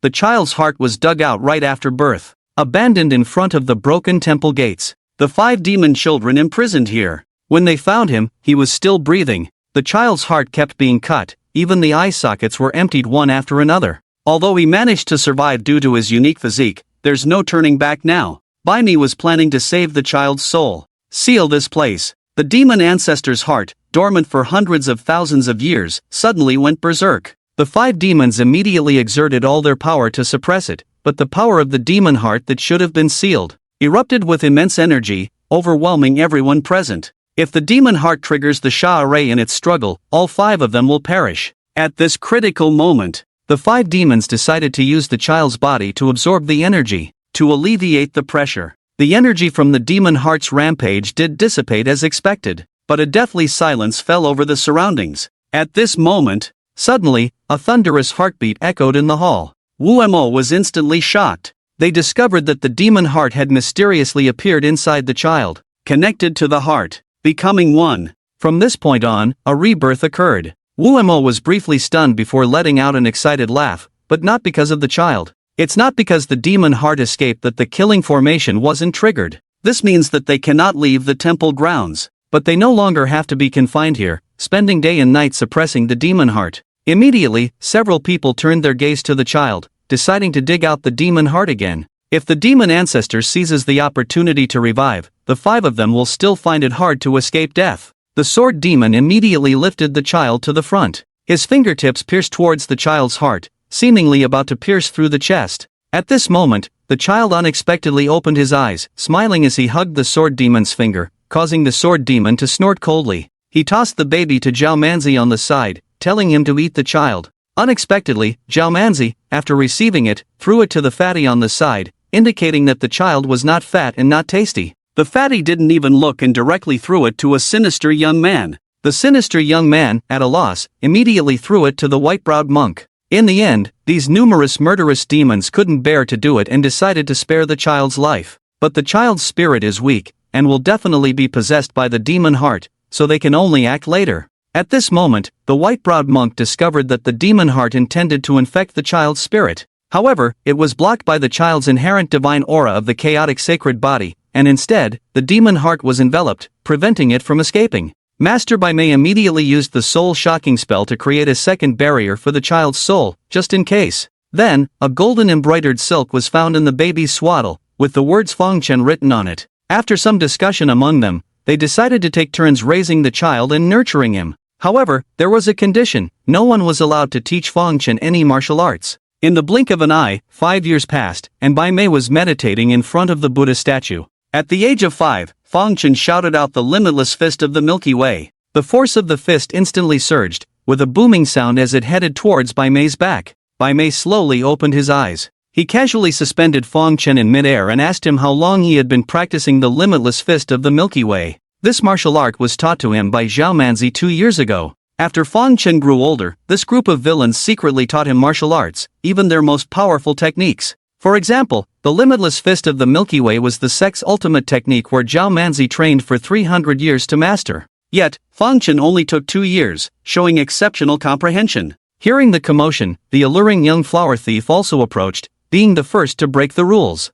the child's heart was dug out right after birth, abandoned in front of the broken temple gates. The 5 demon children imprisoned here. When they found him, he was still breathing. The child's heart kept being cut, even the eye sockets were emptied one after another. Although he managed to survive due to his unique physique, there's no turning back now. Baimei was planning to save the child's soul. Seal this place. The demon ancestor's heart, dormant for hundreds of thousands of years, suddenly went berserk. The 5 demons immediately exerted all their power to suppress it, but the power of the demon heart that should have been sealed erupted with immense energy, overwhelming everyone present. If the demon heart triggers the Sha array in its struggle, all 5 of them will perish. At this critical moment, the 5 demons decided to use the child's body to absorb the energy, to alleviate the pressure. The energy from the demon heart's rampage did dissipate as expected, but a deathly silence fell over the surroundings. At this moment, suddenly, a thunderous heartbeat echoed in the hall. Wu Mo was instantly shocked. They discovered that the demon heart had mysteriously appeared inside the child, connected to the heart, becoming one. From this point on, a rebirth occurred. Wu Mo was briefly stunned before letting out an excited laugh, but not because of the child. It's not because the demon heart escaped that the killing formation wasn't triggered. This means that they cannot leave the temple grounds, but they no longer have to be confined here, spending day and night suppressing the demon heart. Immediately, several people turned their gaze to the child, deciding to dig out the demon heart again. If the demon ancestor seizes the opportunity to revive, the 5 of them will still find it hard to escape death. The sword demon immediately lifted the child to the front. His fingertips pierced towards the child's heart, seemingly about to pierce through the chest. At this moment, the child unexpectedly opened his eyes, smiling as he hugged the sword demon's finger, causing the sword demon to snort coldly. He tossed the baby to Zhao Manzi on the side, telling him to eat the child. Unexpectedly, Zhao Manzi, after receiving it, threw it to the fatty on the side, indicating that the child was not fat and not tasty. The fatty didn't even look and directly threw it to a sinister young man. The sinister young man, at a loss, immediately threw it to the white-browed monk. In the end, these numerous murderous demons couldn't bear to do it and decided to spare the child's life. But the child's spirit is weak, and will definitely be possessed by the demon heart, so they can only act later. At this moment, the white-browed monk discovered that the demon heart intended to infect the child's spirit. However, it was blocked by the child's inherent divine aura of the chaotic sacred body, and instead, the demon heart was enveloped, preventing it from escaping. Master Baimei immediately used the soul-shocking spell to create a second barrier for the child's soul, just in case. Then, a golden embroidered silk was found in the baby's swaddle, with the words Fangchen written on it. After some discussion among them, they decided to take turns raising the child and nurturing him. However, there was a condition: no one was allowed to teach Fangchen any martial arts. In the blink of an eye, 5 years passed, and Baimei was meditating in front of the Buddha statue. At the age of 5, Fangchen shouted out the limitless fist of the Milky Way. The force of the fist instantly surged, with a booming sound as it headed towards Baimei's back. Baimei slowly opened his eyes. He casually suspended Fangchen in midair and asked him how long he had been practicing the limitless fist of the Milky Way. This martial art was taught to him by Zhao Manzi 2 years ago. After Fangchen grew older, this group of villains secretly taught him martial arts, even their most powerful techniques. For example, the limitless fist of the Milky Way was the sect's ultimate technique where Zhao Manzi trained for 300 years to master. Yet, Fangchen only took 2 years, showing exceptional comprehension. Hearing the commotion, the alluring young flower thief also approached, being the first to break the rules.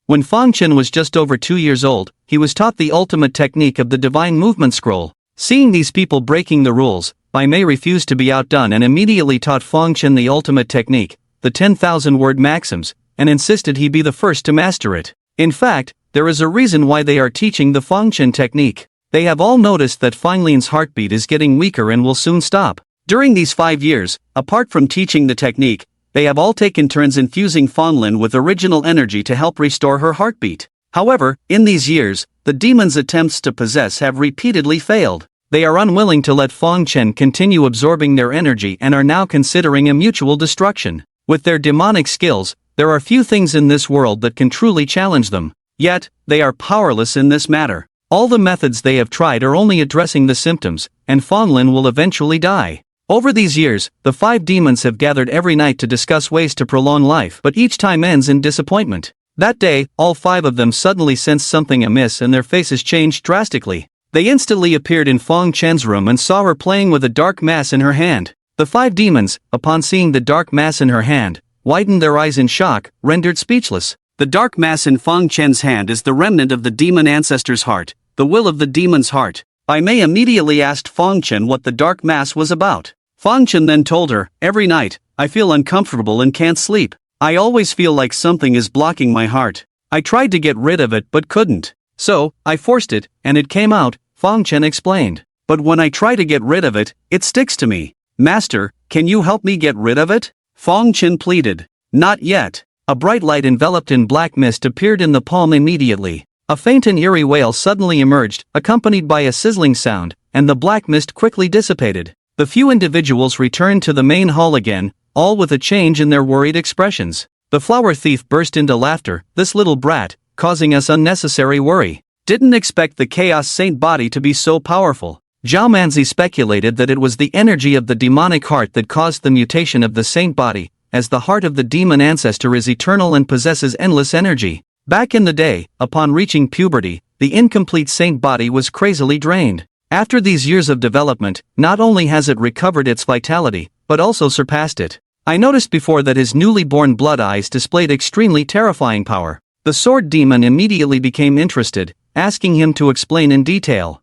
When Fangchen was just over 2 years old, he was taught the ultimate technique of the divine movement scroll. Seeing these people breaking the rules, Baimei refused to be outdone and immediately taught Fangchen the ultimate technique, the 10,000-word maxims, and insisted he be the first to master it. In fact, there is a reason why they are teaching the Fangchen technique. They have all noticed that Fanglin's heartbeat is getting weaker and will soon stop. During these 5 years, apart from teaching the technique, they have all taken turns infusing Fanglin with original energy to help restore her heartbeat. However, in these years, the demon's attempts to possess have repeatedly failed. They are unwilling to let Fangchen continue absorbing their energy and are now considering a mutual destruction. With their demonic skills, there are few things in this world that can truly challenge them. Yet, they are powerless in this matter. All the methods they have tried are only addressing the symptoms, and Fanglin will eventually die. Over these years, the 5 demons have gathered every night to discuss ways to prolong life, but each time ends in disappointment. That day, all 5 of them suddenly sensed something amiss and their faces changed drastically. They instantly appeared in Fangchen's room and saw her playing with a dark mass in her hand. The 5 demons, upon seeing the dark mass in her hand, widened their eyes in shock, rendered speechless. The dark mass in Fang Chen's hand is the remnant of the demon ancestor's heart, the will of the demon's heart. Bai Mei immediately asked Fang Chen what the dark mass was about. Fang Chen then told her, "Every night, I feel uncomfortable and can't sleep. I always feel like something is blocking my heart. I tried to get rid of it but couldn't. So, I forced it, and it came out," Fang Chen explained. "But when I try to get rid of it, it sticks to me. Master, can you help me get rid of it?" Fang Chen pleaded. "Not yet." A bright light enveloped in black mist appeared in the palm immediately. A faint and eerie wail suddenly emerged, accompanied by a sizzling sound, and the black mist quickly dissipated. The few individuals returned to the main hall again, all with a change in their worried expressions. The flower thief burst into laughter. "This little brat, causing us unnecessary worry. Didn't expect the Chaos Saint body to be so powerful." Zhao Manzi speculated that it was the energy of the demonic heart that caused the mutation of the saint body, as the heart of the demon ancestor is eternal and possesses endless energy. Back in the day, upon reaching puberty, the incomplete saint body was crazily drained. After these years of development, not only has it recovered its vitality, but also surpassed it. I noticed before that his newly born blood eyes displayed extremely terrifying power. The sword demon immediately became interested, asking him to explain in detail.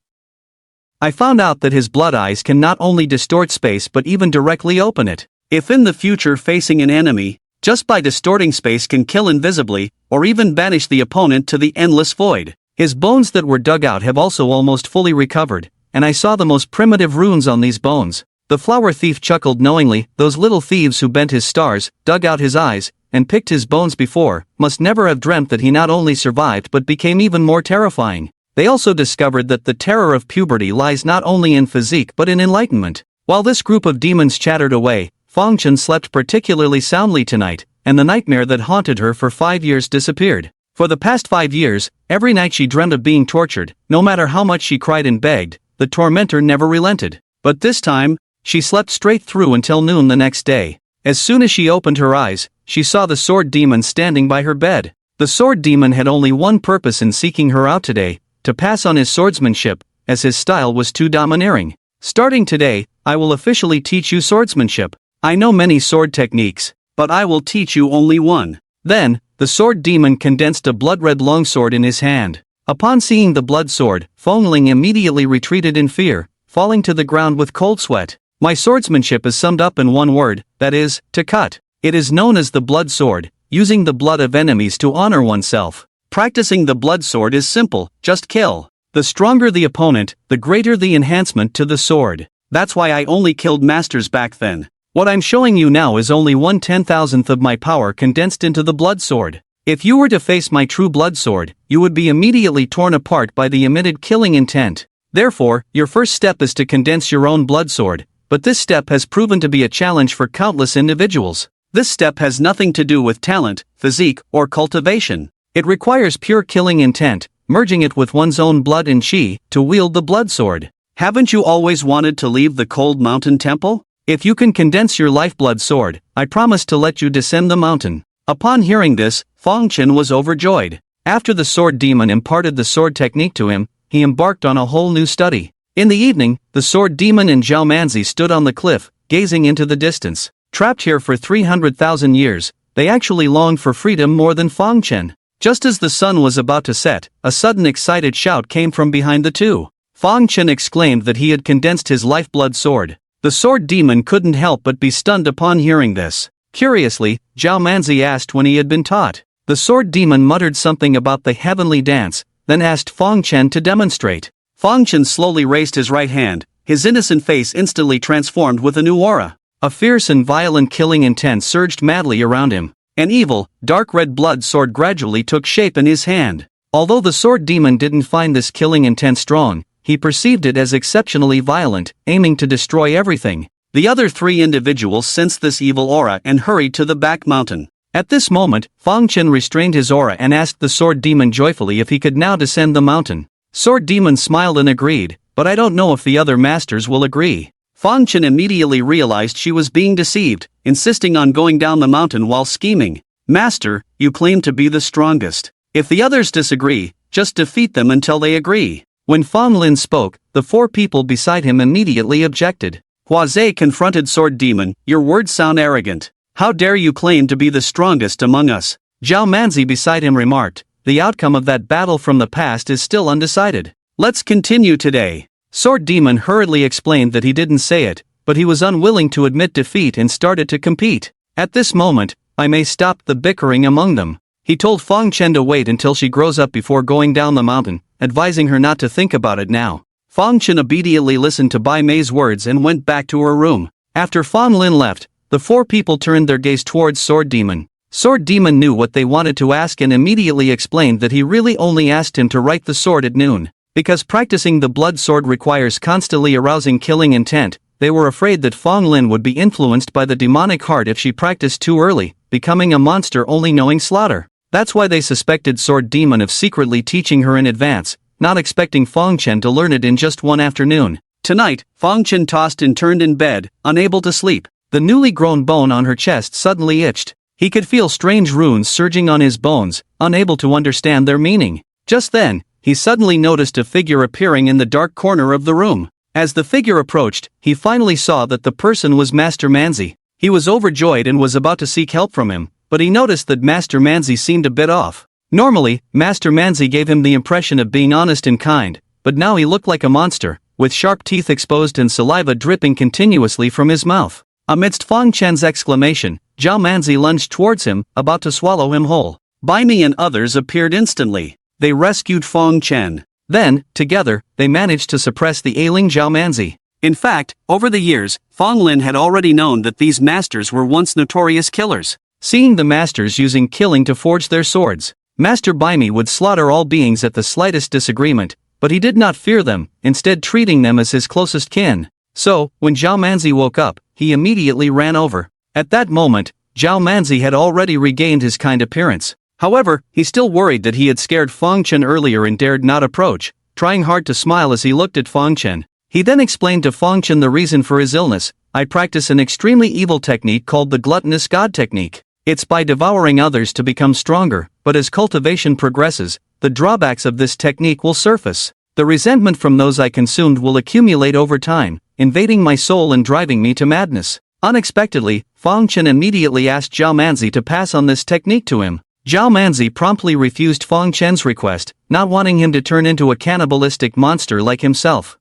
I found out that his blood eyes can not only distort space but even directly open it. If in the future facing an enemy, just by distorting space can kill invisibly, or even banish the opponent to the endless void. His bones that were dug out have also almost fully recovered, and I saw the most primitive runes on these bones. The flower thief chuckled knowingly. Those little thieves who bent his stars, dug out his eyes, and picked his bones before, must never have dreamt that he not only survived but became even more terrifying. They also discovered that the terror of puberty lies not only in physique but in enlightenment. While this group of demons chattered away, Fang Chen slept particularly soundly tonight, and the nightmare that haunted her for 5 years disappeared. For the past 5 years, every night she dreamt of being tortured. No matter how much she cried and begged, the tormentor never relented. But this time, she slept straight through until noon the next day. As soon as she opened her eyes, she saw the sword demon standing by her bed. The sword demon had only one purpose in seeking her out today: to pass on his swordsmanship, as his style was too domineering. "Starting today, I will officially teach you swordsmanship. I know many sword techniques, but I will teach you only one." Then, the sword demon condensed a blood-red longsword in his hand. Upon seeing the blood sword, Fengling immediately retreated in fear, falling to the ground with cold sweat. "My swordsmanship is summed up in one word, that is, to cut. It is known as the blood sword, using the blood of enemies to honor oneself. Practicing the blood sword is simple, just kill. The stronger the opponent, the greater the enhancement to the sword. That's why I only killed masters back then. What I'm showing you now is only 1/10,000th of my power condensed into the blood sword. If you were to face my true blood sword, you would be immediately torn apart by the emitted killing intent. Therefore, your first step is to condense your own blood sword, but this step has proven to be a challenge for countless individuals. This step has nothing to do with talent, physique, or cultivation. It requires pure killing intent, merging it with one's own blood and chi, to wield the blood sword. Haven't you always wanted to leave the cold mountain temple? If you can condense your lifeblood sword, I promise to let you descend the mountain." Upon hearing this, Fang Chen was overjoyed. After the sword demon imparted the sword technique to him, he embarked on a whole new study. In the evening, the sword demon and Zhao Manzi stood on the cliff, gazing into the distance. Trapped here for 300,000 years, they actually longed for freedom more than Fang Chen. Just as the sun was about to set, a sudden excited shout came from behind the two. Fang Chen exclaimed that he had condensed his lifeblood sword. The sword demon couldn't help but be stunned upon hearing this. Curiously, Zhao Manzi asked when he had been taught. The sword demon muttered something about the heavenly dance, then asked Fang Chen to demonstrate. Fang Chen slowly raised his right hand, his innocent face instantly transformed with a new aura. A fierce and violent killing intent surged madly around him. An evil, dark red blood sword gradually took shape in his hand. Although the sword demon didn't find this killing intent strong, he perceived it as exceptionally violent, aiming to destroy everything. The other 3 individuals sensed this evil aura and hurried to the back mountain. At this moment, Fang Chen restrained his aura and asked the sword demon joyfully if he could now descend the mountain. Sword demon smiled and agreed, but I don't know if the other masters will agree. Fang Chen immediately realized she was being deceived, insisting on going down the mountain while scheming. "Master, you claim to be the strongest. If the others disagree, just defeat them until they agree." When Fan Lin spoke, the 4 people beside him immediately objected. Huazhe confronted Sword Demon, "Your words sound arrogant. How dare you claim to be the strongest among us? Zhao Manzi beside him remarked. The outcome of that battle from the past is still undecided. Let's continue today. Sword Demon hurriedly explained that he didn't say it, but he was unwilling to admit defeat and started to compete. At this moment, I may stop the bickering among them. He told Fang Chen to wait until she grows up before going down the mountain, advising her not to think about it now. Fang Chen obediently listened to Bai Mei's words and went back to her room. After Fan Lin left, the four people turned their gaze towards Sword Demon. Sword Demon knew what they wanted to ask and immediately explained that he really only asked him to write the sword at noon. Because practicing the blood sword requires constantly arousing killing intent, they were afraid that Fang Lin would be influenced by the demonic heart if she practiced too early, becoming a monster only knowing slaughter. That's why they suspected Sword Demon of secretly teaching her in advance, not expecting Fang Chen to learn it in just one afternoon. Tonight, Fang Chen tossed and turned in bed, unable to sleep. The newly grown bone on her chest suddenly itched. He could feel strange runes surging on his bones, unable to understand their meaning. Just then, he suddenly noticed a figure appearing in the dark corner of the room. As the figure approached, he finally saw that the person was Master Manzi. He was overjoyed and was about to seek help from him, but he noticed that Master Manzi seemed a bit off. Normally, Master Manzi gave him the impression of being honest and kind, but now he looked like a monster, with sharp teeth exposed and saliva dripping continuously from his mouth. Amidst Fang Chen's exclamation, Zhao Manzi lunged towards him, about to swallow him whole. Bai Mei and others appeared instantly. They rescued Fang Chen. Then, together, they managed to suppress the ailing Zhao Manzi. In fact, over the years, Fang Lin had already known that these masters were once notorious killers. Seeing the masters using killing to forge their swords, Master Bai Mei would slaughter all beings at the slightest disagreement, but he did not fear them, instead treating them as his closest kin. So, when Zhao Manzi woke up, he immediately ran over. At that moment, Zhao Manzi had already regained his kind appearance. However, he still worried that he had scared Fang Chen earlier and dared not approach, trying hard to smile as he looked at Fang Chen. He then explained to Fang Chen the reason for his illness. I practice an extremely evil technique called the gluttonous god technique. It's by devouring others to become stronger, but as cultivation progresses, the drawbacks of this technique will surface. The resentment from those I consumed will accumulate over time, invading my soul and driving me to madness. Unexpectedly, Fang Chen immediately asked Zhao Manzi to pass on this technique to him. Zhao Manzi promptly refused Fang Chen's request, not wanting him to turn into a cannibalistic monster like himself.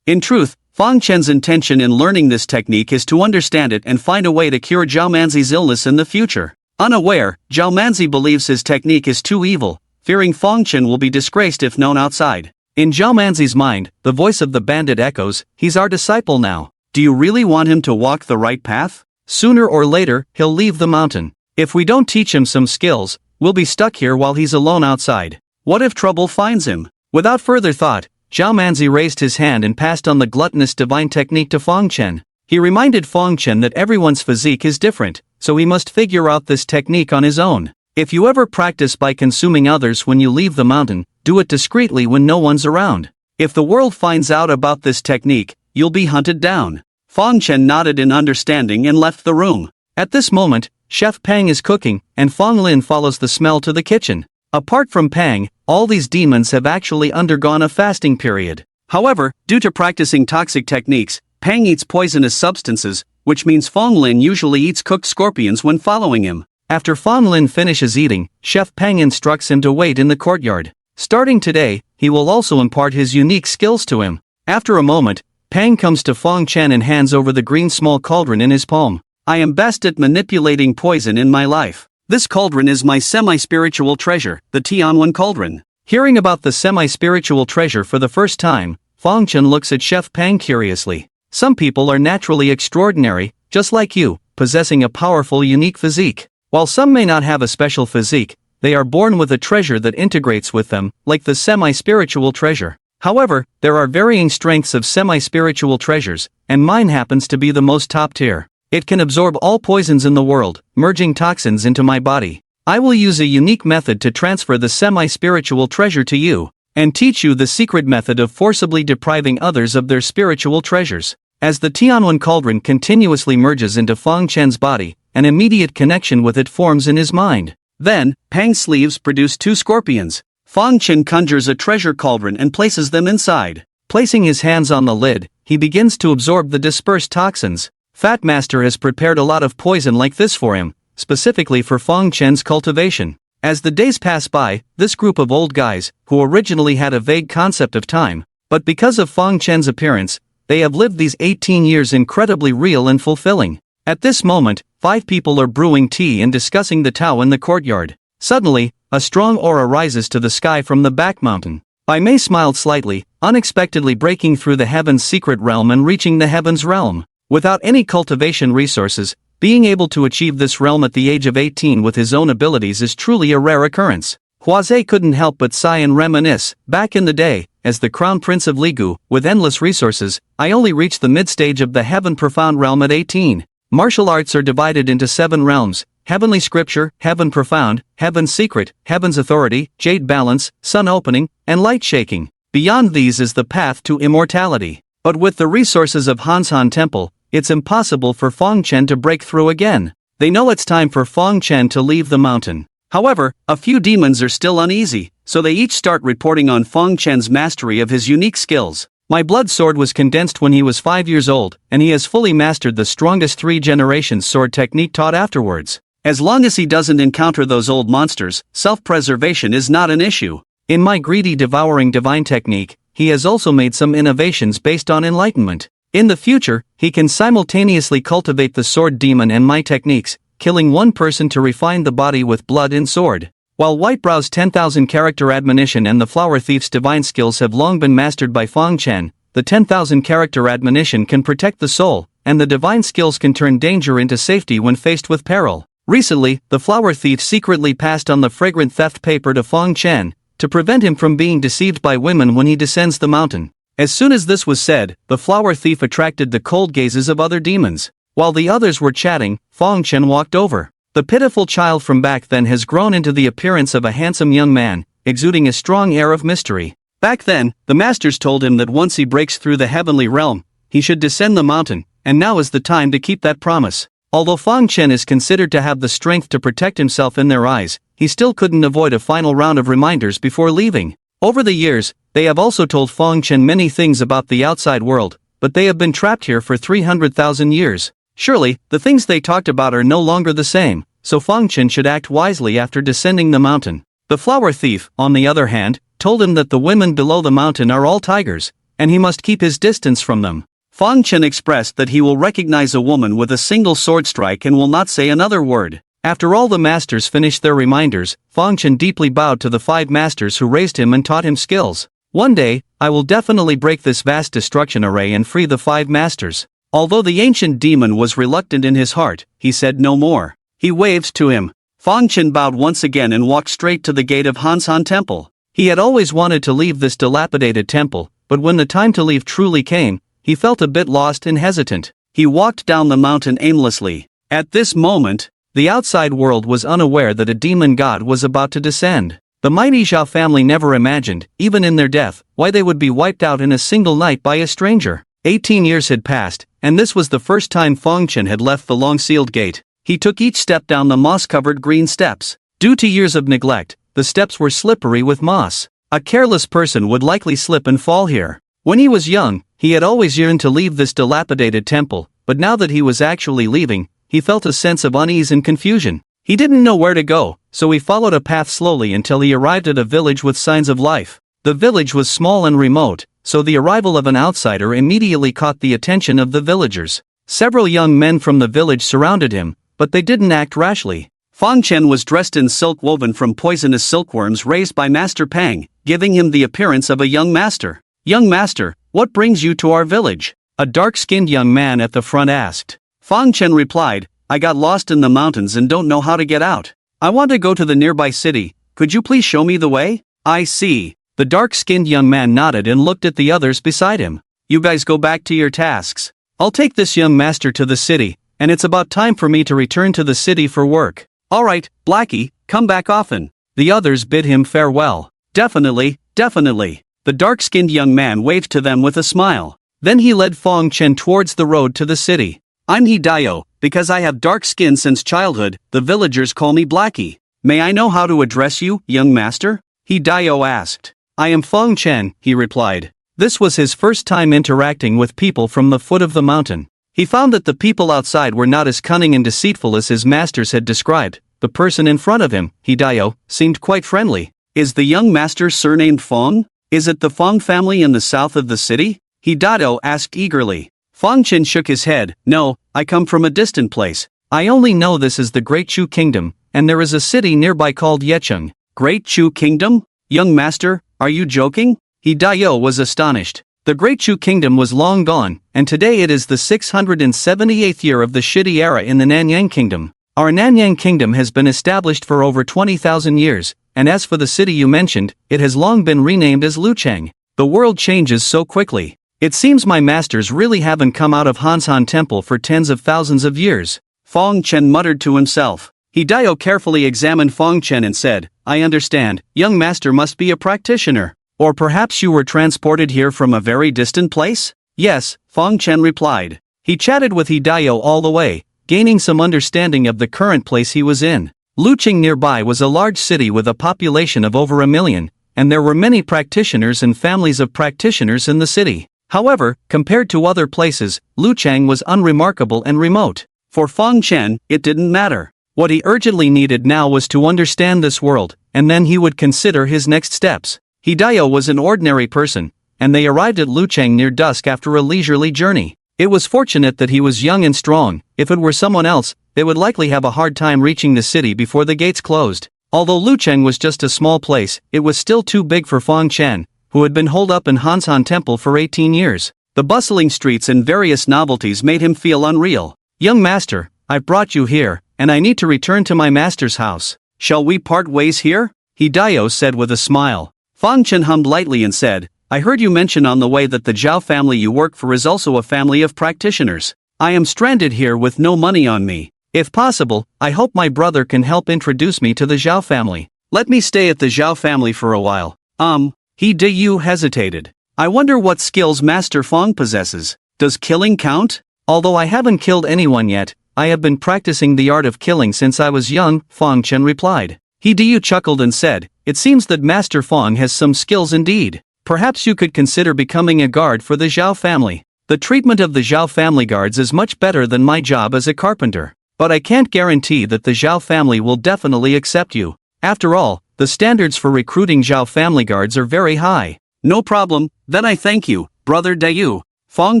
In truth, Fang Chen's intention in learning this technique is to understand it and find a way to cure Zhao Manzi's illness in the future. Unaware, Zhao Manzi believes his technique is too evil, fearing Fang Chen will be disgraced if known outside. In Zhao Manzi's mind, the voice of the bandit echoes, he's our disciple now. Do you really want him to walk the right path? Sooner or later, he'll leave the mountain. If we don't teach him some skills, we'll be stuck here while he's alone outside. What if trouble finds him? Without further thought, Zhao Manzi raised his hand and passed on the gluttonous divine technique to Fang Chen. He reminded Fang Chen that everyone's physique is different, so he must figure out this technique on his own. If you ever practice by consuming others when you leave the mountain, do it discreetly when no one's around. If the world finds out about this technique, you'll be hunted down. Fang Chen nodded in understanding and left the room. At this moment, Chef Pang is cooking, and Fang Lin follows the smell to the kitchen. Apart from Pang, all these demons have actually undergone a fasting period. However, due to practicing toxic techniques, Pang eats poisonous substances, which means Fang Lin usually eats cooked scorpions when following him. After Fang Lin finishes eating, Chef Pang instructs him to wait in the courtyard. Starting today, he will also impart his unique skills to him. After a moment, Pang comes to Fang Chen and hands over the green small cauldron in his palm. I am best at manipulating poison in my life. This cauldron is my semi-spiritual treasure, the Tian cauldron. Hearing about the semi-spiritual treasure for the first time, Fang Chen looks at Chef Pang curiously. Some people are naturally extraordinary, just like you, possessing a powerful unique physique. While some may not have a special physique, they are born with a treasure that integrates with them, like the semi-spiritual treasure. However, there are varying strengths of semi-spiritual treasures, and mine happens to be the most top tier. It can absorb all poisons in the world, merging toxins into my body. I will use a unique method to transfer the semi-spiritual treasure to you, and teach you the secret method of forcibly depriving others of their spiritual treasures. As the Tian cauldron continuously merges into Fang Chen's body, an immediate connection with it forms in his mind. Then, Pang's sleeves produce two scorpions. Fang Chen conjures a treasure cauldron and places them inside. Placing his hands on the lid, he begins to absorb the dispersed toxins. Fat Master has prepared a lot of poison like this for him, specifically for Feng Chen's cultivation. As the days pass by, this group of old guys, who originally had a vague concept of time, but because of Feng Chen's appearance, they have lived these 18 years incredibly real and fulfilling. At this moment, 5 people are brewing tea and discussing the Tao in the courtyard. Suddenly, a strong aura rises to the sky from the back mountain. Bai Mei smiled slightly, unexpectedly breaking through the heaven's secret realm and reaching the heaven's realm. Without any cultivation resources, being able to achieve this realm at the age of 18 with his own abilities is truly a rare occurrence. Huazhe couldn't help but sigh and reminisce. Back in the day, as the crown prince of Ligu, with endless resources, I only reached the mid-stage of the heaven profound realm at 18. Martial arts are divided into 7 realms: heavenly scripture, heaven profound, heaven's secret, heaven's authority, jade balance, sun opening, and light shaking. Beyond these is the path to immortality. But with the resources of Hanshan Temple, it's impossible for Feng Chen to break through again. They know it's time for Feng Chen to leave the mountain. However, a few demons are still uneasy, so they each start reporting on Feng Chen's mastery of his unique skills. My blood sword was condensed when he was 5 years old, and he has fully mastered the strongest 3 generations sword technique taught afterwards. As long as he doesn't encounter those old monsters, self-preservation is not an issue. In my greedy devouring divine technique, he has also made some innovations based on enlightenment. In the future, he can simultaneously cultivate the sword demon and my techniques, killing one person to refine the body with blood and sword. While Whitebrow's 10,000 character admonition and the Flower Thief's divine skills have long been mastered by Feng Chen, the 10,000 character admonition can protect the soul, and the divine skills can turn danger into safety when faced with peril. Recently, the Flower Thief secretly passed on the fragrant theft paper to Feng Chen, to prevent him from being deceived by women when he descends the mountain. As soon as this was said, the Flower Thief attracted the cold gazes of other demons. While the others were chatting, Feng Chen walked over. The pitiful child from back then has grown into the appearance of a handsome young man, exuding a strong air of mystery. Back then, the masters told him that once he breaks through the heavenly realm, he should descend the mountain, and now is the time to keep that promise. Although Feng Chen is considered to have the strength to protect himself in their eyes, he still couldn't avoid a final round of reminders before leaving. Over the years, they have also told Feng Chen many things about the outside world, but they have been trapped here for 300,000 years. Surely, the things they talked about are no longer the same, so Feng Chen should act wisely after descending the mountain. The Flower Thief, on the other hand, told him that the women below the mountain are all tigers, and he must keep his distance from them. Feng Chen expressed that he will recognize a woman with a single sword strike and will not say another word. After all the masters finished their reminders, Feng Chen deeply bowed to the 5 masters who raised him and taught him skills. One day, I will definitely break this vast destruction array and free the 5 masters. Although the ancient demon was reluctant in his heart, he said no more. He waved to him. Feng Chen bowed once again and walked straight to the gate of Hanshan Temple. He had always wanted to leave this dilapidated temple, but when the time to leave truly came, he felt a bit lost and hesitant. He walked down the mountain aimlessly. At this moment, the outside world was unaware that a demon god was about to descend. The mighty Xiao family never imagined, even in their death, why they would be wiped out in a single night by a stranger. 18 years had passed, and this was the first time Feng Chen had left the long-sealed gate. He took each step down the moss-covered green steps. Due to years of neglect, the steps were slippery with moss. A careless person would likely slip and fall here. When he was young, he had always yearned to leave this dilapidated temple, but now that he was actually leaving, he felt a sense of unease and confusion. He didn't know where to go, so he followed a path slowly until he arrived at a village with signs of life. The village was small and remote, so the arrival of an outsider immediately caught the attention of the villagers. Several young men from the village surrounded him, but they didn't act rashly. Feng Chen was dressed in silk woven from poisonous silkworms raised by Master Pang, giving him the appearance of a young master. "Young master, what brings you to our village?" a dark-skinned young man at the front asked. Feng Chen replied, "I got lost in the mountains and don't know how to get out. I want to go to the nearby city, could you please show me the way?" "I see." The dark-skinned young man nodded and looked at the others beside him. "You guys go back to your tasks. I'll take this young master to the city, and it's about time for me to return to the city for work." "Alright, Blackie, come back often." The others bid him farewell. "Definitely, definitely." The dark-skinned young man waved to them with a smile. Then he led Feng Chen towards the road to the city. "I'm Hidayo, because I have dark skin since childhood, the villagers call me Blackie. May I know how to address you, young master?" Hidayo asked. "I am Feng Chen," he replied. This was his first time interacting with people from the foot of the mountain. He found that the people outside were not as cunning and deceitful as his masters had described. The person in front of him, Hideo, seemed quite friendly. Is the young master surnamed Fong? Is it the Fong family in the south of the city? Hideo asked eagerly. Fong Chen shook his head. No, I come from a distant place. I only know this is the Great Chu Kingdom, and there is a city nearby called Yecheng. Great Chu Kingdom? Young master, are you joking? Hideo was astonished. The Great Chu Kingdom was long gone, and today it is the 678th year of the Shidi era in the Nanyang Kingdom. Our Nanyang Kingdom has been established for over 20,000 years, and as for the city you mentioned, it has long been renamed as Lucheng. The world changes so quickly. It seems my masters really haven't come out of Hansan Temple for tens of thousands of years. Fong Chen muttered to himself. Hideo carefully examined Fong Chen and said, I understand, young master must be a practitioner. Or perhaps you were transported here from a very distant place? Yes, Fong Chen replied. He chatted with Hideo all the way, gaining some understanding of the current place he was in. Lucheng nearby was a large city with a population of over 1 million, and there were many practitioners and families of practitioners in the city. However, compared to other places, Lucheng was unremarkable and remote. For Fong Chen, it didn't matter. What he urgently needed now was to understand this world, and then he would consider his next steps. Hideo was an ordinary person, and they arrived at Lucheng near dusk after a leisurely journey. It was fortunate that he was young and strong. If it were someone else, they would likely have a hard time reaching the city before the gates closed. Although Lucheng was just a small place, it was still too big for Fong Chen, who had been holed up in Hansan Temple for 18 years. The bustling streets and various novelties made him feel unreal. Young master, I've brought you here, and I need to return to my master's house. Shall we part ways here? Hideo said with a smile. Fong Chen hummed lightly and said, I heard you mention on the way that the Xiao family you work for is also a family of practitioners. I am stranded here with no money on me. If possible, I hope my brother can help introduce me to the Xiao family. Let me stay at the Xiao family for a while. Hideo hesitated. I wonder what skills Master Fong possesses. Does killing count? Although I haven't killed anyone yet, I have been practicing the art of killing since I was young, Fong Chen replied. Hideo chuckled and said, It seems that Master Fong has some skills indeed. Perhaps you could consider becoming a guard for the Xiao family. The treatment of the Xiao family guards is much better than my job as a carpenter. But I can't guarantee that the Xiao family will definitely accept you. After all, the standards for recruiting Xiao family guards are very high. No problem, then I thank you, Brother Dayu. Fong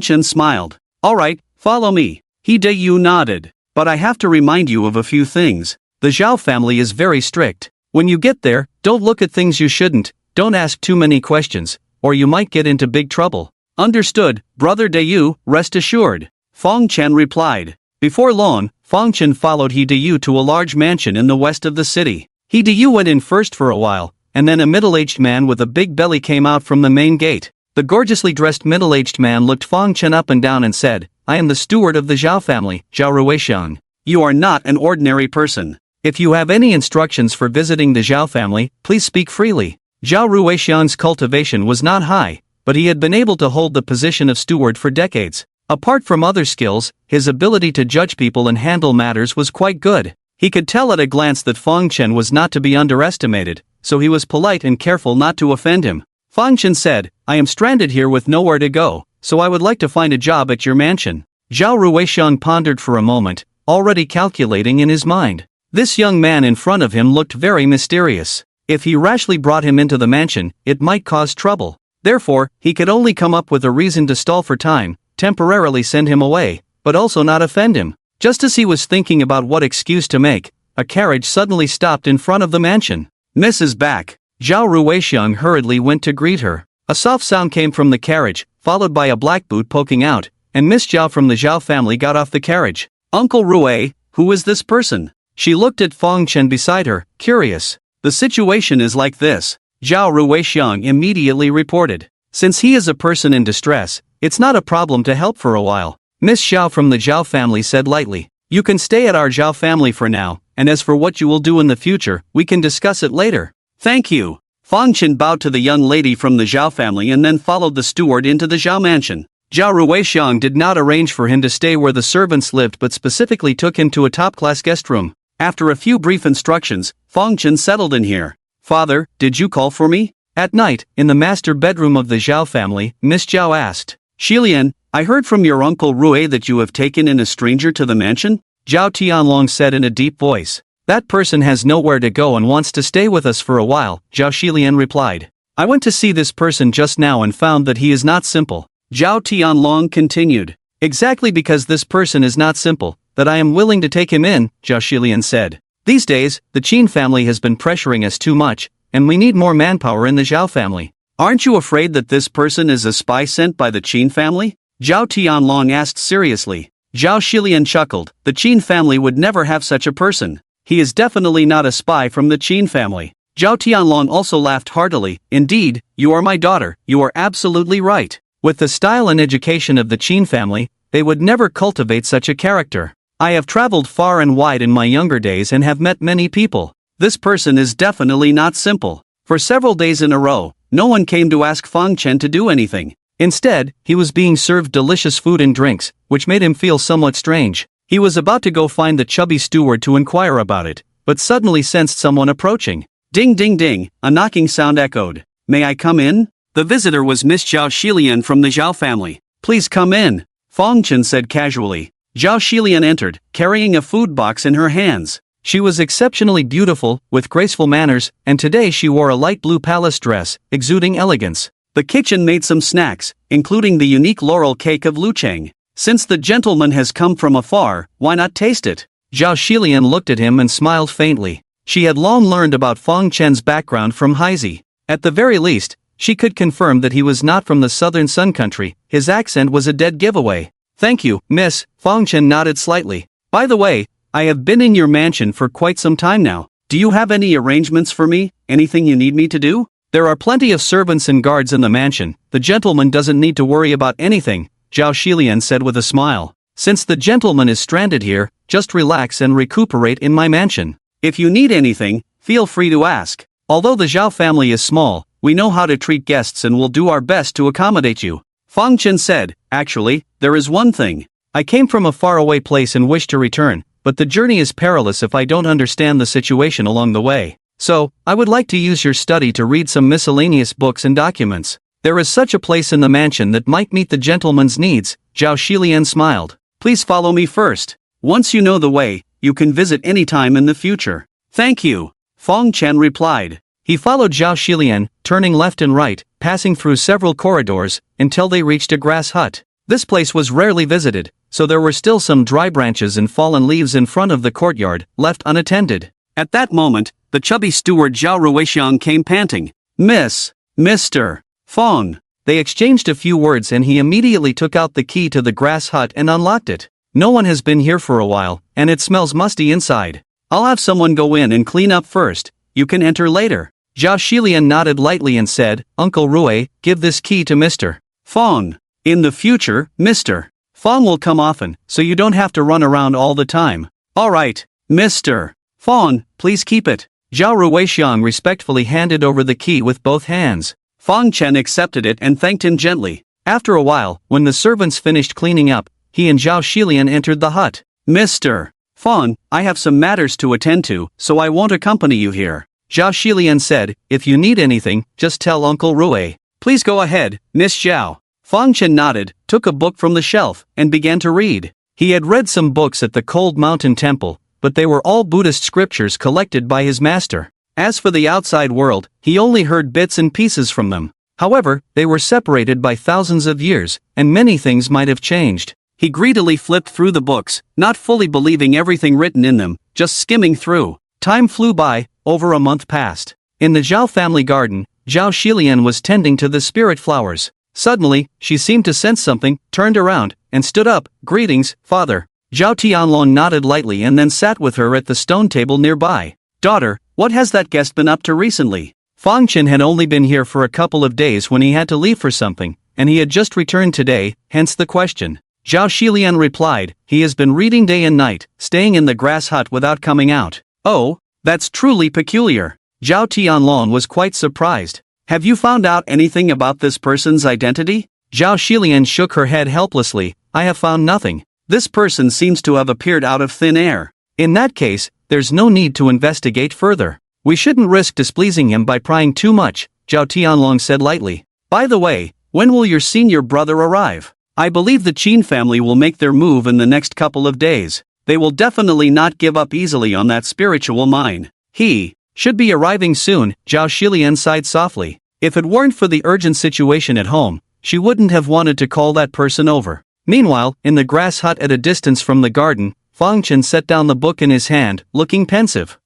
Chen smiled. Alright, follow me. Hideo nodded. But I have to remind you of a few things. The Xiao family is very strict. When you get there, don't look at things you shouldn't, don't ask too many questions, or you might get into big trouble. Understood, Brother Dayu, rest assured. Fong Chen replied. Before long, Fong Chen followed Hideo to a large mansion in the west of the city. Hideo went in first for a while, and then a middle-aged man with a big belly came out from the main gate. The gorgeously dressed middle-aged man looked Fong Chen up and down and said, I am the steward of the Xiao family, Xiao Ruixiang. You are not an ordinary person. If you have any instructions for visiting the Xiao family, please speak freely. Xiao Ruixiang's cultivation was not high, but he had been able to hold the position of steward for decades. Apart from other skills, his ability to judge people and handle matters was quite good. He could tell at a glance that Fong Chen was not to be underestimated, so he was polite and careful not to offend him. Fong Chen said, I am stranded here with nowhere to go, so I would like to find a job at your mansion. Xiao Ruixiang pondered for a moment, already calculating in his mind. This young man in front of him looked very mysterious. If he rashly brought him into the mansion, it might cause trouble. Therefore, he could only come up with a reason to stall for time, temporarily send him away, but also not offend him. Just as he was thinking about what excuse to make, a carriage suddenly stopped in front of the mansion. Miss is back. Xiao Ruixiang hurriedly went to greet her. A soft sound came from the carriage, followed by a black boot poking out, and Miss Xiao from the Xiao family got off the carriage. Uncle Rui, who is this person? She looked at Fong Chen beside her, curious. The situation is like this. Xiao Ruixiang immediately reported. Since he is a person in distress, it's not a problem to help for a while. Miss Xiao from the Xiao family said lightly. You can stay at our Xiao family for now, and as for what you will do in the future, we can discuss it later. Thank you. Fong Chen bowed to the young lady from the Xiao family and then followed the steward into the Xiao mansion. Xiao Ruixiang did not arrange for him to stay where the servants lived but specifically took him to a top-class guest room. After a few brief instructions, Fong Chen settled in here. Father, did you call for me? At night, in the master bedroom of the Xiao family, Miss Xiao asked. Shilian, I heard from your uncle Rue that you have taken in a stranger to the mansion? Zhao Tianlong said in a deep voice. That person has nowhere to go and wants to stay with us for a while, Zhao Shilian replied. I went to see this person just now and found that he is not simple. Zhao Tianlong continued. Exactly because this person is not simple, that I am willing to take him in, Zhao Shilian said. These days, the Qin family has been pressuring us too much, and we need more manpower in the Xiao family. Aren't you afraid that this person is a spy sent by the Qin family? Zhao Tianlong asked seriously. Zhao Shilian chuckled. The Qin family would never have such a person. He is definitely not a spy from the Qin family. Zhao Tianlong also laughed heartily. Indeed, you are my daughter, you are absolutely right. With the style and education of the Qin family, they would never cultivate such a character. I have traveled far and wide in my younger days and have met many people. This person is definitely not simple. For several days in a row, no one came to ask Fang Chen to do anything. Instead, he was being served delicious food and drinks, which made him feel somewhat strange. He was about to go find the chubby steward to inquire about it, but suddenly sensed someone approaching. Ding ding ding, a knocking sound echoed. May I come in? The visitor was Miss Zhao Shilian from the Xiao family. Please come in, Fang Chen said casually. Zhao Shilian entered, carrying a food box in her hands. She was exceptionally beautiful, with graceful manners, and today she wore a light blue palace dress, exuding elegance. The kitchen made some snacks, including the unique laurel cake of Lucheng. Since the gentleman has come from afar, why not taste it? Zhao Shilian looked at him and smiled faintly. She had long learned about Fang Chen's background from Heizi. At the very least, she could confirm that he was not from the southern Sun country. His accent was a dead giveaway. Thank you, miss, Fang Chen nodded slightly. By the way, I have been in your mansion for quite some time now. Do you have any arrangements for me? Anything you need me to do? There are plenty of servants and guards in the mansion. The gentleman doesn't need to worry about anything, Zhao Shilian said with a smile. Since the gentleman is stranded here, just relax and recuperate in my mansion. If you need anything, feel free to ask. Although the Xiao family is small, we know how to treat guests and will do our best to accommodate you. Fang Chen said, actually, there is one thing. I came from a faraway place and wish to return, but the journey is perilous if I don't understand the situation along the way. So, I would like to use your study to read some miscellaneous books and documents. There is such a place in the mansion that might meet the gentleman's needs, Zhao Shilian smiled. Please follow me first. Once you know the way, you can visit any time in the future. Thank you, Fang Chen replied. He followed Zhao Shilian, turning left and right, passing through several corridors, until they reached a grass hut. This place was rarely visited, so there were still some dry branches and fallen leaves in front of the courtyard, left unattended. At that moment, the chubby steward Zhao Ruixiang came panting. Mr. Fang. They exchanged a few words and he immediately took out the key to the grass hut and unlocked it. No one has been here for a while, and it smells musty inside. I'll have someone go in and clean up first. You can enter later. Zhao Shilian nodded lightly and said, Uncle Rue, give this key to Mr. Fang. In the future, Mr. Fang will come often, so you don't have to run around all the time. Alright, Mr. Fang, please keep it. Zhao Ruixiang respectfully handed over the key with both hands. Fang Chen accepted it and thanked him gently. After a while, when the servants finished cleaning up, he and Zhao Shilian entered the hut. Mr. Fang, I have some matters to attend to, so I won't accompany you here. Zhao Shilian said, if you need anything, just tell Uncle Rue. Please go ahead, Miss Xiao. Fang Chen nodded, took a book from the shelf, and began to read. He had read some books at the Cold Mountain Temple, but they were all Buddhist scriptures collected by his master. As for the outside world, he only heard bits and pieces from them. However, they were separated by thousands of years, and many things might have changed. He greedily flipped through the books, not fully believing everything written in them, just skimming through. Time flew by, over a month passed. In the Zhao family garden, Zhao Shilian was tending to the spirit flowers. Suddenly, she seemed to sense something, turned around, and stood up. Greetings, father. Zhao Tianlong nodded lightly and then sat with her at the stone table nearby. Daughter, what has that guest been up to recently? Fang Chen had only been here for a couple of days when he had to leave for something, and he had just returned today, hence the question. Zhao Shilian replied, he has been reading day and night, staying in the grass hut without coming out. Oh, that's truly peculiar. Zhao Tianlong was quite surprised. Have you found out anything about this person's identity? Zhao Shilian shook her head helplessly. I have found nothing. This person seems to have appeared out of thin air. In that case, there's no need to investigate further. We shouldn't risk displeasing him by prying too much, Zhao Tianlong said lightly. By the way, when will your senior brother arrive? I believe the Chen family will make their move in the next couple of days. They will definitely not give up easily on that spiritual mine. He should be arriving soon, Zhao Xilian sighed softly. If it weren't for the urgent situation at home, she wouldn't have wanted to call that person over. Meanwhile, in the grass hut at a distance from the garden, Fang Chen set down the book in his hand, looking pensive.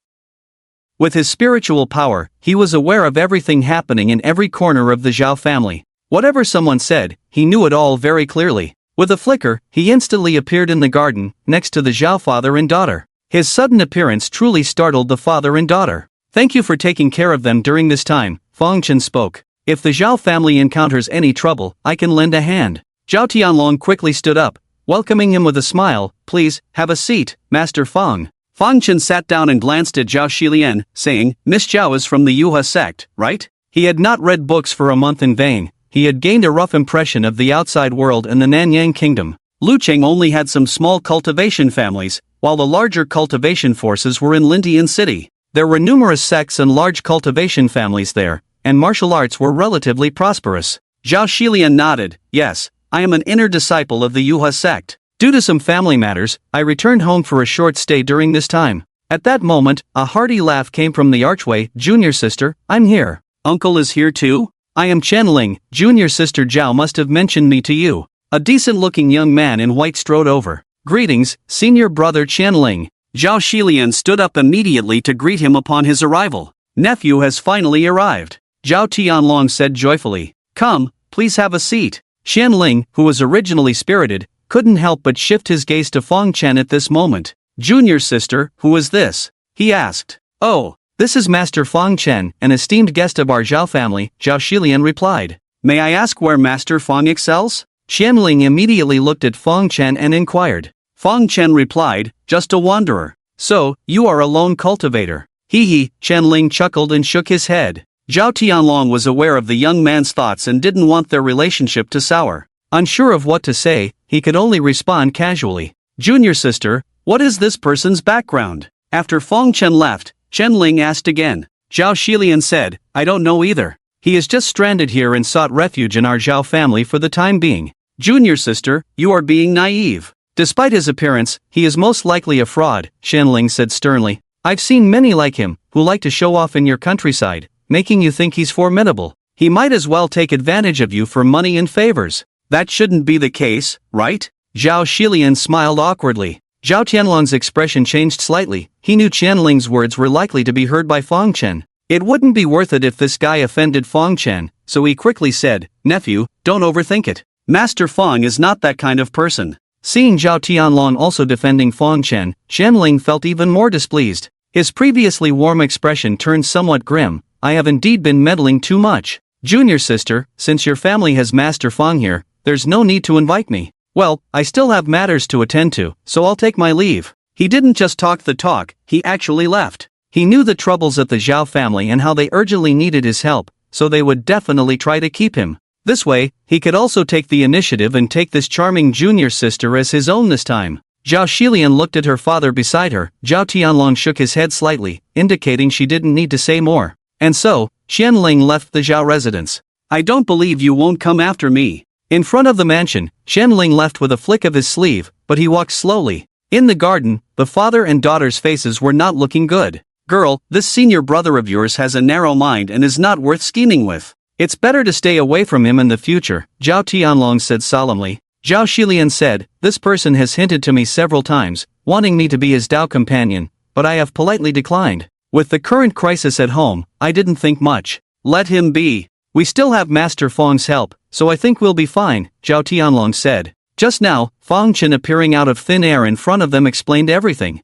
With his spiritual power, he was aware of everything happening in every corner of the Xiao family. Whatever someone said, he knew it all very clearly. With a flicker, he instantly appeared in the garden, next to the Xiao father and daughter. His sudden appearance truly startled the father and daughter. Thank you for taking care of them during this time, Fang Chen spoke. If the Xiao family encounters any trouble, I can lend a hand. Zhao Tianlong quickly stood up, welcoming him with a smile. Please, have a seat, Master Fang. Fang Chen sat down and glanced at Zhao Xilian, saying, Miss Xiao is from the Yuhua sect, right? He had not read books for a month in vain. He had gained a rough impression of the outside world and the Nanyang kingdom. Lucheng only had some small cultivation families, while the larger cultivation forces were in Lindian City. There were numerous sects and large cultivation families there, and martial arts were relatively prosperous. Zhao Xilian nodded. Yes, I am an inner disciple of the Yuhua sect. Due to some family matters, I returned home for a short stay during this time. At that moment, a hearty laugh came from the archway. Junior sister, I'm here. Uncle is here too? I am Chen Ling. Junior sister Zhao must have mentioned me to you. A decent-looking young man in white strode over. Greetings, senior brother Chen Ling. Zhao Xilian stood up immediately to greet him upon his arrival. Nephew has finally arrived. Zhao Tianlong said joyfully. Come, please have a seat. Chen Ling, who was originally spirited, couldn't help but shift his gaze to Fang Chen at this moment. Junior sister, who is this? He asked. Oh, this is Master Fang Chen, an esteemed guest of our Xiao family, Zhao Xilian replied. May I ask where Master Fang excels? Chen Ling immediately looked at Fang Chen and inquired. Fang Chen replied, just a wanderer. So, you are a lone cultivator. Hee, Chen Ling chuckled and shook his head. Zhao Tianlong was aware of the young man's thoughts and didn't want their relationship to sour. Unsure of what to say, he could only respond casually. Junior sister, what is this person's background? After Fang Chen left, Chen Ling asked again. Zhao Xilian said, I don't know either. He is just stranded here and sought refuge in our Xiao family for the time being. Junior sister, you are being naive. Despite his appearance, he is most likely a fraud, Chen Ling said sternly. I've seen many like him, who like to show off in your countryside, making you think he's formidable. He might as well take advantage of you for money and favors. That shouldn't be the case, right? Zhao Xilian smiled awkwardly. Zhao Tianlong's expression changed slightly. He knew Chen Ling's words were likely to be heard by Fang Chen. It wouldn't be worth it if this guy offended Fang Chen, so he quickly said, Nephew, don't overthink it. Master Fang is not that kind of person. Seeing Zhao Tianlong also defending Fang Chen, Chen Ling felt even more displeased. His previously warm expression turned somewhat grim. I have indeed been meddling too much. Junior sister, since your family has Master Fang here, there's no need to invite me. Well, I still have matters to attend to, so I'll take my leave. He didn't just talk the talk, he actually left. He knew the troubles at the Xiao family and how they urgently needed his help, so they would definitely try to keep him. This way, he could also take the initiative and take this charming junior sister as his own this time. Zhao Xilian looked at her father beside her. Zhao Tianlong shook his head slightly, indicating she didn't need to say more. And so, Chen Ling left the Xiao residence. I don't believe you won't come after me. In front of the mansion, Chen Ling left with a flick of his sleeve, but he walked slowly. In the garden, the father and daughter's faces were not looking good. Girl, this senior brother of yours has a narrow mind and is not worth scheming with. It's better to stay away from him in the future, Zhao Tianlong said solemnly. Zhao Xilian said, this person has hinted to me several times, wanting me to be his Dao companion, but I have politely declined. With the current crisis at home, I didn't think much. Let him be. We still have Master Fang's help, so I think we'll be fine, Zhao Tianlong said. Just now, Fang Chen appearing out of thin air in front of them explained everything.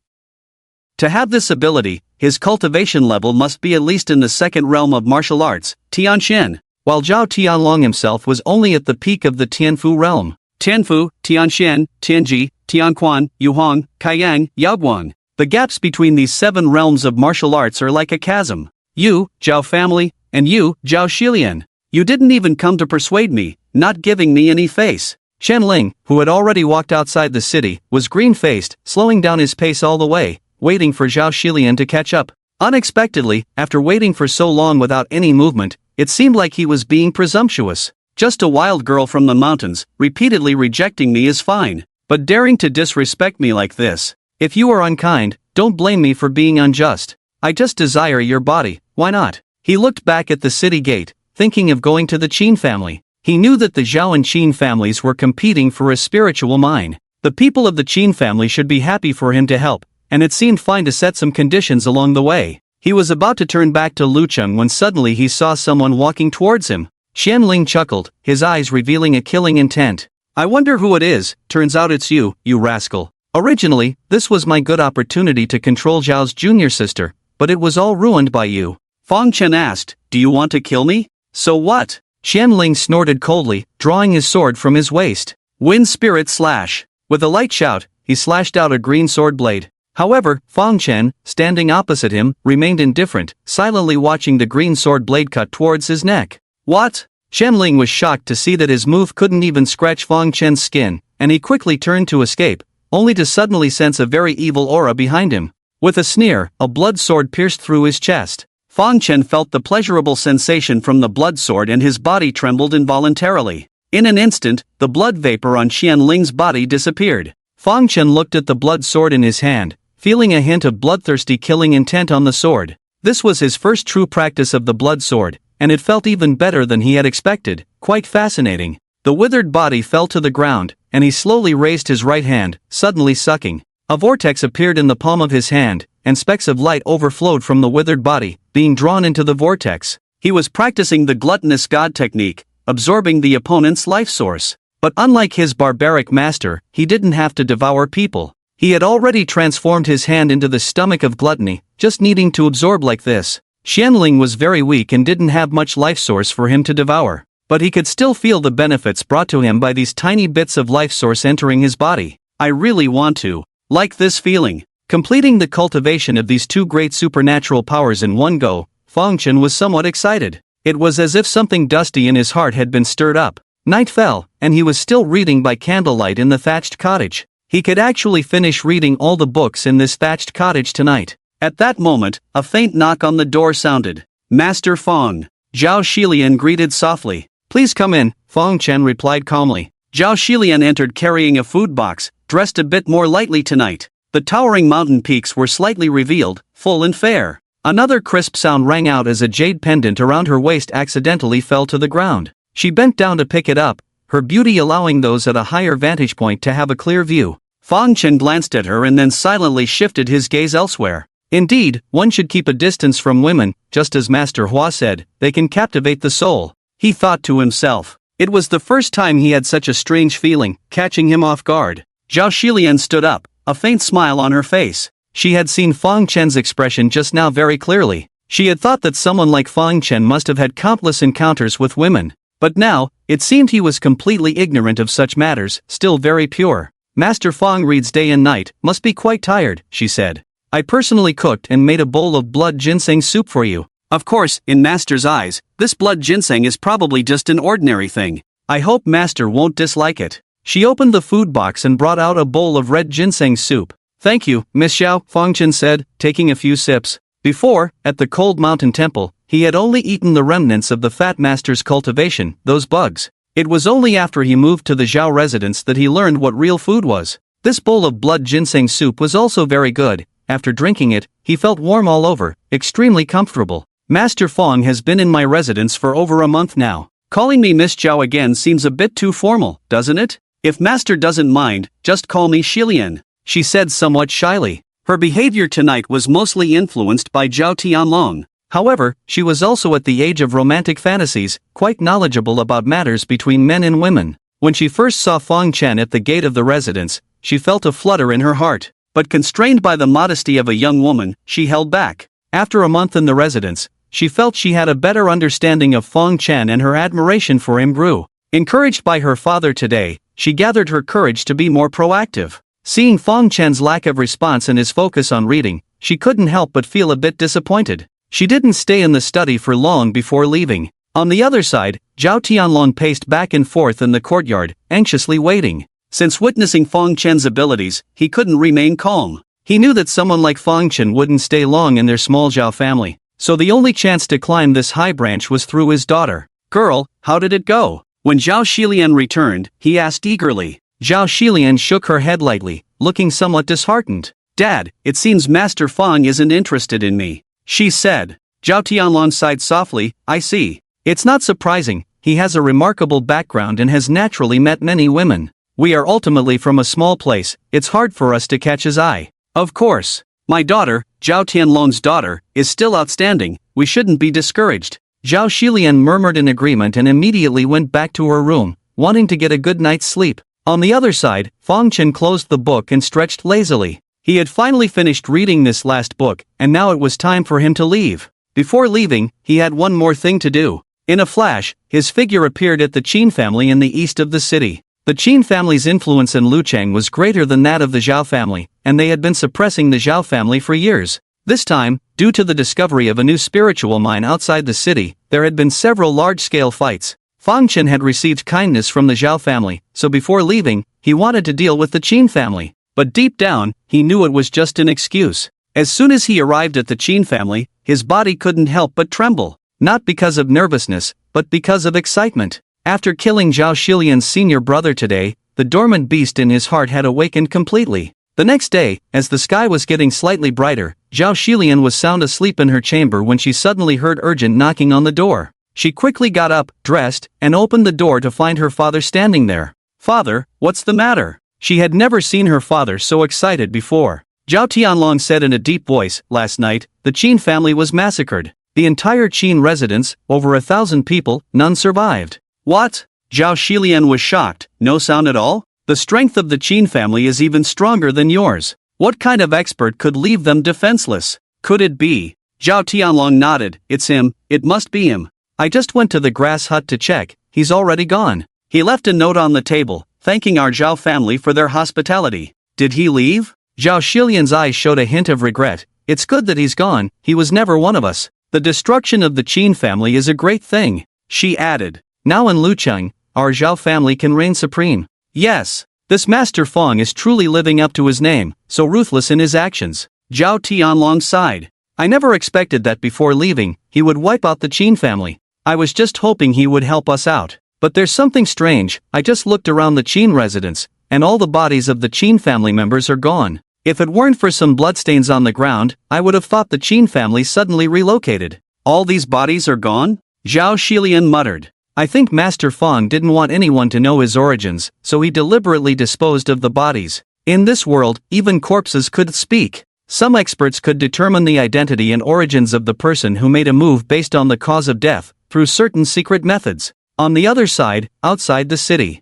To have this ability, his cultivation level must be at least in the second realm of martial arts, Tian, while Zhao Tianlong himself was only at the peak of the Tianfu realm. Tianfu, Tianshan, Tianji, Tianquan, Yuhong, Kaiyang, Yaoguang. The gaps between these 7 realms of martial arts are like a chasm. You, Zhao family, and you, Zhao Xilian. You didn't even come to persuade me, not giving me any face. Chen Ling, who had already walked outside the city, was green-faced, slowing down his pace all the way, waiting for Zhao Xilian to catch up. Unexpectedly, after waiting for so long without any movement, it seemed like he was being presumptuous. Just a wild girl from the mountains, repeatedly rejecting me is fine. But daring to disrespect me like this. If you are unkind, don't blame me for being unjust. I just desire your body, why not? He looked back at the city gate, thinking of going to the Chen family. He knew that the Xiao and Chen families were competing for his spiritual mine. The people of the Chen family should be happy for him to help, and it seemed fine to set some conditions along the way. He was about to turn back to Lucheng when suddenly he saw someone walking towards him. Xianling chuckled, his eyes revealing a killing intent. I wonder who it is. Turns out it's you, you rascal. Originally, this was my good opportunity to control Xiao's junior sister, but it was all ruined by you. Fang Chen asked, do you want to kill me? So what? Xianling snorted coldly, drawing his sword from his waist. Wind spirit slash. With a light shout, he slashed out a green sword blade. However, Fang Chen, standing opposite him, remained indifferent, silently watching the green sword blade cut towards his neck. What? Xianling was shocked to see that his move couldn't even scratch Fang Chen's skin, and he quickly turned to escape, only to suddenly sense a very evil aura behind him. With a sneer, a blood sword pierced through his chest. Fang Chen felt the pleasurable sensation from the blood sword and his body trembled involuntarily. In an instant, the blood vapor on Xianling's body disappeared. Fang Chen looked at the blood sword in his hand, feeling a hint of bloodthirsty killing intent on the sword. This was his first true practice of the blood sword, and it felt even better than he had expected, quite fascinating. The withered body fell to the ground, and he slowly raised his right hand, suddenly sucking. A vortex appeared in the palm of his hand, and specks of light overflowed from the withered body, being drawn into the vortex. He was practicing the gluttonous god technique, absorbing the opponent's life source. But unlike his barbaric master, he didn't have to devour people. He had already transformed his hand into the stomach of gluttony, just needing to absorb like this. Xianling was very weak and didn't have much life source for him to devour, but he could still feel the benefits brought to him by these tiny bits of life source entering his body. I really want to. Like this feeling. Completing the cultivation of these two great supernatural powers in one go, Fang Chen was somewhat excited. It was as if something dusty in his heart had been stirred up. Night fell, and he was still reading by candlelight in the thatched cottage. He could actually finish reading all the books in this thatched cottage tonight. At that moment, a faint knock on the door sounded. Master Fang. Zhao Shilian greeted softly. Please come in, Fang Chen replied calmly. Zhao Shilian entered carrying a food box, dressed a bit more lightly tonight. The towering mountain peaks were slightly revealed, full and fair. Another crisp sound rang out as a jade pendant around her waist accidentally fell to the ground. She bent down to pick it up, her beauty allowing those at a higher vantage point to have a clear view. Fang Chen glanced at her and then silently shifted his gaze elsewhere. Indeed, one should keep a distance from women, just as Master Hua said, they can captivate the soul. He thought to himself. It was the first time he had such a strange feeling, catching him off guard. Zhao Shilian stood up, a faint smile on her face. She had seen Fang Chen's expression just now very clearly. She had thought that someone like Fang Chen must have had countless encounters with women. But now, it seemed he was completely ignorant of such matters, still very pure. Master Fang reads day and night, must be quite tired, she said. I personally cooked and made a bowl of blood ginseng soup for you. Of course, in Master's eyes, this blood ginseng is probably just an ordinary thing. I hope Master won't dislike it. She opened the food box and brought out a bowl of red ginseng soup. Thank you, Miss Xiao, Fang Chen said, taking a few sips. Before, at the cold mountain temple, he had only eaten the remnants of the Fat Master's cultivation, those bugs. It was only after he moved to the Xiao residence that he learned what real food was. This bowl of blood ginseng soup was also very good. After drinking it, he felt warm all over, extremely comfortable. Master Fang has been in my residence for over a month now. Calling me Miss Xiao again seems a bit too formal, doesn't it? If Master doesn't mind, just call me Shilian, she said somewhat shyly. Her behavior tonight was mostly influenced by Zhao Tianlong. However, she was also at the age of romantic fantasies, quite knowledgeable about matters between men and women. When she first saw Fang Chen at the gate of the residence, she felt a flutter in her heart. But constrained by the modesty of a young woman, she held back. After a month in the residence, she felt she had a better understanding of Fang Chen and her admiration for him grew. Encouraged by her father today, she gathered her courage to be more proactive. Seeing Fang Chen's lack of response and his focus on reading, she couldn't help but feel a bit disappointed. She didn't stay in the study for long before leaving. On the other side, Zhao Tianlong paced back and forth in the courtyard, anxiously waiting. Since witnessing Fang Chen's abilities, he couldn't remain calm. He knew that someone like Fang Chen wouldn't stay long in their small Xiao family, so the only chance to climb this high branch was through his daughter. Girl, how did it go? When Zhao Xilian returned, he asked eagerly. Zhao Xilian shook her head lightly, looking somewhat disheartened. Dad, it seems Master Feng isn't interested in me, she said. Zhao Tianlong sighed softly. I see. It's not surprising, he has a remarkable background and has naturally met many women. We are ultimately from a small place, it's hard for us to catch his eye. Of course. My daughter, Zhao Tianlong's daughter, is still outstanding, we shouldn't be discouraged. Zhao Xilian murmured in agreement and immediately went back to her room, wanting to get a good night's sleep. On the other side, Chen closed the book and stretched lazily. He had finally finished reading this last book, and now it was time for him to leave. Before leaving, he had one more thing to do. In a flash, his figure appeared at the Qin family in the east of the city. The Qin family's influence in Lucheng was greater than that of the Xiao family, and they had been suppressing the Xiao family for years. This time, due to the discovery of a new spiritual mine outside the city, there had been several large-scale fights. Chen had received kindness from the Xiao family, so before leaving, he wanted to deal with the Qin family. But deep down, he knew it was just an excuse. As soon as he arrived at the Qin family, his body couldn't help but tremble. Not because of nervousness, but because of excitement. After killing Zhao Xilian's senior brother today, the dormant beast in his heart had awakened completely. The next day, as the sky was getting slightly brighter, Zhao Xilian was sound asleep in her chamber when she suddenly heard urgent knocking on the door. She quickly got up, dressed, and opened the door to find her father standing there. Father, what's the matter? She had never seen her father so excited before. Zhao Tianlong said in a deep voice, last night, the Qin family was massacred. The entire Qin residence, over 1,000 people, none survived. What? Zhao Xilian was shocked. No sound at all? The strength of the Qin family is even stronger than yours. What kind of expert could leave them defenseless? Could it be? Zhao Tianlong nodded. It's him, it must be him. I just went to the grass hut to check, he's already gone. He left a note on the table, thanking our Zhao family for their hospitality. Did he leave? Zhao Xilian's eyes showed a hint of regret. It's good that he's gone, he was never one of us. The destruction of the Qin family is a great thing, she added. Now in Lucheng, our Xiao family can reign supreme. Yes, this Master Feng is truly living up to his name, so ruthless in his actions. Zhao Tianlong sighed. I never expected that before leaving, he would wipe out the Qin family. I was just hoping he would help us out. But there's something strange, I just looked around the Qin residence, and all the bodies of the Qin family members are gone. If it weren't for some bloodstains on the ground, I would have thought the Qin family suddenly relocated. All these bodies are gone? Zhao Xilian muttered. I think Master Feng didn't want anyone to know his origins, so he deliberately disposed of the bodies. In this world, even corpses could speak. Some experts could determine the identity and origins of the person who made a move based on the cause of death, through certain secret methods. On the other side, outside the city,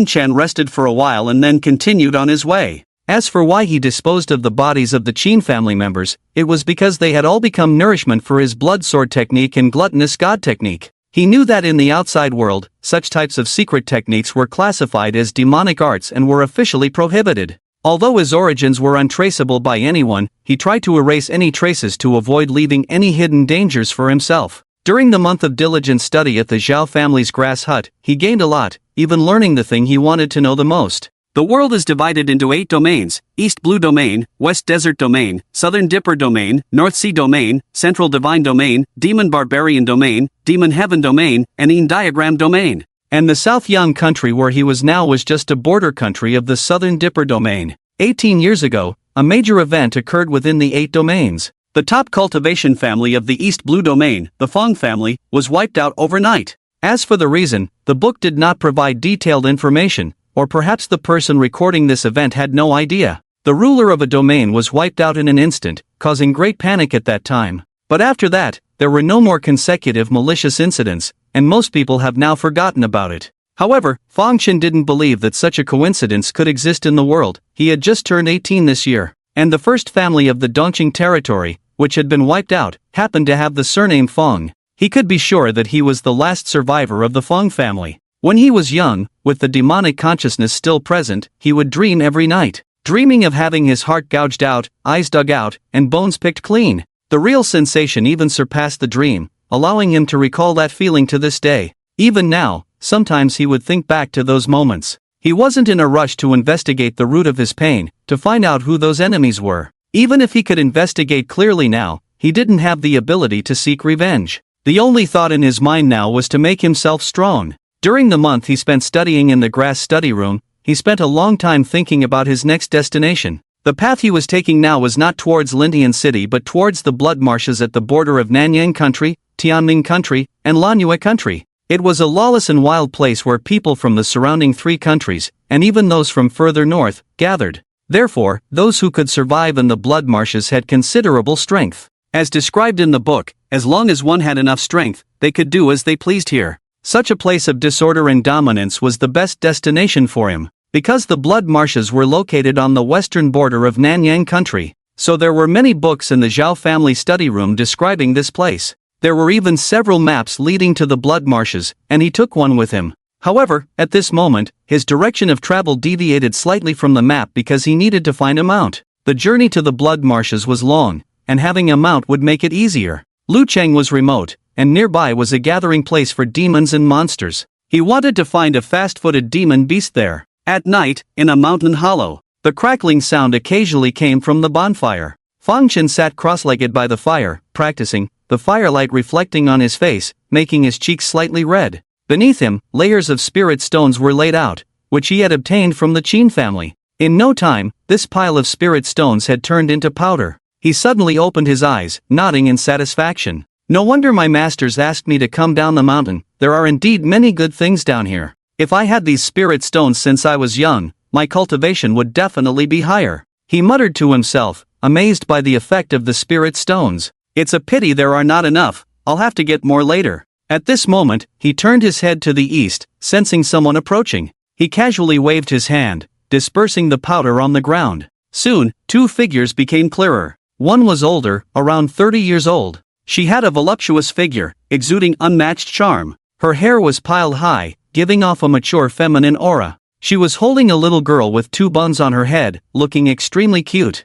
Chen rested for a while and then continued on his way. As for why he disposed of the bodies of the Qin family members, it was because they had all become nourishment for his blood sword technique and gluttonous god technique. He knew that in the outside world, such types of secret techniques were classified as demonic arts and were officially prohibited. Although his origins were untraceable by anyone, he tried to erase any traces to avoid leaving any hidden dangers for himself. During the month of diligent study at the Xiao family's grass hut, he gained a lot, even learning the thing he wanted to know the most. The world is divided into 8 domains: East Blue Domain, West Desert Domain, Southern Dipper Domain, North Sea Domain, Central Divine Domain, Demon Barbarian Domain, Demon Heaven Domain, and Yin Diagram Domain. And the South Yang country where he was now was just a border country of the Southern Dipper Domain. 18 years ago, a major event occurred within the 8 domains. The top cultivation family of the East Blue Domain, the Feng family, was wiped out overnight. As for the reason, the book did not provide detailed information, or perhaps the person recording this event had no idea. The ruler of a domain was wiped out in an instant, causing great panic at that time. But after that, there were no more consecutive malicious incidents, and most people have now forgotten about it. However, Chen didn't believe that such a coincidence could exist in the world. He had just turned 18 this year, and the first family of the Dongqing territory, which had been wiped out, happened to have the surname Feng. He could be sure that he was the last survivor of the Feng family. When he was young, with the demonic consciousness still present, he would dream every night, dreaming of having his heart gouged out, eyes dug out, and bones picked clean. The real sensation even surpassed the dream, allowing him to recall that feeling to this day. Even now, sometimes he would think back to those moments. He wasn't in a rush to investigate the root of his pain, to find out who those enemies were. Even if he could investigate clearly now, he didn't have the ability to seek revenge. The only thought in his mind now was to make himself strong. During the month he spent studying in the grass study room, he spent a long time thinking about his next destination. The path he was taking now was not towards Lindian City but towards the blood marshes at the border of Nanyang Country, Tianming Country, and Lanyue Country. It was a lawless and wild place where people from the surrounding 3 countries, and even those from further north, gathered. Therefore, those who could survive in the blood marshes had considerable strength. As described in the book, as long as one had enough strength, they could do as they pleased here. Such a place of disorder and dominance was the best destination for him, because the blood marshes were located on the western border of Nanyang Country, so there were many books in the Xiao family study room describing this place. There were even several maps leading to the blood marshes, and he took one with him. However, at this moment, his direction of travel deviated slightly from the map because he needed to find a mount. The journey to the blood marshes was long, and having a mount would make it easier. Lucheng was remote, and nearby was a gathering place for demons and monsters. He wanted to find a fast-footed demon beast there. At night, in a mountain hollow, the crackling sound occasionally came from the bonfire. Fang Chen sat cross-legged by the fire, practicing, the firelight reflecting on his face, making his cheeks slightly red. Beneath him, layers of spirit stones were laid out, which he had obtained from the Chen family. In no time, this pile of spirit stones had turned into powder. He suddenly opened his eyes, nodding in satisfaction. No wonder my masters asked me to come down the mountain. There are indeed many good things down here. If I had these spirit stones since I was young, my cultivation would definitely be higher. He muttered to himself, amazed by the effect of the spirit stones. It's a pity there are not enough, I'll have to get more later. At this moment, he turned his head to the east, sensing someone approaching. He casually waved his hand, dispersing the powder on the ground. Soon, 2 figures became clearer. One was older, around 30 years old. She had a voluptuous figure, exuding unmatched charm. Her hair was piled high, giving off a mature feminine aura. She was holding a little girl with 2 buns on her head, looking extremely cute.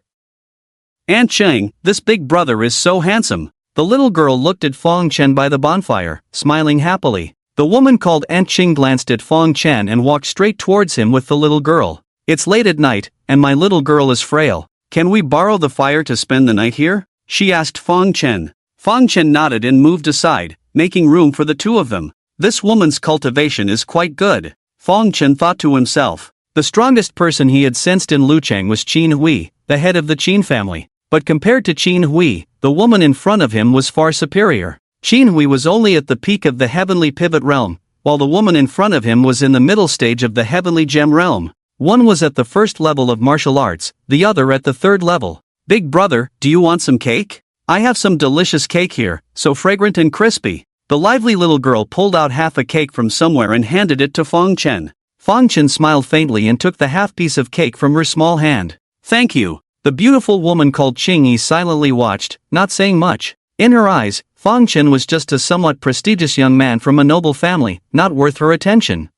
Aunt Cheng, this big brother is so handsome. The little girl looked at Fang Chen by the bonfire, smiling happily. The woman called Aunt Cheng glanced at Fang Chen and walked straight towards him with the little girl. It's late at night, and my little girl is frail. Can we borrow the fire to spend the night here? She asked Fang Chen. Fang Chen nodded and moved aside, making room for the 2 of them. This woman's cultivation is quite good. Fang Chen thought to himself. The strongest person he had sensed in Lucheng was Qin Hui, the head of the Qin family. But compared to Qin Hui, the woman in front of him was far superior. Qin Hui was only at the peak of the heavenly pivot realm, while the woman in front of him was in the middle stage of the heavenly gem realm. One was at the first level of martial arts, the other at the 3rd level. Big brother, do you want some cake? I have some delicious cake here, so fragrant and crispy. The lively little girl pulled out half a cake from somewhere and handed it to Fang Chen. Fang Chen smiled faintly and took the half piece of cake from her small hand. Thank you. The beautiful woman called Qingyi silently watched, not saying much. In her eyes, Fang Chen was just a somewhat prestigious young man from a noble family, not worth her attention.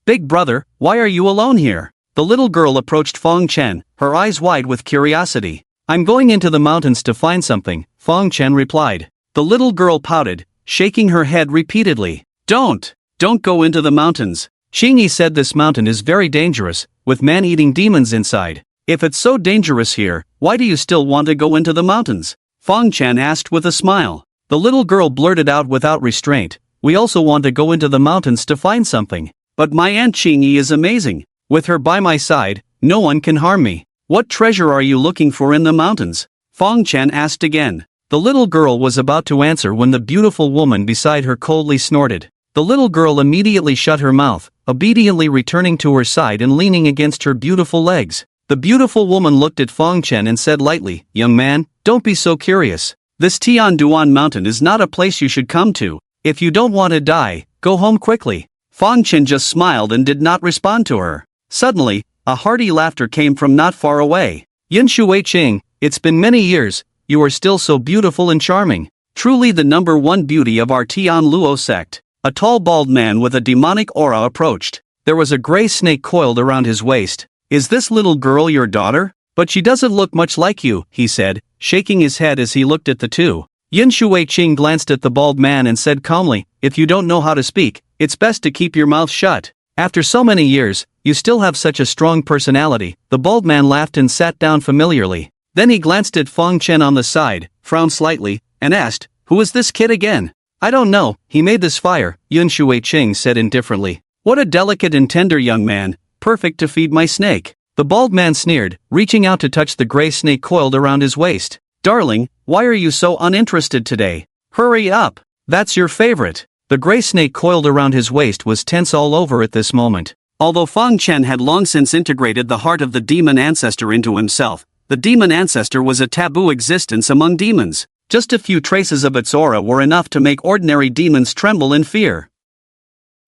Big brother, why are you alone here? The little girl approached Fang Chen, her eyes wide with curiosity. I'm going into the mountains to find something, Fang Chen replied. The little girl pouted, shaking her head repeatedly. Don't go into the mountains. Qingyi said this mountain is very dangerous, with man-eating demons inside. If it's so dangerous here, why do you still want to go into the mountains? Fang Chen asked with a smile. The little girl blurted out without restraint. We also want to go into the mountains to find something. But my Aunt Qingyi is amazing. With her by my side, no one can harm me. What treasure are you looking for in the mountains? Fang Chen asked again. The little girl was about to answer when the beautiful woman beside her coldly snorted. The little girl immediately shut her mouth, obediently returning to her side and leaning against her beautiful legs. The beautiful woman looked at Fang Chen and said lightly, Young man, don't be so curious. This Tian Duan mountain is not a place you should come to. If you don't want to die, go home quickly. Fang Chen just smiled and did not respond to her. Suddenly, a hearty laughter came from not far away. Yin Shui Qing, it's been many years, you are still so beautiful and charming. Truly the #1 beauty of our Tian Luo sect. A tall bald man with a demonic aura approached. There was a gray snake coiled around his waist. Is this little girl your daughter? But she doesn't look much like you, he said, shaking his head as he looked at the 2. Yin Shui Qing glanced at the bald man and said calmly, if you don't know how to speak, it's best to keep your mouth shut. After so many years, you still have such a strong personality. The bald man laughed and sat down familiarly. Then he glanced at Fang Chen on the side, frowned slightly, and asked, who is this kid again? I don't know, he made this fire, Yun Shuiqing said indifferently. What a delicate and tender young man, perfect to feed my snake. The bald man sneered, reaching out to touch the gray snake coiled around his waist. Darling, why are you so uninterested today? Hurry up. That's your favorite. The gray snake coiled around his waist was tense all over at this moment. Although Fang Chen had long since integrated the heart of the demon ancestor into himself, the demon ancestor was a taboo existence among demons. Just a few traces of its aura were enough to make ordinary demons tremble in fear.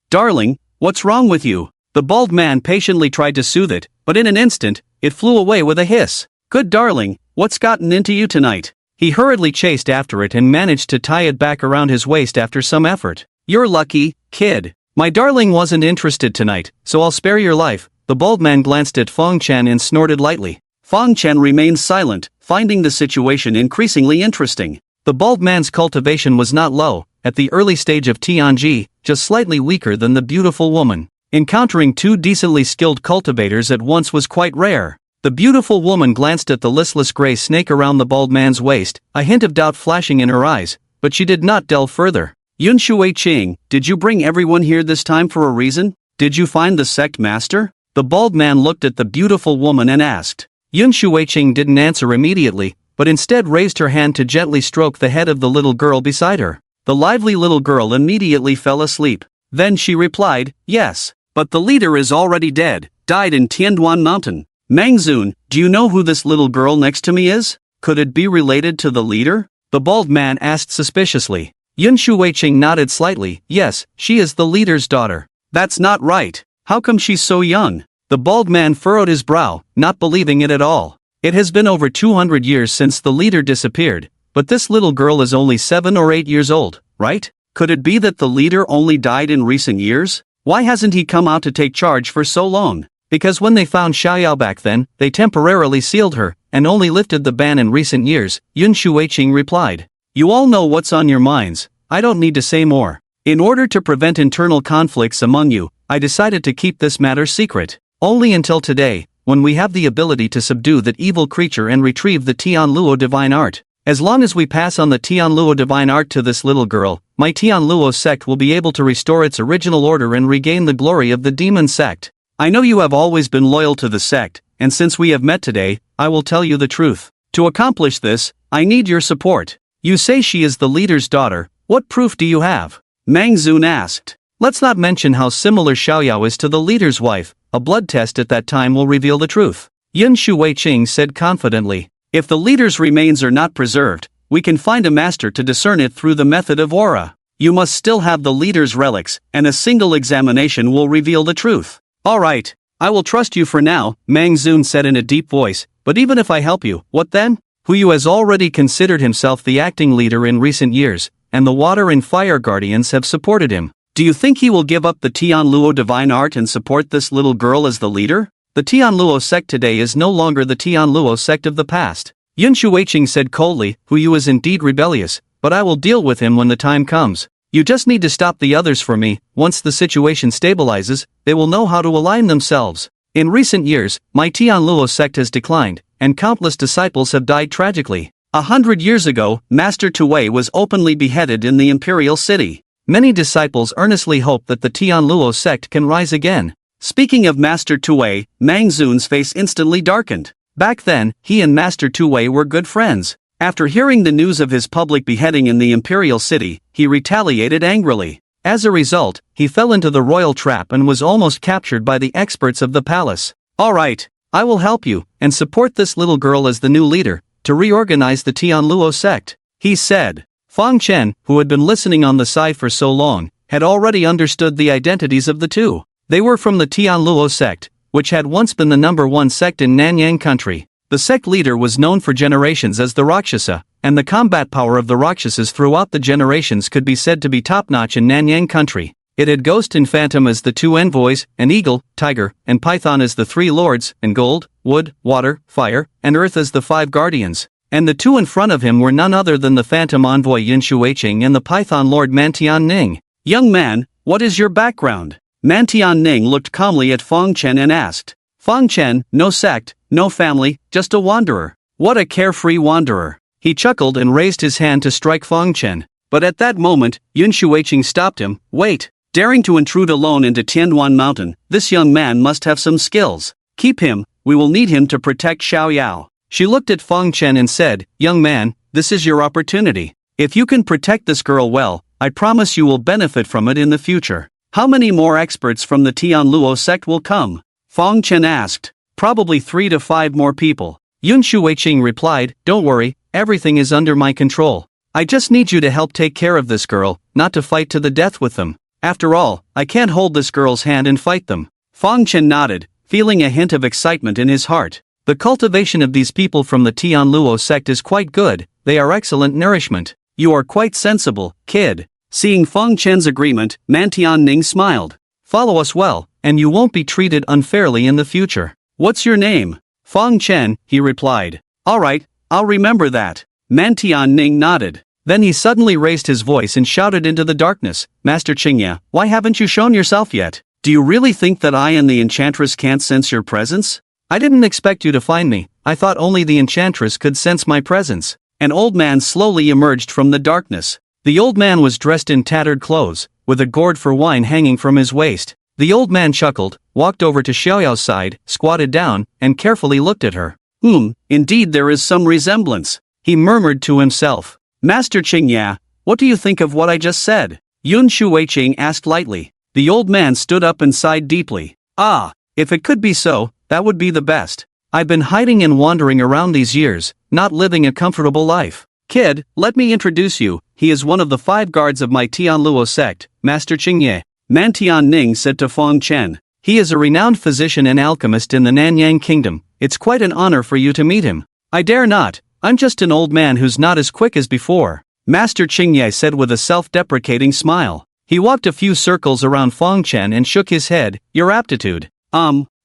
Darling, what's wrong with you? The bald man patiently tried to soothe it, but in an instant, it flew away with a hiss. Good darling, what's gotten into you tonight? He hurriedly chased after it and managed to tie it back around his waist after some effort. You're lucky, kid. My darling wasn't interested tonight, so I'll spare your life. The bald man glanced at Fang Chen and snorted lightly. Fang Chen remained silent, finding the situation increasingly interesting. The bald man's cultivation was not low, at the early stage of Tianji, just slightly weaker than the beautiful woman. Encountering two decently skilled cultivators at once was quite rare. The beautiful woman glanced at the listless gray snake around the bald man's waist, a hint of doubt flashing in her eyes, but she did not delve further. Yun Shuiqing, did you bring everyone here this time for a reason? Did you find the sect master? The bald man looked at the beautiful woman and asked. Yun Shuiqing didn't answer immediately, but instead raised her hand to gently stroke the head of the little girl beside her. The lively little girl immediately fell asleep. Then she replied, yes, but the leader is already dead, died in Tianduan Mountain. Mangzun, do you know who this little girl next to me is? Could it be related to the leader? The bald man asked suspiciously. Yun Shuiqing nodded slightly, yes, she is the leader's daughter. That's not right. How come she's so young? The bald man furrowed his brow, not believing it at all. It has been over 200 years since the leader disappeared, but this little girl is only 7 or 8 years old, right? Could it be that the leader only died in recent years? Why hasn't he come out to take charge for so long? Because when they found Xiao back then, they temporarily sealed her, and only lifted the ban in recent years, Yun Shuiqing replied. You all know what's on your minds, I don't need to say more. In order to prevent internal conflicts among you, I decided to keep this matter secret. Only until today, when we have the ability to subdue that evil creature and retrieve the Tian Luo divine art. As long as we pass on the Tian Luo divine art to this little girl, my Tian Luo sect will be able to restore its original order and regain the glory of the demon sect. I know you have always been loyal to the sect, and since we have met today, I will tell you the truth. To accomplish this, I need your support. You say she is the leader's daughter, what proof do you have? Mangzun asked. Let's not mention how similar Xiao is to the leader's wife, a blood test at that time will reveal the truth. Yun Shuiqing said confidently. If the leader's remains are not preserved, we can find a master to discern it through the method of aura. You must still have the leader's relics, and a single examination will reveal the truth. Alright, I will trust you for now, Mangzun said in a deep voice, but even if I help you, what then? Huyu has already considered himself the acting leader in recent years, and the Water and Fire Guardians have supported him. Do you think he will give up the Tian Luo divine art and support this little girl as the leader? The Tian Luo sect today is no longer the Tian Luo sect of the past. Yun Shuiqing said coldly, Huyu is indeed rebellious, but I will deal with him when the time comes. You just need to stop the others for me. Once the situation stabilizes, they will know how to align themselves. In recent years, my Tian Luo sect has declined, and countless disciples have died tragically. 100 years ago, Master Tuwei was openly beheaded in the imperial city. Many disciples earnestly hope that the Tian Luo sect can rise again. Speaking of Master Tuwei, Mangzun's face instantly darkened. Back then, he and Master Tuwei were good friends. After hearing the news of his public beheading in the imperial city, he retaliated angrily. As a result, he fell into the royal trap and was almost captured by the experts of the palace. Alright, I will help you, and support this little girl as the new leader, to reorganize the Tian Luo sect, he said. Fang Chen, who had been listening on the side for so long, had already understood the identities of the two. They were from the Tian Luo sect, which had once been the #1 sect in Nanyang country. The sect leader was known for generations as the Rakshasa, and the combat power of the Rakshasas throughout the generations could be said to be top-notch in Nanyang country. It had Ghost and Phantom as the 2 envoys, and Eagle, Tiger, and Python as the 3 lords, and Gold, Wood, Water, Fire, and Earth as the 5 guardians. And the 2 in front of him were none other than the Phantom envoy Yin Shuiqing and the Python lord Mantian Ning. Young man, what is your background? Mantian Ning looked calmly at Fang Chen and asked. Fang Chen, no sect, no family, just a wanderer. What a carefree wanderer. He chuckled and raised his hand to strike Fang Chen. But at that moment, Yun Shuiqing stopped him. Wait, daring to intrude alone into Tianduan Mountain, this young man must have some skills. Keep him, we will need him to protect Xiao. She looked at Feng Chen and said, young man, this is your opportunity. If you can protect this girl well, I promise you will benefit from it in the future. How many more experts from the Tianluo sect will come? Feng Chen asked. Probably 3 to 5 more people. Yun Shuiqing replied, don't worry, everything is under my control. I just need you to help take care of this girl, not to fight to the death with them. After all, I can't hold this girl's hand and fight them. Feng Chen nodded, feeling a hint of excitement in his heart. The cultivation of these people from the Tianluo sect is quite good, they are excellent nourishment. You are quite sensible, kid. Seeing Feng Chen's agreement, Tian smiled. Follow us well, and you won't be treated unfairly in the future. What's your name? Feng Chen, he replied. Alright, I'll remember that. Tian nodded. Then he suddenly raised his voice and shouted into the darkness, Master Qingya, why haven't you shown yourself yet? Do you really think that I and the enchantress can't sense your presence? I didn't expect you to find me, I thought only the enchantress could sense my presence. An old man slowly emerged from the darkness. The old man was dressed in tattered clothes, with a gourd for wine hanging from his waist. The old man chuckled, walked over to Xiaoyao's side, squatted down, and carefully looked at her. Indeed there is some resemblance. He murmured to himself. Master Qingya, what do you think of what I just said? Yun Shuiqing asked lightly. The old man stood up and sighed deeply. If it could be so, that would be the best. I've been hiding and wandering around these years, not living a comfortable life. Kid, let me introduce you, he is one of the 5 guards of my Tianluo sect, Master Qingye. Tian said to Feng Chen. He is a renowned physician and alchemist in the Nanyang kingdom, it's quite an honor for you to meet him. I dare not, I'm just an old man who's not as quick as before, Master Qingye said with a self-deprecating smile. He walked a few circles around Feng Chen and shook his head. Your aptitude,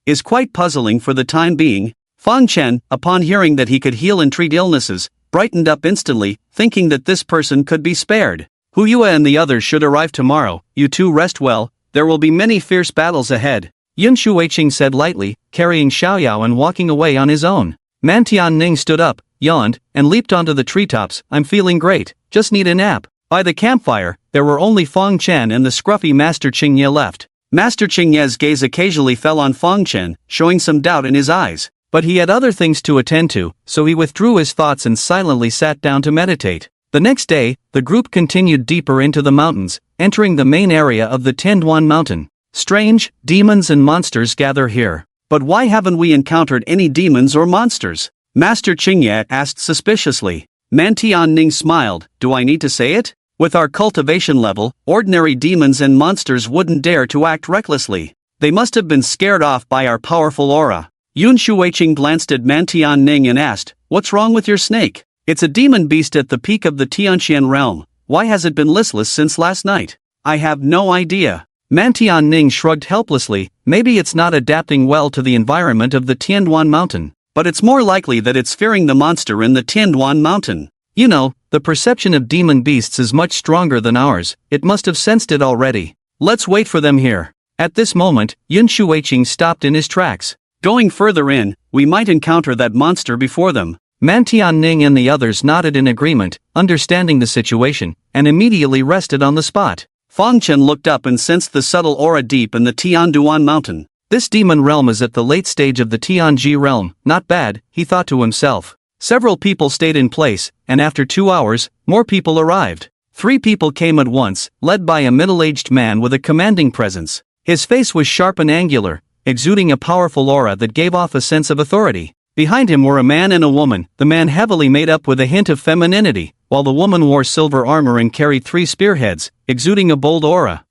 is quite puzzling for the time being. Feng Chen, upon hearing that he could heal and treat illnesses, brightened up instantly, thinking that this person could be spared. Huyua and the others should arrive tomorrow, you two rest well, there will be many fierce battles ahead. Yun Shuiqing said lightly, carrying Xiaoyao and walking away on his own. Tian stood up, yawned, and leaped onto the treetops. I'm feeling great, just need a nap. By the campfire, there were only Feng Chen and the scruffy Master Qingye left. Master Qingye's gaze occasionally fell on Feng Chen, showing some doubt in his eyes. But he had other things to attend to, so he withdrew his thoughts and silently sat down to meditate. The next day, the group continued deeper into the mountains, entering the main area of the Tianduan Mountain. Strange, demons and monsters gather here. But why haven't we encountered any demons or monsters? Master Qingye asked suspiciously. Tian smiled, do I need to say it? With our cultivation level, ordinary demons and monsters wouldn't dare to act recklessly. They must have been scared off by our powerful aura. Yun Shuiqing glanced at Tian and asked, what's wrong with your snake? It's a demon beast at the peak of the Tianxian realm. Why has it been listless since last night? I have no idea. Tian shrugged helplessly, maybe it's not adapting well to the environment of the Tianduan Mountain. But it's more likely that it's fearing the monster in the Tianduan Mountain. You know, the perception of demon beasts is much stronger than ours, it must have sensed it already. Let's wait for them here. At this moment, Yun Shuiqing stopped in his tracks. Going further in, we might encounter that monster before them. Tian and the others nodded in agreement, understanding the situation, and immediately rested on the spot. Feng Chen looked up and sensed the subtle aura deep in the Tianduan Mountain. This demon realm is at the late stage of the Tianji realm, not bad, he thought to himself. Several people stayed in place, and after 2 hours, more people arrived. 3 people came at once, led by a middle-aged man with a commanding presence. His face was sharp and angular, exuding a powerful aura that gave off a sense of authority. Behind him were a man and a woman, the man heavily made up with a hint of femininity, while the woman wore silver armor and carried 3 spearheads, exuding a bold aura.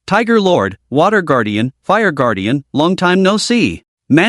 Tiger Lord, Water Guardian, Fire Guardian, long time no see.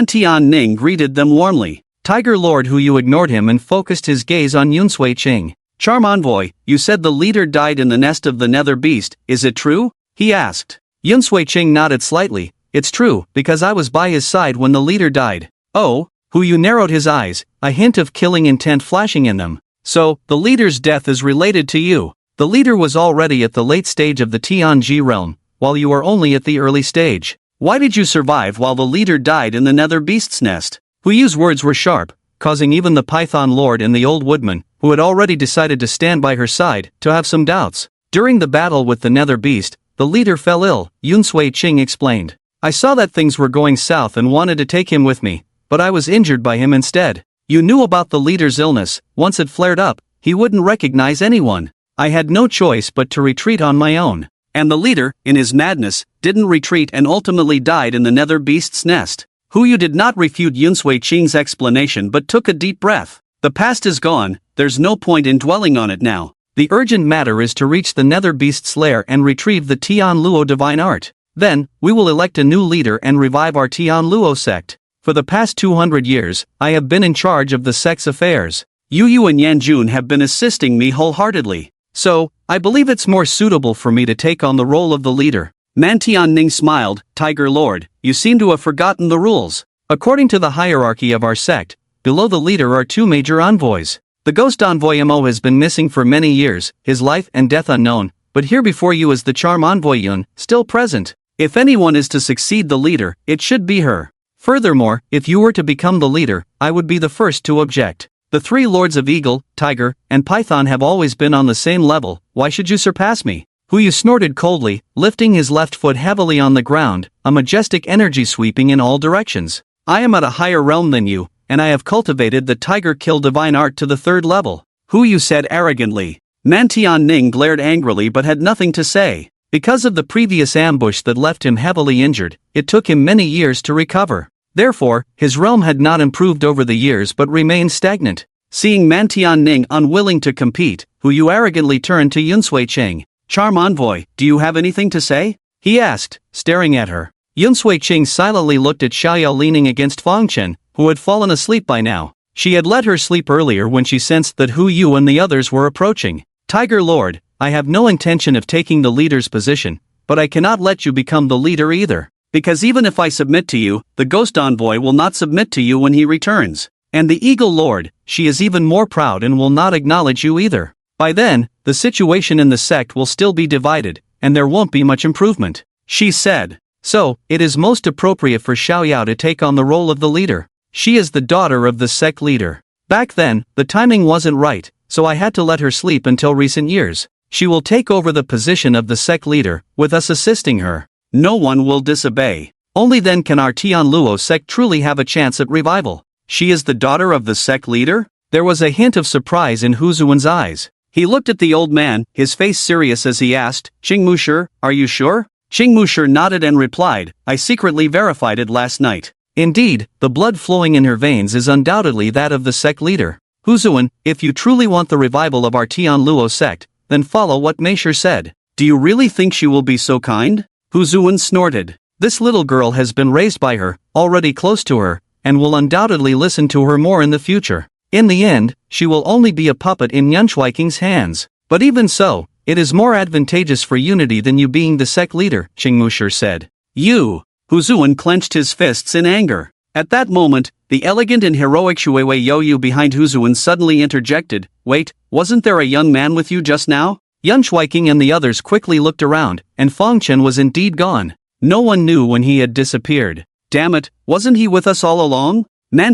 Tian greeted them warmly. Tiger Lord Huyu ignored him and focused his gaze on Yun Shuiqing. Charm Envoy, you said the leader died in the nest of the Nether Beast, is it true? He asked. Yun Shuiqing nodded slightly. It's true, because I was by his side when the leader died. Oh, Huyu narrowed his eyes, a hint of killing intent flashing in them. So, the leader's death is related to you. The leader was already at the late stage of the Tianji realm, while you are only at the early stage. Why did you survive while the leader died in the Nether Beast's nest? Huyu's words were sharp, causing even the Python Lord and the Old Woodman, who had already decided to stand by her side, to have some doubts. During the battle with the Nether Beast, the leader fell ill, Yunsui-Ching explained. I saw that things were going south and wanted to take him with me, but I was injured by him instead. You knew about the leader's illness. Once it flared up, he wouldn't recognize anyone. I had no choice but to retreat on my own. And the leader, in his madness, didn't retreat and ultimately died in the Nether Beast's nest. Huyu did not refute Yunsui-Ching's explanation but took a deep breath. The past is gone, there's no point in dwelling on it now. The urgent matter is to reach the Nether Beast's lair and retrieve the Tian Luo divine art. Then, we will elect a new leader and revive our Tian Luo sect. For the past 200 years, I have been in charge of the sect's affairs. Yu and Yanjun have been assisting me wholeheartedly. So, I believe it's more suitable for me to take on the role of the leader. Tian smiled. Tiger Lord, you seem to have forgotten the rules. According to the hierarchy of our sect, below the leader are two major envoys. The ghost envoy Mo has been missing for many years, his life and death unknown, but here before you is the charm envoy Yun, still present. If anyone is to succeed the leader, it should be her. Furthermore, if you were to become the leader, I would be the first to object. The three lords of Eagle, Tiger, and Python have always been on the same level. Why should you surpass me? Huyu snorted coldly, lifting his left foot heavily on the ground, a majestic energy sweeping in all directions. I am at a higher realm than you, and I have cultivated the Tiger Kill divine art to the 3rd level. Huyu said arrogantly. Tian glared angrily but had nothing to say. Because of the previous ambush that left him heavily injured, it took him many years to recover. Therefore, his realm had not improved over the years but remained stagnant. Seeing Tian unwilling to compete, Huyu arrogantly turned to Yunsui-Ching. Charm envoy, do you have anything to say? He asked, staring at her. Yunsui-Ching silently looked at Xiao leaning against Chen, who had fallen asleep by now. She had let her sleep earlier when she sensed that Huyu and the others were approaching. Tiger Lord, I have no intention of taking the leader's position, but I cannot let you become the leader either. Because even if I submit to you, the ghost envoy will not submit to you when he returns. And the Eagle Lord, she is even more proud and will not acknowledge you either. By then, the situation in the sect will still be divided, and there won't be much improvement. She said. So, it is most appropriate for Xiao to take on the role of the leader. She is the daughter of the sect leader. Back then, the timing wasn't right, so I had to let her sleep until recent years. She will take over the position of the sect leader, with us assisting her. No one will disobey. Only then can our Tian Luo sect truly have a chance at revival. She is the daughter of the sect leader? There was a hint of surprise in Huzuan's eyes. He looked at the old man, his face serious as he asked, Qingmusher, are you sure? Qingmusher nodded and replied, I secretly verified it last night. Indeed, the blood flowing in her veins is undoubtedly that of the sect leader. Huzuan, if you truly want the revival of our Tian Luo sect, then follow what Meisher said. Do you really think she will be so kind? Huzuan snorted. This little girl has been raised by her, already close to her, and will undoubtedly listen to her more in the future. In the end, she will only be a puppet in Yunsui-Ching's hands. But even so, it is more advantageous for unity than you being the sect leader, Qingmusher said. You! Huzuan clenched his fists in anger. At that moment, the elegant and heroic Shuiwei Youyu behind Huzuan suddenly interjected, Wait, wasn't there a young man with you just now? Yunsui-Ching and the others quickly looked around, and Chen was indeed gone. No one knew when he had disappeared. Damn it, wasn't he with us all along?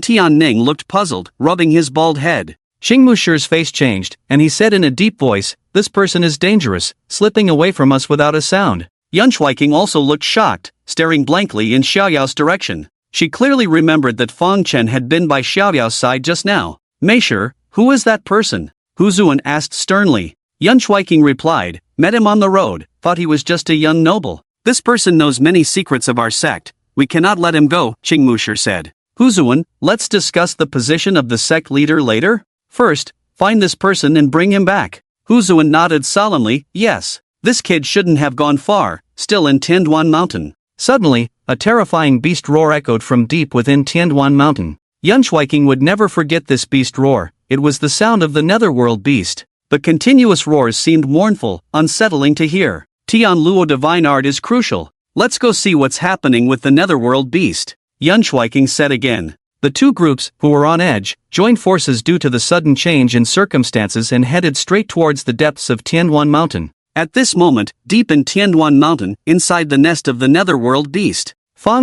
Tian looked puzzled, rubbing his bald head. Qingmusher's face changed, and he said in a deep voice, This person is dangerous, slipping away from us without a sound. Yunsui-Ching also looked shocked, staring blankly in Xiaoyao's direction. She clearly remembered that Chen had been by Xiaoyao's side just now. Meisher, who is that person? Huzuan asked sternly. Yunsui-Ching replied, Met him on the road, thought he was just a young noble. This person knows many secrets of our sect. We cannot let him go, Qingmusher said. Huzuan, let's discuss the position of the sect leader later? First, find this person and bring him back. Huzuan nodded solemnly, yes. This kid shouldn't have gone far, still in Tianduan Mountain. Suddenly, a terrifying beast roar echoed from deep within Tianduan Mountain. Yunsui-Ching would never forget this beast roar. It was the sound of the netherworld beast. The continuous roars seemed mournful, unsettling to hear. Tian Luo divine art is crucial. Let's go see what's happening with the netherworld beast. Yunsui-Ching said again. The two groups, who were on edge, joined forces due to the sudden change in circumstances and headed straight towards the depths of Tianduan Mountain. At this moment, deep in Tianduan Mountain, inside the nest of the netherworld beast,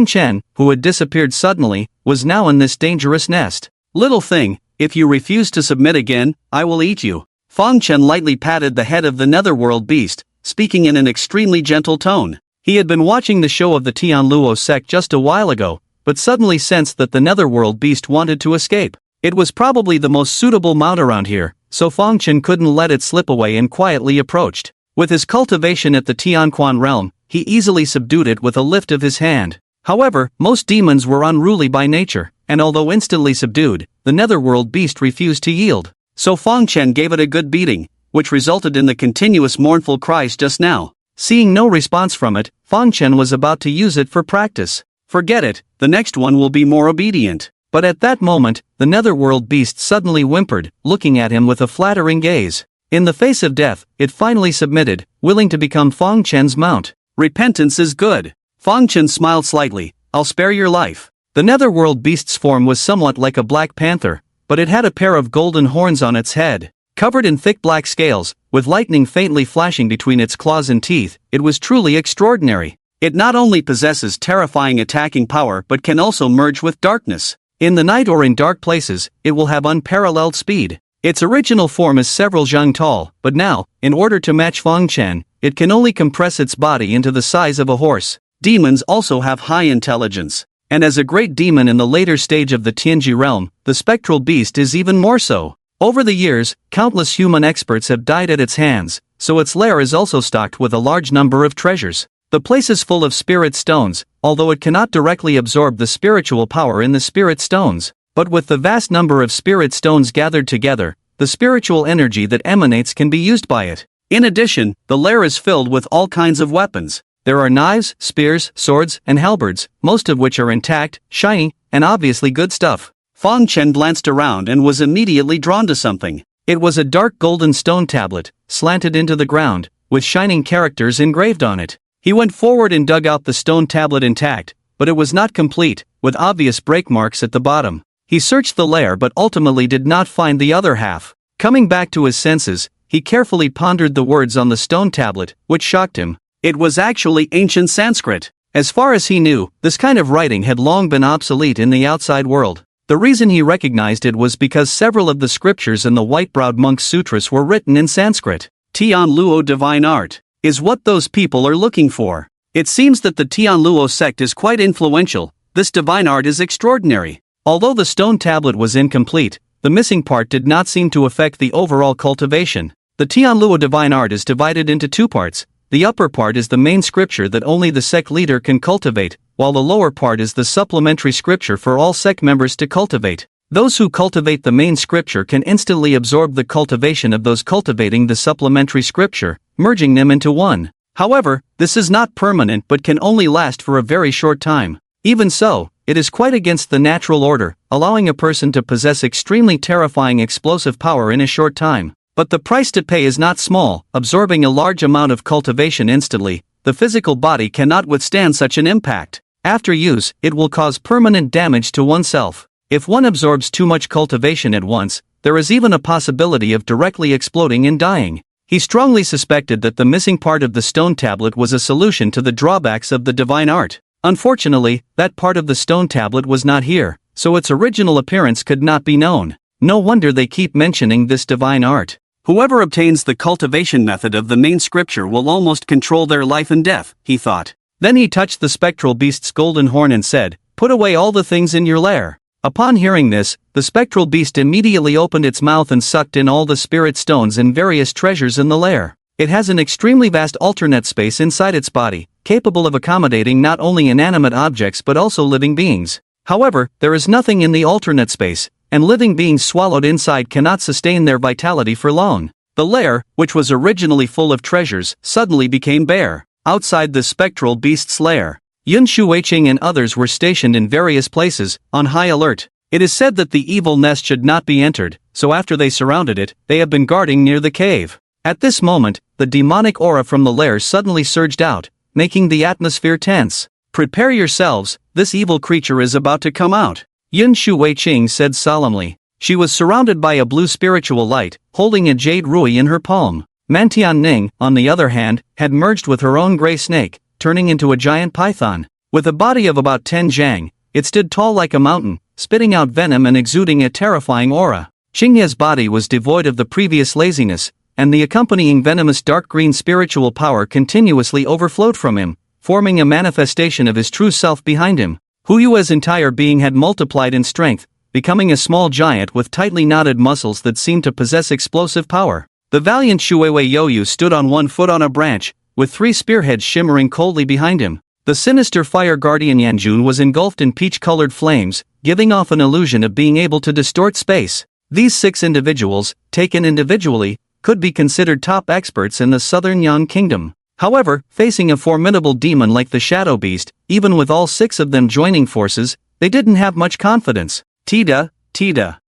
Chen, who had disappeared suddenly, was now in this dangerous nest. Little thing, If you refuse to submit again, I will eat you. Fang Chen lightly patted the head of the netherworld beast, speaking in an extremely gentle tone. He had been watching the show of the Tian Luo sect just a while ago, but suddenly sensed that the netherworld beast wanted to escape. It was probably the most suitable mount around here, so Fang Chen couldn't let it slip away and quietly approached. With his cultivation at the Tianquan realm, he easily subdued it with a lift of his hand. However, most demons were unruly by nature, and although instantly subdued, the netherworld beast refused to yield. So Fang Chen gave it a good beating, which resulted in the continuous mournful cries just now. Seeing no response from it, Fang Chen was about to use it for practice. Forget it, the next one will be more obedient. But at that moment, the netherworld beast suddenly whimpered, looking at him with a flattering gaze. In the face of death, it finally submitted, willing to become Fang Chen's mount. Repentance is good. Fang Chen smiled slightly. I'll spare your life. The netherworld beast's form was somewhat like a black panther, but it had a pair of golden horns on its head. Covered in thick black scales, with lightning faintly flashing between its claws and teeth, it was truly extraordinary. It not only possesses terrifying attacking power but can also merge with darkness. In the night or in dark places, it will have unparalleled speed. Its original form is several zhang tall, but now, in order to match Fang Chen, it can only compress its body into the size of a horse. Demons also have high intelligence. And as a great demon in the later stage of the Tianji realm, the spectral beast is even more so. Over the years, countless human experts have died at its hands, so its lair is also stocked with a large number of treasures. The place is full of spirit stones, although it cannot directly absorb the spiritual power in the spirit stones. But with the vast number of spirit stones gathered together, the spiritual energy that emanates can be used by it. In addition, the lair is filled with all kinds of weapons. There are knives, spears, swords, and halberds, most of which are intact, shiny, and obviously good stuff. Fang Chen glanced around and was immediately drawn to something. It was a dark golden stone tablet, slanted into the ground, with shining characters engraved on it. He went forward and dug out the stone tablet intact, but it was not complete, with obvious break marks at the bottom. He searched the lair but ultimately did not find the other half. Coming back to his senses, he carefully pondered the words on the stone tablet, which shocked him. It was actually ancient Sanskrit. As far as he knew, this kind of writing had long been obsolete in the outside world. The reason he recognized it was because several of the scriptures in the White-Browed Monk's Sutras were written in Sanskrit. Tian Luo divine art is what those people are looking for. It seems that the Tian Luo sect is quite influential. This divine art is extraordinary. Although the stone tablet was incomplete, the missing part did not seem to affect the overall cultivation. The Tian Luo divine art is divided into two parts. The upper part is the main scripture that only the sect leader can cultivate, while the lower part is the supplementary scripture for all sect members to cultivate. Those who cultivate the main scripture can instantly absorb the cultivation of those cultivating the supplementary scripture, merging them into one. However, this is not permanent but can only last for a very short time. Even so, it is quite against the natural order, allowing a person to possess extremely terrifying explosive power in a short time. But the price to pay is not small. Absorbing a large amount of cultivation instantly, the physical body cannot withstand such an impact. After use, it will cause permanent damage to oneself. If one absorbs too much cultivation at once, there is even a possibility of directly exploding and dying. He strongly suspected that the missing part of the stone tablet was a solution to the drawbacks of the divine art. Unfortunately, that part of the stone tablet was not here, so its original appearance could not be known. No wonder they keep mentioning this divine art. Whoever obtains the cultivation method of the main scripture will almost control their life and death, he thought. Then he touched the spectral beast's golden horn and said, "Put away all the things in your lair." Upon hearing this, the spectral beast immediately opened its mouth and sucked in all the spirit stones and various treasures in the lair. It has an extremely vast alternate space inside its body, capable of accommodating not only inanimate objects but also living beings. However, there is nothing in the alternate space, and living beings swallowed inside cannot sustain their vitality for long. The lair, which was originally full of treasures, suddenly became bare. Outside the spectral beast's lair, Yun Shuiqing and others were stationed in various places, on high alert. It is said that the evil nest should not be entered, so after they surrounded it, they have been guarding near the cave. At this moment, the demonic aura from the lair suddenly surged out, making the atmosphere tense. "Prepare yourselves, this evil creature is about to come out," Yun Shuiqing said solemnly. She was surrounded by a blue spiritual light, holding a jade rui in her palm. Mantian Ning, on the other hand, had merged with her own gray snake, turning into a giant python. With a body of about 10 zhang, it stood tall like a mountain, spitting out venom and exuding a terrifying aura. Qingye's body was devoid of the previous laziness, and the accompanying venomous dark green spiritual power continuously overflowed from him, forming a manifestation of his true self behind him. Huyue's entire being had multiplied in strength, becoming a small giant with tightly knotted muscles that seemed to possess explosive power. The valiant Shuiwei Youyu stood on one foot on a branch, with three spearheads shimmering coldly behind him. The sinister fire guardian Yanjun was engulfed in peach-colored flames, giving off an illusion of being able to distort space. These 6 individuals, taken individually, could be considered top experts in the southern Yang Kingdom. However, facing a formidable demon like the Shadow Beast, even with all 6 of them joining forces, they didn't have much confidence. Tida.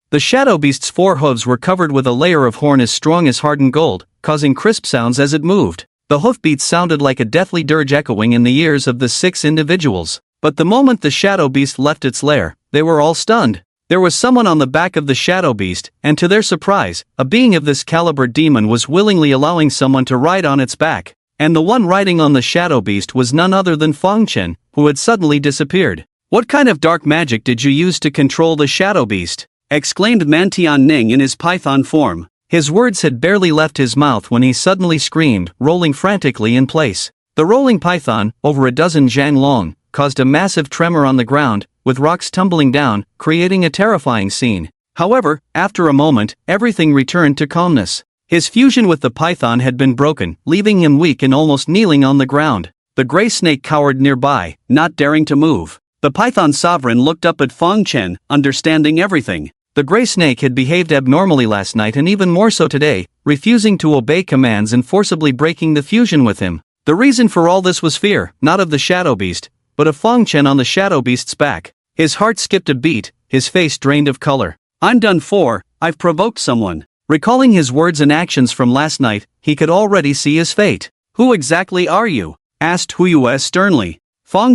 The Shadow Beast's 4 hooves were covered with a layer of horn as strong as hardened gold, causing crisp sounds as it moved. The hoofbeats sounded like a deathly dirge echoing in the ears of the 6 individuals. But the moment the Shadow Beast left its lair, they were all stunned. There was someone on the back of the Shadow Beast, and to their surprise, a being of this caliber demon was willingly allowing someone to ride on its back. And the one riding on the Shadow Beast was none other than Chen, who had suddenly disappeared. "What kind of dark magic did you use to control the Shadow Beast?" exclaimed Tian in his python form. His words had barely left his mouth when he suddenly screamed, rolling frantically in place. The rolling python, over a dozen zhang long, caused a massive tremor on the ground, with rocks tumbling down, creating a terrifying scene. However, after a moment, everything returned to calmness. His fusion with the python had been broken, leaving him weak and almost kneeling on the ground. The gray snake cowered nearby, not daring to move. The python sovereign looked up at Chen, understanding everything. The gray snake had behaved abnormally last night and even more so today, refusing to obey commands and forcibly breaking the fusion with him. The reason for all this was fear, not of the Shadow Beast, but of Chen on the Shadow Beast's back. His heart skipped a beat, his face drained of color. "I'm done for, I've provoked someone." Recalling his words and actions from last night, he could already see his fate. "Who exactly are you?" asked Huyue sternly.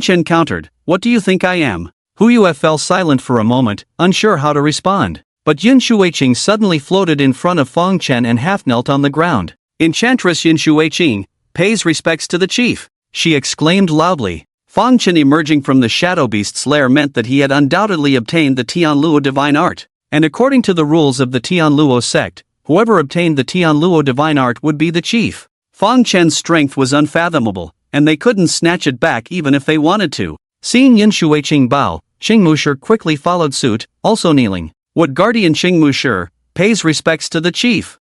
Chen countered, "What do you think I am?" Huyue fell silent for a moment, unsure how to respond. But Yin Shuiqing suddenly floated in front of Chen and half-knelt on the ground. "Enchantress Yin Shuiqing pays respects to the chief," she exclaimed loudly. Chen emerging from the Shadow Beast's lair meant that he had undoubtedly obtained the Tianluo divine art. And according to the rules of the Tianluo sect, whoever obtained the Tianluo divine art would be the chief. Chen's strength was unfathomable, and they couldn't snatch it back even if they wanted to. Seeing Yin Shuiqing bow, Qingmusher quickly followed suit, also kneeling. "What guardian Qingmusher pays respects to the chief?"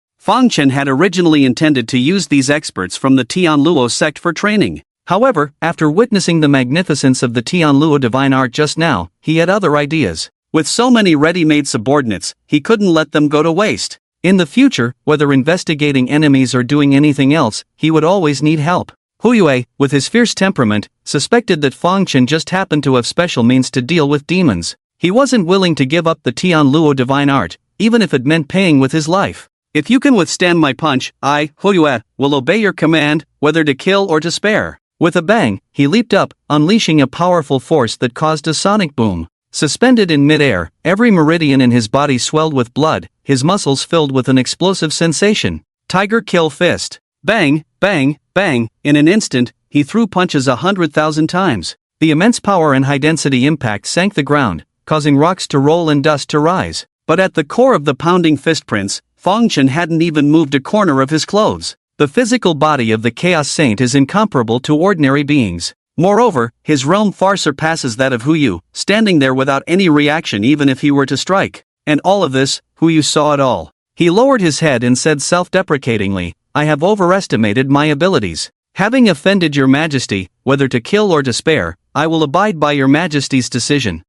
Chen had originally intended to use these experts from the Tianluo sect for training. However, after witnessing the magnificence of the Tianluo divine art just now, he had other ideas. With so many ready-made subordinates, he couldn't let them go to waste. In the future, whether investigating enemies or doing anything else, he would always need help. Huyue, with his fierce temperament, suspected that Chen just happened to have special means to deal with demons. He wasn't willing to give up the Tianluo divine art, even if it meant paying with his life. "If you can withstand my punch, I, Huyue, will obey your command, whether to kill or to spare." With a bang, he leaped up, unleashing a powerful force that caused a sonic boom. Suspended in midair, every meridian in his body swelled with blood, his muscles filled with an explosive sensation. Tiger Kill Fist. Bang, bang, bang, in an instant, he threw punches 100,000 times. The immense power and high-density impact sank the ground, causing rocks to roll and dust to rise. But at the core of the pounding fistprints, Chen hadn't even moved a corner of his clothes. The physical body of the Chaos Saint is incomparable to ordinary beings. Moreover, his realm far surpasses that of Huyu, standing there without any reaction even if he were to strike. And all of this, Huyu saw it all. He lowered his head and said self-deprecatingly, "I have overestimated my abilities. Having offended your majesty, whether to kill or to spare, I will abide by your majesty's decision."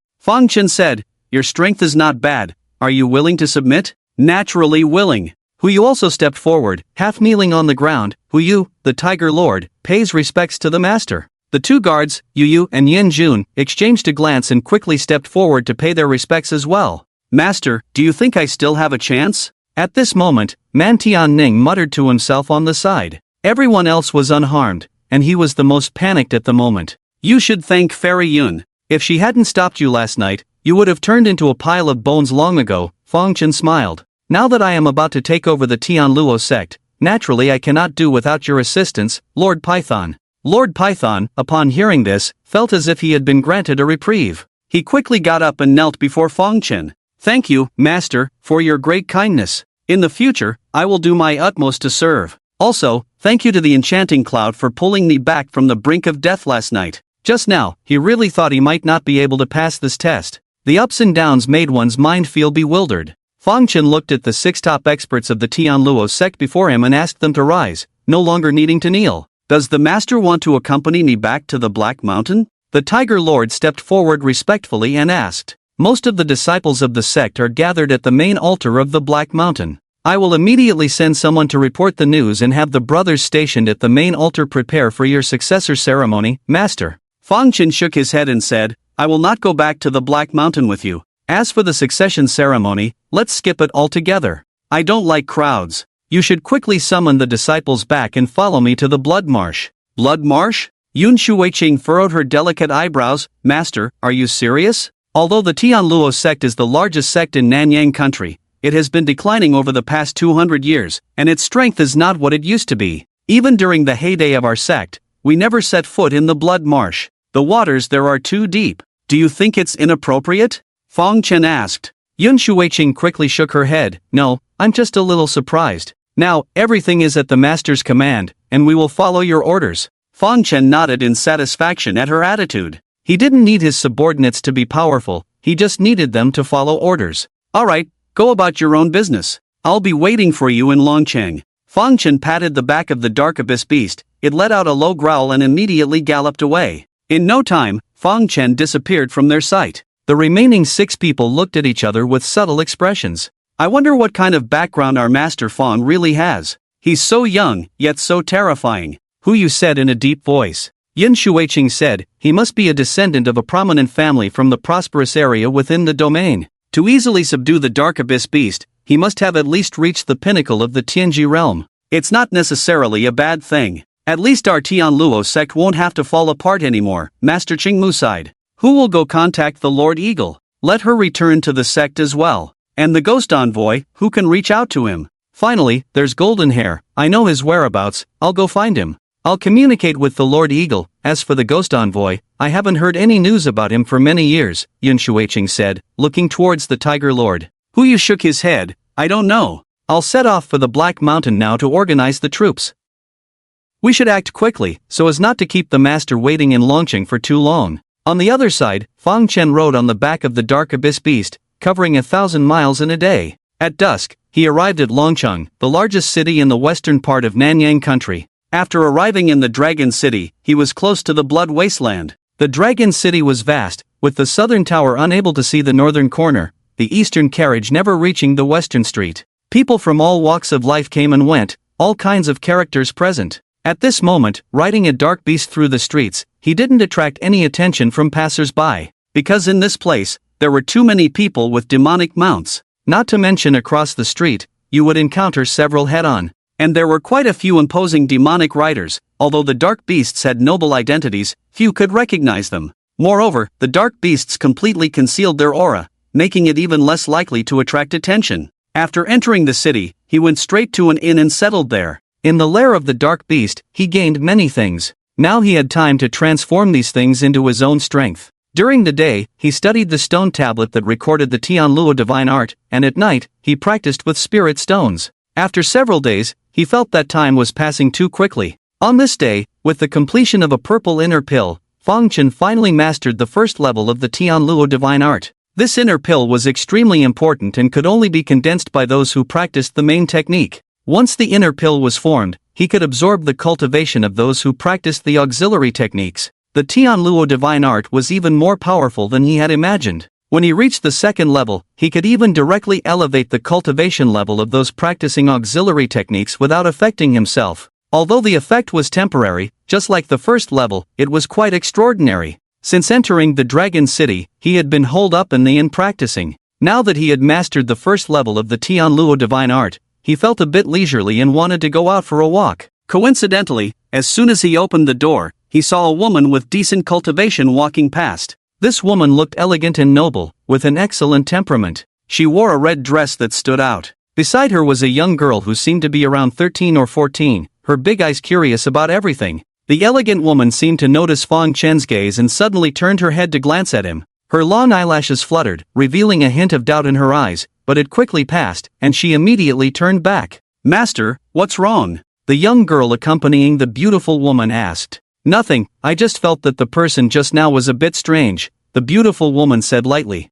Chen said, "Your strength is not bad, are you willing to submit?" "Naturally willing." Huyu also stepped forward, half kneeling on the ground. "Huyu, the Tiger Lord, pays respects to the master." The two guards, Yu and Yin Jun, exchanged a glance and quickly stepped forward to pay their respects as well. "Master, do you think I still have a chance?" At this moment, Tian muttered to himself on the side. Everyone else was unharmed, and he was the most panicked at the moment. "You should thank Fairy Yun. If she hadn't stopped you last night, you would have turned into a pile of bones long ago." Chen smiled. "Now that I am about to take over the Tianluo sect, naturally I cannot do without your assistance, Lord Python." Lord Python, upon hearing this, felt as if he had been granted a reprieve. He quickly got up and knelt before Fang Chen. "Thank you, Master, for your great kindness. In the future, I will do my utmost to serve. Also, thank you to the enchanting cloud for pulling me back from the brink of death last night." Just now, he really thought he might not be able to pass this test. The ups and downs made one's mind feel bewildered. Fang Chen looked at the 6 top experts of the Tian Luo sect before him and asked them to rise, no longer needing to kneel. "Does the master want to accompany me back to the Black Mountain?" The Tiger Lord stepped forward respectfully and asked. "Most of the disciples of the sect are gathered at the main altar of the Black Mountain. I will immediately send someone to report the news and have the brothers stationed at the main altar prepare for your successor ceremony, Master." Fang Chen shook his head and said, "I will not go back to the Black Mountain with you. As for the succession ceremony, let's skip it altogether. I don't like crowds. You should quickly summon the disciples back and follow me to the Blood Marsh." "Blood Marsh?" Yun Shuiqing furrowed her delicate eyebrows. "Master, are you serious?" Although the Tian Luo sect is the largest sect in Nanyang country, it has been declining over the past 200 years, and its strength is not what it used to be. Even during the heyday of our sect, we never set foot in the Blood Marsh. The waters there are too deep. "Do you think it's inappropriate?" Fang Chen asked. Yun Shuiqing quickly shook her head. "No, I'm just a little surprised. Now, everything is at the master's command, and we will follow your orders." Fang Chen nodded in satisfaction at her attitude. He didn't need his subordinates to be powerful, he just needed them to follow orders. "Alright, go about your own business. I'll be waiting for you in Longcheng." Fang Chen patted the back of the dark abyss beast, it let out a low growl and immediately galloped away. In no time, Fang Chen disappeared from their sight. The remaining 6 people looked at each other with subtle expressions. "I wonder what kind of background our Master Fang really has. He's so young, yet so terrifying." "Who?" you said in a deep voice. Yin Shuiqing said, "He must be a descendant of a prominent family from the prosperous area within the domain. To easily subdue the dark abyss beast, he must have at least reached the pinnacle of the Tianji realm. It's not necessarily a bad thing. At least our Tian Luo sect won't have to fall apart anymore." Master Qingmu sighed. "Who will go contact the Lord Eagle? Let her return to the sect as well. And the ghost envoy, who can reach out to him? Finally, there's Golden Hair, I know his whereabouts, I'll go find him. I'll communicate with the Lord Eagle. As for the ghost envoy, I haven't heard any news about him for many years," Yin Shuiqing said, looking towards the Tiger Lord. Hu shook his head. "I don't know. I'll set off for the Black Mountain now to organize the troops. We should act quickly, so as not to keep the master waiting in Longcheng for too long." On the other side, Fang Chen rode on the back of the dark abyss beast, covering 1,000 miles in a day. At dusk, he arrived at Longcheng, the largest city in the western part of Nanyang country. After arriving in the Dragon City, he was close to the Blood Wasteland. The Dragon City was vast, with the southern tower unable to see the northern corner, the eastern carriage never reaching the western street. People from all walks of life came and went, all kinds of characters present. At this moment, riding a dark beast through the streets, he didn't attract any attention from passers-by, because in this place, there were too many people with demonic mounts. Not to mention across the street, you would encounter several head-on. And there were quite a few imposing demonic riders. Although the dark beasts had noble identities, few could recognize them. Moreover, the dark beasts completely concealed their aura, making it even less likely to attract attention. After entering the city, he went straight to an inn and settled there. In the lair of the dark beast, he gained many things. Now he had time to transform these things into his own strength. During the day, he studied the stone tablet that recorded the Tian Luo divine art, and at night, he practiced with spirit stones. After several days, he felt that time was passing too quickly. On this day, with the completion of a purple inner pill, Fang Chen finally mastered the first level of the Tian Luo divine art. This inner pill was extremely important and could only be condensed by those who practiced the main technique. Once the inner pill was formed, he could absorb the cultivation of those who practiced the auxiliary techniques. The Tian Luo divine art was even more powerful than he had imagined. When he reached the second level, he could even directly elevate the cultivation level of those practicing auxiliary techniques without affecting himself. Although the effect was temporary, just like the first level, it was quite extraordinary. Since entering the Dragon City, he had been holed up in the inn practicing. Now that he had mastered the first level of the Tian Luo divine art, he felt a bit leisurely and wanted to go out for a walk. Coincidentally, as soon as he opened the door, he saw a woman with decent cultivation walking past. This woman looked elegant and noble, with an excellent temperament. She wore a red dress that stood out. Beside her was a young girl who seemed to be around 13 or 14, her big eyes curious about everything. The elegant woman seemed to notice Fang Chen's gaze and suddenly turned her head to glance at him. Her long eyelashes fluttered, revealing a hint of doubt in her eyes, but it quickly passed, and she immediately turned back. "Master, what's wrong?" the young girl accompanying the beautiful woman asked. "Nothing, I just felt that the person just now was a bit strange," the beautiful woman said lightly.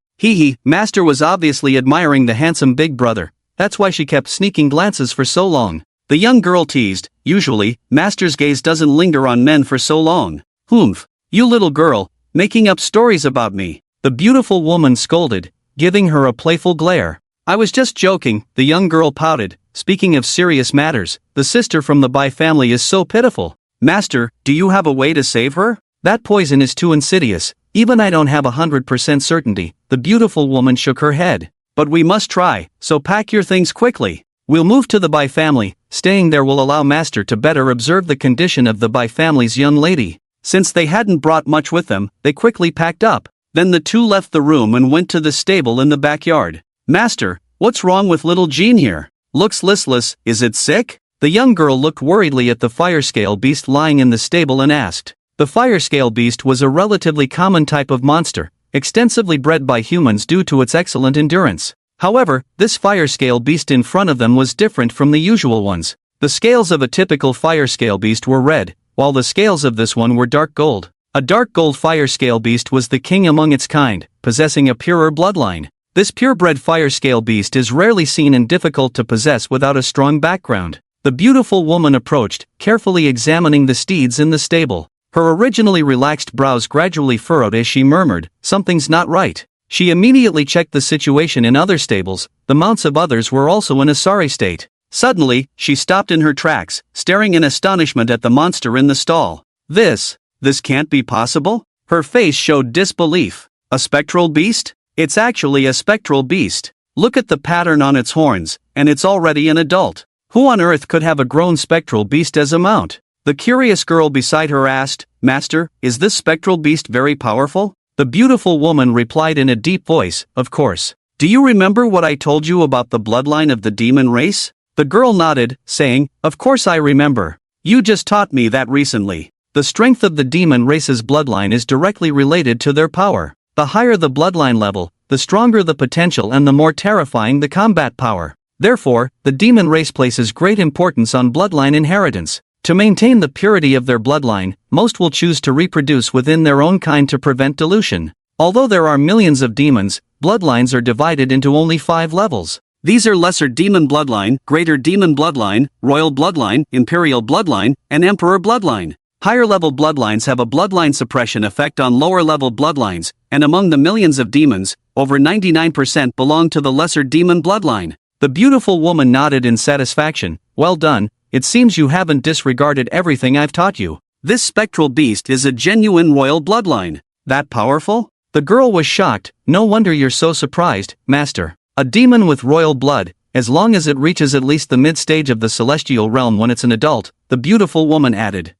Master was obviously admiring the handsome big brother, that's why she kept sneaking glances for so long. The young girl teased. Usually, Master's gaze doesn't linger on men for so long. "Humph, you little girl, making up stories about me," the beautiful woman scolded, giving her a playful glare. "I was just joking," the young girl pouted. "Speaking of serious matters, the sister from the Bai family is so pitiful. Master, do you have a way to save her? That poison is too insidious, even I don't have 100% certainty," the beautiful woman shook her head. "But we must try, so pack your things quickly. We'll move to the Bai family, staying there will allow Master to better observe the condition of the Bai family's young lady." Since they hadn't brought much with them, they quickly packed up. Then the two left the room and went to the stable in the backyard. "Master, what's wrong with little Jean here? Looks listless, is it sick?" The young girl looked worriedly at the fire-scale beast lying in the stable and asked. The fire-scale beast was a relatively common type of monster, extensively bred by humans due to its excellent endurance. However, this fire-scale beast in front of them was different from the usual ones. The scales of a typical fire-scale beast were red, while the scales of this one were dark gold. A dark gold fire-scale beast was the king among its kind, possessing a purer bloodline. This purebred fire-scale beast is rarely seen and difficult to possess without a strong background. The beautiful woman approached, carefully examining the steeds in the stable. Her originally relaxed brows gradually furrowed as she murmured, "Something's not right." She immediately checked the situation in other stables. The mounts of others were also in a sorry state. Suddenly, she stopped in her tracks, staring in astonishment at the monster in the stall. This can't be possible?" Her face showed disbelief. "A spectral beast? It's actually a spectral beast. Look at the pattern on its horns, and it's already an adult. Who on earth could have a grown spectral beast as a mount?" The curious girl beside her asked. "Master, is this spectral beast very powerful?" The beautiful woman replied in a deep voice, "Of course. Do you remember what I told you about the bloodline of the demon race?" The girl nodded, saying, "Of course I remember. You just taught me that recently. The strength of the demon race's bloodline is directly related to their power. The higher the bloodline level, the stronger the potential and the more terrifying the combat power. Therefore, the demon race places great importance on bloodline inheritance. To maintain the purity of their bloodline, most will choose to reproduce within their own kind to prevent dilution. Although there are millions of demons, bloodlines are divided into only 5 levels. These are Lesser Demon Bloodline, Greater Demon Bloodline, Royal Bloodline, Imperial Bloodline, and Emperor Bloodline. Higher-level bloodlines have a bloodline suppression effect on lower-level bloodlines, and among the millions of demons, over 99% belong to the Lesser Demon Bloodline. The beautiful woman nodded in satisfaction. "Well done. It seems you haven't disregarded everything I've taught you. This spectral beast is a genuine royal bloodline. That powerful?" The girl was shocked. "No wonder you're so surprised, Master. A demon with royal blood, as long as it reaches at least the mid-stage of the celestial realm when it's an adult," the beautiful woman added.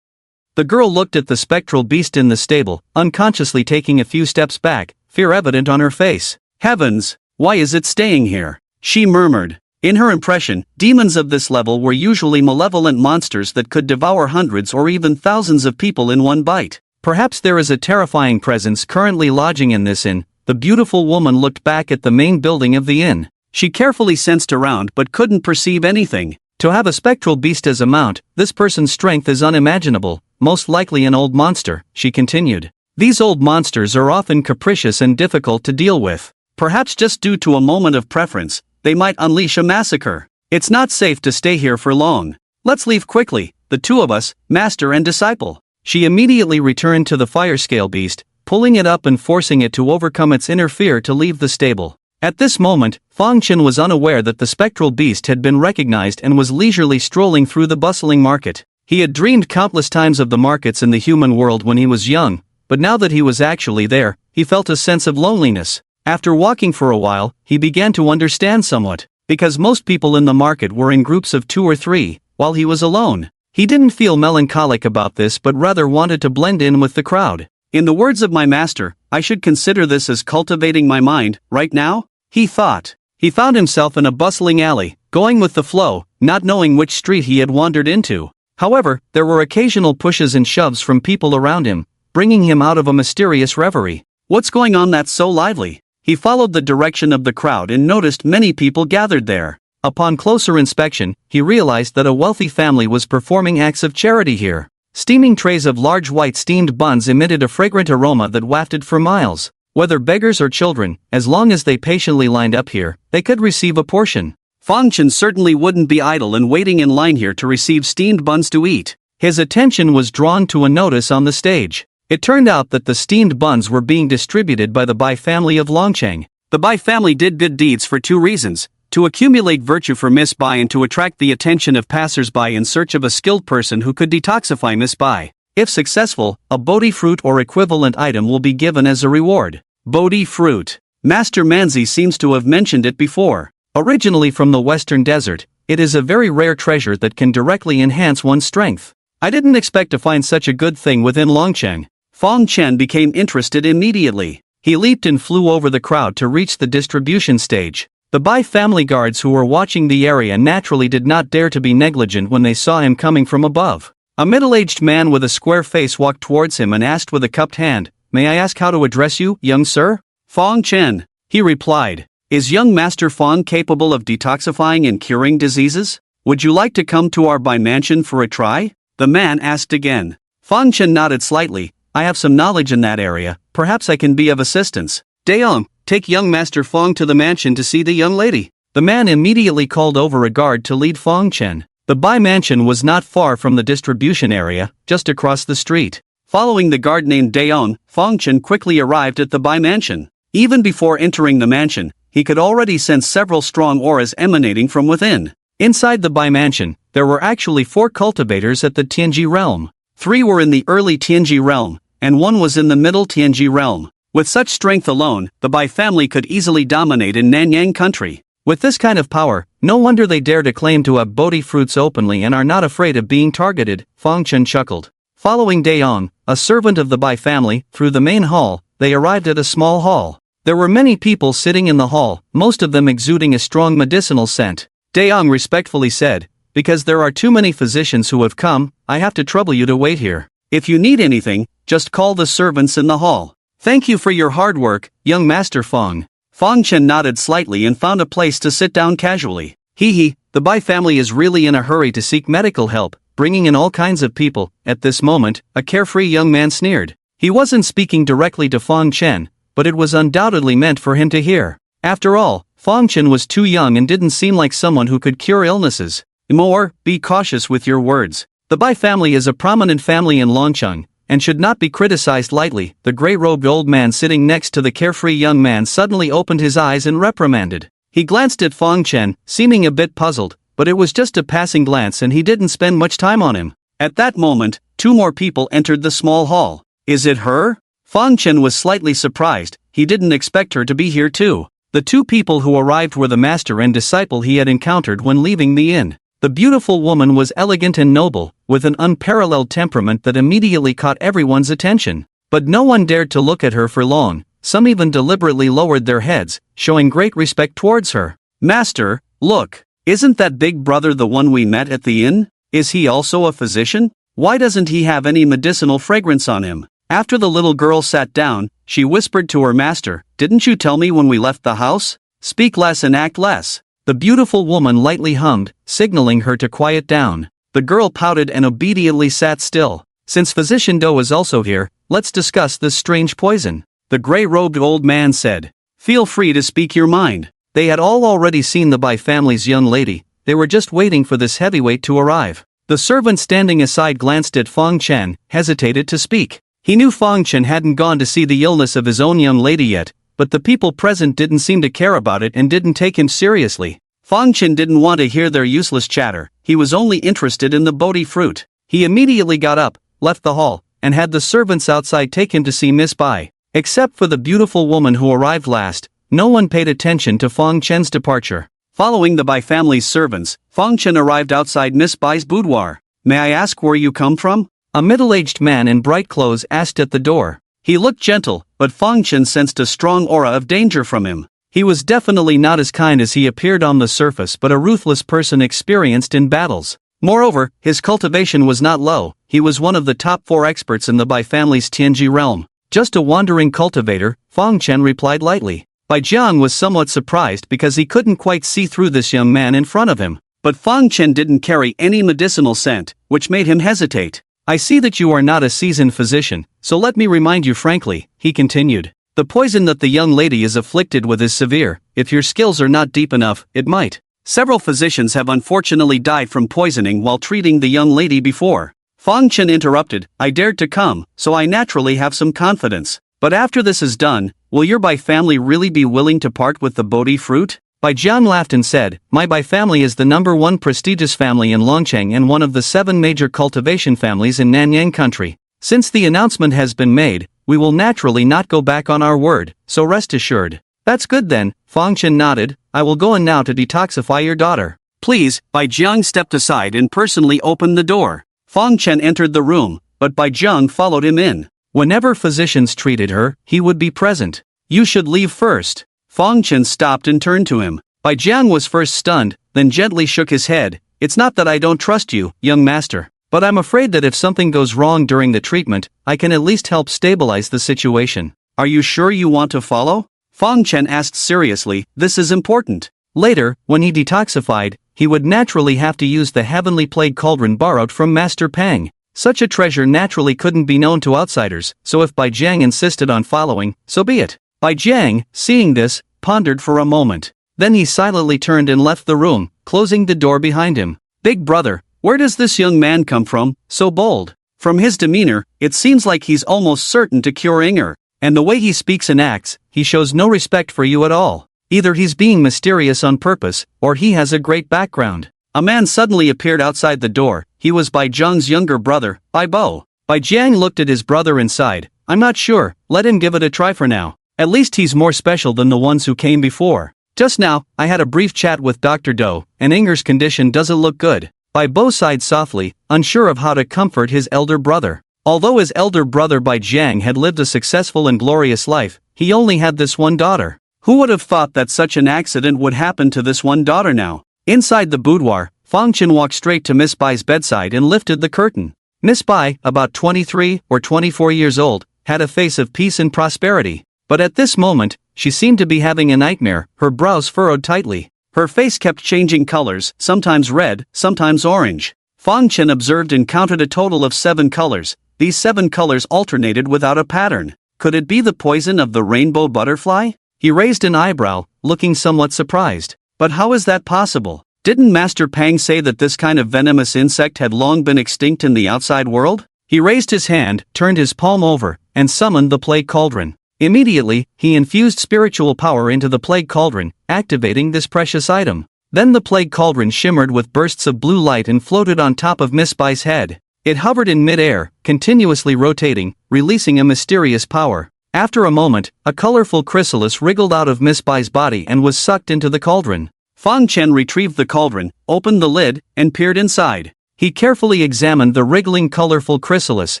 The girl looked at the spectral beast in the stable, unconsciously taking a few steps back, fear evident on her face. "Heavens, why is it staying here?" she murmured. In her impression, demons of this level were usually malevolent monsters that could devour hundreds or even thousands of people in one bite. Perhaps there is a terrifying presence currently lodging in this inn. The beautiful woman looked back at the main building of the inn. She carefully sensed around but couldn't perceive anything. To have a spectral beast as a mount, this person's strength is unimaginable, most likely an old monster, she continued. These old monsters are often capricious and difficult to deal with. Perhaps just due to a moment of preference, they might unleash a massacre. It's not safe to stay here for long. Let's leave quickly, the two of us, master and disciple. She immediately returned to the fire-scale beast, pulling it up and forcing it to overcome its inner fear to leave the stable. At this moment, Chen was unaware that the spectral beast had been recognized and was leisurely strolling through the bustling market. He had dreamed countless times of the markets in the human world when he was young, but now that he was actually there, he felt a sense of loneliness. After walking for a while, he began to understand somewhat. Because most people in the market were in groups of 2 or 3, while he was alone. He didn't feel melancholic about this but rather wanted to blend in with the crowd. In the words of my master, I should consider this as cultivating my mind, right now? He thought. He found himself in a bustling alley, going with the flow, not knowing which street he had wandered into. However, there were occasional pushes and shoves from people around him, bringing him out of a mysterious reverie. What's going on that's so lively? He followed the direction of the crowd and noticed many people gathered there. Upon closer inspection, he realized that a wealthy family was performing acts of charity here. Steaming trays of large white steamed buns emitted a fragrant aroma that wafted for miles. Whether beggars or children, as long as they patiently lined up here, they could receive a portion. Fang Chen certainly wouldn't be idle and waiting in line here to receive steamed buns to eat. His attention was drawn to a notice on the stage. It turned out that the steamed buns were being distributed by the Bai family of Longcheng. The Bai family did good deeds for two reasons: to accumulate virtue for Miss Bai and to attract the attention of passers-by in search of a skilled person who could detoxify Miss Bai. If successful, a Bodhi fruit or equivalent item will be given as a reward. Bodhi fruit. Master Manzi seems to have mentioned it before. Originally from the western desert, it is a very rare treasure that can directly enhance one's strength. I didn't expect to find such a good thing within Longcheng. Fang Chen became interested immediately. He leaped and flew over the crowd to reach the distribution stage. The Bai family guards who were watching the area naturally did not dare to be negligent when they saw him coming from above. A middle-aged man with a square face walked towards him and asked with a cupped hand, "May I ask how to address you, young sir?" "Fang Chen," he replied. "Is young Master Fang capable of detoxifying and curing diseases? Would you like to come to our Bai mansion for a try?" The man asked again. Fang Chen nodded slightly. "I have some knowledge in that area, perhaps I can be of assistance." "Daong, take young Master Fang to the mansion to see the young lady." The man immediately called over a guard to lead Fang Chen. The Bai mansion was not far from the distribution area, just across the street. Following the guard named Daong, Fang Chen quickly arrived at the Bai mansion. Even before entering the mansion, he could already sense several strong auras emanating from within. Inside the Bai mansion, there were actually 4 cultivators at the Tianji realm. 3 were in the early Tianji realm, and 1 was in the middle Tianji realm. With such strength alone, the Bai family could easily dominate in Nanyang country. With this kind of power, no wonder they dare to claim to have Bodhi fruits openly and are not afraid of being targeted, Fang Chen chuckled. Following Daong, a servant of the Bai family, through the main hall, they arrived at a small hall. There were many people sitting in the hall, most of them exuding a strong medicinal scent. Daong respectfully said, "Because there are too many physicians who have come, I have to trouble you to wait here. If you need anything, just call the servants in the hall." "Thank you for your hard work, young Master Fang." Fang Chen nodded slightly and found a place to sit down casually. The Bai family is really in a hurry to seek medical help, bringing in all kinds of people." At this moment, a carefree young man sneered. He wasn't speaking directly to Fang Chen, but it was undoubtedly meant for him to hear. After all, Fang Chen was too young and didn't seem like someone who could cure illnesses. More, be cautious with your words. The Bai family is a prominent family in Longcheng, and should not be criticized lightly. The gray-robed old man sitting next to the carefree young man suddenly opened his eyes and reprimanded. He glanced at Fang Chen, seeming a bit puzzled, but it was just a passing glance and he didn't spend much time on him. At that moment, 2 more people entered the small hall. "Is it her?" Fang Chen was slightly surprised. He didn't expect her to be here too. The 2 people who arrived were the master and disciple he had encountered when leaving the inn. The beautiful woman was elegant and noble, with an unparalleled temperament that immediately caught everyone's attention. But no one dared to look at her for long, some even deliberately lowered their heads, showing great respect towards her. "Master, look, isn't that big brother the one we met at the inn? Is he also a physician? Why doesn't he have any medicinal fragrance on him?" After the little girl sat down, she whispered to her master, "Didn't you tell me when we left the house? Speak less and act less." The beautiful woman lightly hummed, signaling her to quiet down. The girl pouted and obediently sat still. "Since Physician Do is also here, let's discuss this strange poison," the gray-robed old man said. "Feel free to speak your mind." They had all already seen the Bai family's young lady, they were just waiting for this heavyweight to arrive. The servant standing aside glanced at Fang Chen, hesitated to speak. He knew Fang Chen hadn't gone to see the illness of his own young lady yet, but the people present didn't seem to care about it and didn't take him seriously. Fang Chen didn't want to hear their useless chatter, he was only interested in the Bodhi fruit. He immediately got up, left the hall, and had the servants outside take him to see Miss Bai. Except for the beautiful woman who arrived last, no one paid attention to Fang Chen's departure. Following the Bai family's servants, Fang Chen arrived outside Miss Bai's boudoir. "May I ask where you come from?" a middle-aged man in bright clothes asked at the door. He looked gentle, but Fang Chen sensed a strong aura of danger from him. He was definitely not as kind as he appeared on the surface, but a ruthless person experienced in battles. Moreover, his cultivation was not low, he was one of the top 4 experts in the Bai family's Tianji realm. Just a wandering cultivator, Fang Chen replied lightly. Bai Jiang was somewhat surprised because he couldn't quite see through this young man in front of him. But Fang Chen didn't carry any medicinal scent, which made him hesitate. I see that you are not a seasoned physician, so let me remind you frankly, he continued. The poison that the young lady is afflicted with is severe. If your skills are not deep enough, it might. Several physicians have unfortunately died from poisoning while treating the young lady before. Fang Chen interrupted. I dared to come, so I naturally have some confidence. But after this is done, will your Bai family really be willing to part with the Bodhi fruit? Bai Jiang laughed and said, my Bai family is the #1 prestigious family in Longcheng and one of the 7 major cultivation families in Nanyang country. Since the announcement has been made, we will naturally not go back on our word, so rest assured. That's good then, Fang Chen nodded. I will go in now to detoxify your daughter. Please. Bai Jiang stepped aside and personally opened the door. Fang Chen entered the room, but Bai Jiang followed him in. Whenever physicians treated her, he would be present. You should leave first. Fang Chen stopped and turned to him. Bai Jiang was first stunned, then gently shook his head. It's not that I don't trust you, young master, but I'm afraid that if something goes wrong during the treatment, I can at least help stabilize the situation. Are you sure you want to follow? Fang Chen asked seriously. This is important. Later, when he detoxified, he would naturally have to use the heavenly plague cauldron borrowed from Master Pang. Such a treasure naturally couldn't be known to outsiders, so if Bai Jiang insisted on following, so be it. Bai Jiang, seeing this, pondered for a moment. Then he silently turned and left the room, closing the door behind him. Big brother, where does this young man come from, so bold? From his demeanor, it seems like he's almost certain to cure Inger. And the way he speaks and acts, he shows no respect for you at all. Either he's being mysterious on purpose, or he has a great background. A man suddenly appeared outside the door. He was Bai Jiang's younger brother, Bai Bo. Bai Jiang looked at his brother inside. I'm not sure, let him give it a try for now. At least he's more special than the ones who came before. Just now, I had a brief chat with Dr. Do, and Inger's condition doesn't look good. Bai Bo sighed softly, unsure of how to comfort his elder brother. Although his elder brother Bai Jiang had lived a successful and glorious life, he only had this one daughter. Who would have thought that such an accident would happen to this one daughter now? Inside the boudoir, Fang Chen walked straight to Miss Bai's bedside and lifted the curtain. Miss Bai, about 23 or 24 years old, had a face of peace and prosperity. But at this moment, she seemed to be having a nightmare, her brows furrowed tightly. Her face kept changing colors, sometimes red, sometimes orange. Fang Chen observed and counted a total of 7 colors. These 7 colors alternated without a pattern. Could it be the poison of the rainbow butterfly? He raised an eyebrow, looking somewhat surprised. But how is that possible? Didn't Master Pang say that this kind of venomous insect had long been extinct in the outside world? He raised his hand, turned his palm over, and summoned the plague cauldron. Immediately, he infused spiritual power into the plague cauldron, activating this precious item. Then the plague cauldron shimmered with bursts of blue light and floated on top of Miss Bai's head. It hovered in mid-air, continuously rotating, releasing a mysterious power. After a moment, a colorful chrysalis wriggled out of Miss Bai's body and was sucked into the cauldron. Fang Chen retrieved the cauldron, opened the lid, and peered inside. He carefully examined the wriggling colorful chrysalis,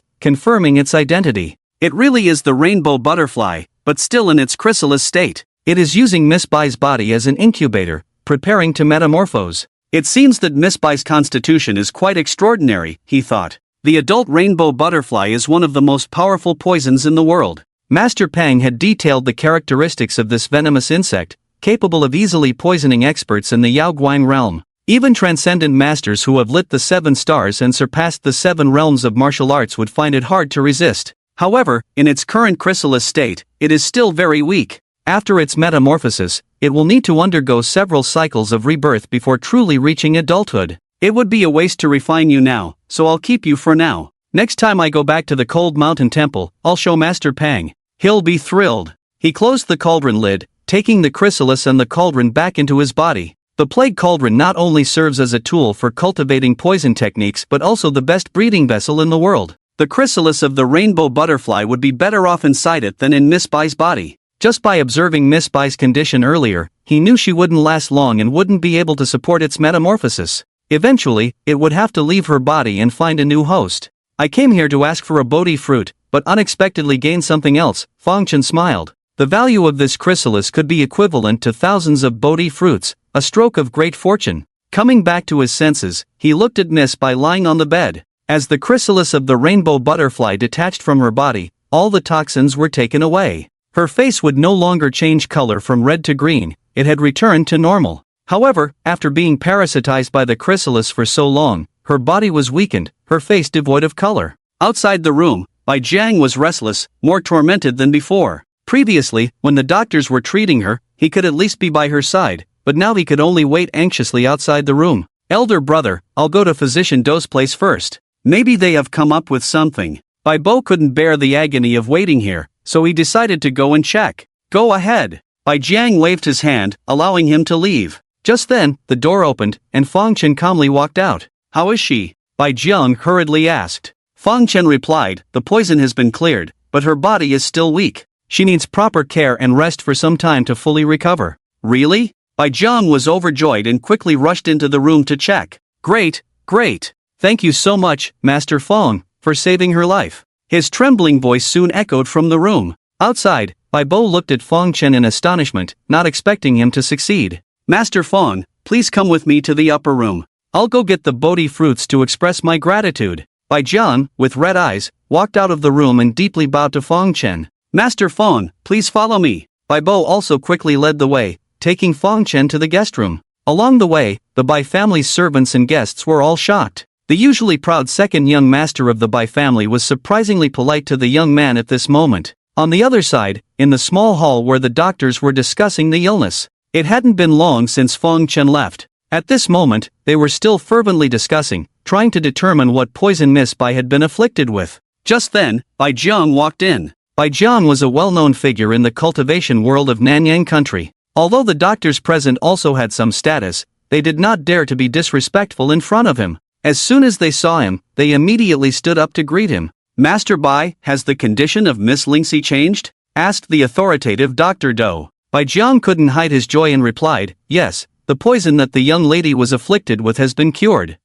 confirming its identity. It really is the rainbow butterfly, but still in its chrysalis state. It is using Miss Bai's body as an incubator, preparing to metamorphose. It seems that Miss Bai's constitution is quite extraordinary, he thought. The adult rainbow butterfly is one of the most powerful poisons in the world. Master Pang had detailed the characteristics of this venomous insect, capable of easily poisoning experts in the Yaoguang realm. Even transcendent masters who have lit the 7 stars and surpassed the 7 realms of martial arts would find it hard to resist. However, in its current chrysalis state, it is still very weak. After its metamorphosis, it will need to undergo several cycles of rebirth before truly reaching adulthood. It would be a waste to refine you now, so I'll keep you for now. Next time I go back to the Cold Mountain Temple, I'll show Master Pang. He'll be thrilled. He closed the cauldron lid, taking the chrysalis and the cauldron back into his body. The plague cauldron not only serves as a tool for cultivating poison techniques but also the best breeding vessel in the world. The chrysalis of the rainbow butterfly would be better off inside it than in Miss Bai's body. Just by observing Miss Bai's condition earlier, he knew she wouldn't last long and wouldn't be able to support its metamorphosis. Eventually, it would have to leave her body and find a new host. I came here to ask for a Bodhi fruit, but unexpectedly gained something else. Fang Chen smiled. The value of this chrysalis could be equivalent to thousands of Bodhi fruits, a stroke of great fortune. Coming back to his senses, he looked at Miss Bai lying on the bed. As the chrysalis of the rainbow butterfly detached from her body, all the toxins were taken away. Her face would no longer change color from red to green, it had returned to normal. However, after being parasitized by the chrysalis for so long, her body was weakened, her face devoid of color. Outside the room, Bai Jiang was restless, more tormented than before. Previously, when the doctors were treating her, he could at least be by her side, but now he could only wait anxiously outside the room. Elder brother, I'll go to Physician Do's place first. Maybe they have come up with something. Bai Bo couldn't bear the agony of waiting here, so he decided to go and check. Go ahead. Bai Jiang waved his hand, allowing him to leave. Just then, the door opened, and Fang Chen calmly walked out. How is she? Bai Jiang hurriedly asked. Fang Chen replied, the poison has been cleared, but her body is still weak. She needs proper care and rest for some time to fully recover. Really? Bai Jiang was overjoyed and quickly rushed into the room to check. Great, great. Thank you so much, Master Fang, for saving her life. His trembling voice soon echoed from the room. Outside, Bai Bo looked at Fang Chen in astonishment, not expecting him to succeed. Master Fang, please come with me to the upper room. I'll go get the Bodhi fruits to express my gratitude. Bai Jiang, with red eyes, walked out of the room and deeply bowed to Fang Chen. Master Fang, please follow me. Bai Bo also quickly led the way, taking Fang Chen to the guest room. Along the way, the Bai family's servants and guests were all shocked. The usually proud second young master of the Bai family was surprisingly polite to the young man at this moment. On the other side, in the small hall where the doctors were discussing the illness, it hadn't been long since Fang Chen left. At this moment, they were still fervently discussing, trying to determine what poison Miss Bai had been afflicted with. Just then, Bai Jiang walked in. Bai Jiang was a well-known figure in the cultivation world of Nanyang country. Although the doctors present also had some status, they did not dare to be disrespectful in front of him. As soon as they saw him, they immediately stood up to greet him. Master Bai, has the condition of Miss Lingxi changed? Asked the authoritative Dr. Do. Bai Jiang couldn't hide his joy and replied, yes, the poison that the young lady was afflicted with has been cured.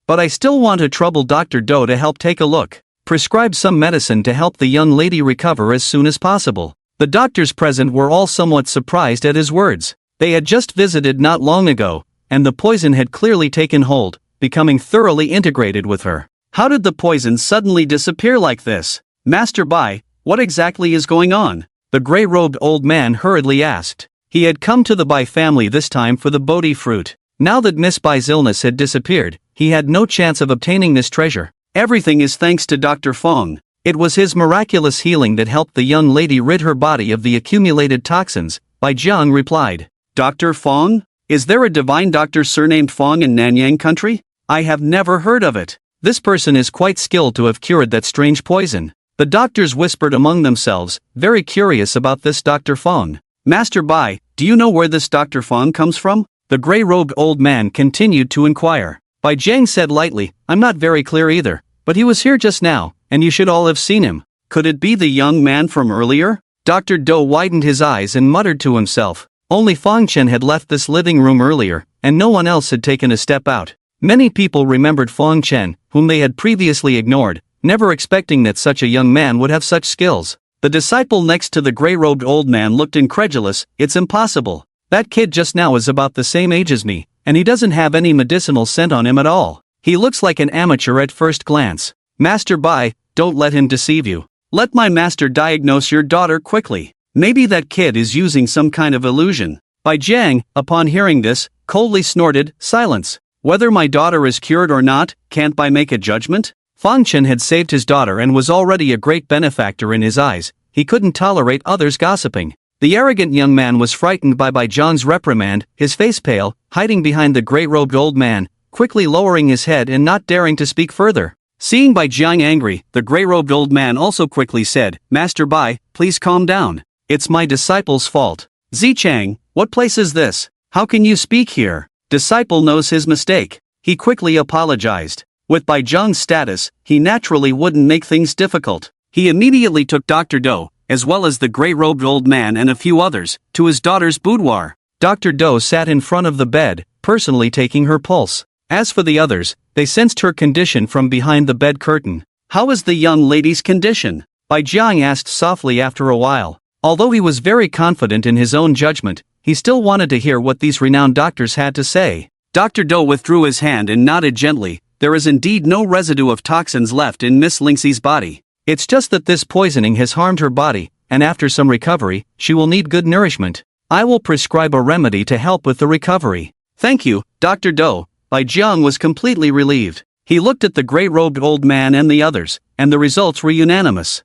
But I still want to trouble Dr. Do to help take a look. Prescribe some medicine to help the young lady recover as soon as possible. The doctors present were all somewhat surprised at his words. They had just visited not long ago, and the poison had clearly taken hold, becoming thoroughly integrated with her. How did the poison suddenly disappear like this? Master Bai, what exactly is going on? The gray-robed old man hurriedly asked. He had come to the Bai family this time for the Bodhi fruit. Now that Miss Bai's illness had disappeared, he had no chance of obtaining this treasure. Everything is thanks to Dr. Fang. It was his miraculous healing that helped the young lady rid her body of the accumulated toxins, Bai Jiang replied. Dr. Fang? Is there a divine doctor surnamed Fang in Nanyang country? I have never heard of it. This person is quite skilled to have cured that strange poison. The doctors whispered among themselves, very curious about this Dr. Fang. Master Bai, do you know where this Dr. Fang comes from? The gray-robed old man continued to inquire. Bai Jiang said lightly, I'm not very clear either, but he was here just now, and you should all have seen him. Could it be the young man from earlier? Dr. Do widened his eyes and muttered to himself. Only Fang Chen had left this living room earlier, and no one else had taken a step out. Many people remembered Fang Chen, whom they had previously ignored, never expecting that such a young man would have such skills. The disciple next to the gray-robed old man looked incredulous. It's impossible. That kid just now is about the same age as me, and he doesn't have any medicinal scent on him at all. He looks like an amateur at first glance. Master Bai, don't let him deceive you. Let my master diagnose your daughter quickly. Maybe that kid is using some kind of illusion. Bai Jiang, upon hearing this, coldly snorted, silence. Whether my daughter is cured or not, can't Bai make a judgment? Fang Chen had saved his daughter and was already a great benefactor in his eyes. He couldn't tolerate others gossiping. The arrogant young man was frightened by Bai Jiang's reprimand, his face pale, hiding behind the gray-robed old man, quickly lowering his head and not daring to speak further. Seeing Bai Jiang angry, the gray-robed old man also quickly said, Master Bai, please calm down. It's my disciple's fault. Zichang, what place is this? How can you speak here? Disciple knows his mistake. He quickly apologized. With Bai Jiang's status, he naturally wouldn't make things difficult. He immediately took Dr. Do, as well as the gray-robed old man and a few others, to his daughter's boudoir. Dr. Do sat in front of the bed, personally taking her pulse. As for the others, they sensed her condition from behind the bed curtain. How is the young lady's condition? Bai Jiang asked softly after a while. Although he was very confident in his own judgment, he still wanted to hear what these renowned doctors had to say. Dr. Do withdrew his hand and nodded gently. There is indeed no residue of toxins left in Miss Lingxi's body. It's just that this poisoning has harmed her body, and after some recovery, she will need good nourishment. I will prescribe a remedy to help with the recovery. Thank you, Dr. Do. Bai Jiang was completely relieved. He looked at the gray-robed old man and the others, and the results were unanimous.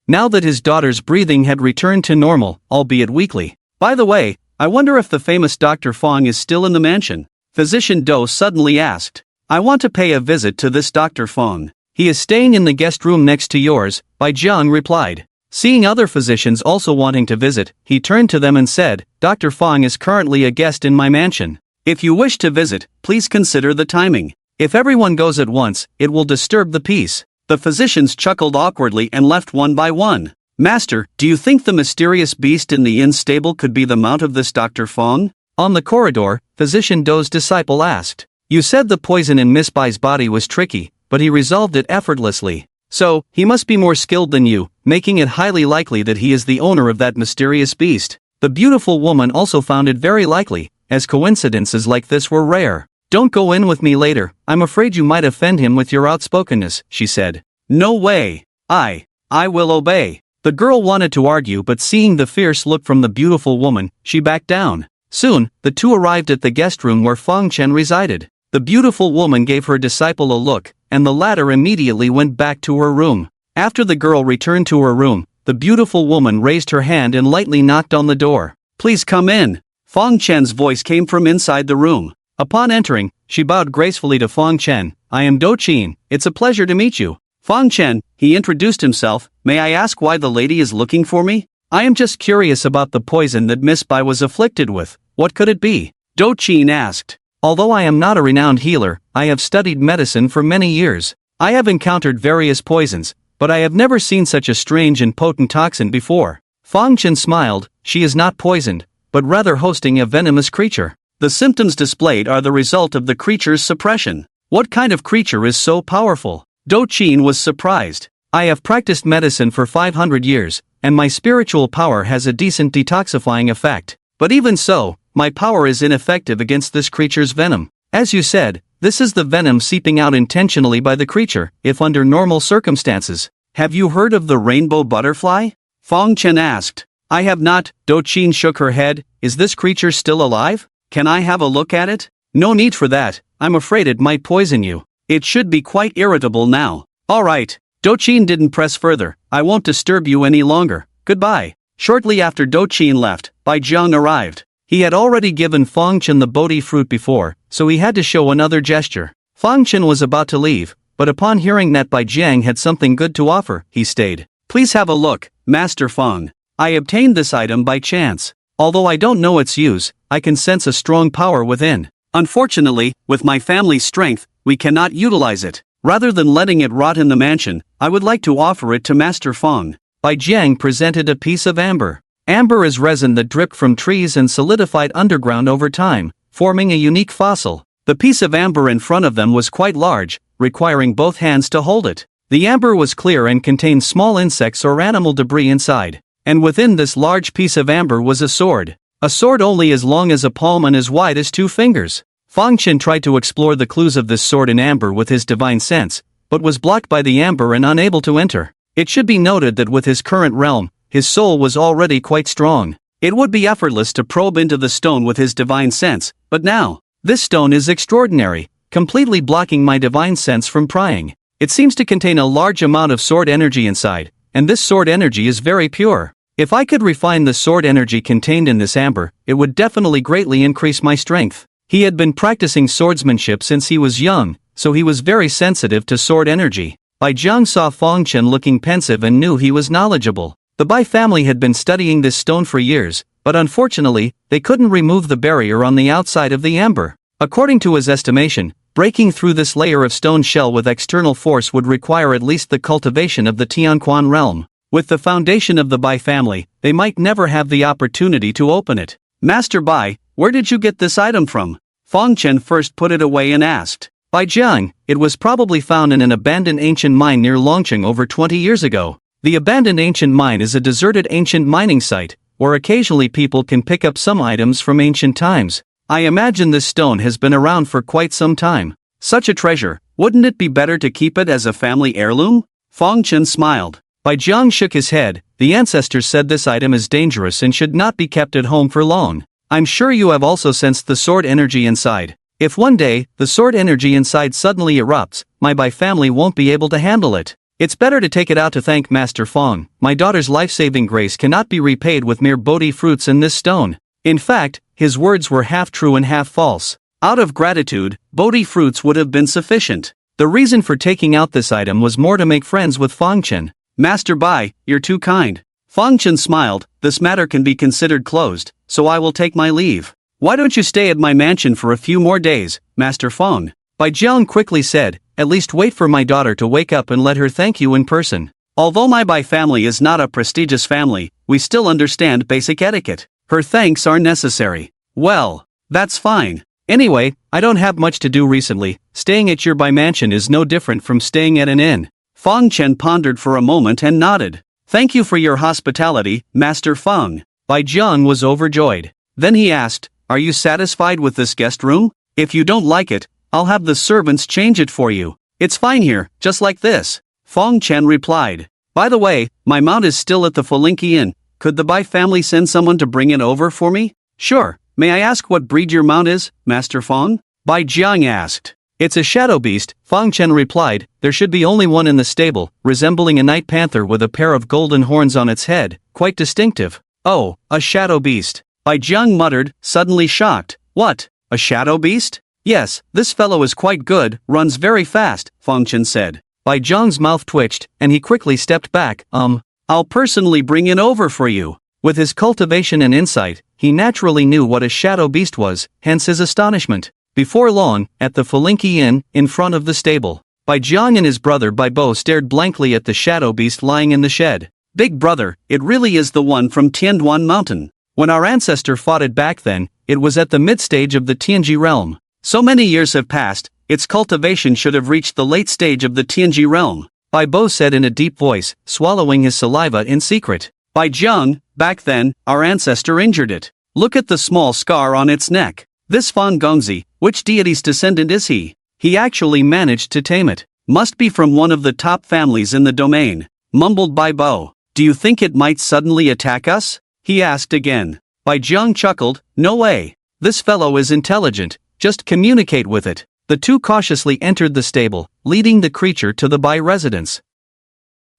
Now that his daughter's breathing had returned to normal, albeit weakly. By the way, I wonder if the famous Dr. Fong is still in the mansion. Physician Do suddenly asked. I want to pay a visit to this Dr. Fong. He is staying in the guest room next to yours, Bai Jiang replied. Seeing other physicians also wanting to visit, he turned to them and said, Dr. Fong is currently a guest in my mansion. If you wish to visit, please consider the timing. If everyone goes at once, it will disturb the peace. The physicians chuckled awkwardly and left one by one. Master, do you think the mysterious beast in the inn stable could be the mount of this Dr. Fong? On the corridor, Physician Do's disciple asked. You said the poison in Miss Bai's body was tricky, but he resolved it effortlessly. So, he must be more skilled than you, making it highly likely that he is the owner of that mysterious beast. The beautiful woman also found it very likely, as coincidences like this were rare. Don't go in with me later, I'm afraid you might offend him with your outspokenness, she said. No way. I will obey. The girl wanted to argue, but seeing the fierce look from the beautiful woman, she backed down. Soon, the two arrived at the guest room where Fong Chen resided. The beautiful woman gave her disciple a look, and the latter immediately went back to her room. After the girl returned to her room, the beautiful woman raised her hand and lightly knocked on the door. Please come in. Fong Chen's voice came from inside the room. Upon entering, she bowed gracefully to Fong Chen. I am Do Qin, it's a pleasure to meet you. Fong Chen, he introduced himself, may I ask why the lady is looking for me? I am just curious about the poison that Miss Bai was afflicted with. What could it be? Do Qin asked. Although I am not a renowned healer, I have studied medicine for many years. I have encountered various poisons, but I have never seen such a strange and potent toxin before. Fong Chen smiled. She is not poisoned, but rather hosting a venomous creature. The symptoms displayed are the result of the creature's suppression. What kind of creature is so powerful? Do Qin was surprised. I have practiced medicine for 500 years, and my spiritual power has a decent detoxifying effect. But even so, my power is ineffective against this creature's venom. As you said, this is the venom seeping out intentionally by the creature, if under normal circumstances. Have you heard of the rainbow butterfly? Fong Chen asked. I have not. Do Qin shook her head. Is this creature still alive? Can I have a look at it? No need for that, I'm afraid it might poison you. It should be quite irritable now. Alright. Do Qin didn't press further. I won't disturb you any longer. Goodbye. Shortly after Do Qin left, Bai Jiang arrived. He had already given Fong Chen the Bodhi fruit before, so he had to show another gesture. Fong Chen was about to leave, but upon hearing that Bai Jiang had something good to offer, he stayed. Please have a look, Master Fong. I obtained this item by chance. Although I don't know its use, I can sense a strong power within. Unfortunately, with my family's strength, we cannot utilize it. Rather than letting it rot in the mansion, I would like to offer it to Master Fong. Bai Jiang presented a piece of amber. Amber is resin that dripped from trees and solidified underground over time, forming a unique fossil. The piece of amber in front of them was quite large, requiring both hands to hold it. The amber was clear and contained small insects or animal debris inside. And within this large piece of amber was a sword. A sword only as long as a palm and as wide as 2 fingers. Fong Chen tried to explore the clues of this sword in amber with his divine sense, but was blocked by the amber and unable to enter. It should be noted that with his current realm, his soul was already quite strong. It would be effortless to probe into the stone with his divine sense, but now, this stone is extraordinary, completely blocking my divine sense from prying. It seems to contain a large amount of sword energy inside, and this sword energy is very pure. If I could refine the sword energy contained in this amber, it would definitely greatly increase my strength. He had been practicing swordsmanship since he was young, so he was very sensitive to sword energy. Bai Jiang saw Fong Chen looking pensive and knew he was knowledgeable. The Bai family had been studying this stone for years, but unfortunately, they couldn't remove the barrier on the outside of the amber. According to his estimation, breaking through this layer of stone shell with external force would require at least the cultivation of the Tian realm. With the foundation of the Bai family, they might never have the opportunity to open it. Master Bai, where did you get this item from? Fong Chen first put it away and asked. Bai Jiang, it was probably found in an abandoned ancient mine near Longqing over 20 years ago. The abandoned ancient mine is a deserted ancient mining site, where occasionally people can pick up some items from ancient times. I imagine this stone has been around for quite some time. Such a treasure, wouldn't it be better to keep it as a family heirloom? Fang Chen smiled. Bai Jiang shook his head. The ancestors said this item is dangerous and should not be kept at home for long. I'm sure you have also sensed the sword energy inside. If one day, the sword energy inside suddenly erupts, my Bai family won't be able to handle it. It's better to take it out to thank Master Fang. My daughter's life-saving grace cannot be repaid with mere Bodhi fruits in this stone. In fact, his words were half true and half false. Out of gratitude, Bodhi fruits would have been sufficient. The reason for taking out this item was more to make friends with Fang Chen. Master Bai, you're too kind. Fang Chen smiled. This matter can be considered closed, so I will take my leave. Why don't you stay at my mansion for a few more days, Master Fang? Bai Jiang quickly said, at least wait for my daughter to wake up and let her thank you in person. Although my Bai family is not a prestigious family, we still understand basic etiquette. Her thanks are necessary. Well, that's fine. Anyway, I don't have much to do recently. Staying at your Bai mansion is no different from staying at an inn. Fang Chen pondered for a moment and nodded. Thank you for your hospitality, Master Fang. Bai Jiang was overjoyed. Then he asked, are you satisfied with this guest room? If you don't like it, I'll have the servants change it for you. It's fine here, just like this. Fang Chen replied. By the way, my mount is still at the Felinki Inn. Could the Bai family send someone to bring it over for me? Sure. May I ask what breed your mount is, Master Fang? Bai Jiang asked. It's a shadow beast, Fang Chen replied. There should be only one in the stable, resembling a night panther with a pair of golden horns on its head, quite distinctive. Oh, a shadow beast. Bai Jiang muttered, suddenly shocked. What? A shadow beast? Yes, this fellow is quite good, runs very fast, Fang Chen said. Bai Jiang's mouth twitched, and he quickly stepped back. I'll personally bring it over for you. With his cultivation and insight, he naturally knew what a shadow beast was, hence his astonishment. Before long, at the Felinki Inn, in front of the stable, Bai Jiang and his brother Bai Bo stared blankly at the shadow beast lying in the shed. Big brother, it really is the one from Tianduan Mountain. When our ancestor fought it back then, it was at the mid-stage of the Tianji realm. So many years have passed, its cultivation should have reached the late stage of the Tianji realm. Bai Bo said in a deep voice, swallowing his saliva in secret. Bai Jiang, back then, our ancestor injured it. Look at the small scar on its neck. This Fan Gongzi, which deity's descendant is he? He actually managed to tame it. Must be from one of the top families in the domain, mumbled Bai Bo. Do you think it might suddenly attack us? He asked again. Bai Jiang chuckled, no way. This fellow is intelligent, just communicate with it. The two cautiously entered the stable, leading the creature to the Bai residence.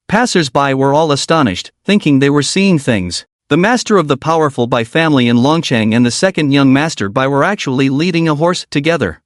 Passers-by were all astonished, thinking they were seeing things. The master of the powerful Bai family in Longcheng and the second young master Bai were actually leading a horse together.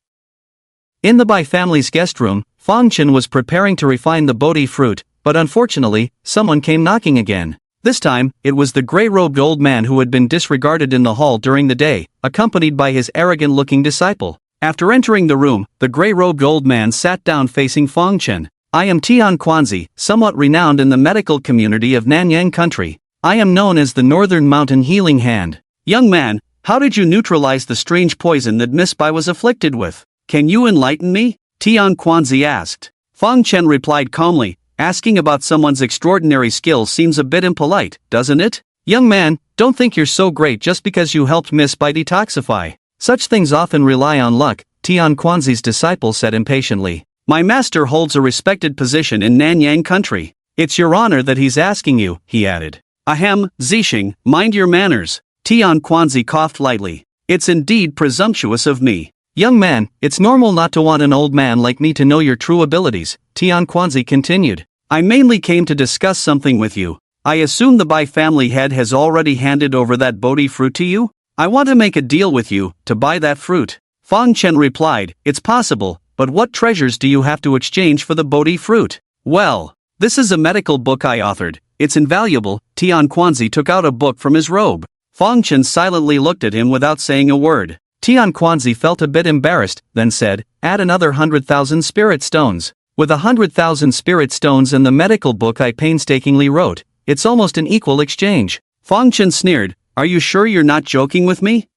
In the Bai family's guest room, Fang Chen was preparing to refine the Bodhi fruit, but unfortunately, someone came knocking again. This time, it was the gray-robed old man who had been disregarded in the hall during the day, accompanied by his arrogant-looking disciple. After entering the room, the gray-robed old man sat down facing Fang Chen. I am Tian Quanzi, somewhat renowned in the medical community of Nanyang country. I am known as the Northern Mountain Healing Hand. Young man, how did you neutralize the strange poison that Miss Bai was afflicted with? Can you enlighten me? Tian Quanzi asked. Fang Chen replied calmly, asking about someone's extraordinary skill seems a bit impolite, doesn't it? Young man, don't think you're so great just because you helped Miss Bai detoxify. Such things often rely on luck, Tian Quanzi's disciple said impatiently. My master holds a respected position in Nanyang country. It's your honor that he's asking you, he added. Ahem, Zixing, mind your manners. Tian Quanzi coughed lightly. It's indeed presumptuous of me. Young man, it's normal not to want an old man like me to know your true abilities, Tian Quanzi continued. I mainly came to discuss something with you. I assume the Bai family head has already handed over that Bodhi fruit to you? I want to make a deal with you, to buy that fruit. Fang Chen replied, it's possible, but what treasures do you have to exchange for the Bodhi fruit? Well, this is a medical book I authored. It's invaluable. Tian Quanzi took out a book from his robe. Fang Chen silently looked at him without saying a word. Tian Quanzi felt a bit embarrassed, then said, add another 100,000 spirit stones. With 100,000 spirit stones and the medical book I painstakingly wrote, it's almost an equal exchange. Fang Chen sneered, are you sure you're not joking with me?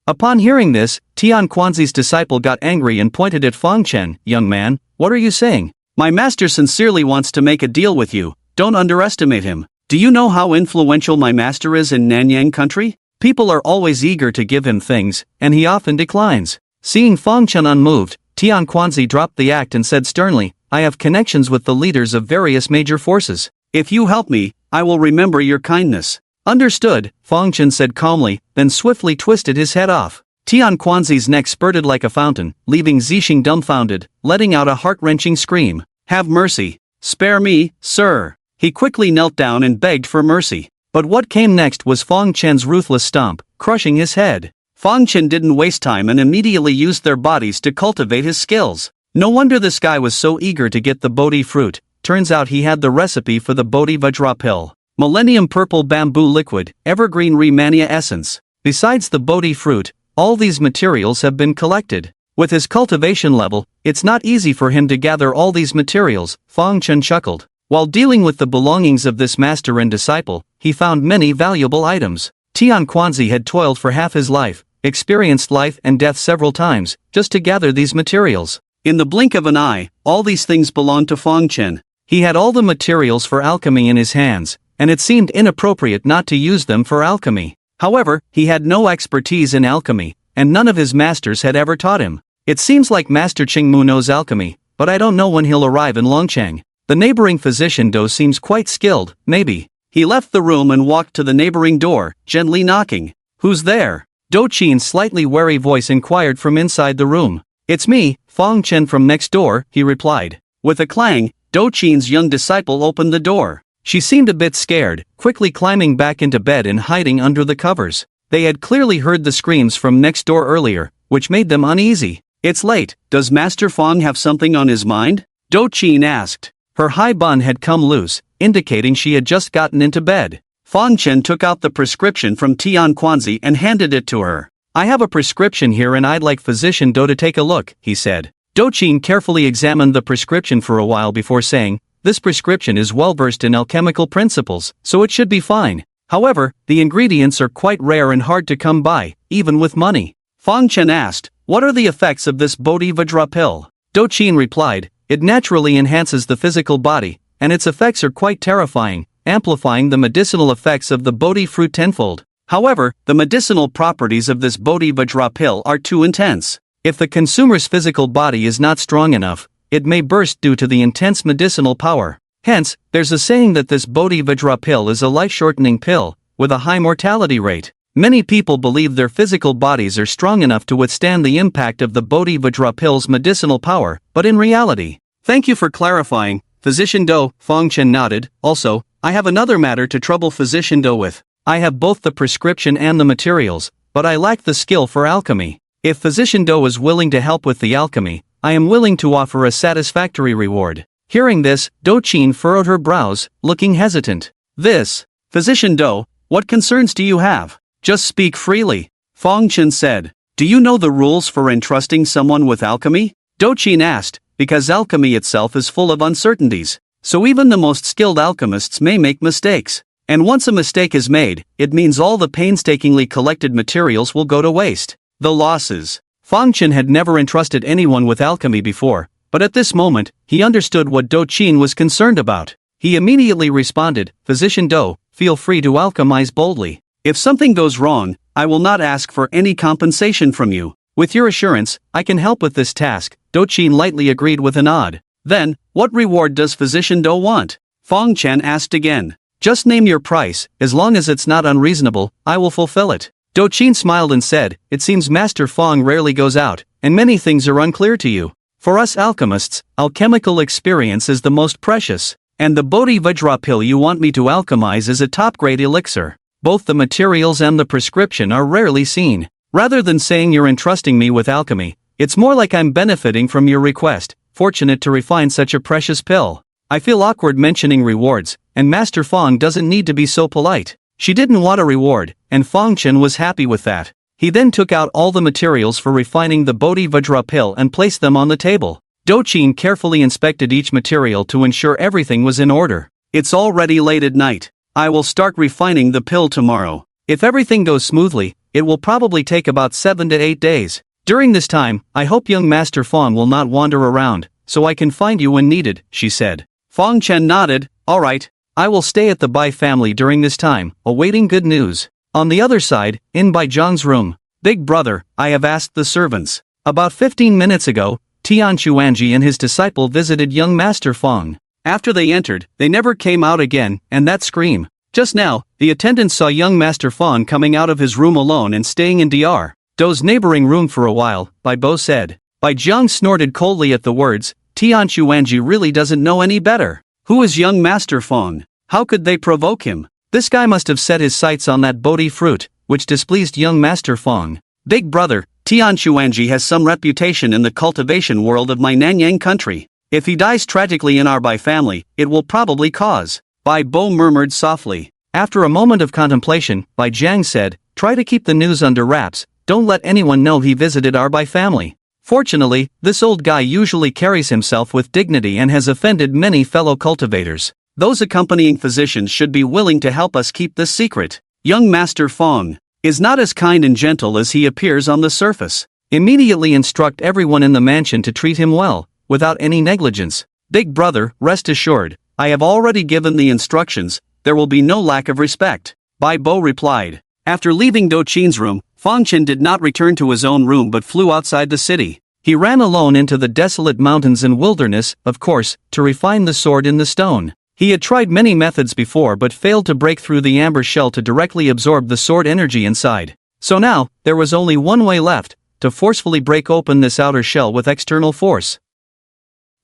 Upon hearing this, Tian Quanzi's disciple got angry and pointed at Fang Chen. Young man, what are you saying? My master sincerely wants to make a deal with you, don't underestimate him. Do you know how influential my master is in Nanyang country? People are always eager to give him things, and he often declines. Seeing Fang Chen unmoved, Tian Quanzi dropped the act and said sternly, I have connections with the leaders of various major forces. If you help me, I will remember your kindness. Understood, Fang Chen said calmly, then swiftly twisted his head off. Tian Quanzi's neck spurted like a fountain, leaving Zixing dumbfounded, letting out a heart-wrenching scream. Have mercy. Spare me, sir. He quickly knelt down and begged for mercy. But what came next was Fang Chen's ruthless stomp, crushing his head. Fang Chen didn't waste time and immediately used their bodies to cultivate his skills. No wonder this guy was so eager to get the Bodhi fruit. Turns out he had the recipe for the Bodhi Vajra pill. Millennium Purple Bamboo Liquid, Evergreen Remania Essence. Besides the Bodhi fruit, all these materials have been collected. With his cultivation level, it's not easy for him to gather all these materials, Fang Chen chuckled. While dealing with the belongings of this master and disciple, he found many valuable items. Tian Quanzi had toiled for half his life, experienced life and death several times, just to gather these materials. In the blink of an eye, all these things belonged to Fang Chen. He had all the materials for alchemy in his hands, and it seemed inappropriate not to use them for alchemy. However, he had no expertise in alchemy, and none of his masters had ever taught him. It seems like Master Qingmu knows alchemy, but I don't know when he'll arrive in Longcheng. The neighboring physician Do seems quite skilled, maybe. He left the room and walked to the neighboring door, gently knocking. Who's there? Do Qin's slightly wary voice inquired from inside the room. It's me, Fang Chen from next door, he replied. With a clang, Do Qin's young disciple opened the door. She seemed a bit scared, quickly climbing back into bed and hiding under the covers. They had clearly heard the screams from next door earlier, which made them uneasy. It's late, does Master Fang have something on his mind? Do Qin asked. Her high bun had come loose, indicating she had just gotten into bed. Fang Chen took out the prescription from Tian Quanzi and handed it to her. I have a prescription here and I'd like Physician Do to take a look, he said. Do Qin carefully examined the prescription for a while before saying, this prescription is well versed in alchemical principles, so it should be fine. However, the ingredients are quite rare and hard to come by, even with money. Fang Chen asked, what are the effects of this Bodhi Vajra pill? Do Qin replied, it naturally enhances the physical body, and its effects are quite terrifying, amplifying the medicinal effects of the Bodhi fruit tenfold. However, the medicinal properties of this Bodhi Vajra pill are too intense. If the consumer's physical body is not strong enough, it may burst due to the intense medicinal power. Hence, there's a saying that this Bodhi Vajra pill is a life-shortening pill, with a high mortality rate. Many people believe their physical bodies are strong enough to withstand the impact of the Bodhi Vajra pill's medicinal power, but in reality. Thank you for clarifying, Physician Do, Fang Chen nodded. Also, I have another matter to trouble Physician Do with. I have both the prescription and the materials, but I lack the skill for alchemy. If Physician Do is willing to help with the alchemy, I am willing to offer a satisfactory reward. Hearing this, Do Qin furrowed her brows, looking hesitant. Physician Do, what concerns do you have? Just speak freely, Fang Chen said. Do you know the rules for entrusting someone with alchemy? Do Qin asked, because alchemy itself is full of uncertainties, so even the most skilled alchemists may make mistakes. And once a mistake is made, it means all the painstakingly collected materials will go to waste. The losses. Fang Chen had never entrusted anyone with alchemy before, but at this moment, he understood what Do Qin was concerned about. He immediately responded, Physician Do, feel free to alchemize boldly. If something goes wrong, I will not ask for any compensation from you. With your assurance, I can help with this task. Do Qin lightly agreed with a nod. Then, what reward does Physician Do want? Fang Chen asked again. Just name your price, as long as it's not unreasonable, I will fulfill it. Do Qin smiled and said, it seems Master Fang rarely goes out, and many things are unclear to you. For us alchemists, alchemical experience is the most precious, and the Bodhi Vajra pill you want me to alchemize is a top-grade elixir. Both the materials and the prescription are rarely seen. Rather than saying you're entrusting me with alchemy, it's more like I'm benefiting from your request, fortunate to refine such a precious pill. I feel awkward mentioning rewards, and Master Fang doesn't need to be so polite. She didn't want a reward, and Fang Chen was happy with that. He then took out all the materials for refining the Bodhi Vajra pill and placed them on the table. Do Qin carefully inspected each material to ensure everything was in order. It's already late at night. I will start refining the pill tomorrow. If everything goes smoothly, it will probably take about 7 to 8 days. During this time, I hope young Master Fang will not wander around, so I can find you when needed, she said. Fang Chen nodded, all right. I will stay at the Bai family during this time, awaiting good news. On the other side, in Bai Zhang's room. Big brother, I have asked the servants. About 15 minutes ago, Tian Xuanji and his disciple visited young Master Feng. After they entered, they never came out again, and that scream. Just now, the attendants saw young Master Feng coming out of his room alone and staying in Dr. Do's neighboring room for a while, Bai Bo said. Bai Jiang snorted coldly at the words. Tian Xuanji really doesn't know any better. Who is young Master Feng? How could they provoke him? This guy must have set his sights on that Bodhi fruit, which displeased young Master Feng. Big brother, Tian Xuanji has some reputation in the cultivation world of my Nanyang country. If he dies tragically in our Bai family, it will probably cause. Bai Bo murmured softly. After a moment of contemplation, Bai Jiang said, try to keep the news under wraps, don't let anyone know he visited our Bai family. Fortunately, this old guy usually carries himself with dignity and has offended many fellow cultivators. Those accompanying physicians should be willing to help us keep this secret. Young Master Feng is not as kind and gentle as he appears on the surface. Immediately instruct everyone in the mansion to treat him well, without any negligence. Big brother, rest assured, I have already given the instructions, there will be no lack of respect. Bai Bo replied. After leaving Do Qin's room, Feng Chen did not return to his own room but flew outside the city. He ran alone into the desolate mountains and wilderness, of course, to refine the sword in the stone. He had tried many methods before but failed to break through the amber shell to directly absorb the sword energy inside. So now, there was only one way left, to forcefully break open this outer shell with external force.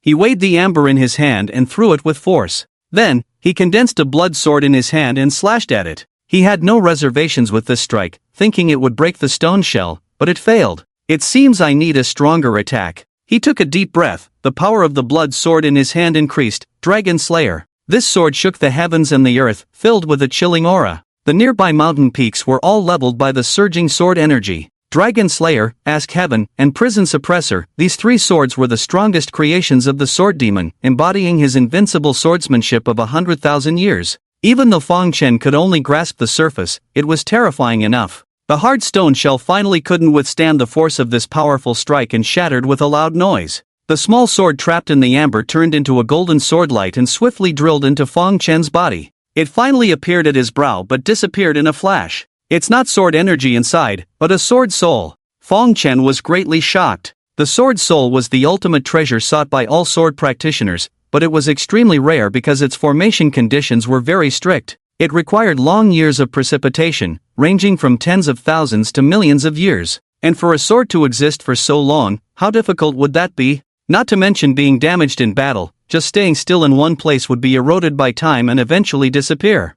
He weighed the amber in his hand and threw it with force. Then, he condensed a blood sword in his hand and slashed at it. He had no reservations with this strike, thinking it would break the stone shell, but it failed. It seems I need a stronger attack. He took a deep breath, the power of the blood sword in his hand increased. Dragon Slayer. This sword shook the heavens and the earth, filled with a chilling aura. The nearby mountain peaks were all leveled by the surging sword energy. Dragon Slayer, Ask Heaven, and Prison Suppressor, these three swords were the strongest creations of the sword demon, embodying his invincible swordsmanship of 100,000 years. Even though Feng Chen could only grasp the surface, it was terrifying enough. The hard stone shell finally couldn't withstand the force of this powerful strike and shattered with a loud noise. The small sword trapped in the amber turned into a golden swordlight and swiftly drilled into Feng Chen's body. It finally appeared at his brow but disappeared in a flash. It's not sword energy inside, but a sword soul. Feng Chen was greatly shocked. The sword soul was the ultimate treasure sought by all sword practitioners, but it was extremely rare because its formation conditions were very strict. It required long years of precipitation, ranging from tens of thousands to millions of years. And for a sword to exist for so long, how difficult would that be? Not to mention being damaged in battle, just staying still in one place would be eroded by time and eventually disappear.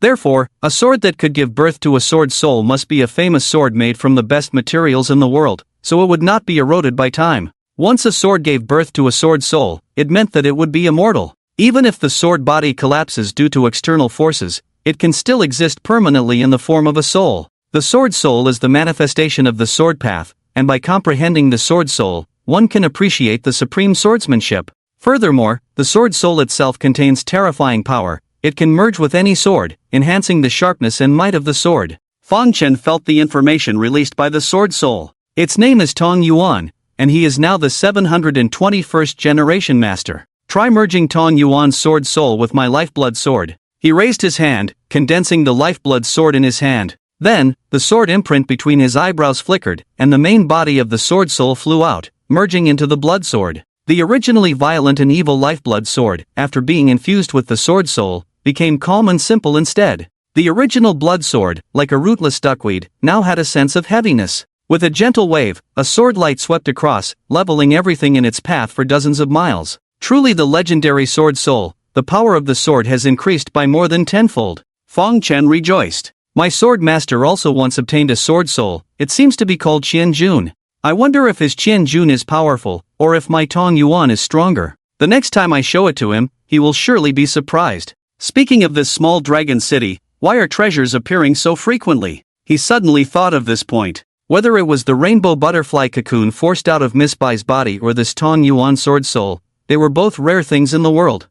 Therefore, a sword that could give birth to a sword soul must be a famous sword made from the best materials in the world, so it would not be eroded by time. Once a sword gave birth to a sword soul, it meant that it would be immortal. Even if the sword body collapses due to external forces, it can still exist permanently in the form of a soul. The sword soul is the manifestation of the sword path, and by comprehending the sword soul, one can appreciate the supreme swordsmanship. Furthermore, the sword soul itself contains terrifying power. It can merge with any sword, enhancing the sharpness and might of the sword. Feng Chen felt the information released by the sword soul. Its name is Tong Yuan, and he is now the 721st generation master. Try merging Tong Yuan's sword soul with my lifeblood sword. He raised his hand, condensing the lifeblood sword in his hand. Then, the sword imprint between his eyebrows flickered, and the main body of the sword soul flew out, merging into the blood sword. The originally violent and evil lifeblood sword, after being infused with the sword soul, became calm and simple instead. The original blood sword, like a rootless duckweed, now had a sense of heaviness. With a gentle wave, a sword light swept across, leveling everything in its path for dozens of miles. Truly the legendary sword soul, the power of the sword has increased by more than tenfold. Feng Chen rejoiced. My sword master also once obtained a sword soul, it seems to be called Qian Jun. I wonder if his Qian Jun is powerful, or if my Tong Yuan is stronger. The next time I show it to him, he will surely be surprised. Speaking of this small dragon city, why are treasures appearing so frequently? He suddenly thought of this point. Whether it was the rainbow butterfly cocoon forced out of Miss Bai's body or this Tong Yuan sword soul, they were both rare things in the world.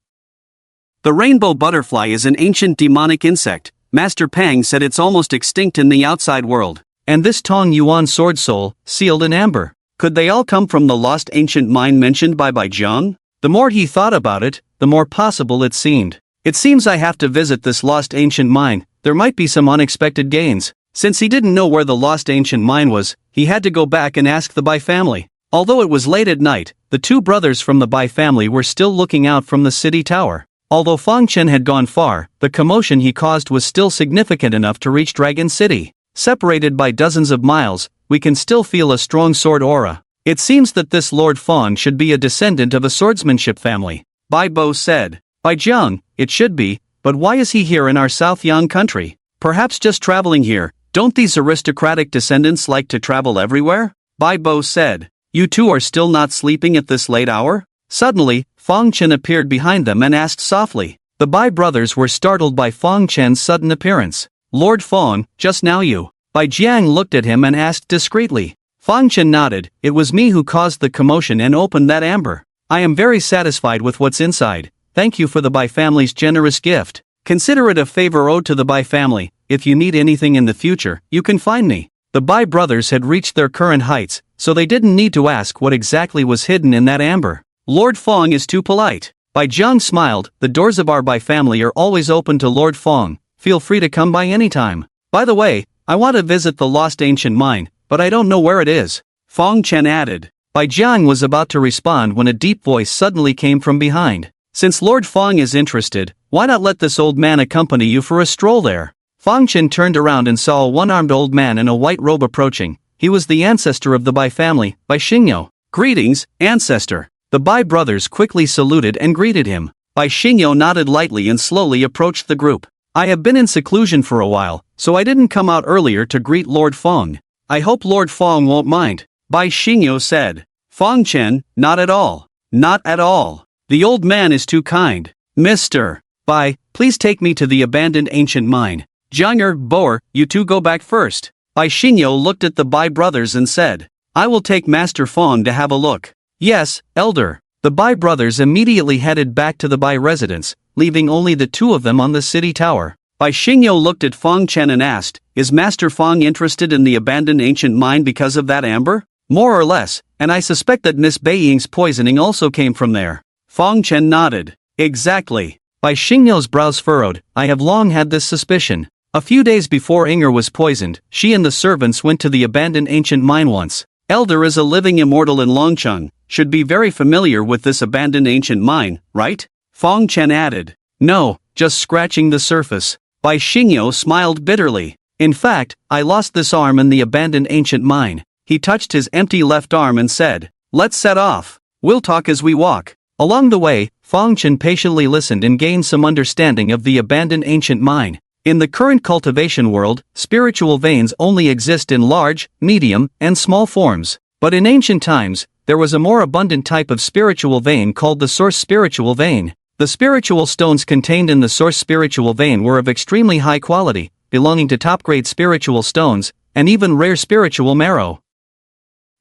The rainbow butterfly is an ancient demonic insect. Master Pang said it's almost extinct in the outside world. And this Tong Yuan sword soul, sealed in amber. Could they all come from the lost ancient mine mentioned by Bai Jiang? The more he thought about it, the more possible it seemed. It seems I have to visit this lost ancient mine, there might be some unexpected gains. Since he didn't know where the lost ancient mine was, he had to go back and ask the Bai family. Although it was late at night, the two brothers from the Bai family were still looking out from the city tower. Although Chen had gone far, the commotion he caused was still significant enough to reach Dragon City. Separated by dozens of miles, we can still feel a strong sword aura. It seems that this Lord Fong should be a descendant of a swordsmanship family, Bai Bo said. Bai Jiang, it should be, but why is he here in our South Yang country? Perhaps just traveling here. Don't these aristocratic descendants like to travel everywhere? Bai Bo said. You two are still not sleeping at this late hour? Suddenly, Fong Chen appeared behind them and asked softly. The Bai brothers were startled by Fong Chen's sudden appearance. Lord Fong, just now you. Bai Jiang looked at him and asked discreetly. Fong Chen nodded. It was me who caused the commotion and opened that amber. I am very satisfied with what's inside. Thank you for the Bai family's generous gift. Consider it a favor owed to the Bai family. If you need anything in the future, you can find me. The Bai brothers had reached their current heights, so they didn't need to ask what exactly was hidden in that amber. Lord Fong is too polite. Bai Jiang smiled. The doors of our Bai family are always open to Lord Fong. Feel free to come by anytime. By the way, I want to visit the lost ancient mine, but I don't know where it is. Fong Chen added. Bai Jiang was about to respond when a deep voice suddenly came from behind. Since Lord Fong is interested, why not let this old man accompany you for a stroll there? Fong Chen turned around and saw a one-armed old man in a white robe approaching. He was the ancestor of the Bai family, Bai Xingyo. Greetings, ancestor. The Bai brothers quickly saluted and greeted him. Bai Xingyo nodded lightly and slowly approached the group. I have been in seclusion for a while, so I didn't come out earlier to greet Lord Fong. I hope Lord Fong won't mind. Bai Xingyo said. Fong Chen, not at all. Not at all. The old man is too kind. Mr. Bai, please take me to the abandoned ancient mine. Jiang Boer, you two go back first. Bai Xingyo looked at the Bai brothers and said. I will take Master Fong to have a look. Yes, elder. The Bai brothers immediately headed back to the Bai residence, leaving only the two of them on the city tower. Bai Xingyo looked at Fong Chen and asked, is Master Fong interested in the abandoned ancient mine because of that amber? More or less, and I suspect that Miss Beiying's poisoning also came from there. Fong Chen nodded. Exactly. Bai Xingyo's brows furrowed. I have long had this suspicion. A few days before Inger was poisoned, she and the servants went to the abandoned ancient mine once. Elder is a living immortal in Longcheng, should be very familiar with this abandoned ancient mine, right? Fong Chen added. No, just scratching the surface. Bai Xingyo smiled bitterly. In fact, I lost this arm in the abandoned ancient mine. He touched his empty left arm and said, let's set off. We'll talk as we walk. Along the way, Fong Chen patiently listened and gained some understanding of the abandoned ancient mine. In the current cultivation world, spiritual veins only exist in large, medium, and small forms. But in ancient times, there was a more abundant type of spiritual vein called the source spiritual vein. The spiritual stones contained in the source spiritual vein were of extremely high quality, belonging to top-grade spiritual stones, and even rare spiritual marrow.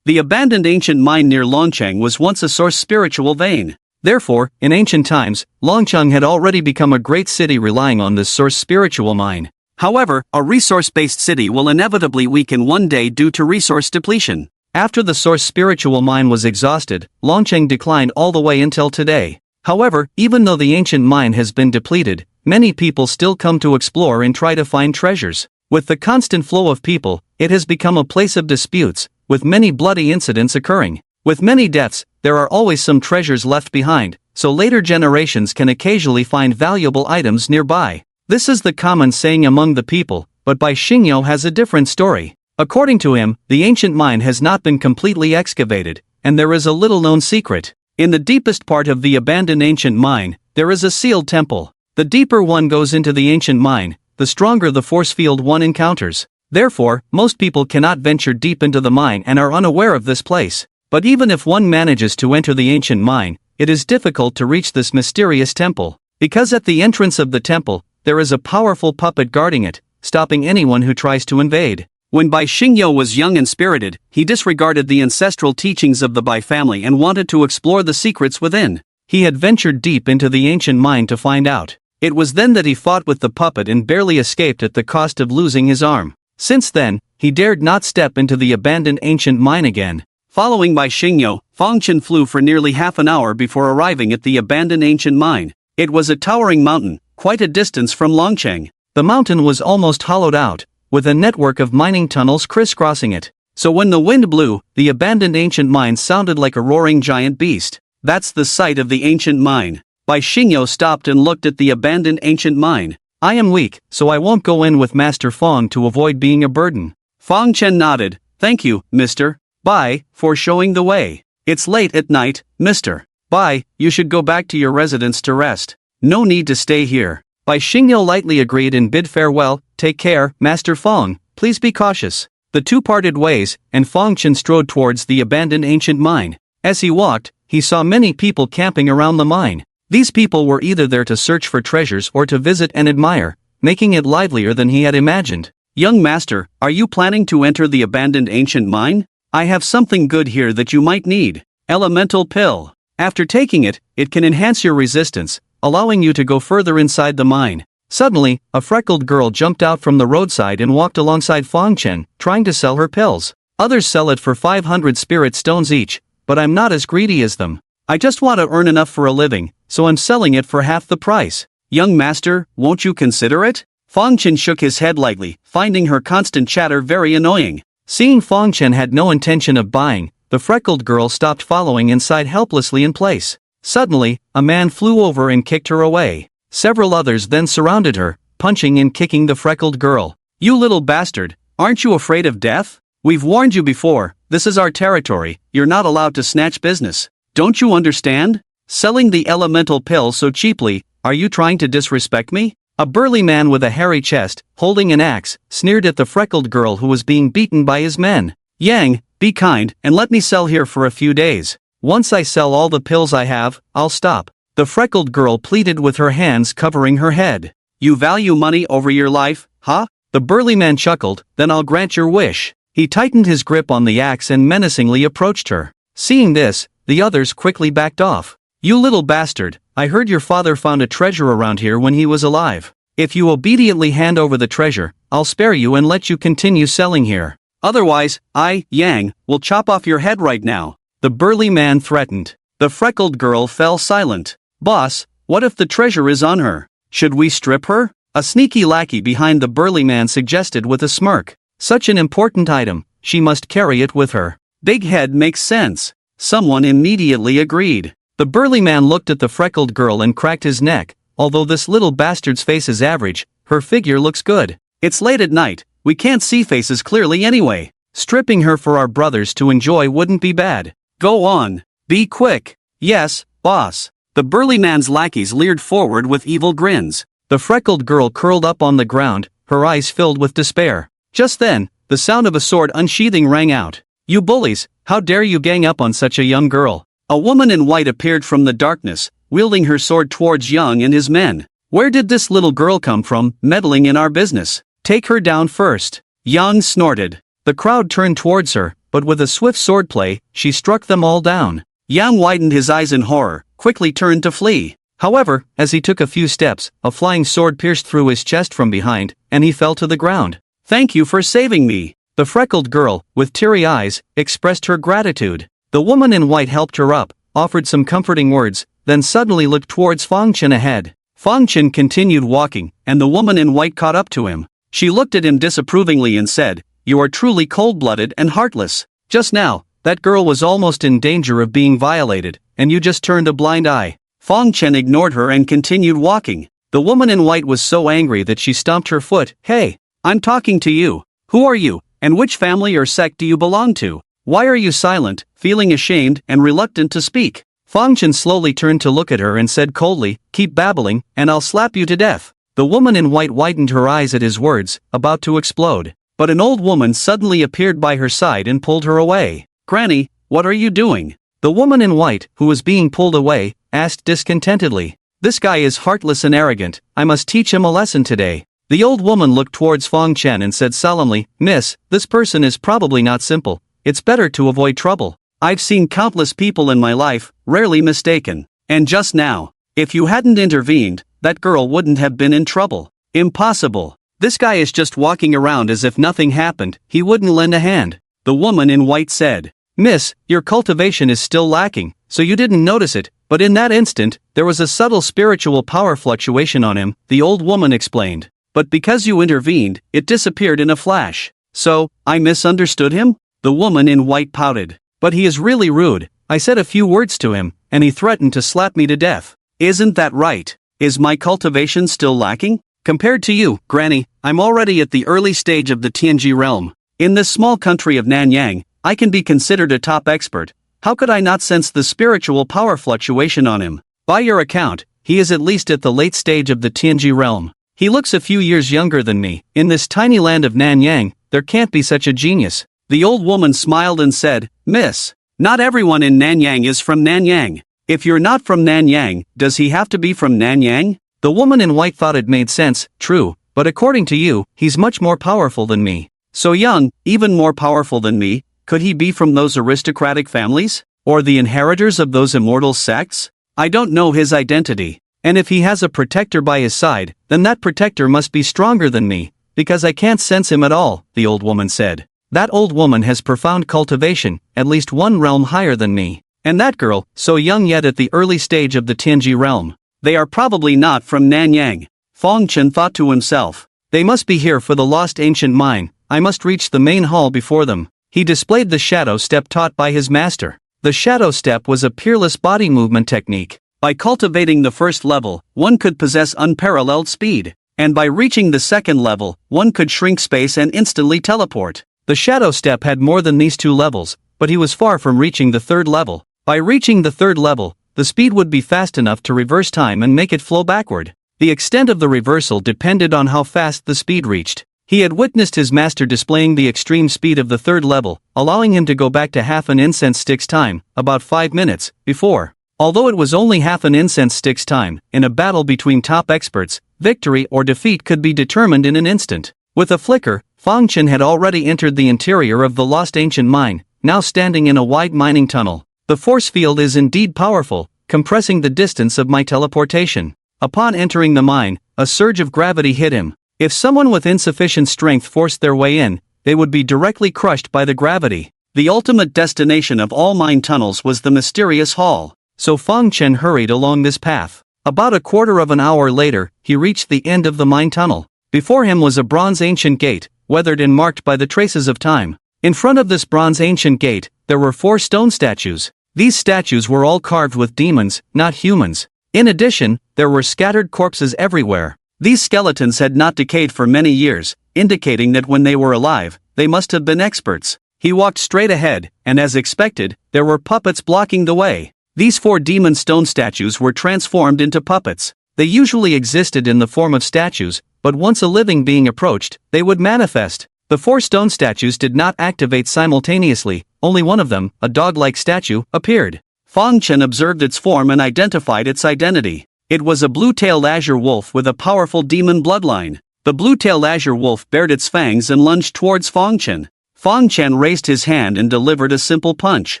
The abandoned ancient mine near Longcheng was once a source spiritual vein. Therefore, in ancient times, Longcheng had already become a great city relying on this source spiritual mine. However, a resource-based city will inevitably weaken one day due to resource depletion. After the source spiritual mine was exhausted, Longcheng declined all the way until today. However, even though the ancient mine has been depleted, many people still come to explore and try to find treasures. With the constant flow of people, it has become a place of disputes, with many bloody incidents occurring. With many deaths, there are always some treasures left behind, so later generations can occasionally find valuable items nearby. This is the common saying among the people, but Bai Xingyo has a different story. According to him, the ancient mine has not been completely excavated, and there is a little-known secret. In the deepest part of the abandoned ancient mine, there is a sealed temple. The deeper one goes into the ancient mine, the stronger the force field one encounters. Therefore, most people cannot venture deep into the mine and are unaware of this place. But even if one manages to enter the ancient mine, it is difficult to reach this mysterious temple. Because at the entrance of the temple, there is a powerful puppet guarding it, stopping anyone who tries to invade. When Bai Xingyo was young and spirited, he disregarded the ancestral teachings of the Bai family and wanted to explore the secrets within. He had ventured deep into the ancient mine to find out. It was then that he fought with the puppet and barely escaped at the cost of losing his arm. Since then, he dared not step into the abandoned ancient mine again. Following Bai Xingyo, Fong Chen flew for nearly half an hour before arriving at the abandoned ancient mine. It was a towering mountain, quite a distance from Longcheng. The mountain was almost hollowed out, with a network of mining tunnels crisscrossing it. So when the wind blew, the abandoned ancient mine sounded like a roaring giant beast. That's the site of the ancient mine. Xiao stopped and looked at the abandoned ancient mine. I am weak, so I won't go in with Master Fong to avoid being a burden. Fong Chen nodded. Thank you, Mr. Bai, for showing the way. It's late at night, Mr. Bai, you should go back to your residence to rest. No need to stay here. Xiao lightly agreed and bid farewell. Take care, Master Fong, please be cautious. The two parted ways, and Fong Chen strode towards the abandoned ancient mine. As he walked, he saw many people camping around the mine. These people were either there to search for treasures or to visit and admire, making it livelier than he had imagined. Young master, are you planning to enter the abandoned ancient mine? I have something good here that you might need. Elemental pill. After taking it, it can enhance your resistance, allowing you to go further inside the mine. Suddenly, a freckled girl jumped out from the roadside and walked alongside Fong Chen, trying to sell her pills. Others sell it for 500 spirit stones each, but I'm not as greedy as them. I just want to earn enough for a living, so I'm selling it for half the price. Young master, won't you consider it? Fong Chen shook his head lightly, finding her constant chatter very annoying. Seeing Fong Chen had no intention of buying, the freckled girl stopped following and sighed helplessly in place. Suddenly, a man flew over and kicked her away. Several others then surrounded her, punching and kicking the freckled girl. You little bastard, aren't you afraid of death? We've warned you before, this is our territory, you're not allowed to snatch business. Don't you understand? Selling the elemental pill so cheaply, are you trying to disrespect me? A burly man with a hairy chest, holding an axe, sneered at the freckled girl who was being beaten by his men. Yang, be kind, and let me sell here for a few days. Once I sell all the pills I have, I'll stop. The freckled girl pleaded with her hands covering her head. You value money over your life, huh? The burly man chuckled, then I'll grant your wish. He tightened his grip on the axe and menacingly approached her. Seeing this, the others quickly backed off. You little bastard, I heard your father found a treasure around here when he was alive. If you obediently hand over the treasure, I'll spare you and let you continue selling here. Otherwise, I, Yang, will chop off your head right now. The burly man threatened. The freckled girl fell silent. Boss, what if the treasure is on her? Should we strip her? A sneaky lackey behind the burly man suggested with a smirk. Such an important item, she must carry it with her. Big head makes sense. Someone immediately agreed. The burly man looked at the freckled girl and cracked his neck. Although this little bastard's face is average, her figure looks good. It's late at night, we can't see faces clearly anyway. Stripping her for our brothers to enjoy wouldn't be bad. Go on. Be quick. Yes, boss. The burly man's lackeys leered forward with evil grins. The freckled girl curled up on the ground, her eyes filled with despair. Just then, the sound of a sword unsheathing rang out. You bullies, how dare you gang up on such a young girl? A woman in white appeared from the darkness, wielding her sword towards Yang and his men. Where did this little girl come from, meddling in our business? Take her down first. Yang snorted. The crowd turned towards her, but with a swift swordplay, she struck them all down. Yang widened his eyes in horror, quickly turned to flee. However, as he took a few steps, a flying sword pierced through his chest from behind, and he fell to the ground. Thank you for saving me. The freckled girl, with teary eyes, expressed her gratitude. The woman in white helped her up, offered some comforting words, then suddenly looked towards Fong Chen ahead. Fong Chen continued walking, and the woman in white caught up to him. She looked at him disapprovingly and said, You are truly cold-blooded and heartless. Just now, that girl was almost in danger of being violated, and you just turned a blind eye. Fong Chen ignored her and continued walking. The woman in white was so angry that she stomped her foot. Hey, I'm talking to you. Who are you, and which family or sect do you belong to? Why are you silent, feeling ashamed and reluctant to speak? Fong Chen slowly turned to look at her and said coldly, Keep babbling, and I'll slap you to death. The woman in white widened her eyes at his words, about to explode. But an old woman suddenly appeared by her side and pulled her away. Granny, what are you doing? The woman in white, who was being pulled away, asked discontentedly. This guy is heartless and arrogant, I must teach him a lesson today. The old woman looked towards Fong Chen and said solemnly, Miss, this person is probably not simple. It's better to avoid trouble. I've seen countless people in my life, rarely mistaken. And just now, if you hadn't intervened, that girl wouldn't have been in trouble. Impossible. This guy is just walking around as if nothing happened, he wouldn't lend a hand. The woman in white said, Miss, your cultivation is still lacking, so you didn't notice it, but in that instant, there was a subtle spiritual power fluctuation on him, the old woman explained. But because you intervened, it disappeared in a flash. So, I misunderstood him? The The woman in white pouted. But he is really rude. I said a few words to him, and he threatened to slap me to death. Isn't that right? Is my cultivation still lacking? Compared to you, Granny, I'm already at the early stage of the Tianji realm. In this small country of Nanyang, I can be considered a top expert. How could I not sense the spiritual power fluctuation on him? By your account, he is at least at the late stage of the Tianji realm. He looks a few years younger than me. In this tiny land of Nanyang, there can't be such a genius. The old woman smiled and said, Miss, not everyone in Nanyang is from Nanyang. If you're not from Nanyang, does he have to be from Nanyang? The woman in white thought it made sense, true, but according to you, he's much more powerful than me. So young, even more powerful than me, could he be from those aristocratic families? Or the inheritors of those immortal sects? I don't know his identity. And if he has a protector by his side, then that protector must be stronger than me, because I can't sense him at all, the old woman said. That old woman has profound cultivation, at least one realm higher than me. And that girl, so young yet at the early stage of the Tianji realm. They are probably not from Nanyang. Fong Chen thought to himself. They must be here for the lost ancient mine. I must reach the main hall before them. He displayed the shadow step taught by his master. The shadow step was a peerless body movement technique. By cultivating the first level, one could possess unparalleled speed. And by reaching the second level, one could shrink space and instantly teleport. The shadow step had more than these two levels, but he was far from reaching the third level. By reaching the third level, the speed would be fast enough to reverse time and make it flow backward. The extent of the reversal depended on how fast the speed reached. He had witnessed his master displaying the extreme speed of the third level, allowing him to go back to half an incense stick's time, about 5 minutes, before. Although it was only half an incense stick's time, in a battle between top experts, victory or defeat could be determined in an instant. With a flicker, Fong Chen had already entered the interior of the lost ancient mine, now standing in a wide mining tunnel. The force field is indeed powerful, compressing the distance of my teleportation. Upon entering the mine, a surge of gravity hit him. If someone with insufficient strength forced their way in, they would be directly crushed by the gravity. The ultimate destination of all mine tunnels was the mysterious hall. So Fong Chen hurried along this path. About a quarter of an hour later, he reached the end of the mine tunnel. Before him was a bronze ancient gate, weathered and marked by the traces of time. In front of this bronze ancient gate, there were 4 stone statues. These statues were all carved with demons, not humans. In addition, there were scattered corpses everywhere. These skeletons had not decayed for many years, indicating that when they were alive, they must have been experts. He walked straight ahead, and as expected, there were puppets blocking the way. These 4 demon stone statues were transformed into puppets. They usually existed in the form of statues, but once a living being approached, they would manifest. The 4 stone statues did not activate simultaneously, only one of them, a dog-like statue, appeared. Fong Chen observed its form and identified its identity. It was a blue-tailed azure wolf with a powerful demon bloodline. The blue-tailed azure wolf bared its fangs and lunged towards Fong Chen. Fong Chen raised his hand and delivered a simple punch.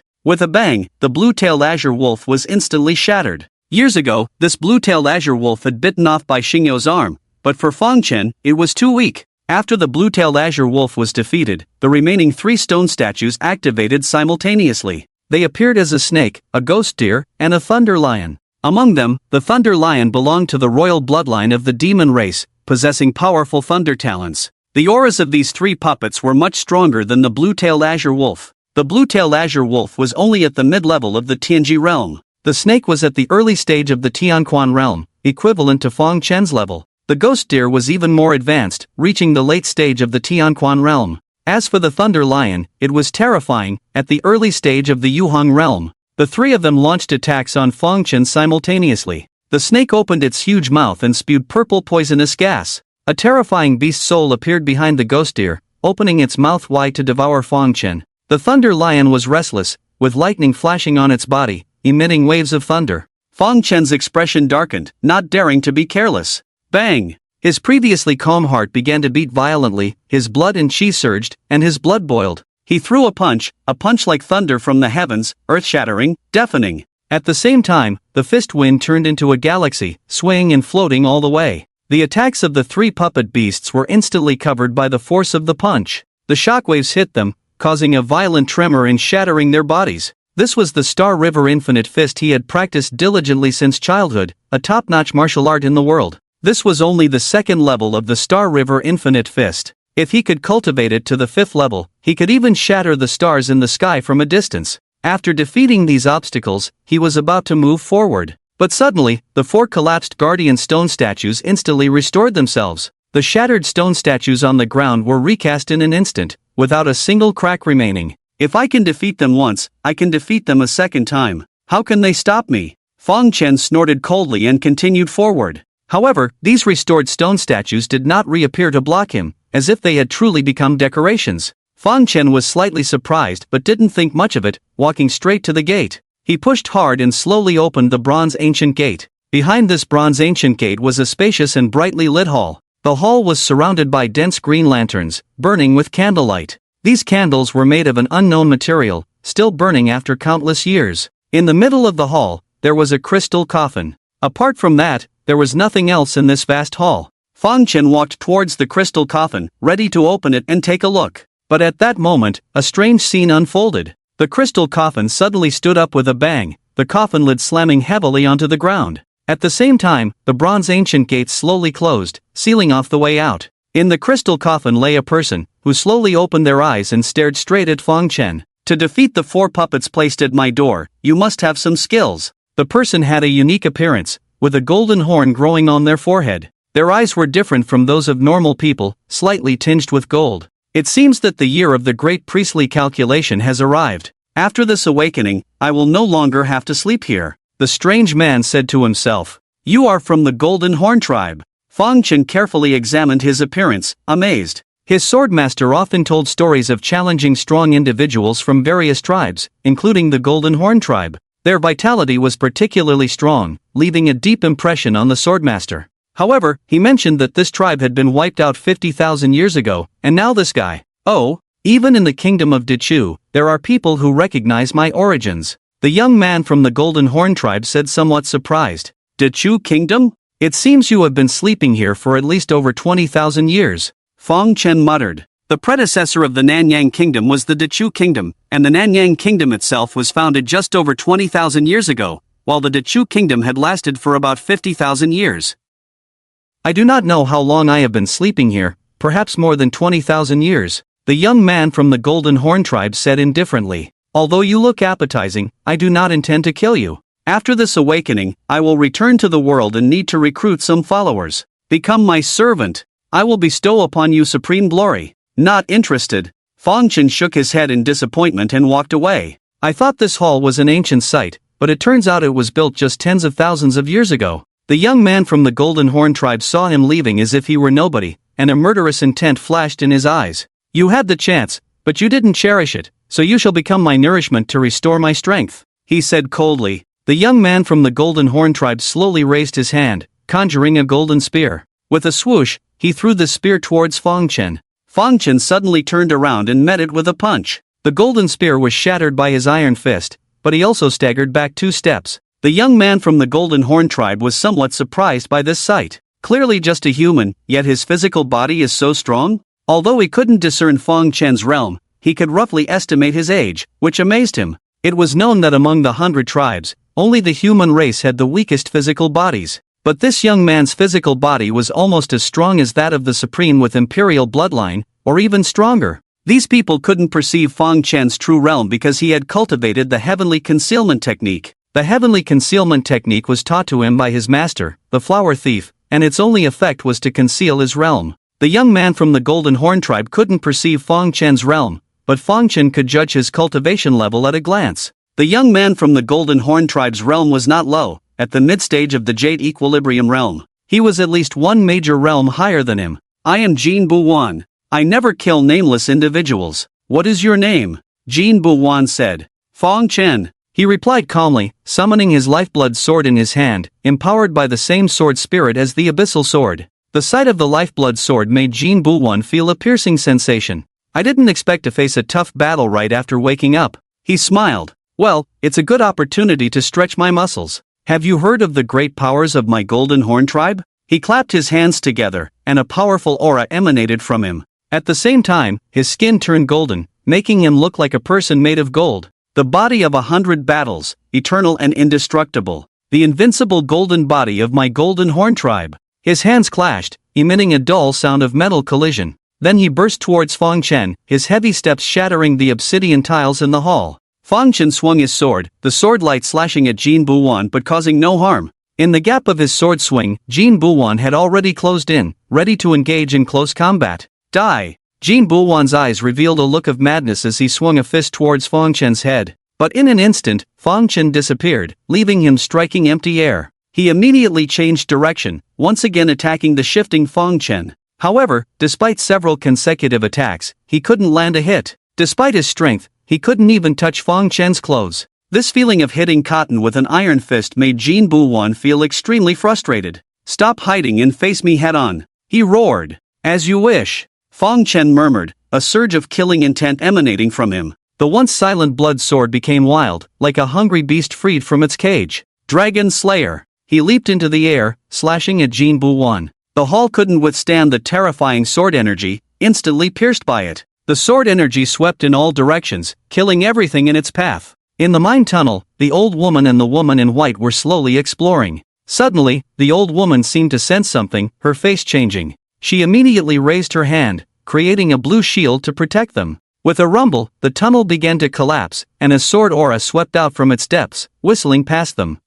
With a bang, the blue-tailed azure wolf was instantly shattered. Years ago, this blue-tailed azure wolf had bitten off by Xingyo's arm, but for Fong Chen, it was too weak. After the blue-tailed azure wolf was defeated, the remaining 3 stone statues activated simultaneously. They appeared as a snake, a ghost deer, and a thunder lion. Among them, the thunder lion belonged to the royal bloodline of the demon race, possessing powerful thunder talents. The auras of these 3 puppets were much stronger than the blue-tailed azure wolf. The blue-tailed azure wolf was only at the mid-level of the Tianji realm. The snake was at the early stage of the Tianquan realm, equivalent to Fong Chen's level. The ghost deer was even more advanced, reaching the late stage of the Tianquan realm. As for the thunder lion, it was terrifying, at the early stage of the Yuhang realm. The 3 of them launched attacks on Fong Chen simultaneously. The snake opened its huge mouth and spewed purple poisonous gas. A terrifying beast soul appeared behind the ghost deer, opening its mouth wide to devour Fong Chen. The thunder lion was restless, with lightning flashing on its body, emitting waves of thunder. Fong Chen's expression darkened, not daring to be careless. Bang! His previously calm heart began to beat violently, his blood and chi surged, and his blood boiled. He threw a punch like thunder from the heavens, earth-shattering, deafening. At the same time, the fist wind turned into a galaxy, swaying and floating all the way. The attacks of the 3 puppet beasts were instantly covered by the force of the punch. The shockwaves hit them, causing a violent tremor and shattering their bodies. This was the Star River Infinite Fist he had practiced diligently since childhood, a top-notch martial art in the world. This was only the second level of the Star River Infinite Fist. If he could cultivate it to the 5th level, he could even shatter the stars in the sky from a distance. After defeating these obstacles, he was about to move forward. But suddenly, the 4 collapsed guardian stone statues instantly restored themselves. The shattered stone statues on the ground were recast in an instant, without a single crack remaining. If I can defeat them once, I can defeat them a second time. How can they stop me? Fang Chen snorted coldly and continued forward. However, these restored stone statues did not reappear to block him, as if they had truly become decorations. Fang Chen was slightly surprised but didn't think much of it, walking straight to the gate. He pushed hard and slowly opened the bronze ancient gate. Behind this bronze ancient gate was a spacious and brightly lit hall. The hall was surrounded by dense green lanterns, burning with candlelight. These candles were made of an unknown material, still burning after countless years. In the middle of the hall, there was a crystal coffin. Apart from that, there was nothing else in this vast hall. Fang Chen walked towards the crystal coffin, ready to open it and take a look. But at that moment, a strange scene unfolded. The crystal coffin suddenly stood up with a bang, the coffin lid slamming heavily onto the ground. At the same time, the bronze ancient gates slowly closed, sealing off the way out. In the crystal coffin lay a person, who slowly opened their eyes and stared straight at Fang Chen. To defeat the 4 puppets placed at my door, you must have some skills. The person had a unique appearance, with a golden horn growing on their forehead. Their eyes were different from those of normal people, slightly tinged with gold. It seems that the year of the great priestly calculation has arrived. After this awakening, I will no longer have to sleep here. The strange man said to himself. You are from the Golden Horn tribe. Fang Chen carefully examined his appearance, amazed. His swordmaster often told stories of challenging strong individuals from various tribes, including the Golden Horn tribe. Their vitality was particularly strong, leaving a deep impression on the swordmaster. However, he mentioned that this tribe had been wiped out 50,000 years ago, and now this guy. Oh, even in the kingdom of Dechu, there are people who recognize my origins. The young man from the Golden Horn tribe said, somewhat surprised. Dechu kingdom? It seems you have been sleeping here for at least over 20,000 years. Fang Chen muttered. The predecessor of the Nanyang kingdom was the Dechu kingdom, and the Nanyang kingdom itself was founded just over 20,000 years ago, while the Dechu kingdom had lasted for about 50,000 years. I do not know how long I have been sleeping here, perhaps more than 20,000 years, the young man from the Golden Horn tribe said indifferently. Although you look appetizing, I do not intend to kill you. After this awakening, I will return to the world and need to recruit some followers. Become my servant. I will bestow upon you supreme glory. Not interested. Fang Chen shook his head in disappointment and walked away. I thought this hall was an ancient site, but it turns out it was built just tens of thousands of years ago. The young man from the Golden Horn tribe saw him leaving as if he were nobody, and a murderous intent flashed in his eyes. You had the chance, but you didn't cherish it, so you shall become my nourishment to restore my strength, he said coldly. The young man from the Golden Horn tribe slowly raised his hand, conjuring a golden spear. With a swoosh, he threw the spear towards Fang Chen. Fang Chen suddenly turned around and met it with a punch. The golden spear was shattered by his iron fist, but he also staggered back 2 steps. The young man from the Golden Horn tribe was somewhat surprised by this sight. Clearly just a human, yet his physical body is so strong? Although he couldn't discern Fang Chen's realm, he could roughly estimate his age, which amazed him. It was known that among the 100 tribes, only the human race had the weakest physical bodies. But this young man's physical body was almost as strong as that of the Supreme with imperial bloodline, or even stronger. These people couldn't perceive Fang Chen's true realm because he had cultivated the heavenly concealment technique. The heavenly concealment technique was taught to him by his master, the flower thief, and its only effect was to conceal his realm. The young man from the Golden Horn tribe couldn't perceive Fang Chen's realm, but Fang Chen could judge his cultivation level at a glance. The young man from the Golden Horn tribe's realm was not low, at the mid-stage of the Jade Equilibrium realm. He was at least one major realm higher than him. I am Jin Buwan. I never kill nameless individuals. What is your name? Jin Buwan said. Fang Chen. He replied calmly, summoning his lifeblood sword in his hand, empowered by the same sword spirit as the abyssal sword. The sight of the lifeblood sword made Jin Buwan feel a piercing sensation. I didn't expect to face a tough battle right after waking up. He smiled. Well, it's a good opportunity to stretch my muscles. Have you heard of the great powers of my Golden Horn tribe? He clapped his hands together, and a powerful aura emanated from him. At the same time, his skin turned golden, making him look like a person made of gold. The body of 100 battles, eternal and indestructible. The invincible golden body of my Golden Horn tribe. His hands clashed, emitting a dull sound of metal collision. Then he burst towards Fang Chen, his heavy steps shattering the obsidian tiles in the hall. Fang Chen swung his sword, the sword light slashing at Jin Buwan but causing no harm. In the gap of his sword swing, Jin Buwan had already closed in, ready to engage in close combat. Die! Jin Buwan's eyes revealed a look of madness as he swung a fist towards Fang Chen's head. But in an instant, Fang Chen disappeared, leaving him striking empty air. He immediately changed direction, once again attacking the shifting Fang Chen. However, despite several consecutive attacks, he couldn't land a hit. Despite his strength, he couldn't even touch Fang Chen's clothes. This feeling of hitting cotton with an iron fist made Jin Buwan feel extremely frustrated. Stop hiding and face me head-on, he roared. As you wish, Fang Chen murmured, a surge of killing intent emanating from him. The once silent blood sword became wild, like a hungry beast freed from its cage. Dragon Slayer! He leaped into the air, slashing at Jin Buwan. The hall couldn't withstand the terrifying sword energy, instantly pierced by it. The sword energy swept in all directions, killing everything in its path. In the mine tunnel, the old woman and the woman in white were slowly exploring. Suddenly, the old woman seemed to sense something, her face changing. She immediately raised her hand, creating a blue shield to protect them. With a rumble, the tunnel began to collapse, and a sword aura swept out from its depths, whistling past them.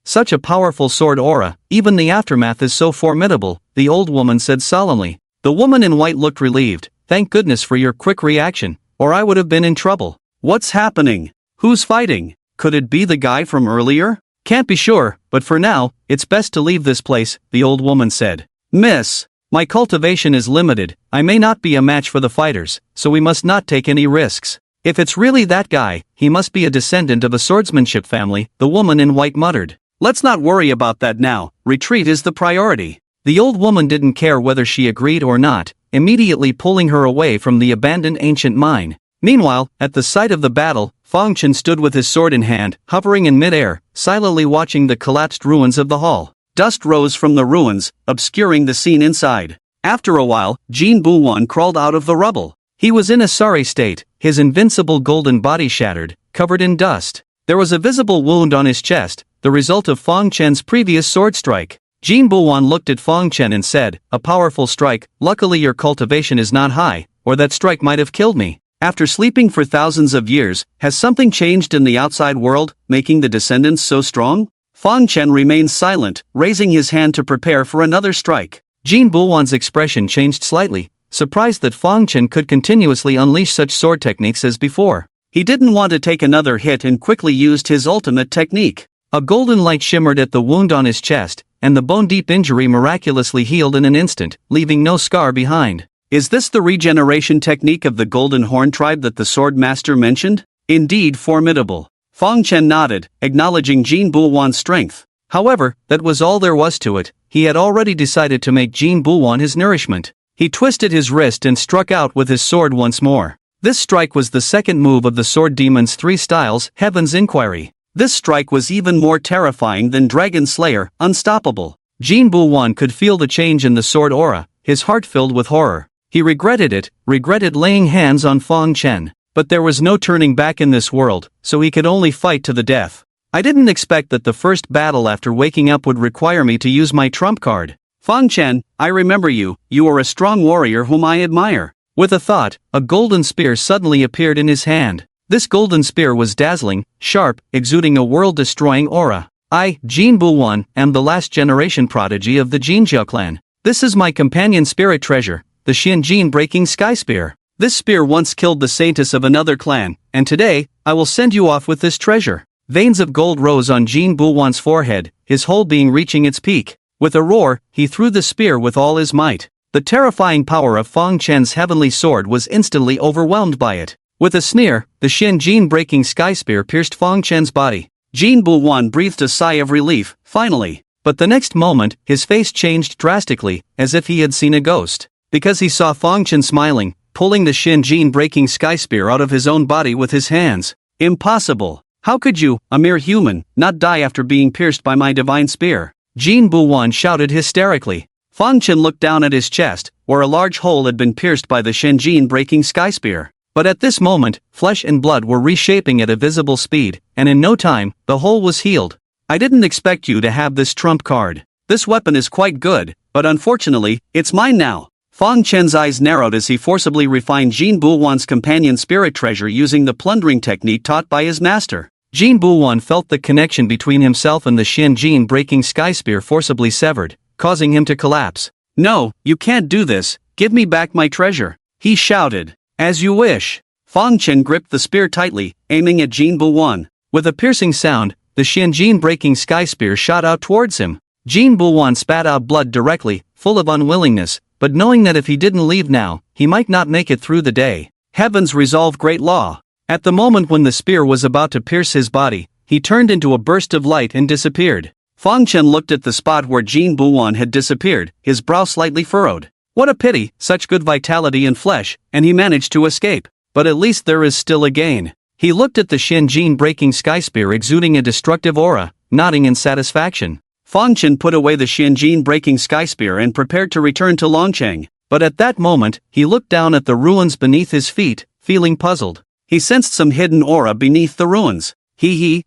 Such a powerful sword aura, even the aftermath is so formidable, the old woman said solemnly. The woman in white looked relieved. Thank goodness for your quick reaction, or I would have been in trouble. What's happening? Who's fighting? Could it be the guy from earlier? Can't be sure, but for now, it's best to leave this place, the old woman said. Miss, my cultivation is limited, I may not be a match for the fighters, so we must not take any risks. If it's really that guy, he must be a descendant of a swordsmanship family, the woman in white muttered. Let's not worry about that now, retreat is the priority. The old woman didn't care whether she agreed or not, immediately pulling her away from the abandoned ancient mine. Meanwhile, at the site of the battle, Fang Chen stood with his sword in hand, hovering in midair, silently watching the collapsed ruins of the hall. Dust rose from the ruins, obscuring the scene inside. After a while, Jin Buwan crawled out of the rubble. He was in a sorry state, his invincible golden body shattered, covered in dust. There was a visible wound on his chest, the result of Fang Chen's previous sword strike. Jin Buwan looked at Fang Chen and said, a powerful strike, luckily your cultivation is not high, or that strike might have killed me. After sleeping for thousands of years, has something changed in the outside world, making the descendants so strong? Fang Chen remained silent, raising his hand to prepare for another strike. Jin Buwan's expression changed slightly, surprised that Fang Chen could continuously unleash such sword techniques as before. He didn't want to take another hit and quickly used his ultimate technique. A golden light shimmered at the wound on his chest, and the bone-deep injury miraculously healed in an instant, leaving no scar behind. Is this the regeneration technique of the Golden Horn tribe that the sword master mentioned? Indeed formidable. Fang Chen nodded, acknowledging Jin Buwan's strength. However, that was all there was to it. He had already decided to make Jin Buwan his nourishment. He twisted his wrist and struck out with his sword once more. This strike was the second move of the Sword Demon's 3 styles, Heaven's Inquiry. This strike was even more terrifying than Dragon Slayer, Unstoppable. Jin Buwan could feel the change in the sword aura, his heart filled with horror. He regretted it, regretted laying hands on Fang Chen. But there was no turning back in this world, so he could only fight to the death. I didn't expect that the first battle after waking up would require me to use my trump card. Fang Chen, I remember you, you are a strong warrior whom I admire. With a thought, a golden spear suddenly appeared in his hand. This golden spear was dazzling, sharp, exuding a world-destroying aura. I, Jin Buwan, am the last generation prodigy of the Jinjiao clan. This is my companion spirit treasure, the Xianjin Breaking Sky Spear. This spear once killed the saintess of another clan, and today, I will send you off with this treasure. Veins of gold rose on Jin Buwan's forehead, his whole being reaching its peak. With a roar, he threw the spear with all his might. The terrifying power of Fang Chen's heavenly sword was instantly overwhelmed by it. With a sneer, the Xianjin Breaking Sky Spear pierced Fang Chen's body. Jin Buwan breathed a sigh of relief, finally. But the next moment, his face changed drastically, as if he had seen a ghost. Because he saw Fang Chen smiling, pulling the Xianjin Breaking Sky Spear out of his own body with his hands. Impossible! How could you, a mere human, not die after being pierced by my divine spear? Jin Buwan shouted hysterically. Fang Chen looked down at his chest, where a large hole had been pierced by the Xianjin Breaking Sky Spear. But at this moment, flesh and blood were reshaping at a visible speed, and in no time, the hole was healed. I didn't expect you to have this trump card. This weapon is quite good, but unfortunately, it's mine now. Fang Chen's eyes narrowed as he forcibly refined Jin Buwan's companion spirit treasure using the plundering technique taught by his master. Jin Buwan felt the connection between himself and the Xianjin breaking sky spear forcibly severed, causing him to collapse. "No, you can't do this, give me back my treasure," he shouted. "As you wish." Fang Chen gripped the spear tightly, aiming at Jin Buwan. With a piercing sound, the Xianjin breaking sky spear shot out towards him. Jin Buwan spat out blood directly, full of unwillingness, but knowing that if he didn't leave now, he might not make it through the day. Heavens resolve great law. At the moment when the spear was about to pierce his body, he turned into a burst of light and disappeared. Fang Chen looked at the spot where Jin Buwan had disappeared, his brow slightly furrowed. What a pity, such good vitality and flesh, and he managed to escape. But at least there is still a gain. He looked at the Xianjin breaking sky spear exuding a destructive aura, nodding in satisfaction. Fang Chen put away the Xianjin breaking sky spear and prepared to return to Longcheng. But at that moment, he looked down at the ruins beneath his feet, feeling puzzled. He sensed some hidden aura beneath the ruins.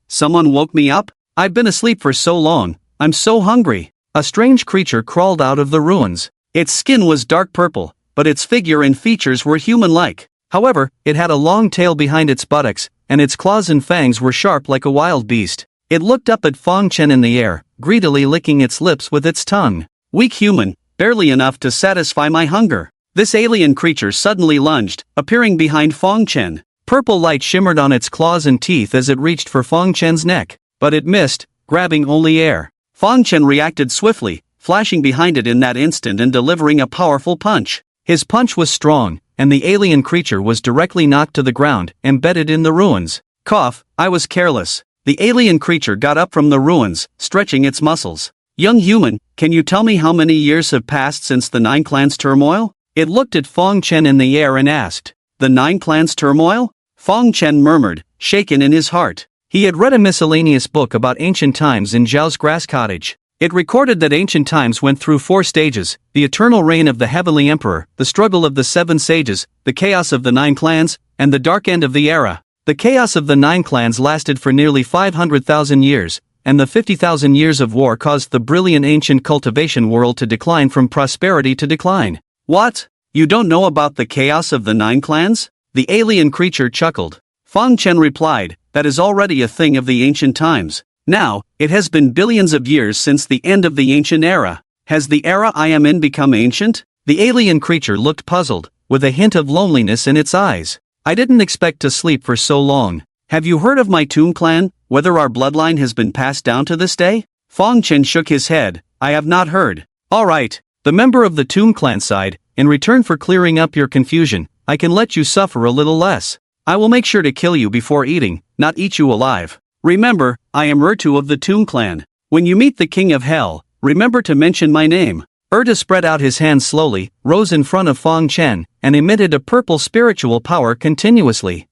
Someone woke me up? I've been asleep for so long, I'm so hungry. A strange creature crawled out of the ruins. Its skin was dark purple, but its figure and features were human-like. However, it had a long tail behind its buttocks, and its claws and fangs were sharp like a wild beast. It looked up at Fang Chen in the air, greedily licking its lips with its tongue. Weak human, barely enough to satisfy my hunger. This alien creature suddenly lunged, appearing behind Fang Chen. Purple light shimmered on its claws and teeth as it reached for Fang Chen's neck, but it missed, grabbing only air. Fang Chen reacted swiftly, flashing behind it in that instant and delivering a powerful punch. His punch was strong, and the alien creature was directly knocked to the ground, embedded in the ruins. Cough, I was careless. The alien creature got up from the ruins, stretching its muscles. Young human, can you tell me how many years have passed since the Nine Clans' turmoil? It looked at Fang Chen in the air and asked. The Nine Clans' turmoil? Fang Chen murmured, shaken in his heart. He had read a miscellaneous book about ancient times in Zhao's grass cottage. It recorded that ancient times went through 4 stages: the eternal reign of the Heavenly Emperor, the struggle of the 7 sages, the chaos of the 9 clans, and the dark end of the era. The chaos of the 9 clans lasted for nearly 500,000 years, and the 50,000 years of war caused the brilliant ancient cultivation world to decline from prosperity to decline. What? You don't know about the chaos of the 9 clans? The alien creature chuckled. Fang Chen replied, that is already a thing of the ancient times. Now, it has been billions of years since the end of the ancient era. Has the era I am in become ancient? The alien creature looked puzzled, with a hint of loneliness in its eyes. I didn't expect to sleep for so long. Have you heard of my Tomb clan, whether our bloodline has been passed down to this day? Fang Chen shook his head. I have not heard. Alright, the member of the Tomb clan side, in return for clearing up your confusion, I can let you suffer a little less. I will make sure to kill you before eating, not eat you alive. Remember, I am Ertu of the Tomb clan. When you meet the King of Hell, remember to mention my name. Ertu spread out his hands slowly, rose in front of Fang Chen, and emitted a purple spiritual power continuously.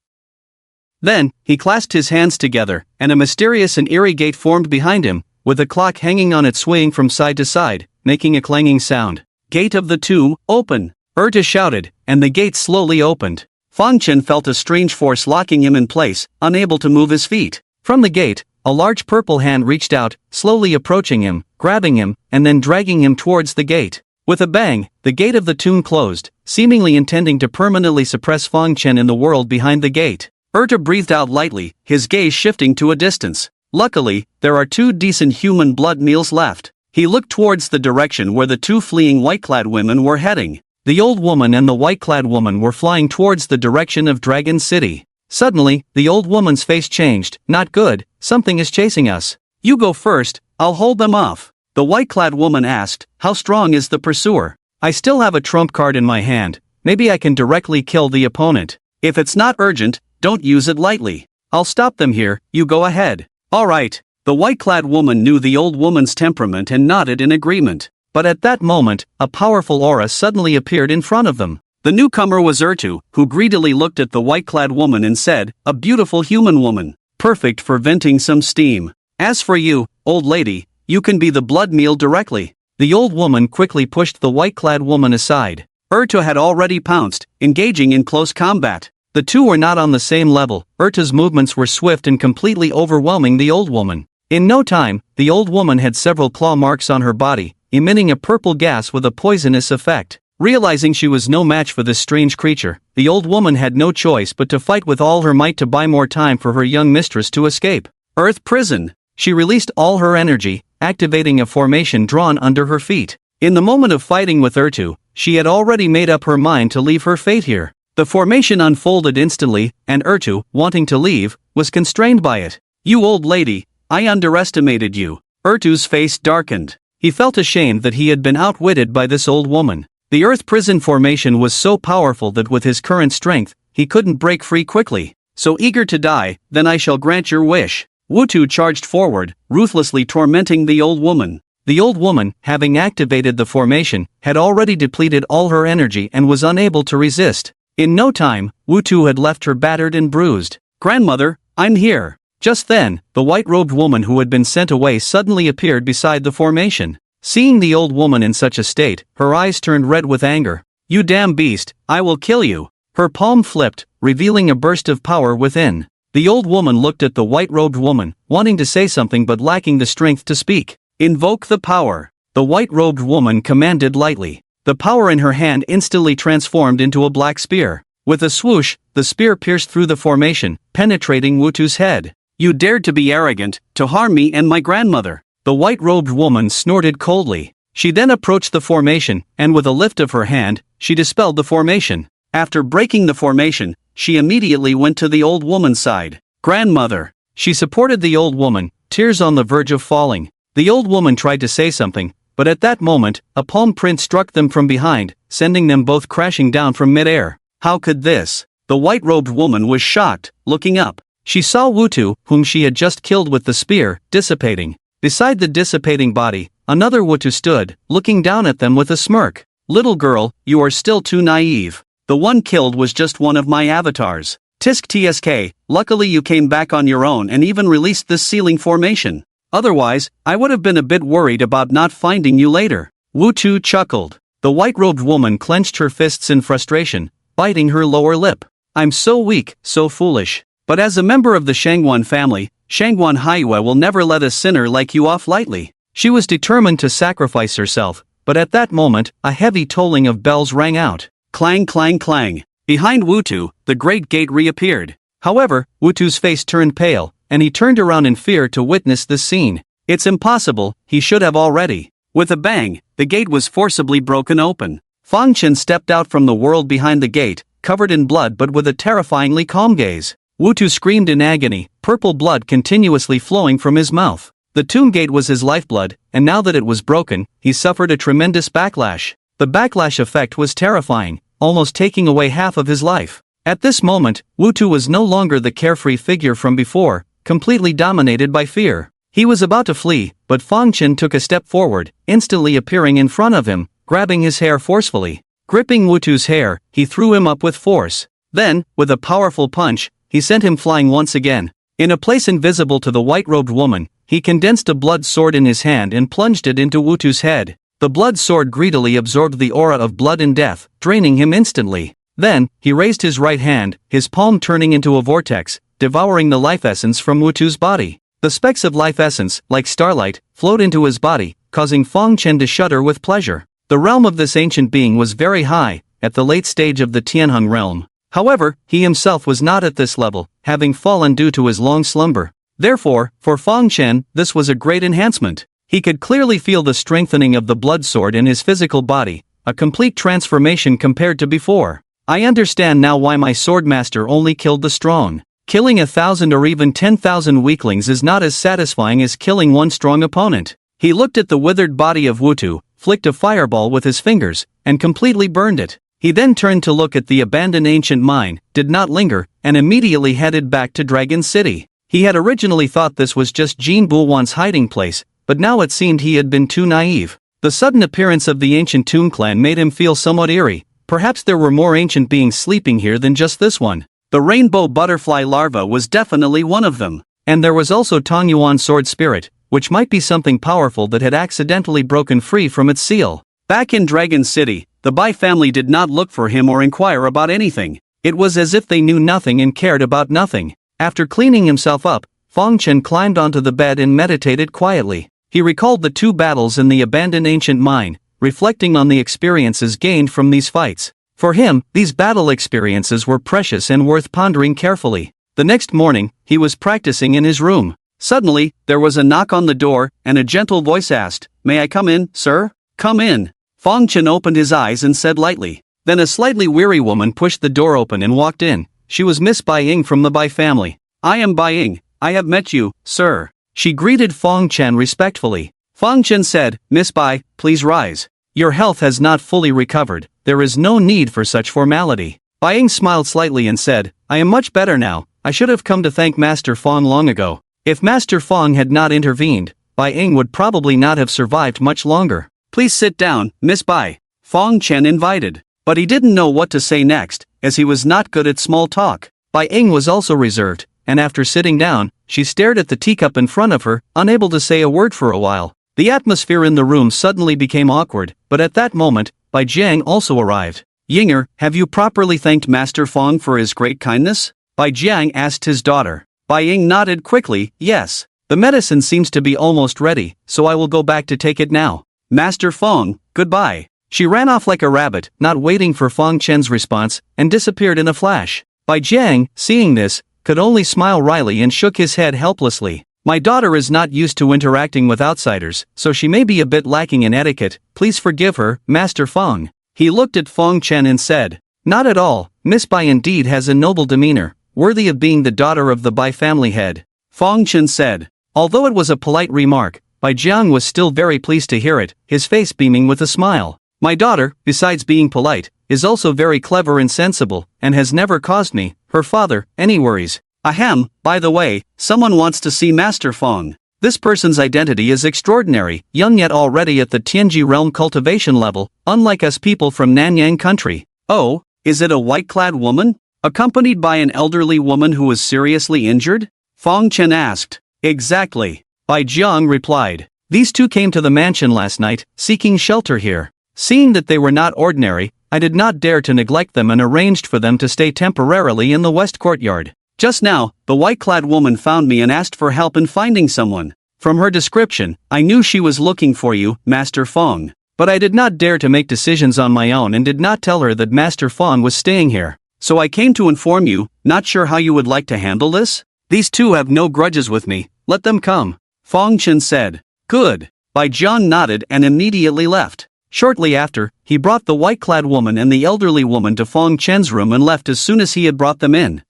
Then, he clasped his hands together, and a mysterious and eerie gate formed behind him, with a clock hanging on it swaying from side to side, making a clanging sound. Gate of the Tomb, open! Ertu shouted, and the gate slowly opened. Fang Chen felt a strange force locking him in place, unable to move his feet. From the gate, a large purple hand reached out, slowly approaching him, grabbing him, and then dragging him towards the gate. With a bang, the gate of the tomb closed, seemingly intending to permanently suppress Fang Chen in the world behind the gate. Ertu breathed out lightly, his gaze shifting to a distance. Luckily, there are 2 decent human blood meals left. He looked towards the direction where the 2 fleeing white-clad women were heading. The old woman and the white-clad woman were flying towards the direction of Dragon City. Suddenly, the old woman's face changed. Not good, something is chasing us. You go first, I'll hold them off. The white-clad woman asked, how strong is the pursuer? I still have a trump card in my hand, maybe I can directly kill the opponent. If it's not urgent, don't use it lightly. I'll stop them here, you go ahead. Alright. The white-clad woman knew the old woman's temperament and nodded in agreement. But at that moment, a powerful aura suddenly appeared in front of them. The newcomer was Ertu, who greedily looked at the white-clad woman and said, a beautiful human woman, perfect for venting some steam. As for you, old lady, you can be the blood meal directly. The old woman quickly pushed the white-clad woman aside. Ertu had already pounced, engaging in close combat. The 2 were not on the same level. Ertu's movements were swift and completely overwhelming the old woman. In no time, the old woman had several claw marks on her body, emitting a purple gas with a poisonous effect. Realizing she was no match for this strange creature, the old woman had no choice but to fight with all her might to buy more time for her young mistress to escape. Earth prison. She released all her energy, activating a formation drawn under her feet. In the moment of fighting with Ertu, she had already made up her mind to leave her fate here. The formation unfolded instantly, and Ertu, wanting to leave, was constrained by it. "You old lady, I underestimated you." Ertu's face darkened. He felt ashamed that he had been outwitted by this old woman. The Earth prison formation was so powerful that with his current strength, he couldn't break free quickly. "So eager to die, then I shall grant your wish." Wutu charged forward, ruthlessly tormenting the old woman. The old woman, having activated the formation, had already depleted all her energy and was unable to resist. In no time, Wutu had left her battered and bruised. "Grandmother, I'm here." Just then, the white-robed woman who had been sent away suddenly appeared beside the formation. Seeing the old woman in such a state, her eyes turned red with anger. "You damn beast, I will kill you." Her palm flipped, revealing a burst of power within. The old woman looked at the white-robed woman, wanting to say something but lacking the strength to speak. "Invoke the power." The white-robed woman commanded lightly. The power in her hand instantly transformed into a black spear. With a swoosh, the spear pierced through the formation, penetrating Wutu's head. "You dared to be arrogant, to harm me and my grandmother." The white-robed woman snorted coldly. She then approached the formation, and with a lift of her hand, she dispelled the formation. After breaking the formation, she immediately went to the old woman's side. "Grandmother." She supported the old woman, tears on the verge of falling. The old woman tried to say something, but at that moment, a palm print struck them from behind, sending them both crashing down from mid-air. How could this? The white-robed woman was shocked, looking up. She saw Wutu, whom she had just killed with the spear, dissipating. Beside the dissipating body, another Wutu stood, looking down at them with a smirk. "Little girl, you are still too naive. The one killed was just one of my avatars. Tisk tsk, luckily you came back on your own and even released this sealing formation. Otherwise, I would have been a bit worried about not finding you later." Wutu chuckled. The white-robed woman clenched her fists in frustration, biting her lower lip. "I'm so weak, so foolish. But as a member of the Shangguan family, Shangguan Haiyue will never let a sinner like you off lightly." She was determined to sacrifice herself, but at that moment, a heavy tolling of bells rang out. Clang clang clang. Behind Wutu, the great gate reappeared. However, Wutu's face turned pale, and he turned around in fear to witness this scene. It's impossible, he should have already. With a bang, the gate was forcibly broken open. Fang Chen stepped out from the world behind the gate, covered in blood but with a terrifyingly calm gaze. Wutu screamed in agony, purple blood continuously flowing from his mouth. The tomb gate was his lifeblood, and now that it was broken, he suffered a tremendous backlash. The backlash effect was terrifying, almost taking away half of his life. At this moment, Wutu was no longer the carefree figure from before, completely dominated by fear. He was about to flee, but Fang Chen took a step forward, instantly appearing in front of him, grabbing his hair forcefully. Gripping Wutu's hair, he threw him up with force. Then, with a powerful punch, he sent him flying once again. In a place invisible to the white-robed woman, he condensed a blood sword in his hand and plunged it into Wutu's head. The blood sword greedily absorbed the aura of blood and death, draining him instantly. Then, he raised his right hand, his palm turning into a vortex, devouring the life essence from Wutu's body. The specks of life essence, like starlight, flowed into his body, causing Fang Chen to shudder with pleasure. The realm of this ancient being was very high, at the late stage of the Tianheng realm. However, he himself was not at this level, having fallen due to his long slumber. Therefore, for Fang Chen, this was a great enhancement. He could clearly feel the strengthening of the blood sword in his physical body, a complete transformation compared to before. I understand now why my swordmaster only killed the strong. Killing 1,000 or even 10,000 weaklings is not as satisfying as killing one strong opponent. He looked at the withered body of Wutu, flicked a fireball with his fingers, and completely burned it. He then turned to look at the abandoned ancient mine, did not linger, and immediately headed back to Dragon City. He had originally thought this was just Jin Bulwan's hiding place, but now it seemed he had been too naive. The sudden appearance of the ancient Tomb Clan made him feel somewhat eerie. Perhaps there were more ancient beings sleeping here than just this one. The rainbow butterfly larva was definitely one of them. And there was also Tong Yuan's sword spirit, which might be something powerful that had accidentally broken free from its seal. Back in Dragon City, the Bai family did not look for him or inquire about anything. It was as if they knew nothing and cared about nothing. After cleaning himself up, Fang Chen climbed onto the bed and meditated quietly. He recalled the two battles in the abandoned ancient mine, reflecting on the experiences gained from these fights. For him, these battle experiences were precious and worth pondering carefully. The next morning, he was practicing in his room. Suddenly, there was a knock on the door, and a gentle voice asked, "May I come in, sir?" "Come in." Fong Chen opened his eyes and said lightly. Then a slightly weary woman pushed the door open and walked in. She was Miss Bai Ying from the Bai family. "I am Bai Ying. I have met you, sir." She greeted Fong Chen respectfully. Fong Chen said, "Miss Bai, please rise. Your health has not fully recovered. There is no need for such formality." Bai Ying smiled slightly and said, "I am much better now. I should have come to thank Master Fong long ago." If Master Fong had not intervened, Bai Ying would probably not have survived much longer. "Please sit down, Miss Bai," Fong Chen invited. But he didn't know what to say next, as he was not good at small talk. Bai Ying was also reserved, and after sitting down, she stared at the teacup in front of her, unable to say a word for a while. The atmosphere in the room suddenly became awkward, but at that moment, Bai Jiang also arrived. "Yinger, have you properly thanked Master Fong for his great kindness?" Bai Jiang asked his daughter. Bai Ying nodded quickly, "Yes. The medicine seems to be almost ready, so I will go back to take it now. Master Fong, goodbye." She ran off like a rabbit, not waiting for Fong Chen's response, and disappeared in a flash. Bai Jiang, seeing this, could only smile wryly and shook his head helplessly. "My daughter is not used to interacting with outsiders, so she may be a bit lacking in etiquette. Please forgive her, Master Fong." He looked at Fong Chen and said, "Not at all. Miss Bai indeed has a noble demeanor, worthy of being the daughter of the Bai family head." Fong Chen said. Although it was a polite remark, Bai Jiang was still very pleased to hear it, his face beaming with a smile. "My daughter, besides being polite, is also very clever and sensible, and has never caused me, her father, any worries. Ahem, by the way, someone wants to see Master Fong. This person's identity is extraordinary, young yet already at the Tianji realm cultivation level, unlike us people from Nanyang country." "Oh, is it a white-clad woman? Accompanied by an elderly woman who was seriously injured?" Fong Chen asked. "Exactly," Bai Jiang replied. "These two came to the mansion last night, seeking shelter here. Seeing that they were not ordinary, I did not dare to neglect them and arranged for them to stay temporarily in the west courtyard. Just now, the white-clad woman found me and asked for help in finding someone. From her description, I knew she was looking for you, Master Fong. But I did not dare to make decisions on my own and did not tell her that Master Fong was staying here. So I came to inform you, not sure how you would like to handle this? These two have no grudges with me, let them come." Fong Chen said. "Good." Bai Jiang nodded and immediately left. Shortly after, he brought the white-clad woman and the elderly woman to Fong Chen's room and left as soon as he had brought them in.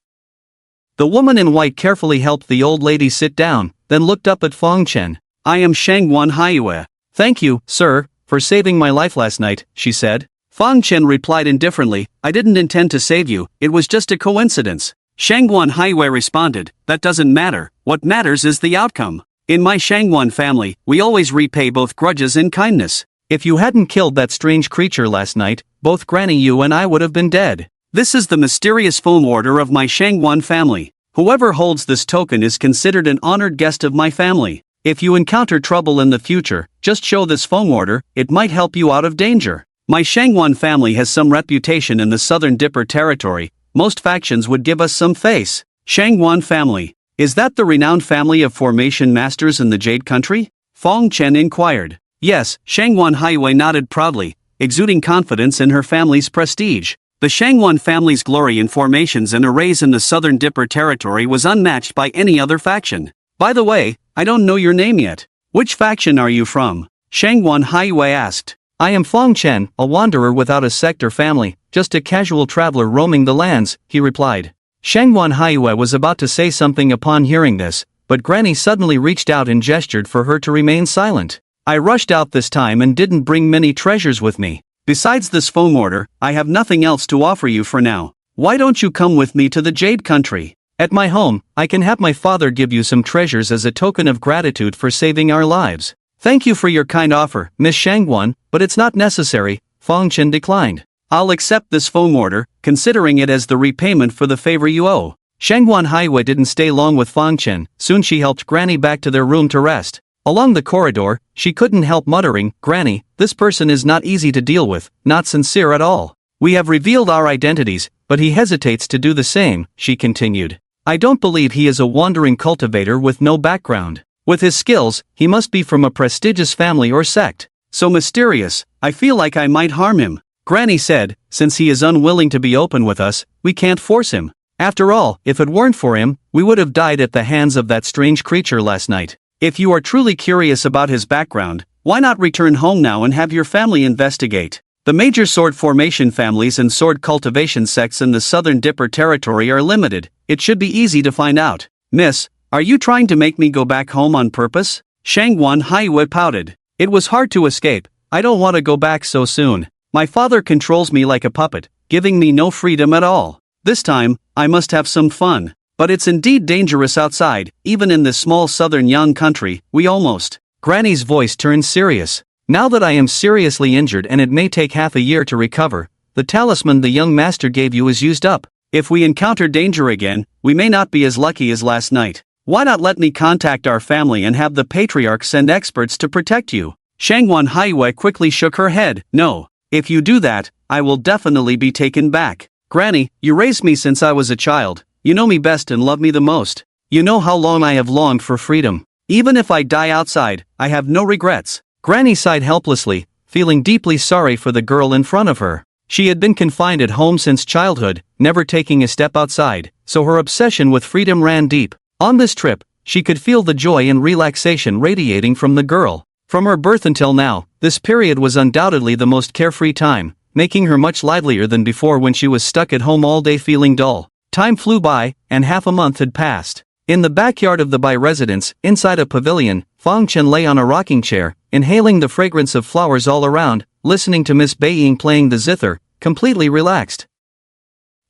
The woman in white carefully helped the old lady sit down, then looked up at Fong Chen. "I am Shangguan Haiyue. Thank you, sir, for saving my life last night," she said. Fong Chen replied indifferently, "I didn't intend to save you, it was just a coincidence." Shangguan Haiyue responded, "That doesn't matter, what matters is the outcome. In my Shangguan family, we always repay both grudges and kindness. If you hadn't killed that strange creature last night, both Granny you and I would have been dead. This is the mysterious foam order of my Shangguan family. Whoever holds this token is considered an honored guest of my family. If you encounter trouble in the future, just show this foam order, it might help you out of danger. My Shangguan family has some reputation in the southern Dipper territory, most factions would give us some face." Shangguan family. Is that the renowned family of formation masters in the Jade Country? Fong Chen inquired. Yes, Shangguan Haiyue nodded proudly, exuding confidence in her family's prestige. The Shangguan family's glory in formations and arrays in the southern Dipper territory was unmatched by any other faction. "By the way, I don't know your name yet. Which faction are you from?" Shangguan Haiyue asked. "I am Fong Chen, a wanderer without a sect or family, just a casual traveler roaming the lands," he replied. Shangguan Haiyue was about to say something upon hearing this, but Granny suddenly reached out and gestured for her to remain silent. "I rushed out this time and didn't bring many treasures with me. Besides this foam order, I have nothing else to offer you for now. Why don't you come with me to the Jade Country? At my home, I can have my father give you some treasures as a token of gratitude for saving our lives." "Thank you for your kind offer, Miss Shangguan, but it's not necessary," Fong Chen declined. "I'll accept this foam order, considering it as the repayment for the favor you owe." Shangguan Haiyue didn't stay long with Fong Chen, soon she helped Granny back to their room to rest. Along the corridor, she couldn't help muttering, "Granny, this person is not easy to deal with, not sincere at all. We have revealed our identities, but he hesitates to do the same," she continued. "I don't believe he is a wandering cultivator with no background. With his skills, he must be from a prestigious family or sect. So mysterious, I feel like I might harm him. Granny said, since he is unwilling to be open with us, we can't force him. After all, if it weren't for him, we would have died at the hands of that strange creature last night. If you are truly curious about his background, why not return home now and have your family investigate? The major sword formation families and sword cultivation sects in the Southern Dipper territory are limited. It should be easy to find out. Miss, are you trying to make me go back home on purpose? Shangguan Haiwei pouted. It was hard to escape. I don't want to go back so soon. My father controls me like a puppet, giving me no freedom at all. This time, I must have some fun. But it's indeed dangerous outside, even in this small southern young country, we almost. Granny's voice turned serious. Now that I am seriously injured and it may take half a year to recover, the talisman the young master gave you is used up. If we encounter danger again, we may not be as lucky as last night. Why not let me contact our family and have the patriarch send experts to protect you? Shangguan Haiwei quickly shook her head. No. If you do that, I will definitely be taken back. Granny, you raised me since I was a child. You know me best and love me the most. You know how long I have longed for freedom. Even if I die outside, I have no regrets. Granny sighed helplessly, feeling deeply sorry for the girl in front of her. She had been confined at home since childhood, never taking a step outside, so her obsession with freedom ran deep. On this trip, she could feel the joy and relaxation radiating from the girl. From her birth until now, this period was undoubtedly the most carefree time, making her much livelier than before when she was stuck at home all day feeling dull. Time flew by, and half a month had passed. In the backyard of the Bai residence, inside a pavilion, Fang Chen lay on a rocking chair, inhaling the fragrance of flowers all around, listening to Miss Beiying playing the zither, completely relaxed.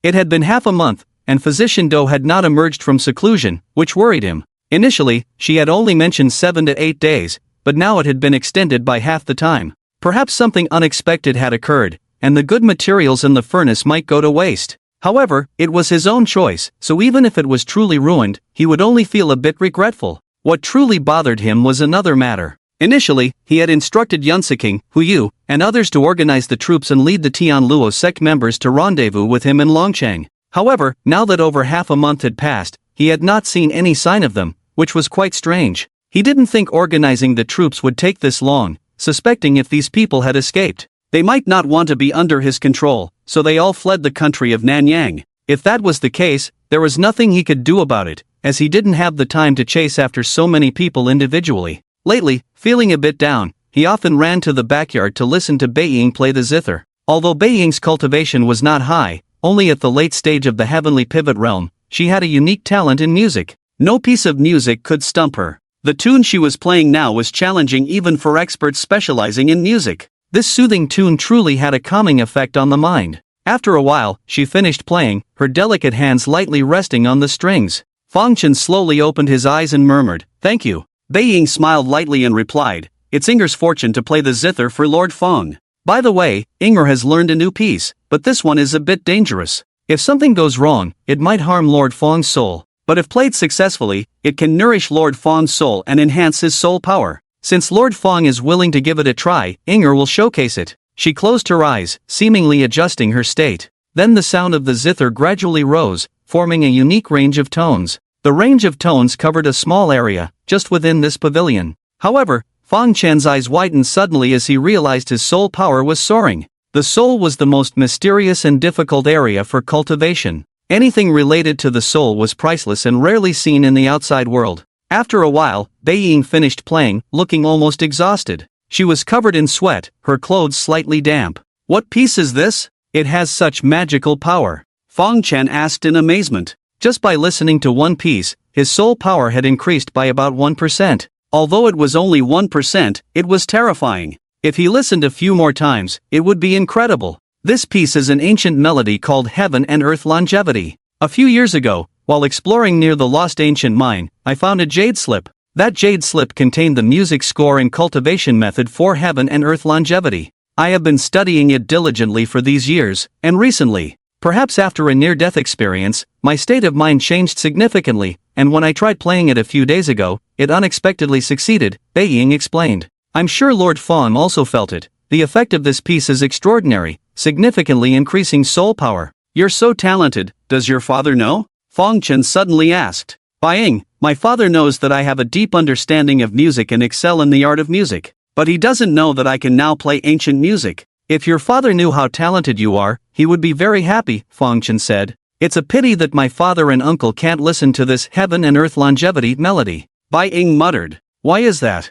It had been half a month, and Physician Do had not emerged from seclusion, which worried him. Initially, she had only mentioned 7 to 8 days, but now it had been extended by half the time. Perhaps something unexpected had occurred, and the good materials in the furnace might go to waste. However, it was his own choice, so even if it was truly ruined, he would only feel a bit regretful. What truly bothered him was another matter. Initially, he had instructed Yunsiking, Huyu, and others to organize the troops and lead the Tian Luo sect members to rendezvous with him in Longcheng. However, now that over half a month had passed, he had not seen any sign of them, which was quite strange. He didn't think organizing the troops would take this long, suspecting if these people had escaped, they might not want to be under his control, so they all fled the country of Nanyang. If that was the case, there was nothing he could do about it, as he didn't have the time to chase after so many people individually. Lately, feeling a bit down, he often ran to the backyard to listen to Beiying play the zither. Although Beiying's cultivation was not high, only at the late stage of the heavenly pivot realm, she had a unique talent in music. No piece of music could stump her. The tune she was playing now was challenging even for experts specializing in music. This soothing tune truly had a calming effect on the mind. After a while, she finished playing, her delicate hands lightly resting on the strings. Fang Chen slowly opened his eyes and murmured, "Thank you." Beiying smiled lightly and replied, "It's Inger's fortune to play the zither for Lord Feng. By the way, Inger has learned a new piece, but this one is a bit dangerous. If something goes wrong, it might harm Lord Feng's soul. But if played successfully, it can nourish Lord Feng's soul and enhance his soul power. Since Lord Feng is willing to give it a try, Inger will showcase it." She closed her eyes, seemingly adjusting her state. Then the sound of the zither gradually rose, forming a unique range of tones. The range of tones covered a small area, just within this pavilion. However, Fang Chen's eyes widened suddenly as he realized his soul power was soaring. The soul was the most mysterious and difficult area for cultivation. Anything related to the soul was priceless and rarely seen in the outside world. After a while, Beiying finished playing, looking almost exhausted. She was covered in sweat, her clothes slightly damp. "What piece is this? It has such magical power," Fang Chen asked in amazement. Just by listening to one piece, his soul power had increased by about 1%. Although it was only 1%, it was terrifying. If he listened a few more times, it would be incredible. This piece is an ancient melody called Heaven and Earth Longevity. A few years ago, while exploring near the lost ancient mine, I found a jade slip. That jade slip contained the music score and cultivation method for Heaven and Earth Longevity. I have been studying it diligently for these years, and recently, perhaps after a near-death experience, my state of mind changed significantly, and when I tried playing it a few days ago, it unexpectedly succeeded, Beiying explained. I'm sure Lord Feng also felt it. The effect of this piece is extraordinary, significantly increasing soul power. You're so talented, does your father know? Fang Chen suddenly asked. Beiying, my father knows that I have a deep understanding of music and excel in the art of music. but he doesn't know that I can now play ancient music. If your father knew how talented you are, he would be very happy, Chen said. It's a pity that my father and uncle can't listen to this heaven and earth longevity melody. Bai Ying muttered. Why is that?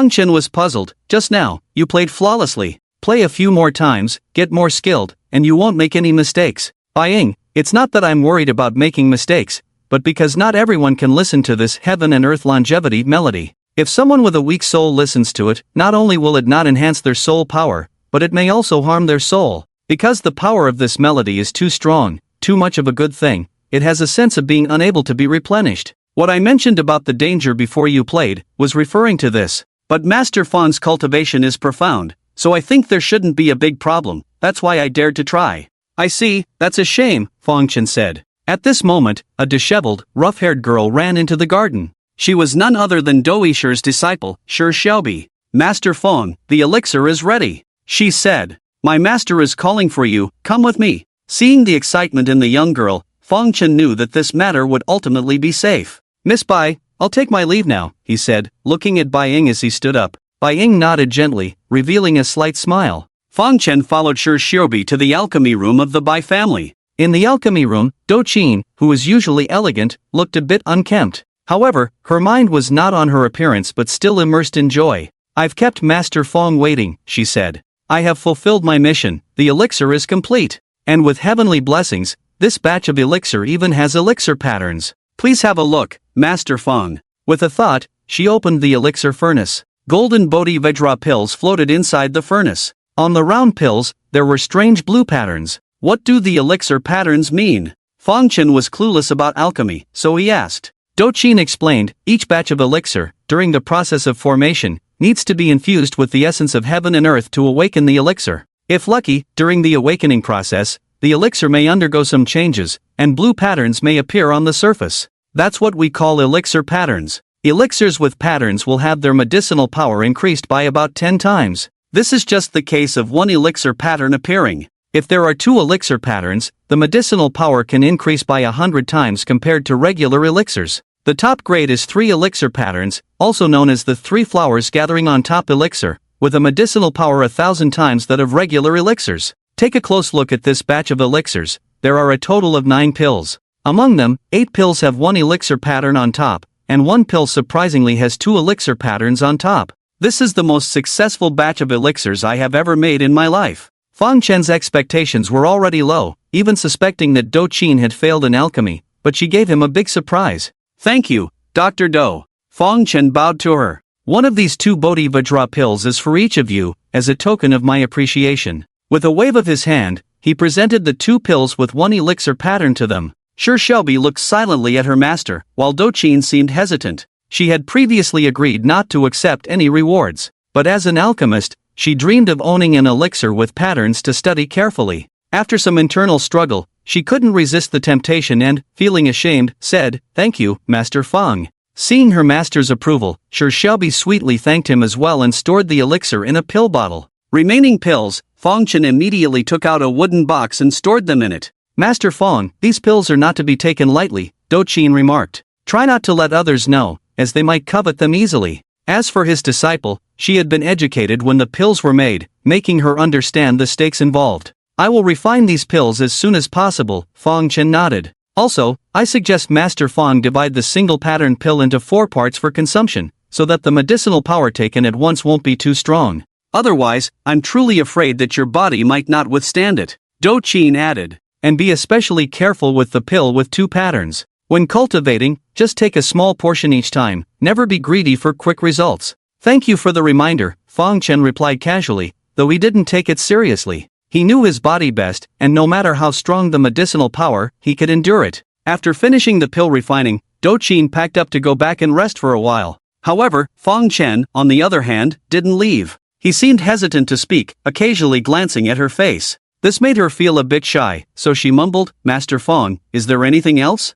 Chen was puzzled. Just now, you played flawlessly. Play a few more times, get more skilled, and you won't make any mistakes. Bai Ying, it's not that I'm worried about making mistakes, but because not everyone can listen to this heaven and earth longevity melody. If someone with a weak soul listens to it, not only will it not enhance their soul power, but it may also harm their soul. Because the power of this melody is too strong, too much of a good thing, it has a sense of being unable to be replenished. What I mentioned about the danger before you played, was referring to this. But Master Fang's cultivation is profound, so I think there shouldn't be a big problem, that's why I dared to try. I see, that's a shame, Chen said. At this moment, a disheveled, rough-haired girl ran into the garden. She was none other than Doishi's disciple, Xiao. Master Fang, the elixir is ready, she said. My master is calling for you, come with me. Seeing the excitement in the young girl, Chen knew that this matter would ultimately be safe. Miss Bai, I'll take my leave now, he said, looking at Bai Ying as he stood up. Bai Ying nodded gently, revealing a slight smile. Chen followed Xiao to the alchemy room of the Bai family. In the alchemy room, Chen, who was usually elegant, looked a bit unkempt. However, her mind was not on her appearance but still immersed in joy. I've kept Master Fang waiting, she said. I have fulfilled my mission, the elixir is complete. And with heavenly blessings, this batch of elixir even has elixir patterns. Please have a look, Master Fang. With a thought, she opened the elixir furnace. Golden Bodhi Vajra pills floated inside the furnace. On the round pills, there were strange blue patterns. What do the elixir patterns mean? Chen was clueless about alchemy, so he asked. Chen explained, each batch of elixir, during the process of formation, needs to be infused with the essence of heaven and earth to awaken the elixir. If lucky, during the awakening process, the elixir may undergo some changes, and blue patterns may appear on the surface. That's what we call elixir patterns. Elixirs with patterns will have their medicinal power increased by about 10 times. This is just the case of one elixir pattern appearing. If there are 2 elixir patterns, the medicinal power can increase by 100 times compared to regular elixirs. The top grade is 3 elixir patterns, also known as the 3 flowers gathering on top elixir, with a medicinal power 1,000 times that of regular elixirs. Take a close look at this batch of elixirs. There are a total of 9 pills. Among them, 8 pills have 1 elixir pattern on top, and 1 pill surprisingly has 2 elixir patterns on top. This is the most successful batch of elixirs I have ever made in my life. Chen's expectations were already low, even suspecting that Chen had failed in alchemy, but she gave him a big surprise. Thank you, Dr. Do. Chen bowed to her. One of these 2 Bodhi Vajra pills is for each of you, as a token of my appreciation. With a wave of his hand, he presented the 2 pills with 1 elixir pattern to them. Xiao looked silently at her master, while Chen seemed hesitant. She had previously agreed not to accept any rewards, but as an alchemist, she dreamed of owning an elixir with patterns to study carefully. After some internal struggle, she couldn't resist the temptation and, feeling ashamed, said, "Thank you, Master Fang." Seeing her master's approval, Xiao sweetly thanked him as well and stored the elixir in a pill bottle. Remaining pills, Chen immediately took out a wooden box and stored them in it. Master Fang, these pills are not to be taken lightly, Chen remarked. Try not to let others know, as they might covet them easily. As for his disciple, she had been educated when the pills were made, making her understand the stakes involved. I will refine these pills as soon as possible, Chen nodded. Also, I suggest Master Fang divide the single pattern pill into 4 parts for consumption, so that the medicinal power taken at once won't be too strong. Otherwise, I'm truly afraid that your body might not withstand it, Chen added. And be especially careful with the pill with 2 patterns. When cultivating, just take a small portion each time, never be greedy for quick results. Thank you for the reminder, Chen replied casually, though he didn't take it seriously. He knew his body best, and no matter how strong the medicinal power, he could endure it. After finishing the pill refining, Chen packed up to go back and rest for a while. However, Chen, on the other hand, didn't leave. He seemed hesitant to speak, occasionally glancing at her face. This made her feel a bit shy, so she mumbled, "Master Fang, is there anything else?"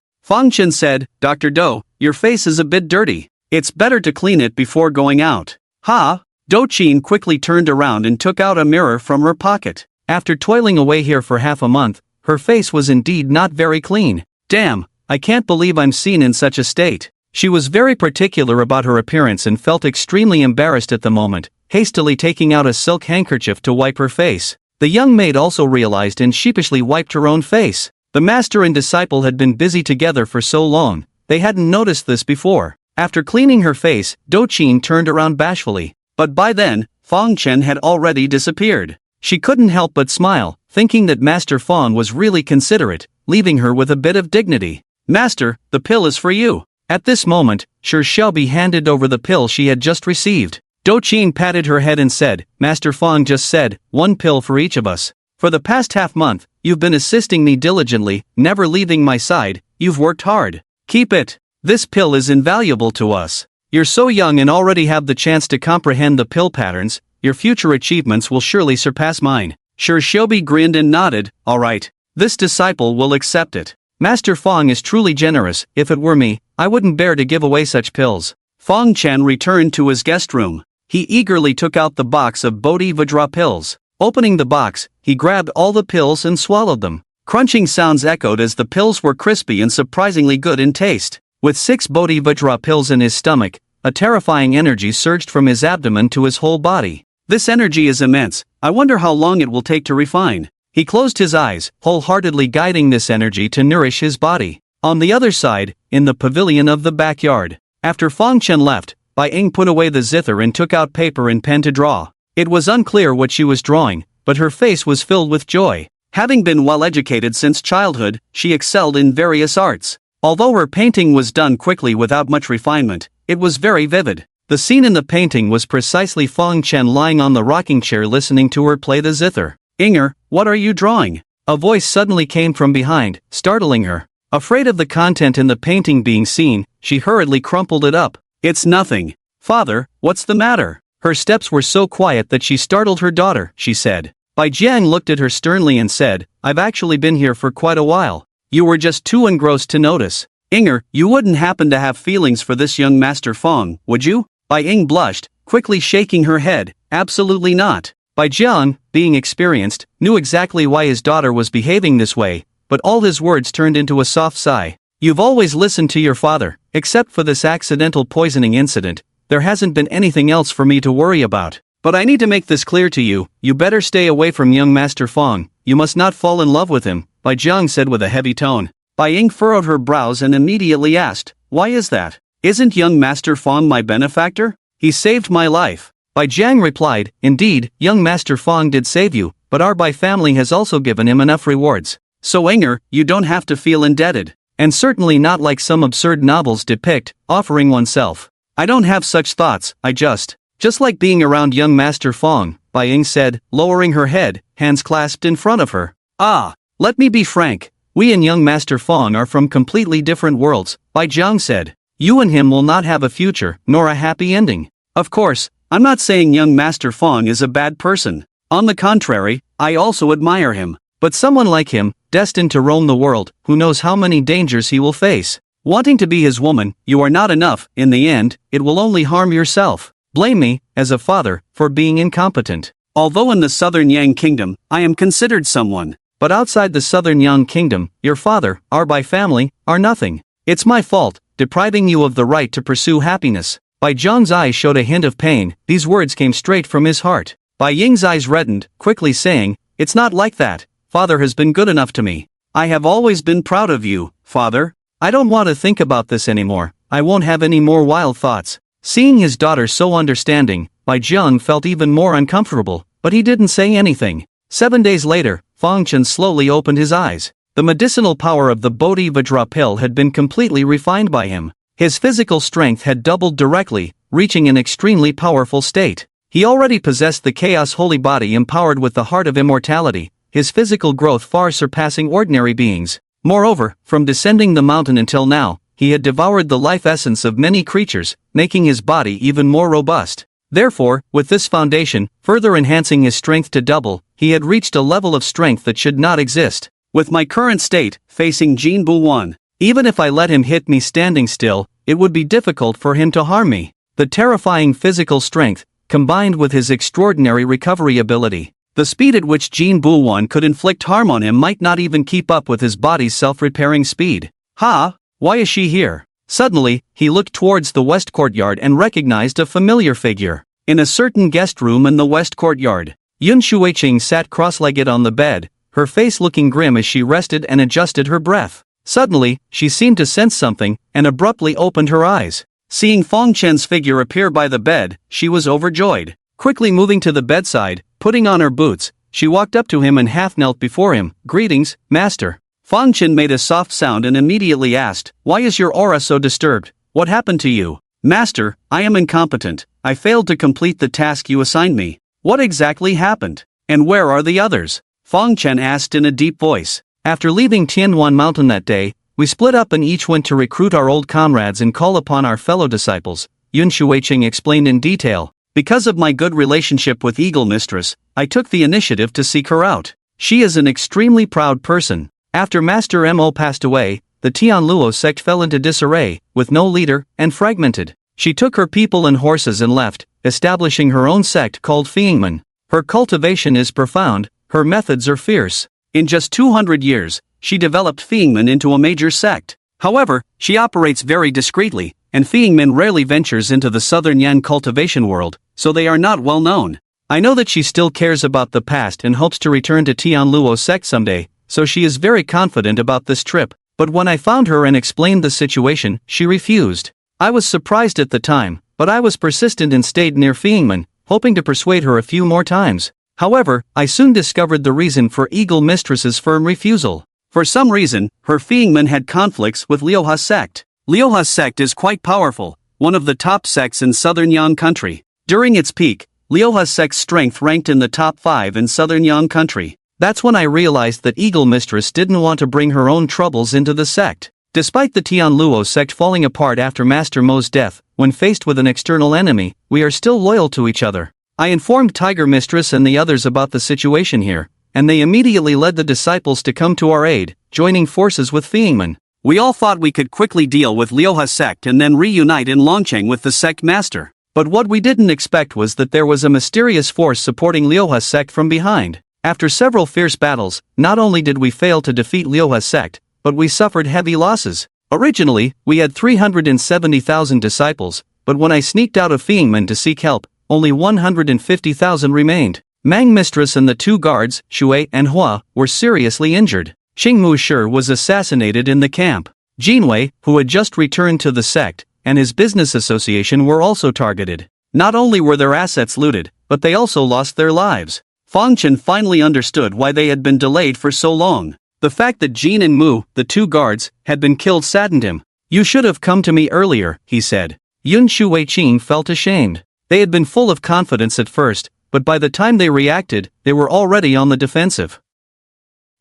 Chen said, "Dr. Do, your face is a bit dirty. It's better to clean it before going out." "Ha?" Chen quickly turned around and took out a mirror from her pocket. After toiling away here for half a month, her face was indeed not very clean. Damn, I can't believe I'm seen in such a state. She was very particular about her appearance and felt extremely embarrassed at the moment, hastily taking out a silk handkerchief to wipe her face. The young maid also realized and sheepishly wiped her own face. The master and disciple had been busy together for so long, they hadn't noticed this before. After cleaning her face, Doqin turned around bashfully. But by then, Fong Chen had already disappeared. She couldn't help but smile, thinking that Master Fong was really considerate, leaving her with a bit of dignity. "Master, the pill is for you." At this moment, Xiao handed over the pill she had just received. Doqin patted her head and said, "Master Fong just said, 1 pill for each of us. For the past half-month, you've been assisting me diligently, never leaving my side, you've worked hard. Keep it. This pill is invaluable to us. You're so young and already have the chance to comprehend the pill patterns, your future achievements will surely surpass mine." Xiao grinned and nodded, "All right. This disciple will accept it. Master Fong is truly generous, if it were me, I wouldn't bear to give away such pills." Fong Chen returned to his guest room. He eagerly took out the box of Bodhi pills. Opening the box, he grabbed all the pills and swallowed them. Crunching sounds echoed as the pills were crispy and surprisingly good in taste. With 6 Bodhi pills in his stomach, a terrifying energy surged from his abdomen to his whole body. "This energy is immense, I wonder how long it will take to refine." He closed his eyes, wholeheartedly guiding this energy to nourish his body. On the other side, in the pavilion of the backyard, after Fong Chen left, Bai Ying put away the zither and took out paper and pen to draw. It was unclear what she was drawing, but her face was filled with joy. Having been well educated since childhood, she excelled in various arts. Although her painting was done quickly without much refinement, it was very vivid. The scene in the painting was precisely Fong Chen lying on the rocking chair listening to her play the zither. "Inger, what are you drawing?" A voice suddenly came from behind, startling her. Afraid of the content in the painting being seen, she hurriedly crumpled it up. "It's nothing. Father, what's the matter?" Her steps were so quiet that she startled her daughter, she said. Bai Jiang looked at her sternly and said, "I've actually been here for quite a while. You were just too engrossed to notice. Inger, you wouldn't happen to have feelings for this young Master Fong, would you?" Bai Ying blushed, quickly shaking her head, "Absolutely not." Bai Jiang, being experienced, knew exactly why his daughter was behaving this way, but all his words turned into a soft sigh. "You've always listened to your father, except for this accidental poisoning incident. There hasn't been anything else for me to worry about. But I need to make this clear to you, you better stay away from young Master Fong, you must not fall in love with him," Bai Jiang said with a heavy tone. Bai Ying furrowed her brows and immediately asked, "Why is that? Isn't young Master Fong my benefactor? He saved my life." Bai Jiang replied, "Indeed, young Master Fong did save you, but our Bai family has also given him enough rewards. So Inger, you don't have to feel indebted. And certainly not like some absurd novels depict, offering oneself. I don't have such thoughts, I just like being around young Master Fong," Bai Ying said, lowering her head, hands clasped in front of her. "Ah, let me be frank, we and young Master Fong are from completely different worlds," Bai Jiang said. "You and him will not have a future, nor a happy ending. Of course, I'm not saying young Master Fong is a bad person. On the contrary, I also admire him. But someone like him, destined to roam the world, who knows how many dangers he will face. Wanting to be his woman, you are not enough, in the end, it will only harm yourself. Blame me, as a father, for being incompetent. Although in the southern Yang Kingdom, I am considered someone. But outside the southern Yang Kingdom, your father, our Bai family, are nothing. It's my fault, depriving you of the right to pursue happiness." Bai Jiang's eyes showed a hint of pain, these words came straight from his heart. Bai Ying's eyes reddened, quickly saying, "It's not like that. Father has been good enough to me. I have always been proud of you, father. I don't want to think about this anymore, I won't have any more wild thoughts." Seeing his daughter so understanding, Bai Jiang felt even more uncomfortable, but he didn't say anything. 7 days later, Fong Chen slowly opened his eyes. The medicinal power of the Bodhi pill had been completely refined by him. His physical strength had doubled directly, reaching an extremely powerful state. He already possessed the Chaos Holy Body empowered with the Heart of Immortality, his physical growth far surpassing ordinary beings. Moreover, from descending the mountain until now, he had devoured the life essence of many creatures, making his body even more robust. Therefore, with this foundation, further enhancing his strength to double, he had reached a level of strength that should not exist. With my current state, facing Jinbu 1, even if I let him hit me standing still, it would be difficult for him to harm me. The terrifying physical strength, combined with his extraordinary recovery ability, the speed at which Jinbu 1 could inflict harm on him might not even keep up with his body's self-repairing speed. "Ha! Why is she here?" Suddenly, he looked towards the west courtyard and recognized a familiar figure. In a certain guest room in the west courtyard, Yun Shuiqing sat cross-legged on the bed, her face looking grim as she rested and adjusted her breath. Suddenly, she seemed to sense something, and abruptly opened her eyes. Seeing Fang Chen's figure appear by the bed, she was overjoyed. Quickly moving to the bedside, putting on her boots, she walked up to him and half-knelt before him. "Greetings, master." Fang Chen made a soft sound and immediately asked, "Why is your aura so disturbed? What happened to you?" "Master, I am incompetent. I failed to complete the task you assigned me." "What exactly happened? And where are the others?" Fang Chen asked in a deep voice. "After leaving Tianwan Mountain that day, we split up and each went to recruit our old comrades and call upon our fellow disciples," Yun Shuiqing explained in detail. "Because of my good relationship with Eagle Mistress, I took the initiative to seek her out. She is an extremely proud person. After Master Mo passed away, the Tianluo sect fell into disarray, with no leader, and fragmented. She took her people and horses and left, establishing her own sect called Fiend. Her cultivation is profound, her methods are fierce. In just 200 years, she developed Fiend into a major sect. However, she operates very discreetly, and Fiend rarely ventures into the southern Yan cultivation world, so they are not well known. I know that she still cares about the past and hopes to return to Tianluo sect someday, so she is very confident about this trip, but when I found her and explained the situation, she refused. I was surprised at the time, but I was persistent and stayed near Fiend, hoping to persuade her a few more times. However, I soon discovered the reason for Eagle Mistress's firm refusal. For some reason, her Fiend had conflicts with Liuha sect. Liuha sect is quite powerful, one of the top sects in southern Yang country. During its peak, Liuha sect's strength ranked in the top 5 in southern Yang country. That's when I realized that Eagle Mistress didn't want to bring her own troubles into the sect. Despite the Tianluo sect falling apart after Master Mo's death, when faced with an external enemy, we are still loyal to each other. I informed Tiger Mistress and the others about the situation here, and they immediately led the disciples to come to our aid, joining forces with Fiend. We all thought we could quickly deal with Liuha sect and then reunite in Longcheng with the sect master. But what we didn't expect was that there was a mysterious force supporting Liuha sect from behind. After several fierce battles, not only did we fail to defeat Liuha sect, but we suffered heavy losses. Originally, we had 370,000 disciples, but when I sneaked out of Fiend to seek help, only 150,000 remained. Mang Mistress and the 2 guards, Shui and Hua, were seriously injured. Qingmu Shi was assassinated in the camp. Jinwei, who had just returned to the sect, and his business association were also targeted. Not only were their assets looted, but they also lost their lives. Fang Chen finally understood why they had been delayed for so long. The fact that Jin and Mu, the 2 guards, had been killed saddened him. "You should have come to me earlier," he said. Yun Shuiqing felt ashamed. They had been full of confidence at first, but by the time they reacted, they were already on the defensive.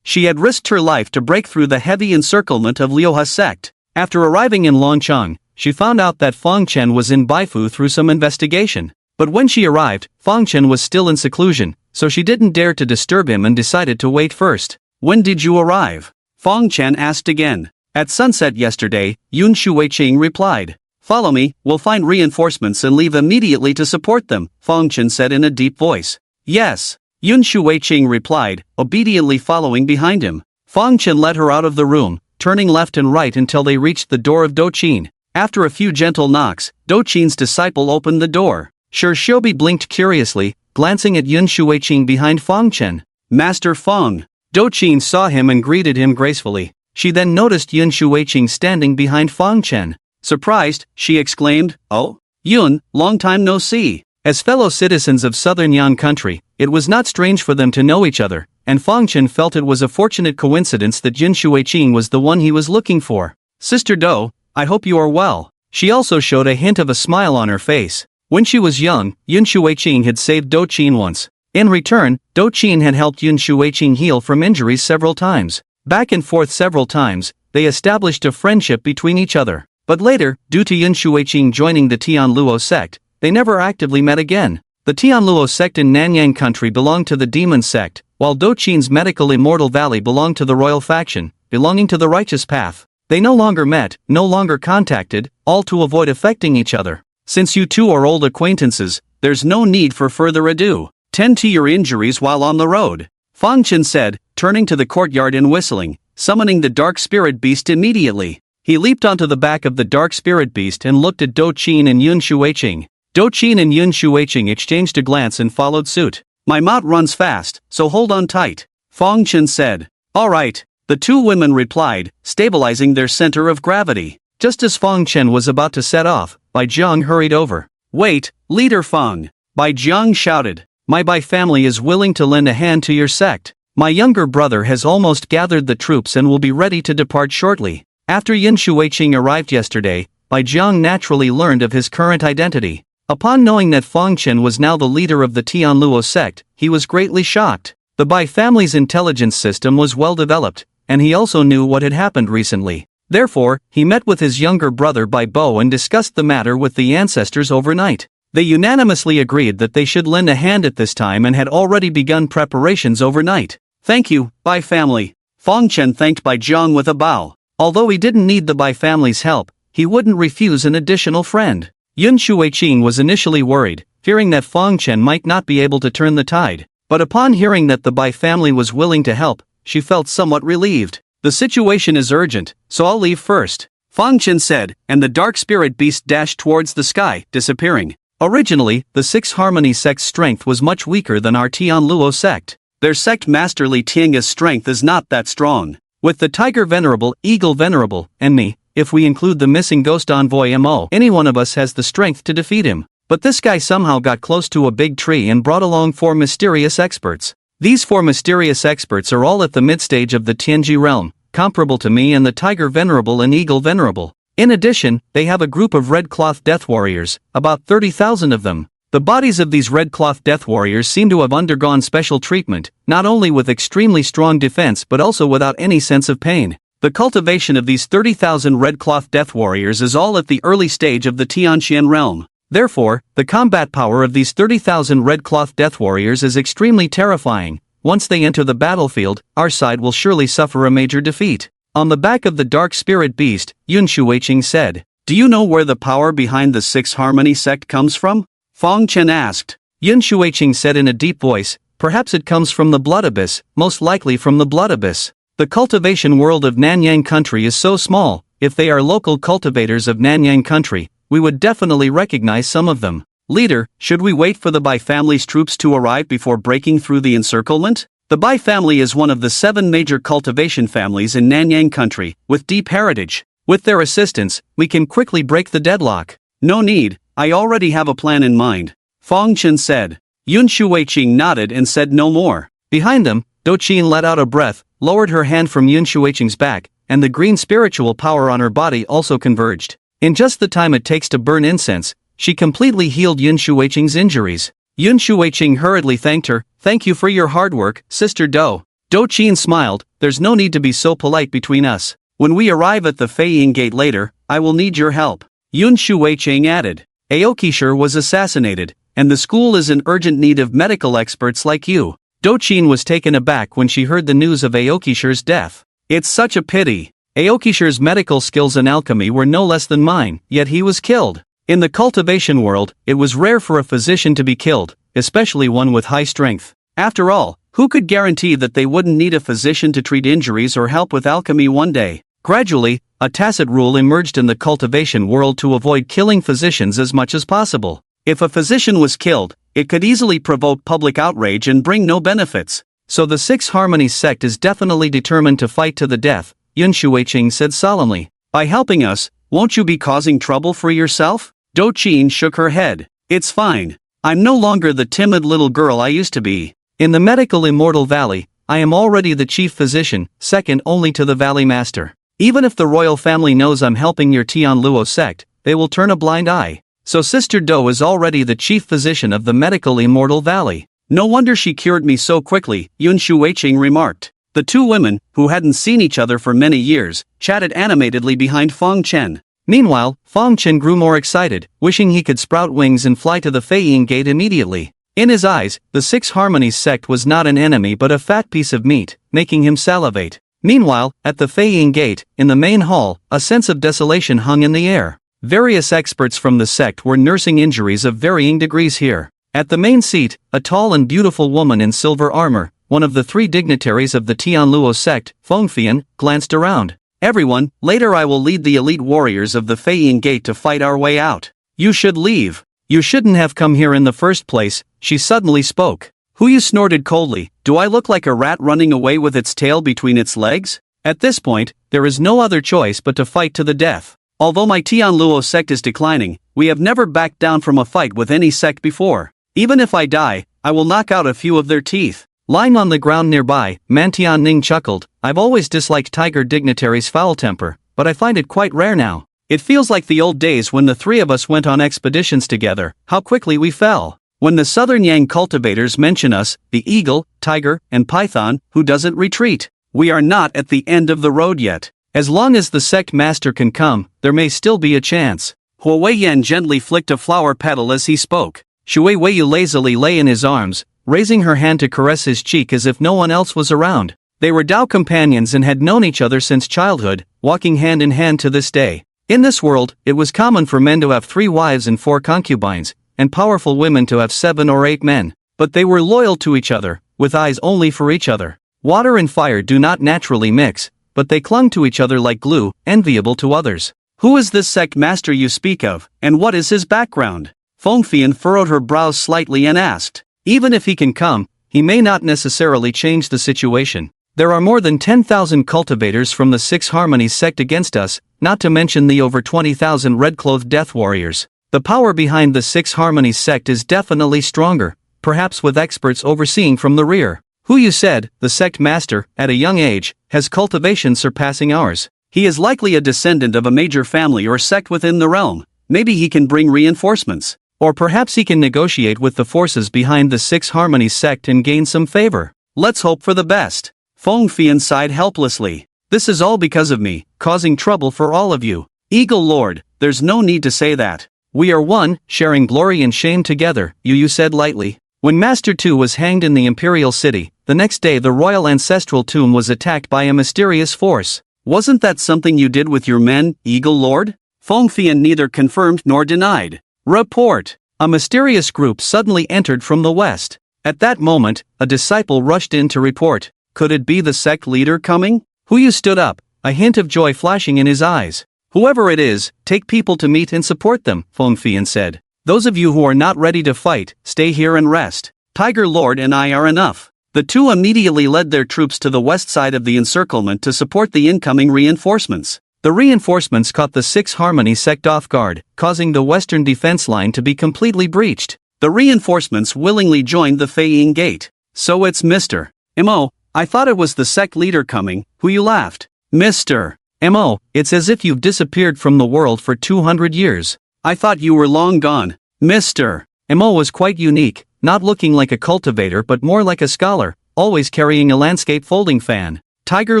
She had risked her life to break through the heavy encirclement of Liuha sect. After arriving in Longcheng, she found out that Fang Chen was in Baifu through some investigation. But when she arrived, Fang Chen was still in seclusion, so she didn't dare to disturb him and decided to wait first. "When did you arrive?" Fang Chen asked again. "At sunset yesterday," Yun Shuiqing replied. "Follow me, we'll find reinforcements and leave immediately to support them," Fang Chen said in a deep voice. "Yes," Yun Shuiqing replied, obediently following behind him. Fang Chen led her out of the room, turning left and right until they reached the door of Doqin. After a few gentle knocks, Doqin's disciple opened the door. Shiobi blinked curiously, glancing at Yun Shuiqing behind Fang Chen. "Master Fang." Doqin saw him and greeted him gracefully. She then noticed Yun Shuiqing standing behind Fang Chen. Surprised, she exclaimed, "Oh, Yun, long time no see." As fellow citizens of southern Yan country, it was not strange for them to know each other, and Fang Chen felt it was a fortunate coincidence that Yun Shuiqing was the one he was looking for. "Sister Do, I hope you are well." She also showed a hint of a smile on her face. When she was young, Yun Shuiqing had saved Doqin once. In return, Doqin had helped Yun Shuiqing heal from injuries several times. Back and forth several times, they established a friendship between each other. But later, due to Yun Shuiqing joining the Tianluo sect, they never actively met again. The Tianluo sect in Nanyang country belonged to the demon sect, while Doqin's medical immortal valley belonged to the royal faction, belonging to the righteous path. They no longer met, no longer contacted, all to avoid affecting each other. "Since you two are old acquaintances, there's no need for further ado. Tend to your injuries while on the road," Fang Chen said, turning to the courtyard and whistling, summoning the dark spirit beast immediately. He leaped onto the back of the dark spirit beast and looked at Doqin and Yun Shuiqing. Do Qin and Yun Shuiqing exchanged a glance and followed suit. My mount runs fast, so hold on tight, Fong Chen said. All right, the two women replied, stabilizing their center of gravity. Just as Fong Chen was about to set off, Bai Jiang hurried over. Wait, Leader Fong, Bai Jiang shouted. My Bai family is willing to lend a hand to your sect. My younger brother has almost gathered the troops and will be ready to depart shortly. After Yin Shuiqing arrived yesterday, Bai Jiang naturally learned of his current identity. Upon knowing that Fong Chen was now the leader of the Tianluo sect, he was greatly shocked. The Bai family's intelligence system was well developed, and he also knew what had happened recently. Therefore, he met with his younger brother Bai Bo and discussed the matter with the ancestors overnight. They unanimously agreed that they should lend a hand at this time and had already begun preparations overnight. Thank you, Bai family. Fong Chen thanked Bai Jiang with a bow. Although he didn't need the Bai family's help, he wouldn't refuse an additional friend. Yun Shuiqing was initially worried, fearing that Fong Chen might not be able to turn the tide. But upon hearing that the Bai family was willing to help, she felt somewhat relieved. The situation is urgent, so I'll leave first, Fong Chen said, and the dark spirit beast dashed towards the sky, disappearing. Originally, the Six Harmony sect's strength was much weaker than our Tianluo sect. Their sect master Li Tian's strength is not that strong. With the Tiger Venerable, Eagle Venerable, and me, if we include the missing ghost envoy Mo, any one of us has the strength to defeat him. But this guy somehow got close to a big tree and brought along 4 mysterious experts. These 4 mysterious experts are all at the mid-stage of the Tianji realm, comparable to me and the Tiger Venerable and Eagle Venerable. In addition, they have a group of Red Cloth Death Warriors, about 30,000 of them. The bodies of these Red Cloth Death Warriors seem to have undergone special treatment, not only with extremely strong defense but also without any sense of pain. The cultivation of these 30,000 Red Cloth Death Warriors is all at the early stage of the Tianxian realm. Therefore, the combat power of these 30,000 Red Cloth Death Warriors is extremely terrifying. Once they enter the battlefield, our side will surely suffer a major defeat. On the back of the dark spirit beast, Yun Shuiqing said, Do you know where the power behind the Six Harmony sect comes from? Fong Chen asked. Yun Shuiqing said in a deep voice, Perhaps it comes from the Blood Abyss, most likely from the Blood Abyss. The cultivation world of Nanyang country is so small, if they are local cultivators of Nanyang country, we would definitely recognize some of them. Leader, should we wait for the Bai family's troops to arrive before breaking through the encirclement? The Bai family is one of the 7 major cultivation families in Nanyang country, with deep heritage. With their assistance, we can quickly break the deadlock. No need, I already have a plan in mind, Fong Chen said. Yun Shuiqing nodded and said no more. Behind them, Do Qin let out a breath, lowered her hand from Yun Shuiqing's back, and the green spiritual power on her body also converged. In just the time it takes to burn incense, she completely healed Yun Shuiqing's injuries. Yun Shuiqing hurriedly thanked her. Thank you for your hard work, Sister Do. Do Qin smiled. There's no need to be so polite between us. When we arrive at the Feiying Gate later, I will need your help. Yun Shuiqing added. Aokishir was assassinated, and the school is in urgent need of medical experts like you. Do Qin was taken aback when she heard the news of Aokishir's death. It's such a pity. Aokishir's medical skills and alchemy were no less than mine, yet he was killed. In the cultivation world, it was rare for a physician to be killed, especially one with high strength. After all, who could guarantee that they wouldn't need a physician to treat injuries or help with alchemy one day? Gradually, a tacit rule emerged in the cultivation world to avoid killing physicians as much as possible. If a physician was killed, it could easily provoke public outrage and bring no benefits. So the Six Harmony sect is definitely determined to fight to the death, Yun Shuiqing said solemnly. By helping us, won't you be causing trouble for yourself? Do Qin shook her head. It's fine. I'm no longer the timid little girl I used to be. In the medical Immortal Valley, I am already the chief physician, second only to the Valley Master. Even if the royal family knows I'm helping your Tianluo sect, they will turn a blind eye. So Sister Do is already the chief physician of the medical Immortal Valley. No wonder she cured me so quickly, Yun Shuiqing remarked. The two women, who hadn't seen each other for many years, chatted animatedly behind Fong Chen. Meanwhile, Fong Chen grew more excited, wishing he could sprout wings and fly to the Feiying Gate immediately. In his eyes, the Six Harmonies sect was not an enemy but a fat piece of meat, making him salivate. Meanwhile, at the Feiying Gate, in the main hall, a sense of desolation hung in the air. Various experts from the sect were nursing injuries of varying degrees here. At the main seat, a tall and beautiful woman in silver armor, one of the 3 dignitaries of the Tianluo sect, Fengfian, glanced around. Everyone, later I will lead the elite warriors of the Feiying Gate to fight our way out. You should leave. You shouldn't have come here in the first place, she suddenly spoke. Yu snorted coldly. Do I look like a rat running away with its tail between its legs? At this point, there is no other choice but to fight to the death. Although my Tianluo sect is declining, we have never backed down from a fight with any sect before. Even if I die, I will knock out a few of their teeth. Lying on the ground nearby, Mantian Ning chuckled. I've always disliked tiger dignitaries' foul temper, but I find it quite rare now. It feels like the old days when the three of us went on expeditions together, how quickly we fell. When the southern Yang cultivators mention us, the eagle, tiger, and python, who doesn't retreat? We are not at the end of the road yet. As long as the sect master can come, there may still be a chance. Huaweiyan gently flicked a flower petal as he spoke. Shui Weiyu lazily lay in his arms, raising her hand to caress his cheek as if no one else was around. They were Dao companions and had known each other since childhood, walking hand in hand to this day. In this world, it was common for men to have 3 wives and 4 concubines, and powerful women to have 7 or 8 men. But they were loyal to each other, with eyes only for each other. Water and fire do not naturally mix, but they clung to each other like glue, enviable to others. Who is this sect master you speak of, and what is his background? Fengfian furrowed her brows slightly and asked. Even if he can come, he may not necessarily change the situation. There are more than 10,000 cultivators from the 6 Harmonies sect against us, not to mention the over 20,000 red-clothed death warriors. The power behind the 6 Harmonies sect is definitely stronger, perhaps with experts overseeing from the rear. Yu said, the sect master, at a young age, has cultivation surpassing ours. He is likely a descendant of a major family or sect within the realm. Maybe he can bring reinforcements. Or perhaps he can negotiate with the forces behind the 6 Harmonies sect and gain some favor. Let's hope for the best. Fengfian sighed helplessly. This is all because of me, causing trouble for all of you. Eagle Lord, there's no need to say that. We are one, sharing glory and shame together, Yu said lightly. When Master Tu was hanged in the Imperial City, the next day the royal ancestral tomb was attacked by a mysterious force. Wasn't that something you did with your men, Eagle Lord? Fengfian neither confirmed nor denied. Report. A mysterious group suddenly entered from the west. At that moment, a disciple rushed in to report. Could it be the sect leader coming? Yu stood up, a hint of joy flashing in his eyes. Whoever it is, take people to meet and support them, Fengfian said. Those of you who are not ready to fight, stay here and rest. Tiger Lord and I are enough. The two immediately led their troops to the west side of the encirclement to support the incoming reinforcements. The reinforcements caught the 6 Harmonies sect off guard, causing the western defense line to be completely breached. The reinforcements willingly joined the Fei Ying Gate. So it's Mr. Mo. I thought it was the sect leader coming, Yu laughed. Mr. Mo, it's as if you've disappeared from the world for 200 years. I thought you were long gone. Mr. Mo was quite unique, not looking like a cultivator but more like a scholar, always carrying a landscape folding fan. Tiger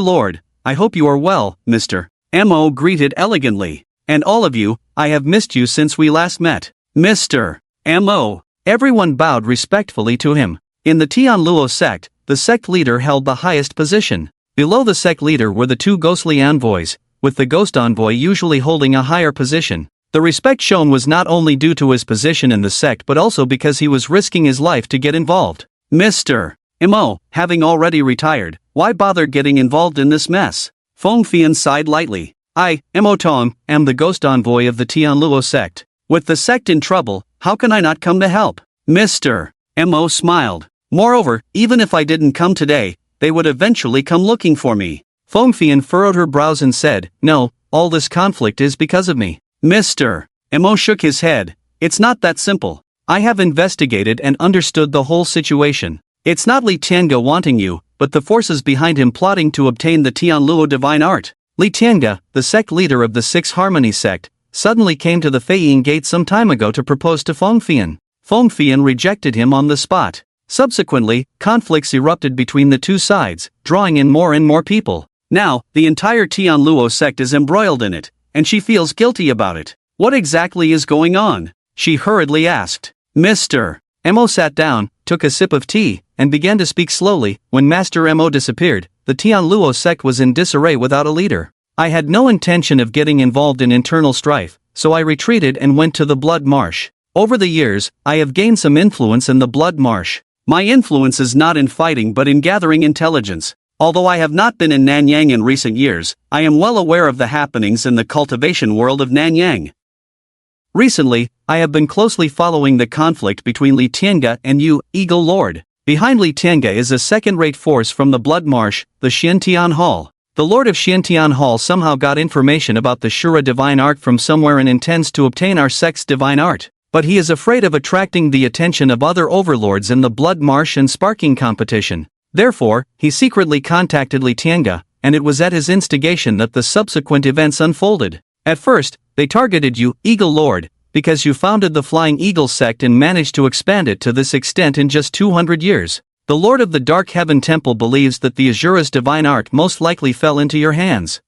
Lord, I hope you are well, Mr. Mo greeted elegantly. And all of you, I have missed you since we last met. Mr. Mo. Everyone bowed respectfully to him. In the Tianluo sect, the sect leader held the highest position. Below the sect leader were the 2 ghostly envoys, with the ghost envoy usually holding a higher position. The respect shown was not only due to his position in the sect but also because he was risking his life to get involved. Mr. Mo, having already retired, why bother getting involved in this mess? Fengfian sighed lightly. I, Mo Tong, am the ghost envoy of the Tianluo sect. With the sect in trouble, how can I not come to help? Mr. Mo smiled. Moreover, even if I didn't come today, they would eventually come looking for me. Fengfian furrowed her brows and said, no, all this conflict is because of me. Mr. Mo shook his head. It's not that simple. I have investigated and understood the whole situation. It's not Li Tianga wanting you, but the forces behind him plotting to obtain the Tianluo divine art. Li Tianga, the sect leader of the 6 Harmonies sect, suddenly came to the Fei Ying Gate some time ago to propose to Fengfian. Fengfian rejected him on the spot. Subsequently, conflicts erupted between the 2 sides, drawing in more and more people. Now, the entire Tianluo sect is embroiled in it, and she feels guilty about it. What exactly is going on? She hurriedly asked. Mr. Mo sat down, took a sip of tea, and began to speak slowly. When Master Mo disappeared, the Tianluo sect was in disarray without a leader. I had no intention of getting involved in internal strife, so I retreated and went to the Blood Marsh. Over the years, I have gained some influence in the Blood Marsh. My influence is not in fighting but in gathering intelligence. Although I have not been in Nanyang in recent years, I am well aware of the happenings in the cultivation world of Nanyang. Recently, I have been closely following the conflict between Li Tiange and you, Eagle Lord. Behind Li Tiange is a second-rate force from the Blood Marsh, the Xiantian Hall. The Lord of Xiantian Hall somehow got information about the Shura divine art from somewhere and intends to obtain our sect's divine art. But he is afraid of attracting the attention of other overlords in the Blood Marsh and sparking competition. Therefore, he secretly contacted Li Tiange, and it was at his instigation that the subsequent events unfolded. At first, they targeted you, Eagle Lord, because you founded the Flying Eagle sect and managed to expand it to this extent in just 200 years. The Lord of the Dark Heaven Temple believes that the Azura's divine art most likely fell into your hands.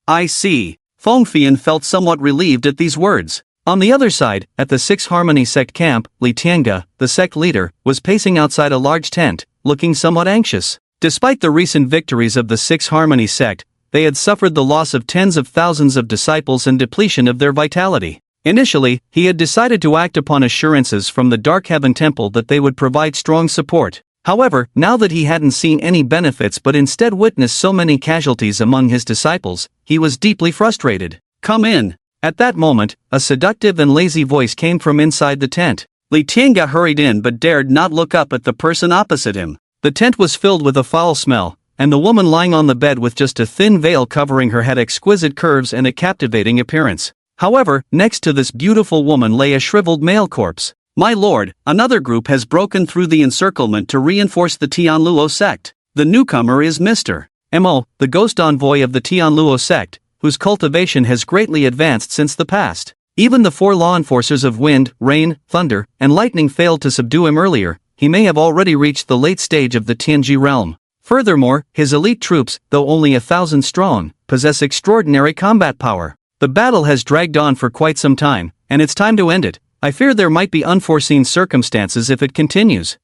I see. Fiend felt somewhat relieved at these words. On the other side, at the Six Harmony sect camp, Li Tiange, the sect leader, was pacing outside a large tent, looking somewhat anxious. Despite the recent victories of the Six Harmony sect, they had suffered the loss of tens of thousands of disciples and depletion of their vitality. Initially, he had decided to act upon assurances from the Dark Heaven Temple that they would provide strong support. However, now that he hadn't seen any benefits but instead witnessed so many casualties among his disciples, he was deeply frustrated. Come in. At that moment, a seductive and lazy voice came from inside the tent. Li Tiange hurried in but dared not look up at the person opposite him. The tent was filled with a foul smell, and the woman lying on the bed with just a thin veil covering her had exquisite curves and a captivating appearance. However, next to this beautiful woman lay a shriveled male corpse. My lord, another group has broken through the encirclement to reinforce the Tianluo sect. The newcomer is Mr. Mo, the ghost envoy of the Tianluo sect, whose cultivation has greatly advanced since the past. Even the 4 law enforcers of wind, rain, thunder, and lightning failed to subdue him earlier. He may have already reached the late stage of the Tianji realm. Furthermore, his elite troops, though only 1,000 strong, possess extraordinary combat power. The battle has dragged on for quite some time, and it's time to end it. I fear there might be unforeseen circumstances if it continues.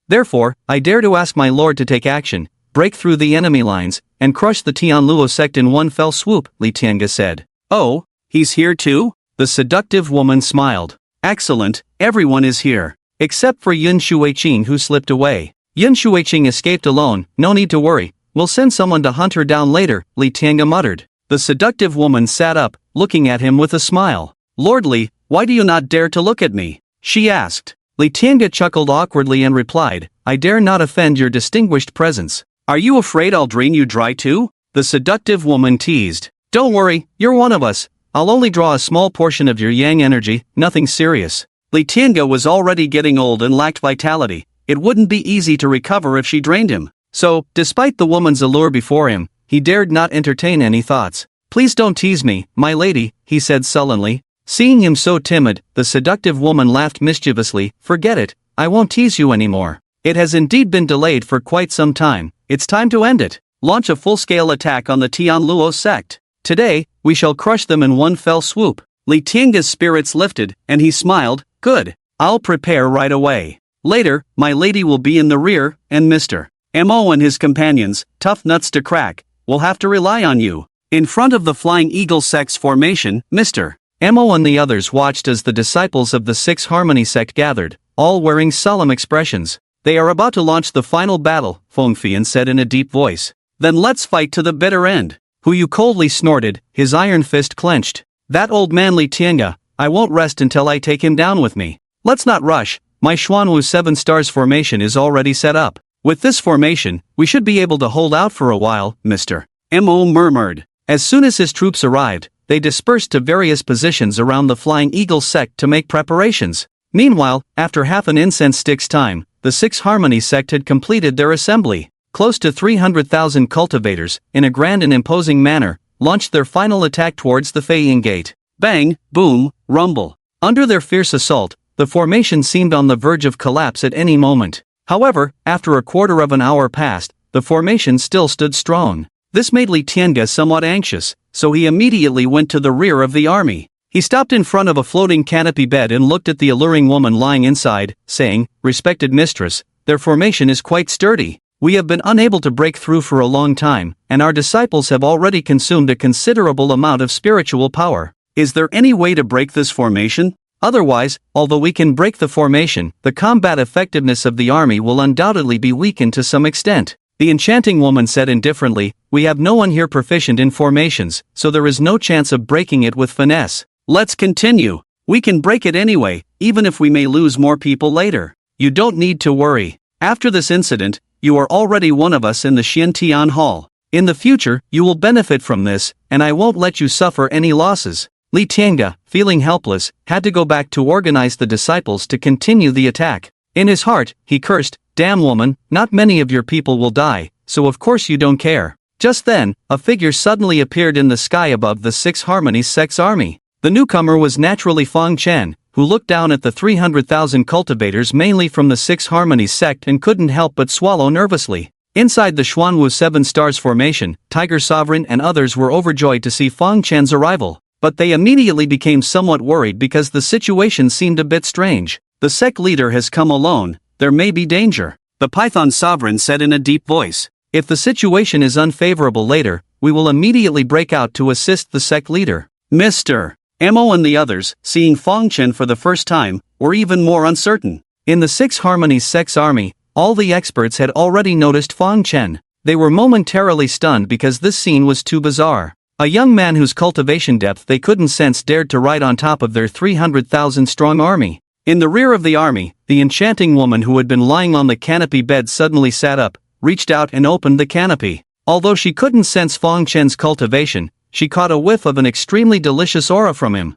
Therefore, I dare to ask my lord to take action, break through the enemy lines, and crush the Tianluo sect in one fell swoop, Li Tiange said. Oh, he's here too? The seductive woman smiled. Excellent, everyone is here. Except for Yun Shuiqing who slipped away. Yun Shuiqing escaped alone, no need to worry, we'll send someone to hunt her down later, Li Tiange muttered. The seductive woman sat up, looking at him with a smile. Lord Li, why do you not dare to look at me? She asked. Li Tiange chuckled awkwardly and replied, I dare not offend your distinguished presence. Are you afraid I'll drain you dry too? The seductive woman teased. Don't worry, you're one of us. I'll only draw a small portion of your yang energy, nothing serious. Li Tiange was already getting old and lacked vitality. It wouldn't be easy to recover if she drained him. So, despite the woman's allure before him, he dared not entertain any thoughts. Please don't tease me, my lady, he said sullenly. Seeing him so timid, the seductive woman laughed mischievously. Forget it, I won't tease you anymore. It has indeed been delayed for quite some time. It's time to end it. Launch a full-scale attack on the Tianluo sect. Today, we shall crush them in one fell swoop. Li Tiange's spirits lifted, and he smiled. Good. I'll prepare right away. Later, my lady will be in the rear, and Mr. Mo and his companions, tough nuts to crack, will have to rely on you. In front of the Flying Eagle sect's formation, Mr. Mo and the others watched as the disciples of the Six Harmony sect gathered, all wearing solemn expressions. They are about to launch the final battle, Fiend said in a deep voice. Then let's fight to the bitter end. Hu coldly snorted, his iron fist clenched. That old man Li Tiange, I won't rest until I take him down with me. Let's not rush. My Xuanwu 7 stars formation is already set up. With this formation, we should be able to hold out for a while, Mr. Mo murmured. As soon as his troops arrived, they dispersed to various positions around the Flying Eagle sect to make preparations. Meanwhile, after half an incense stick's time, the Six Harmony sect had completed their assembly. Close to 300,000 cultivators, in a grand and imposing manner, launched their final attack towards the Feiying Gate. Bang, boom, rumble. Under their fierce assault, the formation seemed on the verge of collapse at any moment. However, after a quarter of an hour passed, the formation still stood strong. This made Li Tiange somewhat anxious, so he immediately went to the rear of the army. He stopped in front of a floating canopy bed and looked at the alluring woman lying inside, saying, Respected mistress, their formation is quite sturdy. We have been unable to break through for a long time, and our disciples have already consumed a considerable amount of spiritual power. Is there any way to break this formation? Otherwise, although we can break the formation, the combat effectiveness of the army will undoubtedly be weakened to some extent. The enchanting woman said indifferently, We have no one here proficient in formations, so there is no chance of breaking it with finesse. Let's continue. We can break it anyway, even if we may lose more people later. You don't need to worry. After this incident, you are already one of us in the Tian Hall. In the future, you will benefit from this, and I won't let you suffer any losses. Li Tiange, feeling helpless, had to go back to organize the disciples to continue the attack. In his heart, he cursed, "Damn woman, not many of your people will die, so of course you don't care." Just then, a figure suddenly appeared in the sky above the Six Harmonies sect's army. The newcomer was naturally Chen, who looked down at the 300,000 cultivators mainly from the Six Harmonies sect and couldn't help but swallow nervously. Inside the Xuanwu 7 Stars formation, Tiger Sovereign and others were overjoyed to see Chen's arrival, but they immediately became somewhat worried because the situation seemed a bit strange. The sect leader has come alone, there may be danger, the Python Sovereign said in a deep voice. If the situation is unfavorable later, we will immediately break out to assist the sect leader. Mr. Mo and the others, seeing Chen for the first time, were even more uncertain. In the Six Harmonies sect's army, all the experts had already noticed Chen. They were momentarily stunned because this scene was too bizarre. A young man whose cultivation depth they couldn't sense dared to ride on top of their 300,000 strong army. In the rear of the army, the enchanting woman who had been lying on the canopy bed suddenly sat up, reached out and opened the canopy. Although she couldn't sense Chen's cultivation, she caught a whiff of an extremely delicious aura from him.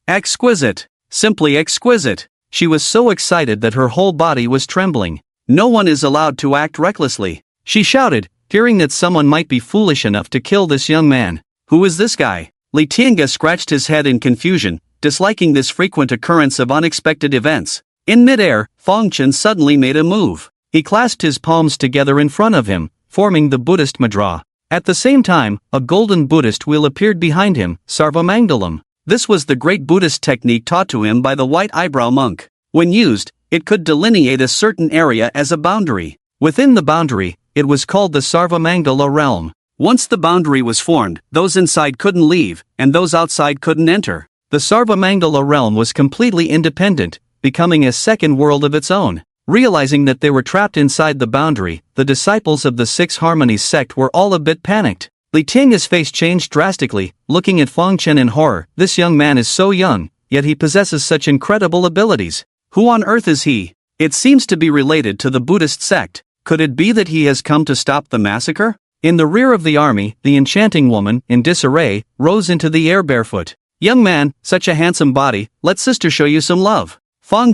Exquisite. Simply exquisite. She was so excited that her whole body was trembling. No one is allowed to act recklessly, she shouted, fearing that someone might be foolish enough to kill this young man. Who is this guy? Li Tiange scratched his head in confusion, disliking this frequent occurrence of unexpected events. In midair, Chen suddenly made a move. He clasped his palms together in front of him, forming the Buddhist mudra. At the same time, a golden Buddhist wheel appeared behind him, Sarvamangalam. This was the great Buddhist technique taught to him by the white eyebrow monk. When used, it could delineate a certain area as a boundary. Within the boundary, it was called the Sarvamangala realm. Once the boundary was formed, those inside couldn't leave, and those outside couldn't enter. The Sarvamangala realm was completely independent, becoming a second world of its own. Realizing that they were trapped inside the boundary, the disciples of the Six Harmonies sect were all a bit panicked. Li Tiange's face changed drastically, looking at Chen in horror. This young man is so young, yet he possesses such incredible abilities. Who on earth is he? It seems to be related to the Buddhist sect. Could it be that he has come to stop the massacre? In the rear of the army, the enchanting woman, in disarray, rose into the air barefoot. Young man, such a handsome body, let sister show you some love.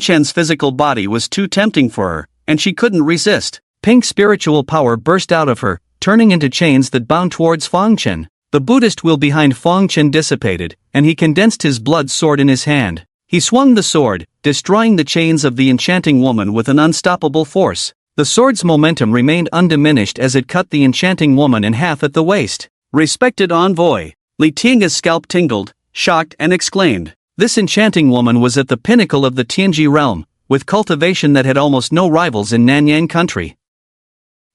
Chen's physical body was too tempting for her, and she couldn't resist. Pink spiritual power burst out of her, turning into chains that bound towards Chen. The Buddhist will behind Chen dissipated, and he condensed his blood sword in his hand. He swung the sword, destroying the chains of the enchanting woman with an unstoppable force. The sword's momentum remained undiminished as it cut the enchanting woman in half at the waist. Respected envoy, Li Tiange's scalp tingled, shocked and exclaimed. This enchanting woman was at the pinnacle of the Tianji realm, with cultivation that had almost no rivals in Nanyang country.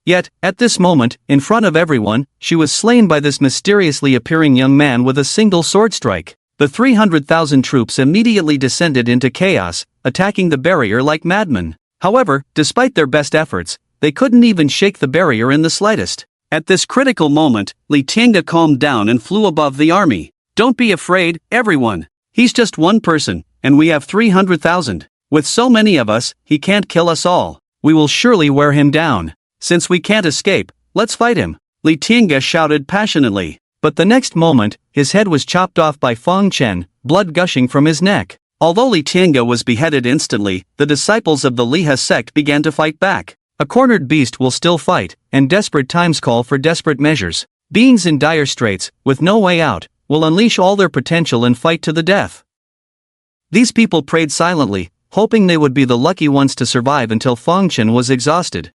Yet, at this moment, in front of everyone, she was slain by this mysteriously appearing young man with a single sword strike. The 300,000 troops immediately descended into chaos, attacking the barrier like madmen. However, despite their best efforts, they couldn't even shake the barrier in the slightest. At this critical moment, Li Tiange calmed down and flew above the army. Don't be afraid, everyone. He's just one person, and we have 300,000. With so many of us, he can't kill us all. We will surely wear him down. Since we can't escape, let's fight him, Li Tiange shouted passionately. But the next moment, his head was chopped off by Chen, blood gushing from his neck. Although Li Tiange was beheaded instantly, the disciples of the Liha sect began to fight back. A cornered beast will still fight, and desperate times call for desperate measures. Beings in dire straits, with no way out, will unleash all their potential and fight to the death. These people prayed silently, hoping they would be the lucky ones to survive until Chen was exhausted.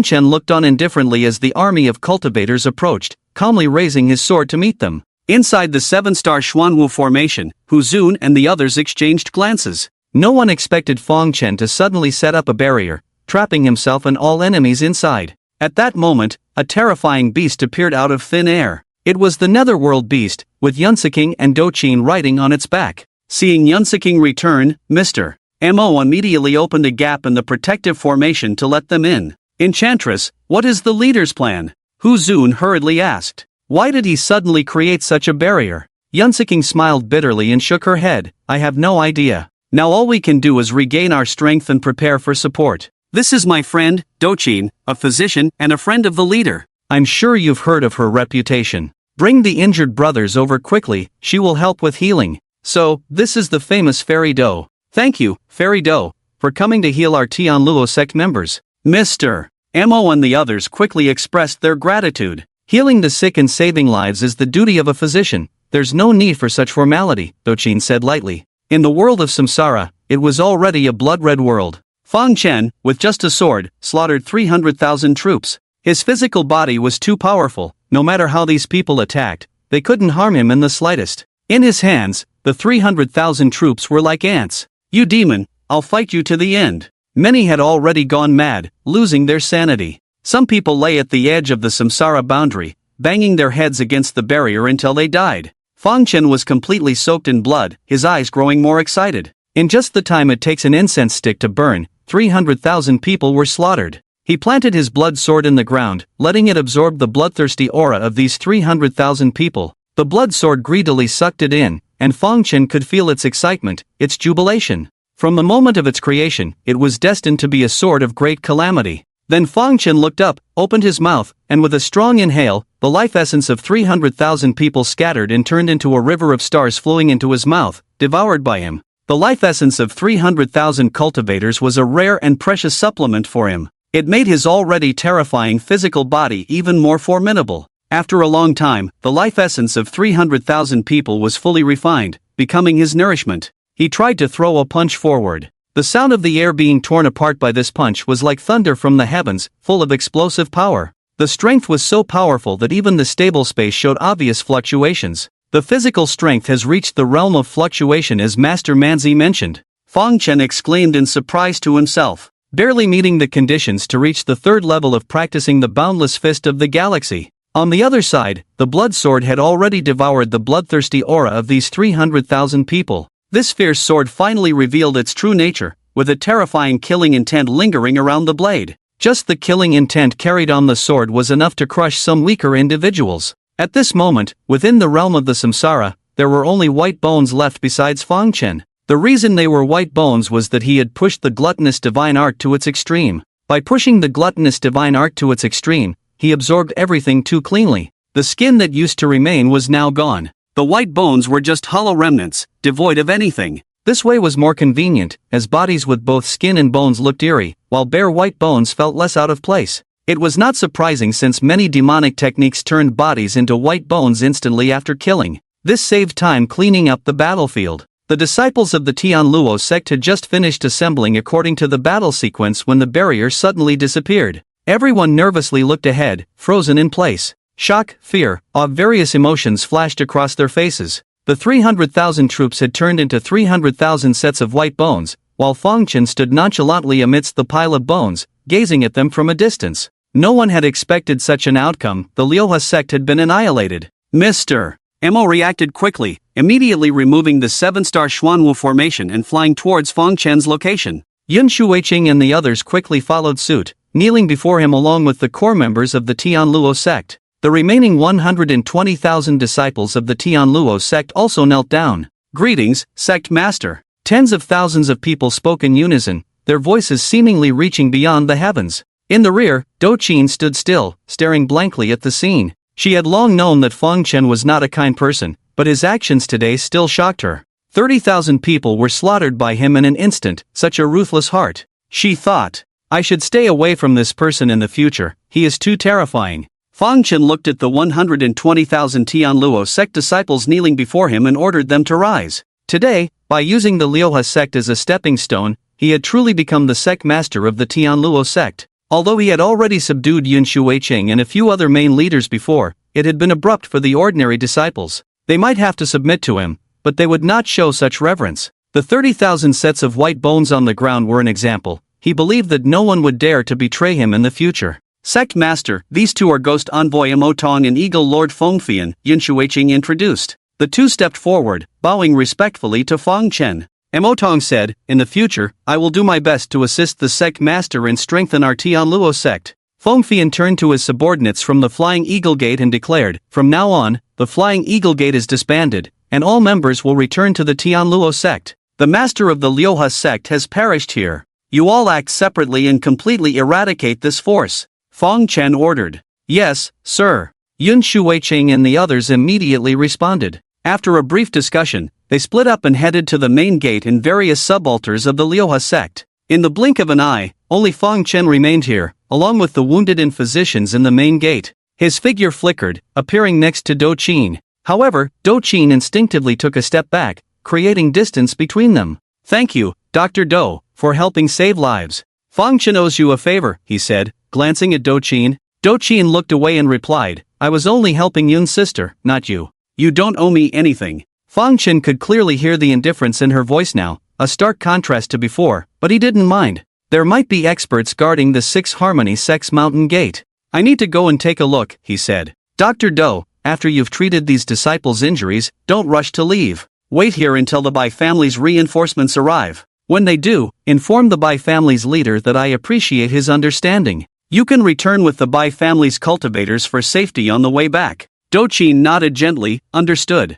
Chen looked on indifferently as the army of cultivators approached, calmly raising his sword to meet them. Inside the 7-star Xuanwu formation, Hu Zun and the others exchanged glances. No one expected Chen to suddenly set up a barrier, trapping himself and all enemies inside. At that moment, a terrifying beast appeared out of thin air. It was the Netherworld beast, with Yunseking and Dochin riding on its back. Seeing Yunseking return, Mr. Mo immediately opened a gap in the protective formation to let them in. Enchantress, what is the leader's plan? Hu Zun hurriedly asked. Why did he suddenly create such a barrier? Yunsiking smiled bitterly and shook her head. I have no idea. Now all we can do is regain our strength and prepare for support. This is my friend, Dochin, a physician and a friend of the leader. I'm sure you've heard of her reputation. Bring the injured brothers over quickly, she will help with healing. So, this is the famous Fairy Do. Thank you, Fairy Do, for coming to heal our Tian Luo sect members. Mr. Mo and the others quickly expressed their gratitude. Healing the sick and saving lives is the duty of a physician. There's no need for such formality, Dochin said lightly. In the world of samsara, it was already a blood-red world. Fang Chen, with just a sword, slaughtered 300,000 troops. His physical body was too powerful. No matter how these people attacked, they couldn't harm him in the slightest. In his hands, the 300,000 troops were like ants. You demon, I'll fight you to the end. Many had already gone mad, losing their sanity. Some people lay at the edge of the samsara boundary, banging their heads against the barrier until they died. Fang Chen was completely soaked in blood, his eyes growing more excited. In just the time it takes an incense stick to burn, 300,000 people were slaughtered. He planted his blood sword in the ground, letting it absorb the bloodthirsty aura of these 300,000 people. The blood sword greedily sucked it in, and Fang Chen could feel its excitement, its jubilation. From the moment of its creation, it was destined to be a sword of great calamity. Then Fang Chen looked up, opened his mouth, and with a strong inhale, the life essence of 300,000 people scattered and turned into a river of stars flowing into his mouth, devoured by him. The life essence of 300,000 cultivators was a rare and precious supplement for him. It made his already terrifying physical body even more formidable. After a long time, the life essence of 300,000 people was fully refined, becoming his nourishment. He tried to throw a punch forward. The sound of the air being torn apart by this punch was like thunder from the heavens, full of explosive power. The strength was so powerful that even the stable space showed obvious fluctuations. The physical strength has reached the realm of fluctuation, as Master Manzi mentioned. Fang Chen exclaimed in surprise to himself, barely meeting the conditions to reach the third level of practicing the boundless fist of the galaxy. On the other side, the blood sword had already devoured the bloodthirsty aura of these 300,000 people. This fierce sword finally revealed its true nature, with a terrifying killing intent lingering around the blade. Just the killing intent carried on the sword was enough to crush some weaker individuals. At this moment, within the realm of the samsara, there were only white bones left besides Fang Chen. The reason they were white bones was that he had pushed the gluttonous divine art to its extreme. By pushing the gluttonous divine art to its extreme, he absorbed everything too cleanly. The skin that used to remain was now gone. The white bones were just hollow remnants, devoid of anything. This way was more convenient, as bodies with both skin and bones looked eerie, while bare white bones felt less out of place. It was not surprising since many demonic techniques turned bodies into white bones instantly after killing. This saved time cleaning up the battlefield. The disciples of the Tian Luo sect had just finished assembling according to the battle sequence when the barrier suddenly disappeared. Everyone nervously looked ahead, frozen in place. Shock, fear, awe, various emotions flashed across their faces. The 300,000 troops had turned into 300,000 sets of white bones, while Fang Chen stood nonchalantly amidst the pile of bones, gazing at them from a distance. No one had expected such an outcome. The Liuhe sect had been annihilated. Mr. Mo reacted quickly, immediately removing the 7-star Xuanwu formation and flying towards Fang Chen's location. Yun Shuiqing and the others quickly followed suit, kneeling before him along with the core members of the Tian Luo sect. The remaining 120,000 disciples of the Tian Luo sect also knelt down. Greetings, sect master. Tens of thousands of people spoke in unison, their voices seemingly reaching beyond the heavens. In the rear, Dochin stood still, staring blankly at the scene. She had long known that Fang Chen was not a kind person, but his actions today still shocked her. 30,000 people were slaughtered by him in an instant, such a ruthless heart. She thought, I should stay away from this person in the future, he is too terrifying. Fang Chen looked at the 120,000 Tian Luo sect disciples kneeling before him and ordered them to rise. Today, by using the Liuhe sect as a stepping stone, he had truly become the sect master of the Tian Luo sect. Although he had already subdued Yun Shuiqing and a few other main leaders before, it had been abrupt for the ordinary disciples. They might have to submit to him, but they would not show such reverence. The 30,000 sets of white bones on the ground were an example. He believed that no one would dare to betray him in the future. Sect Master, these two are Ghost Envoy Amotong and Eagle Lord Fengfian, Yun Shuiqing introduced. The two stepped forward, bowing respectfully to Fang Chen. Amotong said, in the future, I will do my best to assist the sect master and strengthen our Tian Luo sect. Fiend turned to his subordinates from the Flying Eagle Gate and declared, "From now on, the Flying Eagle Gate is disbanded, and all members will return to the Tianluo sect. The master of the Liuhe sect has perished here. You all act separately and completely eradicate this force," Feng Chen ordered. "Yes, sir." Yun Shuicheng and the others immediately responded. After a brief discussion, they split up and headed to the main gate and various subaltars of the Liuhe sect. In the blink of an eye, only Feng Chen remained here, along with the wounded and physicians in the main gate. His figure flickered, appearing next to Do Qin. However, Do Qin instinctively took a step back, creating distance between them. "Thank you, Dr. Do, for helping save lives. Feng Chen owes you a favor," he said, glancing at Do Qin. Do Qin looked away and replied, "I was only helping Yun's sister, not you. You don't owe me anything." Feng Chen could clearly hear the indifference in her voice now, a stark contrast to before, but he didn't mind. There might be experts guarding the Six Harmony Sect's mountain gate. "I need to go and take a look," he said. "Dr. Do, after you've treated these disciples' injuries, don't rush to leave. Wait here until the Bai family's reinforcements arrive. When they do, inform the Bai family's leader that I appreciate his understanding. You can return with the Bai family's cultivators for safety on the way back." Do Qin nodded gently, "Understood.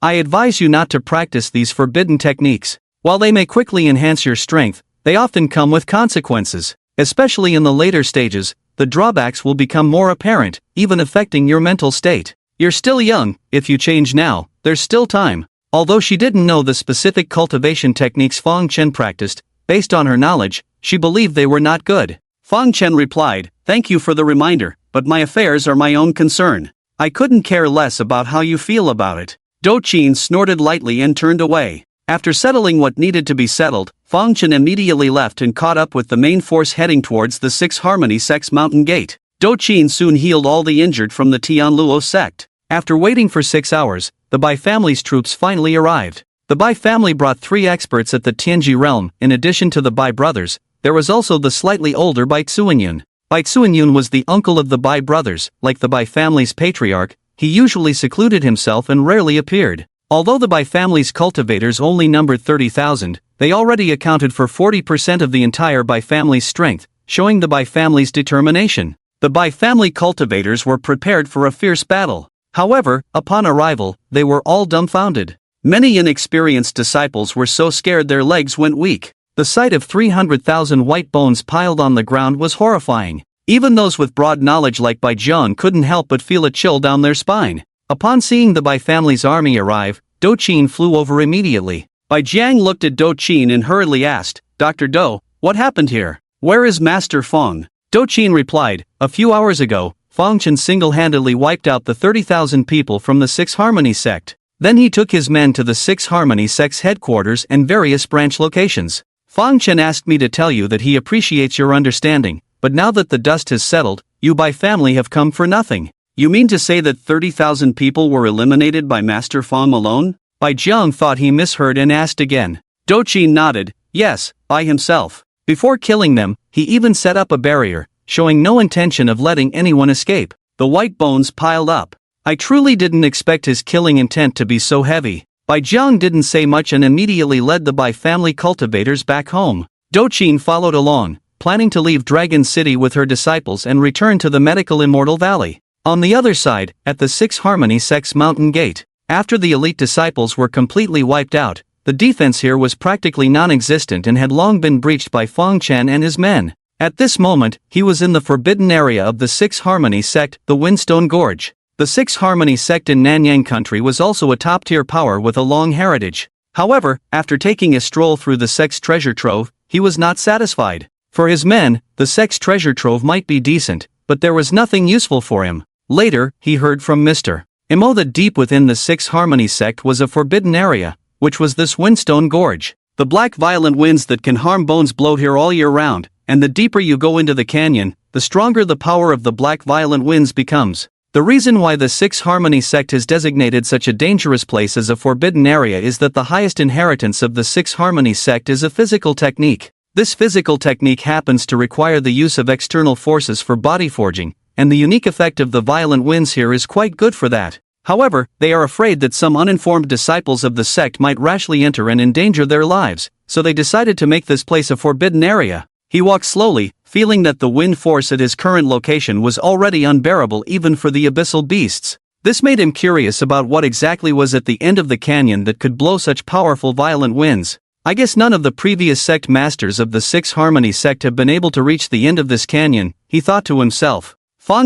I advise you not to practice these forbidden techniques. While they may quickly enhance your strength, they often come with consequences. Especially in the later stages, the drawbacks will become more apparent, even affecting your mental state. You're still young. If you change now, there's still time." Although she didn't know the specific cultivation techniques Feng Chen practiced, based on her knowledge, she believed they were not good. Feng Chen replied, "Thank you for the reminder, but my affairs are my own concern. I couldn't care less about how you feel about it." Do Qin snorted lightly and turned away. After settling what needed to be settled, Feng Chen immediately left and caught up with the main force heading towards the Six Harmony Sect's mountain gate. Do Qin soon healed all the injured from the Tianluo sect. After waiting for 6 hours, the Bai family's troops finally arrived. The Bai family brought 3 experts at the Tianji realm. In addition to the Bai brothers, there was also the slightly older Bai Xuanyun. Bai Xuanyun was the uncle of the Bai brothers. Like the Bai family's patriarch, he usually secluded himself and rarely appeared. Although the Bai family's cultivators only numbered 30,000, they already accounted for 40% of the entire Bai family's strength, showing the Bai family's determination. The Bai family cultivators were prepared for a fierce battle. However, upon arrival, they were all dumbfounded. Many inexperienced disciples were so scared their legs went weak. The sight of 300,000 white bones piled on the ground was horrifying. Even those with broad knowledge like Bai Jiang couldn't help but feel a chill down their spine. Upon seeing the Bai family's army arrive, Do Qin flew over immediately. Bai Jiang looked at Do Qin and hurriedly asked, "Dr. Do, what happened here? Where is Master Feng?" Do Qin replied, "A few hours ago, Feng Chen single-handedly wiped out the 30,000 people from the Six Harmony sect. Then he took his men to the Six Harmony sect's headquarters and various branch locations. Feng Chen asked me to tell you that he appreciates your understanding, but now that the dust has settled, you Bai family have come for nothing." "You mean to say that 30,000 people were eliminated by Master Feng alone?" Bai Jiang thought he misheard and asked again. Do Qin nodded, "Yes, by himself. Before killing them, he even set up a barrier, showing no intention of letting anyone escape." The white bones piled up. "I truly didn't expect his killing intent to be so heavy." Bai Jiang didn't say much and immediately led the Bai family cultivators back home. Do Qin followed along, planning to leave Dragon City with her disciples and return to the medical Immortal Valley. On the other side, at the Six Harmony sect's mountain gate, after the elite disciples were completely wiped out, the defense here was practically non-existent and had long been breached by Feng Chen and his men. At this moment, he was in the forbidden area of the Six Harmony sect, the Windstone Gorge. The Six Harmony sect in Nanyang country was also a top-tier power with a long heritage. However, after taking a stroll through the sect's treasure trove, he was not satisfied. For his men, the sect's treasure trove might be decent, but there was nothing useful for him. Later, he heard from Mr. Imo that deep within the Six Harmony sect was a forbidden area, which was this Windstone Gorge. The black violent winds that can harm bones blow here all year round, and the deeper you go into the canyon, the stronger the power of the black violent winds becomes. The reason why the Six Harmony sect has designated such a dangerous place as a forbidden area is that the highest inheritance of the Six Harmony sect is a physical technique. This physical technique happens to require the use of external forces for body forging, and the unique effect of the violent winds here is quite good for that. However, they are afraid that some uninformed disciples of the sect might rashly enter and endanger their lives, so they decided to make this place a forbidden area. He walked slowly, feeling that the wind force at his current location was already unbearable even for the abyssal beasts. This made him curious about what exactly was at the end of the canyon that could blow such powerful violent winds. I guess none of the previous sect masters of the Six Harmony sect have been able to reach the end of this canyon, he thought to himself.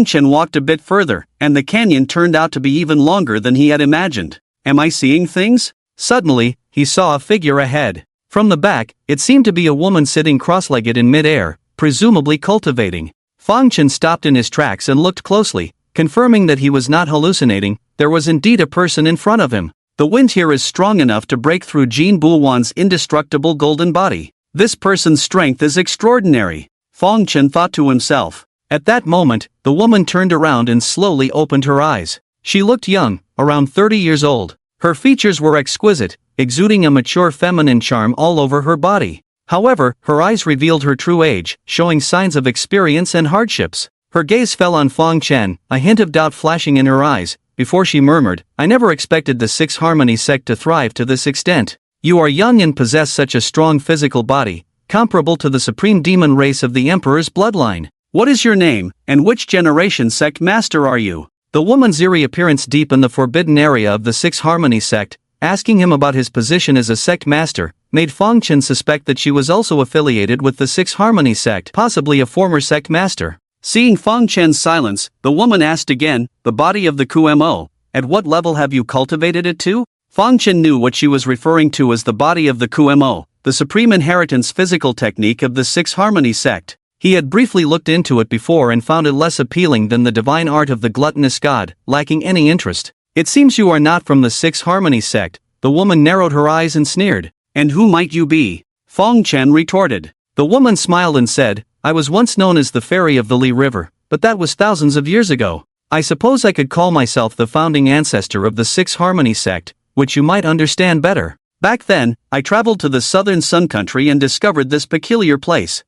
Chen walked a bit further, and the canyon turned out to be even longer than he had imagined. Am I seeing things? Suddenly, he saw a figure ahead. From the back, it seemed to be a woman sitting cross-legged in mid-air, presumably cultivating. Chen stopped in his tracks and looked closely, confirming that he was not hallucinating. There was indeed a person in front of him. The wind here is strong enough to break through Jin Bulwan's indestructible golden body. This person's strength is extraordinary, Chen thought to himself. At that moment, the woman turned around and slowly opened her eyes. She looked young, around 30 years old. Her features were exquisite, exuding a mature feminine charm all over her body. However, her eyes revealed her true age, showing signs of experience and hardships. Her gaze fell on Chen, a hint of doubt flashing in her eyes, before she murmured, I never expected the Six Harmony sect to thrive to this extent. You are young and possess such a strong physical body, comparable to the supreme demon race of the Emperor's bloodline. What is your name, and which generation sect master are you? The woman's eerie appearance deep in the forbidden area of the Six Harmony sect, asking him about his position as a sect master, made Chen suspect that she was also affiliated with the Six Harmony sect, possibly a former sect master. Seeing Chen's silence, the woman asked again, the body of the Kumo, at what level have you cultivated it to? Chen knew what she was referring to as the body of the Kumo, the supreme inheritance physical technique of the Six Harmony sect. He had briefly looked into it before and found it less appealing than the divine art of the gluttonous god, lacking any interest. It seems you are not from the Six Harmony sect. The woman narrowed her eyes and sneered. And who might you be? Chen retorted. The woman smiled and said, I was once known as the Fairy of the Li River, but that was thousands of years ago. I suppose I could call myself the founding ancestor of the Six Harmony sect, which you might understand better. Back then, I traveled to the southern Sun Country and discovered this peculiar place.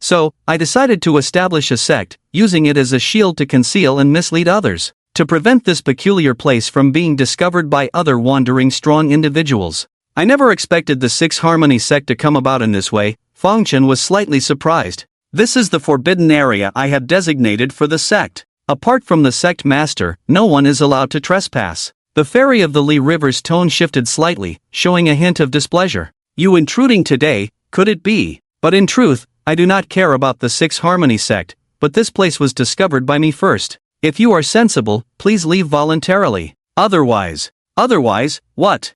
So, I decided to establish a sect, using it as a shield to conceal and mislead others, to prevent this peculiar place from being discovered by other wandering strong individuals. I never expected the Six Harmony sect to come about in this way. Chen was slightly surprised. This is the forbidden area I have designated for the sect. Apart from the sect master, no one is allowed to trespass. The Fairy of the Li River's tone shifted slightly, showing a hint of displeasure. You intruding today, could it be? But in truth, I do not care about the Six Harmony sect, but this place was discovered by me first. If you are sensible, please leave voluntarily. Otherwise, what?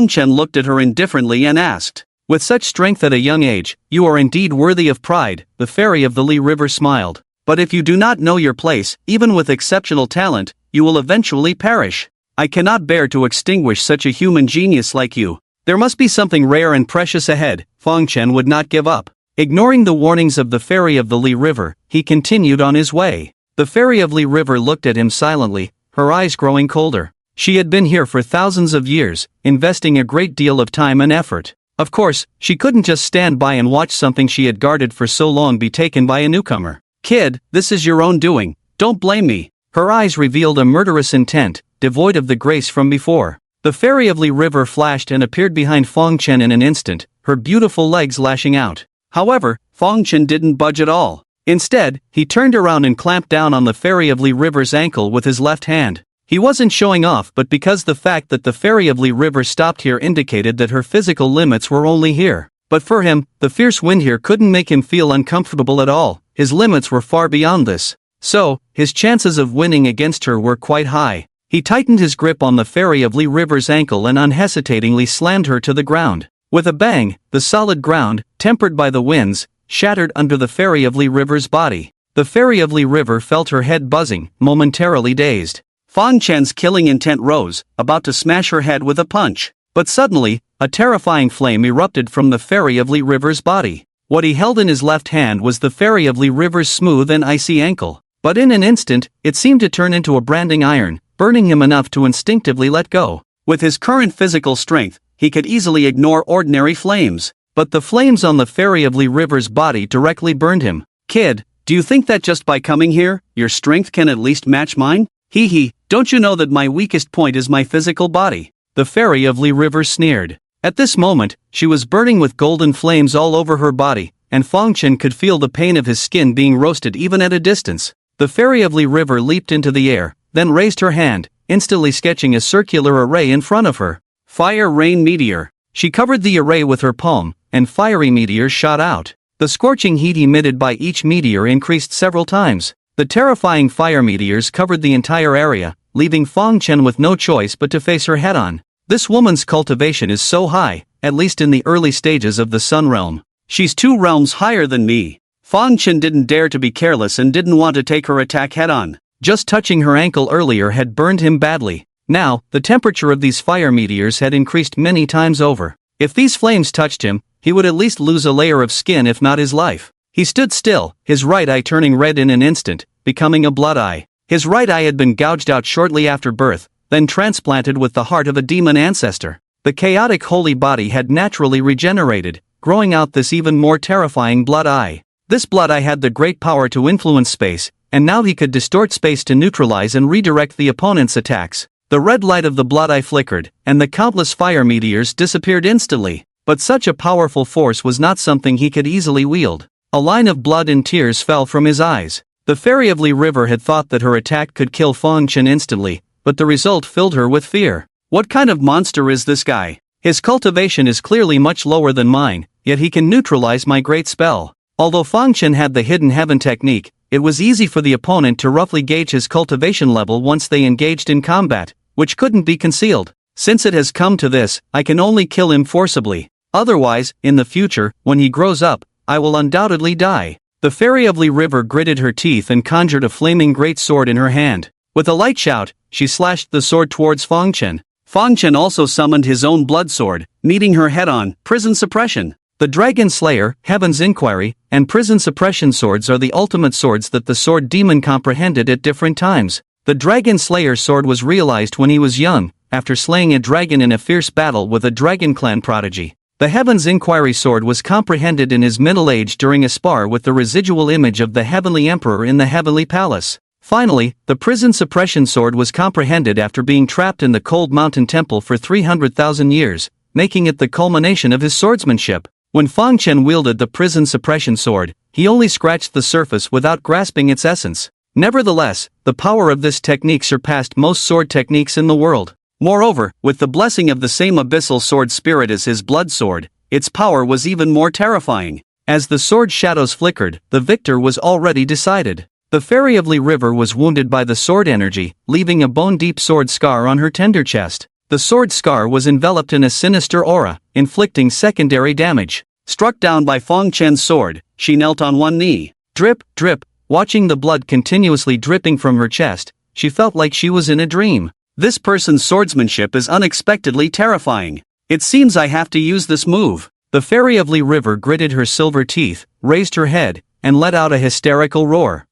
Chen looked at her indifferently and asked. With such strength at a young age, you are indeed worthy of pride, the Fairy of the Li River smiled. But if you do not know your place, even with exceptional talent, you will eventually perish. I cannot bear to extinguish such a human genius like you. There must be something rare and precious ahead. Chen would not give up. Ignoring the warnings of the Fairy of the Li River, he continued on his way. The Fairy of Li River looked at him silently, her eyes growing colder. She had been here for thousands of years, investing a great deal of time and effort. Of course, she couldn't just stand by and watch something she had guarded for so long be taken by a newcomer. Kid, this is your own doing, don't blame me. Her eyes revealed a murderous intent, devoid of the grace from before. The Fairy of Li River flashed and appeared behind Chen in an instant, her beautiful legs lashing out. However, Chen didn't budge at all. Instead, he turned around and clamped down on the Fairy of Li River's ankle with his left hand. He wasn't showing off, but because the fact that the Fairy of Li River stopped here indicated that her physical limits were only here. But for him, the fierce wind here couldn't make him feel uncomfortable at all. His limits were far beyond this. So, his chances of winning against her were quite high. He tightened his grip on the Fairy of Li River's ankle and unhesitatingly slammed her to the ground. With a bang, the solid ground, tempered by the winds, shattered under the Fairy of Li River's body. The Fairy of Li River felt her head buzzing, momentarily dazed. Chen's killing intent rose, about to smash her head with a punch. But suddenly, a terrifying flame erupted from the Fairy of Li River's body. What he held in his left hand was the Fairy of Li River's smooth and icy ankle. But in an instant, it seemed to turn into a branding iron, burning him enough to instinctively let go. With his current physical strength, he could easily ignore ordinary flames. But the flames on the Fairy of Li River's body directly burned him. Kid, do you think that just by coming here, your strength can at least match mine? Hee hee, don't you know that my weakest point is my physical body? The Fairy of Li River sneered. At this moment, she was burning with golden flames all over her body, and Fang Chen could feel the pain of his skin being roasted even at a distance. The Fairy of Li River leaped into the air, then raised her hand, instantly sketching a circular array in front of her. Fire Rain Meteor. She covered the array with her palm, and fiery meteors shot out. The scorching heat emitted by each meteor increased several times. The terrifying fire meteors covered the entire area, leaving Fang Chen with no choice but to face her head-on. This woman's cultivation is so high, at least in the early stages of the Sun Realm. She's 2 realms higher than me. Fang Chen didn't dare to be careless and didn't want to take her attack head-on. Just touching her ankle earlier had burned him badly. Now, the temperature of these fire meteors had increased many times over. If these flames touched him, he would at least lose a layer of skin if not his life. He stood still, his right eye turning red in an instant, becoming a blood eye. His right eye had been gouged out shortly after birth, then transplanted with the heart of a demon ancestor. The chaotic holy body had naturally regenerated, growing out this even more terrifying blood eye. This blood eye had the great power to influence space, and now he could distort space to neutralize and redirect the opponent's attacks. The red light of the blood eye flickered, and the countless fire meteors disappeared instantly. But such a powerful force was not something he could easily wield. A line of blood and tears fell from his eyes. The Fairy of Li River had thought that her attack could kill Fang Chen instantly, but the result filled her with fear. What kind of monster is this guy? His cultivation is clearly much lower than mine, yet he can neutralize my great spell. Although Fang Chen had the hidden heaven technique, it was easy for the opponent to roughly gauge his cultivation level once they engaged in combat, which couldn't be concealed. Since it has come to this, I can only kill him forcibly. Otherwise, in the future, when he grows up, I will undoubtedly die. The Fairy of Li River gritted her teeth and conjured a flaming great sword in her hand. With a light shout, she slashed the sword towards Fang Chen. Fang Chen also summoned his own blood sword, meeting her head-on. Prison Suppression. The Dragon Slayer, Heaven's Inquiry, and Prison Suppression swords are the ultimate swords that the sword demon comprehended at different times. The Dragon Slayer sword was realized when he was young, after slaying a dragon in a fierce battle with a Dragon Clan prodigy. The Heaven's Inquiry sword was comprehended in his middle age during a spar with the residual image of the Heavenly Emperor in the Heavenly Palace. Finally, the Prison Suppression sword was comprehended after being trapped in the Cold Mountain Temple for 300,000 years, making it the culmination of his swordsmanship. When Fang Chen wielded the Prison Suppression sword, he only scratched the surface without grasping its essence. Nevertheless, the power of this technique surpassed most sword techniques in the world. Moreover, with the blessing of the same abyssal sword spirit as his blood sword, its power was even more terrifying. As the sword shadows flickered, the victor was already decided. The Fairy of Li River was wounded by the sword energy, leaving a bone-deep sword scar on her tender chest. The sword scar was enveloped in a sinister aura, inflicting secondary damage. Struck down by Fang Chen's sword, she knelt on one knee. Drip, drip, watching the blood continuously dripping from her chest, she felt like she was in a dream. This person's swordsmanship is unexpectedly terrifying. It seems I have to use this move. The Fairy of Li River gritted her silver teeth, raised her head, and let out a hysterical roar.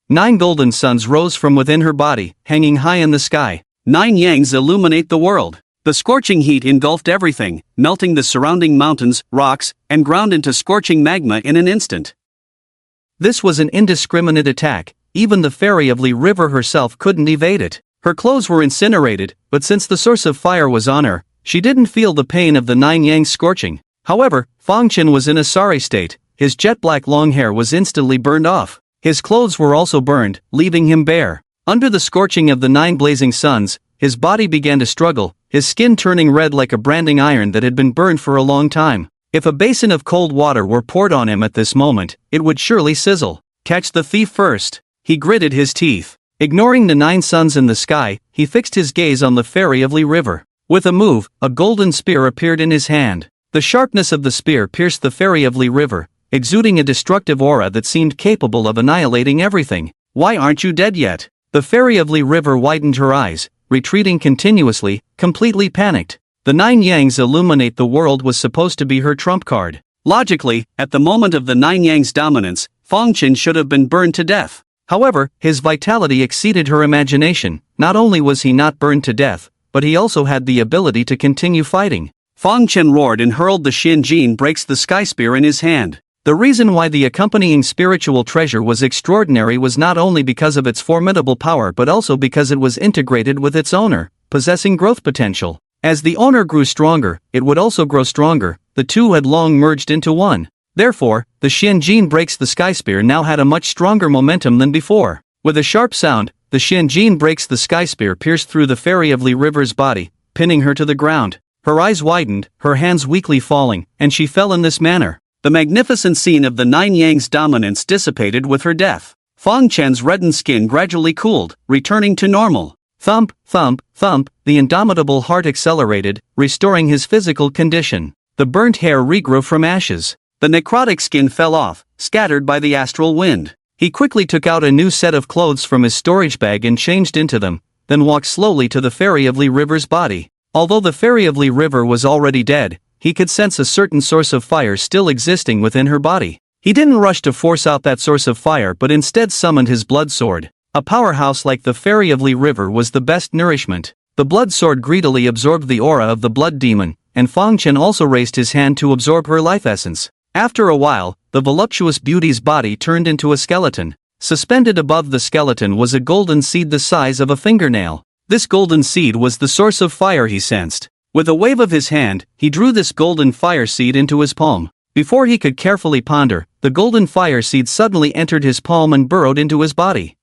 9 golden suns rose from within her body, hanging high in the sky. 9 yangs illuminate the world. The scorching heat engulfed everything, melting the surrounding mountains, rocks, and ground into scorching magma in an instant. This was an indiscriminate attack. Even the Fairy of Li River herself couldn't evade it. Her clothes were incinerated, but since the source of fire was on her, she didn't feel the pain of the 9 yangs scorching. However, Fang Chen was in a sorry state. His jet-black long hair was instantly burned off. His clothes were also burned, leaving him bare. Under the scorching of the 9 blazing suns, his body began to struggle, his skin turning red like a branding iron that had been burned for a long time. If a basin of cold water were poured on him at this moment, it would surely sizzle. Catch the thief first. He gritted his teeth. Ignoring the 9 suns in the sky, he fixed his gaze on the Fairy of Li River. With a move, a golden spear appeared in his hand. The sharpness of the spear pierced the Fairy of Li River, exuding a destructive aura that seemed capable of annihilating everything. Why aren't you dead yet? The Fairy of Li River widened her eyes, retreating continuously, completely panicked. The 9 yangs illuminate the world was supposed to be her trump card. Logically, at the moment of the 9 yangs dominance, Fang Chen should have been burned to death. However, his vitality exceeded her imagination. Not only was he not burned to death, but he also had the ability to continue fighting. Fang Chen roared and hurled the Xinjin breaks the sky spear in his hand. The reason why the accompanying spiritual treasure was extraordinary was not only because of its formidable power but also because it was integrated with its owner, possessing growth potential. As the owner grew stronger, it would also grow stronger. The two had long merged into one. Therefore, the Xianjin breaks the sky spear now had a much stronger momentum than before. With a sharp sound, the Xianjin breaks the sky spear pierced through the Fairy of Li River's body, pinning her to the ground. Her eyes widened, her hands weakly falling, and she fell in this manner. The magnificent scene of the Nine Yang's dominance dissipated with her death. Fang Chen's reddened skin gradually cooled, returning to normal. Thump, thump, thump, the indomitable heart accelerated, restoring his physical condition. The burnt hair regrew from ashes. The necrotic skin fell off, scattered by the astral wind. He quickly took out a new set of clothes from his storage bag and changed into them, then walked slowly to the Fairy of Li River's body. Although the Fairy of Li River was already dead, he could sense a certain source of fire still existing within her body. He didn't rush to force out that source of fire but instead summoned his blood sword. A powerhouse like the Fairy of Li River was the best nourishment. The blood sword greedily absorbed the aura of the blood demon, and Fang Chen also raised his hand to absorb her life essence. After a while, the voluptuous beauty's body turned into a skeleton. Suspended above the skeleton was a golden seed the size of a fingernail. This golden seed was the source of fire he sensed. With a wave of his hand, he drew this golden fire seed into his palm. Before he could carefully ponder, the golden fire seed suddenly entered his palm and burrowed into his body.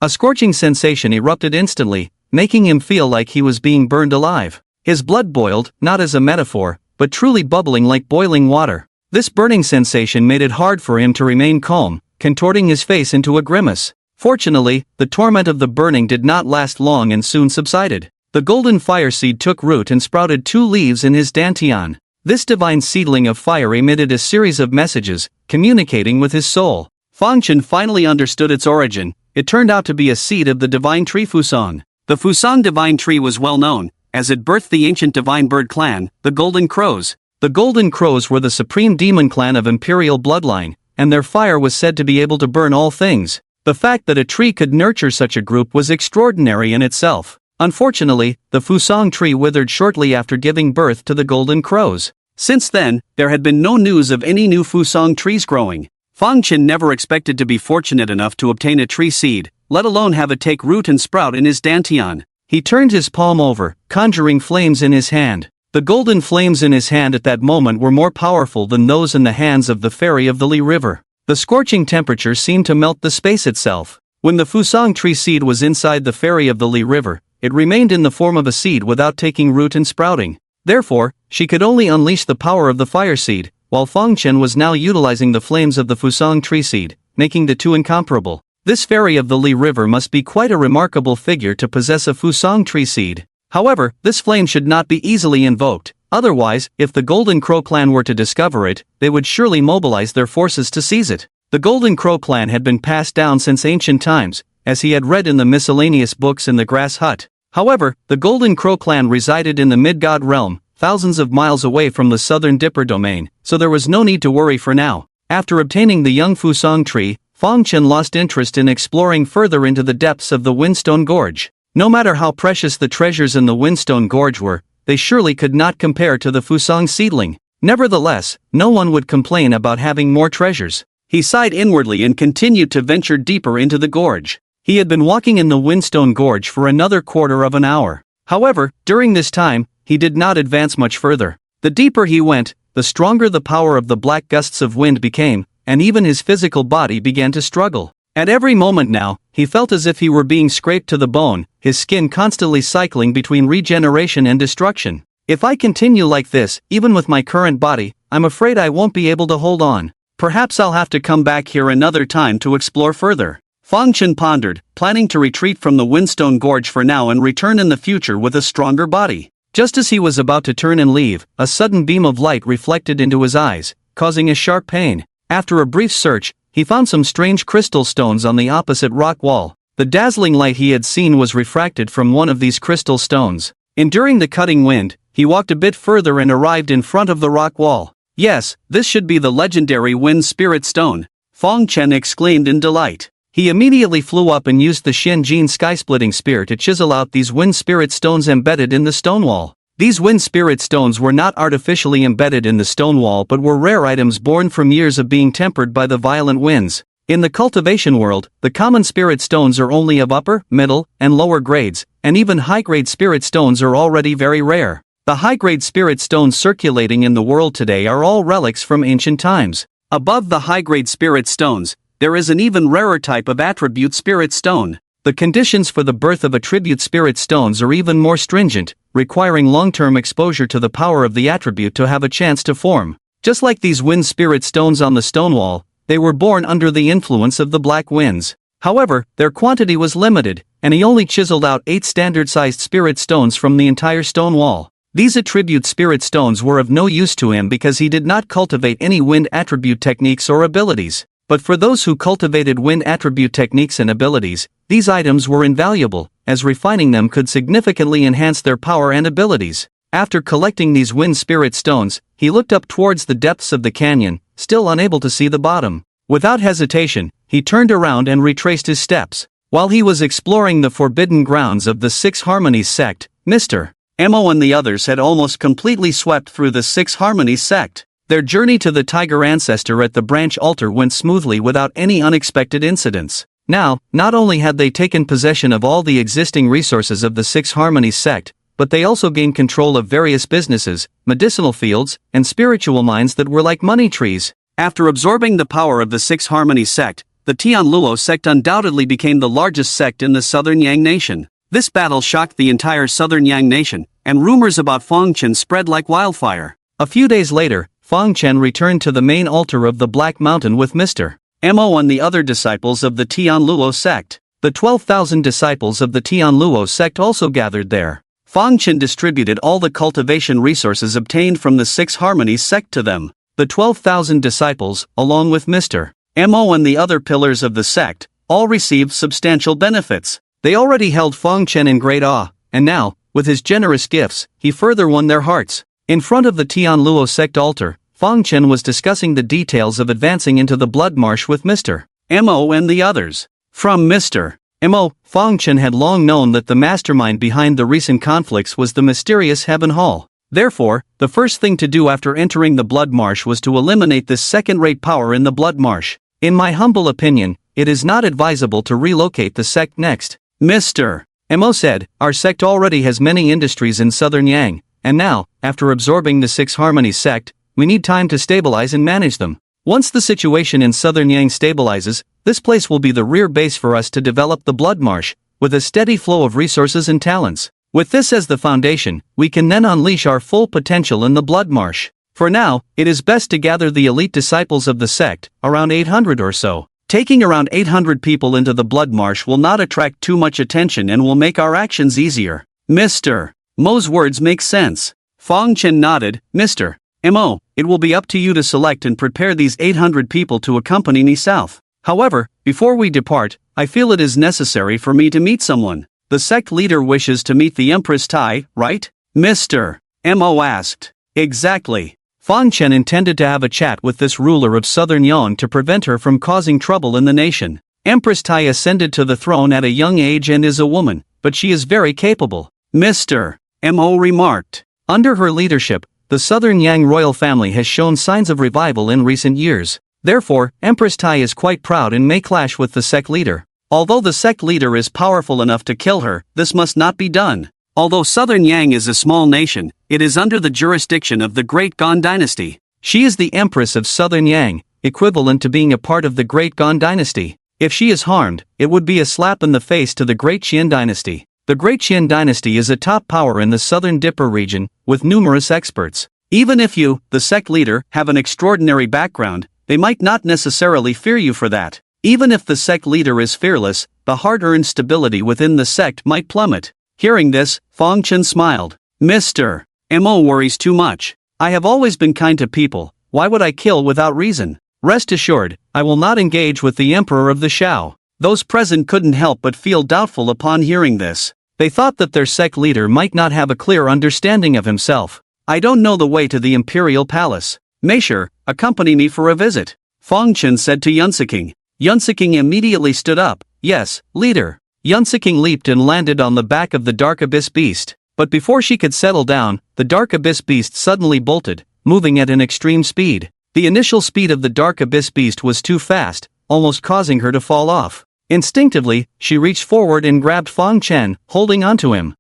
A scorching sensation erupted instantly, making him feel like he was being burned alive. His blood boiled, not as a metaphor, but truly bubbling like boiling water. This burning sensation made it hard for him to remain calm, contorting his face into a grimace. Fortunately, the torment of the burning did not last long and soon subsided. The golden fire seed took root and sprouted 2 leaves in his dantian. This divine seedling of fire emitted a series of messages, communicating with his soul. Fang Chen finally understood its origin. It turned out to be a seed of the divine tree Fusang. The Fusang divine tree was well known, as it birthed the ancient divine bird clan, the Golden Crows. The Golden Crows were the supreme demon clan of imperial bloodline, and their fire was said to be able to burn all things. The fact that a tree could nurture such a group was extraordinary in itself. Unfortunately, the Fusang tree withered shortly after giving birth to the Golden Crows. Since then, there had been no news of any new Fusang trees growing. Fang Chen never expected to be fortunate enough to obtain a tree seed, let alone have it take root and sprout in his dantian. He turned his palm over, conjuring flames in his hand. The golden flames in his hand at that moment were more powerful than those in the hands of the Fairy of the Li River. The scorching temperature seemed to melt the space itself. When the Fusang tree seed was inside the Fairy of the Li River, it remained in the form of a seed without taking root and sprouting. Therefore, she could only unleash the power of the fire seed, while Fang Chen was now utilizing the flames of the Fusang tree seed, making the two incomparable. This Fairy of the Li River must be quite a remarkable figure to possess a Fusang tree seed. However, this flame should not be easily invoked. Otherwise, if the Golden Crow clan were to discover it, they would surely mobilize their forces to seize it. The Golden Crow clan had been passed down since ancient times, as he had read in the miscellaneous books in the grass hut. However, the Golden Crow clan resided in the Midgod realm, thousands of miles away from the southern Dipper domain, so there was no need to worry for now. After obtaining the young Fusang tree, Fang Chen lost interest in exploring further into the depths of the Windstone Gorge. No matter how precious the treasures in the Windstone Gorge were, they surely could not compare to the Fusang seedling. Nevertheless, no one would complain about having more treasures. He sighed inwardly and continued to venture deeper into the gorge. He had been walking in the Windstone Gorge for another quarter of an hour. However, during this time, he did not advance much further. The deeper he went, the stronger the power of the black gusts of wind became, and even his physical body began to struggle. At every moment now, he felt as if he were being scraped to the bone, his skin constantly cycling between regeneration and destruction. If I continue like this, even with my current body, I'm afraid I won't be able to hold on. Perhaps I'll have to come back here another time to explore further. Fang Chen pondered, planning to retreat from the Windstone Gorge for now and return in the future with a stronger body. Just as he was about to turn and leave, a sudden beam of light reflected into his eyes, causing a sharp pain. After a brief search, he found some strange crystal stones on the opposite rock wall. The dazzling light he had seen was refracted from one of these crystal stones. Enduring the cutting wind, he walked a bit further and arrived in front of the rock wall. Yes, this should be the legendary Wind Spirit Stone, Fang Chen exclaimed in delight. He immediately flew up and used the Xianjin sky-splitting spear to chisel out these Wind Spirit Stones embedded in the stone wall. These Wind Spirit Stones were not artificially embedded in the stone wall but were rare items born from years of being tempered by the violent winds. In the cultivation world, the common spirit stones are only of upper, middle, and lower grades, and even high-grade spirit stones are already very rare. The high-grade spirit stones circulating in the world today are all relics from ancient times. Above the high-grade spirit stones, there is an even rarer type of attribute spirit stone. The conditions for the birth of attribute spirit stones are even more stringent, requiring long-term exposure to the power of the attribute to have a chance to form. Just like these wind spirit stones on the stone wall, they were born under the influence of the black winds. However, their quantity was limited, and he only chiseled out 8 standard-sized spirit stones from the entire stone wall. These attribute spirit stones were of no use to him because he did not cultivate any wind attribute techniques or abilities. But for those who cultivated wind attribute techniques and abilities, these items were invaluable, as refining them could significantly enhance their power and abilities. After collecting these wind spirit stones, he looked up towards the depths of the canyon, still unable to see the bottom. Without hesitation, he turned around and retraced his steps. While he was exploring the forbidden grounds of the Six Harmonies sect, Mr. Mo and the others had almost completely swept through the Six Harmonies sect. Their journey to the tiger ancestor at the branch altar went smoothly without any unexpected incidents. Now, not only had they taken possession of all the existing resources of the Six Harmonies sect, but they also gained control of various businesses, medicinal fields, and spiritual mines that were like money trees. After absorbing the power of the Six Harmonies sect, the Tian Luo sect undoubtedly became the largest sect in the southern Yang nation. This battle shocked the entire southern Yang nation, and rumors about Feng Chen spread like wildfire. A few days later, Feng Chen returned to the main altar of the Black Mountain with Mr. Mo and the other disciples of the Tian Luo sect. The 12,000 disciples of the Tian Luo sect also gathered there. Feng Chen distributed all the cultivation resources obtained from the Six Harmonies sect to them. The 12,000 disciples, along with Mr. Mo and the other pillars of the sect, all received substantial benefits. They already held Feng Chen in great awe, and now, with his generous gifts, he further won their hearts. In front of the Tian Luo sect altar, Feng Chen was discussing the details of advancing into the blood marsh with Mr. Mo and the others. From Mr. Mo, Feng Chen had long known that the mastermind behind the recent conflicts was the mysterious Heaven Hall. Therefore, the first thing to do after entering the blood marsh was to eliminate this second-rate power in the blood marsh. In my humble opinion, it is not advisable to relocate the sect next. Mr. Mo said, our sect already has many industries in southern Yang, and now, after absorbing the Six Harmonies sect, we need time to stabilize and manage them. Once the situation in southern Yang stabilizes, this place will be the rear base for us to develop the blood marsh, with a steady flow of resources and talents. With this as the foundation, we can then unleash our full potential in the blood marsh. For now, it is best to gather the elite disciples of the sect, around 800 or so. Taking around 800 people into the blood marsh will not attract too much attention and will make our actions easier. Mr. Mo's words make sense. Feng Chen nodded. Mr. Mo, it will be up to you to select and prepare these 800 people to accompany me south. However, before we depart, I feel it is necessary for me to meet someone. The sect leader wishes to meet the Empress Tai, right? Mr. Mo asked. Exactly. Feng Chen intended to have a chat with this ruler of southern Yang to prevent her from causing trouble in the nation. Empress Tai ascended to the throne at a young age and is a woman, but she is very capable. Mr. Mo remarked. Under her leadership, the southern Yang royal family has shown signs of revival in recent years. Therefore, Empress Tai is quite proud and may clash with the sect leader. Although the sect leader is powerful enough to kill her, this must not be done. Although southern Yang is a small nation, it is under the jurisdiction of the Great Gan dynasty. She is the empress of southern Yang, equivalent to being a part of the Great Gan dynasty. If she is harmed, it would be a slap in the face to the Great Qian dynasty. The Great Qian dynasty is a top power in the southern Dipper region, with numerous experts. Even if you, the sect leader, have an extraordinary background, they might not necessarily fear you for that. Even if the sect leader is fearless, the hard-earned stability within the sect might plummet. Hearing this, Feng Chen smiled. Mr. Mo worries too much. I have always been kind to people, why would I kill without reason? Rest assured, I will not engage with the emperor of the Xiao. Those present couldn't help but feel doubtful upon hearing this. They thought that their sect leader might not have a clear understanding of himself. I don't know the way to the imperial palace. Meisher, accompany me for a visit. Feng Chen said to Yunsiking. Yunsiking immediately stood up. Yes, leader. Yunsiking leaped and landed on the back of the Dark Abyss Beast. But before she could settle down, the Dark Abyss Beast suddenly bolted, moving at an extreme speed. The initial speed of the Dark Abyss Beast was too fast, almost causing her to fall off. Instinctively, she reached forward and grabbed Feng Chen, holding onto him.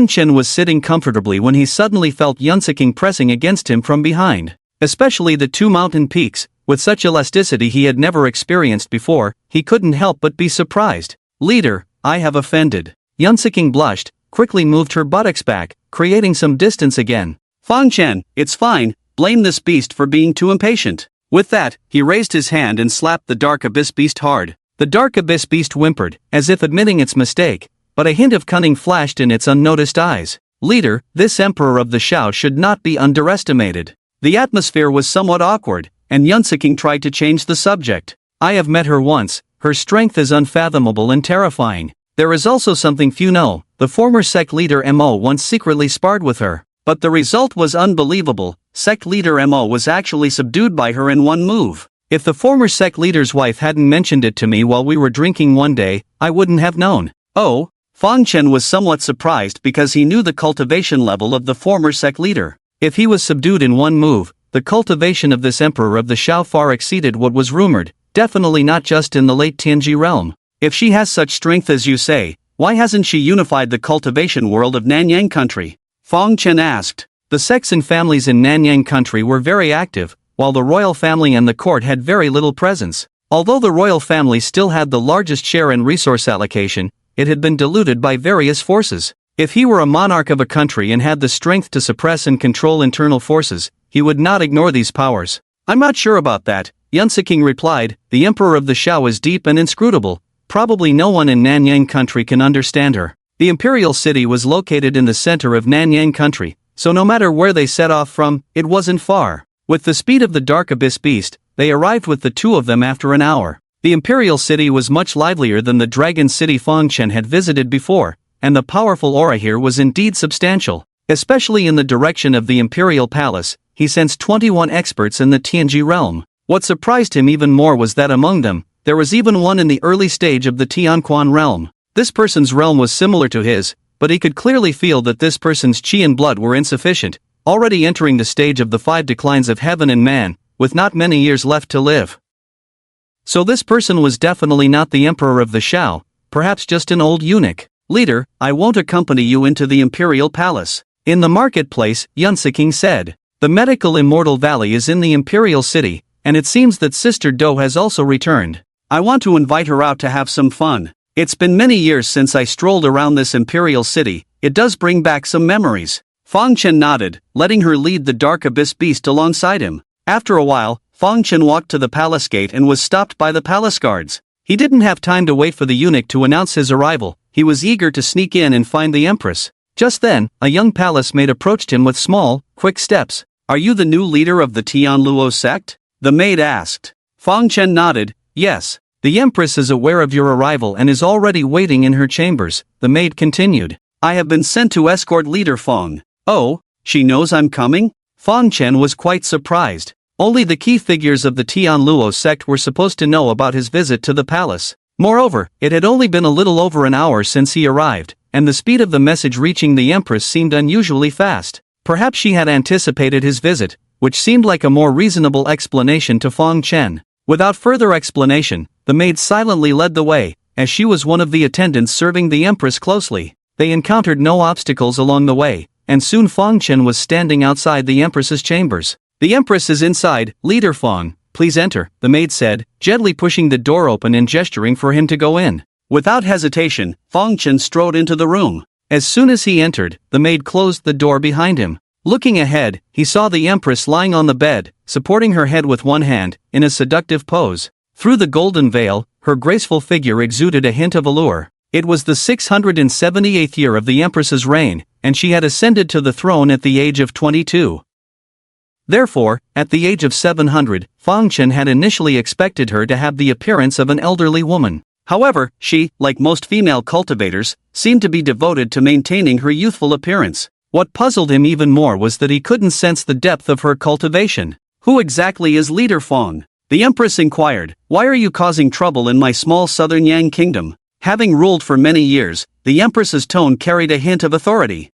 Chen was sitting comfortably when he suddenly felt Yunsiking pressing against him from behind. Especially the two mountain peaks, with such elasticity he had never experienced before, he couldn't help but be surprised. "Leader, I have offended." Yunsiking blushed, quickly moved her buttocks back, creating some distance again. "Chen, it's fine, blame this beast for being too impatient." With that, he raised his hand and slapped the Dark Abyss beast hard. The Dark Abyss beast whimpered, as if admitting its mistake, but a hint of cunning flashed in its unnoticed eyes. "Leader, this Emperor of the Xiao should not be underestimated." The atmosphere was somewhat awkward, and Yunsiking tried to change the subject. "I have met her once, her strength is unfathomable and terrifying. There is also something few know, the former sect leader Mo once secretly sparred with her. But the result was unbelievable, sect leader Mo was actually subdued by her in one move. If the former sect leader's wife hadn't mentioned it to me while we were drinking one day, I wouldn't have known." "Oh?" Chen was somewhat surprised because he knew the cultivation level of the former sect leader. If he was subdued in one move, the cultivation of this emperor of the Xiao far exceeded what was rumored, definitely not just in the late Tianji realm. If she has such strength as you say, why hasn't she unified the cultivation world of Nanyang country? Chen asked. The sects and families in Nanyang country were very active, while the royal family and the court had very little presence. Although the royal family still had the largest share in resource allocation, it had been diluted by various forces. If he were a monarch of a country and had the strength to suppress and control internal forces, he would not ignore these powers. "I'm not sure about that," Yunsiking replied. "The emperor of the Xiao is deep and inscrutable. Probably no one in Nanyang country can understand her." The imperial city was located in the center of Nanyang country, so no matter where they set off from, it wasn't far. With the speed of the Dark Abyss beast, they arrived with the two of them after an hour. The imperial city was much livelier than the dragon city Chen had visited before, and the powerful aura here was indeed substantial. Especially in the direction of the imperial palace, he sensed 21 experts in the Tianji realm. What surprised him even more was that among them, there was even one in the early stage of the Tianquan realm. This person's realm was similar to his, but he could clearly feel that this person's qi and blood were insufficient, already entering the stage of the 5 declines of heaven and man, with not many years left to live. So this person was definitely not the emperor of the Xiao, perhaps just an old eunuch. "Leader, I won't accompany you into the imperial palace." In the marketplace, Yunsiking said. "The medical immortal valley is in the imperial city, and it seems that Sister Do has also returned. I want to invite her out to have some fun. It's been many years since I strolled around this imperial city, it does bring back some memories." Chen nodded, letting her lead the Dark Abyss beast alongside him. After a while, Chen walked to the palace gate and was stopped by the palace guards. He didn't have time to wait for the eunuch to announce his arrival, he was eager to sneak in and find the empress. Just then, a young palace maid approached him with small, quick steps. "Are you the new leader of the Tianluo sect?" the maid asked. Chen nodded, "Yes. The empress is aware of your arrival and is already waiting in her chambers," the maid continued. "I have been sent to escort leader Feng." "Oh, she knows I'm coming?" Chen was quite surprised. Only the key figures of the Tianluo sect were supposed to know about his visit to the palace. Moreover, it had only been a little over an hour since he arrived, and the speed of the message reaching the empress seemed unusually fast. Perhaps she had anticipated his visit, which seemed like a more reasonable explanation to Chen. Without further explanation, the maid silently led the way, as she was one of the attendants serving the empress closely. They encountered no obstacles along the way, and soon Chen was standing outside the empress's chambers. "The empress is inside, Leader Feng, please enter," the maid said, gently pushing the door open and gesturing for him to go in. Without hesitation, Chen strode into the room. As soon as he entered, the maid closed the door behind him. Looking ahead, he saw the empress lying on the bed, supporting her head with one hand, in a seductive pose. Through the golden veil, her graceful figure exuded a hint of allure. It was the 678th year of the empress's reign, and she had ascended to the throne at the age of 22. Therefore, at the age of 700, Chen had initially expected her to have the appearance of an elderly woman. However, she, like most female cultivators, seemed to be devoted to maintaining her youthful appearance. What puzzled him even more was that he couldn't sense the depth of her cultivation. "Who exactly is Leader Feng?" the empress inquired. "Why are you causing trouble in my small southern Yang kingdom?" Having ruled for many years, the empress's tone carried a hint of authority.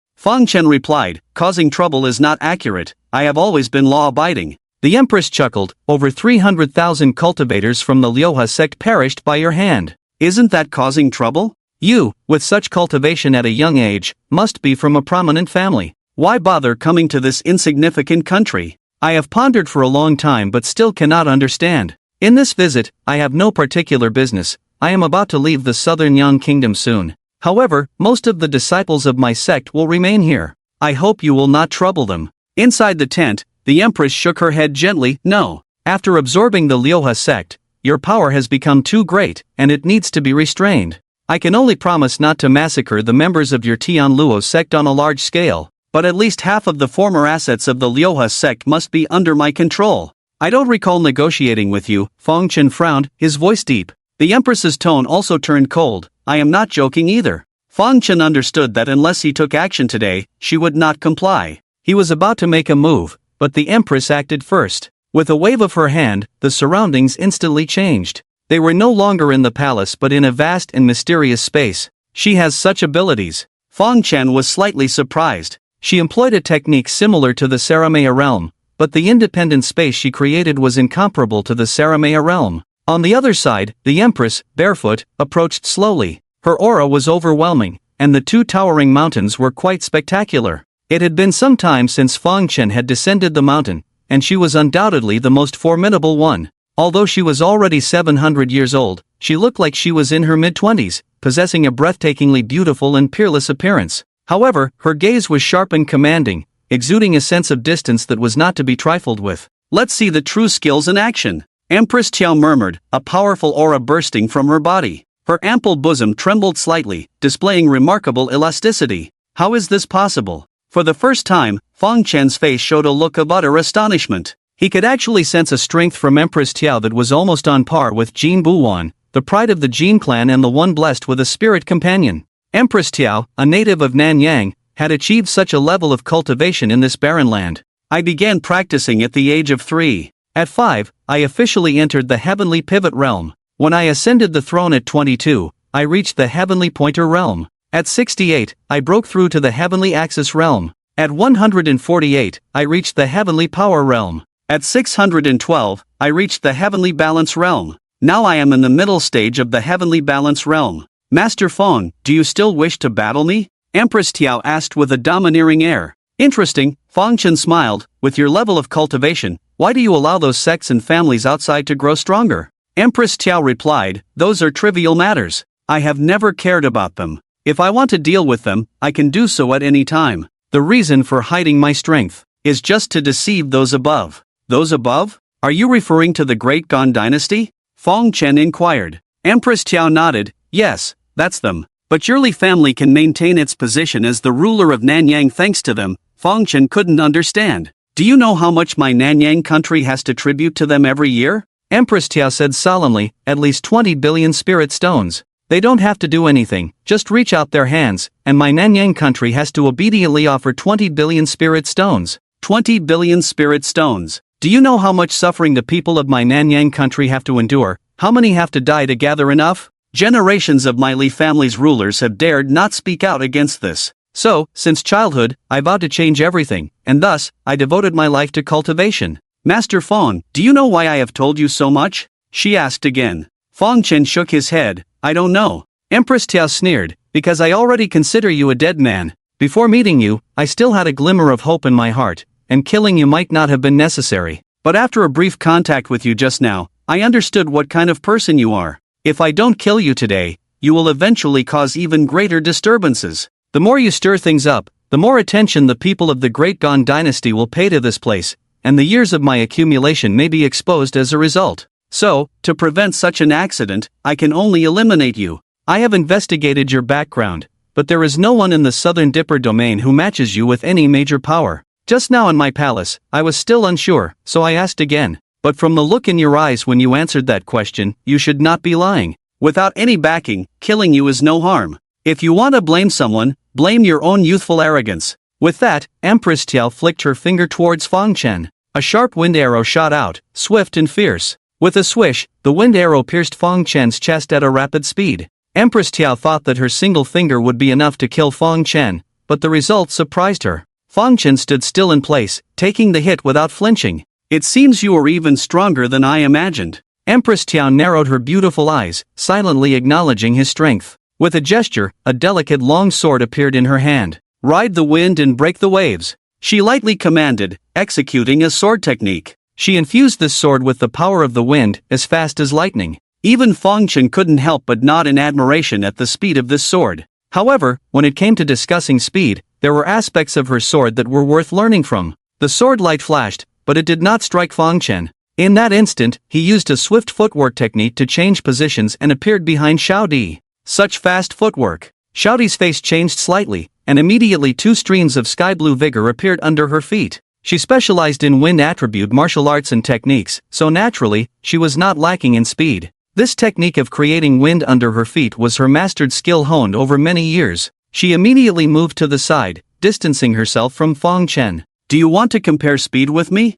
Chen replied, "Causing trouble is not accurate, I have always been law-abiding." The empress chuckled, "Over 300,000 cultivators from the Liuha sect perished by your hand. Isn't that causing trouble?" You, with such cultivation at a young age, must be from a prominent family. Why bother coming to this insignificant country? I have pondered for a long time but still cannot understand. In this visit, I have no particular business. I am about to leave the southern Yang kingdom soon. However, most of the disciples of my sect will remain here. I hope you will not trouble them. Inside the tent, the Empress shook her head gently. No. After absorbing the Liuhe sect, your power has become too great, and it needs to be restrained. I can only promise not to massacre the members of your Tian Luo sect on a large scale, but at least half of the former assets of the Liuhe sect must be under my control. I don't recall negotiating with you. Feng Chen frowned, his voice deep. The Empress's tone also turned cold. I am not joking either. Feng Chen understood that unless he took action today, she would not comply. He was about to make a move, but the Empress acted first. With a wave of her hand, the surroundings instantly changed. They were no longer in the palace but in a vast and mysterious space. She has such abilities. Feng Chen was slightly surprised. She employed a technique similar to the Saramaya realm, but the independent space she created was incomparable to the Saramaya realm. On the other side, the Empress, barefoot, approached slowly. Her aura was overwhelming, and the two towering mountains were quite spectacular. It had been some time since Feng Chen had descended the mountain, and she was undoubtedly the most formidable one. Although she was already 700 years old, she looked like she was in her mid-20s, possessing a breathtakingly beautiful and peerless appearance. However, her gaze was sharp and commanding, exuding a sense of distance that was not to be trifled with. Let's see the true skills in action. Empress Xiao murmured, a powerful aura bursting from her body. Her ample bosom trembled slightly, displaying remarkable elasticity. How is this possible? For the first time, Feng Chen's face showed a look of utter astonishment. He could actually sense a strength from Empress Xiao that was almost on par with Jin Buwan, the pride of the Jin clan and the one blessed with a spirit companion. Empress Xiao, a native of Nanyang, had achieved such a level of cultivation in this barren land. I began practicing at the age of 3. At 5, I officially entered the Heavenly Pivot realm. When I ascended the throne at 22, I reached the Heavenly Pointer realm. At 68, I broke through to the Heavenly Axis realm. At 148, I reached the Heavenly Power realm. At 612, I reached the Heavenly Balance realm. Now I am in the middle stage of the Heavenly Balance realm. Master Feng, do you still wish to battle me? Empress Xiao asked with a domineering air. Interesting, Feng Chen smiled. With your level of cultivation, why do you allow those sects and families outside to grow stronger? Empress Xiao replied, those are trivial matters. I have never cared about them. If I want to deal with them, I can do so at any time. The reason for hiding my strength is just to deceive those above. Those above? Are you referring to the Great Gan Dynasty? Feng Chen inquired. Empress Xiao nodded. Yes, that's them. But your Li family can maintain its position as the ruler of Nanyang thanks to them. Feng Chen couldn't understand. Do you know how much my Nanyang country has to tribute to them every year? Empress Xiao said solemnly, at least 20 billion spirit stones. They don't have to do anything, just reach out their hands, and my Nanyang country has to obediently offer 20 billion spirit stones. 20 billion spirit stones. Do you know how much suffering the people of my Nanyang country have to endure? How many have to die to gather enough? Generations of my Li family's rulers have dared not speak out against this. So, since childhood, I vowed to change everything, and thus, I devoted my life to cultivation. Master Feng, do you know why I have told you so much? She asked again. Feng Chen shook his head. I don't know. Empress Xiao sneered, because I already consider you a dead man. Before meeting you, I still had a glimmer of hope in my heart, and killing you might not have been necessary. But after a brief contact with you just now, I understood what kind of person you are. If I don't kill you today, you will eventually cause even greater disturbances. The more you stir things up, the more attention the people of the Great Gan Dynasty will pay to this place, and the years of my accumulation may be exposed as a result. So, to prevent such an accident, I can only eliminate you. I have investigated your background, but there is no one in the Southern Dipper domain who matches you with any major power. Just now in my palace, I was still unsure, so I asked again. But from the look in your eyes when you answered that question, you should not be lying. Without any backing, killing you is no harm. If you want to blame someone, blame your own youthful arrogance. With that, Empress Xiao flicked her finger towards Feng Chen. A sharp wind arrow shot out, swift and fierce. With a swish, the wind arrow pierced Feng Chen's chest at a rapid speed. Empress Xiao thought that her single finger would be enough to kill Feng Chen, but the result surprised her. Feng Chen stood still in place, taking the hit without flinching. It seems you are even stronger than I imagined. Empress Tian narrowed her beautiful eyes, silently acknowledging his strength. With a gesture, a delicate long sword appeared in her hand. "Ride the wind and break the waves," she lightly commanded, executing a sword technique. She infused this sword with the power of the wind, as fast as lightning. Even Chen couldn't help but nod in admiration at the speed of this sword. However, when it came to discussing speed, there were aspects of her sword that were worth learning from. The sword light flashed, but it did not strike Chen. In that instant, he used a swift footwork technique to change positions and appeared behind Xiao. Such fast footwork. Xiao's face changed slightly, and immediately 2 streams of sky blue vigor appeared under her feet. She specialized in wind attribute martial arts and techniques, so naturally, she was not lacking in speed. This technique of creating wind under her feet was her mastered skill honed over many years. She immediately moved to the side, distancing herself from Chen. "Do you want to compare speed with me?"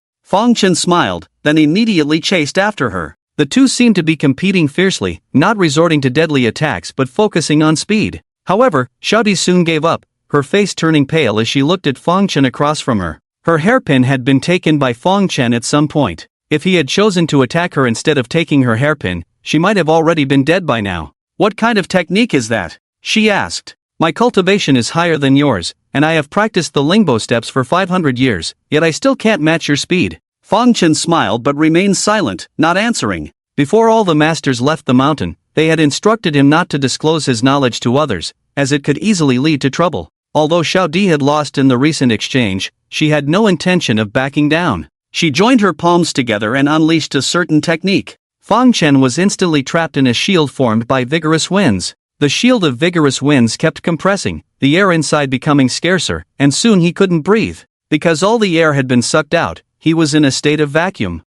Chen smiled, then immediately chased after her. The two seemed to be competing fiercely, not resorting to deadly attacks but focusing on speed. However, Xiao soon gave up, her face turning pale as she looked at Chen across from her. Her hairpin had been taken by Chen at some point. If he had chosen to attack her instead of taking her hairpin, she might have already been dead by now. "What kind of technique is that?" she asked. "My cultivation is higher than yours, and I have practiced the Lingbo steps for 500 years, yet I still can't match your speed." Chen smiled but remained silent, not answering. Before all the masters left the mountain, they had instructed him not to disclose his knowledge to others, as it could easily lead to trouble. Although Xiao had lost in the recent exchange, she had no intention of backing down. She joined her palms together and unleashed a certain technique. Chen was instantly trapped in a shield formed by vigorous winds. The shield of vigorous winds kept compressing, the air inside becoming scarcer, and soon he couldn't breathe. Because all the air had been sucked out, he was in a state of vacuum.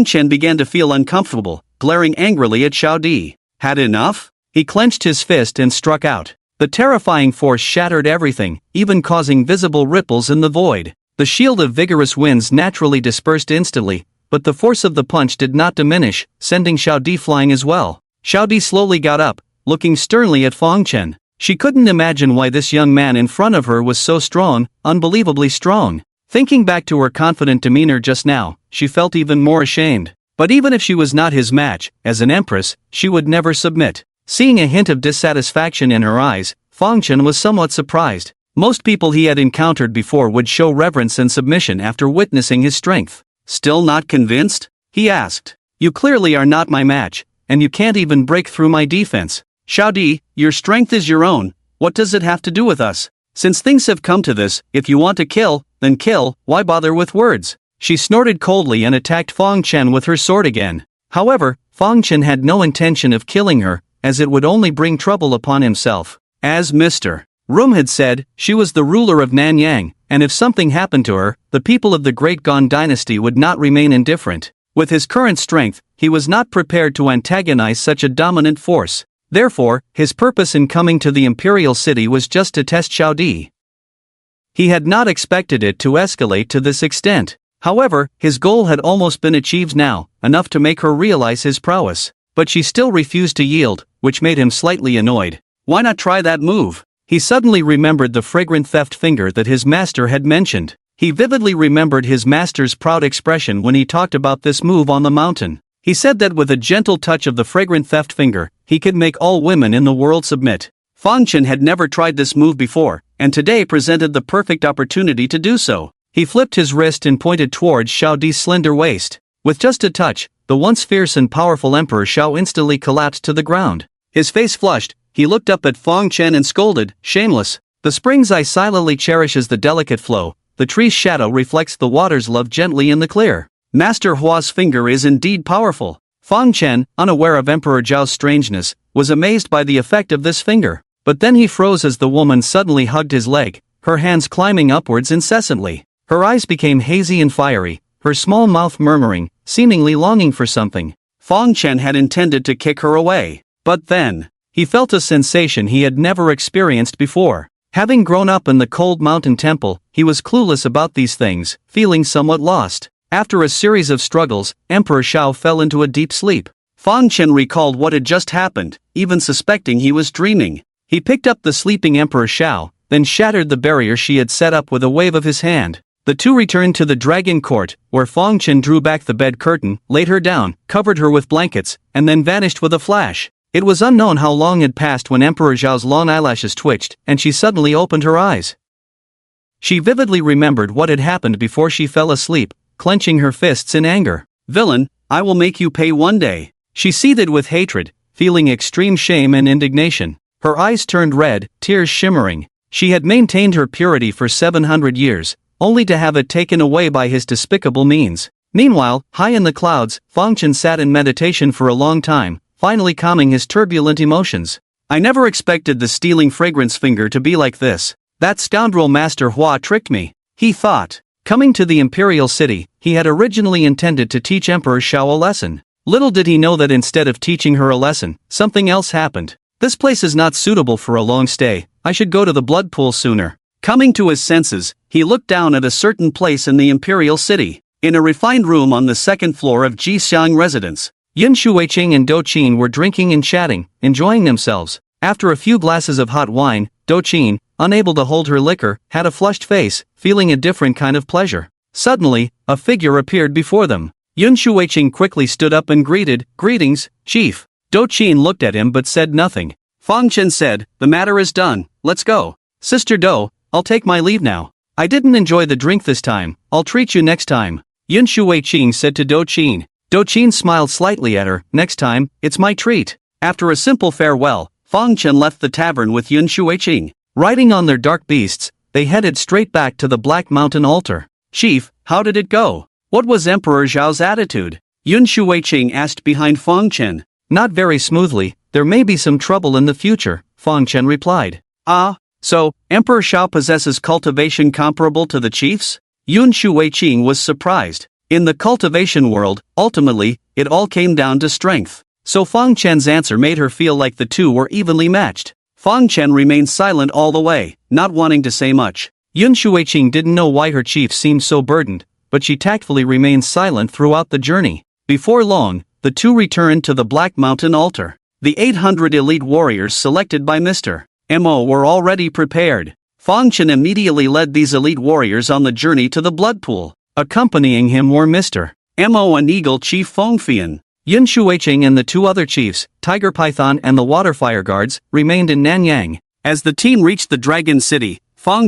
Chen began to feel uncomfortable, glaring angrily at Xiao. Had enough? He clenched his fist and struck out. The terrifying force shattered everything, even causing visible ripples in the void. The shield of vigorous winds naturally dispersed instantly, but the force of the punch did not diminish, sending Xiao flying as well. Xiao slowly got up, looking sternly at Chen. She couldn't imagine why this young man in front of her was so strong, unbelievably strong. Thinking back to her confident demeanor just now, she felt even more ashamed. But even if she was not his match, as an empress, she would never submit. Seeing a hint of dissatisfaction in her eyes, Chen was somewhat surprised. Most people he had encountered before would show reverence and submission after witnessing his strength. "Still not convinced?" he asked. "You clearly are not my match, and you can't even break through my defense. Xiao, your strength is your own, what does it have to do with us? Since things have come to this, if you want to kill, then kill, why bother with words?" She snorted coldly and attacked Chen with her sword again. However, Chen had no intention of killing her, as it would only bring trouble upon himself. As Mr. Rum had said, she was the ruler of Nanyang, and if something happened to her, the people of the Great Gon dynasty would not remain indifferent. With his current strength, he was not prepared to antagonize such a dominant force. Therefore, his purpose in coming to the imperial city was just to test Xiao. He had not expected it to escalate to this extent. However, his goal had almost been achieved now, enough to make her realize his prowess. But she still refused to yield, which made him slightly annoyed. Why not try that move? He suddenly remembered the fragrant theft finger that his master had mentioned. He vividly remembered his master's proud expression when he talked about this move on the mountain. He said that with a gentle touch of the fragrant theft finger, he could make all women in the world submit. Chen had never tried this move before, and today presented the perfect opportunity to do so. He flipped his wrist and pointed towards Xiao's slender waist. With just a touch, the once fierce and powerful Emperor Xiao instantly collapsed to the ground. His face flushed, he looked up at Chen and scolded, "Shameless. The spring's eye silently cherishes the delicate flow, the tree's shadow reflects the water's love gently in the clear. Master Hua's finger is indeed powerful." Chen, unaware of Emperor Zhao's strangeness, was amazed by the effect of this finger. But then he froze as the woman suddenly hugged his leg, her hands climbing upwards incessantly. Her eyes became hazy and fiery, her small mouth murmuring, seemingly longing for something. Chen had intended to kick her away. But then, he felt a sensation he had never experienced before. Having grown up in the cold mountain temple, he was clueless about these things, feeling somewhat lost. After a series of struggles, Emperor Xiao fell into a deep sleep. Chen recalled what had just happened, even suspecting he was dreaming. He picked up the sleeping Emperor Xiao, then shattered the barrier she had set up with a wave of his hand. The two returned to the dragon court, where Chen drew back the bed curtain, laid her down, covered her with blankets, and then vanished with a flash. It was unknown how long had passed when Emperor Xiao's long eyelashes twitched, and she suddenly opened her eyes. She vividly remembered what had happened before she fell asleep, clenching her fists in anger. "Villain, I will make you pay one day." She seethed with hatred, feeling extreme shame and indignation. Her eyes turned red, tears shimmering. She had maintained her purity for 700 years, only to have it taken away by his despicable means. Meanwhile, high in the clouds, Chen sat in meditation for a long time, finally calming his turbulent emotions. "I never expected the stealing fragrance finger to be like this. That scoundrel Master Hua tricked me," he thought. Coming to the imperial city, he had originally intended to teach Emperor Xiao a lesson. Little did he know that instead of teaching her a lesson, something else happened. "This place is not suitable for a long stay, I should go to the blood pool sooner." Coming to his senses, he looked down at a certain place in the imperial city. In a refined room on the second floor of Ji Xiang residence, Yun Shuiqing and Do Qin were drinking and chatting, enjoying themselves. After a few glasses of hot wine, Do Qin, unable to hold her liquor, had a flushed face, feeling a different kind of pleasure. Suddenly, a figure appeared before them. Yun Shuiqing quickly stood up and greeted, "Greetings, Chief." Do Qin looked at him but said nothing. Chen said, "The matter is done, let's go. Sister Do, I'll take my leave now. I didn't enjoy the drink this time, I'll treat you next time." Yun Shuiqing said to Do Qin. Do Qin smiled slightly at her. "Next time, it's my treat." After a simple farewell, Chen left the tavern with Yun Shuiqing. Riding on their dark beasts, they headed straight back to the Black Mountain altar. "Chief, how did it go? What was Emperor Xiao's attitude?" Yun Shuiqing asked behind Chen. "Not very smoothly, there may be some trouble in the future," Chen replied. "Ah, so, Emperor Xiao possesses cultivation comparable to the chief's?" Yun Shuiqing was surprised. In the cultivation world, ultimately, it all came down to strength. So Chen's answer made her feel like the two were evenly matched. Chen remained silent all the way, not wanting to say much. Yun Shuiqing didn't know why her chief seemed so burdened, but she tactfully remained silent throughout the journey. Before long, the two returned to the Black Mountain altar. The 800 elite warriors selected by Mr. Mo were already prepared. Chen immediately led these elite warriors on the journey to the blood pool. Accompanying him were Mr. Mo and Eagle Chief Fiend. Yun Shuiqing and the two other chiefs, Tiger Python and the Water Fire Guards, remained in Nanyang. As the team reached the Dragon City,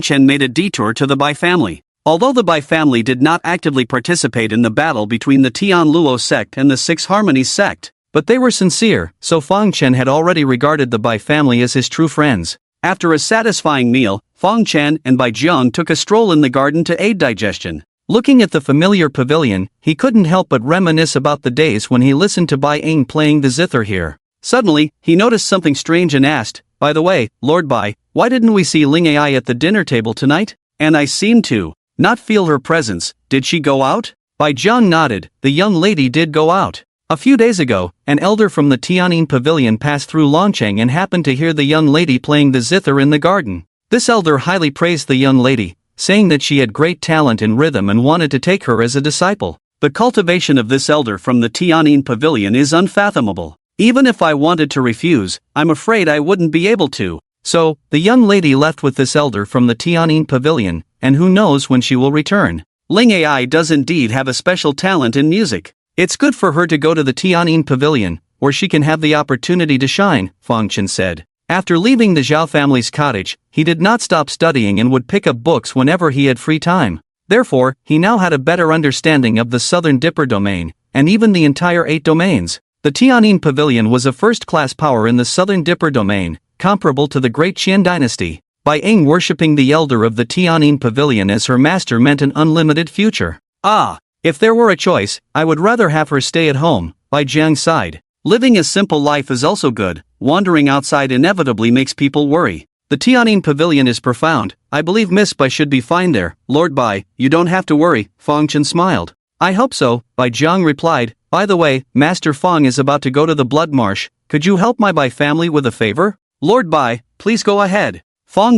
Chen made a detour to the Bai family. Although the Bai family did not actively participate in the battle between the Tian Luo sect and the Six Harmonies sect, but they were sincere, so Chen had already regarded the Bai family as his true friends. After a satisfying meal, Chen and Bai Jiang took a stroll in the garden to aid digestion. Looking at the familiar pavilion, he couldn't help but reminisce about the days when he listened to Bai Ying playing the zither here. Suddenly, he noticed something strange and asked, "By the way, Lord Bai, why didn't we see Ling Ai at the dinner table tonight? And I seem to not feel her presence, did she go out?" Bai Jiang nodded, "The young lady did go out. A few days ago, an elder from the Tianyin pavilion passed through Longcheng and happened to hear the young lady playing the zither in the garden. This elder highly praised the young lady, saying that she had great talent in rhythm and wanted to take her as a disciple. The cultivation of this elder from the Tianyin pavilion is unfathomable. Even if I wanted to refuse, I'm afraid I wouldn't be able to." So, the young lady left with this elder from the Tianyin pavilion, and who knows when she will return. Ling Ai does indeed have a special talent in music. It's good for her to go to the Tianyin pavilion, where she can have the opportunity to shine, Chen said. After leaving the Xiao family's cottage, he did not stop studying and would pick up books whenever he had free time. Therefore, he now had a better understanding of the Southern Dipper domain, and even the entire 8 domains. The Tianyin Pavilion was a first-class power in the Southern Dipper domain, comparable to the Great Qian dynasty. Bai Ying worshipping the elder of the Tianyin Pavilion as her master meant an unlimited future. "Ah, if there were a choice, I would rather have her stay at home," Bai Jiang sighed. "Living a simple life is also good, wandering outside inevitably makes people worry. The Tianyin Pavilion is profound, I believe Miss Bai should be fine there, Lord Bai, you don't have to worry," Chen smiled. "I hope so," Bai Jiang replied. "By the way, Master Feng is about to go to the Blood Marsh, could you help my Bai family with a favor?" "Lord Bai, please go ahead."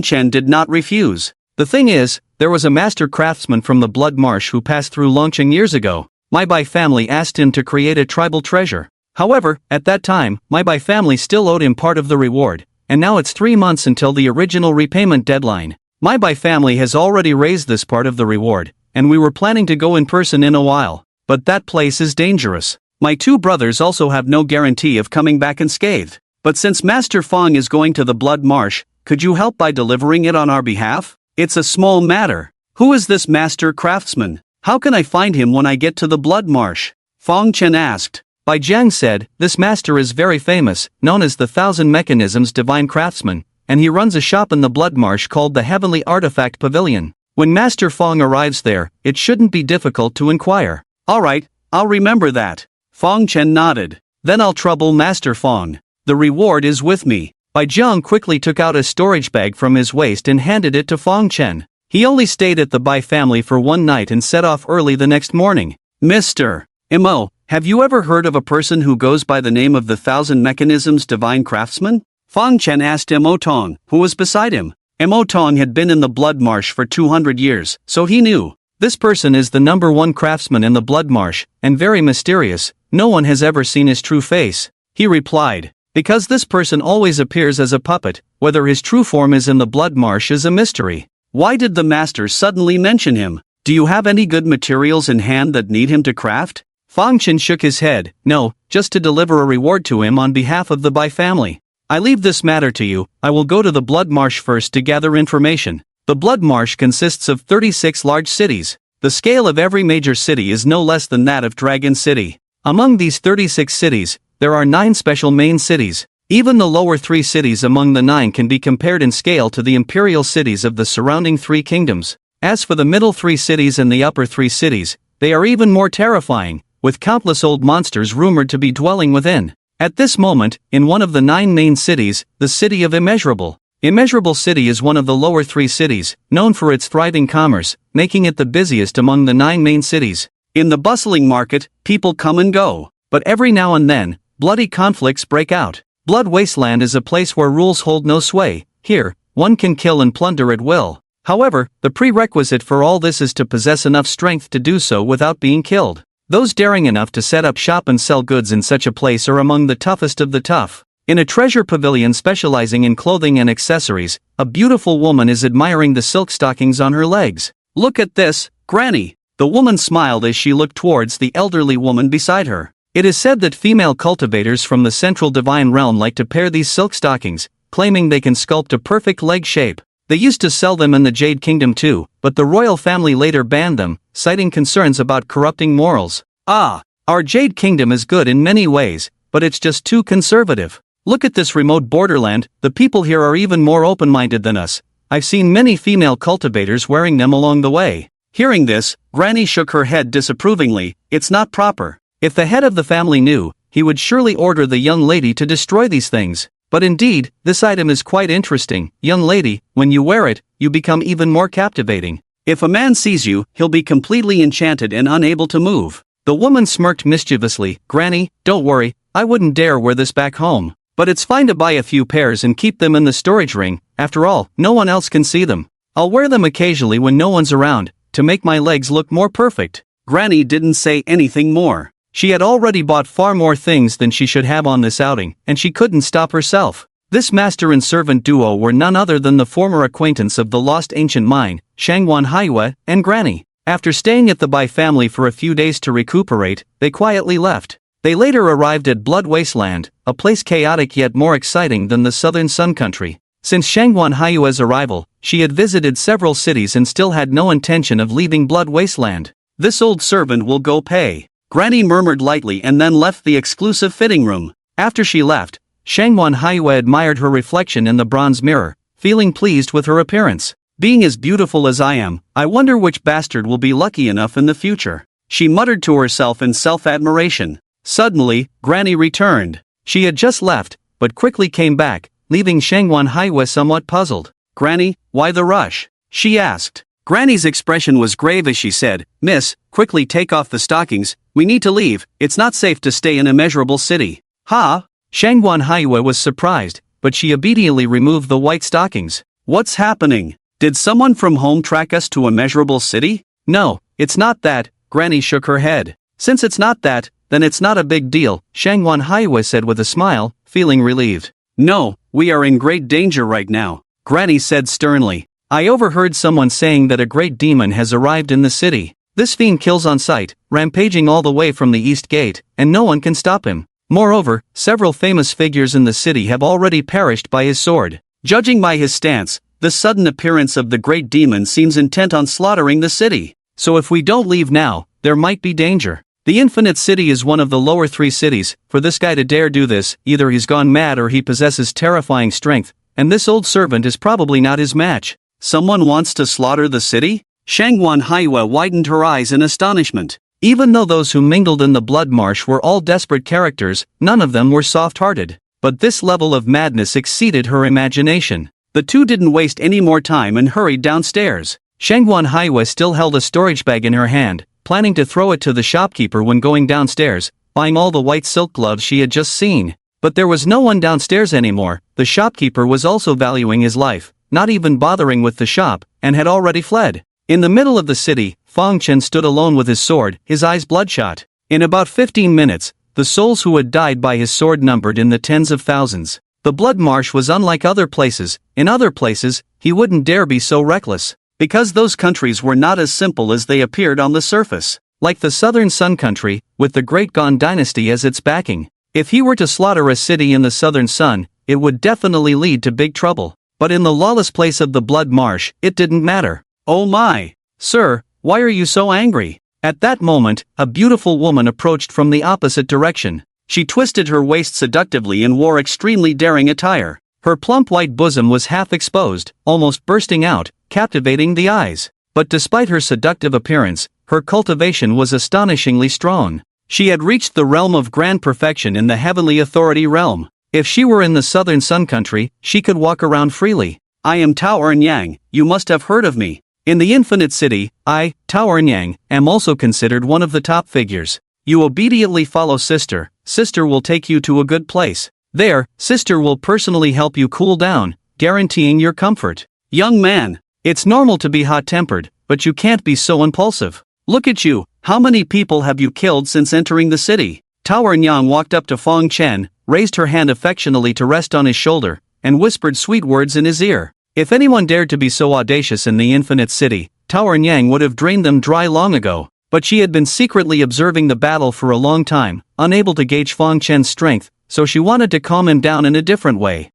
Chen did not refuse. "The thing is, there was a master craftsman from the Blood Marsh who passed through Longcheng years ago. My Bai family asked him to create a tribal treasure. However, at that time, my Bai family still owed him part of the reward, and now it's 3 months until the original repayment deadline. My Bai family has already raised this part of the reward, and we were planning to go in person in a while, but that place is dangerous. My 2 brothers also have no guarantee of coming back unscathed. But since Master Fong is going to the Blood Marsh, could you help by delivering it on our behalf? It's a small matter. Who is this master craftsman? How can I find him when I get to the Blood Marsh? Fong Chen asked. Bai Jiang said, this master is very famous, known as the Thousand Mechanisms Divine Craftsman, and he runs a shop in the Blood Marsh called the Heavenly Artifact Pavilion. When Master Fong arrives there, it shouldn't be difficult to inquire. Alright, I'll remember that. Fong Chen nodded. Then I'll trouble Master Fong. The reward is with me. Bai Jiang quickly took out a storage bag from his waist and handed it to Fong Chen. He only stayed at the Bai family for one night and set off early the next morning. Mr. Mo, have you ever heard of a person who goes by the name of the Thousand Mechanisms Divine Craftsman? Fong Chen asked Mo Tong, who was beside him. Mo Tong had been in the Blood Marsh for 200 years, so he knew. This person is the #1 craftsman in the Blood Marsh, and very mysterious. No one has ever seen his true face. He replied. Because this person always appears as a puppet, whether his true form is in the Blood Marsh is a mystery. Why did the master suddenly mention him? Do you have any good materials in hand that need him to craft? Fong Chen shook his head. No, just to deliver a reward to him on behalf of the Bai family. I leave this matter to you. I will go to the Blood Marsh first to gather information. The Blood Marsh consists of 36 large cities. The scale of every major city is no less than that of Dragon City. Among these 36 cities, there are 9 special main cities. Even the lower 3 cities among the 9 can be compared in scale to the imperial cities of the surrounding 3 kingdoms. As for the middle 3 cities and the upper 3 cities, they are even more terrifying, with countless old monsters rumored to be dwelling within. At this moment, in one of the 9 main cities, the city of Immeasurable. Immeasurable City is one of the lower 3 cities, known for its thriving commerce, making it the busiest among the 9 main cities. In the bustling market, people come and go. But every now and then, bloody conflicts break out. Blood Wasteland is a place where rules hold no sway. Here, one can kill and plunder at will. However, the prerequisite for all this is to possess enough strength to do so without being killed. Those daring enough to set up shop and sell goods in such a place are among the toughest of the tough. In a treasure pavilion specializing in clothing and accessories, a beautiful woman is admiring the silk stockings on her legs. Look at this, Granny. The woman smiled as she looked towards the elderly woman beside her. It is said that female cultivators from the central divine realm like to pair these silk stockings, claiming they can sculpt a perfect leg shape. They used to sell them in the Jade Kingdom too, but the royal family later banned them, citing concerns about corrupting morals. Our Jade Kingdom is good in many ways, but it's just too conservative. Look at this remote borderland, the people here are even more open-minded than us. I've seen many female cultivators wearing them along the way. Hearing this, Granny shook her head disapprovingly. It's not proper. If the head of the family knew, he would surely order the young lady to destroy these things. But indeed, this item is quite interesting. Young lady, when you wear it, you become even more captivating. If a man sees you, he'll be completely enchanted and unable to move. The woman smirked mischievously. Granny, don't worry, I wouldn't dare wear this back home. But it's fine to buy a few pairs and keep them in the storage ring. After all, no one else can see them. I'll wear them occasionally when no one's around, to make my legs look more perfect. Granny didn't say anything more. She had already bought far more things than she should have on this outing, and she couldn't stop herself. This master and servant duo were none other than the former acquaintance of the lost ancient mine, Shangwan Haiyue, and Granny. After staying at the Bai family for a few days to recuperate, they quietly left. They later arrived at Blood Wasteland, a place chaotic yet more exciting than the southern Sun Country. Since Shangwan Haiyue's arrival, she had visited several cities and still had no intention of leaving Blood Wasteland. This old servant will go pay. Granny murmured lightly and then left the exclusive fitting room. After she left, Shangwan Haiyue admired her reflection in the bronze mirror, feeling pleased with her appearance. Being as beautiful as I am, I wonder which bastard will be lucky enough in the future. She muttered to herself in self-admiration. Suddenly, Granny returned. She had just left, but quickly came back, leaving Shangwan Haiyue somewhat puzzled. Granny, why the rush? She asked. Granny's expression was grave as she said, Miss, quickly take off the stockings, we need to leave, it's not safe to stay in Immeasurable City. Ha? Shangwan Haiyue was surprised, but she obediently removed the white stockings. What's happening? Did someone from home track us to Immeasurable City? No, it's not that, Granny shook her head. Since it's not that, then it's not a big deal, Shangwan Haiyue said with a smile, feeling relieved. No, we are in great danger right now, Granny said sternly. I overheard someone saying that a great demon has arrived in the city. This fiend kills on sight, rampaging all the way from the east gate, and no one can stop him. Moreover, several famous figures in the city have already perished by his sword. Judging by his stance, the sudden appearance of the great demon seems intent on slaughtering the city. So if we don't leave now, there might be danger. The Infinite City is one of the lower 3 cities. For this guy to dare do this, either he's gone mad or he possesses terrifying strength, and this old servant is probably not his match. Someone wants to slaughter the city? Shangwan Haiwa widened her eyes in astonishment. Even though those who mingled in the blood marsh were all desperate characters, none of them were soft-hearted. But this level of madness exceeded her imagination. The two didn't waste any more time and hurried downstairs. Shangwan Haiwa still held a storage bag in her hand, planning to throw it to the shopkeeper when going downstairs, buying all the white silk gloves she had just seen. But there was no one downstairs anymore. The shopkeeper was also valuing his life, not even bothering with the shop, and had already fled. In the middle of the city, Chen stood alone with his sword, his eyes bloodshot. In about 15 minutes, the souls who had died by his sword numbered in the tens of thousands. The blood marsh was unlike other places. In other places, he wouldn't dare be so reckless. Because those countries were not as simple as they appeared on the surface. Like the Southern Sun Country, with the Great Gon dynasty as its backing. If he were to slaughter a city in the Southern Sun, it would definitely lead to big trouble. But in the lawless place of the Blood Marsh, it didn't matter. Oh my! Sir, why are you so angry? At that moment, a beautiful woman approached from the opposite direction. She twisted her waist seductively and wore extremely daring attire. Her plump white bosom was half exposed, almost bursting out, captivating the eyes. But despite her seductive appearance, her cultivation was astonishingly strong. She had reached the realm of grand perfection in the heavenly authority realm. If she were in the Southern Sun Country, she could walk around freely. I am Tao Yang, you must have heard of me. In the Infinite City, I, Tao Yang, am also considered one of the top figures. You obediently follow Sister. Sister will take you to a good place. There, Sister will personally help you cool down, guaranteeing your comfort. Young man, it's normal to be hot-tempered, but you can't be so impulsive. Look at you, how many people have you killed since entering the city? Tao Yang walked up to Chen, raised her hand affectionately to rest on his shoulder, and whispered sweet words in his ear. If anyone dared to be so audacious in the Infinite City, Tao Yang would have drained them dry long ago. But she had been secretly observing the battle for a long time, unable to gauge Chen's strength, so she wanted to calm him down in a different way.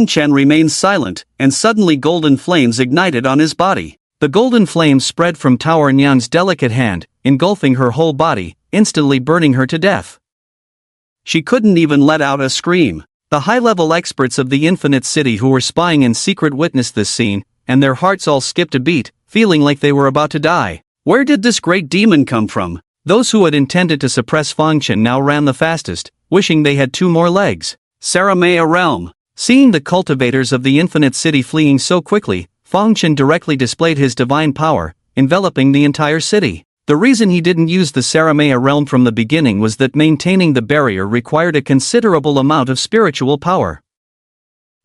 Chen remained silent, and suddenly golden flames ignited on his body. The golden flames spread from Tao Yang's delicate hand, engulfing her whole body, instantly burning her to death. She couldn't even let out a scream. The high-level experts of the Infinite City who were spying in secret witnessed this scene, and their hearts all skipped a beat, feeling like they were about to die. Where did this great demon come from? Those who had intended to suppress Chen now ran the fastest, wishing they had 2 more legs. Saramaya realm. Seeing the cultivators of the Infinite City fleeing so quickly, Chen directly displayed his divine power, enveloping the entire city. The reason he didn't use the Saramaya realm from the beginning was that maintaining the barrier required a considerable amount of spiritual power.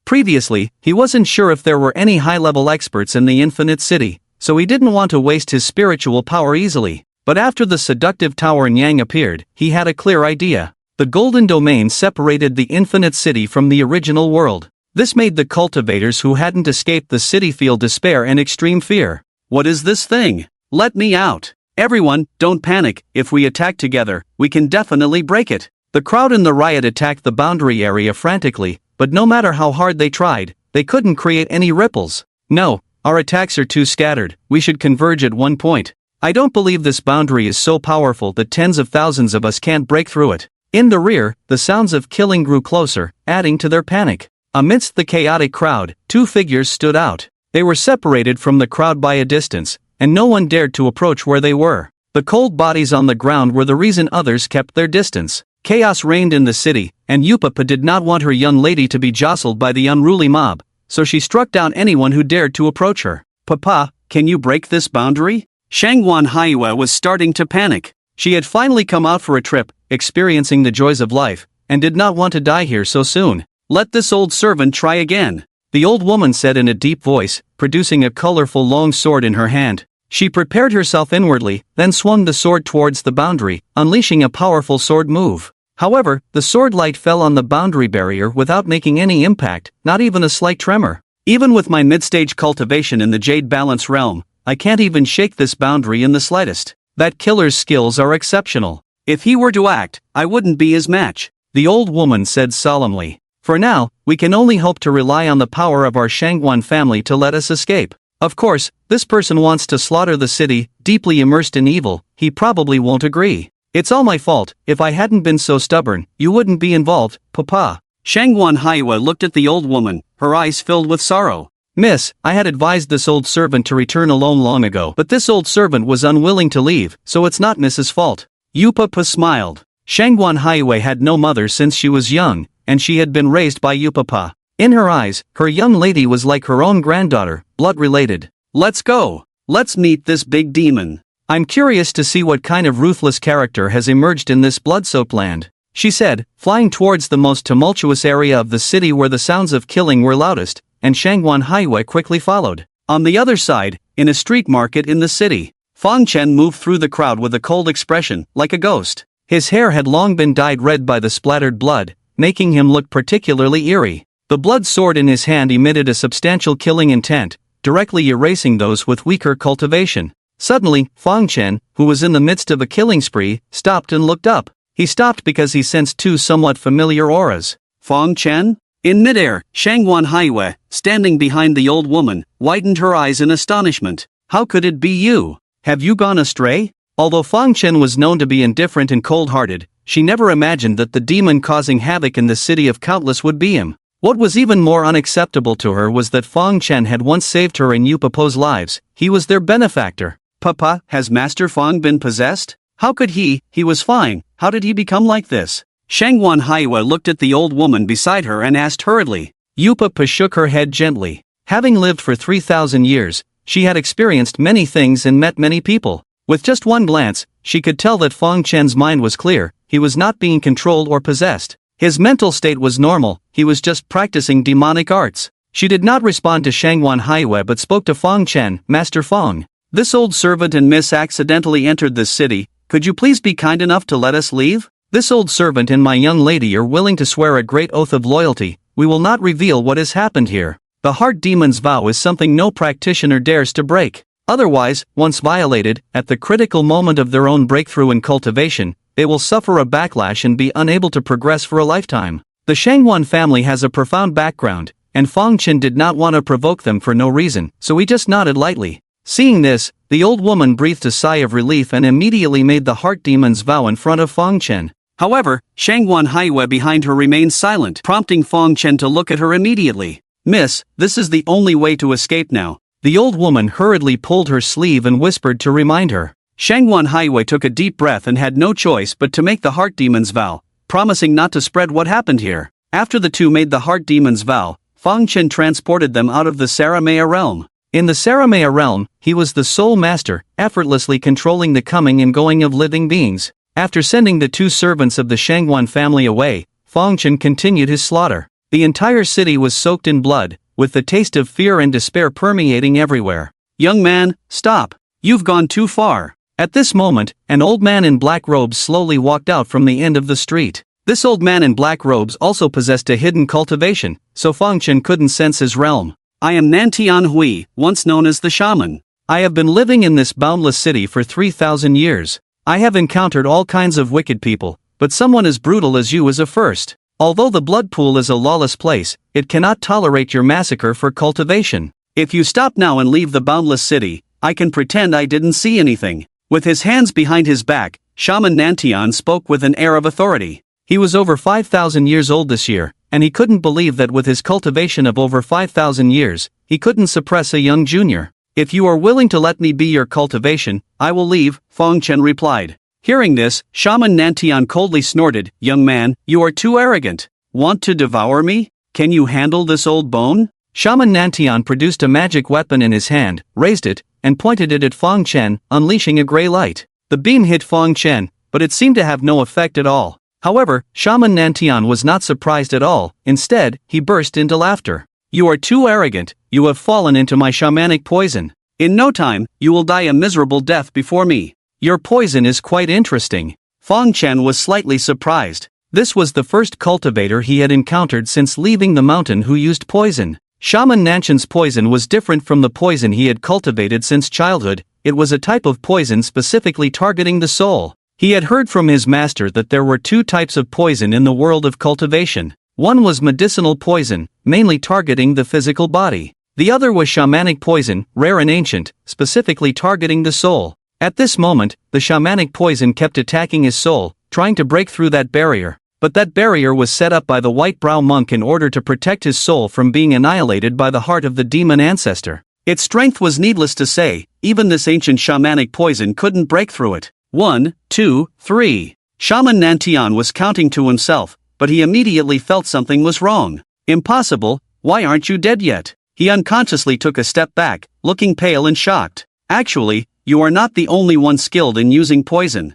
Previously, he wasn't sure if there were any high-level experts in the Infinite City, so he didn't want to waste his spiritual power easily. But after the seductive Tao Yang appeared, he had a clear idea. The Golden Domain separated the Infinite City from the original world. This made the cultivators who hadn't escaped the city feel despair and extreme fear. What is this thing? Let me out. Everyone, don't panic. If we attack together, we can definitely break it. The crowd in the riot attacked the boundary area frantically, but no matter how hard they tried, they couldn't create any ripples. No, our attacks are too scattered. We should converge at one point. I don't believe this boundary is so powerful that tens of thousands of us can't break through it. In the rear, the sounds of killing grew closer, adding to their panic. Amidst the chaotic crowd, 2 figures stood out. They were separated from the crowd by a distance, and no one dared to approach where they were. The cold bodies on the ground were the reason others kept their distance. Chaos reigned in the city, and Yupapa did not want her young lady to be jostled by the unruly mob, so she struck down anyone who dared to approach her. Papa, can you break this boundary? Shangwan Haiwa was starting to panic. She had finally come out for a trip, experiencing the joys of life, and did not want to die here so soon. Let this old servant try again, the old woman said in a deep voice, producing a colorful long sword in her hand. She prepared herself inwardly, then swung the sword towards the boundary, unleashing a powerful sword move. However, the sword light fell on the boundary barrier without making any impact, not even a slight tremor. Even with my mid-stage cultivation in the Jade Balance realm, I can't even shake this boundary in the slightest. That killer's skills are exceptional. If he were to act, I wouldn't be his match. the old woman said solemnly. For now, we can only hope to rely on the power of our Shangguan family to let us escape. Of course, this person wants to slaughter the city, deeply immersed in evil, he probably won't agree. It's all my fault, if I hadn't been so stubborn, you wouldn't be involved, Papa. Shangguan Haiwa looked at the old woman, her eyes filled with sorrow. Miss, I had advised this old servant to return alone long ago, but this old servant was unwilling to leave, so it's not Mrs. fault. Yupapa smiled. Shangguan Haiwa had no mother since she was young, and she had been raised by Yupapa. In her eyes, her young lady was like her own granddaughter, blood-related. Let's go. Let's meet this big demon. I'm curious to see what kind of ruthless character has emerged in this blood-soaked land, she said, flying towards the most tumultuous area of the city where the sounds of killing were loudest, and Shangguan Haiwa quickly followed. On the other side, in a street market in the city, Fang Chen moved through the crowd with a cold expression, like a ghost. His hair had long been dyed red by the splattered blood, making him look particularly eerie. The blood sword in his hand emitted a substantial killing intent, directly erasing those with weaker cultivation. Suddenly, Fang Chen, who was in the midst of a killing spree, stopped and looked up. He stopped because he sensed two somewhat familiar auras. Fang Chen? In midair, Shangguan Haiwa, standing behind the old woman, widened her eyes in astonishment. How could it be you? Have you gone astray? Although Fang Chen was known to be indifferent and cold-hearted, she never imagined that the demon causing havoc in the city of Countless would be him. What was even more unacceptable to her was that Fang Chen had once saved her and Yupapo's lives. He was their benefactor. Papa, has Master Fang been possessed? How could he was fine, how did he become like this? Shangguan Haiwa looked at the old woman beside her and asked hurriedly. Yupapa shook her head gently. Having lived for 3,000 years, she had experienced many things and met many people. With just one glance, she could tell that Fang Chen's mind was clear, he was not being controlled or possessed. His mental state was normal, he was just practicing demonic arts. She did not respond to Shangguan Haiwa but spoke to Fang Chen. Master Fang, this old servant and miss accidentally entered this city, could you please be kind enough to let us leave? This old servant and my young lady are willing to swear a great oath of loyalty, we will not reveal what has happened here. The heart demon's vow is something no practitioner dares to break. Otherwise, once violated, at the critical moment of their own breakthrough in cultivation, they will suffer a backlash and be unable to progress for a lifetime. The Shangguan family has a profound background, and Fang Chen did not want to provoke them for no reason, so he just nodded lightly. Seeing this, the old woman breathed a sigh of relief and immediately made the heart demon's vow in front of Fang Chen. However, Shangguan Haiwa behind her remained silent, prompting Fang Chen to look at her immediately. Miss, this is the only way to escape now. The old woman hurriedly pulled her sleeve and whispered to remind her. Shangguan Haiwa took a deep breath and had no choice but to make the heart demon's vow, promising not to spread what happened here. After the two made the heart demon's vow, Fang Chen transported them out of the Saramaya realm. In the Saramaya realm, he was the sole master, effortlessly controlling the coming and going of living beings. After sending the two servants of the Shangguan family away, Fang Chen continued his slaughter. The entire city was soaked in blood, with the taste of fear and despair permeating everywhere. Young man, stop. You've gone too far. At this moment, an old man in black robes slowly walked out from the end of the street. This old man in black robes also possessed a hidden cultivation, so Fang Chen couldn't sense his realm. I am Nantian Hui, once known as the shaman. I have been living in this boundless city for 3,000 years. I have encountered all kinds of wicked people, but someone as brutal as you is a first. Although the blood pool is a lawless place, it cannot tolerate your massacre for cultivation. If you stop now and leave the boundless city, I can pretend I didn't see anything. With his hands behind his back, Shaman Nantian spoke with an air of authority. He was over 5,000 years old this year, and he couldn't believe that with his cultivation of over 5,000 years, he couldn't suppress a young junior. If you are willing to let me be your cultivation, I will leave, Fang Chen replied. Hearing this, Shaman Nantian coldly snorted, young man, you are too arrogant. Want to devour me? Can you handle this old bone? Shaman Nantian produced a magic weapon in his hand, raised it, and pointed it at Fang Chen, unleashing a gray light. The beam hit Fang Chen, but it seemed to have no effect at all. However, Shaman Nantian was not surprised at all, instead, he burst into laughter. You are too arrogant, you have fallen into my shamanic poison. In no time, you will die a miserable death before me. Your poison is quite interesting. Fang Chen was slightly surprised. This was the first cultivator he had encountered since leaving the mountain who used poison. Shaman Nantian's poison was different from the poison he had cultivated since childhood. It was a type of poison specifically targeting the soul. He had heard from his master that there were two types of poison in the world of cultivation. One was medicinal poison, mainly targeting the physical body. The other was shamanic poison, rare and ancient, specifically targeting the soul. At this moment, the shamanic poison kept attacking his soul, trying to break through that barrier. But that barrier was set up by the white brow monk in order to protect his soul from being annihilated by the heart of the demon ancestor. Its strength was needless to say, even this ancient shamanic poison couldn't break through it. 1, 2, 3. Shaman Tian was counting to himself, but he immediately felt something was wrong. Impossible, why aren't you dead yet? He unconsciously took a step back, looking pale and shocked. Actually, you are not the only one skilled in using poison.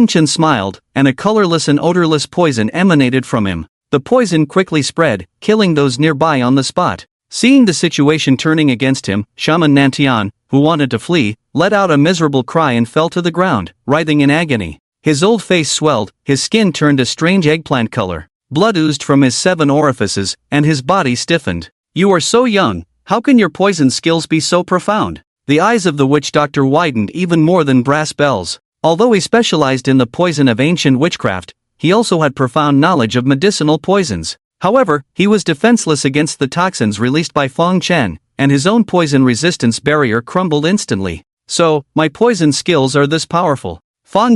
Chen smiled, and a colorless and odorless poison emanated from him. The poison quickly spread, killing those nearby on the spot. Seeing the situation turning against him, Shaman Tian, who wanted to flee, let out a miserable cry and fell to the ground, writhing in agony. His old face swelled, his skin turned a strange eggplant color. Blood oozed from his 7 orifices, and his body stiffened. You are so young, how can your poison skills be so profound? The eyes of the witch doctor widened even more than brass bells. Although he specialized in the poison of ancient witchcraft, he also had profound knowledge of medicinal poisons. However, he was defenseless against the toxins released by Chen, and his own poison resistance barrier crumbled instantly. So, my poison skills are this powerful.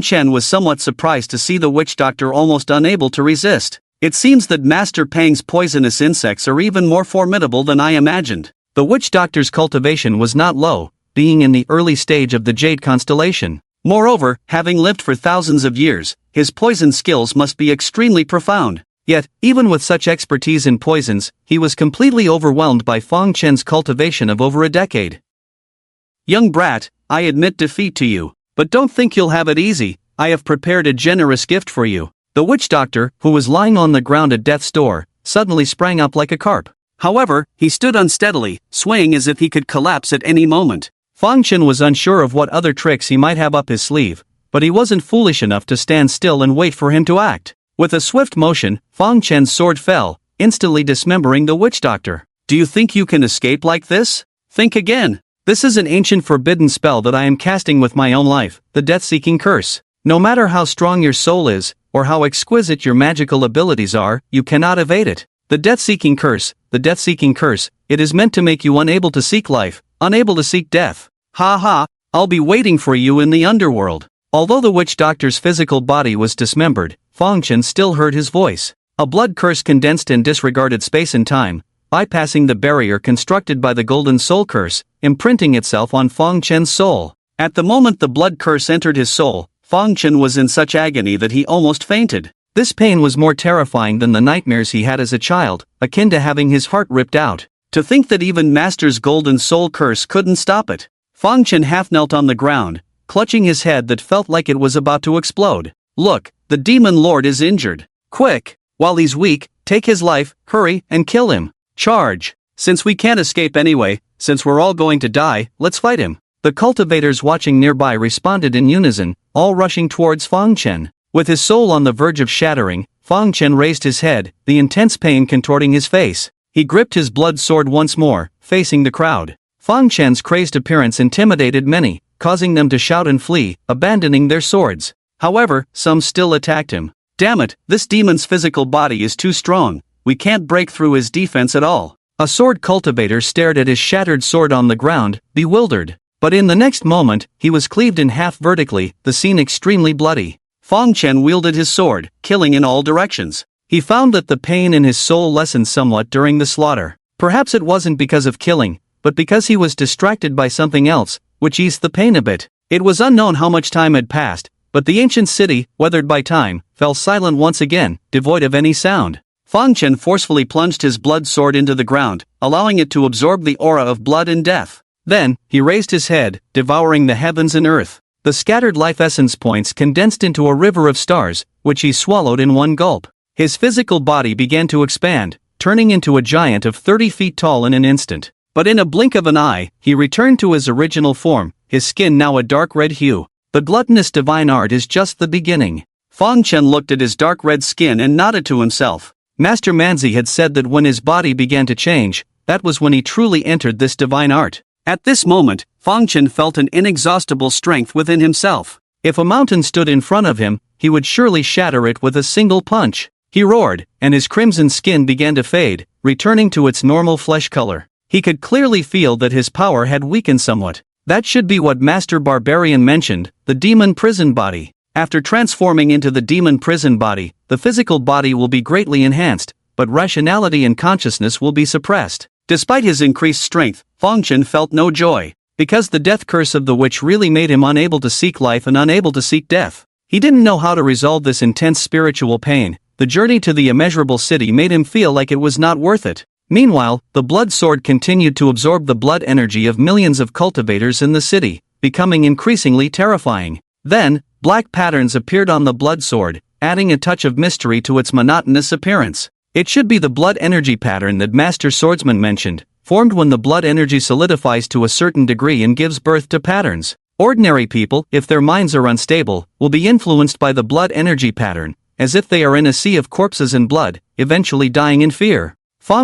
Chen was somewhat surprised to see the witch doctor almost unable to resist. It seems that Master Pang's poisonous insects are even more formidable than I imagined. The witch doctor's cultivation was not low, being in the early stage of the Jade constellation. Moreover, having lived for thousands of years, his poison skills must be extremely profound. Yet, even with such expertise in poisons, he was completely overwhelmed by Chen's cultivation of over a decade. Young brat, I admit defeat to you, but don't think you'll have it easy. I have prepared a generous gift for you. The witch doctor, who was lying on the ground at death's door, suddenly sprang up like a carp. However, he stood unsteadily, swaying as if he could collapse at any moment. Chen was unsure of what other tricks he might have up his sleeve, but he wasn't foolish enough to stand still and wait for him to act. With a swift motion, Chen's sword fell, instantly dismembering the witch doctor. Do you think you can escape like this? Think again. This is an ancient forbidden spell that I am casting with my own life, the death-seeking curse. No matter how strong your soul is, or how exquisite your magical abilities are, you cannot evade it. The death-seeking curse, it is meant to make you unable to seek life, unable to seek death. Ha ha, I'll be waiting for you in the underworld. Although the witch doctor's physical body was dismembered, Chen still heard his voice. A blood curse condensed and disregarded space and time, bypassing the barrier constructed by the golden soul curse, imprinting itself on Chen's soul. At the moment the blood curse entered his soul, Chen was in such agony that he almost fainted. This pain was more terrifying than the nightmares he had as a child, akin to having his heart ripped out. To think that even Master's golden soul curse couldn't stop it. Chen half knelt on the ground, clutching his head that felt like it was about to explode. Look, the demon lord is injured. Quick, while he's weak, take his life, hurry, and kill him. Charge. Since we can't escape anyway, since we're all going to die, let's fight him. The cultivators watching nearby responded in unison, all rushing towards Chen. With his soul on the verge of shattering, Chen raised his head, the intense pain contorting his face. He gripped his blood sword once more, facing the crowd. Chen's crazed appearance intimidated many, causing them to shout and flee, abandoning their swords. However, some still attacked him. Damn it, this demon's physical body is too strong, we can't break through his defense at all. A sword cultivator stared at his shattered sword on the ground, bewildered. But in the next moment, he was cleaved in half vertically, the scene extremely bloody. Chen wielded his sword, killing in all directions. He found that the pain in his soul lessened somewhat during the slaughter. Perhaps it wasn't because of killing, but because he was distracted by something else, which eased the pain a bit. It was unknown how much time had passed, but the ancient city, weathered by time, fell silent once again, devoid of any sound. Chen forcefully plunged his blood sword into the ground, allowing it to absorb the aura of blood and death. Then, he raised his head, devouring the heavens and earth. The scattered life essence points condensed into a river of stars, which he swallowed in one gulp. His physical body began to expand, turning into a giant of 30 feet tall in an instant. But in a blink of an eye, he returned to his original form, his skin now a dark red hue. The gluttonous divine art is just the beginning. Chen looked at his dark red skin and nodded to himself. Master Manzi had said that when his body began to change, that was when he truly entered this divine art. At this moment, Chen felt an inexhaustible strength within himself. If a mountain stood in front of him, he would surely shatter it with a single punch. He roared, and his crimson skin began to fade, returning to its normal flesh color. He could clearly feel that his power had weakened somewhat. That should be what Master Barbarian mentioned, the demon prison body. After transforming into the demon prison body, the physical body will be greatly enhanced, but rationality and consciousness will be suppressed. Despite his increased strength, Chen felt no joy, because the death curse of the witch really made him unable to seek life and unable to seek death. He didn't know how to resolve this intense spiritual pain. The journey to the immeasurable city made him feel like it was not worth it. Meanwhile, the blood sword continued to absorb the blood energy of millions of cultivators in the city, becoming increasingly terrifying. Then, black patterns appeared on the blood sword, adding a touch of mystery to its monotonous appearance. It should be the blood energy pattern that Master Swordsman mentioned, formed when the blood energy solidifies to a certain degree and gives birth to patterns. Ordinary people, if their minds are unstable, will be influenced by the blood energy pattern, as if they are in a sea of corpses and blood, eventually dying in fear.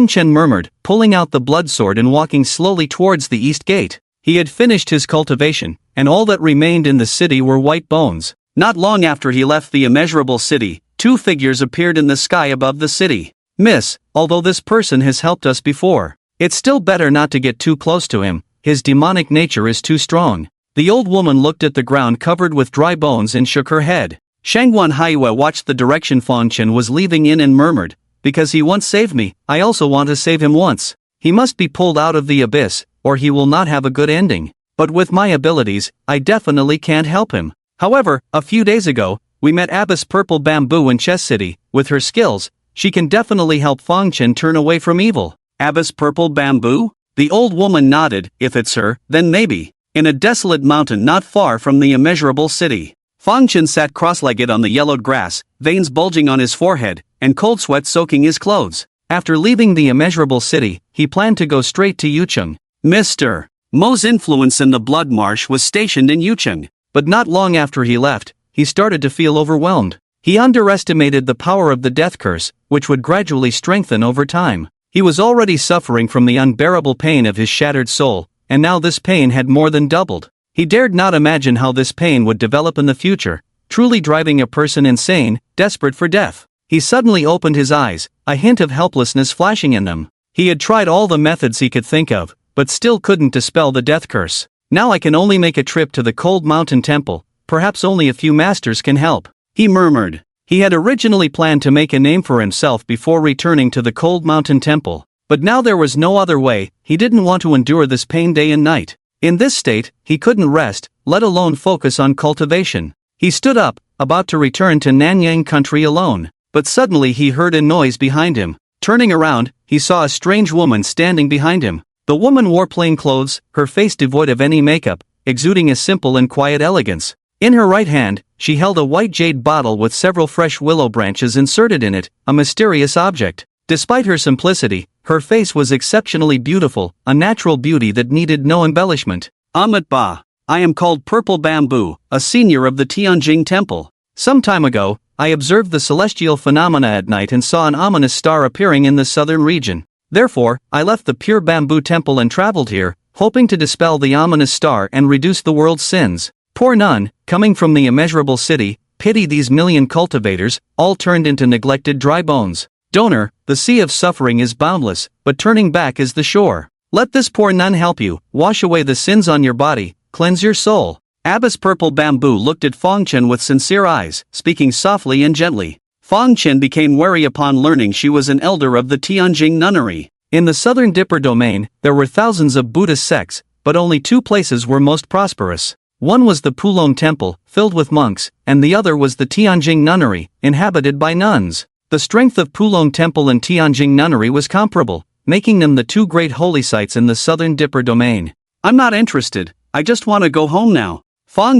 Chen murmured, pulling out the blood sword and walking slowly towards the east gate. He had finished his cultivation, and all that remained in the city were white bones. Not long after he left the immeasurable city, two figures appeared in the sky above the city. Miss, although this person has helped us before, it's still better not to get too close to him, his demonic nature is too strong. The old woman looked at the ground covered with dry bones and shook her head. Shangguan Haiwa watched the direction Chen was leaving in and murmured, because he once saved me, I also want to save him once. He must be pulled out of the abyss, or he will not have a good ending. But with my abilities, I definitely can't help him. However, a few days ago, we met Abyss Purple Bamboo in Chess City. With her skills, she can definitely help Chen turn away from evil. Abyss Purple Bamboo? The old woman nodded. If it's her, then maybe. In a desolate mountain not far from the immeasurable city, Chen sat cross-legged on the yellowed grass, veins bulging on his forehead, and cold sweat soaking his clothes. After leaving the immeasurable city, he planned to go straight to Yucheng. Mr. Mo's influence in the Blood Marsh was stationed in Yucheng, but not long after he left, he started to feel overwhelmed. He underestimated the power of the death curse, which would gradually strengthen over time. He was already suffering from the unbearable pain of his shattered soul, and now this pain had more than doubled. He dared not imagine how this pain would develop in the future, truly driving a person insane, desperate for death. He suddenly opened his eyes, a hint of helplessness flashing in them. He had tried all the methods he could think of, but still couldn't dispel the death curse. Now I can only make a trip to the Cold Mountain Temple, perhaps only a few masters can help, he murmured. He had originally planned to make a name for himself before returning to the Cold Mountain Temple, but now there was no other way. He didn't want to endure this pain day and night. In this state, he couldn't rest, let alone focus on cultivation. He stood up, about to return to Nanyang country alone, but suddenly he heard a noise behind him. Turning around, he saw a strange woman standing behind him. The woman wore plain clothes, her face devoid of any makeup, exuding a simple and quiet elegance. In her right hand, she held a white jade bottle with several fresh willow branches inserted in it, a mysterious object. Despite her simplicity, her face was exceptionally beautiful, a natural beauty that needed no embellishment. Amat Ba. I am called Purple Bamboo, a senior of the Tianjing Temple. Some time ago, I observed the celestial phenomena at night and saw an ominous star appearing in the southern region. Therefore, I left the Pure Bamboo Temple and traveled here, hoping to dispel the ominous star and reduce the world's sins. Poor nun, coming from the immeasurable city, pity these million cultivators, all turned into neglected dry bones. Donor, the sea of suffering is boundless, but turning back is the shore. Let this poor nun help you, wash away the sins on your body, cleanse your soul. Abyss Purple Bamboo looked at Chen with sincere eyes, speaking softly and gently. Chen became wary upon learning she was an elder of the Tianjing nunnery. In the southern Dipper domain, there were thousands of Buddhist sects, but only two places were most prosperous. One was the Pulong Temple, filled with monks, and the other was the Tianjing nunnery, inhabited by nuns. The strength of Pulong Temple and Tianjing nunnery was comparable, making them the two great holy sites in the southern Dipper domain. I'm not interested, I just want to go home now.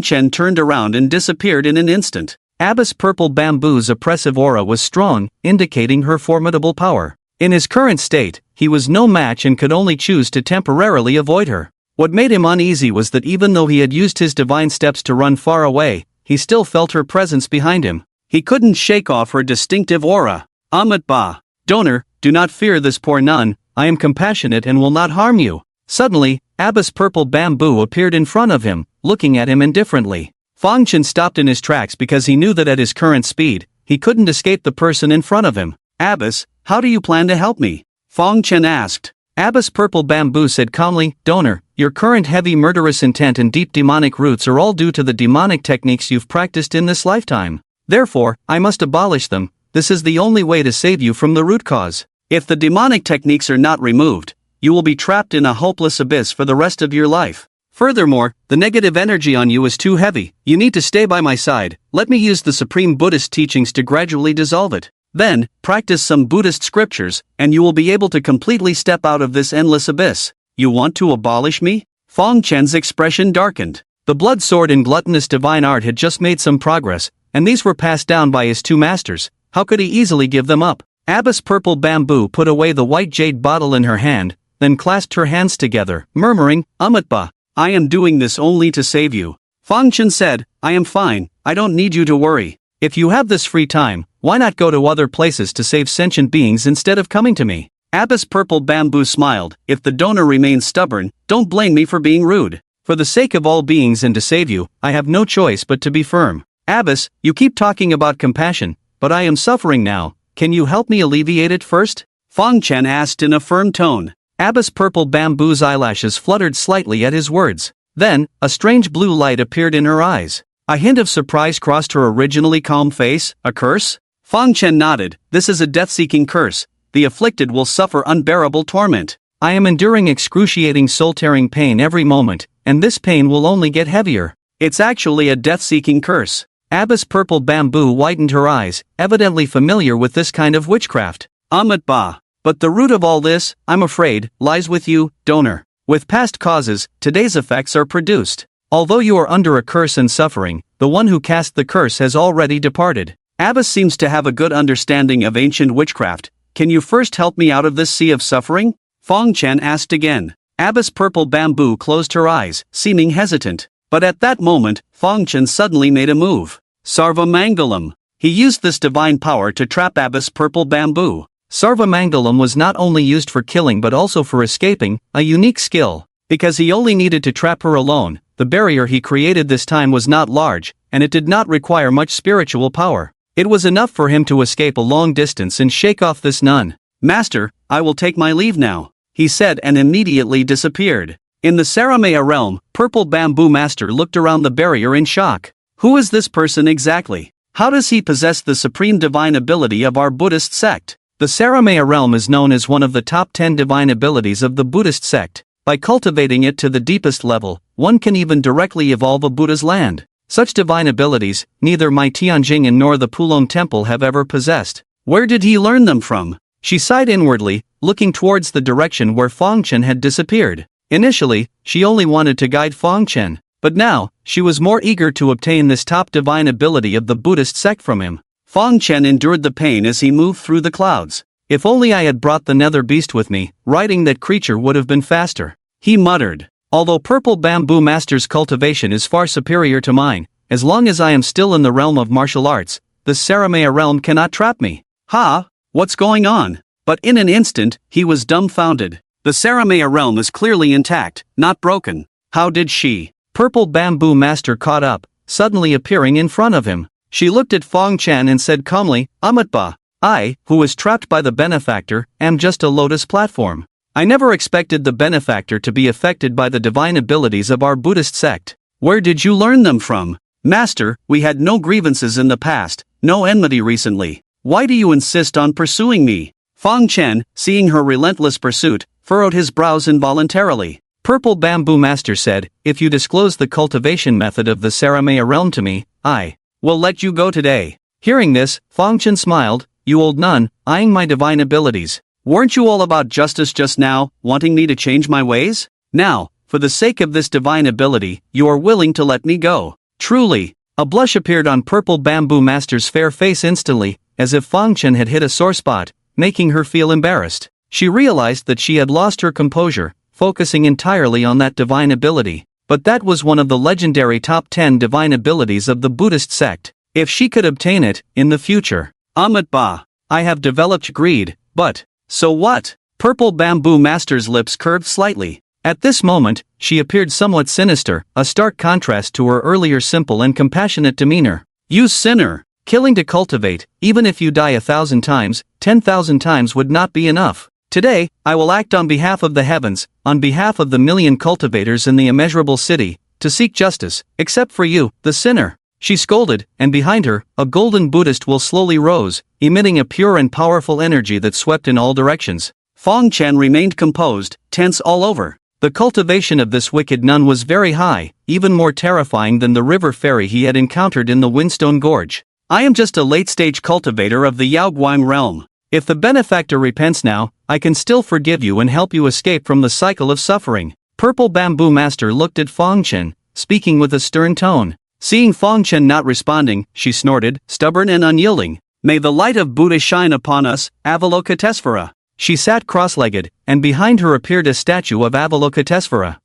Chen turned around and disappeared in an instant. Abyss Purple Bamboo's oppressive aura was strong, indicating her formidable power. In his current state, he was no match and could only choose to temporarily avoid her. What made him uneasy was that even though he had used his divine steps to run far away, he still felt her presence behind him. He couldn't shake off her distinctive aura. Amat Ba. Donor, do not fear this poor nun, I am compassionate and will not harm you. Suddenly, Abyss Purple Bamboo appeared in front of him, looking at him indifferently. Fang Chen stopped in his tracks because he knew that at his current speed, he couldn't escape the person in front of him. Abbess, how do you plan to help me? Fang Chen asked. Abbess Purple Bamboo said calmly, Donor, your current heavy murderous intent and deep demonic roots are all due to the demonic techniques you've practiced in this lifetime. Therefore, I must abolish them. This is the only way to save you from the root cause. If the demonic techniques are not removed, you will be trapped in a hopeless abyss for the rest of your life. Furthermore, the negative energy on you is too heavy. You need to stay by my side. Let me use the supreme Buddhist teachings to gradually dissolve it. Then, practice some Buddhist scriptures, and you will be able to completely step out of this endless abyss. You want to abolish me? Fang Chen's expression darkened. The blood sword and gluttonous divine art had just made some progress, and these were passed down by his two masters. How could he easily give them up? Abbess Purple Bamboo put away the white jade bottle in her hand, then clasped her hands together, murmuring, Amitba, I am doing this only to save you. Fang Chen said, I am fine, I don't need you to worry. If you have this free time, why not go to other places to save sentient beings instead of coming to me? Abbess Purple Bamboo smiled, if the donor remains stubborn, don't blame me for being rude. For the sake of all beings and to save you, I have no choice but to be firm. Abbess, you keep talking about compassion, but I am suffering now, can you help me alleviate it first? Fang Chen asked in a firm tone. Abbess Purple Bamboo's eyelashes fluttered slightly at his words. Then, a strange blue light appeared in her eyes. A hint of surprise crossed her originally calm face. A curse? Fang Chen nodded. This is a death-seeking curse. The afflicted will suffer unbearable torment. I am enduring excruciating soul-tearing pain every moment, and this pain will only get heavier. It's actually a death-seeking curse. Abbess Purple Bamboo widened her eyes, evidently familiar with this kind of witchcraft. Amitba. But the root of all this, I'm afraid, lies with you, donor. With past causes, today's effects are produced. Although you are under a curse and suffering, the one who cast the curse has already departed. Abbess seems to have a good understanding of ancient witchcraft. Can you first help me out of this sea of suffering? Fang Chen asked again. Abbess Purple Bamboo closed her eyes, seeming hesitant. But at that moment, Fang Chen suddenly made a move. Sarvamangalam. He used this divine power to trap Abbess Purple Bamboo. Sarvamangalam was not only used for killing but also for escaping, a unique skill. Because he only needed to trap her alone, the barrier he created this time was not large, and it did not require much spiritual power. It was enough for him to escape a long distance and shake off this nun. Master, I will take my leave now, he said and immediately disappeared. In the Saramaya realm, Purple Bamboo Master looked around the barrier in shock. Who is this person exactly? How does he possess the supreme divine ability of our Buddhist sect? The Saramaya realm is known as one of the top 10 divine abilities of the Buddhist sect. By cultivating it to the deepest level, one can even directly evolve a Buddha's land. Such divine abilities, neither my Tianjing nor the Pulong Temple have ever possessed. Where did he learn them from? She sighed inwardly, looking towards the direction where Fang Chen had disappeared. Initially, she only wanted to guide Fang Chen, but now, she was more eager to obtain this top divine ability of the Buddhist sect from him. Fang Chen endured the pain as he moved through the clouds. If only I had brought the nether beast with me, riding that creature would have been faster. He muttered. Although Purple Bamboo Master's cultivation is far superior to mine, as long as I am still in the realm of martial arts, the Saramaya realm cannot trap me. Ha! What's going on? But in an instant, he was dumbfounded. The Saramaya realm is clearly intact, not broken. How did she? Purple Bamboo Master caught up, suddenly appearing in front of him. She looked at Fang Chen and said calmly, Amitba, I, who was trapped by the benefactor, am just a lotus platform. I never expected the benefactor to be affected by the divine abilities of our Buddhist sect. Where did you learn them from? Master, we had no grievances in the past, no enmity recently. Why do you insist on pursuing me? Fang Chen, seeing her relentless pursuit, furrowed his brows involuntarily. Purple Bamboo Master said, if you disclose the cultivation method of the Saramaya realm to me, I will let you go today. Hearing this, Fang Chen smiled, you old nun, eyeing my divine abilities. Weren't you all about justice just now, wanting me to change my ways? Now, for the sake of this divine ability, you are willing to let me go. Truly. A blush appeared on Purple Bamboo Master's fair face instantly, as if Fang Chen had hit a sore spot, making her feel embarrassed. She realized that she had lost her composure, focusing entirely on that divine ability. But that was one of the legendary top 10 divine abilities of the Buddhist sect. If she could obtain it, in the future. Amitba, I have developed greed, but, so what? Purple Bamboo Master's lips curved slightly. At this moment, she appeared somewhat sinister, a stark contrast to her earlier simple and compassionate demeanor. "You sinner! Killing to cultivate, even if you die 1,000 times, 10,000 times would not be enough. Today, I will act on behalf of the heavens, on behalf of the million cultivators in the immeasurable city, to seek justice, except for you, the sinner," she scolded, and behind her, a golden Buddhist will slowly rose, emitting a pure and powerful energy that swept in all directions. Fong Chen remained composed, tense all over. The cultivation of this wicked nun was very high, even more terrifying than the river fairy he had encountered in the Windstone Gorge. "I am just a late-stage cultivator of the Yaoguang realm. If the benefactor repents now, I can still forgive you and help you escape from the cycle of suffering." Purple Bamboo Master looked at Fong Chen, speaking with a stern tone. Seeing Fong Chen not responding, she snorted, stubborn and unyielding. "May the light of Buddha shine upon us, Avalokitesvara." She sat cross-legged, and behind her appeared a statue of Avalokitesvara.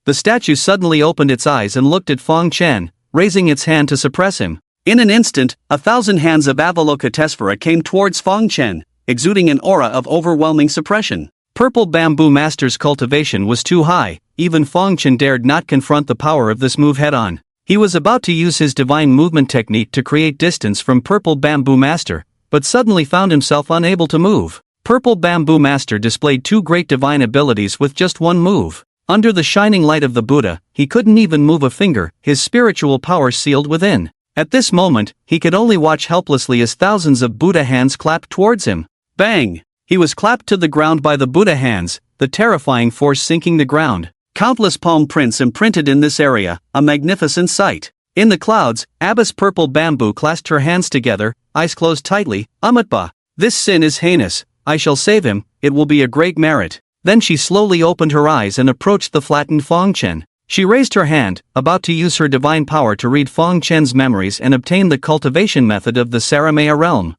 The statue suddenly opened its eyes and looked at Fong Chen, raising its hand to suppress him. In an instant, 1,000 hands of Avalokitesvara came towards Fong Chen, exuding an aura of overwhelming suppression. Purple Bamboo Master's cultivation was too high, even Fong Chen dared not confront the power of this move head-on. He was about to use his divine movement technique to create distance from Purple Bamboo Master, but suddenly found himself unable to move. Purple Bamboo Master displayed two great divine abilities with just one move. Under the shining light of the Buddha, he couldn't even move a finger, his spiritual power sealed within. At this moment, he could only watch helplessly as thousands of Buddha hands clapped towards him. Bang! He was clapped to the ground by the Buddha hands, the terrifying force sinking the ground. Countless palm prints imprinted in this area, a magnificent sight. In the clouds, Abbess Purple Bamboo clasped her hands together, eyes closed tightly. "Amatba! This sin is heinous. I shall save him, it will be a great merit." Then she slowly opened her eyes and approached the flattened Fong Chen. She raised her hand, about to use her divine power to read Fong Chen's memories and obtain the cultivation method of the Saramaya realm.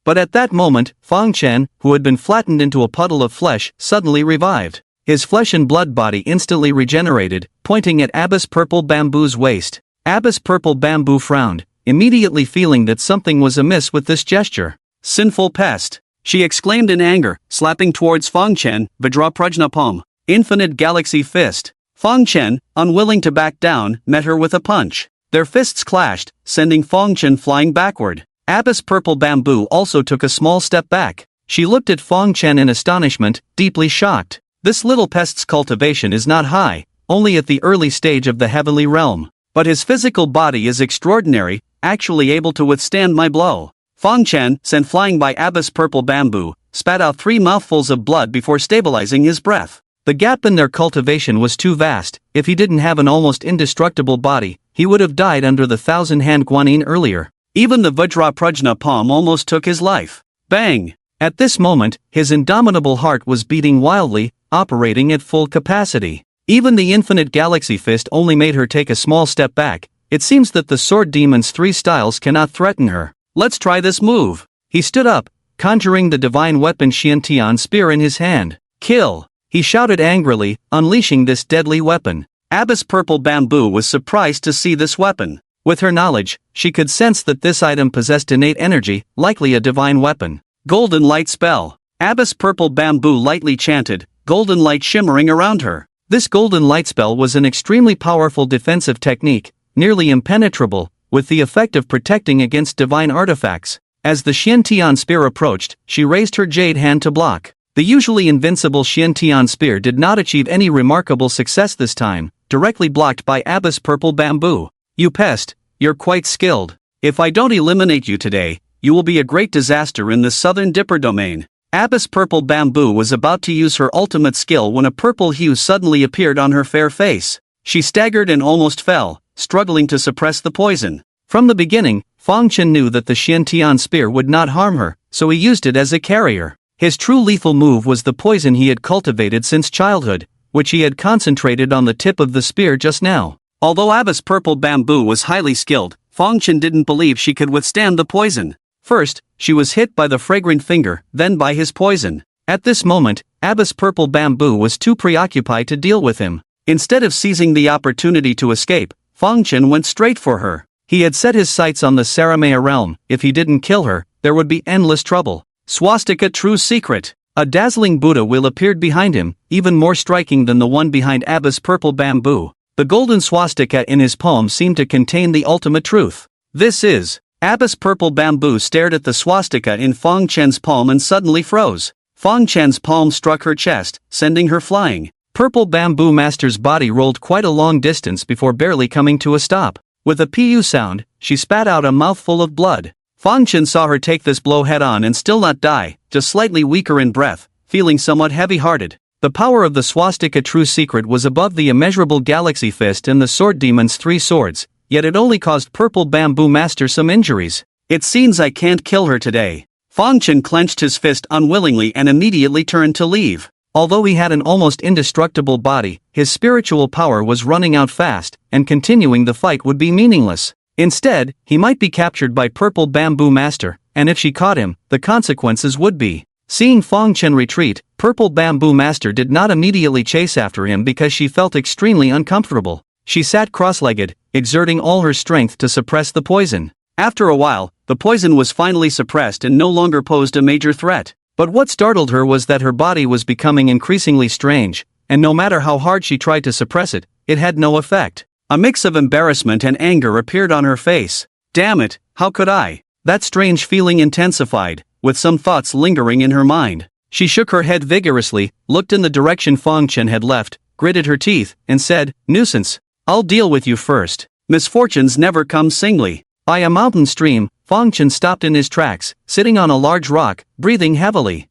But at that moment, Fong Chen, who had been flattened into a puddle of flesh, suddenly revived. His flesh and blood body instantly regenerated, pointing at Abbess Purple Bamboo's waist. Abbess Purple Bamboo frowned, immediately feeling that something was amiss with this gesture. "Sinful pest!" she exclaimed in anger, slapping towards Fong Chen, Vajra Prajnapam, Infinite Galaxy Fist. Fong Chen, unwilling to back down, met her with a punch. Their fists clashed, sending Fong Chen flying backward. Abbess Purple Bamboo also took a small step back. She looked at Fong Chen in astonishment, deeply shocked. This little pest's cultivation is not high, only at the early stage of the heavenly realm. But his physical body is extraordinary, actually able to withstand my blow. Fong Chen, sent flying by Abbess Purple Bamboo, spat out 3 mouthfuls of blood before stabilizing his breath. The gap in their cultivation was too vast. If he didn't have an almost indestructible body, he would have died under the 1,000-hand Guanyin earlier. Even the Vajra Prajna palm almost took his life. Bang! At this moment, his indomitable heart was beating wildly, operating at full capacity. Even the Infinite Galaxy Fist only made her take a small step back. It seems that the Sword Demon's 3 styles cannot threaten her. Let's try this move. He stood up, conjuring the divine weapon Tian spear in his hand. Kill! He shouted angrily, unleashing this deadly weapon. Abbess Purple Bamboo was surprised to see this weapon. With her knowledge, she could sense that this item possessed innate energy, likely a divine weapon. Golden Light Spell. Abbess Purple Bamboo lightly chanted, golden light shimmering around her. This golden light spell was an extremely powerful defensive technique, nearly impenetrable, with the effect of protecting against divine artifacts. As the Tian spear approached, she raised her jade hand to block. The usually invincible Tian spear did not achieve any remarkable success this time, directly blocked by Abbess Purple Bamboo. You pest, you're quite skilled. If I don't eliminate you today, you will be a great disaster in the southern Dipper domain. Abbess Purple Bamboo was about to use her ultimate skill when a purple hue suddenly appeared on her fair face. She staggered and almost fell, struggling to suppress the poison. From the beginning, Fong Chen knew that the Tian spear would not harm her, so he used it as a carrier. His true lethal move was the poison he had cultivated since childhood, which he had concentrated on the tip of the spear just now. Although Abbess Purple Bamboo was highly skilled, Fong Chen didn't believe she could withstand the poison. First, she was hit by the fragrant finger, then by his poison. At this moment, Abbess Purple Bamboo was too preoccupied to deal with him. Instead of seizing the opportunity to escape, Fong Chen went straight for her. He had set his sights on the Saramaya realm. If he didn't kill her, there would be endless trouble. Swastika True Secret. A dazzling Buddha wheel appeared behind him, even more striking than the one behind Abba's purple bamboo. The golden swastika in his palm seemed to contain the ultimate truth. This is. Abba's purple bamboo stared at the swastika in Fong Chen's palm and suddenly froze. Fong Chen's palm struck her chest, sending her flying. Purple bamboo master's body rolled quite a long distance before barely coming to a stop. With a pu sound, she spat out a mouthful of blood. Fong Chen saw her take this blow head-on and still not die, just slightly weaker in breath, feeling somewhat heavy-hearted. The power of the swastika true secret was above the immeasurable galaxy fist and the sword demon's 3 swords, yet it only caused purple bamboo master some injuries. It seems I can't kill her today. Fong Chen clenched his fist unwillingly and immediately turned to leave. Although he had an almost indestructible body, his spiritual power was running out fast, and continuing the fight would be meaningless. Instead, he might be captured by Purple Bamboo Master, and if she caught him, the consequences would be. Seeing Fong Chen retreat, Purple Bamboo Master did not immediately chase after him because she felt extremely uncomfortable. She sat cross-legged, exerting all her strength to suppress the poison. After a while, the poison was finally suppressed and no longer posed a major threat. But what startled her was that her body was becoming increasingly strange, and no matter how hard she tried to suppress it, it had no effect. A mix of embarrassment and anger appeared on her face. Damn it, how could I? That strange feeling intensified, with some thoughts lingering in her mind. She shook her head vigorously, looked in the direction Fong Chen had left, gritted her teeth, and said, "Nuisance. I'll deal with you first. Misfortunes never come singly." By a mountain stream, Fong Chen stopped in his tracks, sitting on a large rock, breathing heavily.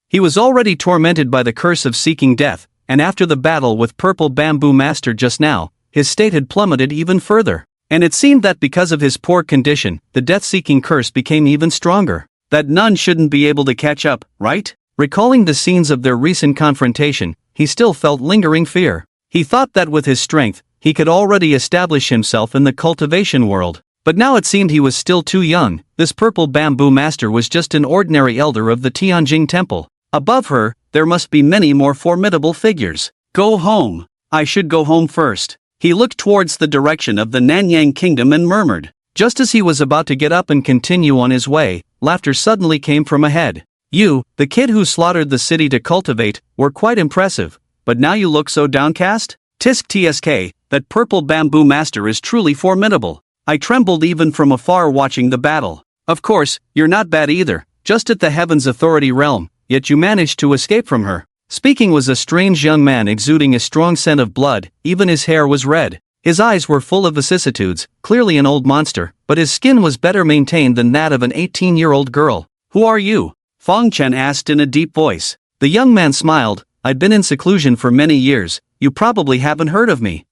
He was already tormented by the curse of seeking death, and after the battle with Purple Bamboo Master just now, his state had plummeted even further. And it seemed that because of his poor condition, the death-seeking curse became even stronger. That none shouldn't be able to catch up, right? Recalling the scenes of their recent confrontation, he still felt lingering fear. He thought that with his strength, he could already establish himself in the cultivation world. But now it seemed he was still too young. This Purple Bamboo Master was just an ordinary elder of the Tianjing Temple. Above her, there must be many more formidable figures. Go home. I should go home first. He looked towards the direction of the Nanyang Kingdom and murmured. Just as he was about to get up and continue on his way, laughter suddenly came from ahead. "You, the kid who slaughtered the city to cultivate, were quite impressive, but now you look so downcast? Tisk tsk, that Purple Bamboo Master is truly formidable. I trembled even from afar watching the battle. Of course, you're not bad either, just at the Heaven's Authority realm, yet you managed to escape from her." Speaking was a strange young man exuding a strong scent of blood, even his hair was red. His eyes were full of vicissitudes, clearly an old monster, but his skin was better maintained than that of an 18-year-old girl. "Who are you?" Fong Chen asked in a deep voice. The young man smiled. "I've been in seclusion for many years, you probably haven't heard of me.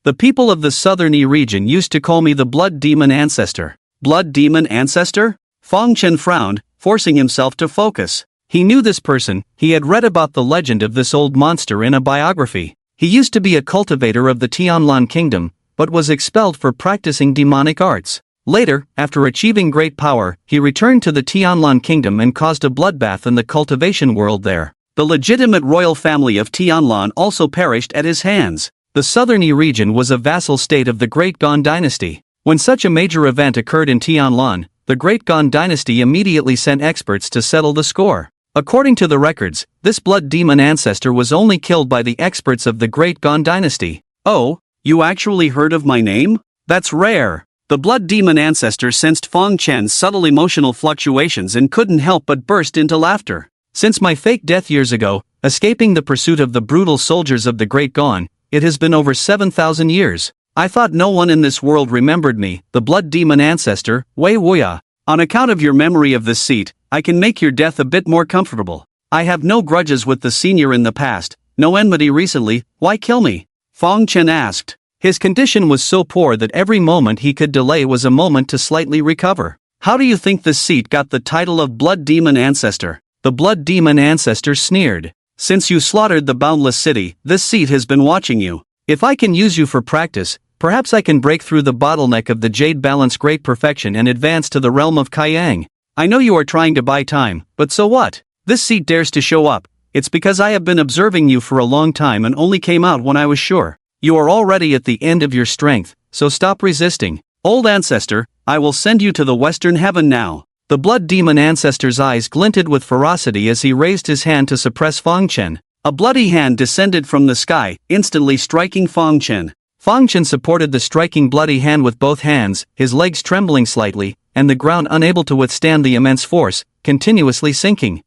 The people of the Southern Yi region used to call me the Blood Demon Ancestor." Blood Demon Ancestor? Fong Chen frowned, forcing himself to focus. He knew this person. He had read about the legend of this old monster in a biography. He used to be a cultivator of the Tianlan Kingdom, but was expelled for practicing demonic arts. Later, after achieving great power, he returned to the Tianlan Kingdom and caused a bloodbath in the cultivation world there. The legitimate royal family of Tianlan also perished at his hands. The Southern Yi region was a vassal state of the Great Gon Dynasty. When such a major event occurred in Tianlan, the Great Gon Dynasty immediately sent experts to settle the score. According to the records, this blood demon ancestor was only killed by the experts of the Great Gon Dynasty. "Oh, you actually heard of my name? That's rare." The blood demon ancestor sensed Fong Chen's subtle emotional fluctuations and couldn't help but burst into laughter. "Since my fake death years ago, escaping the pursuit of the brutal soldiers of the Great Gon, it has been over 7,000 years. I thought no one in this world remembered me, the blood demon ancestor, Wei Wuya. On account of your memory of this seat, I can make your death a bit more comfortable. I have no grudges with the senior in the past, no enmity recently, why kill me?" Fong Chen asked. His condition was so poor that every moment he could delay was a moment to slightly recover. "How do you think this seat got the title of Blood Demon Ancestor?" The Blood Demon Ancestor sneered. "Since you slaughtered the boundless city, this seat has been watching you. If I can use you for practice, perhaps I can break through the bottleneck of the Jade Balance Great Perfection and advance to the realm of Kaiyang. I know you are trying to buy time, but so what? This seat dares to show up. It's because I have been observing you for a long time and only came out when I was sure. You are already at the end of your strength, so stop resisting. Old ancestor, I will send you to the Western Heaven now." The blood demon ancestor's eyes glinted with ferocity as he raised his hand to suppress Fang Chen. A bloody hand descended from the sky, instantly striking Fang Chen. Fang Chen supported the striking bloody hand with both hands, his legs trembling slightly, and the ground unable to withstand the immense force, continuously sinking.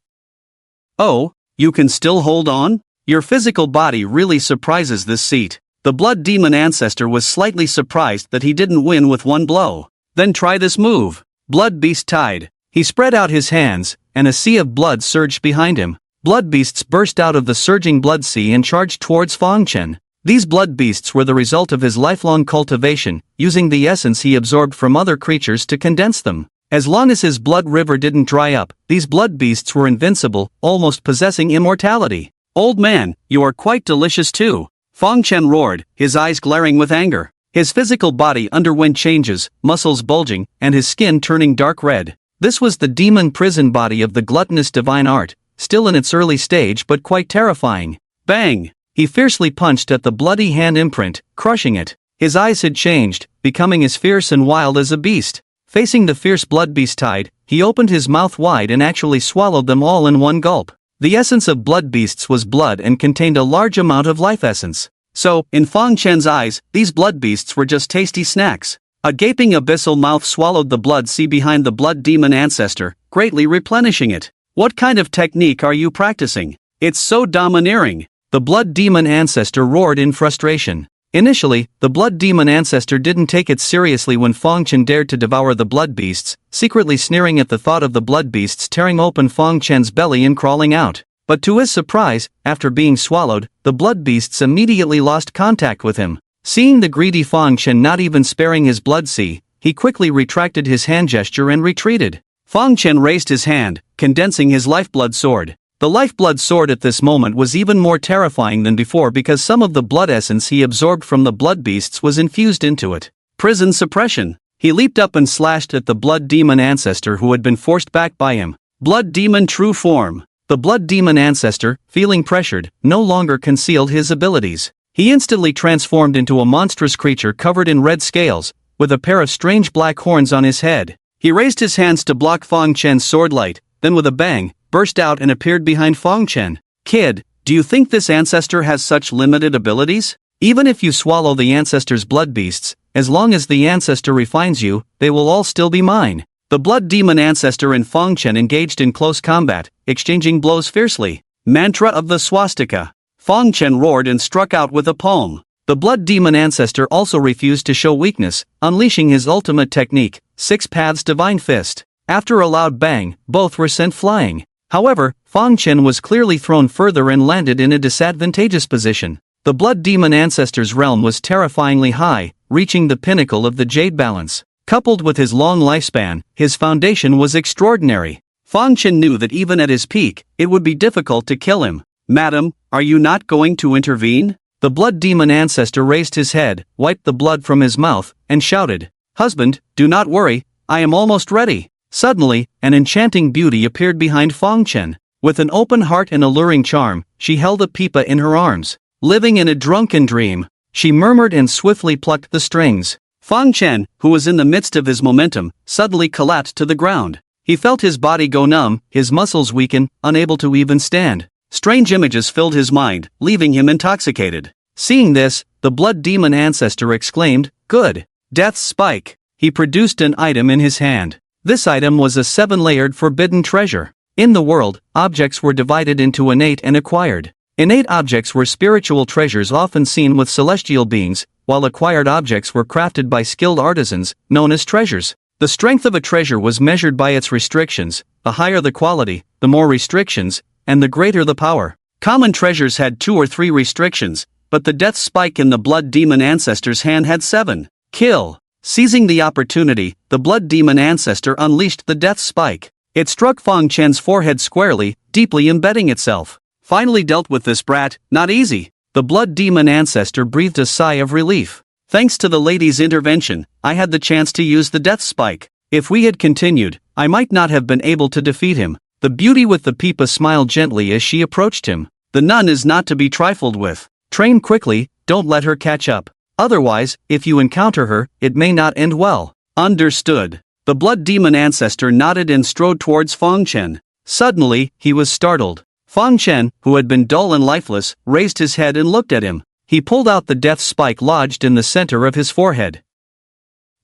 "Oh, you can still hold on? Your physical body really surprises this seat." The blood demon ancestor was slightly surprised that he didn't win with one blow. "Then try this move." Blood beast tied. He spread out his hands, and a sea of blood surged behind him. Blood beasts burst out of the surging blood sea and charged towards Fang Chen. These blood beasts were the result of his lifelong cultivation, using the essence he absorbed from other creatures to condense them. As long as his blood river didn't dry up, these blood beasts were invincible, almost possessing immortality. "Old man, you are quite delicious too," Fang Chen roared, his eyes glaring with anger. His physical body underwent changes, muscles bulging, and his skin turning dark red. This was the demon prison body of the gluttonous divine art, still in its early stage but quite terrifying. Bang! He fiercely punched at the bloody hand imprint, crushing it. His eyes had changed, becoming as fierce and wild as a beast. Facing the fierce blood beast tide, he opened his mouth wide and actually swallowed them all in one gulp. The essence of blood beasts was blood and contained a large amount of life essence. So, in Fang Chen's eyes, these blood beasts were just tasty snacks. A gaping abyssal mouth swallowed the blood sea behind the blood demon ancestor, greatly replenishing it. "What kind of technique are you practicing? It's so domineering." The blood demon ancestor roared in frustration. Initially, the blood demon ancestor didn't take it seriously when Fang Chen dared to devour the blood beasts, secretly sneering at the thought of the blood beasts tearing open Fang Chen's belly and crawling out. But to his surprise, after being swallowed, the blood beasts immediately lost contact with him. Seeing the greedy Fang Chen not even sparing his blood sea, he quickly retracted his hand gesture and retreated. Fang Chen raised his hand, condensing his lifeblood sword. The lifeblood sword at this moment was even more terrifying than before because some of the blood essence he absorbed from the blood beasts was infused into it. Prison suppression. He leaped up and slashed at the blood demon ancestor who had been forced back by him. Blood demon true form. The blood demon ancestor, feeling pressured, no longer concealed his abilities. He instantly transformed into a monstrous creature covered in red scales, with a pair of strange black horns on his head. He raised his hands to block Fang Chen's sword light, then with a bang, burst out and appeared behind Fang Chen. "Kid, do you think this ancestor has such limited abilities? Even if you swallow the ancestor's blood beasts, as long as the ancestor refines you, they will all still be mine." The blood demon ancestor and Fang Chen engaged in close combat, exchanging blows fiercely. Mantra of the swastika. Fang Chen roared and struck out with a palm. The blood demon ancestor also refused to show weakness, unleashing his ultimate technique, Six Paths Divine Fist. After a loud bang, both were sent flying. However, Fang Chen was clearly thrown further and landed in a disadvantageous position. The blood demon ancestor's realm was terrifyingly high, reaching the pinnacle of the jade balance. Coupled with his long lifespan, his foundation was extraordinary. Fang Chen knew that even at his peak, it would be difficult to kill him. "Madam, are you not going to intervene?" The blood demon ancestor raised his head, wiped the blood from his mouth, and shouted, "Husband, do not worry, I am almost ready." Suddenly, an enchanting beauty appeared behind Fang Chen. With an open heart and alluring charm, she held a pipa in her arms. "Living in a drunken dream," she murmured and swiftly plucked the strings. Fang Chen, who was in the midst of his momentum, suddenly collapsed to the ground. He felt his body go numb, his muscles weaken, unable to even stand. Strange images filled his mind, leaving him intoxicated. Seeing this, the blood demon ancestor exclaimed, "Good! Death's spike!" He produced an item in his hand. This item was a 7-layered forbidden treasure. In the world, objects were divided into innate and acquired. Innate objects were spiritual treasures often seen with celestial beings, while acquired objects were crafted by skilled artisans, known as treasures. The strength of a treasure was measured by its restrictions. The higher the quality, the more restrictions, and the greater the power. Common treasures had 2 or 3 restrictions, but the death spike in the blood demon ancestor's hand had 7. Kill. Seizing the opportunity, the blood demon ancestor unleashed the death spike. It struck Fang Chen's forehead squarely, deeply embedding itself. "Finally dealt with this brat, not easy." The blood demon ancestor breathed a sigh of relief. "Thanks to the lady's intervention, I had the chance to use the death spike. If we had continued, I might not have been able to defeat him." The beauty with the pipa smiled gently as she approached him. "The nun is not to be trifled with. Train quickly, don't let her catch up. Otherwise, if you encounter her, it may not end well." "Understood." The blood demon ancestor nodded and strode towards Fang Chen. Suddenly, he was startled. Fang Chen, who had been dull and lifeless, raised his head and looked at him. He pulled out the death spike lodged in the center of his forehead.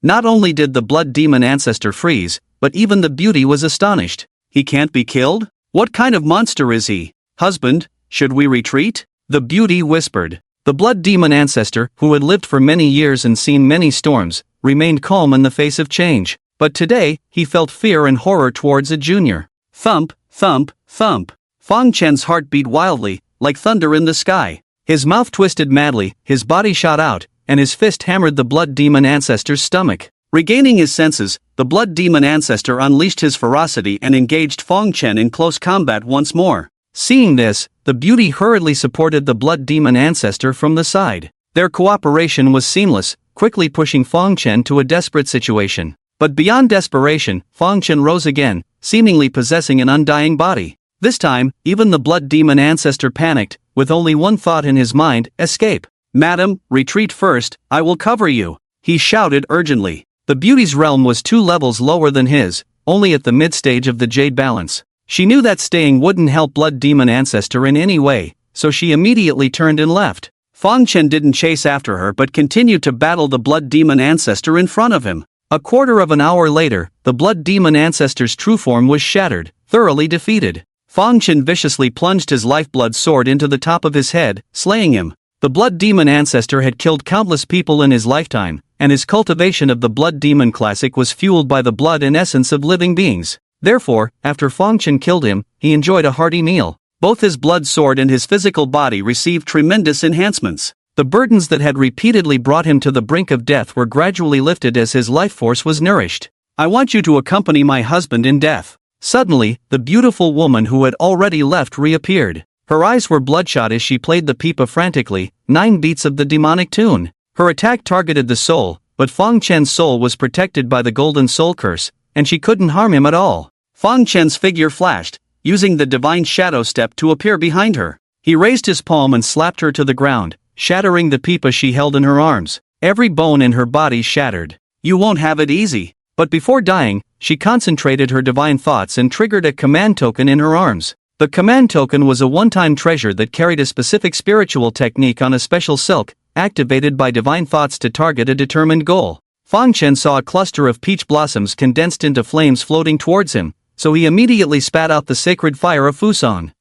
Not only did the blood demon ancestor freeze, but even the beauty was astonished. He can't be killed? What kind of monster is he? Husband, should we retreat? The beauty whispered. The blood demon ancestor, who had lived for many years and seen many storms, remained calm in the face of change. But today, he felt fear and horror towards a junior. Thump, thump, thump. Fang Chen's heart beat wildly, like thunder in the sky. His mouth twisted madly, his body shot out, and his fist hammered the blood demon ancestor's stomach. Regaining his senses, the blood demon ancestor unleashed his ferocity and engaged Fang Chen in close combat once more. Seeing this, the beauty hurriedly supported the blood demon ancestor from the side. Their cooperation was seamless, quickly pushing Fang Chen to a desperate situation. But beyond desperation, Fang Chen rose again, seemingly possessing an undying body. This time, even the blood demon ancestor panicked, with only one thought in his mind: escape. Madam, retreat first, I will cover you, he shouted urgently. The beauty's realm was 2 levels lower than his, only at the mid-stage of the jade balance. She knew that staying wouldn't help blood demon ancestor in any way, so she immediately turned and left. Fang Chen didn't chase after her but continued to battle the blood demon ancestor in front of him. A quarter of an hour later, the blood demon ancestor's true form was shattered, thoroughly defeated. Fang Chen viciously plunged his lifeblood sword into the top of his head, slaying him. The blood demon ancestor had killed countless people in his lifetime, and his cultivation of the blood demon classic was fueled by the blood and essence of living beings. Therefore, after Fang Chen killed him, he enjoyed a hearty meal. Both his blood sword and his physical body received tremendous enhancements. The burdens that had repeatedly brought him to the brink of death were gradually lifted as his life force was nourished. I want you to accompany my husband in death. Suddenly, the beautiful woman who had already left reappeared. Her eyes were bloodshot as she played the pipa frantically, 9 beats of the demonic tune. Her attack targeted the soul, but Fang Chen's soul was protected by the golden soul curse, and she couldn't harm him at all. Fang Chen's figure flashed, using the divine shadow step to appear behind her. He raised his palm and slapped her to the ground, shattering the pipa she held in her arms. Every bone in her body shattered. You won't have it easy. But before dying, she concentrated her divine thoughts and triggered a command token in her arms. The command token was a one-time treasure that carried a specific spiritual technique on a special silk, activated by divine thoughts to target a determined goal. Fang Chen saw a cluster of peach blossoms condensed into flames floating towards him, so he immediately spat out the sacred fire of Fusang.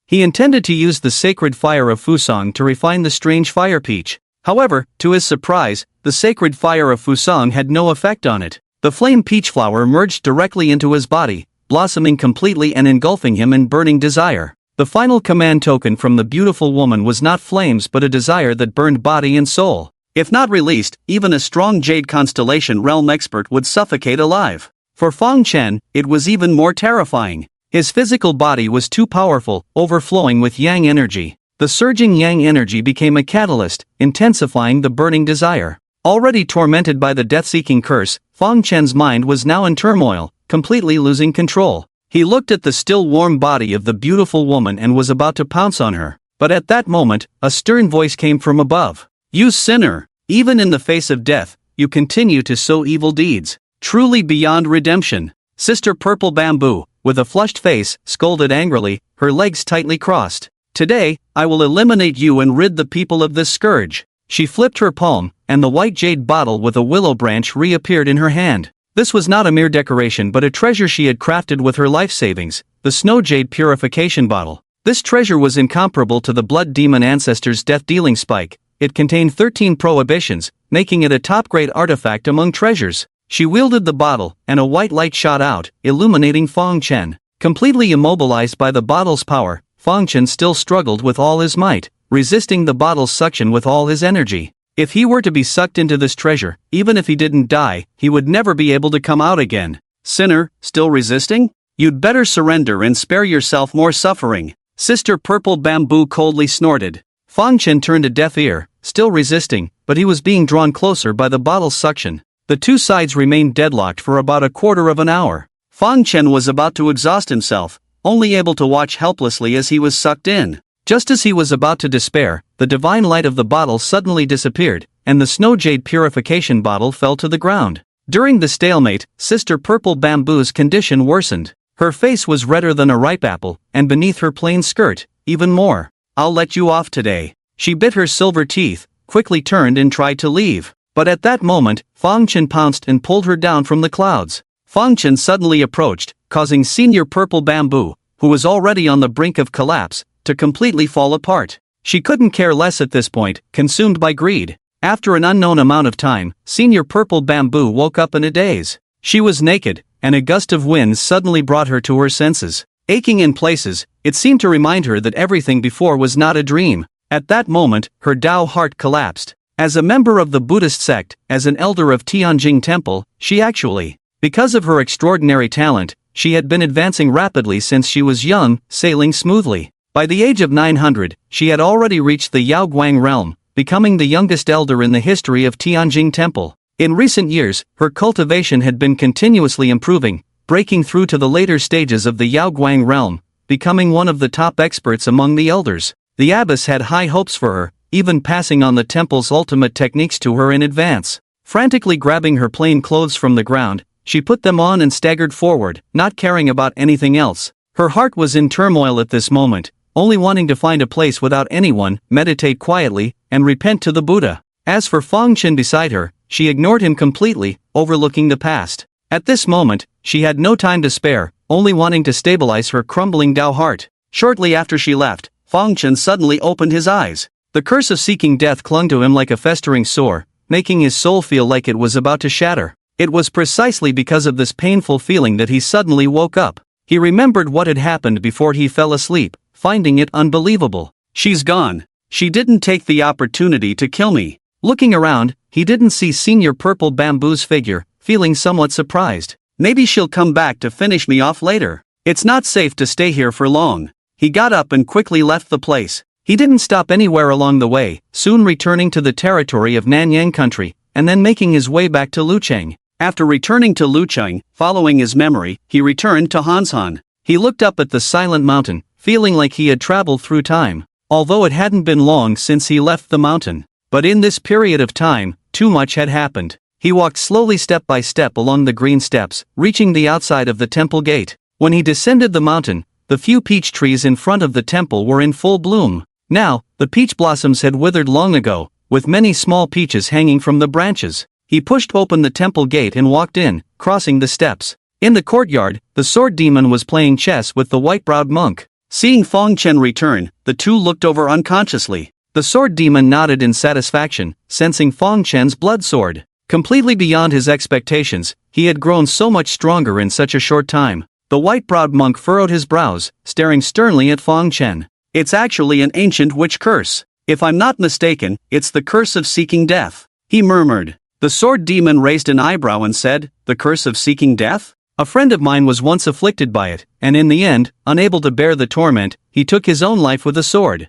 He intended to use the sacred fire of Fusang to refine the strange fire peach. However, to his surprise, the sacred fire of Fusang had no effect on it. The flame peach flower merged directly into his body, blossoming completely and engulfing him in burning desire. The final command token from the beautiful woman was not flames but a desire that burned body and soul. If not released, even a strong jade constellation realm expert would suffocate alive. For Fang Chen, it was even more terrifying. His physical body was too powerful, overflowing with yang energy. The surging yang energy became a catalyst, intensifying the burning desire. Already tormented by the death-seeking curse, Fang Chen's mind was now in turmoil, completely losing control. He looked at the still warm body of the beautiful woman and was about to pounce on her. But at that moment, a stern voice came from above. You sinner! Even in the face of death, you continue to sow evil deeds. Truly beyond redemption. Sister Purple Bamboo, with a flushed face, scolded angrily, her legs tightly crossed. Today, I will eliminate you and rid the people of this scourge. She flipped her palm, and the white jade bottle with a willow branch reappeared in her hand. This was not a mere decoration but a treasure she had crafted with her life savings, the snow jade purification bottle. This treasure was incomparable to the blood demon ancestor's death-dealing spike. It contained 13 prohibitions, making it a top-grade artifact among treasures. She wielded the bottle, and a white light shot out, illuminating Fang Chen. Completely immobilized by the bottle's power, Fang Chen still struggled with all his might, resisting the bottle's suction with all his energy. If he were to be sucked into this treasure, even if he didn't die, he would never be able to come out again. Sinner, still resisting? You'd better surrender and spare yourself more suffering. Sister Purple Bamboo coldly snorted. Fang Chen turned a deaf ear, still resisting, but he was being drawn closer by the bottle's suction. The two sides remained deadlocked for about a quarter of an hour. Fang Chen was about to exhaust himself, only able to watch helplessly as he was sucked in. Just as he was about to despair, the divine light of the bottle suddenly disappeared, and the snow jade purification bottle fell to the ground. During the stalemate, Sister Purple Bamboo's condition worsened. Her face was redder than a ripe apple, and beneath her plain skirt, even more. "I'll let you off today." She bit her silver teeth, quickly turned and tried to leave. But at that moment, Fang Chen pounced and pulled her down from the clouds. Fang Chen suddenly approached, causing Senior Purple Bamboo, who was already on the brink of collapse, to completely fall apart. She couldn't care less at this point, consumed by greed. After an unknown amount of time, Senior Purple Bamboo woke up in a daze. She was naked, and a gust of wind suddenly brought her to her senses. Aching in places, it seemed to remind her that everything before was not a dream. At that moment, her Tao heart collapsed. As a member of the Buddhist sect, as an elder of Tianjing Temple, she actually, because of her extraordinary talent, she had been advancing rapidly since she was young, sailing smoothly. By the age of 900, she had already reached the Yao Guang realm, becoming the youngest elder in the history of Tianjing Temple. In recent years, her cultivation had been continuously improving, breaking through to the later stages of the Yao Guang realm, becoming one of the top experts among the elders. The abbess had high hopes for her, even passing on the temple's ultimate techniques to her in advance. Frantically grabbing her plain clothes from the ground, she put them on and staggered forward, not caring about anything else. Her heart was in turmoil at this moment, only wanting to find a place without anyone, meditate quietly, and repent to the Buddha. As for Fang Chen beside her, she ignored him completely, overlooking the past. At this moment, she had no time to spare, only wanting to stabilize her crumbling Tao heart. Shortly after she left, Fang Chen suddenly opened his eyes. The curse of seeking death clung to him like a festering sore, making his soul feel like it was about to shatter. It was precisely because of this painful feeling that he suddenly woke up. He remembered what had happened before he fell asleep, finding it unbelievable. "She's gone. She didn't take the opportunity to kill me." Looking around, he didn't see Senior Purple Bamboo's figure, feeling somewhat surprised. "Maybe she'll come back to finish me off later. It's not safe to stay here for long." He got up and quickly left the place. He didn't stop anywhere along the way, soon returning to the territory of Nanyang country, and then making his way back to Lucheng. After returning to Lucheng, following his memory, he returned to Hanshan. He looked up at the silent mountain, feeling like he had traveled through time, although it hadn't been long since he left the mountain. But in this period of time, too much had happened. He walked slowly step by step along the green steps, reaching the outside of the temple gate. When he descended the mountain, the few peach trees in front of the temple were in full bloom. Now, the peach blossoms had withered long ago, with many small peaches hanging from the branches. He pushed open the temple gate and walked in, crossing the steps. In the courtyard, the sword demon was playing chess with the white-browed monk. Seeing Fang Chen return, the two looked over unconsciously. The sword demon nodded in satisfaction, sensing Fang Chen's blood sword. Completely beyond his expectations, he had grown so much stronger in such a short time. The white-browed monk furrowed his brows, staring sternly at Fang Chen. "It's actually an ancient witch curse. If I'm not mistaken, it's the curse of seeking death," he murmured. The sword demon raised an eyebrow and said, "The curse of seeking death? A friend of mine was once afflicted by it, and in the end, unable to bear the torment, he took his own life with a sword."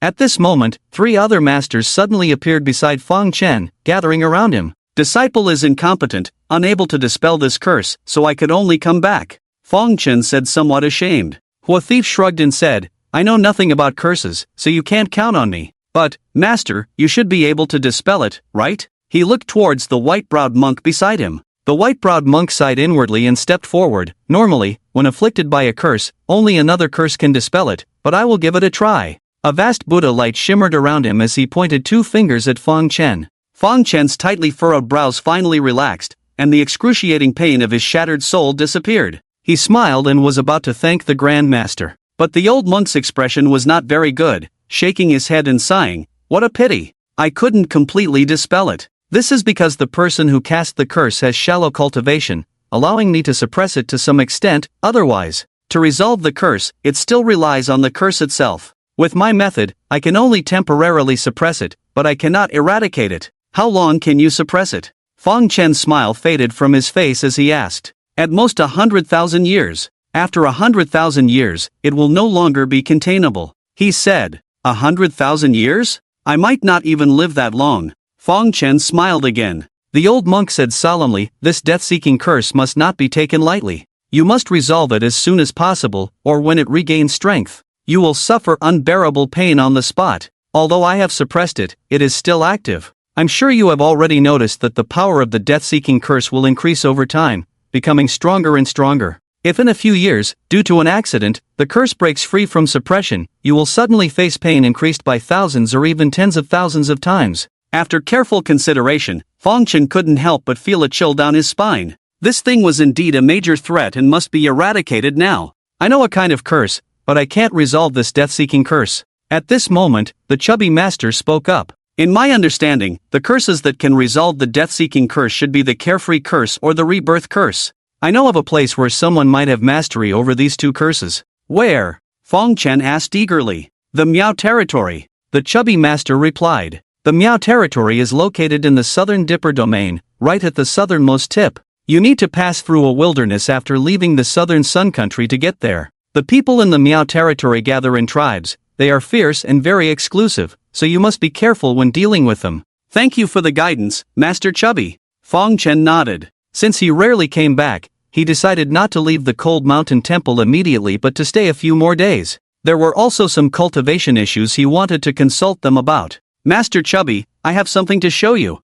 At this moment, 3 other masters suddenly appeared beside Fang Chen, gathering around him. "Disciple is incompetent, unable to dispel this curse, so I could only come back," Fang Chen said, somewhat ashamed. Hua Thief shrugged and said, "I know nothing about curses, so you can't count on me. But, Master, you should be able to dispel it, right?" He looked towards the white-browed monk beside him. The white-browed monk sighed inwardly and stepped forward. "Normally, when afflicted by a curse, only another curse can dispel it, but I will give it a try." A vast Buddha light shimmered around him as he pointed 2 fingers at Fang Chen. Fang Chen's tightly furrowed brows finally relaxed, and the excruciating pain of his shattered soul disappeared. He smiled and was about to thank the Grand Master. But the old monk's expression was not very good, shaking his head and sighing, "What a pity. I couldn't completely dispel it. This is because the person who cast the curse has shallow cultivation, allowing me to suppress it to some extent. Otherwise, to resolve the curse, it still relies on the curse itself. With my method, I can only temporarily suppress it, but I cannot eradicate it." "How long can you suppress it?" Fang Chen's smile faded from his face as he asked. "At most 100,000 years. After 100,000 years, it will no longer be containable," he said. 100,000 years? I might not even live that long. Fang Chen smiled again. The old monk said solemnly, "This death-seeking curse must not be taken lightly. You must resolve it as soon as possible, or when it regains strength. You will suffer unbearable pain on the spot. Although I have suppressed it, it is still active. I'm sure you have already noticed that the power of the death-seeking curse will increase over time, becoming stronger and stronger. If in a few years, due to an accident, the curse breaks free from suppression, you will suddenly face pain increased by thousands or even tens of thousands of times. After careful consideration, Chen couldn't help but feel a chill down his spine. This thing was indeed a major threat and must be eradicated now. I know a kind of curse, but I can't resolve this death-seeking curse. At this moment, the chubby master spoke up. In my understanding, the curses that can resolve the death-seeking curse should be the carefree curse or the rebirth curse. I know of a place where someone might have mastery over these two curses. Where? Chen asked eagerly. The Miao territory. The chubby master replied. The Miao territory is located in the southern Dipper domain, right at the southernmost tip. You need to pass through a wilderness after leaving the southern sun country to get there. The people in the Miao territory gather in tribes. They are fierce and very exclusive, so you must be careful when dealing with them. Thank you for the guidance, Master Chubby. Chen nodded. Since he rarely came back, he decided not to leave the cold mountain temple immediately but to stay a few more days. There were also some cultivation issues he wanted to consult them about. Master Chubby, I have something to show you.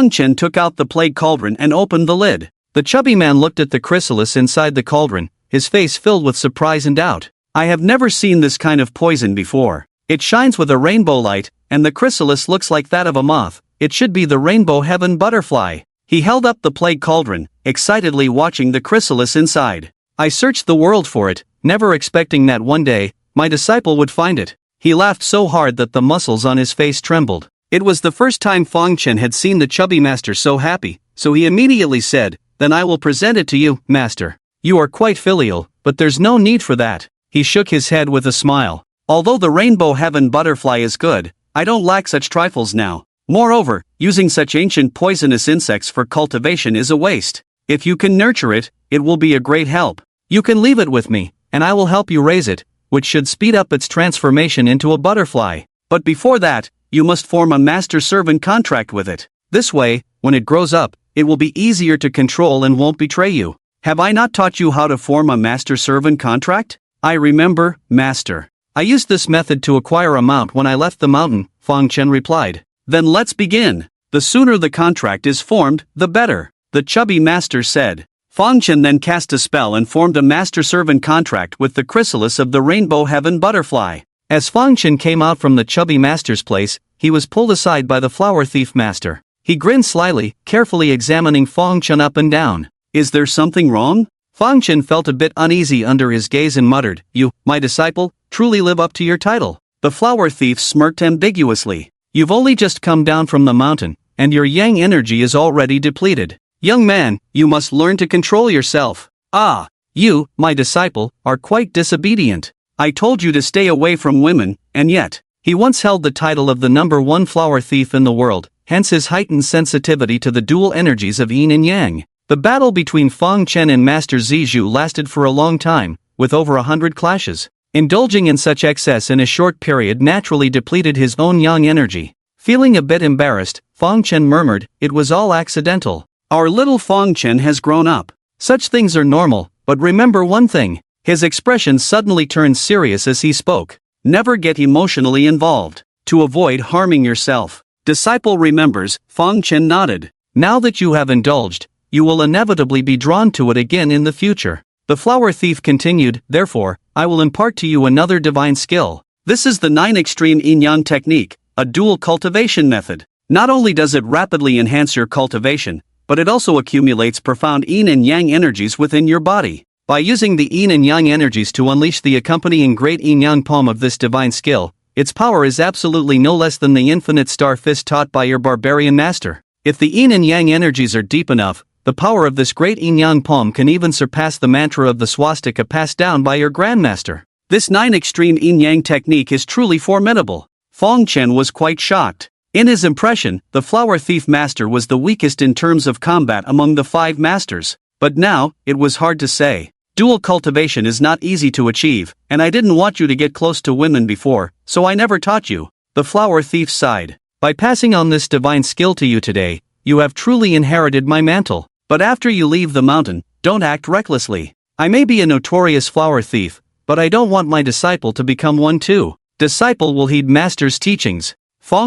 Chen took out the plague cauldron and opened the lid. The chubby man looked at the chrysalis inside the cauldron, his face filled with surprise and doubt. I have never seen this kind of poison before. It shines with a rainbow light, and the chrysalis looks like that of a moth. It should be the rainbow heaven butterfly. He held up the plague cauldron, excitedly watching the chrysalis inside. I searched the world for it, never expecting that one day, my disciple would find it. He laughed so hard that the muscles on his face trembled. It was the first time Chen had seen the chubby master so happy, so he immediately said, "Then I will present it to you, master. You are quite filial, but there's no need for that." He shook his head with a smile. Although the rainbow heaven butterfly is good, I don't lack such trifles now. Moreover, using such ancient poisonous insects for cultivation is a waste. If you can nurture it, it will be a great help. You can leave it with me, and I will help you raise it, which should speed up its transformation into a butterfly. But before that, you must form a master-servant contract with it. This way, when it grows up, it will be easier to control and won't betray you. Have I not taught you how to form a master-servant contract? I remember, master. I used this method to acquire a mount when I left the mountain, Chen replied. Then let's begin. The sooner the contract is formed, the better, the chubby master said. Chen then cast a spell and formed a master-servant contract with the chrysalis of the rainbow heaven butterfly. As Chen came out from the chubby master's place, he was pulled aside by the flower thief master. He grinned slyly, carefully examining Chen up and down. Is there something wrong? Chen felt a bit uneasy under his gaze and muttered, "You, my disciple, truly live up to your title." The flower thief smirked ambiguously. "You've only just come down from the mountain, and your yang energy is already depleted. Young man, you must learn to control yourself. Ah, you, my disciple, are quite disobedient. I told you to stay away from women, and yet." He once held the title of the #1 flower thief in the world, hence his heightened sensitivity to the dual energies of yin and yang. The battle between Chen and Master Zizhu lasted for a long time, with over 100 clashes. Indulging in such excess in a short period naturally depleted his own yang energy. Feeling a bit embarrassed, Chen murmured, "It was all accidental. Our little Chen has grown up. Such things are normal, but remember one thing." His expression suddenly turned serious as he spoke. "Never get emotionally involved, to avoid harming yourself." Disciple remembers, Chen nodded. "Now that you have indulged, you will inevitably be drawn to it again in the future." The flower thief continued, "Therefore, I will impart to you another divine skill. This is the 9 extreme yin-yang technique, a dual cultivation method. Not only does it rapidly enhance your cultivation, but it also accumulates profound yin and yang energies within your body. By using the yin and yang energies to unleash the accompanying great yin-yang palm of this divine skill, its power is absolutely no less than the infinite star fist taught by your barbarian master. If the yin and yang energies are deep enough, the power of this great yin-yang palm can even surpass the mantra of the swastika passed down by your grandmaster. This 9 extreme yin-yang technique is truly formidable." Chen was quite shocked. In his impression, the flower thief master was the weakest in terms of combat among the 5 masters. But now, it was hard to say. Dual cultivation is not easy to achieve, and I didn't want you to get close to women before, so I never taught you. The flower thief sighed. By passing on this divine skill to you today, you have truly inherited my mantle. But after you leave the mountain, don't act recklessly. I may be a notorious flower thief, but I don't want my disciple to become one too. Disciple will heed master's teachings.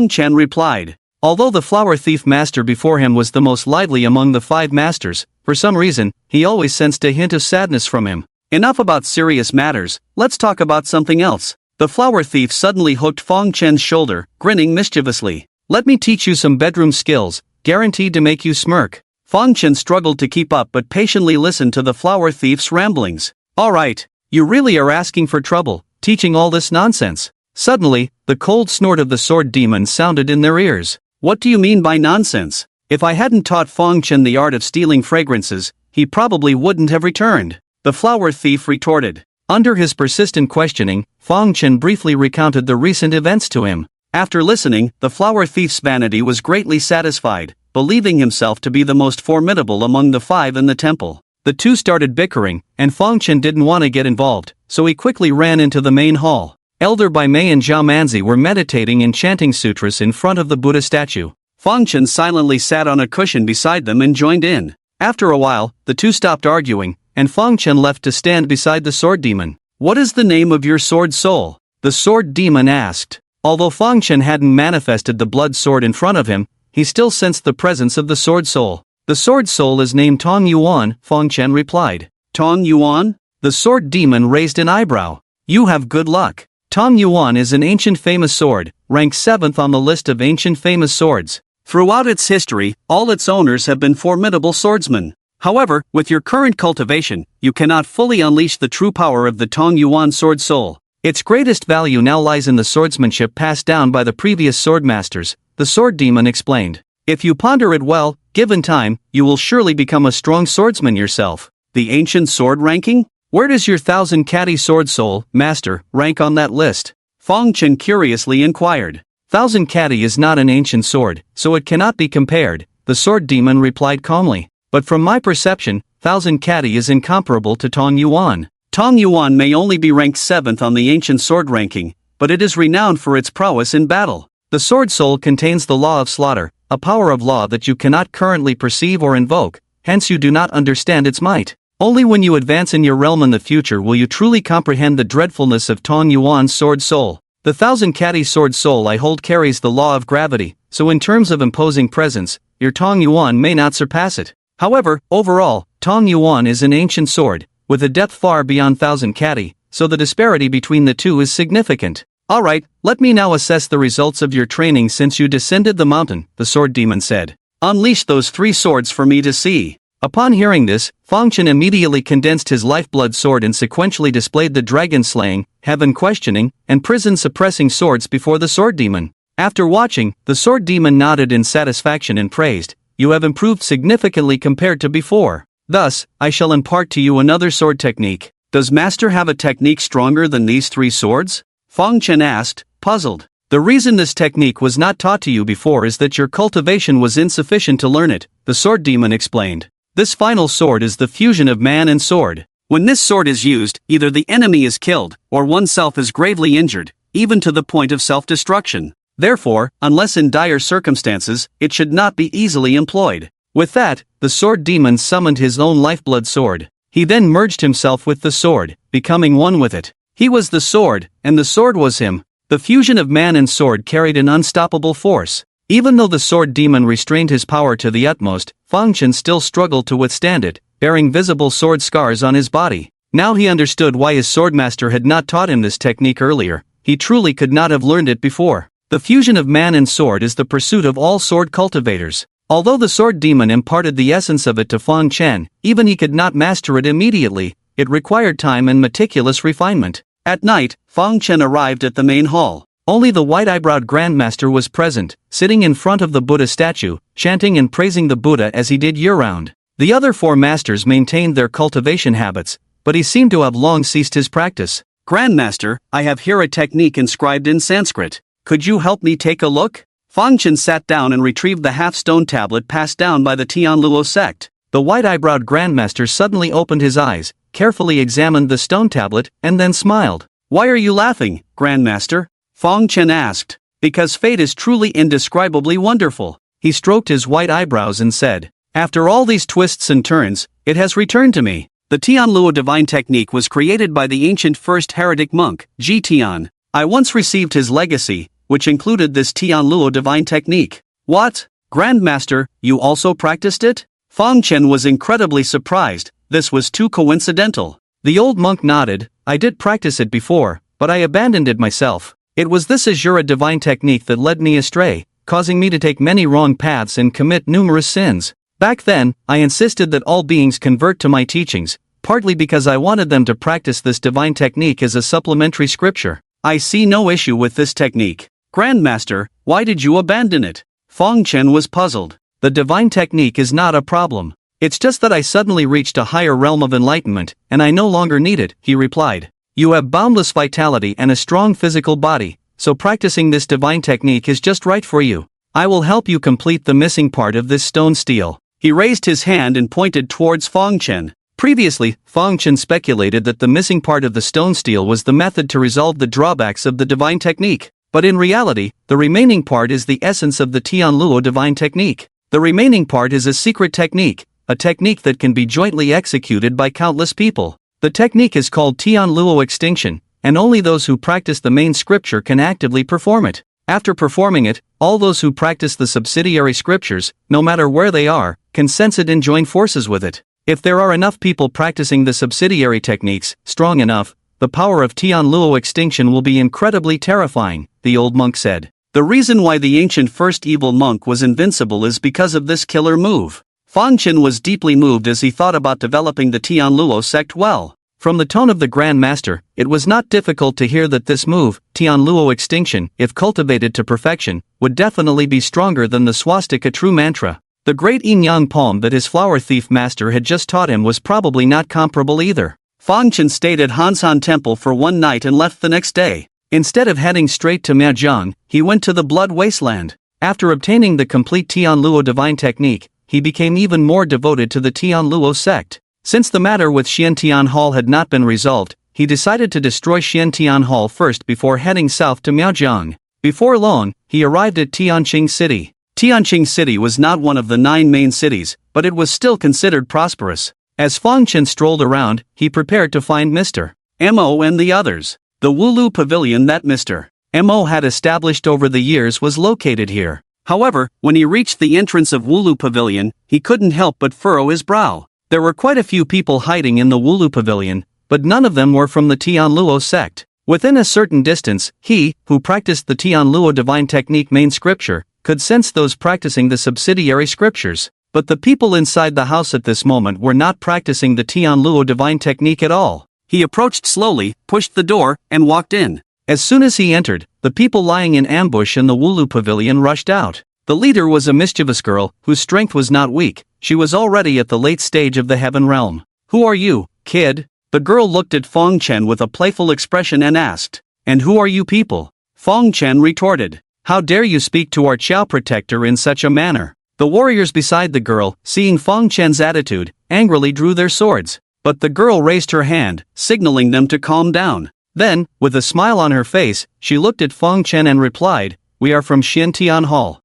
Chen replied. Although the flower thief master before him was the most lively among the 5 masters, for some reason, he always sensed a hint of sadness from him. Enough about serious matters, let's talk about something else. The flower thief suddenly hooked Fang Chen's shoulder, grinning mischievously. Let me teach you some bedroom skills, guaranteed to make you smirk. Fang Chen struggled to keep up but patiently listened to the flower thief's ramblings. Alright, you really are asking for trouble, teaching all this nonsense. Suddenly, the cold snort of the sword demon sounded in their ears. What do you mean by nonsense? If I hadn't taught Fang Chen the art of stealing fragrances, he probably wouldn't have returned. The flower thief retorted. Under his persistent questioning, Fang Chen briefly recounted the recent events to him. After listening, the flower thief's vanity was greatly satisfied, believing himself to be the most formidable among the 5 in the temple. The two started bickering, and Fang Chen didn't want to get involved, so he quickly ran into the main hall. Elder Bai Mei and Zhao Manzi were meditating and chanting sutras in front of the Buddha statue. Fang Chen silently sat on a cushion beside them and joined in. After a while, the two stopped arguing, and Fang Chen left to stand beside the sword demon. What is the name of your sword soul? The sword demon asked. Although Fang Chen hadn't manifested the blood sword in front of him, he still sensed the presence of the sword soul. The sword soul is named Tong Yuan, Fang Chen replied. Tong Yuan? The sword demon raised an eyebrow. You have good luck. Tong Yuan is an ancient famous sword, ranked 7th on the list of ancient famous swords. Throughout its history, all its owners have been formidable swordsmen. However, with your current cultivation, you cannot fully unleash the true power of the Tong Yuan sword soul. Its greatest value now lies in the swordsmanship passed down by the previous sword masters, the sword demon explained. If you ponder it well, given time, you will surely become a strong swordsman yourself. The ancient sword ranking? Where does your 1000 Kati sword soul, master, rank on that list? Fang Chen curiously inquired. 1000 Kati is not an ancient sword, so it cannot be compared, the sword demon replied calmly. But from my perception, 1000 Kati is incomparable to Tong Yuan. Tong Yuan may only be ranked 7th on the ancient sword ranking, but it is renowned for its prowess in battle. The sword soul contains the law of slaughter, a power of law that you cannot currently perceive or invoke, hence you do not understand its might. Only when you advance in your realm in the future will you truly comprehend the dreadfulness of Tong Yuan's sword soul. The 1000 Kati sword soul I hold carries the law of gravity, so in terms of imposing presence, your Tong Yuan may not surpass it. However, overall, Tong Yuan is an ancient sword, with a depth far beyond 1000 Kati, so the disparity between the two is significant. Alright, let me now assess the results of your training since you descended the mountain, the sword demon said. Unleash those 3 swords for me to see. Upon hearing this, Fang Chen immediately condensed his lifeblood sword and sequentially displayed the dragon-slaying, heaven-questioning, and prison-suppressing swords before the sword demon. After watching, the sword demon nodded in satisfaction and praised, "You have improved significantly compared to before. Thus, I shall impart to you another sword technique. Does Master have a technique stronger than these 3 swords?" Fang Chen asked, puzzled. The reason this technique was not taught to you before is that your cultivation was insufficient to learn it, the sword demon explained. This final sword is the fusion of man and sword. When this sword is used, either the enemy is killed, or oneself is gravely injured, even to the point of self-destruction. Therefore, unless in dire circumstances, it should not be easily employed. With that, the sword demon summoned his own lifeblood sword. He then merged himself with the sword, becoming one with it. He was the sword, and the sword was him. The fusion of man and sword carried an unstoppable force. Even though the sword demon restrained his power to the utmost, Fang Chen still struggled to withstand it, bearing visible sword scars on his body. Now he understood why his swordmaster had not taught him this technique earlier. He truly could not have learned it before. The fusion of man and sword is the pursuit of all sword cultivators. Although the sword demon imparted the essence of it to Fang Chen, even he could not master it immediately. It required time and meticulous refinement. At night, Fang Chen arrived at the main hall. Only the white-eyebrowed grandmaster was present, sitting in front of the Buddha statue, chanting and praising the Buddha as he did year-round. The other 4 masters maintained their cultivation habits, but he seemed to have long ceased his practice. "Grandmaster, I have here a technique inscribed in Sanskrit. Could you help me take a look?" Fang Chen sat down and retrieved the half-stone tablet passed down by the Tian sect. The white-eyebrowed grandmaster suddenly opened his eyes, carefully examined the stone tablet, and then smiled. "Why are you laughing, Grandmaster?" Fang Chen asked. "Because fate is truly indescribably wonderful." He stroked his white eyebrows and said, "After all these twists and turns, it has returned to me. The Tianluo divine technique was created by the ancient first heretic monk, Tian. I once received his legacy, which included this Tianluo divine technique. What? Grandmaster, you also practiced it? Fang Chen was incredibly surprised. This was too coincidental. The old monk nodded. I did practice it before, but I abandoned it myself. It was this Azura divine technique that led me astray, causing me to take many wrong paths and commit numerous sins. Back then, I insisted that all beings convert to my teachings, partly because I wanted them to practice this divine technique as a supplementary scripture. I see no issue with this technique. Grandmaster, why did you abandon it? Fang Chen was puzzled. The divine technique is not a problem. It's just that I suddenly reached a higher realm of enlightenment, and I no longer need it, he replied. You have boundless vitality and a strong physical body, so practicing this divine technique is just right for you. I will help you complete the missing part of this stone steel. He raised his hand and pointed towards Fang Chen. Previously, Fang Chen speculated that the missing part of the stone steel was the method to resolve the drawbacks of the divine technique. But in reality, the remaining part is the essence of the Tian Luo divine technique. The remaining part is a secret technique, a technique that can be jointly executed by countless people. The technique is called Tian Luo extinction, and only those who practice the main scripture can actively perform it. After performing it, all those who practice the subsidiary scriptures, no matter where they are, can sense it and join forces with it. If there are enough people practicing the subsidiary techniques, strong enough, the power of Tian Luo extinction will be incredibly terrifying, the old monk said. The reason why the ancient first evil monk was invincible is because of this killer move. Fang Chen was deeply moved as he thought about developing the Tian Luo sect well. From the tone of the Grand Master, it was not difficult to hear that this move, Tian Luo extinction, if cultivated to perfection, would definitely be stronger than the swastika true mantra. The great yin-yang palm that his flower thief master had just taught him was probably not comparable either. Fang Chen stayed at Hansan Temple for one night and left the next day. Instead of heading straight to Miajiang, he went to the Blood Wasteland. After obtaining the complete Tian Luo divine technique, he became even more devoted to the Tian Luo sect. Since the matter with Xiantian Hall had not been resolved, he decided to destroy Xiantian Hall first before heading south to Miajiang. Before long, he arrived at Tianqing City. Tianqing City was not one of the 9 main cities, but it was still considered prosperous. As Fang Chen strolled around, he prepared to find Mr. Mo and the others. The Wulu Pavilion that Mr. Mo had established over the years was located here. However, when he reached the entrance of Wulu Pavilion, he couldn't help but furrow his brow. There were quite a few people hiding in the Wulu Pavilion, but none of them were from the Tian Luo sect. Within a certain distance, he, who practiced the Tian Luo divine technique main scripture, could sense those practicing the subsidiary scriptures. But the people inside the house at this moment were not practicing the Tian Luo divine technique at all. He approached slowly, pushed the door, and walked in. As soon as he entered, the people lying in ambush in the Wulu Pavilion rushed out. The leader was a mischievous girl, whose strength was not weak. She was already at the late stage of the heaven realm. Who are you, kid? The girl looked at Fang Chen with a playful expression and asked. And who are you people? Fang Chen retorted. How dare you speak to our Xiao protector in such a manner? The warriors beside the girl, seeing Fang Chen's attitude, angrily drew their swords. But the girl raised her hand, signaling them to calm down. Then, with a smile on her face, she looked at Fang Chen and replied, We are from Xiantian Hall.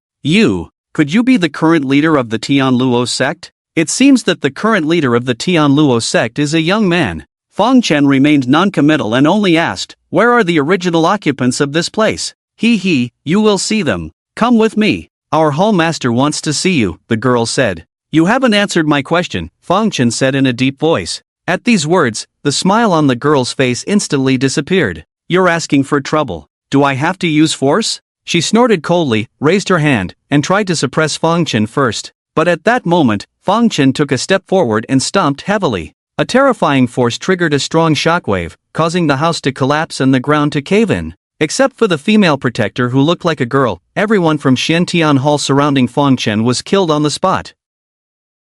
Could you be the current leader of the Tian Luo sect? It seems that the current leader of the Tian Luo sect is a young man. Fang Chen remained non-committal and only asked, Where are the original occupants of this place? You will see them. Come with me. Our hall master wants to see you, the girl said. You haven't answered my question, Fang Chen said in a deep voice. At these words, the smile on the girl's face instantly disappeared. You're asking for trouble. Do I have to use force? She snorted coldly, raised her hand, and tried to suppress Fang Chen first. But at that moment, Fang Chen took a step forward and stomped heavily. A terrifying force triggered a strong shockwave, causing the house to collapse and the ground to cave in. Except for the female protector who looked like a girl, everyone from Xiantian Hall surrounding Fang Chen was killed on the spot.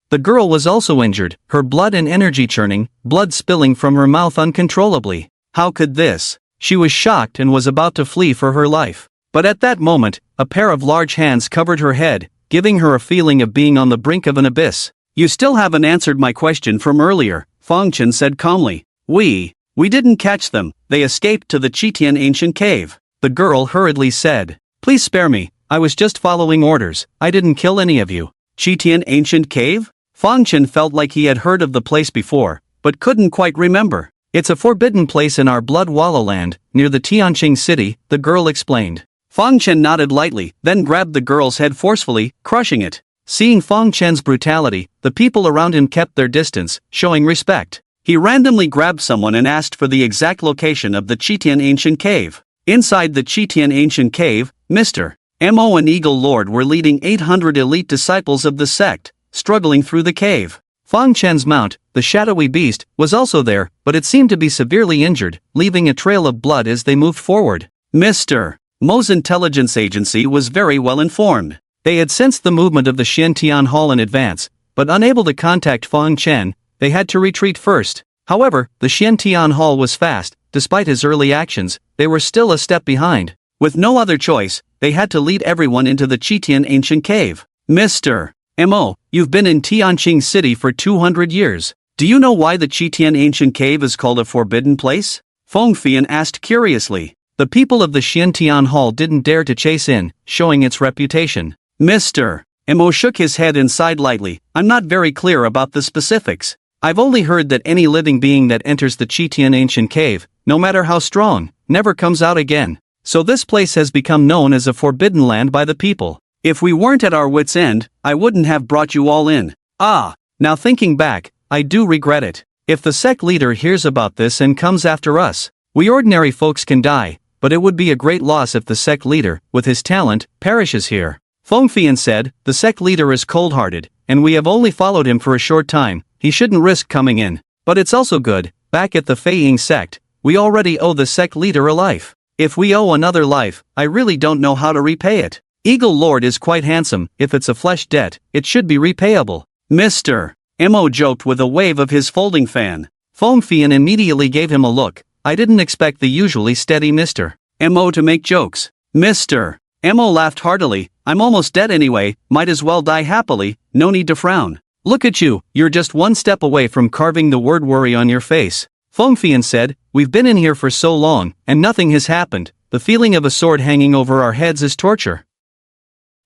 The girl was also injured, her blood and energy churning, blood spilling from her mouth uncontrollably. How could this? She was shocked and was about to flee for her life. But at that moment, a pair of large hands covered her head, giving her a feeling of being on the brink of an abyss. You still haven't answered my question from earlier, Fang Chen said calmly. We didn't catch them, they escaped to the Chitian ancient cave. The girl hurriedly said. Please spare me, I was just following orders, I didn't kill any of you. Chitian ancient cave? Fang Chen felt like he had heard of the place before, but couldn't quite remember. It's a forbidden place in our Blood Wallow land, near the Tianqing city, the girl explained. Fang Chen nodded lightly, then grabbed the girl's head forcefully, crushing it. Seeing Fang Chen's brutality, the people around him kept their distance, showing respect. He randomly grabbed someone and asked for the exact location of the Tian ancient cave. Inside the Tian ancient cave, Mr. Mo and Eagle Lord were leading 800 elite disciples of the sect, struggling through the cave. Fang Chen's mount, the shadowy beast, was also there, but it seemed to be severely injured, leaving a trail of blood as they moved forward. Mr. Mo's intelligence agency was very well informed. They had sensed the movement of the Tian Hall in advance, but unable to contact Fang Chen, they had to retreat first. However, the Tian Hall was fast. Despite his early actions, they were still a step behind. With no other choice, they had to lead everyone into the Tian ancient cave. Mr. Mo, you've been in Tianqing City for 200 years. Do you know why the Tian ancient cave is called a forbidden place? Feng Fian asked curiously. The people of the Tian Hall didn't dare to chase in, showing its reputation. Mr. Mo shook his head and sighed lightly. I'm not very clear about the specifics. I've only heard that any living being that enters the Tian ancient cave, no matter how strong, never comes out again. So this place has become known as a forbidden land by the people. If we weren't at our wits' end, I wouldn't have brought you all in. Now thinking back, I do regret it. If the sect leader hears about this and comes after us, we ordinary folks can die, but it would be a great loss if the sect leader, with his talent, perishes here. Feng Fian said, the sect leader is cold-hearted, and we have only followed him for a short time. He shouldn't risk coming in. But it's also good, back at the Fei Ying sect, we already owe the sect leader a life. If we owe another life, I really don't know how to repay it. Eagle Lord is quite handsome. If it's a flesh debt, it should be repayable. Mr. Mo joked with a wave of his folding fan. Feng Fian immediately gave him a look. I didn't expect the usually steady Mr. Mo to make jokes. Mr. Mo laughed heartily. I'm almost dead anyway, might as well die happily, no need to frown. Look at you, you're just one step away from carving the word worry on your face. Feng Fian said, we've been in here for so long, and nothing has happened. The feeling of a sword hanging over our heads is torture.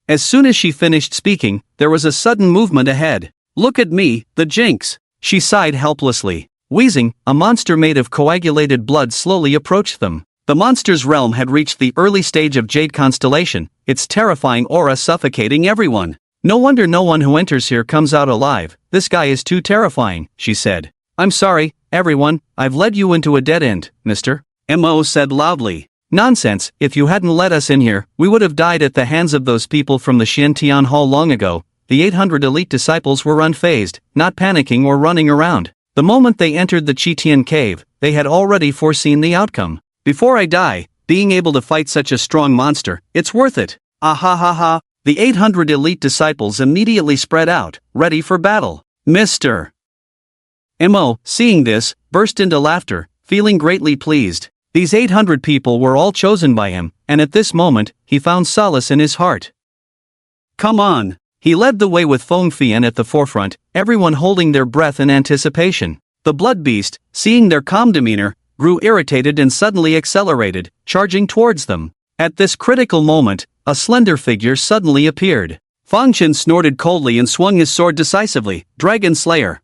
As soon as she finished speaking, there was a sudden movement ahead. Look at me, the jinx. She sighed helplessly. Wheezing, a monster made of coagulated blood slowly approached them. The monster's realm had reached the early stage of Jade Constellation, its terrifying aura suffocating everyone. No wonder no one who enters here comes out alive. This guy is too terrifying, she said. I'm sorry, everyone, I've led you into a dead end, Mr. Mo said loudly. Nonsense, if you hadn't let us in here, we would have died at the hands of those people from the Tian Hall long ago. The 800 elite disciples were unfazed, not panicking or running around. The moment they entered the Tian cave, they had already foreseen the outcome. Before I die, being able to fight such a strong monster, it's worth it. Ah ha ha ha. The 800 elite disciples immediately spread out, ready for battle. Mr. Mo, seeing this, burst into laughter, feeling greatly pleased. These 800 people were all chosen by him, and at this moment, he found solace in his heart. Come on. He led the way with Feng Fian at the forefront, everyone holding their breath in anticipation. The blood beast, seeing their calm demeanor, grew irritated and suddenly accelerated, charging towards them. At this critical moment, a slender figure suddenly appeared. Fang Chen snorted coldly and swung his sword decisively, Dragon Slayer.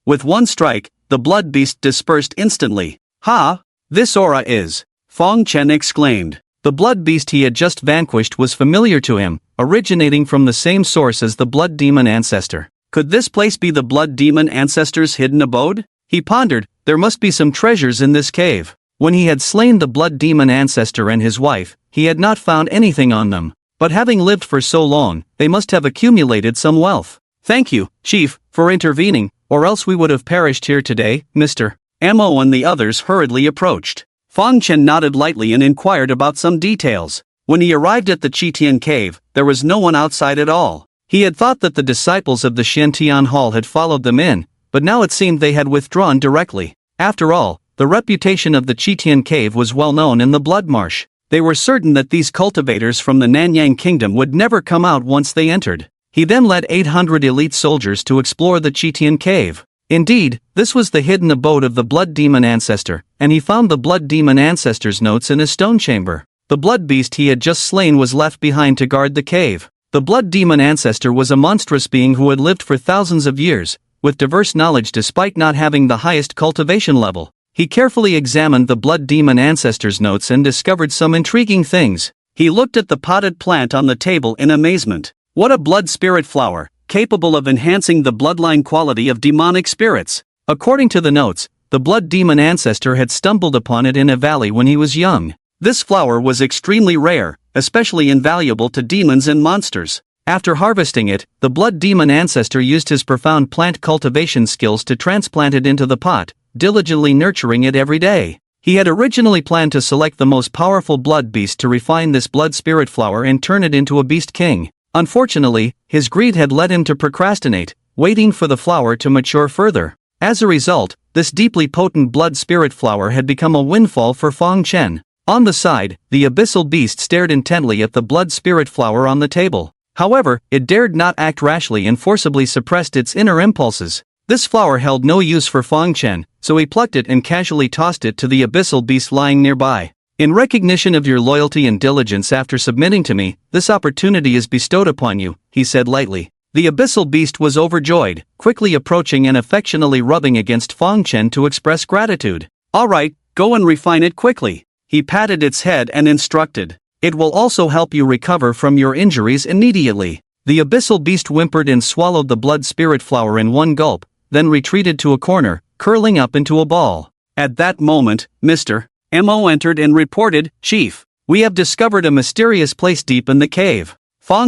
With one strike, the blood beast dispersed instantly. Ha! This aura is... Fang Chen exclaimed. The blood beast he had just vanquished was familiar to him, originating from the same source as the blood demon ancestor. Could this place be the blood demon ancestor's hidden abode? He pondered, there must be some treasures in this cave. When he had slain the blood demon ancestor and his wife, he had not found anything on them. But having lived for so long, they must have accumulated some wealth. Thank you, Chief, for intervening, or else we would have perished here today, Mr. Mo and the others hurriedly approached. Fang Chen nodded lightly and inquired about some details. When he arrived at the Tian cave, there was no one outside at all. He had thought that the disciples of the Tian Hall had followed them in, but now it seemed they had withdrawn directly. After all, the reputation of the Tian cave was well known in the Blood Marsh. They were certain that these cultivators from the Nanyang Kingdom would never come out once they entered. He then led 800 elite soldiers to explore the Tian cave. Indeed, this was the hidden abode of the blood demon ancestor, and he found the blood demon ancestor's notes in a stone chamber. The blood beast he had just slain was left behind to guard the cave. The blood demon ancestor was a monstrous being who had lived for thousands of years, with diverse knowledge despite not having the highest cultivation level. He carefully examined the blood demon ancestor's notes and discovered some intriguing things. He looked at the potted plant on the table in amazement. What a blood spirit flower, capable of enhancing the bloodline quality of demonic spirits. According to the notes, the blood demon ancestor had stumbled upon it in a valley when he was young. This flower was extremely rare, especially invaluable to demons and monsters. After harvesting it, the blood demon ancestor used his profound plant cultivation skills to transplant it into the pot, diligently nurturing it every day. He had originally planned to select the most powerful blood beast to refine this blood spirit flower and turn it into a beast king. Unfortunately, his greed had led him to procrastinate, waiting for the flower to mature further. As a result, this deeply potent blood spirit flower had become a windfall for Chen. On the side, the abyssal beast stared intently at the blood spirit flower on the table. However, it dared not act rashly and forcibly suppressed its inner impulses. This flower held no use for Chen, so he plucked it and casually tossed it to the abyssal beast lying nearby. In recognition of your loyalty and diligence after submitting to me, this opportunity is bestowed upon you, he said lightly. The abyssal beast was overjoyed, quickly approaching and affectionately rubbing against Chen to express gratitude. All right, go and refine it quickly. He patted its head and instructed. It will also help you recover from your injuries immediately. The abyssal beast whimpered and swallowed the blood spirit flower in one gulp, then retreated to a corner, curling up into a ball. At that moment, Mr. Mo entered and reported, "Chief, we have discovered a mysterious place deep in the cave."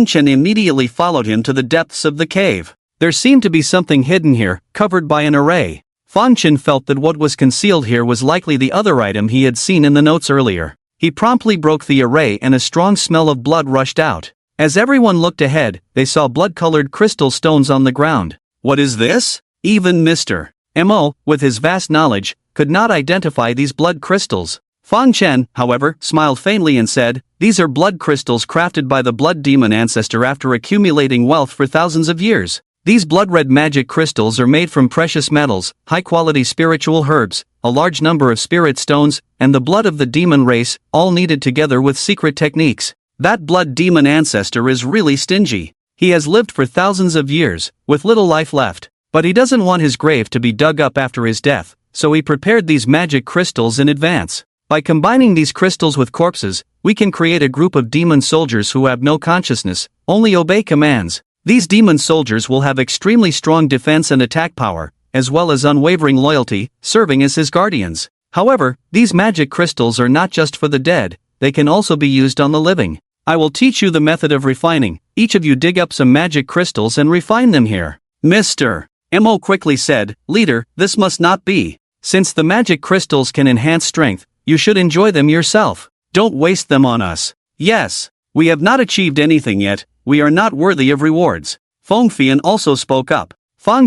Chen immediately followed him to the depths of the cave. There seemed to be something hidden here, covered by an array. Chen felt that what was concealed here was likely the other item he had seen in the notes earlier. He promptly broke the array and a strong smell of blood rushed out. As everyone looked ahead, they saw blood-colored crystal stones on the ground. What is this? Even Mr. Mo, with his vast knowledge, could not identify these blood crystals. Chen, however, smiled faintly and said, "These are blood crystals crafted by the blood demon ancestor after accumulating wealth for thousands of years. These blood-red magic crystals are made from precious metals, high-quality spiritual herbs, a large number of spirit stones, and the blood of the demon race, all kneaded together with secret techniques. That blood demon ancestor is really stingy. He has lived for thousands of years, with little life left. But he doesn't want his grave to be dug up after his death, so he prepared these magic crystals in advance. By combining these crystals with corpses, we can create a group of demon soldiers who have no consciousness, only obey commands. These demon soldiers will have extremely strong defense and attack power, as well as unwavering loyalty, serving as his guardians. However, these magic crystals are not just for the dead, they can also be used on the living. I will teach you the method of refining. Each of you dig up some magic crystals and refine them here." Mr. Mo quickly said, "Leader, this must not be. Since the magic crystals can enhance strength, you should enjoy them yourself. Don't waste them on us." "Yes. We have not achieved anything yet, we are not worthy of rewards." Fian also spoke up.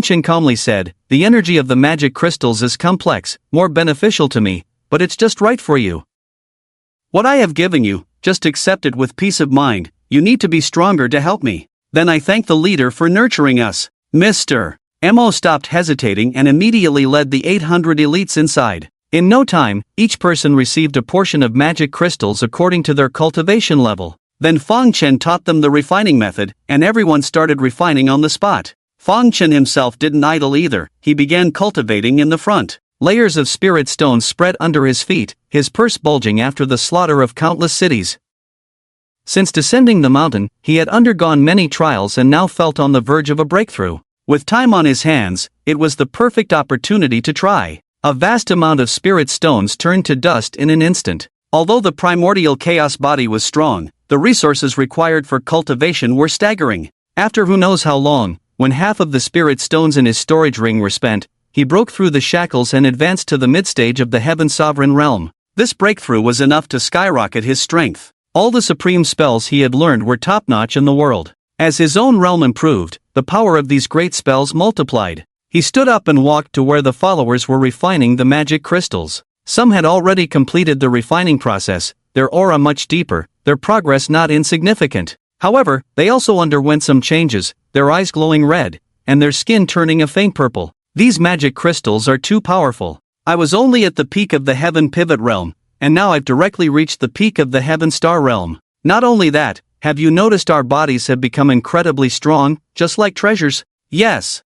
Chen calmly said, "The energy of the magic crystals is complex, more beneficial to me, but it's just right for you. What I have given you, just accept it with peace of mind. You need to be stronger to help me." "Then I thank the leader for nurturing us." Mr. Mo stopped hesitating and immediately led the 800 elites inside. In no time, each person received a portion of magic crystals according to their cultivation level. Then Chen taught them the refining method, and everyone started refining on the spot. Chen himself didn't idle either, he began cultivating in the front. Layers of spirit stones spread under his feet, his purse bulging after the slaughter of countless cities. Since descending the mountain, he had undergone many trials and now felt on the verge of a breakthrough. With time on his hands, it was the perfect opportunity to try. A vast amount of spirit stones turned to dust in an instant. Although the primordial chaos body was strong, the resources required for cultivation were staggering. After who knows how long, when half of the spirit stones in his storage ring were spent, he broke through the shackles and advanced to the midstage of the Heaven Sovereign realm. This breakthrough was enough to skyrocket his strength. All the supreme spells he had learned were top-notch in the world. As his own realm improved, the power of these great spells multiplied. He stood up and walked to where the followers were refining the magic crystals. Some had already completed the refining process, their aura much deeper, their progress not insignificant. However, they also underwent some changes, their eyes glowing red, and their skin turning a faint purple. These magic crystals are too powerful. I was only at the peak of the Heaven Pivot realm, and now I've directly reached the peak of the Heaven Star realm. Not only that, have you noticed our bodies have become incredibly strong, just like treasures? Yes.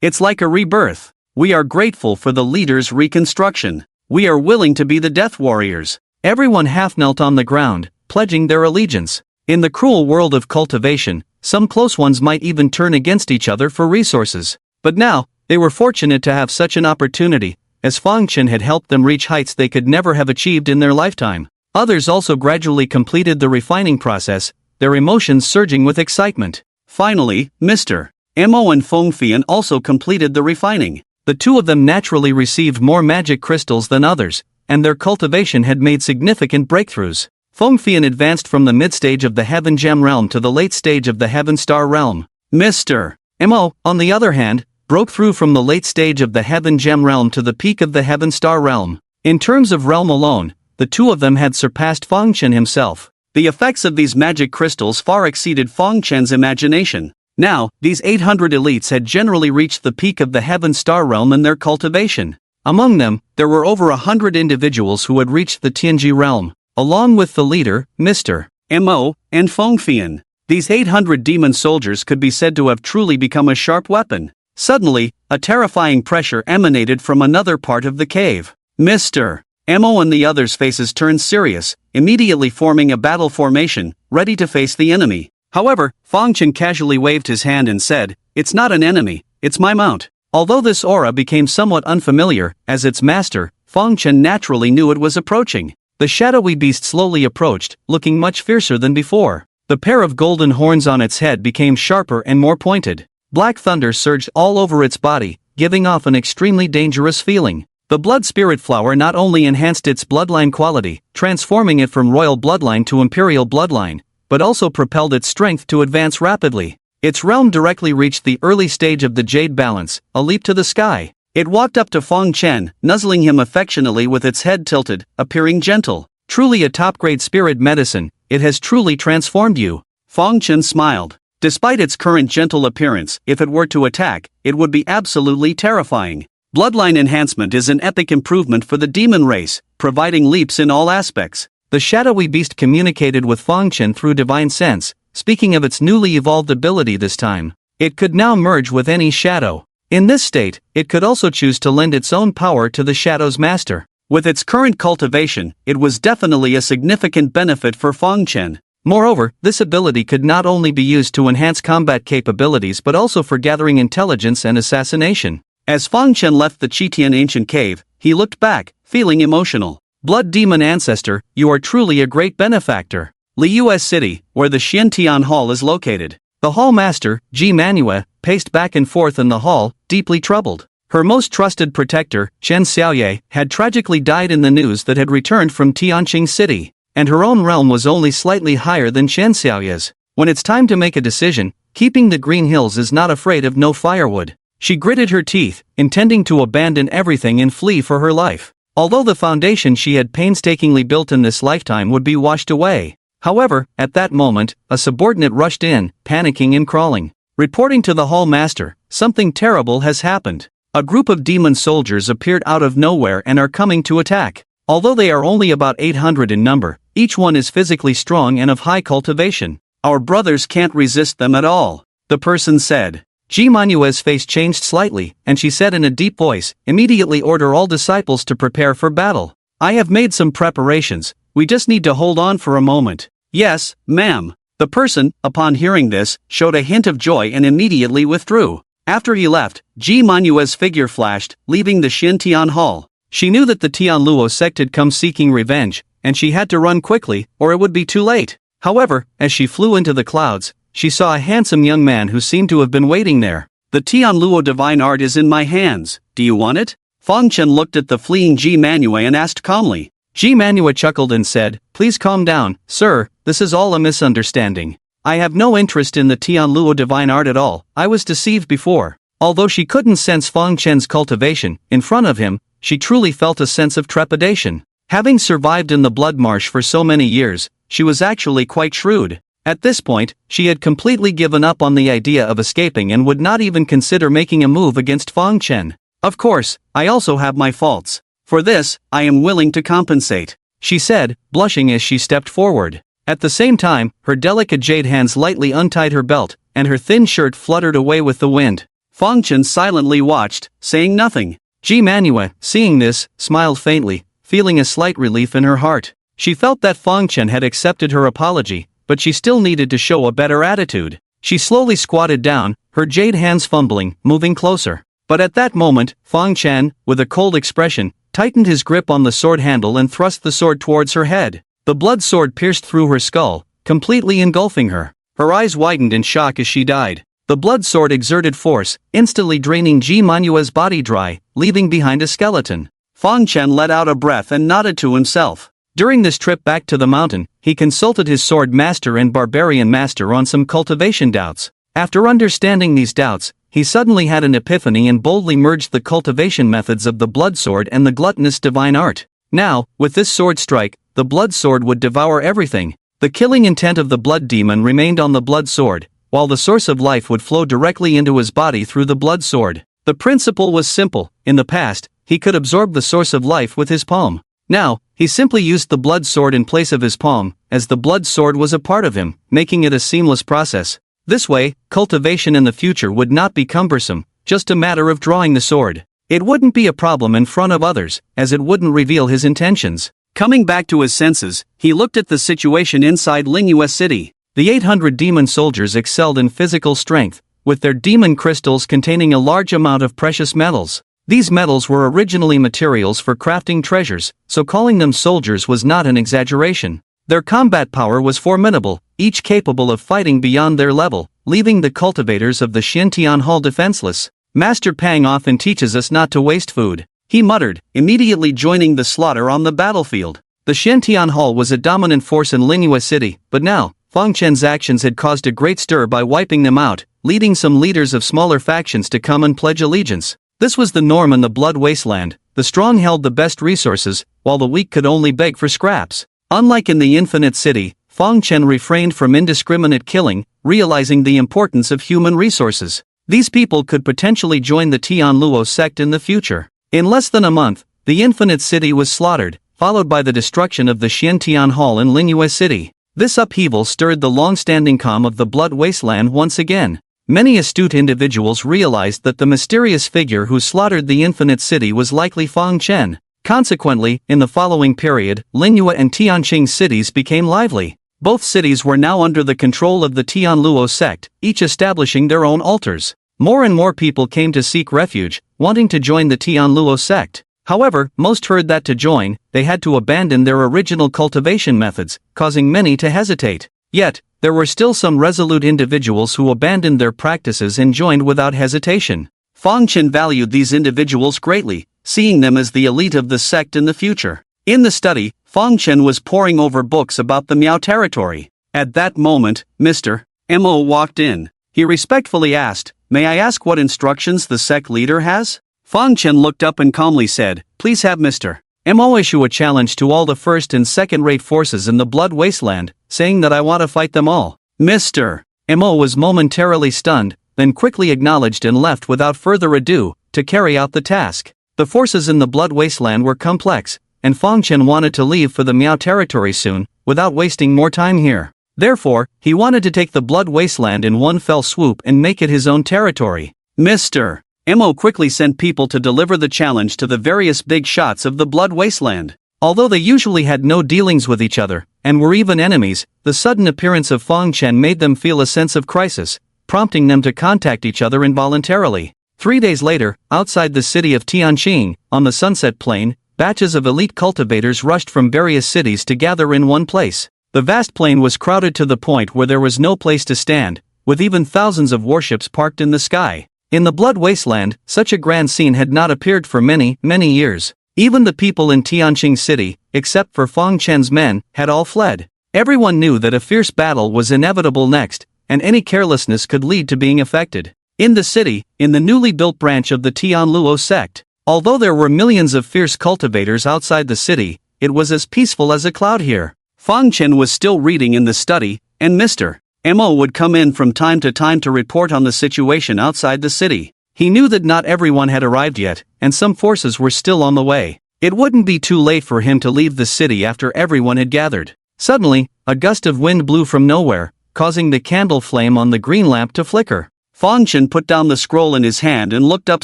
It's like a rebirth. We are grateful for the leader's reconstruction. We are willing to be the Death Warriors. Everyone half knelt on the ground, pledging their allegiance. In the cruel world of cultivation, some close ones might even turn against each other for resources. But now, they were fortunate to have such an opportunity, as Fang Chen had helped them reach heights they could never have achieved in their lifetime. Others also gradually completed the refining process, their emotions surging with excitement. Finally, Mr. Mo and Feng Fian also completed the refining. The two of them naturally received more magic crystals than others, and their cultivation had made significant breakthroughs. Feng Fian advanced from the mid-stage of the Heaven Gem realm to the late stage of the Heaven Star realm. Mr. Mo, on the other hand, broke through from the late stage of the Heaven Gem realm to the peak of the Heaven Star realm. In terms of realm alone, the two of them had surpassed Fang Chen himself. The effects of these magic crystals far exceeded Fang Chen's imagination. Now, these 800 elites had generally reached the peak of the Heaven Star realm in their cultivation. Among them, there were over 100 individuals who had reached the Tianji realm, along with the leader, Mr. Mo, and Feng Fian. These 800 demon soldiers could be said to have truly become a sharp weapon. Suddenly, a terrifying pressure emanated from another part of the cave. Mr. Mo and the others' faces turned serious, immediately forming a battle formation, ready to face the enemy. However, Fang Chen casually waved his hand and said, "It's not an enemy, it's my mount." Although this aura became somewhat unfamiliar, as its master, Fang Chen naturally knew it was approaching. The shadowy beast slowly approached, looking much fiercer than before. The pair of golden horns on its head became sharper and more pointed. Black thunder surged all over its body, giving off an extremely dangerous feeling. The blood spirit flower not only enhanced its bloodline quality, transforming it from royal bloodline to imperial bloodline, but also propelled its strength to advance rapidly. Its realm directly reached the early stage of the Jade Balance, a leap to the sky. It walked up to Fang Chen, nuzzling him affectionately with its head tilted, appearing gentle. Truly a top-grade spirit medicine, it has truly transformed you. Fang Chen smiled. Despite its current gentle appearance, if it were to attack, it would be absolutely terrifying. Bloodline enhancement is an epic improvement for the demon race, providing leaps in all aspects. The shadowy beast communicated with Fang Chen through divine sense, speaking of its newly evolved ability this time. It could now merge with any shadow. In this state, it could also choose to lend its own power to the shadow's master. With its current cultivation, it was definitely a significant benefit for Fang Chen. Moreover, this ability could not only be used to enhance combat capabilities but also for gathering intelligence and assassination. As Fang Chen left the Tian ancient cave, he looked back, feeling emotional. Blood demon ancestor, you are truly a great benefactor. Liu City, where the Tian Hall is located. The hall master, Manhwa, paced back and forth in the hall, deeply troubled. Her most trusted protector, Chen Xiao, had tragically died in the news that had returned from Tianqing City. And her own realm was only slightly higher than Chen Xiao's. When it's time to make a decision, keeping the Green Hills is not afraid of no firewood. She gritted her teeth, intending to abandon everything and flee for her life. Although the foundation she had painstakingly built in this lifetime would be washed away. However, at that moment, a subordinate rushed in, panicking and crawling. Reporting to the hall master, something terrible has happened. A group of demon soldiers appeared out of nowhere and are coming to attack. Although they are only about 800 in number, each one is physically strong and of high cultivation. Our brothers can't resist them at all, the person said. Manhua's face changed slightly, and she said in a deep voice, immediately order all disciples to prepare for battle. I have made some preparations, we just need to hold on for a moment. Yes, ma'am. The person, upon hearing this, showed a hint of joy and immediately withdrew. After he left, Manhua's figure flashed, leaving the Tian Hall. She knew that the Tianluo sect had come seeking revenge, and she had to run quickly, or it would be too late. However, as she flew into the clouds, she saw a handsome young man who seemed to have been waiting there. The Tianluo divine art is in my hands, do you want it? Fang Chen looked at the fleeing Manhwa and asked calmly. Manhwa chuckled and said, please calm down, sir, this is all a misunderstanding. I have no interest in the Tianluo divine art at all, I was deceived before. Although she couldn't sense Fang Chen's cultivation, in front of him, she truly felt a sense of trepidation. Having survived in the blood marsh for so many years, she was actually quite shrewd. At this point, she had completely given up on the idea of escaping and would not even consider making a move against Fang Chen. Of course, I also have my faults. For this, I am willing to compensate, she said, blushing as she stepped forward. At the same time, her delicate jade hands lightly untied her belt, and her thin shirt fluttered away with the wind. Fang Chen silently watched, saying nothing. Manhwa, seeing this, smiled faintly, feeling a slight relief in her heart. She felt that Fang Chen had accepted her apology, but she still needed to show a better attitude. She slowly squatted down, her jade hands fumbling, moving closer. But at that moment, Fang Chen, with a cold expression, tightened his grip on the sword handle and thrust the sword towards her head. The blood sword pierced through her skull, completely engulfing her. Her eyes widened in shock as she died. The blood sword exerted force, instantly draining Ji Manua's body dry, leaving behind a skeleton. Fang Chen let out a breath and nodded to himself. During this trip back to the mountain, he consulted his sword master and barbarian master on some cultivation doubts. After understanding these doubts, he suddenly had an epiphany and boldly merged the cultivation methods of the blood sword and the gluttonous divine art. Now, with this sword strike, the blood sword would devour everything. The killing intent of the blood demon remained on the blood sword, while the source of life would flow directly into his body through the blood sword. The principle was simple. In the past, he could absorb the source of life with his palm. Now, he simply used the blood sword in place of his palm, as the blood sword was a part of him, making it a seamless process. This way, cultivation in the future would not be cumbersome, just a matter of drawing the sword. It wouldn't be a problem in front of others, as it wouldn't reveal his intentions. Coming back to his senses, he looked at the situation inside Lingyue City. The 800 demon soldiers excelled in physical strength, with their demon crystals containing a large amount of precious metals. These metals were originally materials for crafting treasures, so calling them soldiers was not an exaggeration. Their combat power was formidable, each capable of fighting beyond their level, leaving the cultivators of the Tian Hall defenseless. Master Pang often teaches us not to waste food, he muttered, immediately joining the slaughter on the battlefield. The Tian Hall was a dominant force in Lingyue City, but now, Fang Chen's actions had caused a great stir by wiping them out, leading some leaders of smaller factions to come and pledge allegiance. This was the norm in the Blood Wasteland. The strong held the best resources, while the weak could only beg for scraps. Unlike in the Infinite City, Fang Chen refrained from indiscriminate killing, realizing the importance of human resources. These people could potentially join the Tian Luo sect in the future. In less than a month, the Infinite City was slaughtered, followed by the destruction of the Tian Hall in Lingyue City. This upheaval stirred the long-standing calm of the Blood Wasteland once again. Many astute individuals realized that the mysterious figure who slaughtered the Infinite City was likely Fang Chen. Consequently, in the following period, Lingyue and Tianqing cities became lively. Both cities were now under the control of the Tian Luo sect, each establishing their own altars. More and more people came to seek refuge, wanting to join the Tian Luo sect. However, most heard that to join, they had to abandon their original cultivation methods, causing many to hesitate. Yet, there were still some resolute individuals who abandoned their practices and joined without hesitation. Fang Chen valued these individuals greatly, seeing them as the elite of the sect in the future. In the study, Fang Chen was poring over books about the Miao territory. At that moment, Mr. Mo walked in. He respectfully asked, "May I ask what instructions the sect leader has?" Fang Chen looked up and calmly said, "Please have Mr. Mo issue a challenge to all the first and second-rate forces in the Blood Wasteland, saying that I want to fight them all." Mr. Mo was momentarily stunned, then quickly acknowledged and left without further ado, to carry out the task. The forces in the Blood Wasteland were complex, and Fang Chen wanted to leave for the Miao territory soon, without wasting more time here. Therefore, he wanted to take the Blood Wasteland in one fell swoop and make it his own territory. Mr. Mo quickly sent people to deliver the challenge to the various big shots of the Blood Wasteland. Although they usually had no dealings with each other, and were even enemies, the sudden appearance of Fang Chen made them feel a sense of crisis, prompting them to contact each other involuntarily. 3 days later, outside the city of Tianqing, on the Sunset Plain, batches of elite cultivators rushed from various cities to gather in one place. The vast plain was crowded to the point where there was no place to stand, with even thousands of warships parked in the sky. In the Blood Wasteland, such a grand scene had not appeared for many, many years. Even the people in Tianqing City, except for Fang Chen's men, had all fled. Everyone knew that a fierce battle was inevitable next, and any carelessness could lead to being affected. In the city, in the newly built branch of the Tian Luo sect, although there were millions of fierce cultivators outside the city, it was as peaceful as a cloud here. Fang Chen was still reading in the study, and Mr. Mo would come in from time to report on the situation outside the city. He knew that not everyone had arrived yet, and some forces were still on the way. It wouldn't be too late for him to leave the city after everyone had gathered. Suddenly, a gust of wind blew from nowhere, causing the candle flame on the green lamp to flicker. Fang Chen put down the scroll in his hand and looked up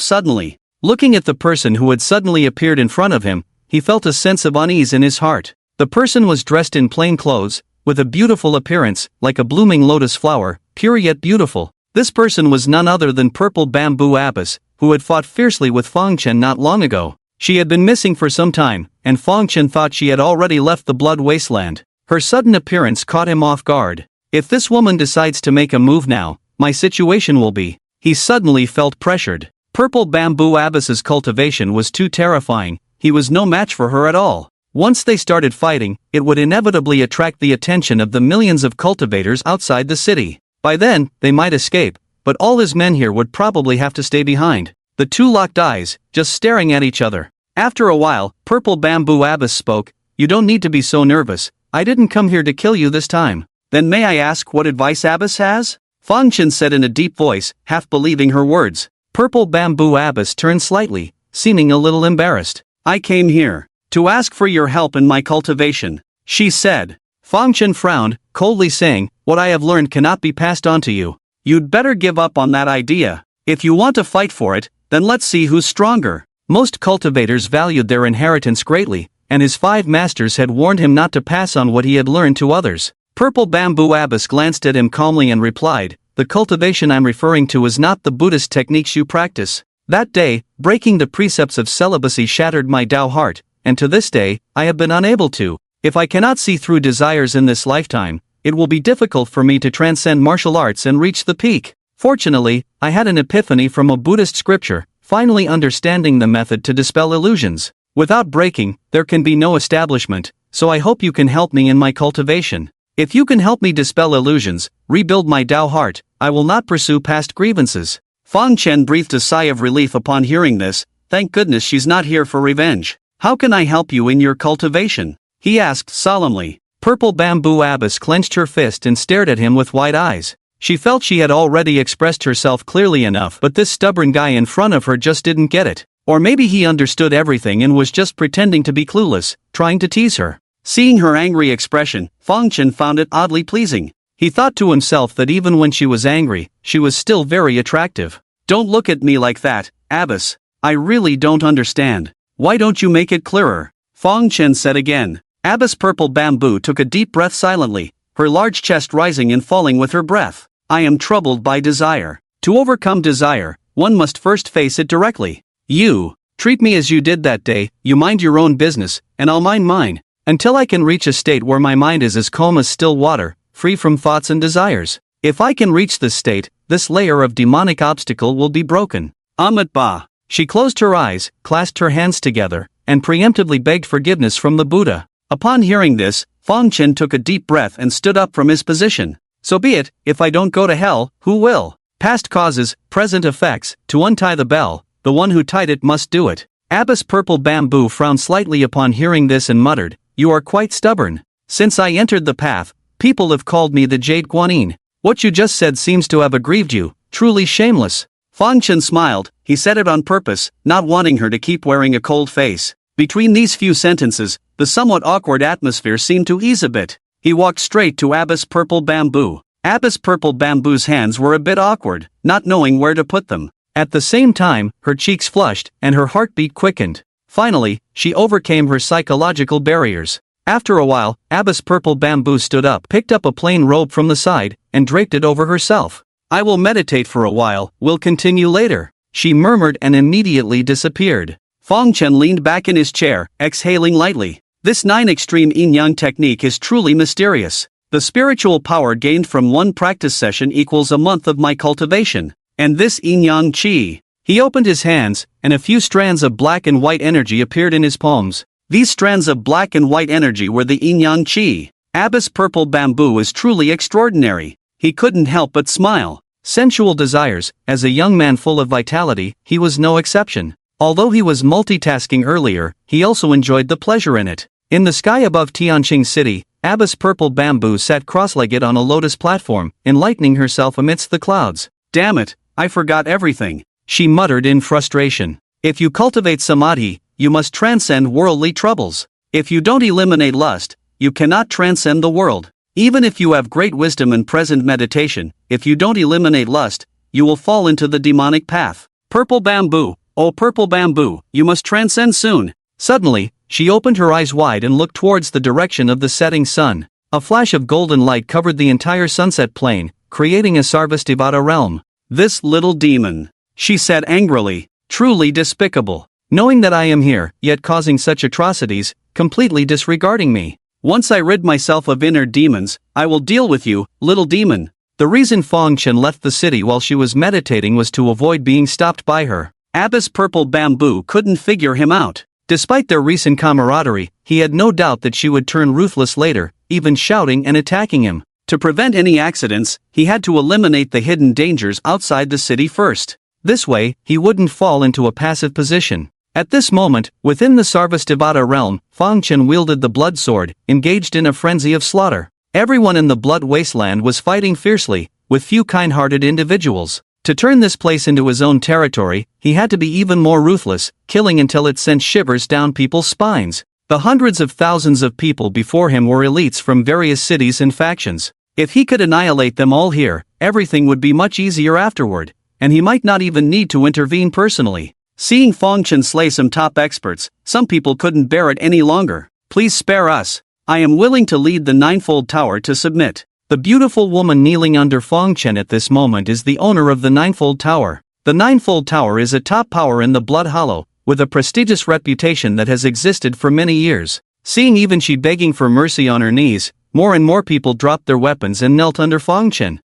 suddenly. Looking at the person who had suddenly appeared in front of him, he felt a sense of unease in his heart. The person was dressed in plain clothes, with a beautiful appearance, like a blooming lotus flower, pure yet beautiful. This person was none other than Purple Bamboo Abbess, who had fought fiercely with Fang Chen not long ago. She had been missing for some time, and Fang Chen thought she had already left the blood wasteland. Her sudden appearance caught him off guard. If this woman decides to make a move now, my situation will be. He suddenly felt pressured. Purple Bamboo Abbess's cultivation was too terrifying. He was no match for her at all. Once they started fighting, it would inevitably attract the attention of the millions of cultivators outside the city. By then, they might escape, but all his men here would probably have to stay behind. The two locked eyes, just staring at each other. After a while, Purple Bamboo Abbess spoke. "You don't need to be so nervous. I didn't come here to kill you this time." "Then may I ask what advice Abbess has?" Fang Chen said in a deep voice, half believing her words. Purple Bamboo Abbess turned slightly, seeming a little embarrassed. "I came here to ask for your help in my cultivation," she said. Fang Chen frowned, coldly saying, "What I have learned cannot be passed on to you. You'd better give up on that idea. If you want to fight for it, then let's see who's stronger." Most cultivators valued their inheritance greatly, and his 5 masters had warned him not to pass on what he had learned to others. Purple Bamboo Abbess glanced at him calmly and replied, "The cultivation I'm referring to is not the Buddhist techniques you practice. That day, breaking the precepts of celibacy shattered my Tao heart, and to this day, I have been unable to. If I cannot see through desires in this lifetime, it will be difficult for me to transcend martial arts and reach the peak. Fortunately, I had an epiphany from a Buddhist scripture, finally understanding the method to dispel illusions. Without breaking, there can be no establishment, so I hope you can help me in my cultivation. If you can help me dispel illusions, rebuild my Tao heart, I will not pursue past grievances." Fang Chen breathed a sigh of relief upon hearing this. "Thank goodness she's not here for revenge. How can I help you in your cultivation?" he asked solemnly. Purple Bamboo Abbess clenched her fist and stared at him with wide eyes. She felt she had already expressed herself clearly enough, but this stubborn guy in front of her just didn't get it. Or maybe he understood everything and was just pretending to be clueless, trying to tease her. Seeing her angry expression, Fang Chen found it oddly pleasing. He thought to himself that even when she was angry, she was still very attractive. "Don't look at me like that, Abbess. I really don't understand. Why don't you make it clearer?" Fang Chen said again. Abbess Purple Bamboo took a deep breath silently, her large chest rising and falling with her breath. "I am troubled by desire. To overcome desire, one must first face it directly. You treat me as you did that day. You mind your own business, and I'll mind mine. Until I can reach a state where my mind is as calm as still water, free from thoughts and desires. If I can reach this state, this layer of demonic obstacle will be broken. Amat Ba." She closed her eyes, clasped her hands together, and preemptively begged forgiveness from the Buddha. Upon hearing this, Fang Chen took a deep breath and stood up from his position. "So be it, if I don't go to hell, who will? Past causes, present effects, to untie the bell, the one who tied it must do it." Abbess Purple Bamboo frowned slightly upon hearing this and muttered, "You are quite stubborn. Since I entered the path, people have called me the Jade Guanyin. What you just said seems to have aggrieved you, truly shameless." Fang Chen smiled. He said it on purpose, not wanting her to keep wearing a cold face. Between these few sentences, the somewhat awkward atmosphere seemed to ease a bit. He walked straight to Abbess Purple Bamboo. Abbess Purple Bamboo's hands were a bit awkward, not knowing where to put them. At the same time, her cheeks flushed, and her heartbeat quickened. Finally, she overcame her psychological barriers. After a while, Abbess Purple Bamboo stood up, picked up a plain robe from the side, and draped it over herself. "I will meditate for a while, we'll continue later," she murmured and immediately disappeared. Fang Chen leaned back in his chair, exhaling lightly. This 9 extreme yin-yang technique is truly mysterious. The spiritual power gained from one practice session equals a month of my cultivation. And this yin-yang qi. He opened his hands, and a few strands of black and white energy appeared in his palms. These strands of black and white energy were the yin-yang qi. Abbess Purple Bamboo is truly extraordinary. He couldn't help but smile. Sensual desires, as a young man full of vitality, he was no exception. Although he was multitasking earlier, he also enjoyed the pleasure in it. In the sky above Tianqing City, Abbess Purple Bamboo sat cross-legged on a lotus platform, enlightening herself amidst the clouds. "Damn it, I forgot everything," she muttered in frustration. "If you cultivate samadhi, you must transcend worldly troubles. If you don't eliminate lust, you cannot transcend the world. Even if you have great wisdom and present meditation, if you don't eliminate lust, you will fall into the demonic path. Purple Bamboo, oh Purple Bamboo, you must transcend soon." Suddenly, she opened her eyes wide and looked towards the direction of the setting sun. A flash of golden light covered the entire sunset plain, creating a Sarvastivada realm. "This little demon," she said angrily, "truly despicable. Knowing that I am here, yet causing such atrocities, completely disregarding me. Once I rid myself of inner demons, I will deal with you, little demon." The reason Chen left the city while she was meditating was to avoid being stopped by her. Abyss Purple Bamboo couldn't figure him out. Despite their recent camaraderie, he had no doubt that she would turn ruthless later, even shouting and attacking him. To prevent any accidents, he had to eliminate the hidden dangers outside the city first. This way, he wouldn't fall into a passive position. At this moment, within the Sarvastivada realm, Chen wielded the blood sword, engaged in a frenzy of slaughter. Everyone in the blood wasteland was fighting fiercely, with few kind-hearted individuals. To turn this place into his own territory, he had to be even more ruthless, killing until it sent shivers down people's spines. The hundreds of thousands of people before him were elites from various cities and factions. If he could annihilate them all here, everything would be much easier afterward, and he might not even need to intervene personally. Seeing Chen slay some top experts, some people couldn't bear it any longer. "Please spare us. I am willing to lead the Ninefold Tower to submit." The beautiful woman kneeling under Chen at this moment is the owner of the Ninefold Tower. The Ninefold Tower is a top power in the Blood Hollow, with a prestigious reputation that has existed for many years. Seeing even she begging for mercy on her knees, more and more people dropped their weapons and knelt under Chen.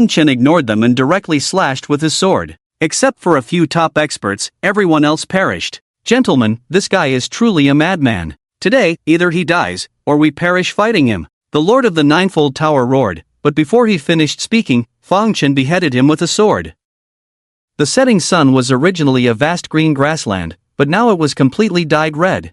Chen ignored them and directly slashed with his sword. Except for a few top experts, everyone else perished. "Gentlemen, this guy is truly a madman. Today, either he dies, or we perish fighting him," the Lord of the Ninefold Tower roared, but before he finished speaking, Chen beheaded him with a sword. The setting sun was originally a vast green grassland, but now it was completely dyed red.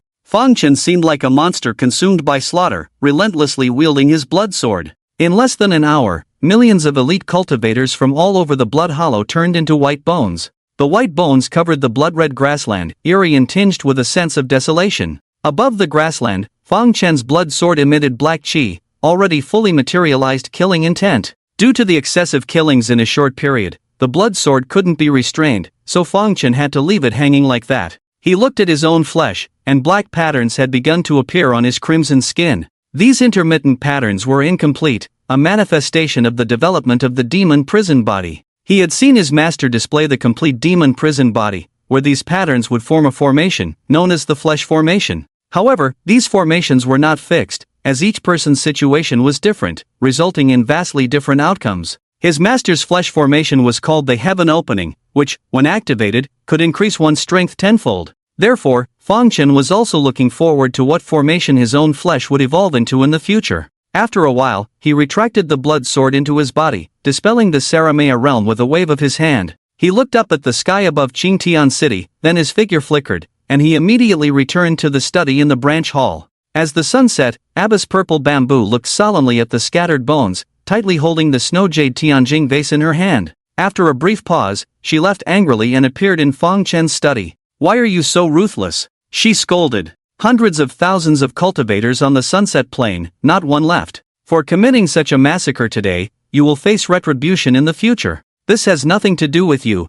Chen seemed like a monster consumed by slaughter, relentlessly wielding his blood sword. In less than an hour, millions of elite cultivators from all over the Blood Hollow turned into white bones. The white bones covered the blood-red grassland, eerie and tinged with a sense of desolation. Above the grassland, Chen's blood sword emitted black chi, already fully materialized killing intent. Due to the excessive killings in a short period, the blood sword couldn't be restrained, so Chen had to leave it hanging like that. He looked at his own flesh, and black patterns had begun to appear on his crimson skin. These intermittent patterns were incomplete, a manifestation of the development of the demon prison body. He had seen his master display the complete demon prison body, where these patterns would form a formation, known as the flesh formation. However, these formations were not fixed, as each person's situation was different, resulting in vastly different outcomes. His master's flesh formation was called the Heaven Opening, which, when activated, could increase one's strength tenfold. Therefore, Chen was also looking forward to what formation his own flesh would evolve into in the future. After a while, he retracted the blood sword into his body, dispelling the Saramaya realm with a wave of his hand. He looked up at the sky above Tian City, then his figure flickered, and he immediately returned to the study in the branch hall. As the sun set, Abyss Purple Bamboo looked solemnly at the scattered bones, tightly holding the snow jade Tianjing vase in her hand. After a brief pause, she left angrily and appeared in Chen's study. "Why are you so ruthless?" she scolded. "Hundreds of thousands of cultivators on the sunset plain, not one left. For committing such a massacre today, you will face retribution in the future. This has nothing to do with you,"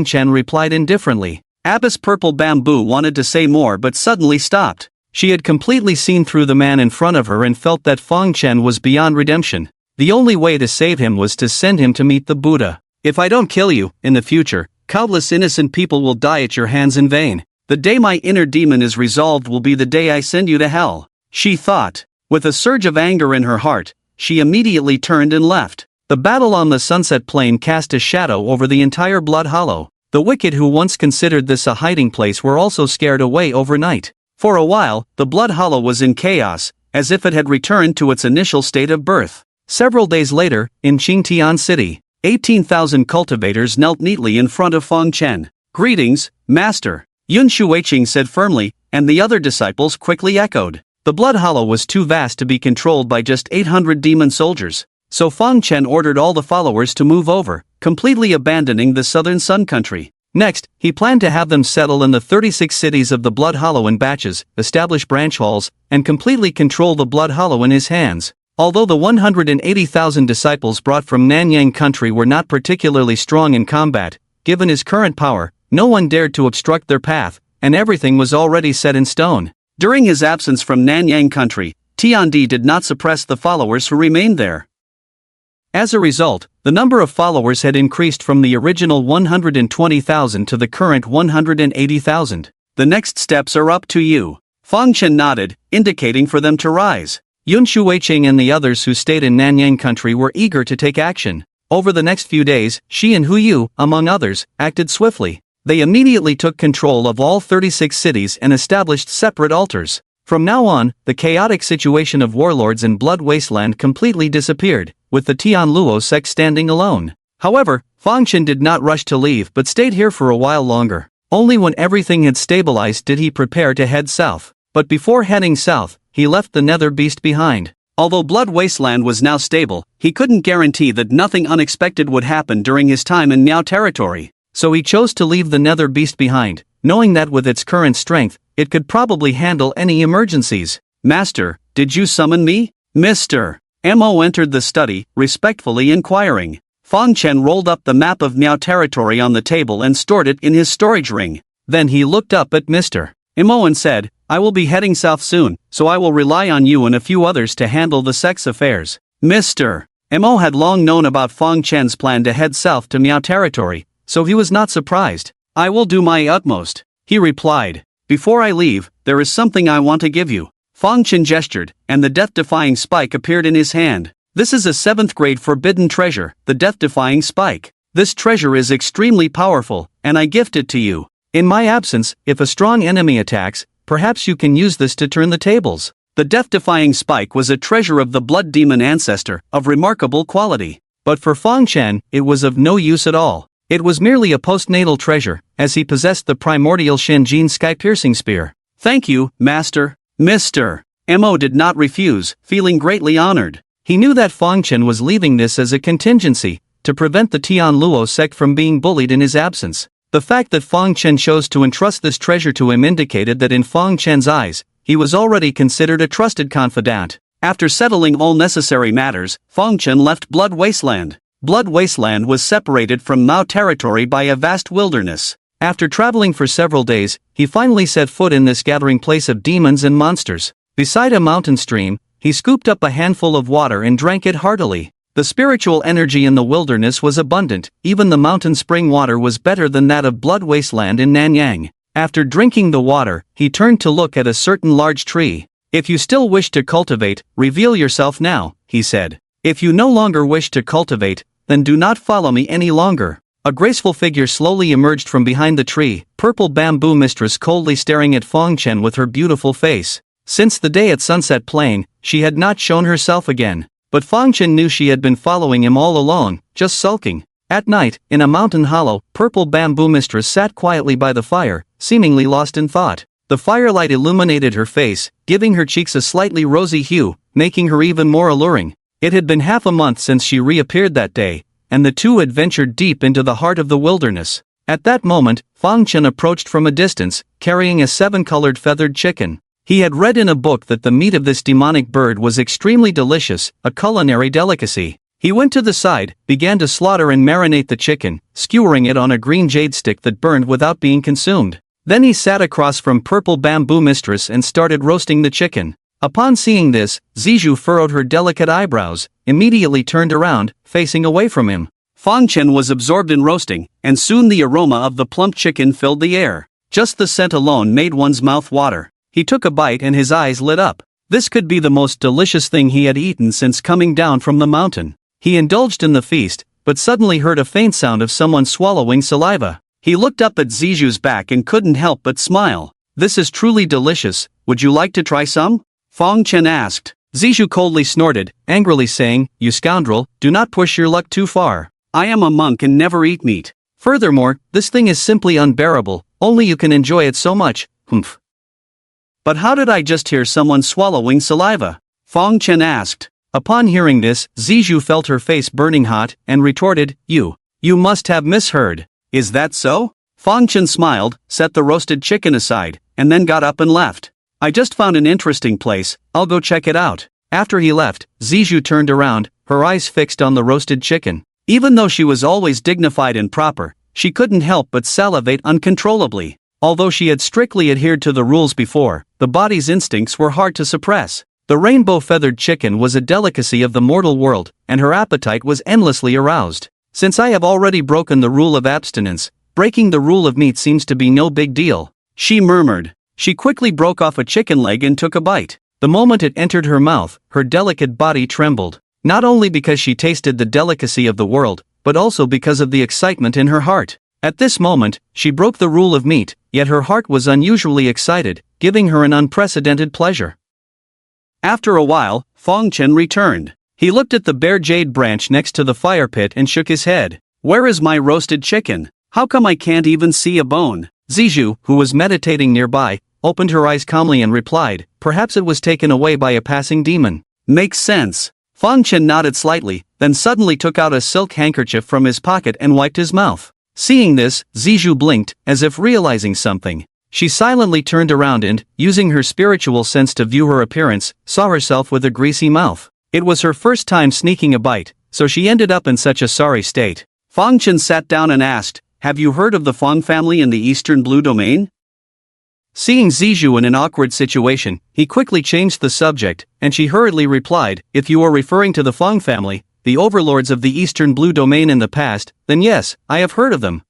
Chen replied indifferently. Abyss Purple Bamboo wanted to say more but suddenly stopped. She had completely seen through the man in front of her and felt that Chen was beyond redemption. The only way to save him was to send him to meet the Buddha. "If I don't kill you, in the future, countless innocent people will die at your hands in vain. The day my inner demon is resolved will be the day I send you to hell," she thought. With a surge of anger in her heart, she immediately turned and left. The battle on the sunset plain cast a shadow over the entire Blood Hollow. The wicked who once considered this a hiding place were also scared away overnight. For a while, the Blood Hollow was in chaos, as if it had returned to its initial state of birth. Several days later, in Tian City, 18,000 cultivators knelt neatly in front of Chen. "Greetings, Master," Yun Shuiqing said firmly, and the other disciples quickly echoed. The Blood Hollow was too vast to be controlled by just 800 demon soldiers, so Chen ordered all the followers to move over, completely abandoning the southern Sun Country. Next, he planned to have them settle in the 36 cities of the Blood Hollow in batches, establish branch halls, and completely control the Blood Hollow in his hands. Although the 180,000 disciples brought from Nanyang country were not particularly strong in combat, given his current power, no one dared to obstruct their path, and everything was already set in stone. During his absence from Nanyang country, Tian did not suppress the followers who remained there. As a result, the number of followers had increased from the original 120,000 to the current 180,000. The next steps are up to you. Fang Chen nodded, indicating for them to rise. Yun Shuiqing and the others who stayed in Nanyang country were eager to take action. Over the next few days, Shi and Huyu, among others, acted swiftly. They immediately took control of all 36 cities and established separate altars. From now on, the chaotic situation of warlords in Blood Wasteland completely disappeared, with the Tian Luo sect standing alone. However, Fang Chen did not rush to leave but stayed here for a while longer. Only when everything had stabilized did he prepare to head south. But before heading south, he left the Nether Beast behind. Although Blood Wasteland was now stable, he couldn't guarantee that nothing unexpected would happen during his time in Miao territory. So he chose to leave the Nether Beast behind, knowing that with its current strength, it could probably handle any emergencies. Master, did you summon me? Mr. Mo entered the study, respectfully inquiring. Fang Chen rolled up the map of Miao territory on the table and stored it in his storage ring. Then he looked up at Mr. Mo and said, I will be heading south soon, so I will rely on you and a few others to handle the sect's affairs. Mr. Mo had long known about Fang Chen's plan to head south to Miao territory, so he was not surprised. I will do my utmost, he replied. Before I leave, there is something I want to give you. Fang Chen gestured, and the death-defying spike appeared in his hand. This is a 7th grade forbidden treasure, the death-defying spike. This treasure is extremely powerful, and I gift it to you. In my absence, if a strong enemy attacks, perhaps you can use this to turn the tables. The death-defying spike was a treasure of the blood demon ancestor, of remarkable quality. But for Fang Chen, it was of no use at all. It was merely a postnatal treasure, as he possessed the primordial Shenjin sky-piercing spear. Thank you, Master. Mr. Mo did not refuse, feeling greatly honored. He knew that Fang Chen was leaving this as a contingency, to prevent the Tian Luo sect from being bullied in his absence. The fact that Fang Chen chose to entrust this treasure to him indicated that in Fang Chen's eyes, he was already considered a trusted confidant. After settling all necessary matters, Fang Chen left Blood Wasteland. Blood Wasteland was separated from Mao territory by a vast wilderness. After traveling for several days, he finally set foot in this gathering place of demons and monsters. Beside a mountain stream, he scooped up a handful of water and drank it heartily. The spiritual energy in the wilderness was abundant, even the mountain spring water was better than that of Blood Wasteland in Nanyang. After drinking the water, he turned to look at a certain large tree. If you still wish to cultivate, reveal yourself now, he said. If you no longer wish to cultivate, then do not follow me any longer. A graceful figure slowly emerged from behind the tree, purple bamboo mistress coldly staring at Fang Chen with her beautiful face. Since the day at Sunset Plain, she had not shown herself again. But Fang Chen knew she had been following him all along, just sulking. At night, in a mountain hollow, purple bamboo mistress sat quietly by the fire, seemingly lost in thought. The firelight illuminated her face, giving her cheeks a slightly rosy hue, making her even more alluring. It had been half a month since she reappeared that day, and the two had ventured deep into the heart of the wilderness. At that moment, Fang Chen approached from a distance, carrying a 7-colored feathered chicken. He had read in a book that the meat of this demonic bird was extremely delicious, a culinary delicacy. He went to the side, began to slaughter and marinate the chicken, skewering it on a green jade stick that burned without being consumed. Then he sat across from purple bamboo mistress and started roasting the chicken. Upon seeing this, Zijou furrowed her delicate eyebrows, immediately turned around, facing away from him. Fang Chen was absorbed in roasting, and soon the aroma of the plump chicken filled the air. Just the scent alone made one's mouth water. He took a bite and his eyes lit up. This could be the most delicious thing he had eaten since coming down from the mountain. He indulged in the feast, but suddenly heard a faint sound of someone swallowing saliva. He looked up at Zijou's back and couldn't help but smile. This is truly delicious, would you like to try some? Fang Chen asked. Zijou coldly snorted, angrily saying, You scoundrel, do not push your luck too far. I am a monk and never eat meat. Furthermore, this thing is simply unbearable, only you can enjoy it so much, humph. But how did I just hear someone swallowing saliva? Fang Chen asked. Upon hearing this, Zijou felt her face burning hot, and retorted, You must have misheard. Is that so? Fang Chen smiled, set the roasted chicken aside, and then got up and left. I just found an interesting place, I'll go check it out. After he left, Zijou turned around, her eyes fixed on the roasted chicken. Even though she was always dignified and proper, she couldn't help but salivate uncontrollably. Although she had strictly adhered to the rules before, the body's instincts were hard to suppress. The rainbow-feathered chicken was a delicacy of the mortal world, and her appetite was endlessly aroused. Since I have already broken the rule of abstinence, breaking the rule of meat seems to be no big deal, she murmured. She quickly broke off a chicken leg and took a bite. The moment it entered her mouth, her delicate body trembled, not only because she tasted the delicacy of the world, but also because of the excitement in her heart. At this moment, she broke the rule of meat, yet her heart was unusually excited, giving her an unprecedented pleasure. After a while, Chen returned. He looked at the bare jade branch next to the fire pit and shook his head. "Where is my roasted chicken? How come I can't even see a bone?" Zizhu, who was meditating nearby, opened her eyes calmly and replied, "Perhaps it was taken away by a passing demon." "Makes sense." Chen nodded slightly, then suddenly took out a silk handkerchief from his pocket and wiped his mouth. Seeing this, Zizhu blinked, as if realizing something. She silently turned around and, using her spiritual sense to view her appearance, saw herself with a greasy mouth. It was her first time sneaking a bite, so she ended up in such a sorry state. Chen sat down and asked, "Have you heard of the Fong family in the Eastern Blue Domain?" Seeing Zizhu in an awkward situation, he quickly changed the subject, and she hurriedly replied, "If you are referring to the Fong family, the overlords of the Eastern Blue Domain in the past, then yes, I have heard of them."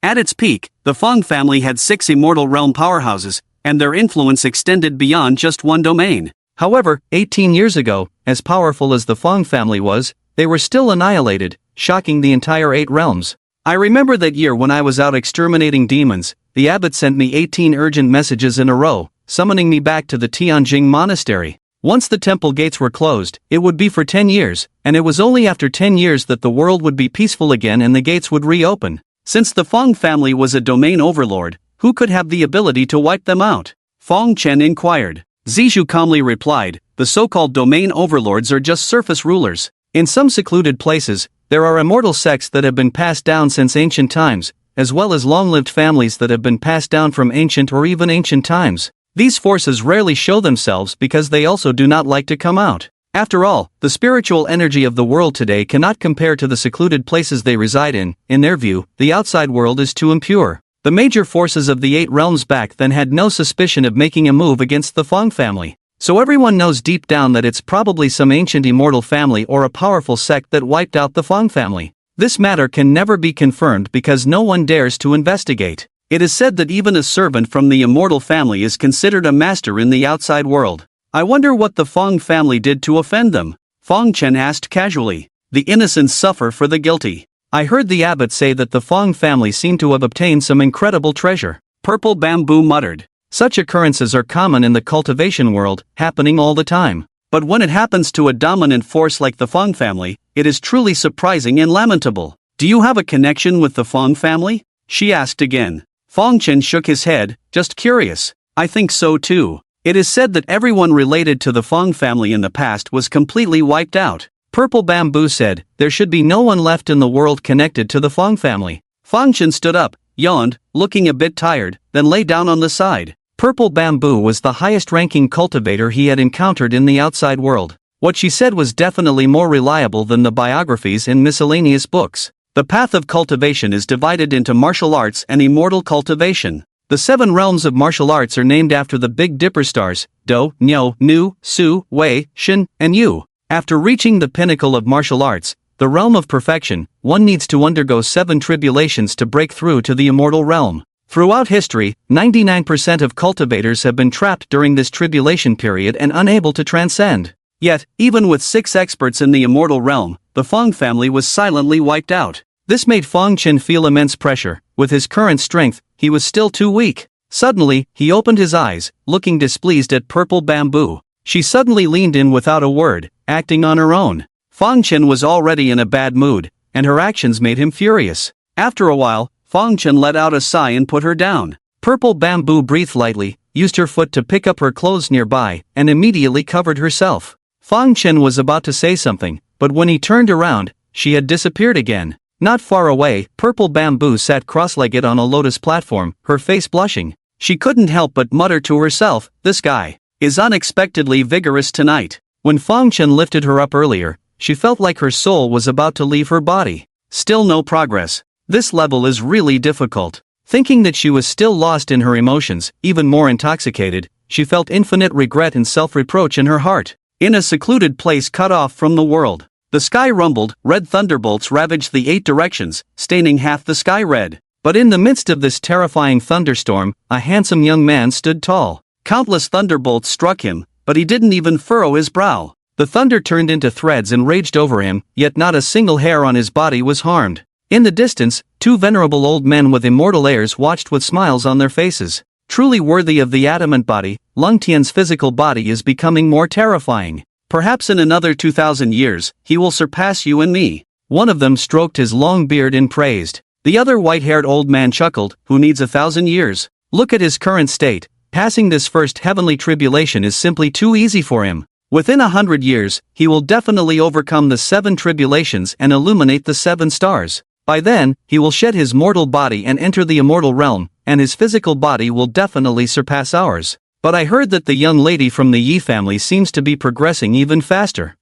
At its peak, the Fong family had 6 immortal realm powerhouses, and their influence extended beyond just one domain. However, 18 years ago, as powerful as the Fong family was, they were still annihilated, shocking the entire 8 realms. I remember that year when I was out exterminating demons, the abbot sent me 18 urgent messages in a row, summoning me back to the Tianjing monastery. Once the temple gates were closed, it would be for 10 years, and it was only after 10 years that the world would be peaceful again and the gates would reopen. Since the Fong family was a domain overlord, who could have the ability to wipe them out? Chen inquired. Zizhu calmly replied, "The so-called domain overlords are just surface rulers. In some secluded places, there are immortal sects that have been passed down since ancient times, as well as long-lived families that have been passed down from ancient or even ancient times. These forces rarely show themselves because they also do not like to come out. After all, the spiritual energy of the world today cannot compare to the secluded places they reside in. In their view, the outside world is too impure." The major forces of the 8 realms back then had no suspicion of making a move against the Fong family. So everyone knows deep down that it's probably some ancient immortal family or a powerful sect that wiped out the Fong family. This matter can never be confirmed because no one dares to investigate. It is said that even a servant from the immortal family is considered a master in the outside world. I wonder what the Fong family did to offend them? Chen asked casually. The innocent suffer for the guilty. I heard the abbot say that the Fong family seemed to have obtained some incredible treasure. Purple Bamboo muttered. Such occurrences are common in the cultivation world, happening all the time. But when it happens to a dominant force like the Fong family, it is truly surprising and lamentable. Do you have a connection with the Fong family? She asked again. Chen shook his head, just curious. I think so too. It is said that everyone related to the Fong family in the past was completely wiped out. Purple Bamboo said, there should be no one left in the world connected to the Fong family. Chen stood up, yawned, looking a bit tired, then lay down on the side. Purple Bamboo was the highest-ranking cultivator he had encountered in the outside world. What she said was definitely more reliable than the biographies in miscellaneous books. The path of cultivation is divided into martial arts and immortal cultivation. The 7 realms of martial arts are named after the Big Dipper stars, Do, Nyo, Nu, Su, Wei, Shin, and Yu. After reaching the pinnacle of martial arts, the realm of perfection, one needs to undergo 7 tribulations to break through to the immortal realm. Throughout history, 99% of cultivators have been trapped during this tribulation period and unable to transcend. Yet, even with 6 experts in the immortal realm, the Fong family was silently wiped out. This made Chen feel immense pressure. With his current strength, he was still too weak. Suddenly, he opened his eyes, looking displeased at Purple Bamboo. She suddenly leaned in without a word, acting on her own. Chen was already in a bad mood, and her actions made him furious. After a while, Chen let out a sigh and put her down. Purple Bamboo breathed lightly, used her foot to pick up her clothes nearby, and immediately covered herself. Chen was about to say something, but when he turned around, she had disappeared again. Not far away, Purple Bamboo sat cross-legged on a lotus platform, her face blushing. She couldn't help but mutter to herself, "This guy is unexpectedly vigorous tonight." When Chen lifted her up earlier, she felt like her soul was about to leave her body. Still no progress. This level is really difficult. Thinking that she was still lost in her emotions, even more intoxicated, she felt infinite regret and self-reproach in her heart. In a secluded place cut off from the world, the sky rumbled, red thunderbolts ravaged the 8 directions, staining half the sky red. But in the midst of this terrifying thunderstorm, a handsome young man stood tall. Countless thunderbolts struck him, but he didn't even furrow his brow. The thunder turned into threads and raged over him, yet not a single hair on his body was harmed. In the distance, 2 venerable old men with immortal airs watched with smiles on their faces. Truly worthy of the adamant body, Lung Tian's physical body is becoming more terrifying. Perhaps in another 2,000 years, he will surpass you and me. One of them stroked his long beard and praised. The other white-haired old man chuckled, who needs 1,000 years? Look at his current state. Passing this first heavenly tribulation is simply too easy for him. Within 100 years, he will definitely overcome the 7 tribulations and illuminate the 7 stars. By then, he will shed his mortal body and enter the immortal realm, and his physical body will definitely surpass ours. But I heard that the young lady from the Yi family seems to be progressing even faster.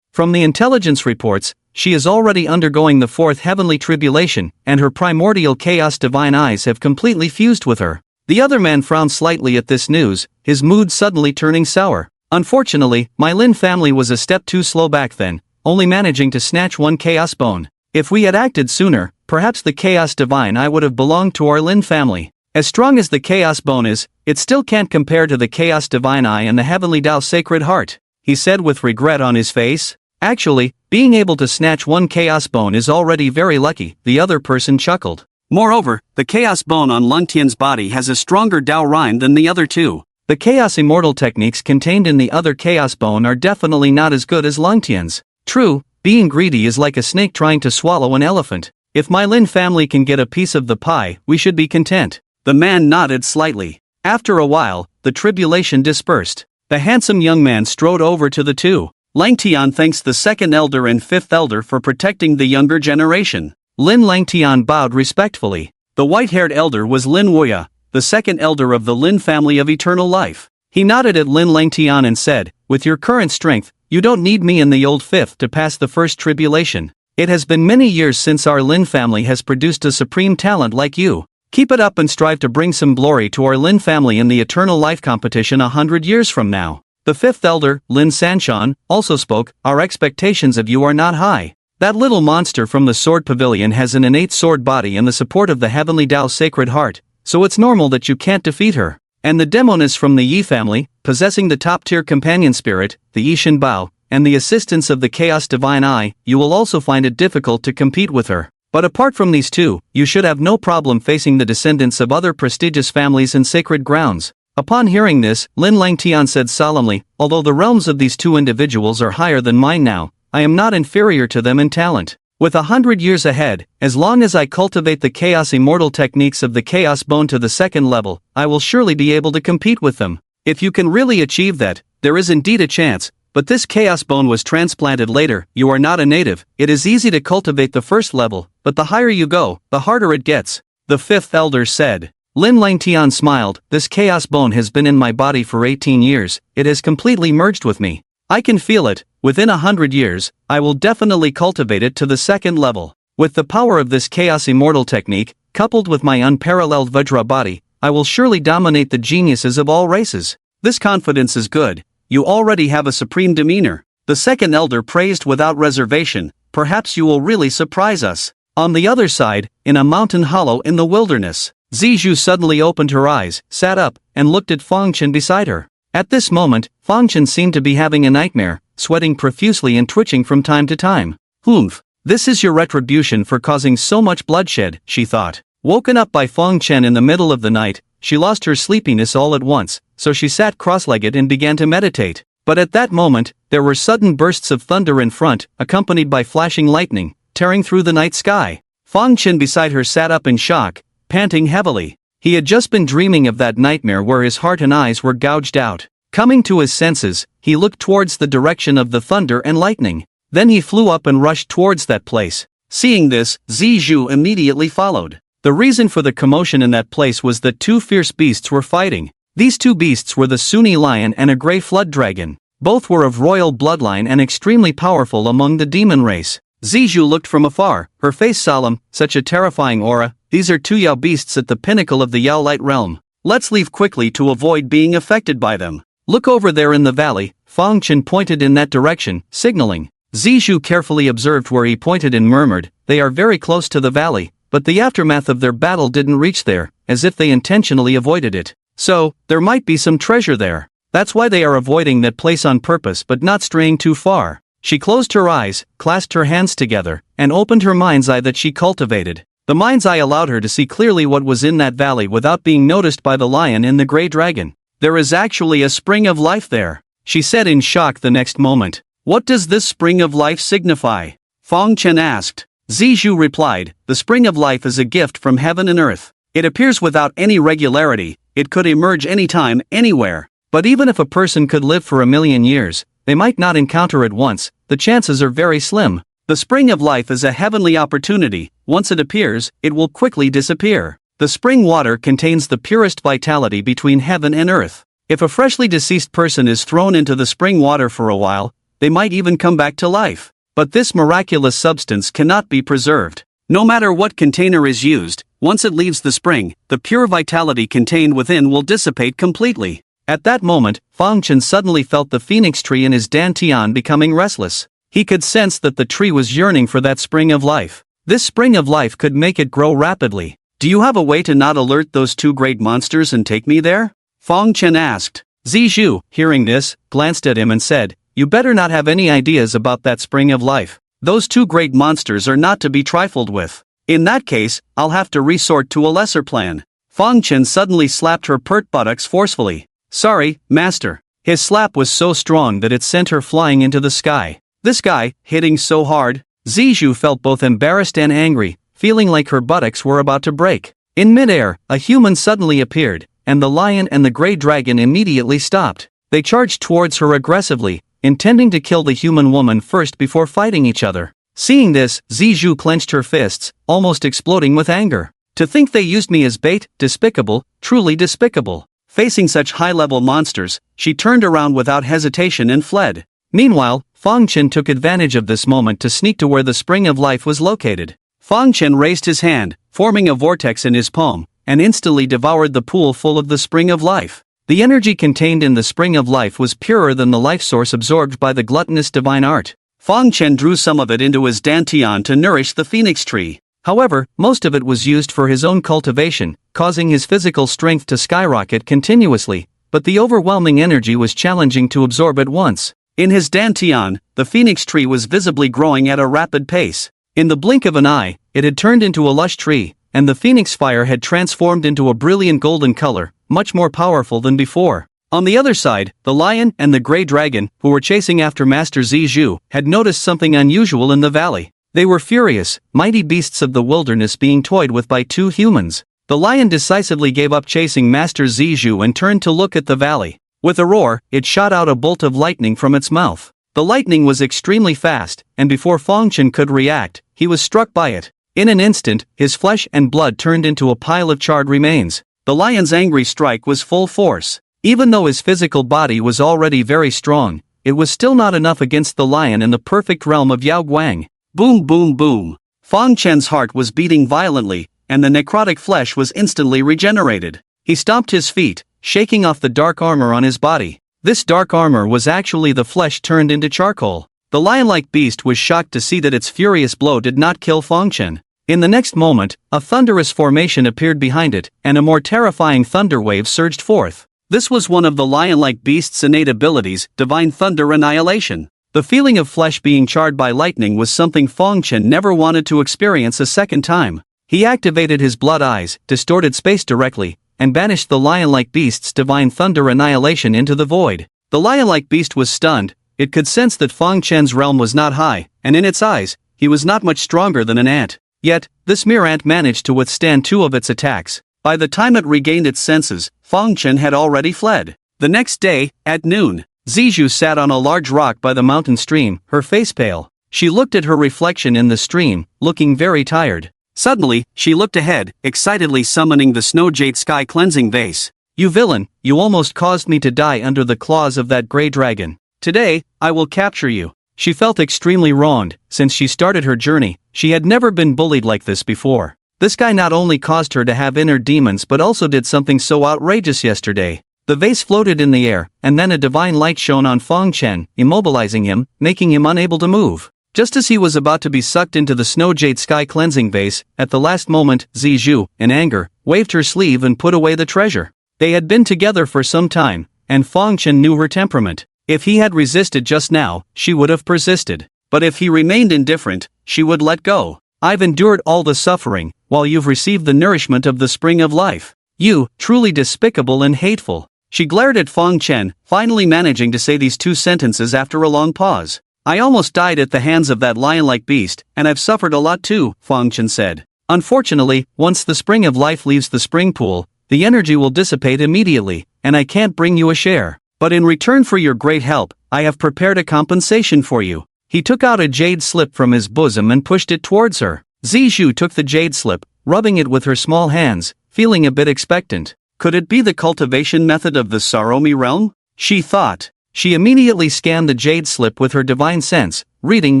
From the intelligence reports, she is already undergoing the 4th heavenly tribulation, and her primordial chaos divine eyes have completely fused with her. The other man frowned slightly at this news, his mood suddenly turning sour. Unfortunately, my Lin family was a step too slow back then, only managing to snatch 1 chaos bone. If we had acted sooner, perhaps the chaos divine eye would have belonged to our Lin family. As strong as the chaos bone is, it still can't compare to the chaos divine eye and the heavenly Tao sacred heart, he said with regret on his face. Actually, being able to snatch 1 chaos bone is already very lucky, the other person chuckled. Moreover, the chaos bone on Lung Tian's body has a stronger Dao Rhyme than the other 2. The chaos immortal techniques contained in the other chaos bone are definitely not as good as Lung Tian's. True, being greedy is like a snake trying to swallow an elephant. If my Lin family can get a piece of the pie, we should be content. The man nodded slightly. After a while, the tribulation dispersed. The handsome young man strode over to the 2. Lang Tian thanks the 2nd elder and 5th elder for protecting the younger generation. Lin Lang Tian bowed respectfully. The white-haired elder was Lin Wuya, the 2nd elder of the Lin family of eternal life. He nodded at Lin Lang Tian and said, with your current strength, you don't need me in the old 5th to pass the first tribulation. It has been many years since our Lin family has produced a supreme talent like you. Keep it up and strive to bring some glory to our Lin family in the eternal life competition 100 years from now. The 5th elder, Lin Sanshan, also spoke, our expectations of you are not high. That little monster from the sword pavilion has an innate sword body and the support of the heavenly Dao sacred heart, so it's normal that you can't defeat her. And the demoness from the Yi family, possessing the top-tier companion spirit, the Yi Shin Bao, and the assistance of the Chaos Divine Eye, you will also find it difficult to compete with her. But apart from these 2, you should have no problem facing the descendants of other prestigious families and sacred grounds. Upon hearing this, Lin Lang Tian said solemnly, although the realms of these 2 individuals are higher than mine now, I am not inferior to them in talent. With 100 years ahead, as long as I cultivate the Chaos Immortal techniques of the Chaos Bone to the 2nd level, I will surely be able to compete with them. If you can really achieve that, there is indeed a chance, but this Chaos Bone was transplanted later, you are not a native, it is easy to cultivate the 1st level, but the higher you go, the harder it gets, the 5th elder said. Lin Lang Tian smiled, this Chaos Bone has been in my body for 18 years, it has completely merged with me. I can feel it, within 100 years, I will definitely cultivate it to the 2nd level. With the power of this Chaos Immortal technique, coupled with my unparalleled Vajra body, I will surely dominate the geniuses of all races. This confidence is good, you already have a supreme demeanor. The 2nd elder praised without reservation, perhaps you will really surprise us. On the other side, in a mountain hollow in the wilderness, Zizhu suddenly opened her eyes, sat up, and looked at Feng Chen beside her. At this moment, Feng Chen seemed to be having a nightmare, sweating profusely and twitching from time to time. Humph, this is your retribution for causing so much bloodshed, she thought. Woken up by Feng Chen in the middle of the night, she lost her sleepiness all at once, so she sat cross-legged and began to meditate. But at that moment, there were sudden bursts of thunder in front, accompanied by flashing lightning, tearing through the night sky. Feng Chen beside her sat up in shock, panting heavily. He had just been dreaming of that nightmare where his heart and eyes were gouged out. Coming to his senses, he looked towards the direction of the thunder and lightning. Then he flew up and rushed towards that place. Seeing this, Zizhu immediately followed. The reason for the commotion in that place was that 2 fierce beasts were fighting. These 2 beasts were the Sunni lion and a grey flood dragon. Both were of royal bloodline and extremely powerful among the demon race. Zizhu looked from afar, her face solemn, such a terrifying aura, these are two Yao beasts at the pinnacle of the Yao light realm. Let's leave quickly to avoid being affected by them. Look over there in the valley. Fang Chen pointed in that direction, signaling. Zizhu carefully observed where he pointed and murmured, they are very close to the valley, but the aftermath of their battle didn't reach there, as if they intentionally avoided it. So, there might be some treasure there. That's why they are avoiding that place on purpose but not straying too far. She closed her eyes, clasped her hands together, and opened her mind's eye that she cultivated. The mind's eye allowed her to see clearly what was in that valley without being noticed by the lion and the grey dragon. There is actually a spring of life there, she said in shock the next moment. What does this spring of life signify? Fang Chen asked. Zizhu replied, the spring of life is a gift from heaven and earth. It appears without any regularity, it could emerge anytime, anywhere. But even if a person could live for 1,000,000 years, they might not encounter it once, the chances are very slim. The spring of life is a heavenly opportunity. Once it appears, it will quickly disappear. The spring water contains the purest vitality between heaven and earth. If a freshly deceased person is thrown into the spring water for a while, they might even come back to life. But this miraculous substance cannot be preserved. No matter what container is used, once it leaves the spring, the pure vitality contained within will dissipate completely. At that moment, Fang Chen suddenly felt the phoenix tree in his Tian becoming restless. He could sense that the tree was yearning for that spring of life. This spring of life could make it grow rapidly. Do you have a way to not alert those two great monsters and take me there? Fang Chen asked. Zizhu, hearing this, glanced at him and said, you better not have any ideas about that spring of life. Those two great monsters are not to be trifled with. In that case, I'll have to resort to a lesser plan. Fang Chen suddenly slapped her pert buttocks forcefully. Sorry, master. His slap was so strong that it sent her flying into the sky. This guy, hitting so hard. Zizhu felt both embarrassed and angry, feeling like her buttocks were about to break. In midair, a human suddenly appeared, and the lion and the grey dragon immediately stopped. They charged towards her aggressively, intending to kill the human woman first before fighting each other. Seeing this, Zizhu clenched her fists, almost exploding with anger. To think they used me as bait, despicable, truly despicable. Facing such high-level monsters, she turned around without hesitation and fled. Meanwhile, Fang Chen took advantage of this moment to sneak to where the spring of life was located. Fang Chen raised his hand, forming a vortex in his palm, and instantly devoured the pool full of the spring of life. The energy contained in the spring of life was purer than the life source absorbed by the gluttonous divine art. Fang Chen drew some of it into his Tian to nourish the phoenix tree. However, most of it was used for his own cultivation, causing his physical strength to skyrocket continuously, but the overwhelming energy was challenging to absorb at once. In his Tian, the phoenix tree was visibly growing at a rapid pace. In the blink of an eye, it had turned into a lush tree, and the phoenix fire had transformed into a brilliant golden color, much more powerful than before. On the other side, the lion and the grey dragon, who were chasing after Master Zizhu, had noticed something unusual in the valley. They were furious, mighty beasts of the wilderness being toyed with by two humans. The lion decisively gave up chasing Master Zizhu and turned to look at the valley. With a roar, it shot out a bolt of lightning from its mouth. The lightning was extremely fast, and before Fang Chen could react, he was struck by it. In an instant, his flesh and blood turned into a pile of charred remains. The lion's angry strike was full force. Even though his physical body was already very strong, it was still not enough against the lion in the perfect realm of Yao Guang. Boom boom boom. Fang Chen's heart was beating violently, and the necrotic flesh was instantly regenerated. He stomped his feet, shaking off the dark armor on his body. This dark armor was actually the flesh turned into charcoal. The lion-like beast was shocked to see that its furious blow did not kill Fang Chen. In the next moment, a thunderous formation appeared behind it, and a more terrifying thunder wave surged forth. This was one of the lion-like beast's innate abilities, divine thunder annihilation. The feeling of flesh being charred by lightning was something Fang Chen never wanted to experience a second time. He activated his blood eyes, distorted space directly, and banished the lion-like beast's divine thunder annihilation into the void. The lion-like beast was stunned. It could sense that Fang Chen's realm was not high, and in its eyes, he was not much stronger than an ant. Yet, this mere ant managed to withstand two of its attacks. By the time it regained its senses, Fang Chen had already fled. The next day, at noon, Zizhu sat on a large rock by the mountain stream, her face pale. She looked at her reflection in the stream, looking very tired. Suddenly, she looked ahead, excitedly summoning the snow jade sky cleansing vase. You villain, you almost caused me to die under the claws of that grey dragon. Today, I will capture you. She felt extremely wronged. Since she started her journey, she had never been bullied like this before. This guy not only caused her to have inner demons but also did something so outrageous yesterday. The vase floated in the air, and then a divine light shone on Feng Chen, immobilizing him, making him unable to move. Just as he was about to be sucked into the snow jade sky cleansing vase, at the last moment, Zizhu, in anger, waved her sleeve and put away the treasure. They had been together for some time, and Feng Chen knew her temperament. If he had resisted just now, she would have persisted. But if he remained indifferent, she would let go. I've endured all the suffering, while you've received the nourishment of the spring of life. You, truly despicable and hateful. She glared at Feng Chen, finally managing to say these two sentences after a long pause. I almost died at the hands of that lion-like beast, and I've suffered a lot too, Feng Chen said. Unfortunately, once the spring of life leaves the spring pool, the energy will dissipate immediately, and I can't bring you a share. But in return for your great help, I have prepared a compensation for you. He took out a jade slip from his bosom and pushed it towards her. Zizhu took the jade slip, rubbing it with her small hands, feeling a bit expectant. Could it be the cultivation method of the Saromi realm? She thought. She immediately scanned the jade slip with her divine sense, reading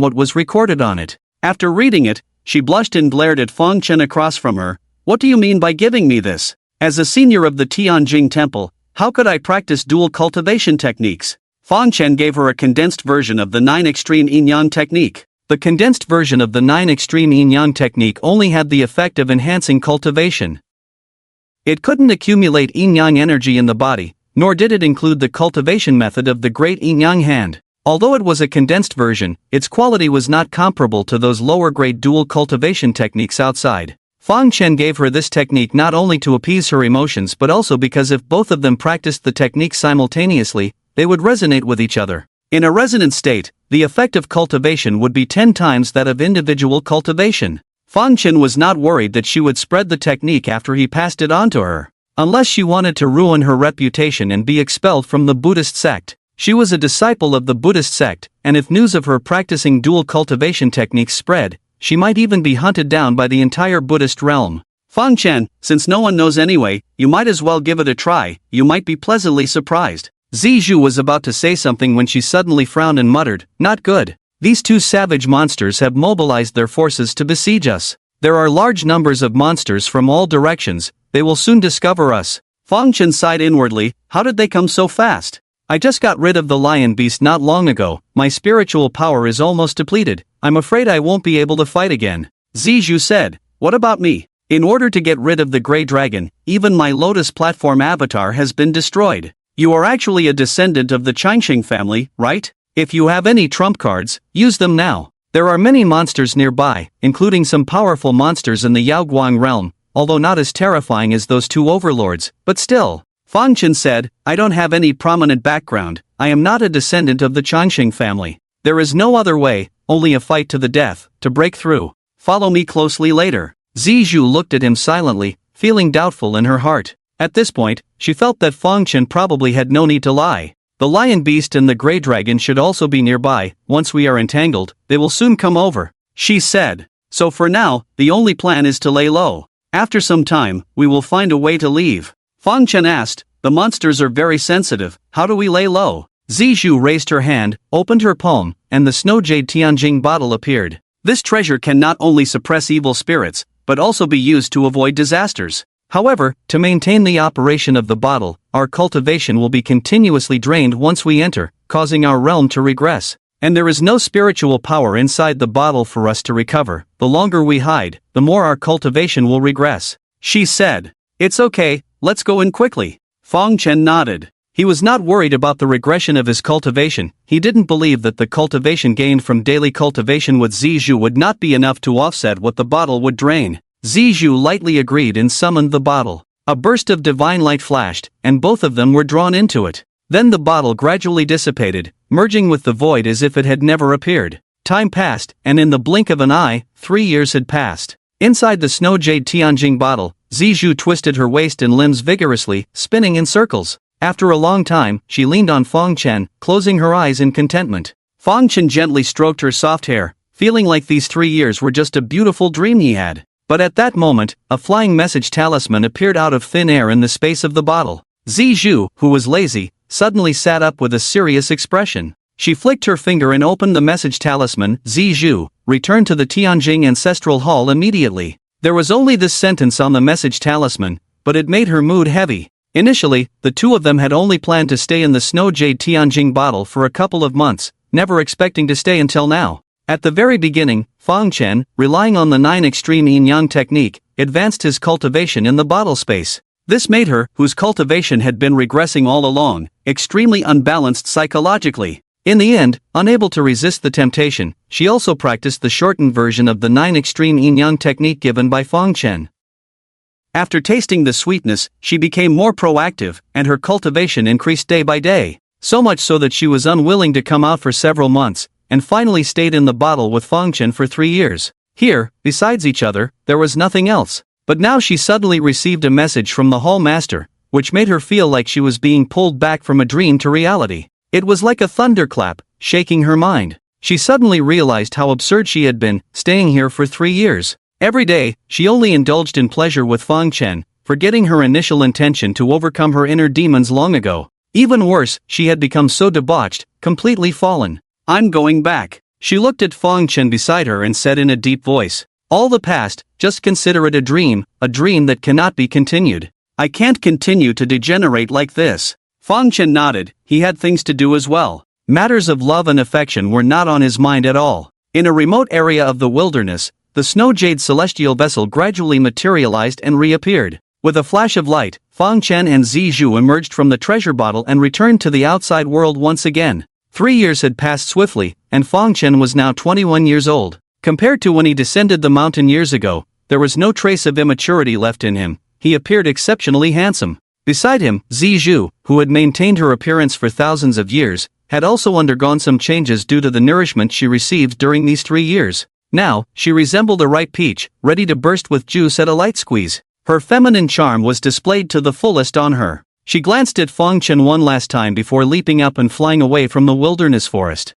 what was recorded on it. After reading it, she blushed and glared at Feng Chen across from her. What do you mean by giving me this? As a senior of the Tianjing temple, how could I practice dual cultivation techniques? Feng Chen gave her a condensed version of the 9 extreme yin-yang technique. The condensed version of the 9 extreme yin-yang technique only had the effect of enhancing cultivation. It couldn't accumulate yin-yang energy in the body, nor did it include the cultivation method of the great yin-yang hand. Although it was a condensed version, its quality was not comparable to those lower-grade dual cultivation techniques outside. Feng Chen gave her this technique not only to appease her emotions but also because if both of them practiced the technique simultaneously, they would resonate with each other. In a resonant state, the effect of cultivation would be 10 times that of individual cultivation. Feng Chen was not worried that she would spread the technique after he passed it on to her. Unless she wanted to ruin her reputation and be expelled from the Buddhist sect. She was a disciple of the Buddhist sect, and if news of her practicing dual cultivation techniques spread, she might even be hunted down by the entire Buddhist realm. Feng Chen, since no one knows anyway, you might as well give it a try, you might be pleasantly surprised. Zizhu was about to say something when she suddenly frowned and muttered, not good. These two savage monsters have mobilized their forces to besiege us. There are large numbers of monsters from all directions, they will soon discover us. Feng Chen sighed inwardly, how did they come so fast? I just got rid of the lion beast not long ago, my spiritual power is almost depleted, I'm afraid I won't be able to fight again. Zizhu said, what about me? In order to get rid of the grey dragon, even my lotus platform avatar has been destroyed. You are actually a descendant of the Changxing family, right? If you have any trump cards, use them now. There are many monsters nearby, including some powerful monsters in the Yaoguang realm, although not as terrifying as those two overlords, but still. Feng Chen said, I don't have any prominent background, I am not a descendant of the Changxing family. There is no other way, only a fight to the death, to break through. Follow me closely later. Zizhu looked at him silently, feeling doubtful in her heart. At this point, she felt that Feng Chen probably had no need to lie. The lion beast and the grey dragon should also be nearby, once we are entangled, they will soon come over. She said. So for now, the only plan is to lay low. After some time, we will find a way to leave. Feng Chen asked, the monsters are very sensitive, how do we lay low? Zizhu raised her hand, opened her palm, and the snow jade Tianjing bottle appeared. This treasure can not only suppress evil spirits, but also be used to avoid disasters. However, to maintain the operation of the bottle, our cultivation will be continuously drained once we enter, causing our realm to regress. And there is no spiritual power inside the bottle for us to recover. The longer we hide, the more our cultivation will regress. She said. It's okay, let's go in quickly. Feng Chen nodded. He was not worried about the regression of his cultivation. He didn't believe that the cultivation gained from daily cultivation with Zizhu would not be enough to offset what the bottle would drain. Zizhu lightly agreed and summoned the bottle. A burst of divine light flashed, and both of them were drawn into it. Then the bottle gradually dissipated, merging with the void as if it had never appeared. Time passed, and in the blink of an eye, 3 years had passed. Inside the snow jade Tianjing bottle, Zizhu twisted her waist and limbs vigorously, spinning in circles. After a long time, she leaned on Feng Chen, closing her eyes in contentment. Feng Chen gently stroked her soft hair, feeling like these 3 years were just a beautiful dream he had. But at that moment, a flying message talisman appeared out of thin air in the space of the bottle. Zizhu, who was lazy, suddenly sat up with a serious expression. She flicked her finger and opened the message talisman. Zizhu, return to the Tianjing Ancestral Hall immediately. There was only this sentence on the message talisman, but it made her mood heavy. Initially, the two of them had only planned to stay in the Snow Jade Tianjing bottle for a couple of months, never expecting to stay until now. At the very beginning, Chen, relying on the 9 extreme yin-yang technique, advanced his cultivation in the bottle space. This made her, whose cultivation had been regressing all along, extremely unbalanced psychologically. In the end, unable to resist the temptation, she also practiced the shortened version of the 9 extreme yin-yang technique given by Chen. After tasting the sweetness, she became more proactive, and her cultivation increased day by day, so much so that she was unwilling to come out for several months, and finally stayed in the bottle with Chen for 3 years. Here, besides each other, there was nothing else. But now she suddenly received a message from the Hall Master, which made her feel like she was being pulled back from a dream to reality. It was like a thunderclap, shaking her mind. She suddenly realized how absurd she had been, staying here for 3 years. Every day, she only indulged in pleasure with Chen, forgetting her initial intention to overcome her inner demons long ago. Even worse, she had become so debauched, completely fallen. "I'm going back." She looked at Chen beside her and said in a deep voice, "All the past, just consider it a dream that cannot be continued. I can't continue to degenerate like this." Chen nodded. He had things to do as well. Matters of love and affection were not on his mind at all. In a remote area of the wilderness, the Snow Jade celestial vessel gradually materialized and reappeared. With a flash of light, Chen and Zizhu emerged from the treasure bottle and returned to the outside world once again. 3 years had passed swiftly, and Chen was now 21 years old. Compared to when he descended the mountain years ago, there was no trace of immaturity left in him. He appeared exceptionally handsome. Beside him, Zizhu, who had maintained her appearance for thousands of years, had also undergone some changes due to the nourishment she received during these 3 years. Now, she resembled a ripe peach, ready to burst with juice at a light squeeze. Her feminine charm was displayed to the fullest on her. She glanced at Chen one last time before leaping up and flying away from the wilderness forest.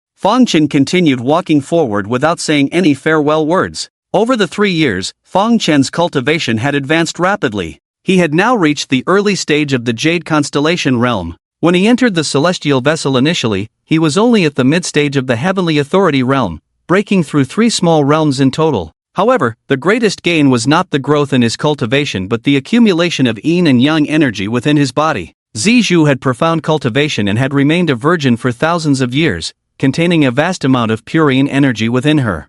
Chen continued walking forward without saying any farewell words. Over the 3 years, Chen's cultivation had advanced rapidly. He had now reached the early stage of the Jade Constellation realm. When he entered the celestial vessel initially, he was only at the mid-stage of the Heavenly Authority realm, breaking through 3 small realms in total. However, the greatest gain was not the growth in his cultivation but the accumulation of yin and yang energy within his body. Zizhu had profound cultivation and had remained a virgin for thousands of years, containing a vast amount of pure yin energy within her.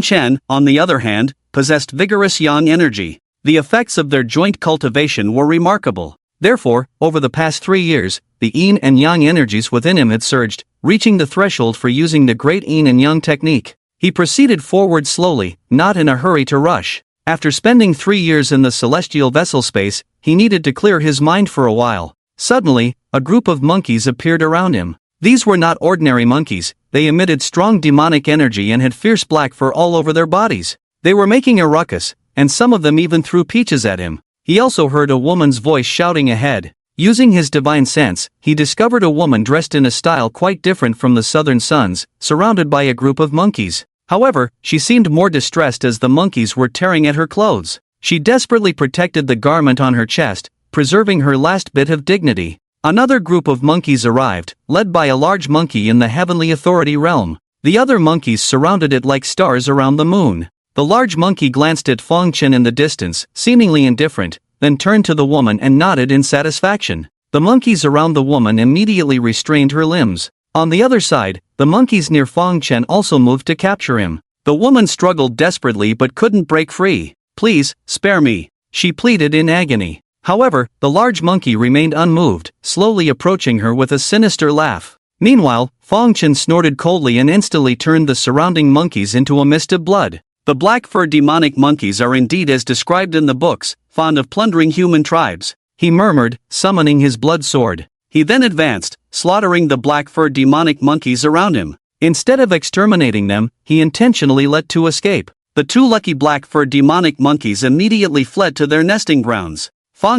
Chen, on the other hand, possessed vigorous yang energy. The effects of their joint cultivation were remarkable. Therefore, over the past 3 years, the yin and yang energies within him had surged, reaching the threshold for using the great yin and yang technique. He proceeded forward slowly, not in a hurry to rush. After spending 3 years in the celestial vessel space, he needed to clear his mind for a while. Suddenly, a group of monkeys appeared around him. These were not ordinary monkeys, they emitted strong demonic energy and had fierce black fur all over their bodies. They were making a ruckus, and some of them even threw peaches at him. He also heard a woman's voice shouting ahead. Using his divine sense, he discovered a woman dressed in a style quite different from the southern suns, surrounded by a group of monkeys. However, she seemed more distressed as the monkeys were tearing at her clothes. She desperately protected the garment on her chest, preserving her last bit of dignity. Another group of monkeys arrived, led by a large monkey in the Heavenly Authority realm. The other monkeys surrounded it like stars around the moon. The large monkey glanced at Chen in the distance, seemingly indifferent, then turned to the woman and nodded in satisfaction. The monkeys around the woman immediately restrained her limbs. On the other side, the monkeys near Chen also moved to capture him. The woman struggled desperately but couldn't break free. "Please, spare me," she pleaded in agony. However, the large monkey remained unmoved, slowly approaching her with a sinister laugh. Meanwhile, Chen snorted coldly and instantly turned the surrounding monkeys into a mist of blood. The black-fur demonic monkeys are indeed as described in the books, fond of plundering human tribes, he murmured, summoning his blood sword. He then advanced, slaughtering the black-fur demonic monkeys around him. Instead of exterminating them, he intentionally let 2 escape. The 2 lucky black-fur demonic monkeys immediately fled to their nesting grounds.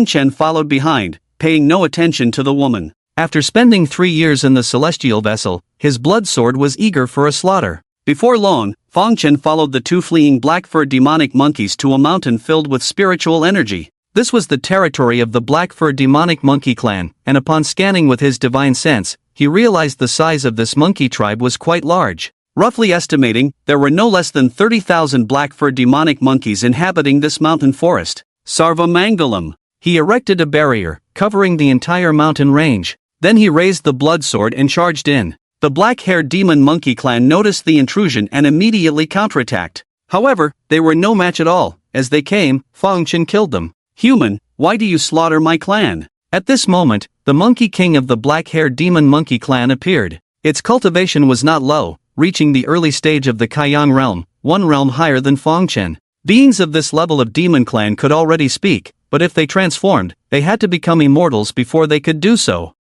Chen followed behind, paying no attention to the woman. After spending 3 years in the celestial vessel, his blood sword was eager for a slaughter. Before long, Chen followed the 2 fleeing black-fur demonic monkeys to a mountain filled with spiritual energy. This was the territory of the black-fur demonic monkey clan, and upon scanning with his divine sense, he realized the size of this monkey tribe was quite large. Roughly estimating, there were no less than 30,000 black-fur demonic monkeys inhabiting this mountain forest. Sarvamangalam. He erected a barrier, covering the entire mountain range. Then he raised the blood sword and charged in. The black-haired demon monkey clan noticed the intrusion and immediately counterattacked. However, they were no match at all. As they came, Chen killed them. "Human, why do you slaughter my clan?" At this moment, the monkey king of the black-haired demon monkey clan appeared. Its cultivation was not low, reaching the early stage of the Kaiyang realm, one realm higher than Chen. Beings of this level of demon clan could already speak, but if they transformed, they had to become immortals before they could do so.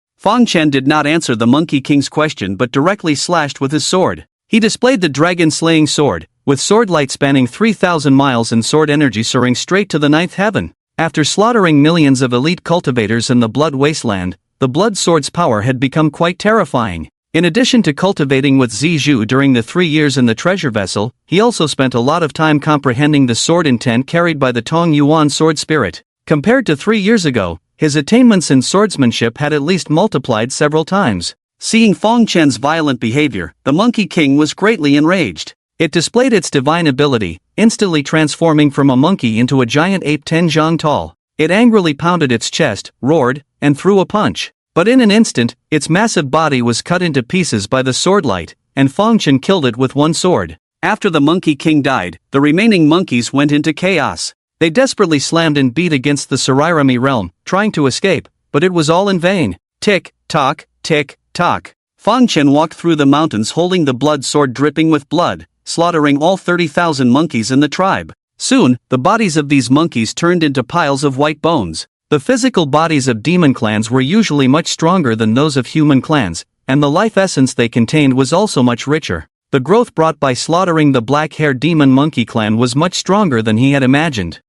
Chen did not answer the Monkey King's question but directly slashed with his sword. He displayed the dragon-slaying sword, with sword light spanning 3,000 miles and sword energy soaring straight to the ninth heaven. After slaughtering millions of elite cultivators in the Blood Wasteland, the Blood Sword's power had become quite terrifying. In addition to cultivating with Zizhu during the 3 years in the treasure vessel, he also spent a lot of time comprehending the sword intent carried by the Tong Yuan sword spirit. Compared to 3 years ago, his attainments in swordsmanship had at least multiplied several times. Seeing Chen's violent behavior, the Monkey King was greatly enraged. It displayed its divine ability, instantly transforming from a monkey into a giant ape 10 zhang tall. It angrily pounded its chest, roared, and threw a punch. But in an instant, its massive body was cut into pieces by the swordlight, and Chen killed it with one sword. After the Monkey King died, the remaining monkeys went into chaos. They desperately slammed and beat against the Sarirami realm, trying to escape, but it was all in vain. Tick, tock, tick, tock. Chen walked through the mountains holding the blood sword dripping with blood, slaughtering all 30,000 monkeys in the tribe. Soon, the bodies of these monkeys turned into piles of white bones. The physical bodies of demon clans were usually much stronger than those of human clans, and the life essence they contained was also much richer. The growth brought by slaughtering the black-haired demon monkey clan was much stronger than he had imagined.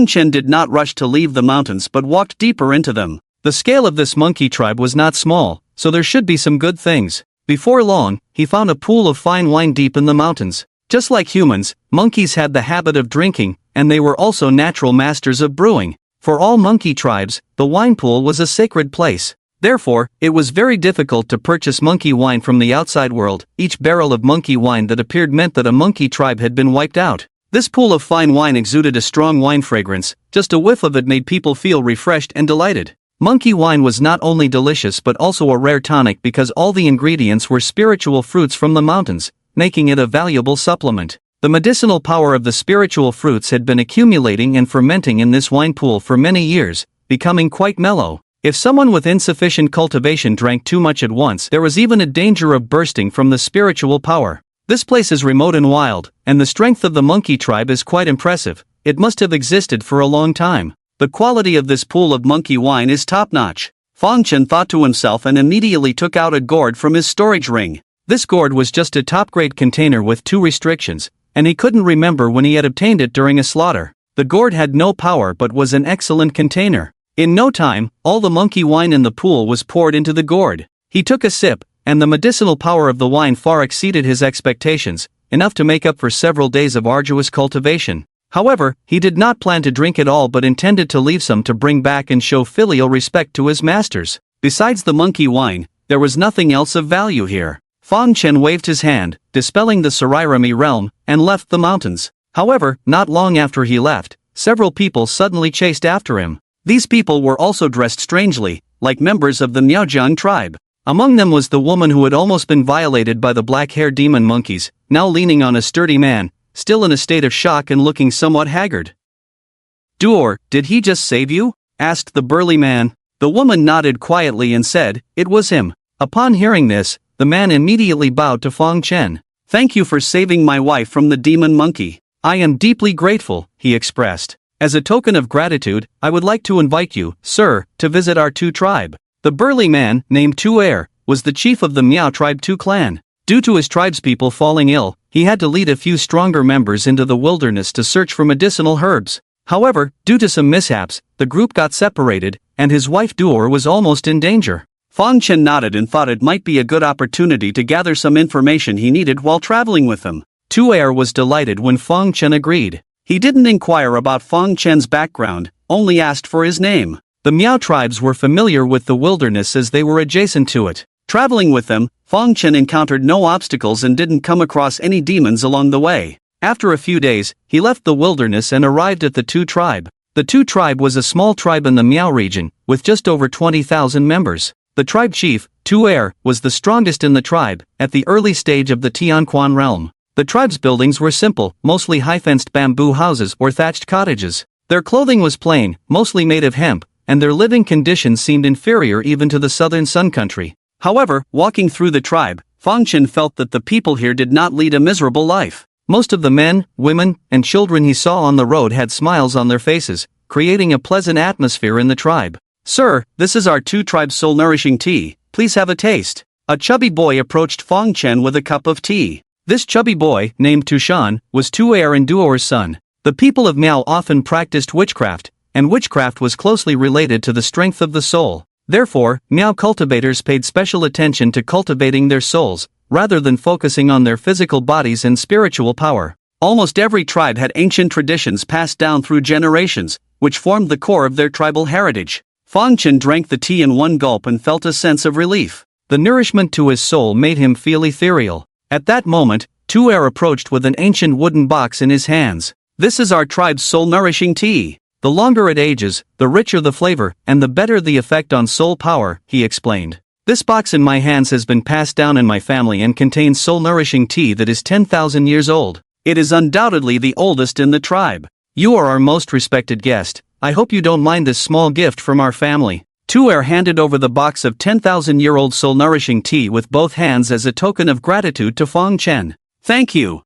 Chen did not rush to leave the mountains but walked deeper into them. The scale of this monkey tribe was not small, so there should be some good things. Before long, he found a pool of fine wine deep in the mountains. Just like humans, monkeys had the habit of drinking, and they were also natural masters of brewing. For all monkey tribes, the wine pool was a sacred place. Therefore, it was very difficult to purchase monkey wine from the outside world. Each barrel of monkey wine that appeared meant that a monkey tribe had been wiped out. This pool of fine wine exuded a strong wine fragrance. Just a whiff of it made people feel refreshed and delighted. Monkey wine was not only delicious but also a rare tonic because all the ingredients were spiritual fruits from the mountains, making it a valuable supplement. The medicinal power of the spiritual fruits had been accumulating and fermenting in this wine pool for many years, becoming quite mellow. If someone with insufficient cultivation drank too much at once, there was even a danger of bursting from the spiritual power. This place is remote and wild, and the strength of the monkey tribe is quite impressive. It must have existed for a long time. The quality of this pool of monkey wine is top-notch. Chen thought to himself and immediately took out a gourd from his storage ring. This gourd was just a top-grade container with 2 restrictions, and he couldn't remember when he had obtained it during a slaughter. The gourd had no power but was an excellent container. In no time, all the monkey wine in the pool was poured into the gourd. He took a sip, and the medicinal power of the wine far exceeded his expectations, enough to make up for several days of arduous cultivation. However, he did not plan to drink it all but intended to leave some to bring back and show filial respect to his masters. Besides the monkey wine, there was nothing else of value here. Chen waved his hand, dispelling the Sarirami realm, and left the mountains. However, not long after he left, several people suddenly chased after him. These people were also dressed strangely, like members of the Miaojiang tribe. Among them was the woman who had almost been violated by the black-haired demon monkeys, now leaning on a sturdy man, still in a state of shock and looking somewhat haggard. "Duor, did he just save you?" asked the burly man. The woman nodded quietly and said, "It was him." Upon hearing this, the man immediately bowed to Chen. "Thank you for saving my wife from the demon monkey. I am deeply grateful," he expressed. "As a token of gratitude, I would like to invite you, sir, to visit our Tu tribe." The burly man, named Tuer, was the chief of the Miao tribe Tu clan. Due to his tribespeople falling ill, he had to lead a few stronger members into the wilderness to search for medicinal herbs. However, due to some mishaps, the group got separated, and his wife Duor was almost in danger. Chen nodded and thought it might be a good opportunity to gather some information he needed while traveling with him. Tuer was delighted when Chen agreed. He didn't inquire about Chen's background, only asked for his name. The Miao tribes were familiar with the wilderness as they were adjacent to it. Traveling with them, Chen encountered no obstacles and didn't come across any demons along the way. After a few days, he left the wilderness and arrived at the Tu tribe. The Tu tribe was a small tribe in the Miao region, with just over 20,000 members. The tribe chief, Tu was the strongest in the tribe, at the early stage of the Tian realm. The tribe's buildings were simple, mostly high-fenced bamboo houses or thatched cottages. Their clothing was plain, mostly made of hemp, and their living conditions seemed inferior even to the southern Sun country. However, walking through the tribe, Chen felt that the people here did not lead a miserable life. Most of the men, women, and children he saw on the road had smiles on their faces, creating a pleasant atmosphere in the tribe. "Sir, this is our Tu tribe's soul-nourishing tea, please have a taste." A chubby boy approached Chen with a cup of tea. This chubby boy, named Tushan, was Tu and Duo's son. The people of Miao often practiced witchcraft, and witchcraft was closely related to the strength of the soul. Therefore, Miao cultivators paid special attention to cultivating their souls, rather than focusing on their physical bodies and spiritual power. Almost every tribe had ancient traditions passed down through generations, which formed the core of their tribal heritage. Chen drank the tea in one gulp and felt a sense of relief. The nourishment to his soul made him feel ethereal. At that moment, Tu approached with an ancient wooden box in his hands. "This is our tribe's soul-nourishing tea. The longer it ages, the richer the flavor, and the better the effect on soul power," he explained. "This box in my hands has been passed down in my family and contains soul-nourishing tea that is 10,000 years old. It is undoubtedly the oldest in the tribe. You are our most respected guest. I hope you don't mind this small gift from our family." Tu handed over the box of 10,000-year-old soul-nourishing tea with both hands as a token of gratitude to Chen. "Thank you."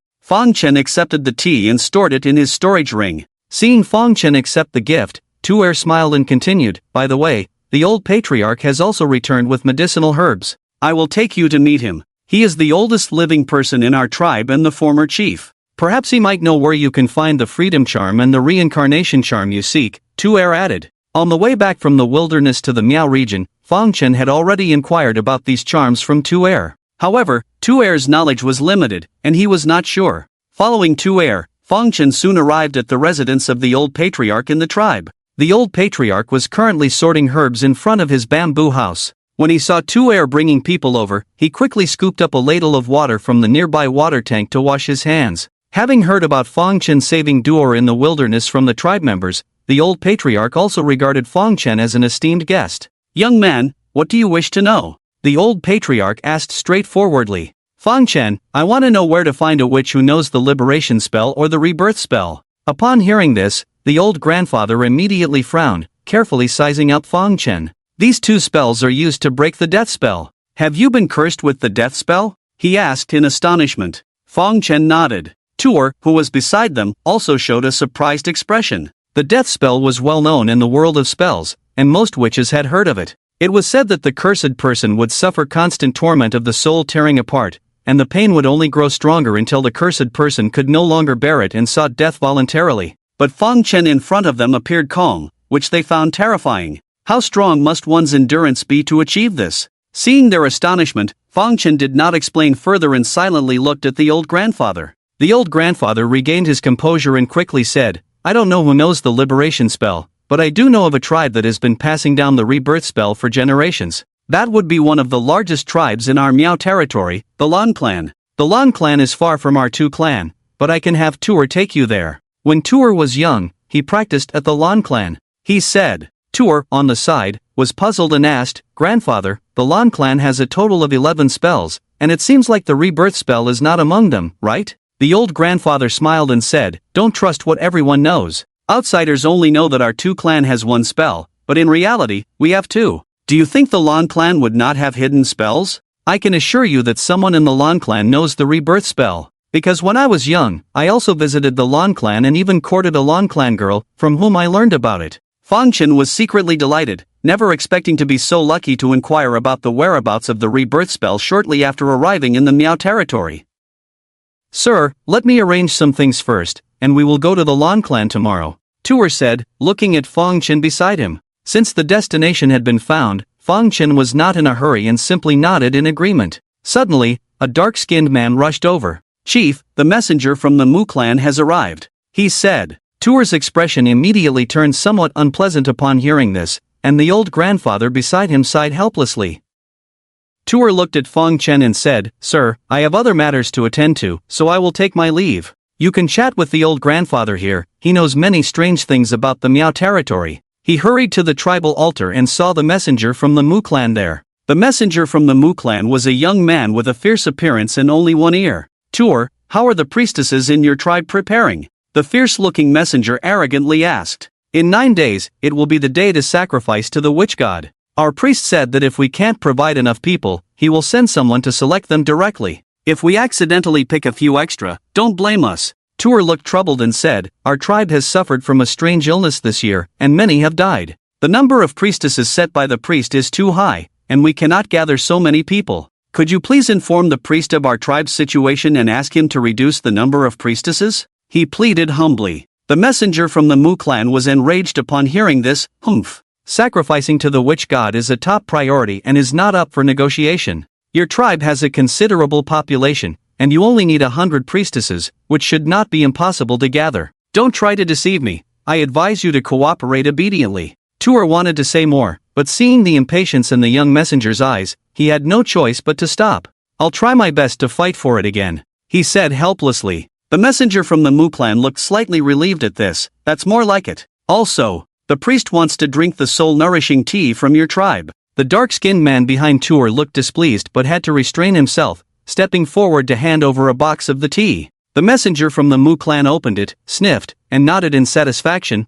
Chen accepted the tea and stored it in his storage ring. Seeing Chen accept the gift, Tu smiled and continued, "By the way, the old patriarch has also returned with medicinal herbs. I will take you to meet him. He is the oldest living person in our tribe and the former chief. Perhaps he might know where you can find the freedom charm and the reincarnation charm you seek," Tu added. On the way back from the wilderness to the Miao region, Chen had already inquired about these charms from Tu. However, Tu's knowledge was limited, and he was not sure. Following Tu, Chen soon arrived at the residence of the old patriarch in the tribe. The old patriarch was currently sorting herbs in front of his bamboo house. When he saw Tu bringing people over, he quickly scooped up a ladle of water from the nearby water tank to wash his hands. Having heard about Chen saving Duo in the wilderness from the tribe members, the old patriarch also regarded Chen as an esteemed guest. "Young man, what do you wish to know?" the old patriarch asked straightforwardly. "Chen, I want to know where to find a witch who knows the liberation spell or the rebirth spell." Upon hearing this, the old grandfather immediately frowned, carefully sizing up Chen. "These two spells are used to break the death spell. Have you been cursed with the death spell?" he asked in astonishment. Chen nodded. Tu, who was beside them, also showed a surprised expression. The death spell was well known in the world of spells, and most witches had heard of it. It was said that the cursed person would suffer constant torment of the soul tearing apart, and the pain would only grow stronger until the cursed person could no longer bear it and sought death voluntarily. But Chen in front of them appeared calm, which they found terrifying. How strong must one's endurance be to achieve this? Seeing their astonishment, Chen did not explain further and silently looked at the old grandfather. The old grandfather regained his composure and quickly said, "I don't know who knows the liberation spell, but I do know of a tribe that has been passing down the rebirth spell for generations. That would be one of the largest tribes in our Miao territory, the Lan clan. The Lan clan is far from our Tu clan, but I can have Tu take you there." When Tu was young, he practiced at the Lan clan. He said. Tu, on the side, was puzzled and asked, "Grandfather, the Lan clan has a total of 11 spells, and it seems like the rebirth spell is not among them, right?" The old grandfather smiled and said, "Don't trust what everyone knows. Outsiders only know that our Tu clan has one spell, but in reality, we have two. Do you think the Lan clan would not have hidden spells? I can assure you that someone in the Lan clan knows the rebirth spell. Because when I was young, I also visited the Lan clan and even courted a Lan clan girl, from whom I learned about it." Chen was secretly delighted, never expecting to be so lucky to inquire about the whereabouts of the rebirth spell shortly after arriving in the Miao territory. "Sir, let me arrange some things first, and we will go to the Lan clan tomorrow," Tu said, looking at Chen beside him. Since the destination had been found, Chen was not in a hurry and simply nodded in agreement. Suddenly, a dark-skinned man rushed over. "Chief, the messenger from the Mu clan has arrived," he said. Tu's expression immediately turned somewhat unpleasant upon hearing this, and the old grandfather beside him sighed helplessly. Tuer looked at Feng Chen and said, "Sir, I have other matters to attend to, so I will take my leave. You can chat with the old grandfather here, he knows many strange things about the Miao territory." He hurried to the tribal altar and saw the messenger from the Mu clan there. The messenger from the Mu clan was a young man with a fierce appearance and only one ear. "Tuer, how are the priestesses in your tribe preparing?" the fierce-looking messenger arrogantly asked. "In 9 days, it will be the day to sacrifice to the witch god. Our priest said that if we can't provide enough people, he will send someone to select them directly. If we accidentally pick a few extra, don't blame us." Tuer looked troubled and said, "Our tribe has suffered from a strange illness this year, and many have died. The number of priestesses set by the priest is too high, and we cannot gather so many people. Could you please inform the priest of our tribe's situation and ask him to reduce the number of priestesses?" he pleaded humbly. The messenger from the Mu clan was enraged upon hearing this. "Humph. Sacrificing to the witch god is a top priority and is not up for negotiation. Your tribe has a considerable population, and you only need 100 priestesses, which should not be impossible to gather. Don't try to deceive me. I advise you to cooperate obediently." Tuer wanted to say more, but seeing the impatience in the young messenger's eyes, he had no choice but to stop. "I'll try my best to fight for it again," he said helplessly. The messenger from the Mu clan looked slightly relieved at this. "That's more like it. Also, the priest wants to drink the soul-nourishing tea from your tribe." The dark-skinned man behind Tuer looked displeased but had to restrain himself, stepping forward to hand over a box of the tea. The messenger from the Mu clan opened it, sniffed, and nodded in satisfaction.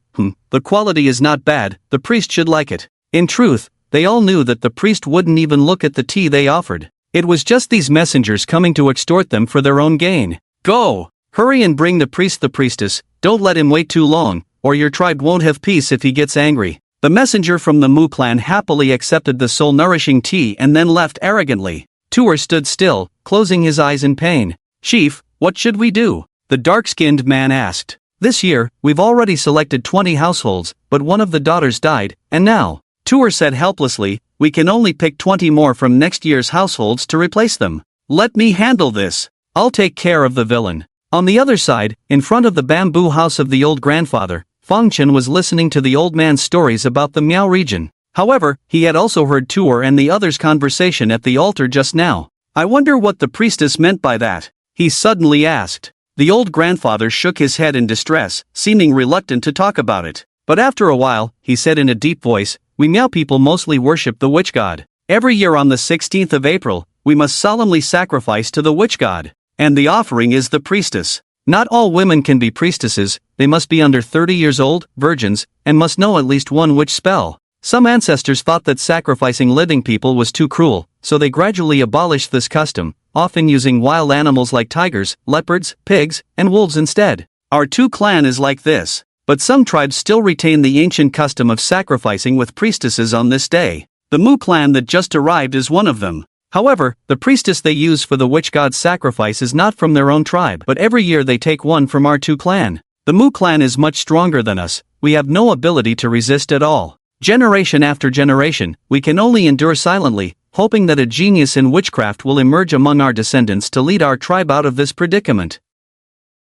The quality is not bad, the priest should like it." In truth, they all knew that the priest wouldn't even look at the tea they offered. It was just these messengers coming to extort them for their own gain. "Go! Hurry and bring the priest the priestess, don't let him wait too long, or your tribe won't have peace if he gets angry." The messenger from the Mu clan happily accepted the soul-nourishing tea and then left arrogantly. Tuer stood still, closing his eyes in pain. "Chief, what should we do?" the dark-skinned man asked. "This year, we've already selected 20 households, but one of the daughters died, and now," Tuer said helplessly, "we can only pick 20 more from next year's households to replace them. Let me handle this. I'll take care of the villain." On the other side, in front of the bamboo house of the old grandfather, Feng Chen was listening to the old man's stories about the Miao region. However, he had also heard Tuer and the others' conversation at the altar just now. "I wonder what the priestess meant by that?" he suddenly asked. The old grandfather shook his head in distress, seeming reluctant to talk about it. But after a while, he said in a deep voice, "We Miao people mostly worship the witch god. Every year on the 16th of April, we must solemnly sacrifice to the witch god. And the offering is the priestess. Not all women can be priestesses, they must be under 30 years old, virgins, and must know at least one witch spell. Some ancestors thought that sacrificing living people was too cruel, so they gradually abolished this custom, often using wild animals like tigers, leopards, pigs, and wolves instead. Our Tu clan is like this, but some tribes still retain the ancient custom of sacrificing with priestesses on this day. The Mu clan that just arrived is one of them. However, the priestess they use for the witch god's sacrifice is not from their own tribe, but every year they take one from our Tu clan. The Mu clan is much stronger than us, we have no ability to resist at all. Generation after generation, we can only endure silently, hoping that a genius in witchcraft will emerge among our descendants to lead our tribe out of this predicament."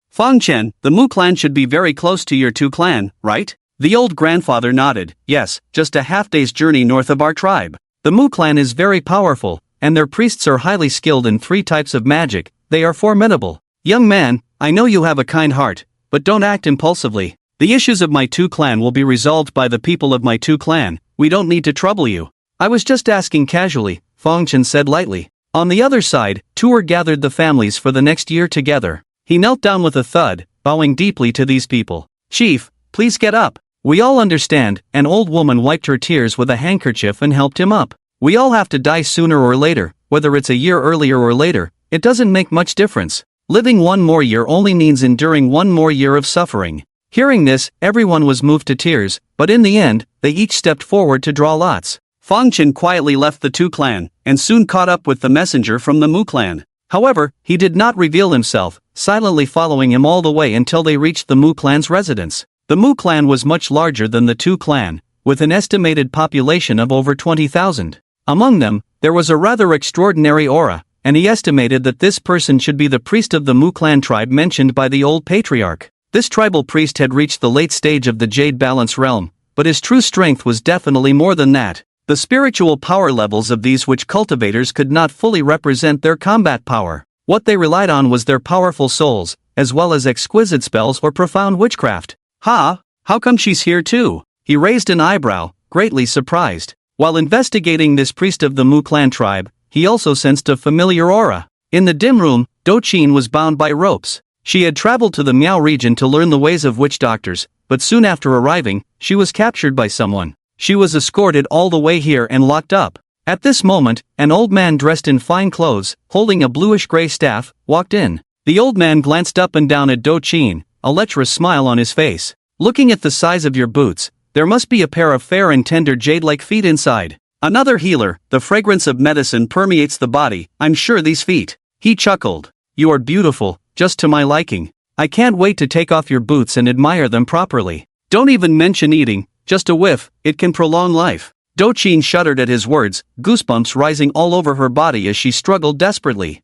"Feng Chen, the Mu clan should be very close to your Tu clan, right?" The old grandfather nodded. "Yes, just a half-day's journey north of our tribe. The Mu clan is very powerful, and their priests are highly skilled in 3 types of magic. They are formidable. Young man, I know you have a kind heart, but don't act impulsively. The issues of my Tu clan will be resolved by the people of my Tu clan, we don't need to trouble you." "I was just asking casually," Feng Chen said lightly. On the other side, Tuer gathered the families for the next year together. He knelt down with a thud, bowing deeply to these people. "Chief, please get up. We all understand." An old woman wiped her tears with a handkerchief and helped him up. "We all have to die sooner or later, whether it's a year earlier or later, it doesn't make much difference. Living one more year only means enduring one more year of suffering." Hearing this, everyone was moved to tears, but in the end, they each stepped forward to draw lots. Feng Chen quietly left the Tu clan, and soon caught up with the messenger from the Mu clan. However, he did not reveal himself, silently following him all the way until they reached the Mu clan's residence. The Mu clan was much larger than the Tu clan, with an estimated population of over 20,000. Among them, there was a rather extraordinary aura, and he estimated that this person should be the priest of the Mu clan tribe mentioned by the old patriarch. This tribal priest had reached the late stage of the Jade Balance realm, but his true strength was definitely more than that. The spiritual power levels of these witch cultivators could not fully represent their combat power. What they relied on was their powerful souls, as well as exquisite spells or profound witchcraft. Ha! How come she's here too? He raised an eyebrow, greatly surprised. While investigating this priest of the Mu clan tribe, he also sensed a familiar aura. In the dim room, Chen was bound by ropes. She had traveled to the Miao region to learn the ways of witch doctors, but soon after arriving, she was captured by someone. She was escorted all the way here and locked up. At this moment, an old man dressed in fine clothes, holding a bluish-gray staff, walked in. The old man glanced up and down at Chen, a lecherous smile on his face. Looking at the size of your boots, there must be a pair of fair and tender jade-like feet inside. Another healer, the fragrance of medicine permeates the body, I'm sure these feet. He chuckled. You are beautiful, just to my liking. I can't wait to take off your boots and admire them properly. Don't even mention eating, just a whiff, it can prolong life. Chen shuddered at his words, goosebumps rising all over her body as she struggled desperately.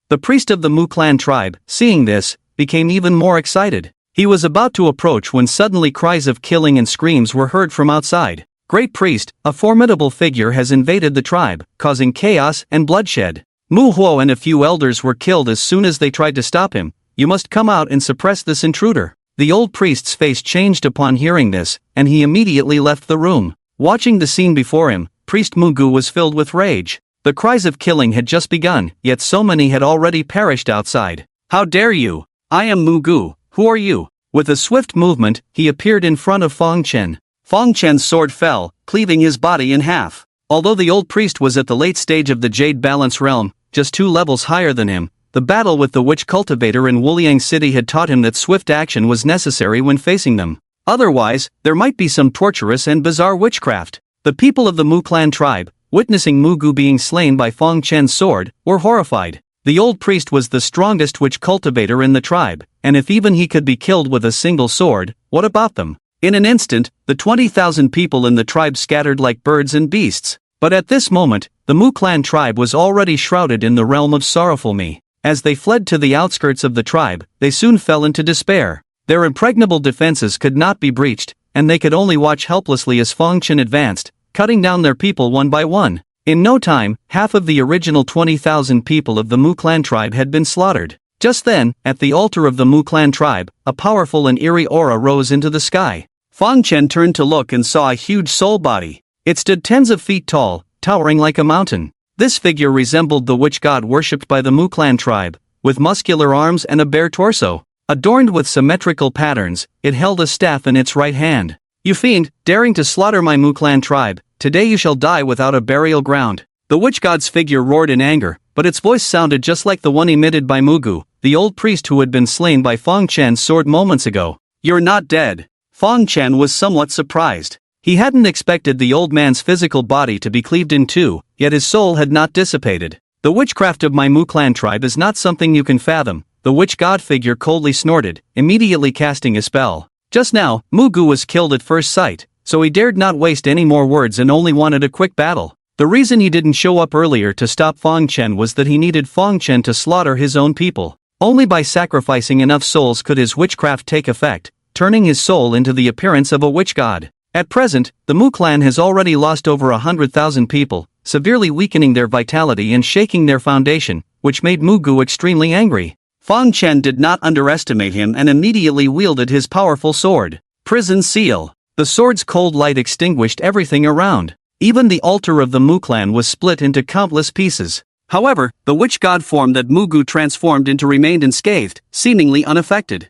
The priest of the Mu clan tribe, seeing this, became even more excited. He was about to approach when suddenly cries of killing and screams were heard from outside. Great priest, a formidable figure has invaded the tribe, causing chaos and bloodshed. Mu Huo and a few elders were killed as soon as they tried to stop him. You must come out and suppress this intruder. The old priest's face changed upon hearing this, and he immediately left the room. Watching the scene before him, Priest Mugu was filled with rage. The cries of killing had just begun, yet so many had already perished outside. How dare you? I am Mugu, who are you? With a swift movement, he appeared in front of Feng Chen. Feng Chen's sword fell, cleaving his body in half. Although the old priest was at the late stage of the Jade Balance realm, just 2 levels higher than him, the battle with the witch cultivator in Wuliang City had taught him that swift action was necessary when facing them. Otherwise, there might be some torturous and bizarre witchcraft. The people of the Mu clan tribe, witnessing Mugu being slain by Feng Chen's sword, were horrified. The old priest was the strongest witch cultivator in the tribe, and if even he could be killed with a single sword, what about them? In an instant, the 20,000 people in the tribe scattered like birds and beasts. But at this moment, the Mu clan tribe was already shrouded in the realm of sorrowful me. As they fled to the outskirts of the tribe, they soon fell into despair. Their impregnable defenses could not be breached, and they could only watch helplessly as Feng Chen advanced, cutting down their people one by one. In no time, half of the original 20,000 people of the Mu clan tribe had been slaughtered. Just then, at the altar of the Mu clan tribe, a powerful and eerie aura rose into the sky. Feng Chen turned to look and saw a huge soul body. It stood tens of feet tall, towering like a mountain. This figure resembled the witch god worshipped by the Mu clan tribe, with muscular arms and a bare torso. Adorned with symmetrical patterns, it held a staff in its right hand. You fiend, daring to slaughter my Mu clan tribe, today you shall die without a burial ground. The witch god's figure roared in anger, but its voice sounded just like the one emitted by Mugu, the old priest who had been slain by Feng Chen's sword moments ago. You're not dead. Feng Chen was somewhat surprised. He hadn't expected the old man's physical body to be cleaved in two, yet his soul had not dissipated. The witchcraft of my Mu clan tribe is not something you can fathom, the witch god figure coldly snorted, immediately casting a spell. Just now, Mugu was killed at first sight, so he dared not waste any more words and only wanted a quick battle. The reason he didn't show up earlier to stop Feng Chen was that he needed Feng Chen to slaughter his own people. Only by sacrificing enough souls could his witchcraft take effect, turning his soul into the appearance of a witch god. At present, the Mu clan has already lost over 100,000 people, severely weakening their vitality and shaking their foundation, which made Mugu extremely angry. Feng Chen did not underestimate him and immediately wielded his powerful sword. Prison Seal. The sword's cold light extinguished everything around. Even the altar of the Mu clan was split into countless pieces. However, the witch god form that Mugu transformed into remained unscathed, seemingly unaffected.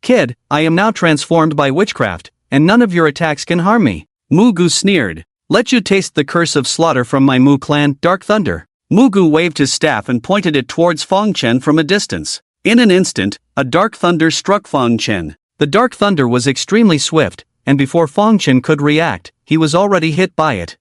Kid, I am now transformed by witchcraft, and none of your attacks can harm me. Mugu sneered. Let you taste the curse of slaughter from my Mu clan, Dark Thunder. Mugu waved his staff and pointed it towards Feng Chen from a distance. In an instant, a dark thunder struck Feng Chen. The dark thunder was extremely swift, and before Feng Chen could react, he was already hit by it.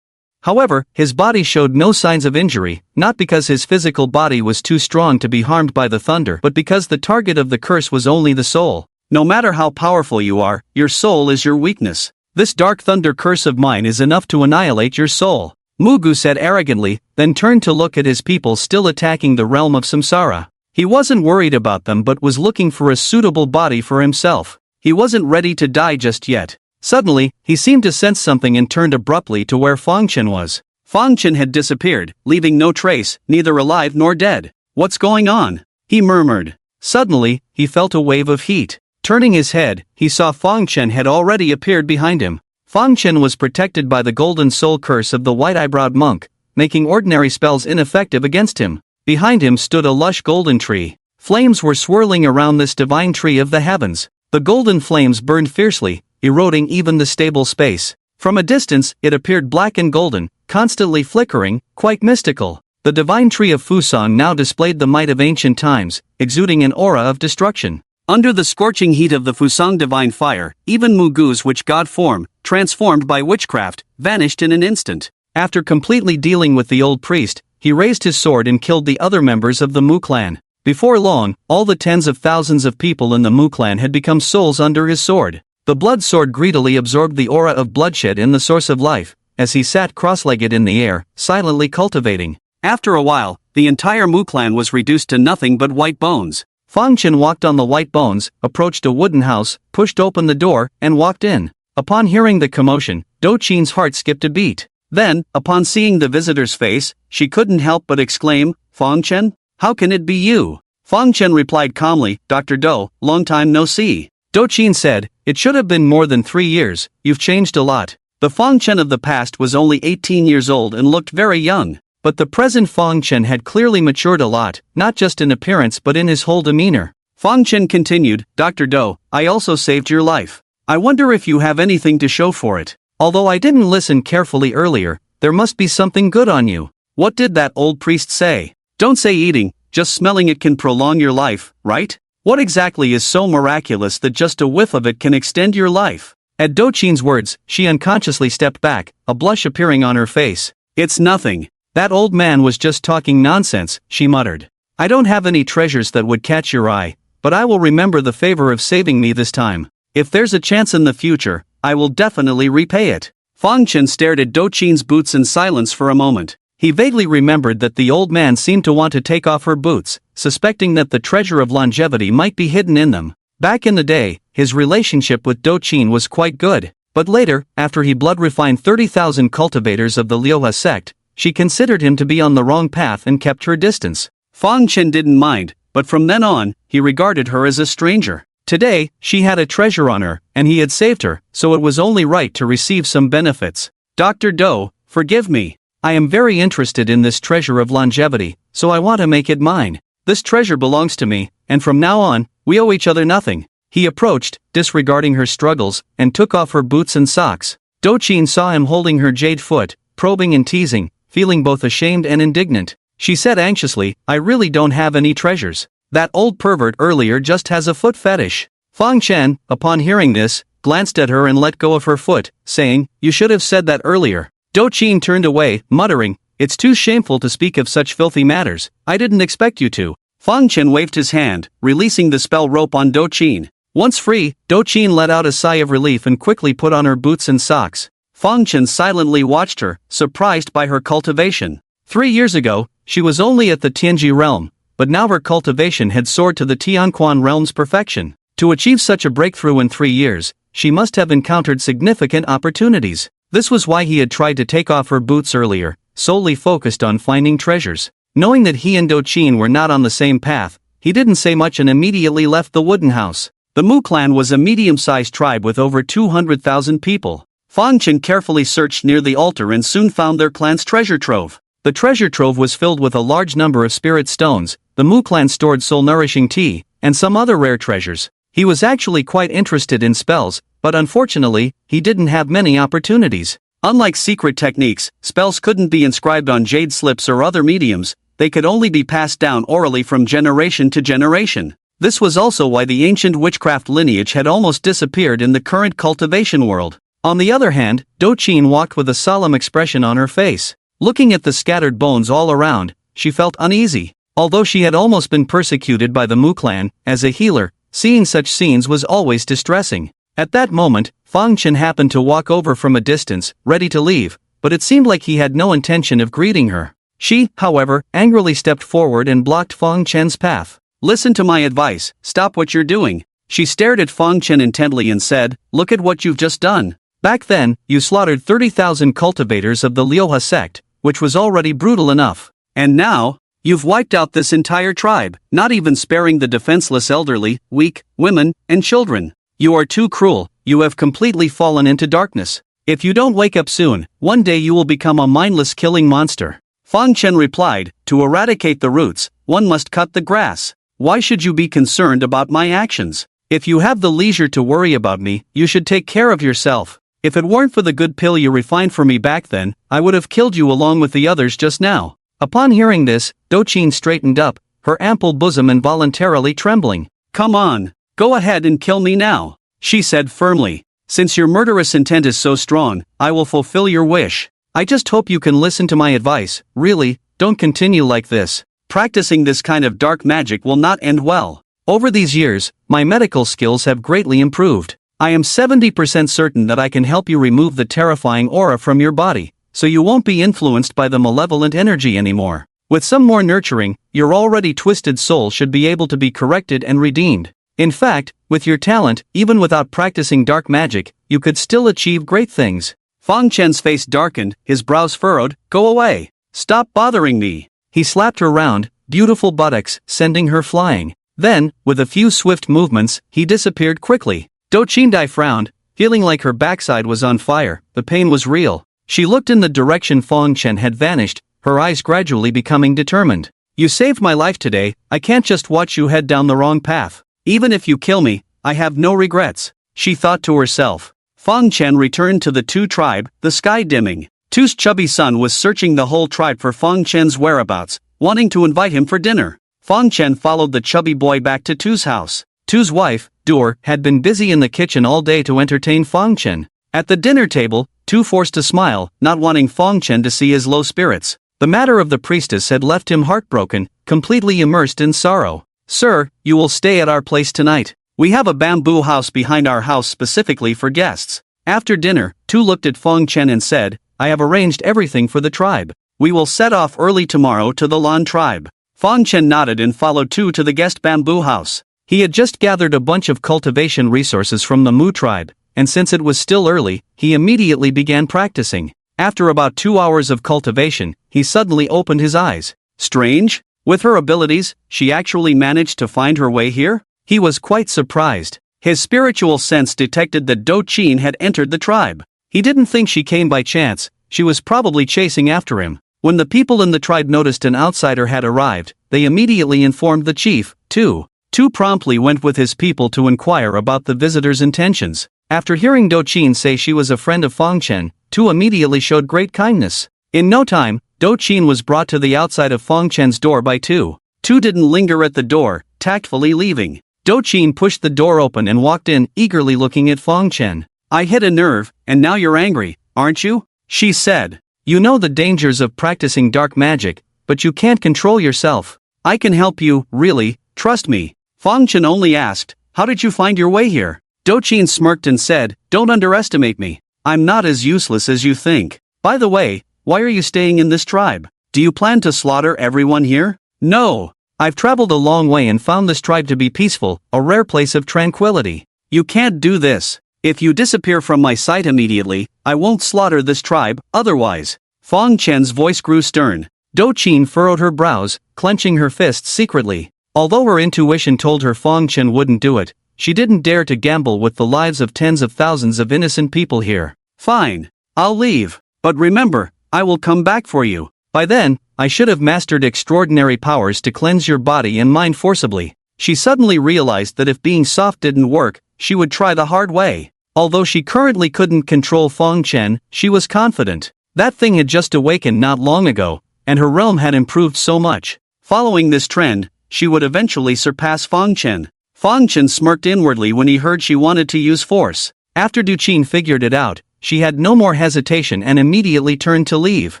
However, his body showed no signs of injury, not because his physical body was too strong to be harmed by the thunder, but because the target of the curse was only the soul. No matter how powerful you are, your soul is your weakness. This dark thunder curse of mine is enough to annihilate your soul. Mugu said arrogantly, then turned to look at his people still attacking the realm of samsara. He wasn't worried about them but was looking for a suitable body for himself. He wasn't ready to die just yet. Suddenly, he seemed to sense something and turned abruptly to where Fang Chen was. Fang Chen had disappeared, leaving no trace, neither alive nor dead. "What's going on?" he murmured. Suddenly, he felt a wave of heat. Turning his head, he saw Fang Chen had already appeared behind him. Fang Chen was protected by the golden soul curse of the white-eyebrowed monk, making ordinary spells ineffective against him. Behind him stood a lush golden tree. Flames were swirling around this divine tree of the heavens. The golden flames burned fiercely, eroding even the stable space. From a distance, it appeared black and golden, constantly flickering, quite mystical. The divine tree of Fusang now displayed the might of ancient times, exuding an aura of destruction. Under the scorching heat of the Fusang divine fire, even Mugu's witch god form, transformed by witchcraft, vanished in an instant. After completely dealing with the old priest, he raised his sword and killed the other members of the Mu clan. Before long, all the tens of thousands of people in the Mu clan had become souls under his sword. The blood sword greedily absorbed the aura of bloodshed in the source of life, as he sat cross-legged in the air, silently cultivating. After a while, the entire Mu clan was reduced to nothing but white bones. Fang Chen walked on the white bones, approached a wooden house, pushed open the door, and walked in. Upon hearing the commotion, Do Qin's heart skipped a beat. Then, upon seeing the visitor's face, she couldn't help but exclaim, "Fang Chen? How can it be you?" Fang Chen replied calmly, "Dr. Do, long time no see." Do Qin said, "It should have been more than 3 years, you've changed a lot." The Fang Chen of the past was only 18 years old and looked very young. But the present Fang Chen had clearly matured a lot, not just in appearance but in his whole demeanor. Fang Chen continued, "Dr. Do, I also saved your life. I wonder if you have anything to show for it. Although I didn't listen carefully earlier, there must be something good on you. What did that old priest say? Don't say eating, just smelling it can prolong your life, right? What exactly is so miraculous that just a whiff of it can extend your life?" At Do Qin's words, she unconsciously stepped back, a blush appearing on her face. "It's nothing. That old man was just talking nonsense," she muttered. "I don't have any treasures that would catch your eye, but I will remember the favor of saving me this time. If there's a chance in the future, I will definitely repay it." Fang Chen stared at Do Qin's boots in silence for a moment. He vaguely remembered that the old man seemed to want to take off her boots, suspecting that the treasure of longevity might be hidden in them. Back in the day, his relationship with Do Qin was quite good, but later, after he blood-refined 30,000 cultivators of the Liuhe sect, she considered him to be on the wrong path and kept her distance. Fang Chen didn't mind, but from then on, he regarded her as a stranger. Today, she had a treasure on her, and he had saved her, so it was only right to receive some benefits. "Dr. Do, forgive me. I am very interested in this treasure of longevity, so I want to make it mine. This treasure belongs to me, and from now on, we owe each other nothing." He approached, disregarding her struggles, and took off her boots and socks. Do Qin saw him holding her jade foot, probing and teasing, feeling both ashamed and indignant. She said anxiously, "I really don't have any treasures. That old pervert earlier just has a foot fetish." Fang Chen, upon hearing this, glanced at her and let go of her foot, saying, "You should have said that earlier." Do Qin turned away, muttering, "It's too shameful to speak of such filthy matters. I didn't expect you to." Fang Chen waved his hand, releasing the spell rope on Do Qin. Once free, Do Qin let out a sigh of relief and quickly put on her boots and socks. Fang Chen silently watched her, surprised by her cultivation. 3 years ago, she was only at the Tianji realm, but now her cultivation had soared to the Tianquan realm's perfection. To achieve such a breakthrough in 3 years, she must have encountered significant opportunities. This was why he had tried to take off her boots earlier, solely focused on finding treasures. Knowing that he and Do Qin were not on the same path, he didn't say much and immediately left the wooden house. The Mu clan was a medium-sized tribe with over 200,000 people. Fang Chen carefully searched near the altar and soon found their clan's treasure trove. The treasure trove was filled with a large number of spirit stones. The Mu clan stored soul-nourishing tea, and some other rare treasures. He was actually quite interested in spells, but unfortunately, he didn't have many opportunities. Unlike secret techniques, spells couldn't be inscribed on jade slips or other mediums, they could only be passed down orally from generation to generation. This was also why the ancient witchcraft lineage had almost disappeared in the current cultivation world. On the other hand, Do Qin walked with a solemn expression on her face. Looking at the scattered bones all around, she felt uneasy. Although she had almost been persecuted by the Mu clan, as a healer, seeing such scenes was always distressing. At that moment, Fang Chen happened to walk over from a distance, ready to leave, but it seemed like he had no intention of greeting her. She, however, angrily stepped forward and blocked Fang Chen's path. "Listen to my advice, stop what you're doing. She stared at Fang Chen intently and said, "Look at what you've just done. Back then, you slaughtered 30,000 cultivators of the Liuha sect, which was already brutal enough. And now, you've wiped out this entire tribe, not even sparing the defenseless elderly, weak, women, and children. You are too cruel, you have completely fallen into darkness. If you don't wake up soon, one day you will become a mindless killing monster." Fang Chen replied, "To eradicate the roots, one must cut the grass. Why should you be concerned about my actions? If you have the leisure to worry about me, you should take care of yourself. If it weren't for the good pill you refined for me back then, I would have killed you along with the others just now." Upon hearing this, Qin straightened up, her ample bosom involuntarily trembling. "Come on, go ahead and kill me now," she said firmly. "Since your murderous intent is so strong, I will fulfill your wish. I just hope you can listen to my advice. Really, don't continue like this. Practicing this kind of dark magic will not end well. Over these years, my medical skills have greatly improved. I am 70% certain that I can help you remove the terrifying aura from your body, so you won't be influenced by the malevolent energy anymore. With some more nurturing, your already twisted soul should be able to be corrected and redeemed. In fact, with your talent, even without practicing dark magic, you could still achieve great things." Fang Chen's face darkened, his brows furrowed. "Go away. Stop bothering me." He slapped her round, beautiful buttocks, sending her flying. Then, with a few swift movements, he disappeared quickly. Qin frowned, feeling like her backside was on fire. The pain was real. She looked in the direction Fang Chen had vanished, her eyes gradually becoming determined. "You saved my life today, I can't just watch you head down the wrong path. Even if you kill me, I have no regrets," she thought to herself. Fang Chen returned to the Tu tribe, the sky dimming. Tu's chubby son was searching the whole tribe for Fang Chen's whereabouts, wanting to invite him for dinner. Fang Chen followed the chubby boy back to Tu's house. Tu's wife, Dur, had been busy in the kitchen all day to entertain Fang Chen. At the dinner table, Tu forced a smile, not wanting Fang Chen to see his low spirits. The matter of the priestess had left him heartbroken, completely immersed in sorrow. "Sir, you will stay at our place tonight. We have a bamboo house behind our house specifically for guests." After dinner, Tu looked at Fang Chen and said, "I have arranged everything for the tribe. We will set off early tomorrow to the Lan tribe." Fang Chen nodded and followed Tu to the guest bamboo house. He had just gathered a bunch of cultivation resources from the Mu tribe, and since it was still early, he immediately began practicing. After about 2 hours of cultivation, he suddenly opened his eyes. Strange? With her abilities, she actually managed to find her way here? He was quite surprised. His spiritual sense detected that Qin had entered the tribe. He didn't think she came by chance, she was probably chasing after him. When the people in the tribe noticed an outsider had arrived, they immediately informed the chief, Tu. Tu promptly went with his people to inquire about the visitor's intentions. After hearing Qin say she was a friend of Fang Chen, Tu immediately showed great kindness. In no time, Qin was brought to the outside of Fang Chen's door by Tu. Tu didn't linger at the door, tactfully leaving. Qin pushed the door open and walked in, eagerly looking at Fang Chen. "I hit a nerve, and now you're angry, aren't you?" she said. "You know the dangers of practicing dark magic, but you can't control yourself. I can help you, really, trust me." Fang Chen only asked, "How did you find your way here?" Qin smirked and said, "Don't underestimate me. I'm not as useless as you think. By the way, why are you staying in this tribe? Do you plan to slaughter everyone here?" "No. I've traveled a long way and found this tribe to be peaceful, a rare place of tranquility." "You can't do this. If you disappear from my sight immediately, I won't slaughter this tribe, otherwise." Fang Chen's voice grew stern. Qin furrowed her brows, clenching her fists secretly. Although her intuition told her Fang Chen wouldn't do it, she didn't dare to gamble with the lives of tens of thousands of innocent people here. "Fine. I'll leave. But remember, I will come back for you. By then, I should have mastered extraordinary powers to cleanse your body and mind forcibly." She suddenly realized that if being soft didn't work, she would try the hard way. Although she currently couldn't control Fang Chen, she was confident. That thing had just awakened not long ago, and her realm had improved so much. Following this trend, she would eventually surpass Fang Chen. Fang Chen smirked inwardly when he heard she wanted to use force. After Qin figured it out, she had no more hesitation and immediately turned to leave.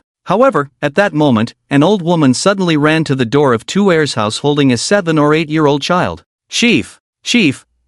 However, at that moment, an old woman suddenly ran to the door of Tuer's house holding a 7 or 8-year-old child. Chief,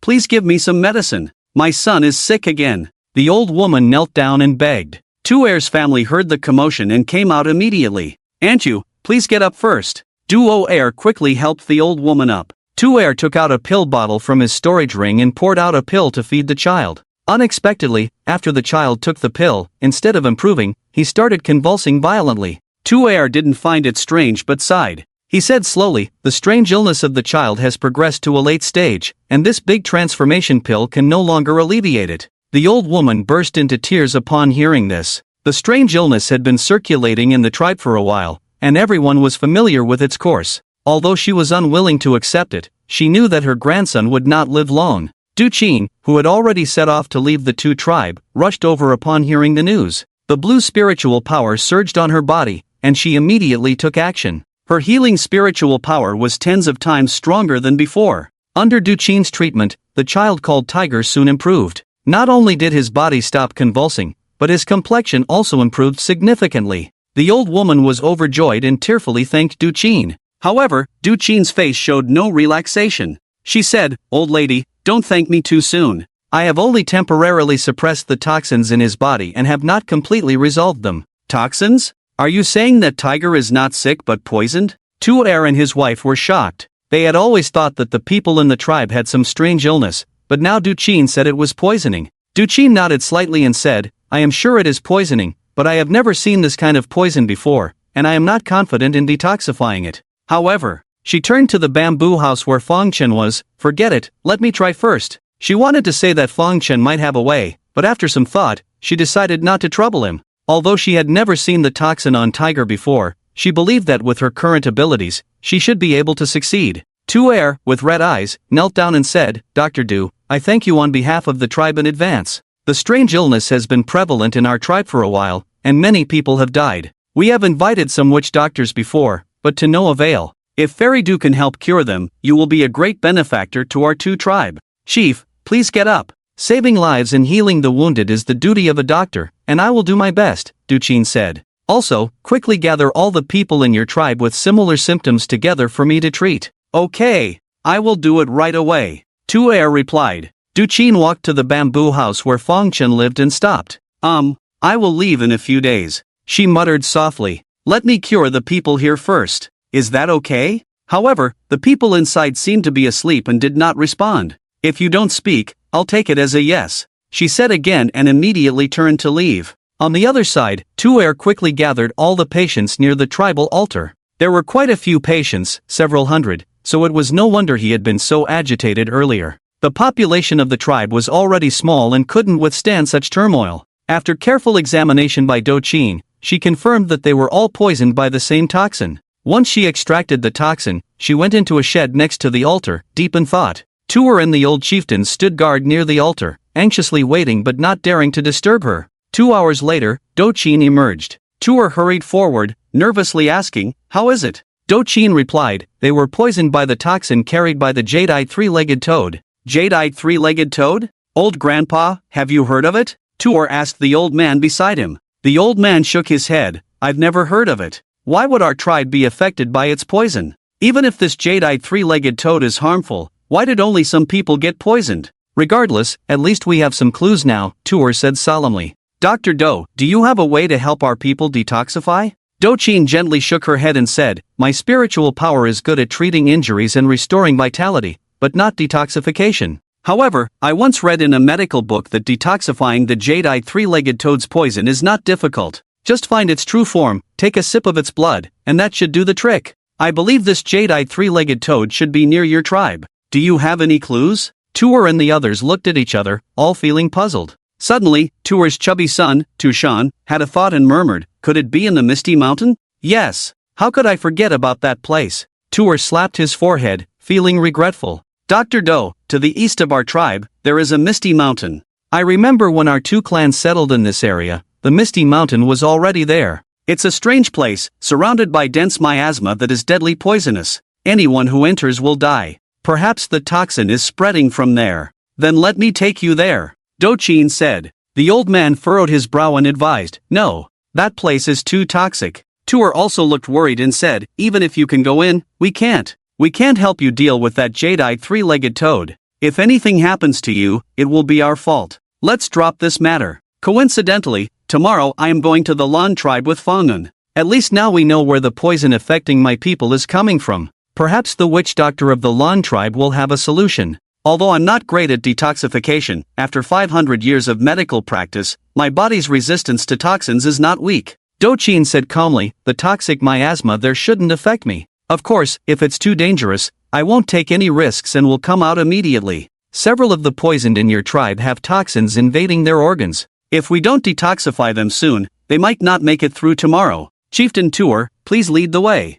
please give me some medicine. My son is sick again." The old woman knelt down and begged. Tuer's family heard the commotion and came out immediately. "Aunt you, please get up first." Duo Air quickly helped the old woman up. Tuer took out a pill bottle from his storage ring and poured out a pill to feed the child. Unexpectedly, after the child took the pill, instead of improving, he started convulsing violently. Tuer didn't find it strange but sighed. He said slowly, "The strange illness of the child has progressed to a late stage, and this big transformation pill can no longer alleviate it." The old woman burst into tears upon hearing this. The strange illness had been circulating in the tribe for a while, and everyone was familiar with its course. Although she was unwilling to accept it, she knew that her grandson would not live long. Chen, who had already set off to leave the two tribe, rushed over upon hearing the news. The blue spiritual power surged on her body, and she immediately took action. Her healing spiritual power was tens of times stronger than before. Under Chen's treatment, the child called Tiger soon improved. Not only did his body stop convulsing, but his complexion also improved significantly. The old woman was overjoyed and tearfully thanked Chen. However, Chen's face showed no relaxation. She said, "Old lady, don't thank me too soon. I have only temporarily suppressed the toxins in his body and have not completely resolved them." "Toxins? Are you saying that Tiger is not sick but poisoned?" Tuer and his wife were shocked. They had always thought that the people in the tribe had some strange illness, but now Chen said it was poisoning. Chen nodded slightly and said, "I am sure it is poisoning, but I have never seen this kind of poison before, and I am not confident in detoxifying it. However," she turned to the bamboo house where Chen was. "Forget it, let me try first." She wanted to say that Chen might have a way, but after some thought, she decided not to trouble him. Although she had never seen the toxin on Tiger before, she believed that with her current abilities, she should be able to succeed. Tuer, with red eyes, knelt down and said, "Dr. Du, I thank you on behalf of the tribe in advance. The strange illness has been prevalent in our tribe for a while, and many people have died. We have invited some witch doctors before, but to no avail. If Fairy Du can help cure them, you will be a great benefactor to our two tribe. Chief, please get up. Saving lives and healing the wounded is the duty of a doctor, and I will do my best," Chen said. "Also, quickly gather all the people in your tribe with similar symptoms together for me to treat." "Okay, I will do it right away," Tuer replied. Chen walked to the bamboo house where Chen lived and stopped. I will leave in a few days," she muttered softly. "Let me cure the people here first. Is that okay?" However, the people inside seemed to be asleep and did not respond. "If you don't speak, I'll take it as a yes," she said again and immediately turned to leave. On the other side, Tuer quickly gathered all the patients near the tribal altar. There were quite a few patients, several hundred, so it was no wonder he had been so agitated earlier. The population of the tribe was already small and couldn't withstand such turmoil. After careful examination by Chen, she confirmed that they were all poisoned by the same toxin. Once she extracted the toxin, she went into a shed next to the altar, deep in thought. Tuer and the old chieftain stood guard near the altar, anxiously waiting but not daring to disturb her. 2 hours later, Chen emerged. Tuer hurried forward, nervously asking, "How is it?" Chen replied, "They were poisoned by the toxin carried by the jade-eyed three-legged toad." "Jade-eyed three-legged toad? Old grandpa, have you heard of it?" Tuer asked the old man beside him. The old man shook his head. "I've never heard of it. Why would our tribe be affected by its poison? Even if this jade-eyed three-legged toad is harmful, why did only some people get poisoned? Regardless, at least we have some clues now," Tuer said solemnly. "Dr. Do you have a way to help our people detoxify?" Chen gently shook her head and said, "My spiritual power is good at treating injuries and restoring vitality, but not detoxification. However, I once read in a medical book that detoxifying the jade-eyed three-legged toad's poison is not difficult. Just find its true form, take a sip of its blood, and that should do the trick. I believe this jade-eyed three-legged toad should be near your tribe. Do you have any clues?" Tuer and the others looked at each other, all feeling puzzled. Suddenly, Tuer's chubby son, Tushan, had a thought and murmured, "Could it be in the Misty Mountain?" "Yes. How could I forget about that place?" Tuer slapped his forehead, feeling regretful. "Dr. Do, to the east of our tribe, there is a Misty Mountain. I remember when our two clans settled in this area, the Misty Mountain was already there. It's a strange place, surrounded by dense miasma that is deadly poisonous. Anyone who enters will die. Perhaps the toxin is spreading from there. Then let me take you there," Chen said. The old man furrowed his brow and advised, "No, that place is too toxic." Tuer also looked worried and said, "Even if you can go in, we can't. We can't help you deal with that jade-eyed three-legged toad. If anything happens to you, it will be our fault. Let's drop this matter. Coincidentally, tomorrow I am going to the Lan tribe with Fangun. At least now we know where the poison affecting my people is coming from. Perhaps the witch doctor of the Lan tribe will have a solution. Although I'm not great at detoxification, after 500 years of medical practice, my body's resistance to toxins is not weak. Chen said calmly, the toxic miasma there shouldn't affect me. Of course, if it's too dangerous, I won't take any risks and will come out immediately. Several of the poisoned in your tribe have toxins invading their organs. If we don't detoxify them soon, they might not make it through tomorrow. Chieftain Tuer, please lead the way.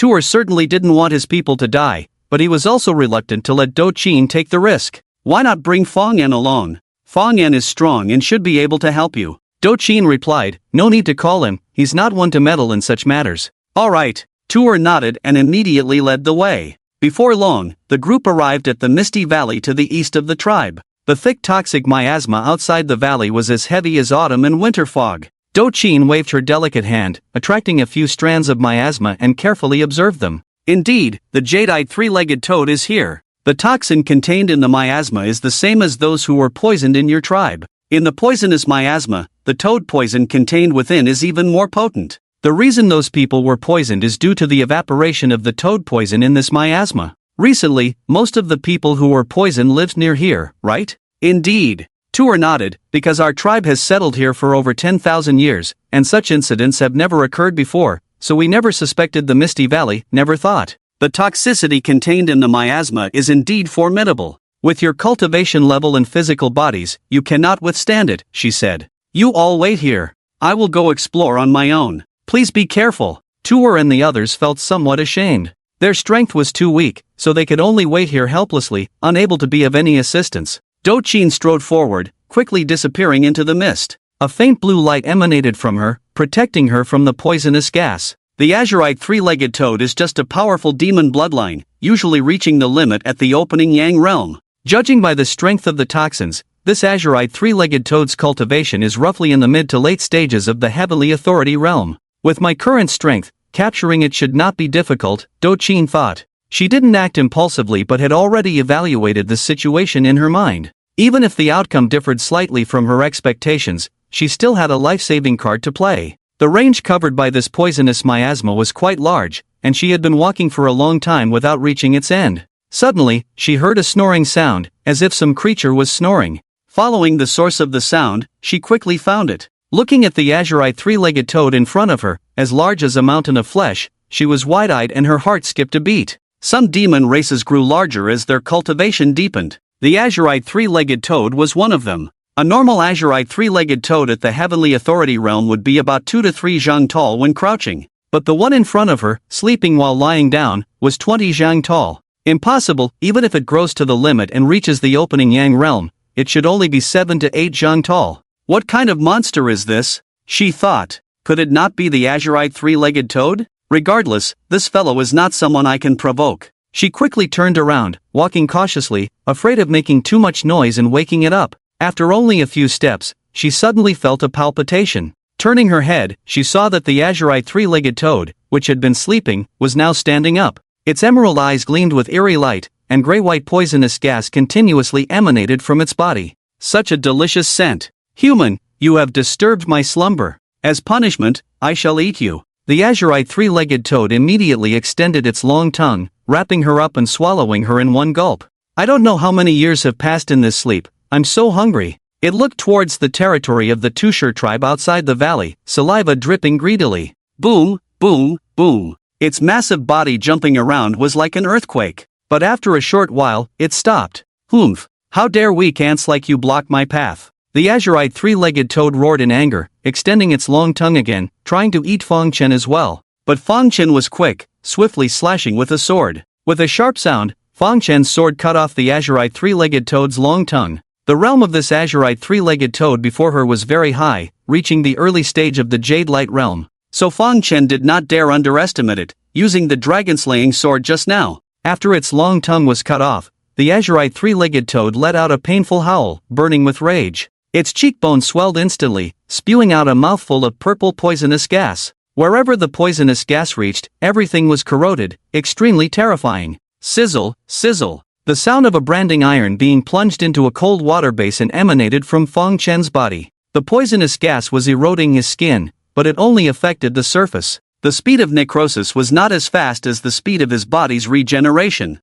Tuer certainly didn't want his people to die, but he was also reluctant to let Chen take the risk. Why not bring Fong Yan along? Fong Yan is strong and should be able to help you. Chen replied, no need to call him, he's not one to meddle in such matters. Alright. Tuer nodded and immediately led the way. Before long, the group arrived at the misty valley to the east of the tribe. The thick toxic miasma outside the valley was as heavy as autumn and winter fog. Chen waved her delicate hand, attracting a few strands of miasma and carefully observed them. Indeed, the jadeite three-legged toad is here. The toxin contained in the miasma is the same as those who were poisoned in your tribe. In the poisonous miasma, the toad poison contained within is even more potent. The reason those people were poisoned is due to the evaporation of the toad poison in this miasma. Recently, most of the people who were poisoned lived near here, right? Indeed. Tuer nodded, because our tribe has settled here for over 10,000 years, and such incidents have never occurred before, so we never suspected the Misty Valley, never thought. The toxicity contained in the miasma is indeed formidable. With your cultivation level and physical bodies, you cannot withstand it, she said. You all wait here. I will go explore on my own. Please be careful. Tuer and the others felt somewhat ashamed. Their strength was too weak, so they could only wait here helplessly, unable to be of any assistance. Chen strode forward, quickly disappearing into the mist. A faint blue light emanated from her, protecting her from the poisonous gas. The azurite three-legged toad is just a powerful demon bloodline, usually reaching the limit at the opening Yang realm. Judging by the strength of the toxins, this azurite three-legged toad's cultivation is roughly in the mid to late stages of the heavenly authority realm. With my current strength, capturing it should not be difficult, Chen thought. She didn't act impulsively but had already evaluated the situation in her mind. Even if the outcome differed slightly from her expectations, she still had a life-saving card to play. The range covered by this poisonous miasma was quite large, and she had been walking for a long time without reaching its end. Suddenly, she heard a snoring sound, as if some creature was snoring. Following the source of the sound, she quickly found it. Looking at the azurite three-legged toad in front of her, as large as a mountain of flesh, she was wide-eyed and her heart skipped a beat. Some demon races grew larger as their cultivation deepened. The azurite three-legged toad was one of them. A normal azurite three-legged toad at the heavenly authority realm would be about 2 to 3 zhang tall when crouching. But the one in front of her, sleeping while lying down, was 20 zhang tall. Impossible, even if it grows to the limit and reaches the opening Yang realm, it should only be 7 to 8 zhang tall. What kind of monster is this? She thought. Could it not be the azurite three-legged toad? Regardless, this fellow is not someone I can provoke. She quickly turned around, walking cautiously, afraid of making too much noise and waking it up. After only a few steps, she suddenly felt a palpitation. Turning her head, she saw that the azurite three-legged toad, which had been sleeping, was now standing up. Its emerald eyes gleamed with eerie light, and gray-white poisonous gas continuously emanated from its body. Such a delicious scent. Human, you have disturbed my slumber. As punishment, I shall eat you. The azurite three-legged toad immediately extended its long tongue, wrapping her up and swallowing her in one gulp. I don't know how many years have passed in this sleep, I'm so hungry. It looked towards the territory of the Tushar tribe outside the valley, saliva dripping greedily. Boom, boom, boom. Its massive body jumping around was like an earthquake. But after a short while, it stopped. Humph! How dare weak ants like you block my path? The azurite three-legged toad roared in anger, extending its long tongue again, trying to eat Fong Chen as well. But Fong Chen was quick, swiftly slashing with a sword. With a sharp sound, Fong Chen's sword cut off the azurite three-legged toad's long tongue. The realm of this azurite three-legged toad before her was very high, reaching the early stage of the Jade Light realm. So Fong Chen did not dare underestimate it, using the dragon-slaying sword just now. After its long tongue was cut off, the azurite three-legged toad let out a painful howl, burning with rage. Its cheekbones swelled instantly, spewing out a mouthful of purple poisonous gas. Wherever the poisonous gas reached, everything was corroded, extremely terrifying. Sizzle, sizzle. The sound of a branding iron being plunged into a cold water basin emanated from Fong Chen's body. The poisonous gas was eroding his skin, but it only affected the surface. the speed of necrosis was not as fast as the speed of his body's regeneration.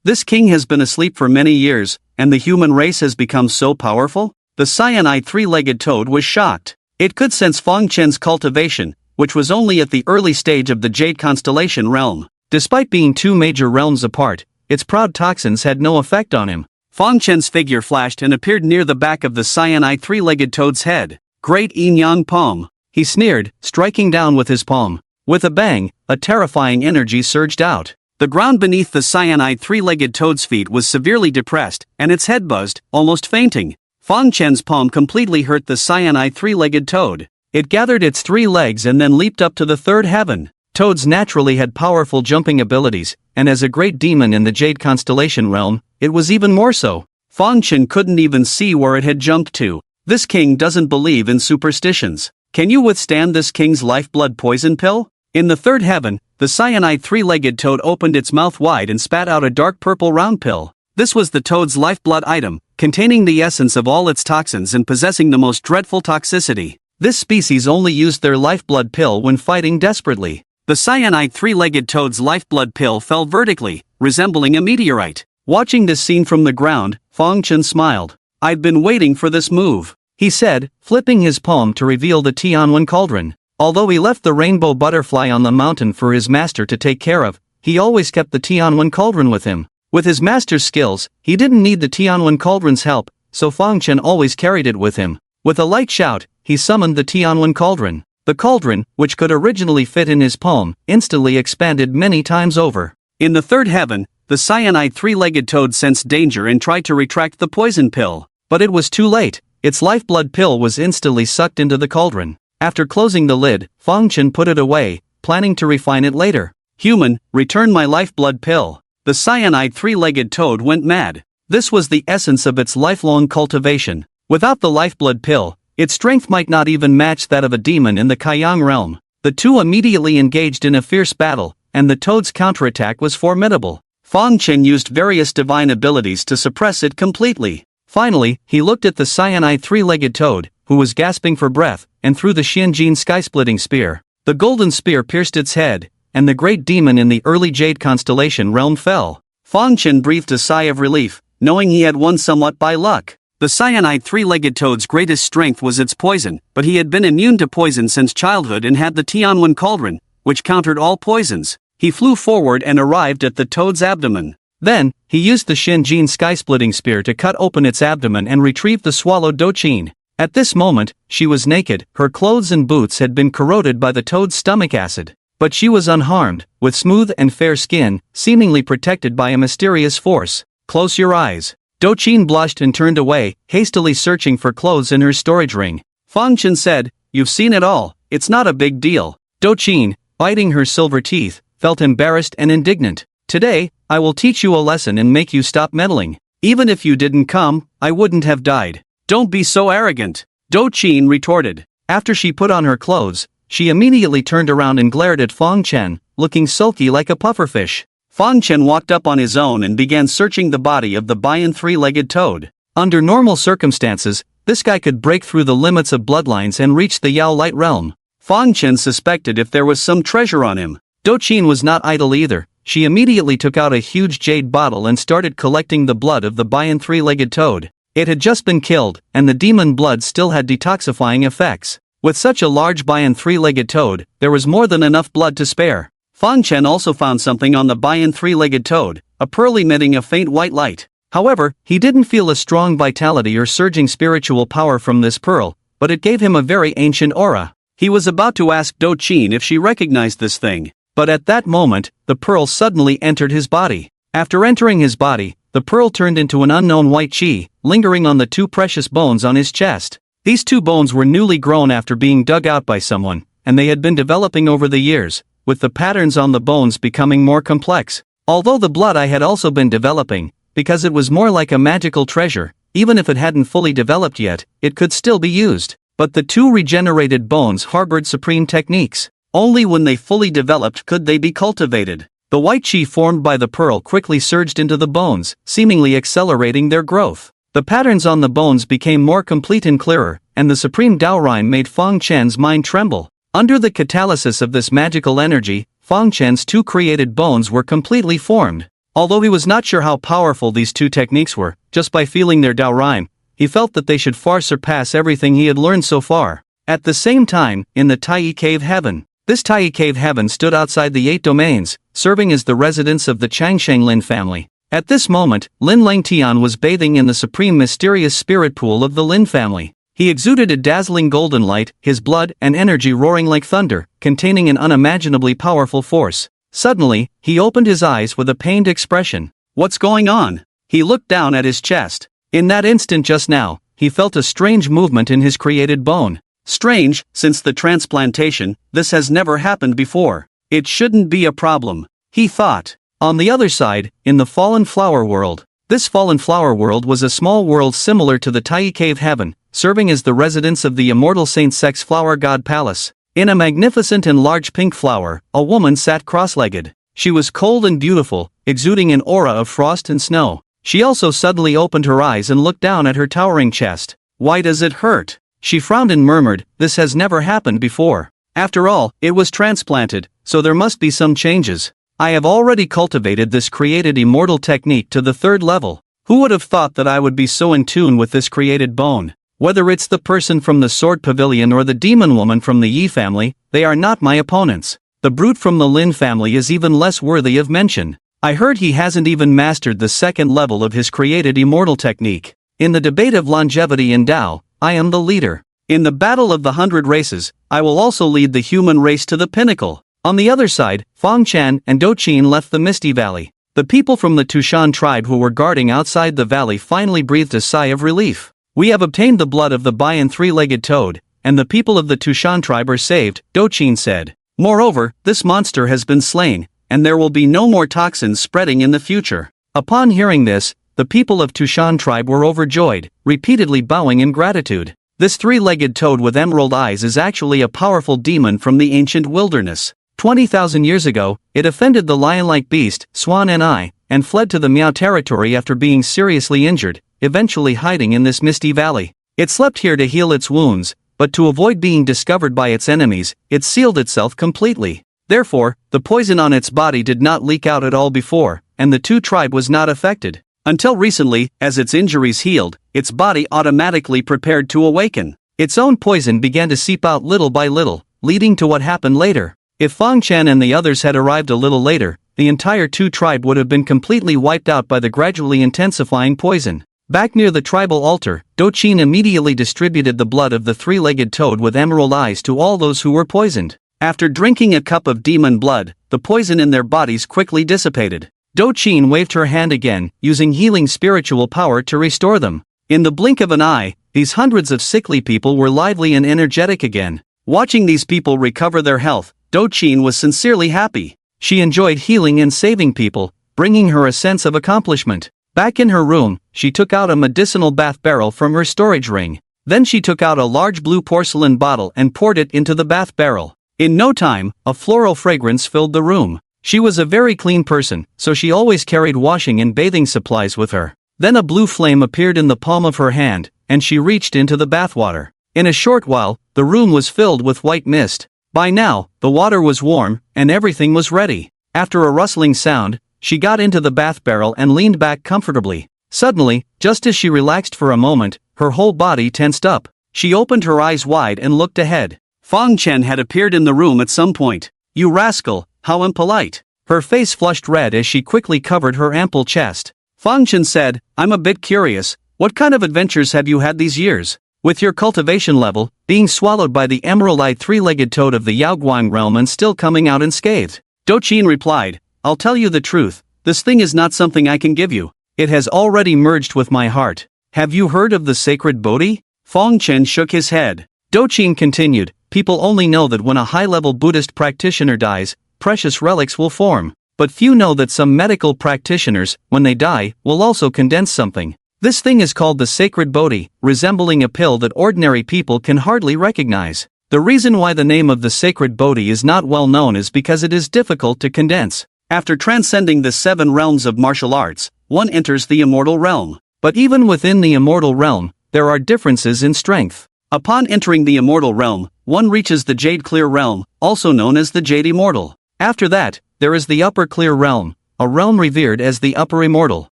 This king has been asleep for many years, and the human race has become so powerful? The cyanide three-legged toad was shocked. It could sense Fang Chen's cultivation, which was only at the early stage of the Jade Constellation realm. Despite being two major realms apart, its proud toxins had no effect on him. Fang Chen's figure flashed and appeared near the back of the cyanide three-legged toad's head. Great Yin Yang palm, he sneered, striking down with his palm. With a bang, a terrifying energy surged out. The ground beneath the cyanide three-legged toad's feet was severely depressed, and its head buzzed, almost fainting. Fang Chen's palm completely hurt the cyanide three-legged toad. It gathered its 3 legs and then leaped up to the third heaven. Toads naturally had powerful jumping abilities, and as a great demon in the Jade Constellation realm, it was even more so. Fang Chen couldn't even see where it had jumped to. This king doesn't believe in superstitions. Can you withstand this king's lifeblood poison pill? In the third heaven, the cyanide three-legged toad opened its mouth wide and spat out a dark purple round pill. This was the toad's lifeblood item, containing the essence of all its toxins and possessing the most dreadful toxicity. This species only used their lifeblood pill when fighting desperately. The cyanide three-legged toad's lifeblood pill fell vertically, resembling a meteorite. Watching this scene from the ground, Fang Chen smiled. "I've been waiting for this move," he said, flipping his palm to reveal the Tianwen cauldron. Although he left the rainbow butterfly on the mountain for his master to take care of, he always kept the Tianwen cauldron with him. With his master's skills, he didn't need the Tianwen cauldron's help, so Fang Chen always carried it with him. With a light shout, he summoned the Tianwen cauldron. The cauldron, which could originally fit in his palm, instantly expanded many times over. In the third heaven, the cyanide three-legged toad sensed danger and tried to retract the poison pill. But it was too late. Its lifeblood pill was instantly sucked into the cauldron. After closing the lid, Fang Chen put it away, planning to refine it later. "Human, return my lifeblood pill." The cyanide three-legged toad went mad. This was the essence of its lifelong cultivation. Without the lifeblood pill, its strength might not even match that of a demon in the Kaiyang realm. The two immediately engaged in a fierce battle, and the toad's counterattack was formidable. Fang Chen used various divine abilities to suppress it completely. Finally, he looked at the cyanide three-legged toad, who was gasping for breath, and threw the Xianjin sky-splitting spear. The golden spear pierced its head, and the great demon in the early Jade Constellation realm fell. Fang Chen breathed a sigh of relief, knowing he had won somewhat by luck. The cyanide three-legged toad's greatest strength was its poison, but he had been immune to poison since childhood and had the Tianwen cauldron, which countered all poisons. He flew forward and arrived at the toad's abdomen. Then, he used the Xianjin sky-splitting spear to cut open its abdomen and retrieve the swallowed Doqin. At this moment, she was naked, her clothes and boots had been corroded by the toad's stomach acid. But she was unharmed, with smooth and fair skin, seemingly protected by a mysterious force. "Close your eyes." Doqin blushed and turned away, hastily searching for clothes in her storage ring. Fang Chen said, "You've seen it all, it's not a big deal." Doqin, biting her silver teeth, felt embarrassed and indignant. "Today, I will teach you a lesson and make you stop meddling. Even if you didn't come, I wouldn't have died." "Don't be so arrogant," Doqin retorted. After she put on her clothes, she immediately turned around and glared at Fang Chen, looking sulky like a pufferfish. Fang Chen walked up on his own and began searching the body of the Bian three-legged toad. Under normal circumstances, this guy could break through the limits of bloodlines and reach the Yao Light realm. Fang Chen suspected if there was some treasure on him. Doqin was not idle either. She immediately took out a huge jade bottle and started collecting the blood of the Bian three-legged toad. It had just been killed, and the demon blood still had detoxifying effects. With such a large Bian three-legged toad, there was more than enough blood to spare. Fang Chen also found something on the Bian three-legged toad, a pearl emitting a faint white light. However, he didn't feel a strong vitality or surging spiritual power from this pearl, but it gave him a very ancient aura. He was about to ask Doqin if she recognized this thing, but at that moment, the pearl suddenly entered his body. After entering his body, the pearl turned into an unknown white chi, lingering on the 2 precious bones on his chest. These 2 bones were newly grown after being dug out by someone, and they had been developing over the years, with the patterns on the bones becoming more complex. Although the blood eye had also been developing, because it was more like a magical treasure, even if it hadn't fully developed yet, it could still be used. But the 2 regenerated bones harbored supreme techniques. Only when they fully developed could they be cultivated. The white chi formed by the pearl quickly surged into the bones, seemingly accelerating their growth. The patterns on the bones became more complete and clearer, and the supreme Daorine made Fang Chen's mind tremble. Under the catalysis of this magical energy, Fang Chen's two created bones were completely formed. Although he was not sure how powerful these two techniques were, just by feeling their Dao rhyme, he felt that they should far surpass everything he had learned so far. At the same time, in the Tai Cave Heaven. This Tai Cave Heaven stood outside the 8 domains, serving as the residence of the Changsheng Lin family. At this moment, Lin Lang Tian was bathing in the supreme mysterious spirit pool of the Lin family. He exuded a dazzling golden light, his blood and energy roaring like thunder, containing an unimaginably powerful force. Suddenly, he opened his eyes with a pained expression. What's going on? He looked down at his chest. In that instant just now, he felt a strange movement in his created bone. Strange, since the transplantation, this has never happened before. It shouldn't be a problem, he thought. On the other side, in the Fallen Flower World. This Fallen Flower World was a small world similar to the Tai Cave Heaven, serving as the residence of the immortal Saint Sect's Flower God Palace. In a magnificent and large pink flower, a woman sat cross-legged. She was cold and beautiful, exuding an aura of frost and snow. She also suddenly opened her eyes and looked down at her towering chest. Why does it hurt? She frowned and murmured, this has never happened before. After all, it was transplanted, so there must be some changes. I have already cultivated this created immortal technique to the 3rd level. Who would have thought that I would be so in tune with this created bone? Whether it's the person from the Sword Pavilion or the demon woman from the Yi family, they are not my opponents. The brute from the Lin family is even less worthy of mention. I heard he hasn't even mastered the 2nd level of his created immortal technique. In the debate of longevity in Tao, I am the leader. In the battle of the 100 races, I will also lead the human race to the pinnacle. On the other side, Fang Chen and Do Qin left the Misty Valley. The people from the Tushan tribe who were guarding outside the valley finally breathed a sigh of relief. We have obtained the blood of the Bayan 3-legged toad, and the people of the Tushan tribe are saved, Do Qin said. Moreover, this monster has been slain, and there will be no more toxins spreading in the future. Upon hearing this, the people of Tushan tribe were overjoyed, repeatedly bowing in gratitude. This 3-legged toad with emerald eyes is actually a powerful demon from the ancient wilderness. 20,000 years ago, it offended the lion-like beast, Swan and fled to the Miao territory after being seriously injured, eventually hiding in this misty valley. It slept here to heal its wounds, but to avoid being discovered by its enemies, it sealed itself completely. Therefore, the poison on its body did not leak out at all before, and the two tribe was not affected. Until recently, as its injuries healed, its body automatically prepared to awaken. Its own poison began to seep out little by little, leading to what happened later. If Fang Chen and the others had arrived a little later, the entire two tribe would have been completely wiped out by the gradually intensifying poison. Back near the tribal altar, Do Qin immediately distributed the blood of the 3-legged toad with emerald eyes to all those who were poisoned. After drinking a cup of demon blood, the poison in their bodies quickly dissipated. Do Qin waved her hand again, using healing spiritual power to restore them. In the blink of an eye, these hundreds of sickly people were lively and energetic again. Watching these people recover their health, Do Qin was sincerely happy. She enjoyed healing and saving people, bringing her a sense of accomplishment. Back in her room, she took out a medicinal bath barrel from her storage ring. Then she took out a large blue porcelain bottle and poured it into the bath barrel. In no time, a floral fragrance filled the room. She was a very clean person, so she always carried washing and bathing supplies with her. Then a blue flame appeared in the palm of her hand, and she reached into the bathwater. In a short while, the room was filled with white mist. By now, the water was warm, and everything was ready. After a rustling sound, she got into the bath barrel and leaned back comfortably. Suddenly, just as she relaxed for a moment, her whole body tensed up. She opened her eyes wide and looked ahead. Fang Chen had appeared in the room at some point. You rascal, how impolite. Her face flushed red as she quickly covered her ample chest. Fang Chen said, I'm a bit curious, what kind of adventures have you had these years? With your cultivation level, being swallowed by the emerald-eyed 3-legged toad of the Yaoguang realm and still coming out unscathed. Do Qin replied, I'll tell you the truth, this thing is not something I can give you. It has already merged with my heart. Have you heard of the sacred Bodhi? Fang Chen shook his head. Do Qin continued, people only know that when a high-level Buddhist practitioner dies, precious relics will form. But few know that some medical practitioners, when they die, will also condense something. This thing is called the sacred Bodhi, resembling a pill that ordinary people can hardly recognize. The reason why the name of the sacred Bodhi is not well known is because it is difficult to condense. After transcending the 7 realms of martial arts, one enters the immortal realm. But even within the immortal realm, there are differences in strength. Upon entering the immortal realm, one reaches the Jade Clear realm, also known as the Jade Immortal. After that, there is the Upper Clear realm, a realm revered as the Upper Immortal.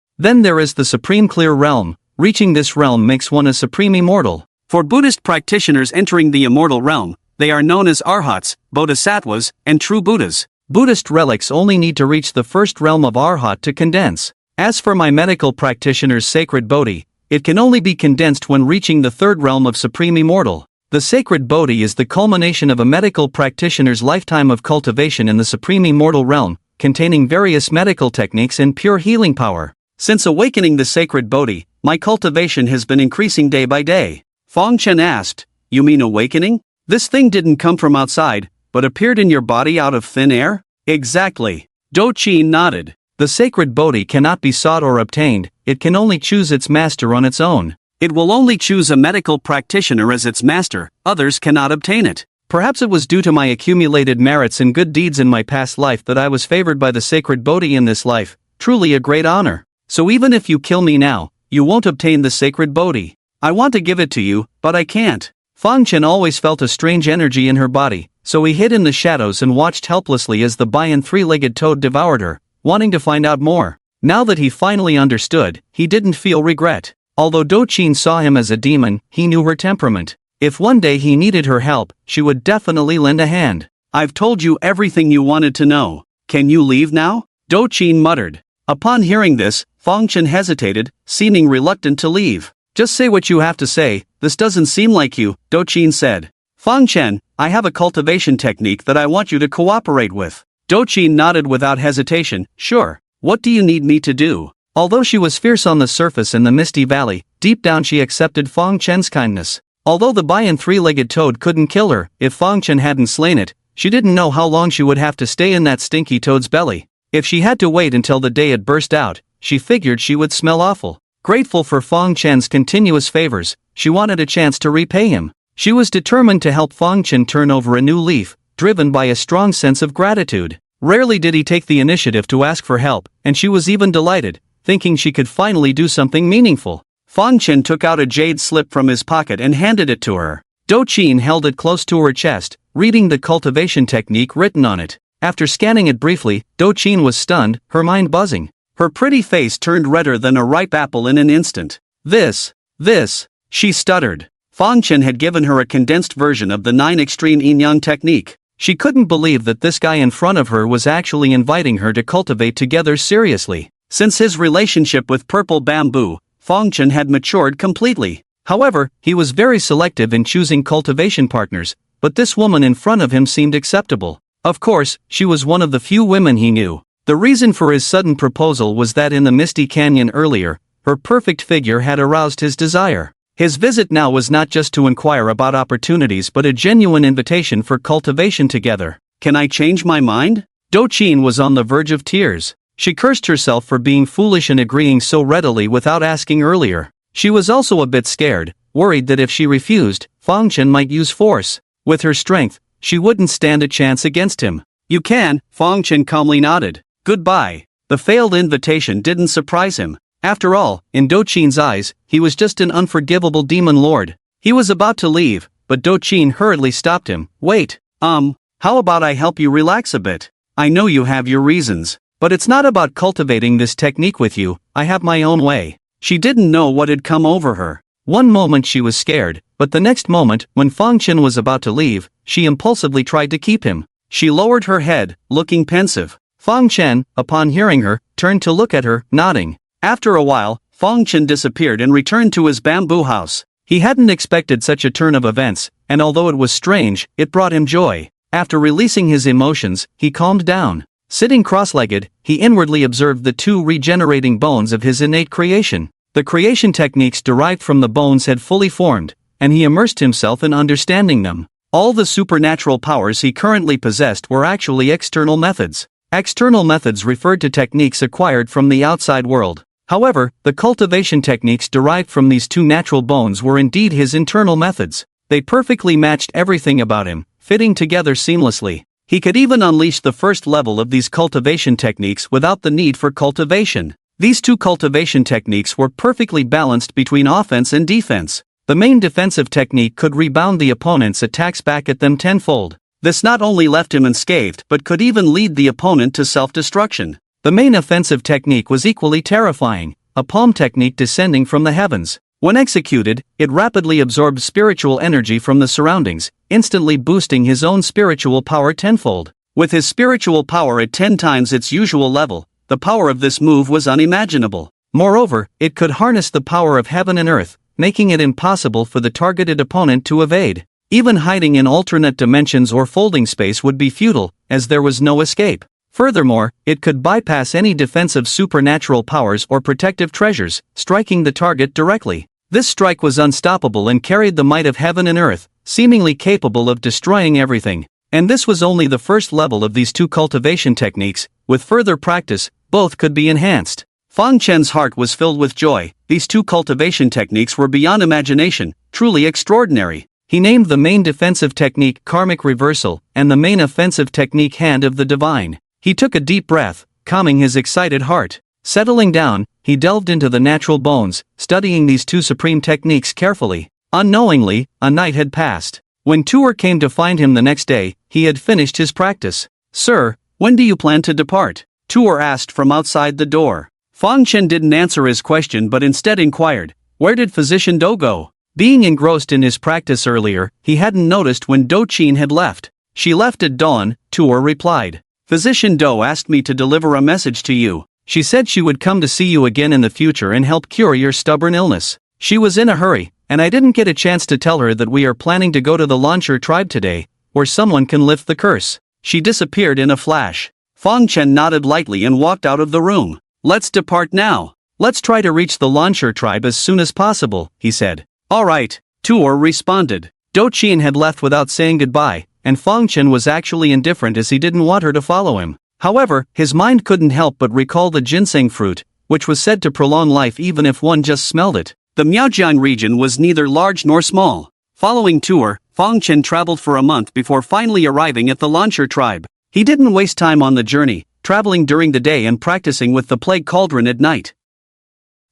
Then there is the Supreme Clear realm. Reaching this realm makes one a Supreme Immortal. For Buddhist practitioners entering the immortal realm, they are known as Arhats, Bodhisattvas, and true Buddhas. Buddhist relics only need to reach the first realm of Arhat to condense. As for my medical practitioner's sacred Bodhi, it can only be condensed when reaching the third realm of Supreme Immortal. The sacred Bodhi is the culmination of a medical practitioner's lifetime of cultivation in the Supreme Immortal realm, containing various medical techniques and pure healing power. Since awakening the sacred Bodhi, my cultivation has been increasing day by day. Feng Chen asked, "You mean awakening? This thing didn't come from outside, but appeared in your body out of thin air?" "Exactly." Do Qin nodded. The sacred Bodhi cannot be sought or obtained, it can only choose its master on its own. It will only choose a medical practitioner as its master, others cannot obtain it. Perhaps it was due to my accumulated merits and good deeds in my past life that I was favored by the sacred Bodhi in this life, truly a great honor. So even if you kill me now, you won't obtain the sacred Bodhi. I want to give it to you, but I can't. Feng Chen always felt a strange energy in her body, so he hid in the shadows and watched helplessly as the Bian three-legged toad devoured her, wanting to find out more. Now that he finally understood, he didn't feel regret. Although Do Qin saw him as a demon, he knew her temperament. If one day he needed her help, she would definitely lend a hand. "I've told you everything you wanted to know. Can you leave now?" Do Qin muttered. Upon hearing this, Feng Chen hesitated, seeming reluctant to leave. "Just say what you have to say, this doesn't seem like you," Do Qin said. "Feng Chen, I have a cultivation technique that I want you to cooperate with." Do Qin nodded without hesitation, "Sure. What do you need me to do?" Although she was fierce on the surface in the misty valley, deep down she accepted Feng Chen's kindness. Although the Bian three-legged toad couldn't kill her, if Feng Chen hadn't slain it, she didn't know how long she would have to stay in that stinky toad's belly. If she had to wait until the day it burst out, she figured she would smell awful. Grateful for Feng Chen's continuous favors, she wanted a chance to repay him. She was determined to help Feng Chen turn over a new leaf, driven by a strong sense of gratitude. Rarely did he take the initiative to ask for help, and she was even delighted, thinking she could finally do something meaningful. Feng Chen took out a jade slip from his pocket and handed it to her. Do Qin held it close to her chest, reading the cultivation technique written on it. After scanning it briefly, Do Qin was stunned, her mind buzzing. Her pretty face turned redder than a ripe apple in an instant. This, she stuttered. Feng Chen had given her a condensed version of the 9 extreme yin-yang technique. She couldn't believe that this guy in front of her was actually inviting her to cultivate together seriously. Since his relationship with Purple Bamboo, Feng Chen had matured completely. However, he was very selective in choosing cultivation partners, but this woman in front of him seemed acceptable. Of course, she was one of the few women he knew. The reason for his sudden proposal was that in the Misty Canyon earlier, her perfect figure had aroused his desire. His visit now was not just to inquire about opportunities but a genuine invitation for cultivation together. "Can I change my mind?" Do Qin was on the verge of tears. She cursed herself for being foolish and agreeing so readily without asking earlier. She was also a bit scared, worried that if she refused, Feng Chen might use force. With her strength, she wouldn't stand a chance against him. "You can," Feng Chen calmly nodded. "Goodbye." The failed invitation didn't surprise him. After all, in Do Qin's eyes, he was just an unforgivable demon lord. He was about to leave, but Do Qin hurriedly stopped him. "Wait, how about I help you relax a bit? I know you have your reasons. But it's not about cultivating this technique with you, I have my own way." She didn't know what had come over her. One moment she was scared, but the next moment, when Feng Chen was about to leave, she impulsively tried to keep him. She lowered her head, looking pensive. Feng Chen, upon hearing her, turned to look at her, nodding. After a while, Feng Chen disappeared and returned to his bamboo house. He hadn't expected such a turn of events, and although it was strange, it brought him joy. After releasing his emotions, he calmed down. Sitting cross-legged, he inwardly observed the 2 regenerating bones of his innate creation. The creation techniques derived from the bones had fully formed, and he immersed himself in understanding them. All the supernatural powers he currently possessed were actually external methods. External methods referred to techniques acquired from the outside world. However, the cultivation techniques derived from these 2 natural bones were indeed his internal methods. They perfectly matched everything about him, fitting together seamlessly. He could even unleash the first level of these cultivation techniques without the need for cultivation. These 2 cultivation techniques were perfectly balanced between offense and defense. The main defensive technique could rebound the opponent's attacks back at them tenfold. This not only left him unscathed but could even lead the opponent to self-destruction. The main offensive technique was equally terrifying, a palm technique descending from the heavens. When executed, it rapidly absorbed spiritual energy from the surroundings, instantly boosting his own spiritual power tenfold. With his spiritual power at 10 times its usual level, the power of this move was unimaginable. Moreover, it could harness the power of heaven and earth, making it impossible for the targeted opponent to evade. Even hiding in alternate dimensions or folding space would be futile, as there was no escape. Furthermore, it could bypass any defensive supernatural powers or protective treasures, striking the target directly. This strike was unstoppable and carried the might of heaven and earth, seemingly capable of destroying everything. And this was only the first level of these two cultivation techniques. With further practice, both could be enhanced. Fang Chen's heart was filled with joy. These two cultivation techniques were beyond imagination, truly extraordinary. He named the main defensive technique Karmic Reversal and the main offensive technique Hand of the Divine. He took a deep breath, calming his excited heart. Settling down, he delved into the natural bones, studying these two supreme techniques carefully. Unknowingly, a night had passed. When Tuer came to find him the next day, he had finished his practice. "Sir, when do you plan to depart?" Tuer asked from outside the door. Fang Chen didn't answer his question but instead inquired, "Where did Physician Do go?" Being engrossed in his practice earlier, he hadn't noticed when Do Qin had left. "She left at dawn," Tuer replied. "Physician Do asked me to deliver a message to you. She said she would come to see you again in the future and help cure your stubborn illness. She was in a hurry, and I didn't get a chance to tell her that we are planning to go to the Launcher tribe today, where someone can lift the curse." She disappeared in a flash. Fang Chen nodded lightly and walked out of the room. "Let's depart now. Let's try to reach the Launcher tribe as soon as possible," he said. "All right," Tuer responded. Do Qin had left without saying goodbye, and Fang Chen was actually indifferent as he didn't want her to follow him. However, his mind couldn't help but recall the ginseng fruit, which was said to prolong life even if one just smelled it. The Miaojiang region was neither large nor small. Following Tuer, Fang Chen traveled for a month before finally arriving at the Launcher tribe. He didn't waste time on the journey, traveling during the day and practicing with the plague cauldron at night.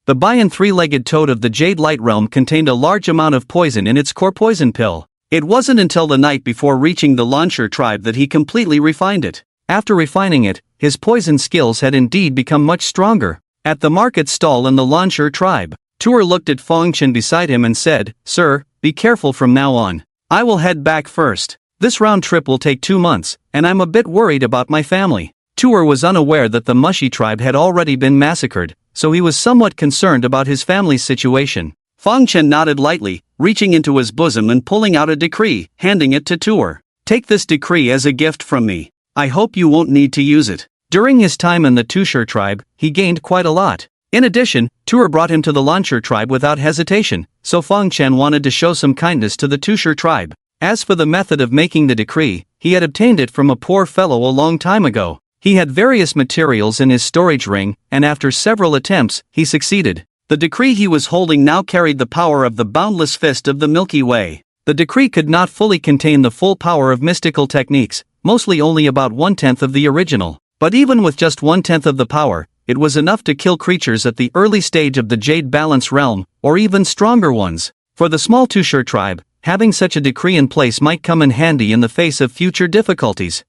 The Bian three-legged toad of the Jade Light Realm contained a large amount of poison in its core poison pill. It wasn't until the night before reaching the Launcher tribe that he completely refined it. After refining it, his poison skills had indeed become much stronger. At the market stall in the Launcher tribe, Tuer looked at Fang Chen beside him and said, "Sir, be careful from now on. I will head back first. This round trip will take 2 months, and I'm a bit worried about my family." Tuer was unaware that the Mushy tribe had already been massacred, so he was somewhat concerned about his family's situation. Fang Chen nodded lightly, reaching into his bosom and pulling out a decree, handing it to Tuer. "Take this decree as a gift from me. I hope you won't need to use it." During his time in the Tushur tribe, he gained quite a lot. In addition, Tuer brought him to the Launcher tribe without hesitation, so Fang Chen wanted to show some kindness to the Tushur tribe. As for the method of making the decree, he had obtained it from a poor fellow a long time ago. He had various materials in his storage ring, and after several attempts, he succeeded. The decree he was holding now carried the power of the boundless fist of the Milky Way. The decree could not fully contain the full power of mystical techniques, mostly only about 1/10 of the original. But even with just 1/10 of the power, it was enough to kill creatures at the early stage of the Jade Balance realm, or even stronger ones. For the small Tushur tribe, having such a decree in place might come in handy in the face of future difficulties.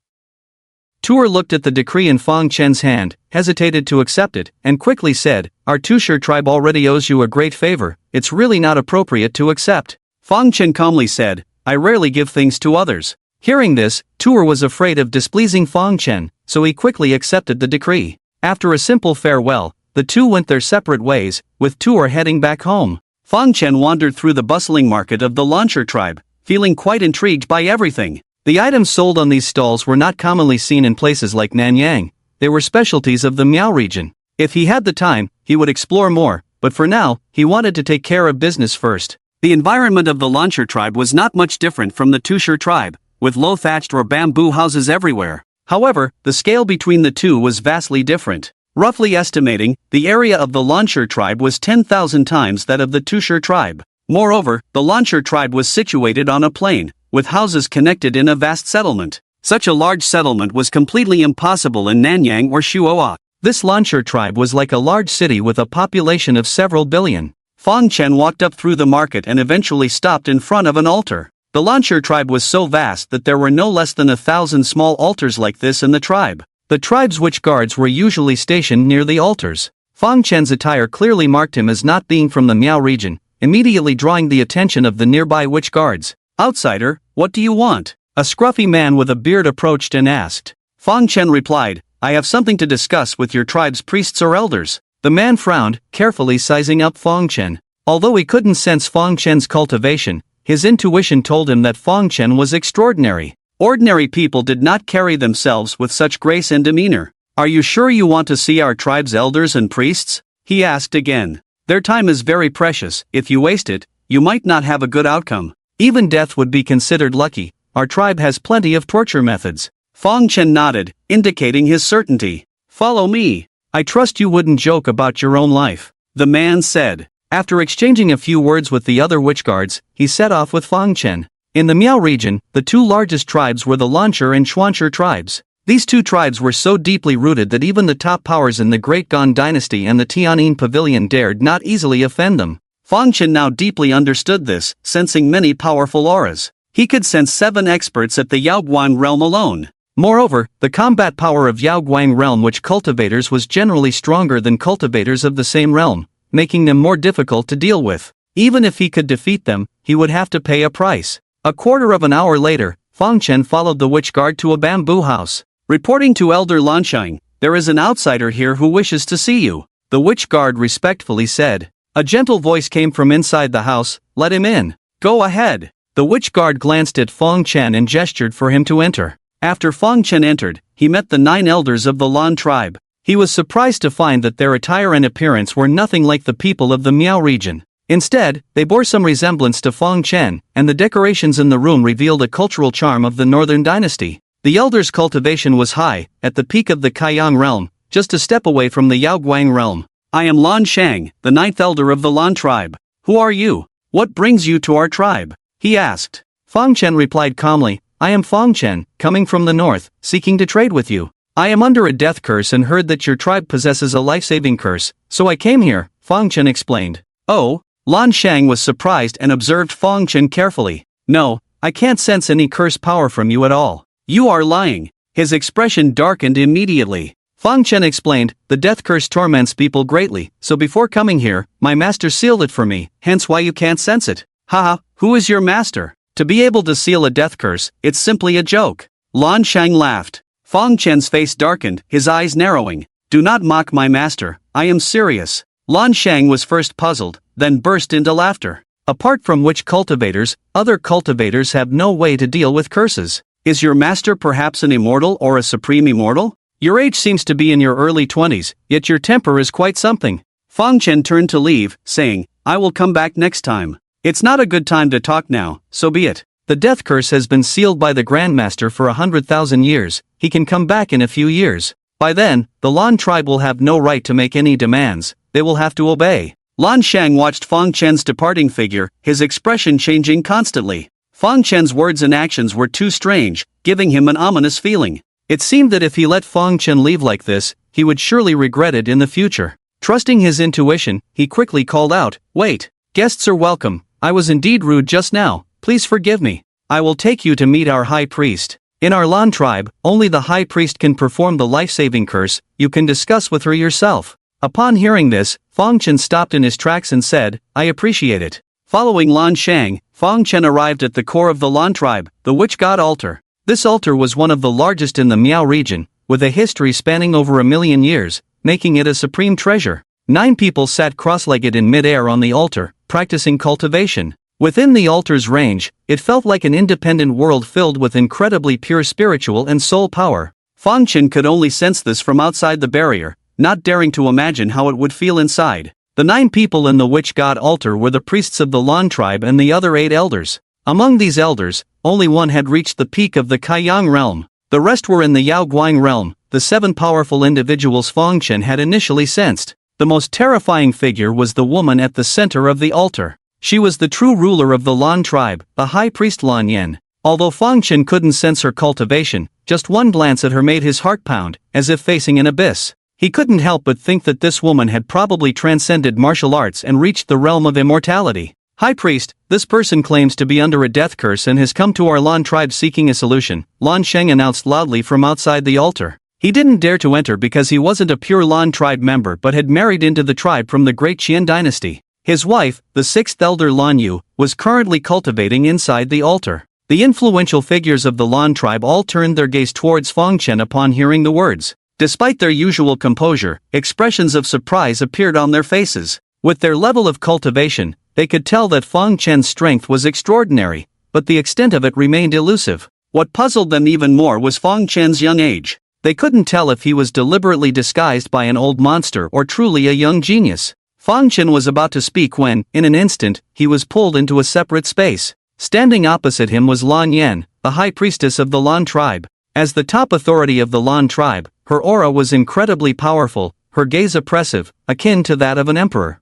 Tuer looked at the decree in Fang Chen's hand, hesitated to accept it, and quickly said, "Our Tushur tribe already owes you a great favor, it's really not appropriate to accept." Fang Chen calmly said, "I rarely give things to others." Hearing this, Tuer was afraid of displeasing Fang Chen, so he quickly accepted the decree. After a simple farewell, the two went their separate ways, with Tuer heading back home. Fang Chen wandered through the bustling market of the Launcher tribe, feeling quite intrigued by everything. The items sold on these stalls were not commonly seen in places like Nanyang. They were specialties of the Miao region. If he had the time, he would explore more, but for now, he wanted to take care of business first. The environment of the Launcher tribe was not much different from the Tushur tribe, with low-thatched or bamboo houses everywhere. However, the scale between the two was vastly different. Roughly estimating, the area of the Launcher tribe was 10,000 times that of the Tushur tribe. Moreover, the Launcher tribe was situated on a plain, with houses connected in a vast settlement. Such a large settlement was completely impossible in Nanyang or Shuoa. This Launcher tribe was like a large city with a population of several billion. Fang Chen walked up through the market and eventually stopped in front of an altar. The Lancher tribe was so vast that there were no less than 1,000 small altars like this in the tribe. The tribe's witch guards were usually stationed near the altars. Fang Chen's attire clearly marked him as not being from the Miao region, immediately drawing the attention of the nearby witch guards. "Outsider, what do you want?" A scruffy man with a beard approached and asked. Fang Chen replied, "I have something to discuss with your tribe's priests or elders." The man frowned, carefully sizing up Fang Chen. Although he couldn't sense Fang Chen's cultivation, his intuition told him that Fang Chen was extraordinary. Ordinary people did not carry themselves with such grace and demeanor. "Are you sure you want to see our tribe's elders and priests?" he asked again. "Their time is very precious. If you waste it, you might not have a good outcome. Even death would be considered lucky. Our tribe has plenty of torture methods." Fang Chen nodded, indicating his certainty. "Follow me. I trust you wouldn't joke about your own life," the man said. After exchanging a few words with the other witch guards, he set off with Fang Chen. In the Miao region, the two largest tribes were the Lancher and Xuancher tribes. These two tribes were so deeply rooted that even the top powers in the Great Gan dynasty and the Tian'in pavilion dared not easily offend them. Fang Chen now deeply understood this, sensing many powerful auras. He could sense 7 experts at the Yaoguang realm alone. Moreover, the combat power of Yaoguang realm witch cultivators was generally stronger than cultivators of the same realm, making them more difficult to deal with. Even if he could defeat them, he would have to pay a price. A quarter of an hour later, Fang Chen followed the witch guard to a bamboo house. Reporting to Elder Lanshang, "There is an outsider here who wishes to see you," the witch guard respectfully said. A gentle voice came from inside the house, "Let him in." "Go ahead." The witch guard glanced at Fang Chen and gestured for him to enter. After Fang Chen entered, he met the 9 elders of the Lan tribe. He was surprised to find that their attire and appearance were nothing like the people of the Miao region. Instead, they bore some resemblance to Fang Chen, and the decorations in the room revealed a cultural charm of the northern dynasty. The elders' cultivation was high, at the peak of the Kaiyang realm, just a step away from the Yaoguang realm. "I am Lan Shang, the 9th elder of the Lan tribe. Who are you? What brings you to our tribe?" he asked. Fang Chen replied calmly, "I am Fang Chen, coming from the north, seeking to trade with you. I am under a death curse and heard that your tribe possesses a life-saving curse, so I came here," Fang Chen explained. "Oh?" Lan Shang was surprised and observed Fang Chen carefully. "No, I can't sense any curse power from you at all. You are lying." His expression darkened immediately. Fang Chen explained, "The death curse torments people greatly, so before coming here, my master sealed it for me, hence why you can't sense it." "Haha, who is your master? To be able to seal a death curse, it's simply a joke." Lan Shang laughed. Fang Chen's face darkened, his eyes narrowing. "Do not mock my master, I am serious." Lan Shang was first puzzled, then burst into laughter. Apart from witch cultivators, other cultivators have no way to deal with curses. "Is your master perhaps an immortal or a supreme immortal? Your age seems to be in your early 20s, yet your temper is quite something." Fang Chen turned to leave, saying, "I will come back next time. It's not a good time to talk now, so be it. The death curse has been sealed by the Grandmaster for 100,000 years, he can come back in a few years. By then, the Lan tribe will have no right to make any demands, they will have to obey." Lan Shang watched Fang Chen's departing figure, his expression changing constantly. Fang Chen's words and actions were too strange, giving him an ominous feeling. It seemed that if he let Fang Chen leave like this, he would surely regret it in the future. Trusting his intuition, he quickly called out, "Wait, guests are welcome, I was indeed rude just now, please forgive me. I will take you to meet our high priest. In our Lan tribe, only the high priest can perform the life-saving curse, you can discuss with her yourself." Upon hearing this, Fang Chen stopped in his tracks and said, "I appreciate it." Following Lan Shang, Fang Chen arrived at the core of the Lan tribe, the witch god altar. This altar was one of the largest in the Miao region, with a history spanning over 1,000,000 years, making it a supreme treasure. 9 people sat cross-legged in mid-air on the altar, practicing cultivation. Within the altar's range, it felt like an independent world filled with incredibly pure spiritual and soul power. Fang Chen could only sense this from outside the barrier, not daring to imagine how it would feel inside. The 9 people in the witch god altar were the priests of the Lan tribe and the other 8 elders. Among these elders, only one had reached the peak of the Kaiyang realm. The rest were in the Yaoguang realm, the 7 powerful individuals Fang Chen had initially sensed. The most terrifying figure was the woman at the center of the altar. She was the true ruler of the Lan tribe, the high priest Lan Yen. Although Fang Chen couldn't sense her cultivation, just one glance at her made his heart pound, as if facing an abyss. He couldn't help but think that this woman had probably transcended martial arts and reached the realm of immortality. High Priest, this person claims to be under a death curse and has come to our Lan tribe seeking a solution, Lan Sheng announced loudly from outside the altar. He didn't dare to enter because he wasn't a pure Lan tribe member but had married into the tribe from the great Tian dynasty. His wife, the sixth elder Lan Yu, was currently cultivating inside the altar. The influential figures of the Lan tribe all turned their gaze towards Feng Chen upon hearing the words. Despite their usual composure, expressions of surprise appeared on their faces. With their level of cultivation, they could tell that Feng Chen's strength was extraordinary, but the extent of it remained elusive. What puzzled them even more was Feng Chen's young age. They couldn't tell if he was deliberately disguised by an old monster or truly a young genius. Feng Chen was about to speak when, in an instant, he was pulled into a separate space. Standing opposite him was Lan Yan, the high priestess of the Lan tribe. As the top authority of the Lan tribe, her aura was incredibly powerful, her gaze oppressive, akin to that of an emperor.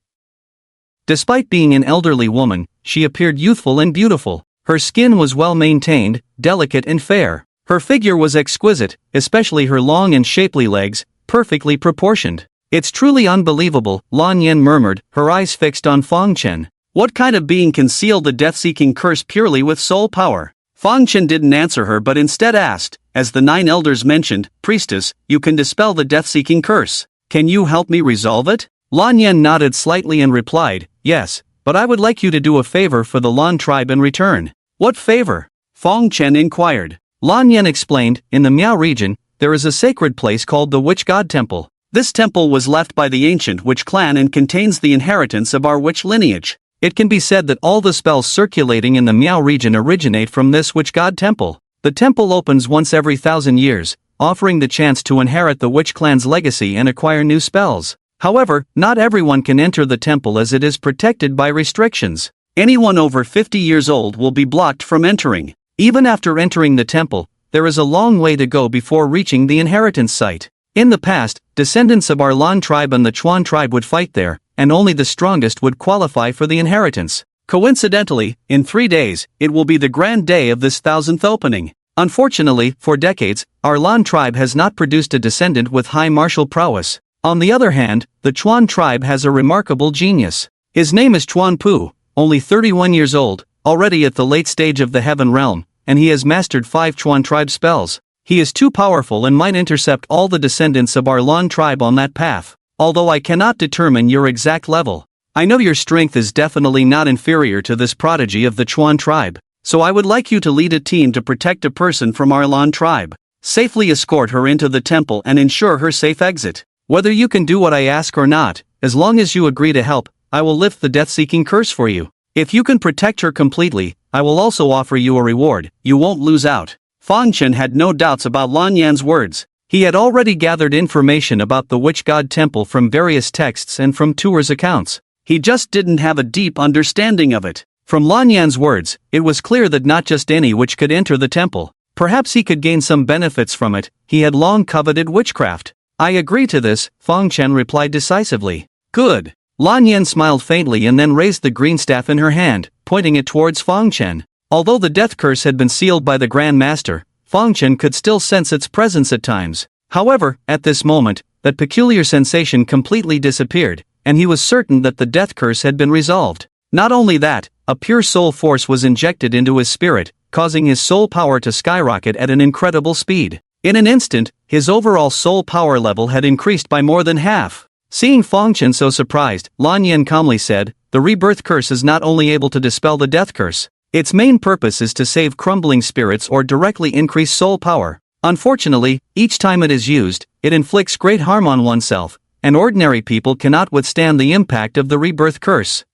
Despite being an elderly woman, she appeared youthful and beautiful. Her skin was well maintained, delicate and fair. Her figure was exquisite, especially her long and shapely legs, perfectly proportioned. It's truly unbelievable, Lan Yan murmured, her eyes fixed on Feng Chen. What kind of being can seal the death-seeking curse purely with soul power? Feng Chen didn't answer her but instead asked, as the 9 elders mentioned, Priestess, you can dispel the death-seeking curse. Can you help me resolve it? Lan Yan nodded slightly and replied, yes, but I would like you to do a favor for the Lan tribe in return. What favor? Feng Chen inquired. Lan Yan explained, in the Miao region, there is a sacred place called the Witch God Temple. This temple was left by the ancient Witch clan and contains the inheritance of our witch lineage. It can be said that all the spells circulating in the Miao region originate from this Witch God Temple. The temple opens once every 1,000 years, offering the chance to inherit the Witch clan's legacy and acquire new spells. However, not everyone can enter the temple as it is protected by restrictions. Anyone over 50 years old will be blocked from entering. Even after entering the temple, there is a long way to go before reaching the inheritance site. In the past, descendants of our Lan tribe and the Chuan tribe would fight there, and only the strongest would qualify for the inheritance. Coincidentally, in 3 days, it will be the grand day of this 1,000th opening. Unfortunately, for decades, our Lan tribe has not produced a descendant with high martial prowess. On the other hand, the Chuan tribe has a remarkable genius. His name is Chuan Pu, only 31 years old, already at the late stage of the Heaven Realm, and he has mastered 5 Chuan tribe spells. He is too powerful and might intercept all the descendants of our Lan tribe on that path. Although I cannot determine your exact level, I know your strength is definitely not inferior to this prodigy of the Chuan tribe, so I would like you to lead a team to protect a person from our Lan tribe. Safely escort her into the temple and ensure her safe exit. Whether you can do what I ask or not, as long as you agree to help, I will lift the death-seeking curse for you. If you can protect her completely, I will also offer you a reward. You won't lose out. Feng Chen had no doubts about Lan Yan's words. He had already gathered information about the Witch God Temple from various texts and from tours accounts. He just didn't have a deep understanding of it. From Lan Yan's words, it was clear that not just any witch could enter the temple. Perhaps he could gain some benefits from it. He had long coveted witchcraft. I agree to this, Feng Chen replied decisively. Good. Lan Yan smiled faintly and then raised the green staff in her hand, pointing it towards Feng Chen. Although the death curse had been sealed by the Grand Master, Feng Chen could still sense its presence at times. However, at this moment, that peculiar sensation completely disappeared, and he was certain that the death curse had been resolved. Not only that, a pure soul force was injected into his spirit, causing his soul power to skyrocket at an incredible speed. In an instant, his overall soul power level had increased by more than half. Seeing Feng Chen so surprised, Lan Yan calmly said, the rebirth curse is not only able to dispel the death curse, its main purpose is to save crumbling spirits or directly increase soul power. Unfortunately, each time it is used, it inflicts great harm on oneself, and ordinary people cannot withstand the impact of the rebirth curse.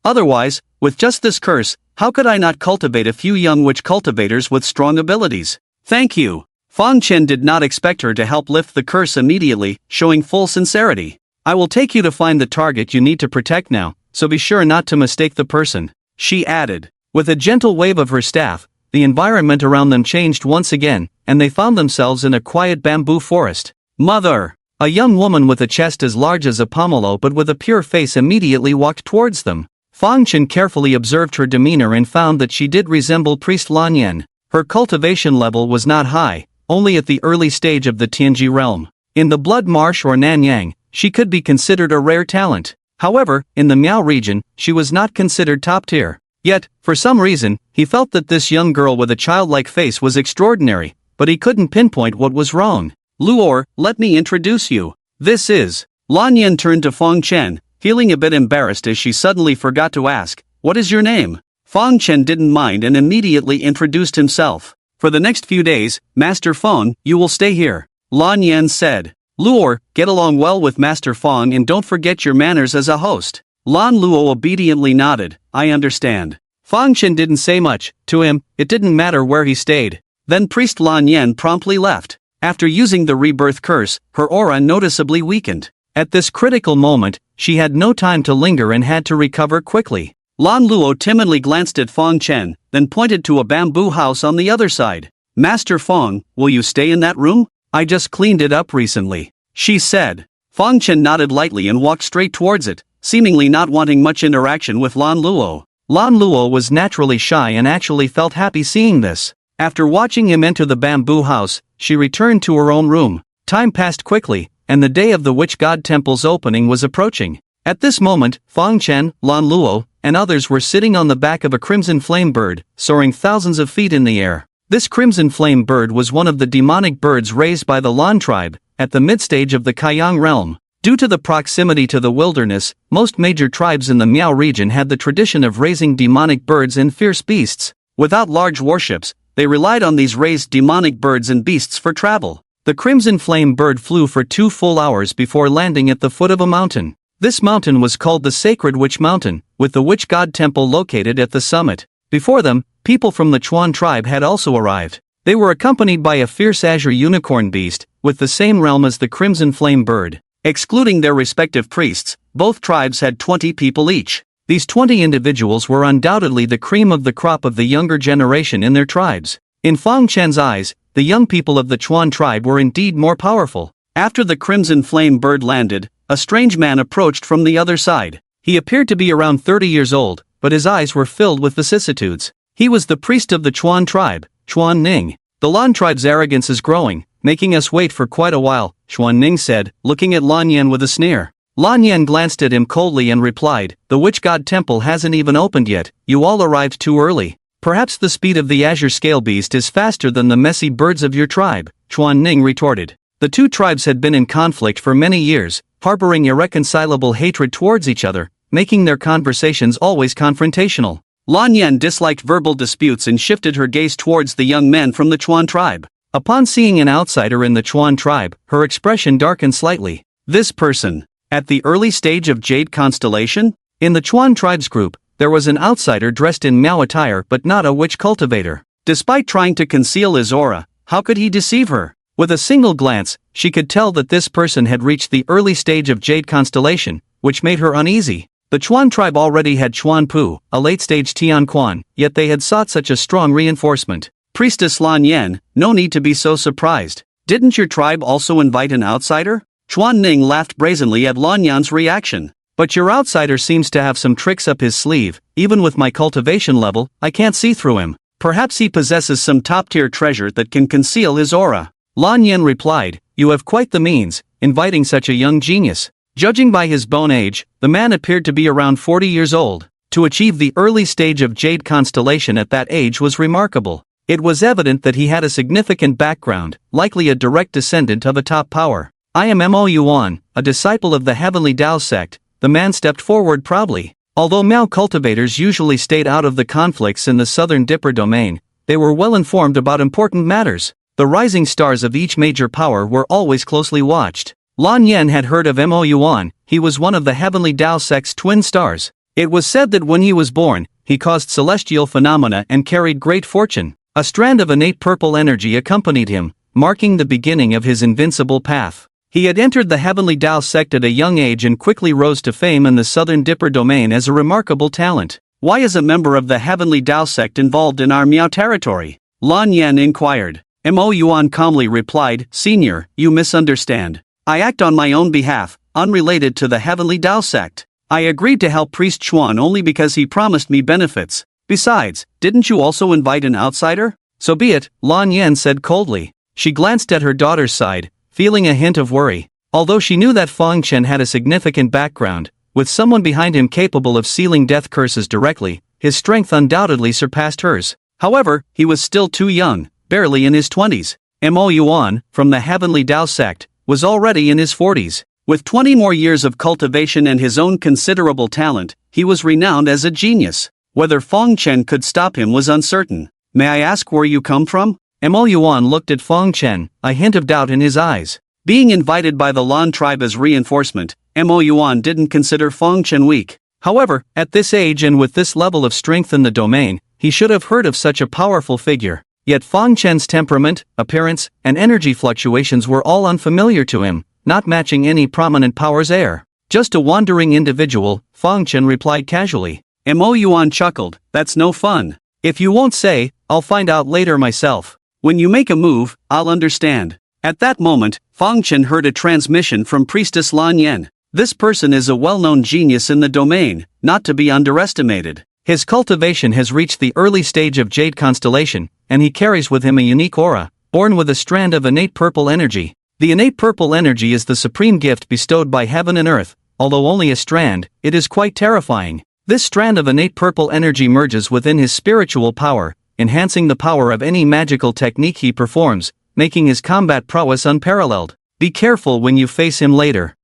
Otherwise, with just this curse, how could I not cultivate a few young witch cultivators with strong abilities? Thank you. Feng Chen did not expect her to help lift the curse immediately, showing full sincerity. I will take you to find the target you need to protect now, so be sure not to mistake the person, she added. With a gentle wave of her staff, the environment around them changed once again, and they found themselves in a quiet bamboo forest. Mother! A young woman with a chest as large as a pomelo but with a pure face immediately walked towards them. Feng Chen carefully observed her demeanor and found that she did resemble Priest Lan Yan. Her cultivation level was not high, only at the early stage of the Tianji realm. In the Blood Marsh or Nanyang, she could be considered a rare talent. However, in the Miao region, she was not considered top tier. Yet, for some reason, he felt that this young girl with a childlike face was extraordinary, but he couldn't pinpoint what was wrong. Luor, let me introduce you. This is. Lan Yen turned to Fong Chen, feeling a bit embarrassed as she suddenly forgot to ask, "What is your name?" Fong Chen didn't mind and immediately introduced himself. "For the next few days, Master Fong, you will stay here," Lan Yen said. "Luor, get along well with Master Fong and don't forget your manners as a host." Lan Luo obediently nodded, "I understand." Fong Chen didn't say much. To him, it didn't matter where he stayed. Then Priest Lan Yen promptly left. After using the rebirth curse, her aura noticeably weakened. At this critical moment, she had no time to linger and had to recover quickly. Lan Luo timidly glanced at Fong Chen, then pointed to a bamboo house on the other side. "Master Fong, will you stay in that room? I just cleaned it up recently," she said. Fong Chen nodded lightly and walked straight towards it, seemingly not wanting much interaction with Lan Luo. Lan Luo was naturally shy and actually felt happy seeing this. After watching him enter the bamboo house, she returned to her own room. Time passed quickly, and the day of the Witch God Temple's opening was approaching. At this moment, Fong Chen, Lan Luo, and others were sitting on the back of a crimson flame bird, soaring thousands of feet in the air. This crimson flame bird was one of the demonic birds raised by the Lan tribe, at the mid-stage of the Kaiyang realm. Due to the proximity to the wilderness, most major tribes in the Miao region had the tradition of raising demonic birds and fierce beasts. Without large warships, they relied on these raised demonic birds and beasts for travel. The crimson flame bird flew for 2 full hours before landing at the foot of a mountain. This mountain was called the Sacred Witch Mountain, with the Witch God Temple located at the summit. Before them, people from the Chuan tribe had also arrived. They were accompanied by a fierce azure unicorn beast, with the same realm as the crimson flame bird. Excluding their respective priests, both tribes had 20 people each. These 20 individuals were undoubtedly the cream of the crop of the younger generation in their tribes. In Fong Chen's eyes, the young people of the Chuan tribe were indeed more powerful. After the crimson flame bird landed, a strange man approached from the other side. He appeared to be around 30 years old, but his eyes were filled with vicissitudes. He was the priest of the Chuan tribe, Chuan Ning. "The Lan tribe's arrogance is growing, making us wait for quite a while," Chuan Ning said, looking at Lan Yen with a sneer. Lan Yen glanced at him coldly and replied, "The Witch God Temple hasn't even opened yet, you all arrived too early. Perhaps the speed of the azure scale beast is faster than the messy birds of your tribe," Chuan Ning retorted. The two tribes had been in conflict for many years, harboring irreconcilable hatred towards each other, making their conversations always confrontational. Lan Yen disliked verbal disputes and shifted her gaze towards the young men from the Chuan tribe. Upon seeing an outsider in the Chuan tribe, her expression darkened slightly. This person, at the early stage of Jade Constellation? In the Chuan tribe's group, there was an outsider dressed in Miao attire but not a witch cultivator. Despite trying to conceal his aura, how could he deceive her? With a single glance, she could tell that this person had reached the early stage of Jade Constellation, which made her uneasy. The Chuan tribe already had Chuan Pu, a late-stage Tian Quan, yet they had sought such a strong reinforcement. Priestess Lan Yen, no need to be so surprised. Didn't your tribe also invite an outsider? Chuan Ning laughed brazenly at Lan Yan's reaction. But your outsider seems to have some tricks up his sleeve. Even with my cultivation level, I can't see through him. Perhaps he possesses some top-tier treasure that can conceal his aura. Lan Yen replied, "You have quite the means, inviting such a young genius." Judging by his bone age, the man appeared to be around 40 years old. To achieve the early stage of Jade Constellation at that age was remarkable. It was evident that he had a significant background, likely a direct descendant of a top power. "I am Mo Yuan, a disciple of the Heavenly Tao sect," the man stepped forward proudly. Although Miao cultivators usually stayed out of the conflicts in the southern Dipper domain, they were well informed about important matters. The rising stars of each major power were always closely watched. Lan Yen had heard of Mo Yuan. He was one of the Heavenly Tao sect's twin stars. It was said that when he was born, he caused celestial phenomena and carried great fortune. A strand of innate purple energy accompanied him, marking the beginning of his invincible path. He had entered the Heavenly Tao sect at a young age and quickly rose to fame in the Southern Dipper domain as a remarkable talent. "Why is a member of the Heavenly Tao sect involved in our Miao territory?" Lan Yen inquired. Mo Yuan calmly replied, "Senior, you misunderstand. I act on my own behalf, unrelated to the Heavenly Tao sect. I agreed to help Priest Chuan only because he promised me benefits. Besides, didn't you also invite an outsider?" "So be it," Lan Yen said coldly. She glanced at her daughter's side, feeling a hint of worry. Although she knew that Chen had a significant background, with someone behind him capable of sealing death curses directly, his strength undoubtedly surpassed hers. However, he was still too young, barely in his 20s. Mo Yuan, from the Heavenly Dao sect, was already in his 40s. With 20 more years of cultivation and his own considerable talent, he was renowned as a genius. Whether Chen could stop him was uncertain. "May I ask where you come from?" Mo Yuan looked at Chen, a hint of doubt in his eyes. Being invited by the Lan tribe as reinforcement, Mo Yuan didn't consider Chen weak. However, at this age and with this level of strength in the domain, he should have heard of such a powerful figure. Yet Chen's temperament, appearance, and energy fluctuations were all unfamiliar to him, not matching any prominent power's heir. "Just a wandering individual," Chen replied casually. Mo Yuan chuckled, "That's no fun. If you won't say, I'll find out later myself. When you make a move, I'll understand." At that moment, Chen heard a transmission from Priestess Lan Yen. This person is a well-known genius in the domain, not to be underestimated. His cultivation has reached the early stage of Jade Constellation, and he carries with him a unique aura, born with a strand of innate purple energy. The innate purple energy is the supreme gift bestowed by heaven and earth. Although only a strand, it is quite terrifying. This strand of innate purple energy merges within his spiritual power, enhancing the power of any magical technique he performs, making his combat prowess unparalleled. "Be careful when you face him later,"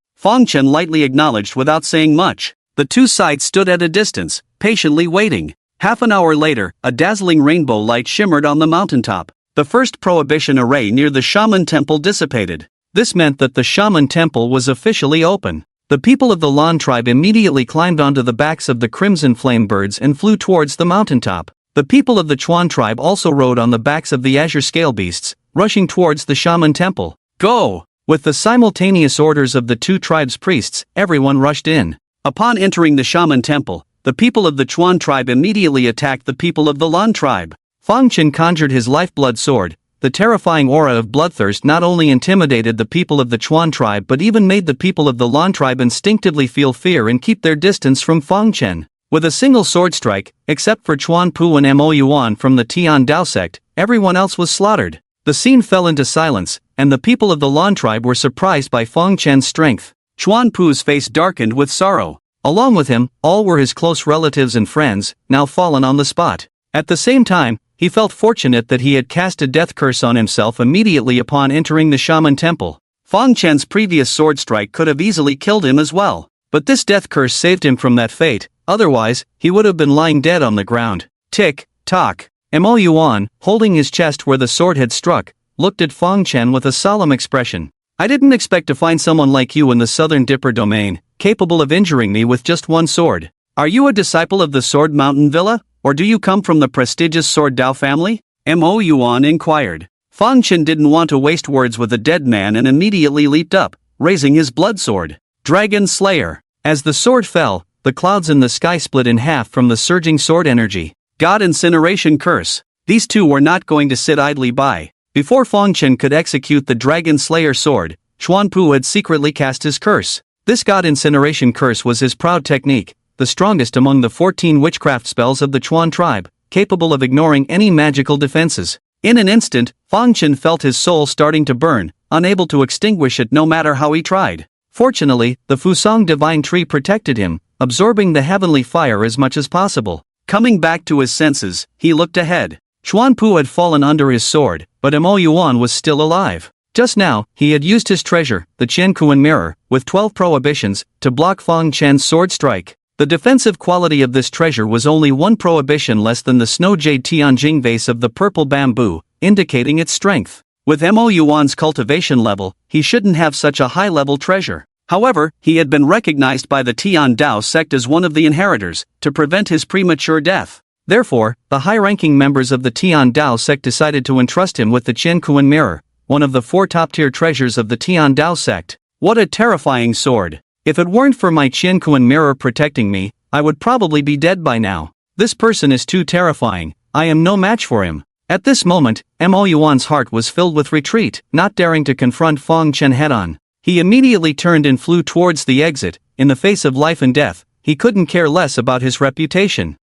Chen lightly acknowledged without saying much. The two sides stood at a distance, patiently waiting. Half an hour later, a dazzling rainbow light shimmered on the mountaintop. The first prohibition array near the shaman temple dissipated. This meant that the shaman temple was officially open. The people of the Lan tribe immediately climbed onto the backs of the crimson flame birds and flew towards the mountaintop. The people of the Chuan tribe also rode on the backs of the azure scale beasts, rushing towards the shaman temple. "Go!" With the simultaneous orders of the two tribes' priests, everyone rushed in. Upon entering the shaman temple, the people of the Chuan tribe immediately attacked the people of the Lan tribe. Chen conjured his lifeblood sword. The terrifying aura of bloodthirst not only intimidated the people of the Chuan tribe but even made the people of the Lan tribe instinctively feel fear and keep their distance from Chen. With a single sword strike, except for Chuan Pu and Mo Yuan from the Tian Dao sect, everyone else was slaughtered. The scene fell into silence, and the people of the Lan tribe were surprised by Chen's strength. Chuan Pu's face darkened with sorrow. Along with him, all were his close relatives and friends, now fallen on the spot. At the same time, he felt fortunate that he had cast a death curse on himself immediately upon entering the shaman temple. Chen's previous sword strike could have easily killed him as well. But this death curse saved him from that fate, otherwise, he would have been lying dead on the ground. Tick, tock. Mo Yuan, holding his chest where the sword had struck, looked at Chen with a solemn expression. "I didn't expect to find someone like you in the Southern Dipper domain, capable of injuring me with just one sword. Are you a disciple of the Sword Mountain Villa, or do you come from the prestigious Sword Dao family?" Mo Yuan inquired. Chen didn't want to waste words with a dead man and immediately leaped up, raising his blood sword. "Dragon Slayer." As the sword fell, the clouds in the sky split in half from the surging sword energy. "God Incineration Curse." These two were not going to sit idly by. Before Chen could execute the Dragon Slayer sword, Chuan Pu had secretly cast his curse. This God Incineration Curse was his proud technique, the strongest among the 14 witchcraft spells of the Chuan tribe, capable of ignoring any magical defenses. In an instant, Chen felt his soul starting to burn, unable to extinguish it no matter how he tried. Fortunately, the Fusang divine tree protected him, absorbing the heavenly fire as much as possible. Coming back to his senses, he looked ahead. Chuan Pu had fallen under his sword, but Mo Yuan was still alive. Just now, he had used his treasure, the Qiankuan mirror, with 12 prohibitions, to block Chen's sword strike. The defensive quality of this treasure was only one prohibition less than the snow jade Tianjing vase of the purple bamboo, indicating its strength. With Mo Yuan's cultivation level, he shouldn't have such a high-level treasure. However, he had been recognized by the Tian Dao sect as one of the inheritors, to prevent his premature death. Therefore, the high-ranking members of the Tian Dao sect decided to entrust him with the Qiankuan mirror, one of the 4 top-tier treasures of the Tian Dao sect. What a terrifying sword! If it weren't for my Qiankuan mirror protecting me, I would probably be dead by now. This person is too terrifying, I am no match for him. At this moment, Mo Yuan's heart was filled with retreat, not daring to confront Chen head-on. He immediately turned and flew towards the exit. In the face of life and death, he couldn't care less about his reputation.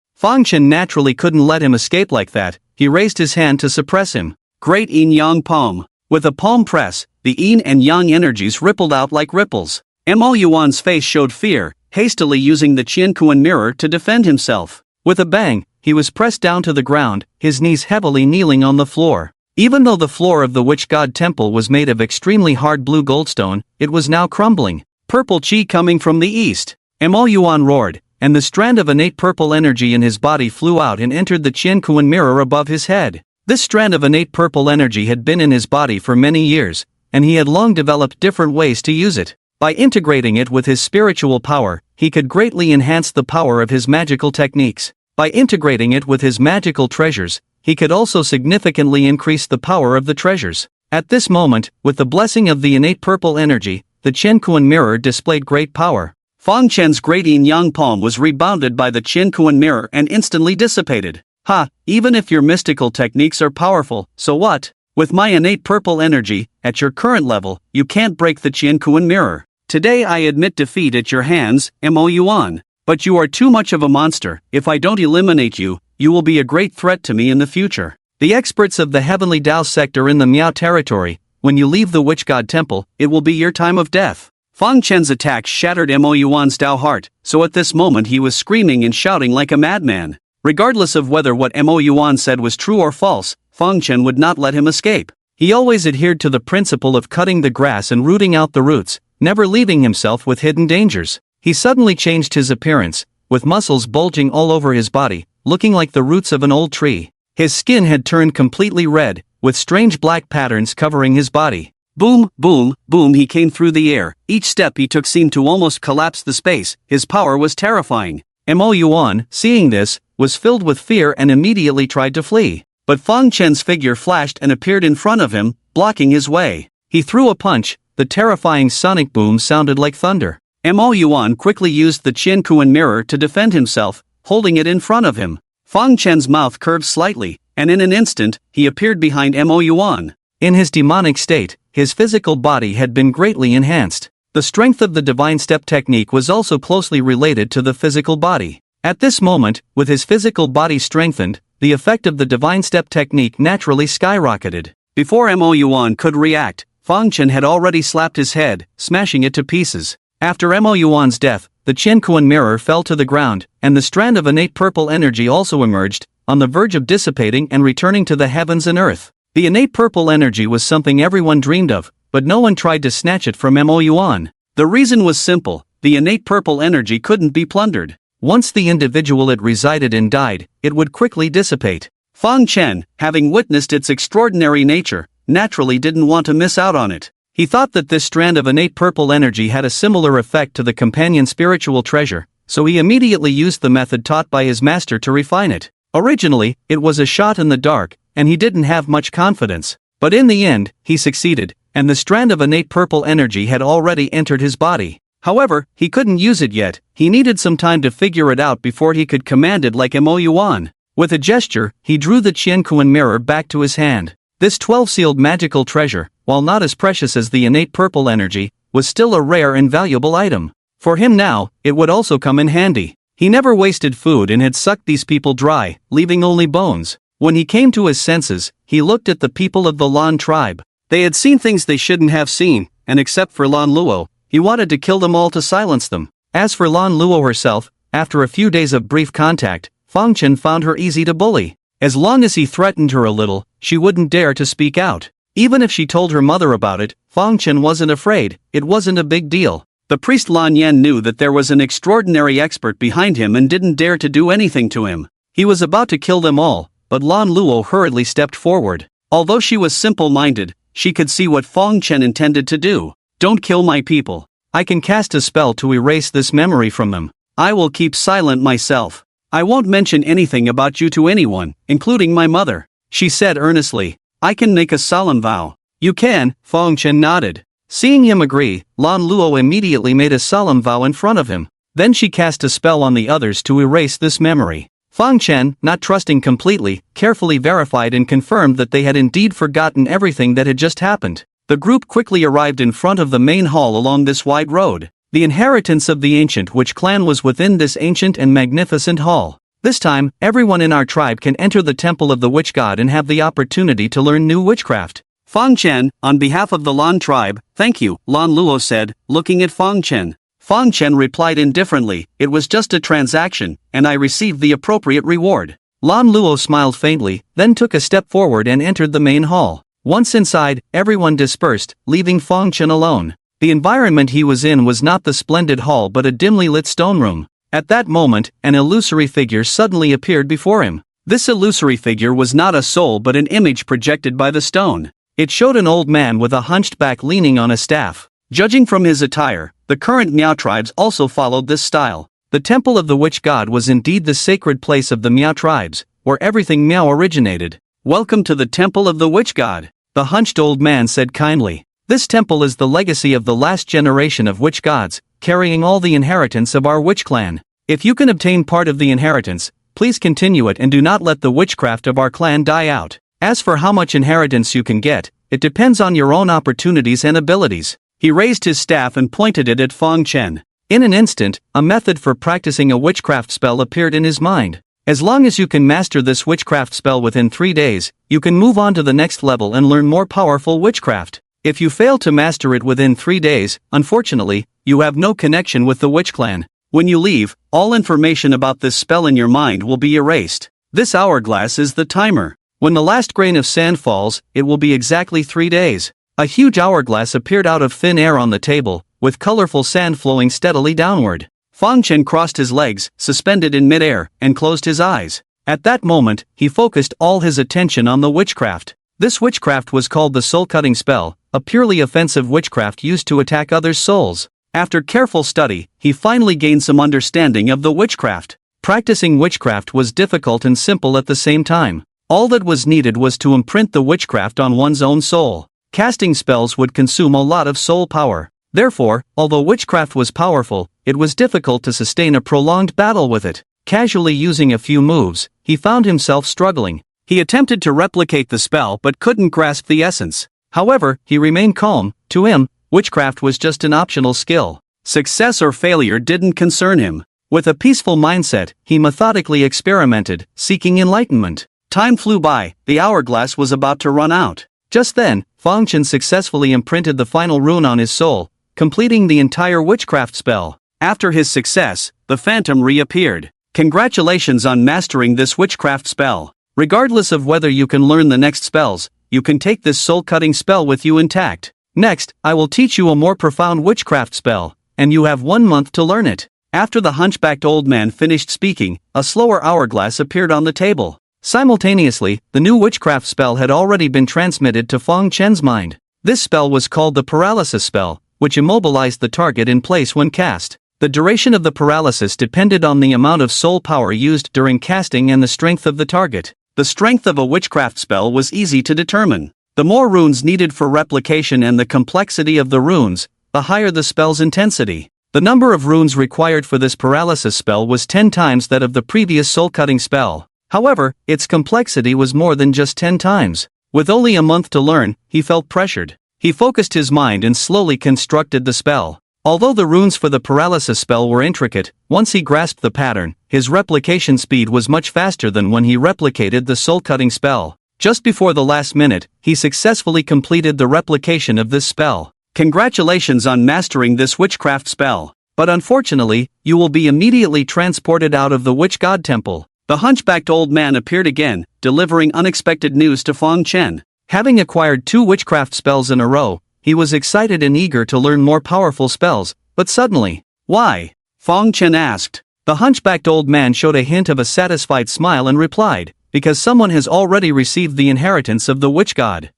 Chen naturally couldn't let him escape like that. He raised his hand to suppress him. Great Yin Yang Palm. With a palm press, the yin and yang energies rippled out like ripples. Mo Yuan's face showed fear, hastily using the Qianquan mirror to defend himself. With a bang, he was pressed down to the ground, his knees heavily kneeling on the floor. Even though the floor of the witch god temple was made of extremely hard blue goldstone, it was now crumbling. Purple chi coming from the east. Mo Yuan roared, and the strand of innate purple energy in his body flew out and entered the Qianquan mirror above his head. This strand of innate purple energy had been in his body for many years, and he had long developed different ways to use it. By integrating it with his spiritual power, he could greatly enhance the power of his magical techniques. By integrating it with his magical treasures, he could also significantly increase the power of the treasures. At this moment, with the blessing of the innate purple energy, the Qianquan mirror displayed great power. Fang Chen's great yin-yang palm was rebounded by the Qianquan mirror and instantly dissipated. Ha, even if your mystical techniques are powerful, so what? With my innate purple energy, at your current level, you can't break the Qianquan mirror. Today I admit defeat at your hands, Mo Yuan. But you are too much of a monster. If I don't eliminate you, you will be a great threat to me in the future. The experts of the Heavenly Dao sect are in the Miao territory. When you leave the Witch God Temple, it will be your time of death. Fang Chen's attack shattered Mo Yuan's Dao heart, so at this moment he was screaming and shouting like a madman. Regardless of whether what Mo Yuan said was true or false, Fang Chen would not let him escape. He always adhered to the principle of cutting the grass and rooting out the roots, never leaving himself with hidden dangers. He suddenly changed his appearance, with muscles bulging all over his body, looking like the roots of an old tree. His skin had turned completely red, with strange black patterns covering his body. Boom, boom, boom, he came through the air. Each step he took seemed to almost collapse the space. His power was terrifying. Mo Yuan, seeing this, was filled with fear and immediately tried to flee. But Fang Chen's figure flashed and appeared in front of him, blocking his way. He threw a punch. The terrifying sonic boom sounded like thunder. Mo Yuan quickly used the Qianquan mirror to defend himself, holding it in front of him. Fang Chen's mouth curved slightly, and in an instant, he appeared behind Mo Yuan. In his demonic state, his physical body had been greatly enhanced. The strength of the divine step technique was also closely related to the physical body. At this moment, with his physical body strengthened, the effect of the divine step technique naturally skyrocketed. Before Mo Yuan could react, Fang Chen had already slapped his head, smashing it to pieces. After Mo Yuan's death, the Qianquan mirror fell to the ground, and the strand of innate purple energy also emerged, on the verge of dissipating and returning to the heavens and earth. The innate purple energy was something everyone dreamed of, but no one tried to snatch it from Mo Yuan. The reason was simple: the innate purple energy couldn't be plundered. Once the individual it resided in died, it would quickly dissipate. Fang Chen, having witnessed its extraordinary nature, naturally didn't want to miss out on it. He thought that this strand of innate purple energy had a similar effect to the companion spiritual treasure, so he immediately used the method taught by his master to refine it. Originally, it was a shot in the dark, and he didn't have much confidence. But in the end, he succeeded, and the strand of innate purple energy had already entered his body. However, he couldn't use it yet. He needed some time to figure it out before he could command it like Mo Yuan. With a gesture, he drew the Qianquan mirror back to his hand. This 12-sealed magical treasure, while not as precious as the innate purple energy, was still a rare and valuable item. For him now, it would also come in handy. He never wasted food and had sucked these people dry, leaving only bones. When he came to his senses, he looked at the people of the Lan tribe. They had seen things they shouldn't have seen, and except for Lan Luo, he wanted to kill them all to silence them. As for Lan Luo herself, after a few days of brief contact, Fang Chen found her easy to bully. As long as he threatened her a little, she wouldn't dare to speak out. Even if she told her mother about it, Fang Chen wasn't afraid. It wasn't a big deal. The priest Lan Yan knew that there was an extraordinary expert behind him and didn't dare to do anything to him. He was about to kill them all, but Lan Luo hurriedly stepped forward. Although she was simple-minded, she could see what Fang Chen intended to do. Don't kill my people. I can cast a spell to erase this memory from them. I will keep silent myself. I won't mention anything about you to anyone, including my mother, she said earnestly. I can make a solemn vow. You can, Fang Chen nodded. Seeing him agree, Lan Luo immediately made a solemn vow in front of him. Then she cast a spell on the others to erase this memory. Fang Chen, not trusting completely, carefully verified and confirmed that they had indeed forgotten everything that had just happened. The group quickly arrived in front of the main hall along this wide road. The inheritance of the ancient witch clan was within this ancient and magnificent hall. This time, everyone in our tribe can enter the temple of the witch god and have the opportunity to learn new witchcraft. Fang Chen, on behalf of the Lan tribe, thank you, Lan Luo said, looking at Fang Chen. Fang Chen replied indifferently, it was just a transaction, and I received the appropriate reward. Lan Luo smiled faintly, then took a step forward and entered the main hall. Once inside, everyone dispersed, leaving Fang Chen alone. The environment he was in was not the splendid hall but a dimly lit stone room. At that moment, an illusory figure suddenly appeared before him. This illusory figure was not a soul but an image projected by the stone. It showed an old man with a hunched back leaning on a staff. Judging from his attire, the current Miao tribes also followed this style. The temple of the witch god was indeed the sacred place of the Miao tribes, where everything Miao originated. Welcome to the temple of the witch god, the hunched old man said kindly. This temple is the legacy of the last generation of witch gods, carrying all the inheritance of our witch clan. If you can obtain part of the inheritance, please continue it and do not let the witchcraft of our clan die out. As for how much inheritance you can get, it depends on your own opportunities and abilities. He raised his staff and pointed it at Fang Chen. In an instant, a method for practicing a witchcraft spell appeared in his mind. As long as you can master this witchcraft spell within 3 days, you can move on to the next level and learn more powerful witchcraft. If you fail to master it within 3 days, unfortunately, you have no connection with the witch clan. When you leave, all information about this spell in your mind will be erased. This hourglass is the timer. When the last grain of sand falls, it will be exactly 3 days. A huge hourglass appeared out of thin air on the table, with colorful sand flowing steadily downward. Fang Chen crossed his legs, suspended in midair, and closed his eyes. At that moment, he focused all his attention on the witchcraft. This witchcraft was called the soul-cutting spell, a purely offensive witchcraft used to attack others' souls. After careful study, he finally gained some understanding of the witchcraft. Practicing witchcraft was difficult and simple at the same time. All that was needed was to imprint the witchcraft on one's own soul. Casting spells would consume a lot of soul power. Therefore, although witchcraft was powerful, it was difficult to sustain a prolonged battle with it. Casually using a few moves, he found himself struggling. He attempted to replicate the spell but couldn't grasp the essence. However, he remained calm. To him, witchcraft was just an optional skill. Success or failure didn't concern him. With a peaceful mindset, he methodically experimented, seeking enlightenment. Time flew by, the hourglass was about to run out. Just then, Fang Chen successfully imprinted the final rune on his soul, completing the entire witchcraft spell. After his success, the phantom reappeared. Congratulations on mastering this witchcraft spell. Regardless of whether you can learn the next spells, you can take this soul-cutting spell with you intact. Next, I will teach you a more profound witchcraft spell, and you have 1 month to learn it. After the hunchbacked old man finished speaking, a slower hourglass appeared on the table. Simultaneously, the new witchcraft spell had already been transmitted to Fang Chen's mind. This spell was called the paralysis spell, which immobilized the target in place when cast. The duration of the paralysis depended on the amount of soul power used during casting and the strength of the target. The strength of a witchcraft spell was easy to determine. The more runes needed for replication and the complexity of the runes, the higher the spell's intensity. The number of runes required for this paralysis spell was 10 times that of the previous soul-cutting spell. However, its complexity was more than just 10 times. With only a month to learn, he felt pressured. He focused his mind and slowly constructed the spell. Although the runes for the paralysis spell were intricate, once he grasped the pattern, his replication speed was much faster than when he replicated the soul-cutting spell. Just before the last minute, he successfully completed the replication of this spell. Congratulations on mastering this witchcraft spell. But unfortunately, you will be immediately transported out of the witch god temple. The hunchbacked old man appeared again, delivering unexpected news to Fang Chen. Having acquired 2 witchcraft spells in a row, he was excited and eager to learn more powerful spells, but suddenly, why? Fang Chen asked. The hunchbacked old man showed a hint of a satisfied smile and replied, because someone has already received the inheritance of the witch god.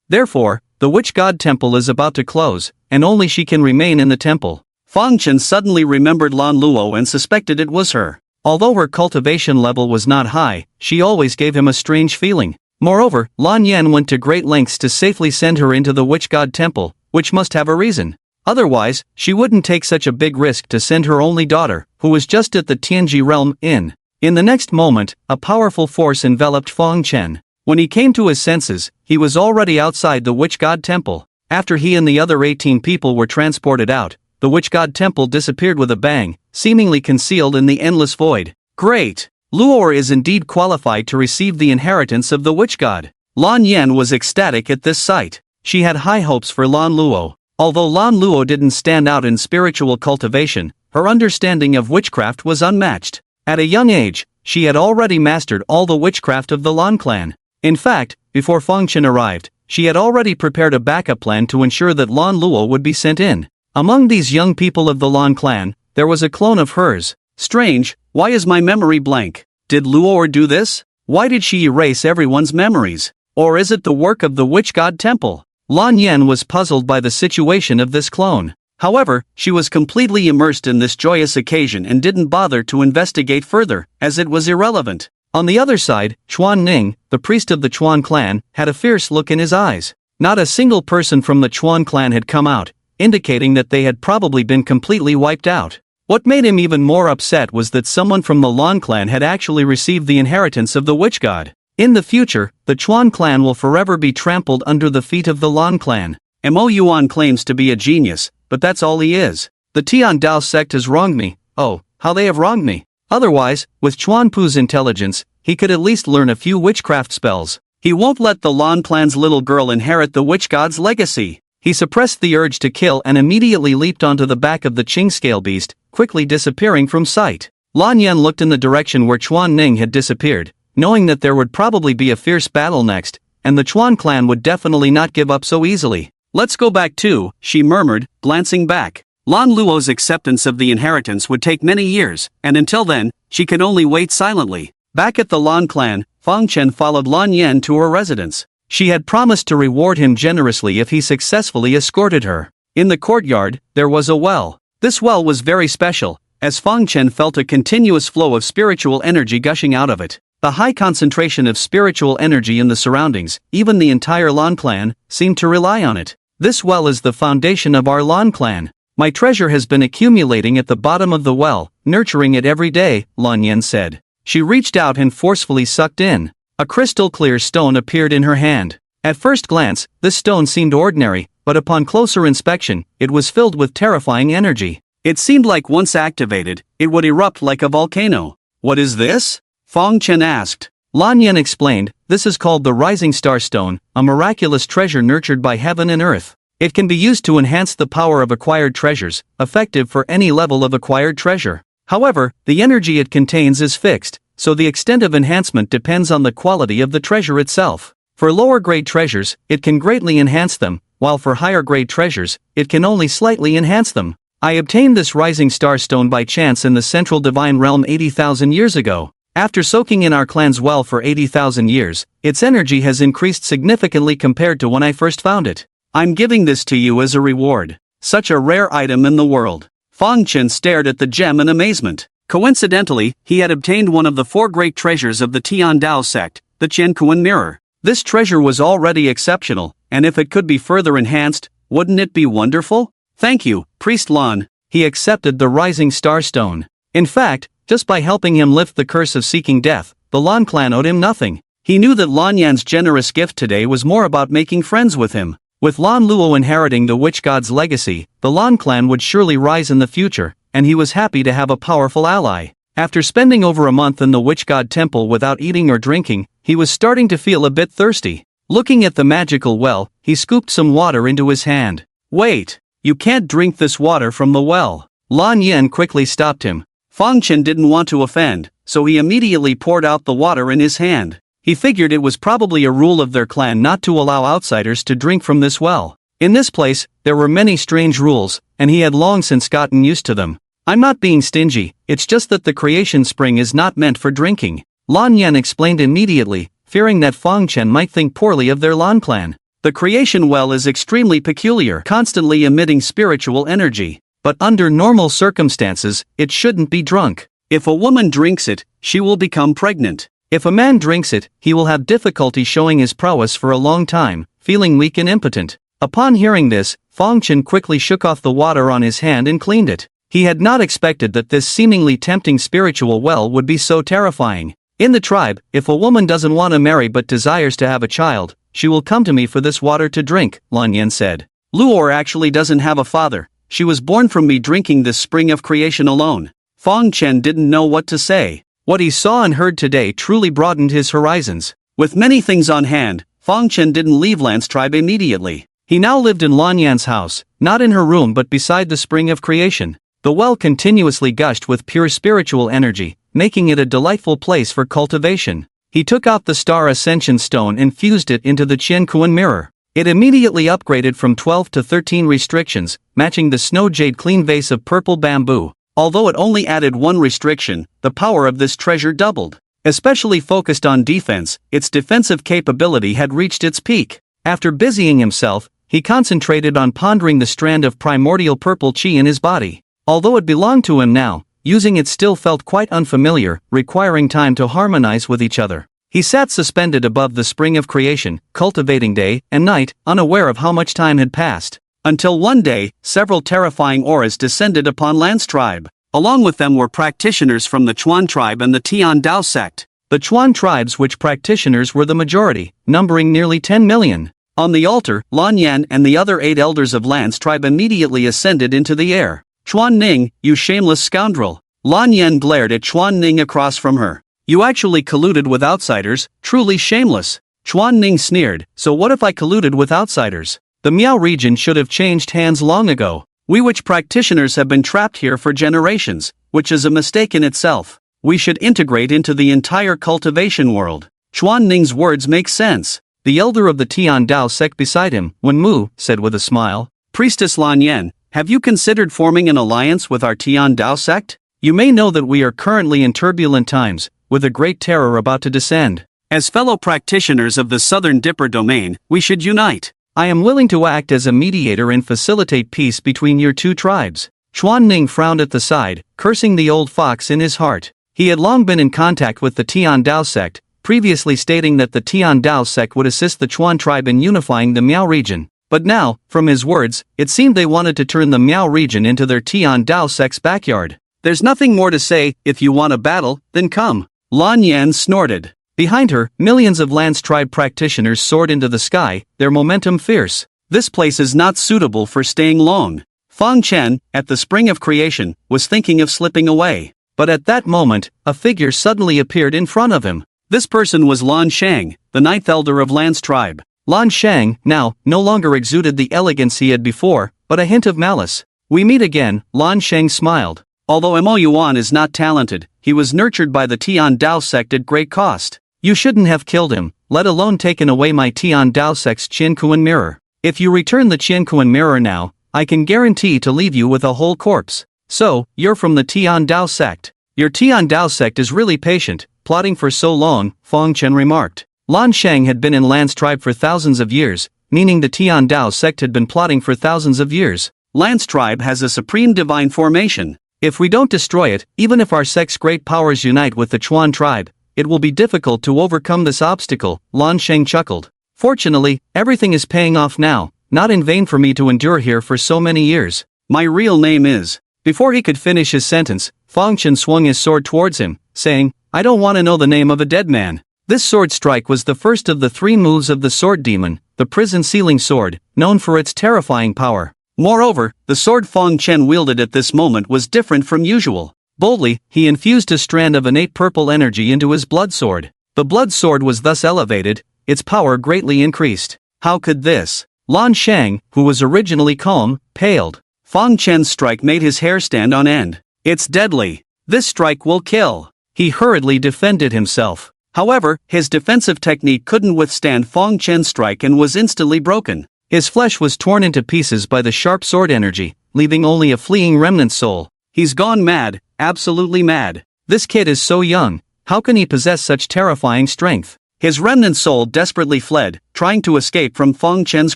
Therefore, the witch god temple is about to close, and only she can remain in the temple. Fang Chen suddenly remembered Lan Luo and suspected it was her. Although her cultivation level was not high, she always gave him a strange feeling. Moreover, Lan Yan went to great lengths to safely send her into the witch god temple, which must have a reason. Otherwise, she wouldn't take such a big risk to send her only daughter, who was just at the Tianji realm, in. In the next moment, a powerful force enveloped Fang Chen. When he came to his senses, he was already outside the witch god temple. After he and the other 18 people were transported out, the witch god temple disappeared with a bang, seemingly concealed in the endless void. Great! Luor is indeed qualified to receive the inheritance of the witch god. Lan Yan was ecstatic at this sight. She had high hopes for Lan Luo. Although Lan Luo didn't stand out in spiritual cultivation, her understanding of witchcraft was unmatched. At a young age, she had already mastered all the witchcraft of the Lan clan. In fact, before Feng Chen arrived, she had already prepared a backup plan to ensure that Lan Luo would be sent in. Among these young people of the Lan clan, there was a clone of hers. Strange, why is my memory blank? Did Luo do this? Why did she erase everyone's memories? Or is it the work of the witch god temple? Lan Yan was puzzled by the situation of this clone. However, she was completely immersed in this joyous occasion and didn't bother to investigate further, as it was irrelevant. On the other side, Chuan Ning, the priest of the Chuan clan, had a fierce look in his eyes. Not a single person from the Chuan clan had come out, indicating that they had probably been completely wiped out. What made him even more upset was that someone from the Lan clan had actually received the inheritance of the witch god. In the future, the Chuan clan will forever be trampled under the feet of the Lan clan. Mo Yuan claims to be a genius, but that's all he is. The Tian Dao sect has wronged me. Oh, how they have wronged me. Otherwise, with Chuan Pu's intelligence, he could at least learn a few witchcraft spells. He won't let the Lan clan's little girl inherit the witch god's legacy. He suppressed the urge to kill and immediately leaped onto the back of the Qing scale beast, quickly disappearing from sight. Lan Yan looked in the direction where Chuan Ning had disappeared, knowing that there would probably be a fierce battle next, and the Chuan clan would definitely not give up so easily. Let's go back too, she murmured, glancing back. Lan Luo's acceptance of the inheritance would take many years, and until then, she could only wait silently. Back at the Lan clan, Feng Chen followed Lan Yan to her residence. She had promised to reward him generously if he successfully escorted her. In the courtyard, there was a well. This well was very special, as Feng Chen felt a continuous flow of spiritual energy gushing out of it. The high concentration of spiritual energy in the surroundings, even the entire Lan clan, seemed to rely on it. This well is the foundation of our Lan clan. My treasure has been accumulating at the bottom of the well, nurturing it every day, Lan Yan said. She reached out and forcefully sucked in. A crystal-clear stone appeared in her hand. At first glance, this stone seemed ordinary, but upon closer inspection, it was filled with terrifying energy. It seemed like once activated, it would erupt like a volcano. What is this? Feng Chen asked. Lan Yan explained, this is called the Rising Star Stone, a miraculous treasure nurtured by heaven and earth. It can be used to enhance the power of acquired treasures, effective for any level of acquired treasure. However, the energy it contains is fixed, so the extent of enhancement depends on the quality of the treasure itself. For lower-grade treasures, it can greatly enhance them, while for higher-grade treasures, it can only slightly enhance them. I obtained this Rising Star Stone by chance in the Central Divine Realm 80,000 years ago. After soaking in our clan's well for 80,000 years, its energy has increased significantly compared to when I first found it. I'm giving this to you as a reward. Such a rare item in the world. Feng Chen stared at the gem in amazement. Coincidentally, he had obtained one of the 4 great treasures of the Tian Dao sect, the Chen Kuan mirror. This treasure was already exceptional, and if it could be further enhanced, wouldn't it be wonderful? Thank you, Priest Lan. He accepted the Rising Star Stone. In fact, just by helping him lift the curse of seeking death, the Lan clan owed him nothing. He knew that Lan Yan's generous gift today was more about making friends with him. With Lan Luo inheriting the witch god's legacy, the Lan clan would surely rise in the future, and he was happy to have a powerful ally. After spending over a month in the witch god temple without eating or drinking, he was starting to feel a bit thirsty. Looking at the magical well, he scooped some water into his hand. Wait, you can't drink this water from the well. Lan Yan quickly stopped him. Feng Chen didn't want to offend, so he immediately poured out the water in his hand. He figured it was probably a rule of their clan not to allow outsiders to drink from this well. In this place, there were many strange rules, and he had long since gotten used to them. I'm not being stingy, it's just that the creation spring is not meant for drinking. Lan Yan explained immediately, fearing that Feng Chen might think poorly of their Lan clan. The creation well is extremely peculiar, constantly emitting spiritual energy. But under normal circumstances, it shouldn't be drunk. If a woman drinks it, she will become pregnant. If a man drinks it, he will have difficulty showing his prowess for a long time, feeling weak and impotent. Upon hearing this, Feng Chen quickly shook off the water on his hand and cleaned it. He had not expected that this seemingly tempting spiritual well would be so terrifying. In the tribe, if a woman doesn't want to marry but desires to have a child, she will come to me for this water to drink, Lan Yan said. Luor actually doesn't have a father. She was born from me drinking this spring of creation alone. Feng Chen didn't know what to say. What he saw and heard today truly broadened his horizons. With many things on hand, Fang Chen didn't leave Lan's tribe immediately. He now lived in Lan Yan's house, not in her room but beside the spring of creation. The well continuously gushed with pure spiritual energy, making it a delightful place for cultivation. He took out the star ascension stone and fused it into the Qian Kuan mirror. It immediately upgraded from 12 to 13 restrictions, matching the snow jade clean vase of purple bamboo. Although it only added one restriction, the power of this treasure doubled. Especially focused on defense, its defensive capability had reached its peak. After busying himself, he concentrated on pondering the strand of primordial purple chi in his body. Although it belonged to him now, using it still felt quite unfamiliar, requiring time to harmonize with each other. He sat suspended above the spring of creation, cultivating day and night, unaware of how much time had passed. Until one day, several terrifying auras descended upon Lan's tribe. Along with them were practitioners from the Chuan tribe and the Tian Dao sect. The Chuan tribes which practitioners were the majority, numbering nearly 10 million. On the altar, Lan Yan and the other 8 elders of Lan's tribe immediately ascended into the air. Chuan Ning, you shameless scoundrel. Lan Yan glared at Chuan Ning across from her. You actually colluded with outsiders, truly shameless. Chuan Ning sneered, so what if I colluded with outsiders? The Miao region should have changed hands long ago. We witch practitioners have been trapped here for generations, which is a mistake in itself. We should integrate into the entire cultivation world. Chuan Ning's words make sense. The elder of the Tian Dao sect beside him, Wenmu, said with a smile, Priestess Lan Yan, have you considered forming an alliance with our Tian Dao sect? You may know that we are currently in turbulent times, with a great terror about to descend. As fellow practitioners of the Southern Dipper domain, we should unite. I am willing to act as a mediator and facilitate peace between your two tribes. Chuan Ning frowned at the side, cursing the old fox in his heart. He had long been in contact with the Tian Dao sect, previously stating that the Tian Dao sect would assist the Chuan tribe in unifying the Miao region. But now, from his words, it seemed they wanted to turn the Miao region into their Tian Dao sect's backyard. There's nothing more to say. If you want a battle, then come. Lan Yan snorted. Behind her, millions of Lan's tribe practitioners soared into the sky, their momentum fierce. This place is not suitable for staying long. Fang Chen, at the spring of creation, was thinking of slipping away. But at that moment, a figure suddenly appeared in front of him. This person was Lan Shang, the 9th elder of Lan's tribe. Lan Shang, now, no longer exuded the elegance he had before, but a hint of malice. We meet again, Lan Shang smiled. Although Mo Yuan is not talented, he was nurtured by the Tian Dao sect at great cost. You shouldn't have killed him, let alone taken away my Tian Dao sect's Qian Kuan mirror. If you return the Qian Kuan mirror now, I can guarantee to leave you with a whole corpse. So, you're from the Tian Dao sect. Your Tian Dao sect is really patient, plotting for so long, Fang Chen remarked. Lan Shang had been in Lan's tribe for thousands of years, meaning the Tian Dao sect had been plotting for thousands of years. Lan's tribe has a supreme divine formation. If we don't destroy it, even if our sect's great powers unite with the Chuan tribe, it will be difficult to overcome this obstacle, Lan Shang chuckled. Fortunately, everything is paying off now, not in vain for me to endure here for so many years. My real name is... Before he could finish his sentence, Fang Chen swung his sword towards him, saying, I don't want to know the name of a dead man. This sword strike was the first of the 3 moves of the sword demon, the prison sealing sword, known for its terrifying power. Moreover, the sword Fang Chen wielded at this moment was different from usual. Boldly, he infused a strand of innate purple energy into his blood sword. The blood sword was thus elevated, its power greatly increased. How could this? Lan Shang, who was originally calm, paled. Fang Chen's strike made his hair stand on end. It's deadly. This strike will kill. He hurriedly defended himself. However, his defensive technique couldn't withstand Fang Chen's strike and was instantly broken. His flesh was torn into pieces by the sharp sword energy, leaving only a fleeting remnant soul. He's gone mad, absolutely mad. This kid is so young, how can he possess such terrifying strength? His remnant soul desperately fled, trying to escape from Fang Chen's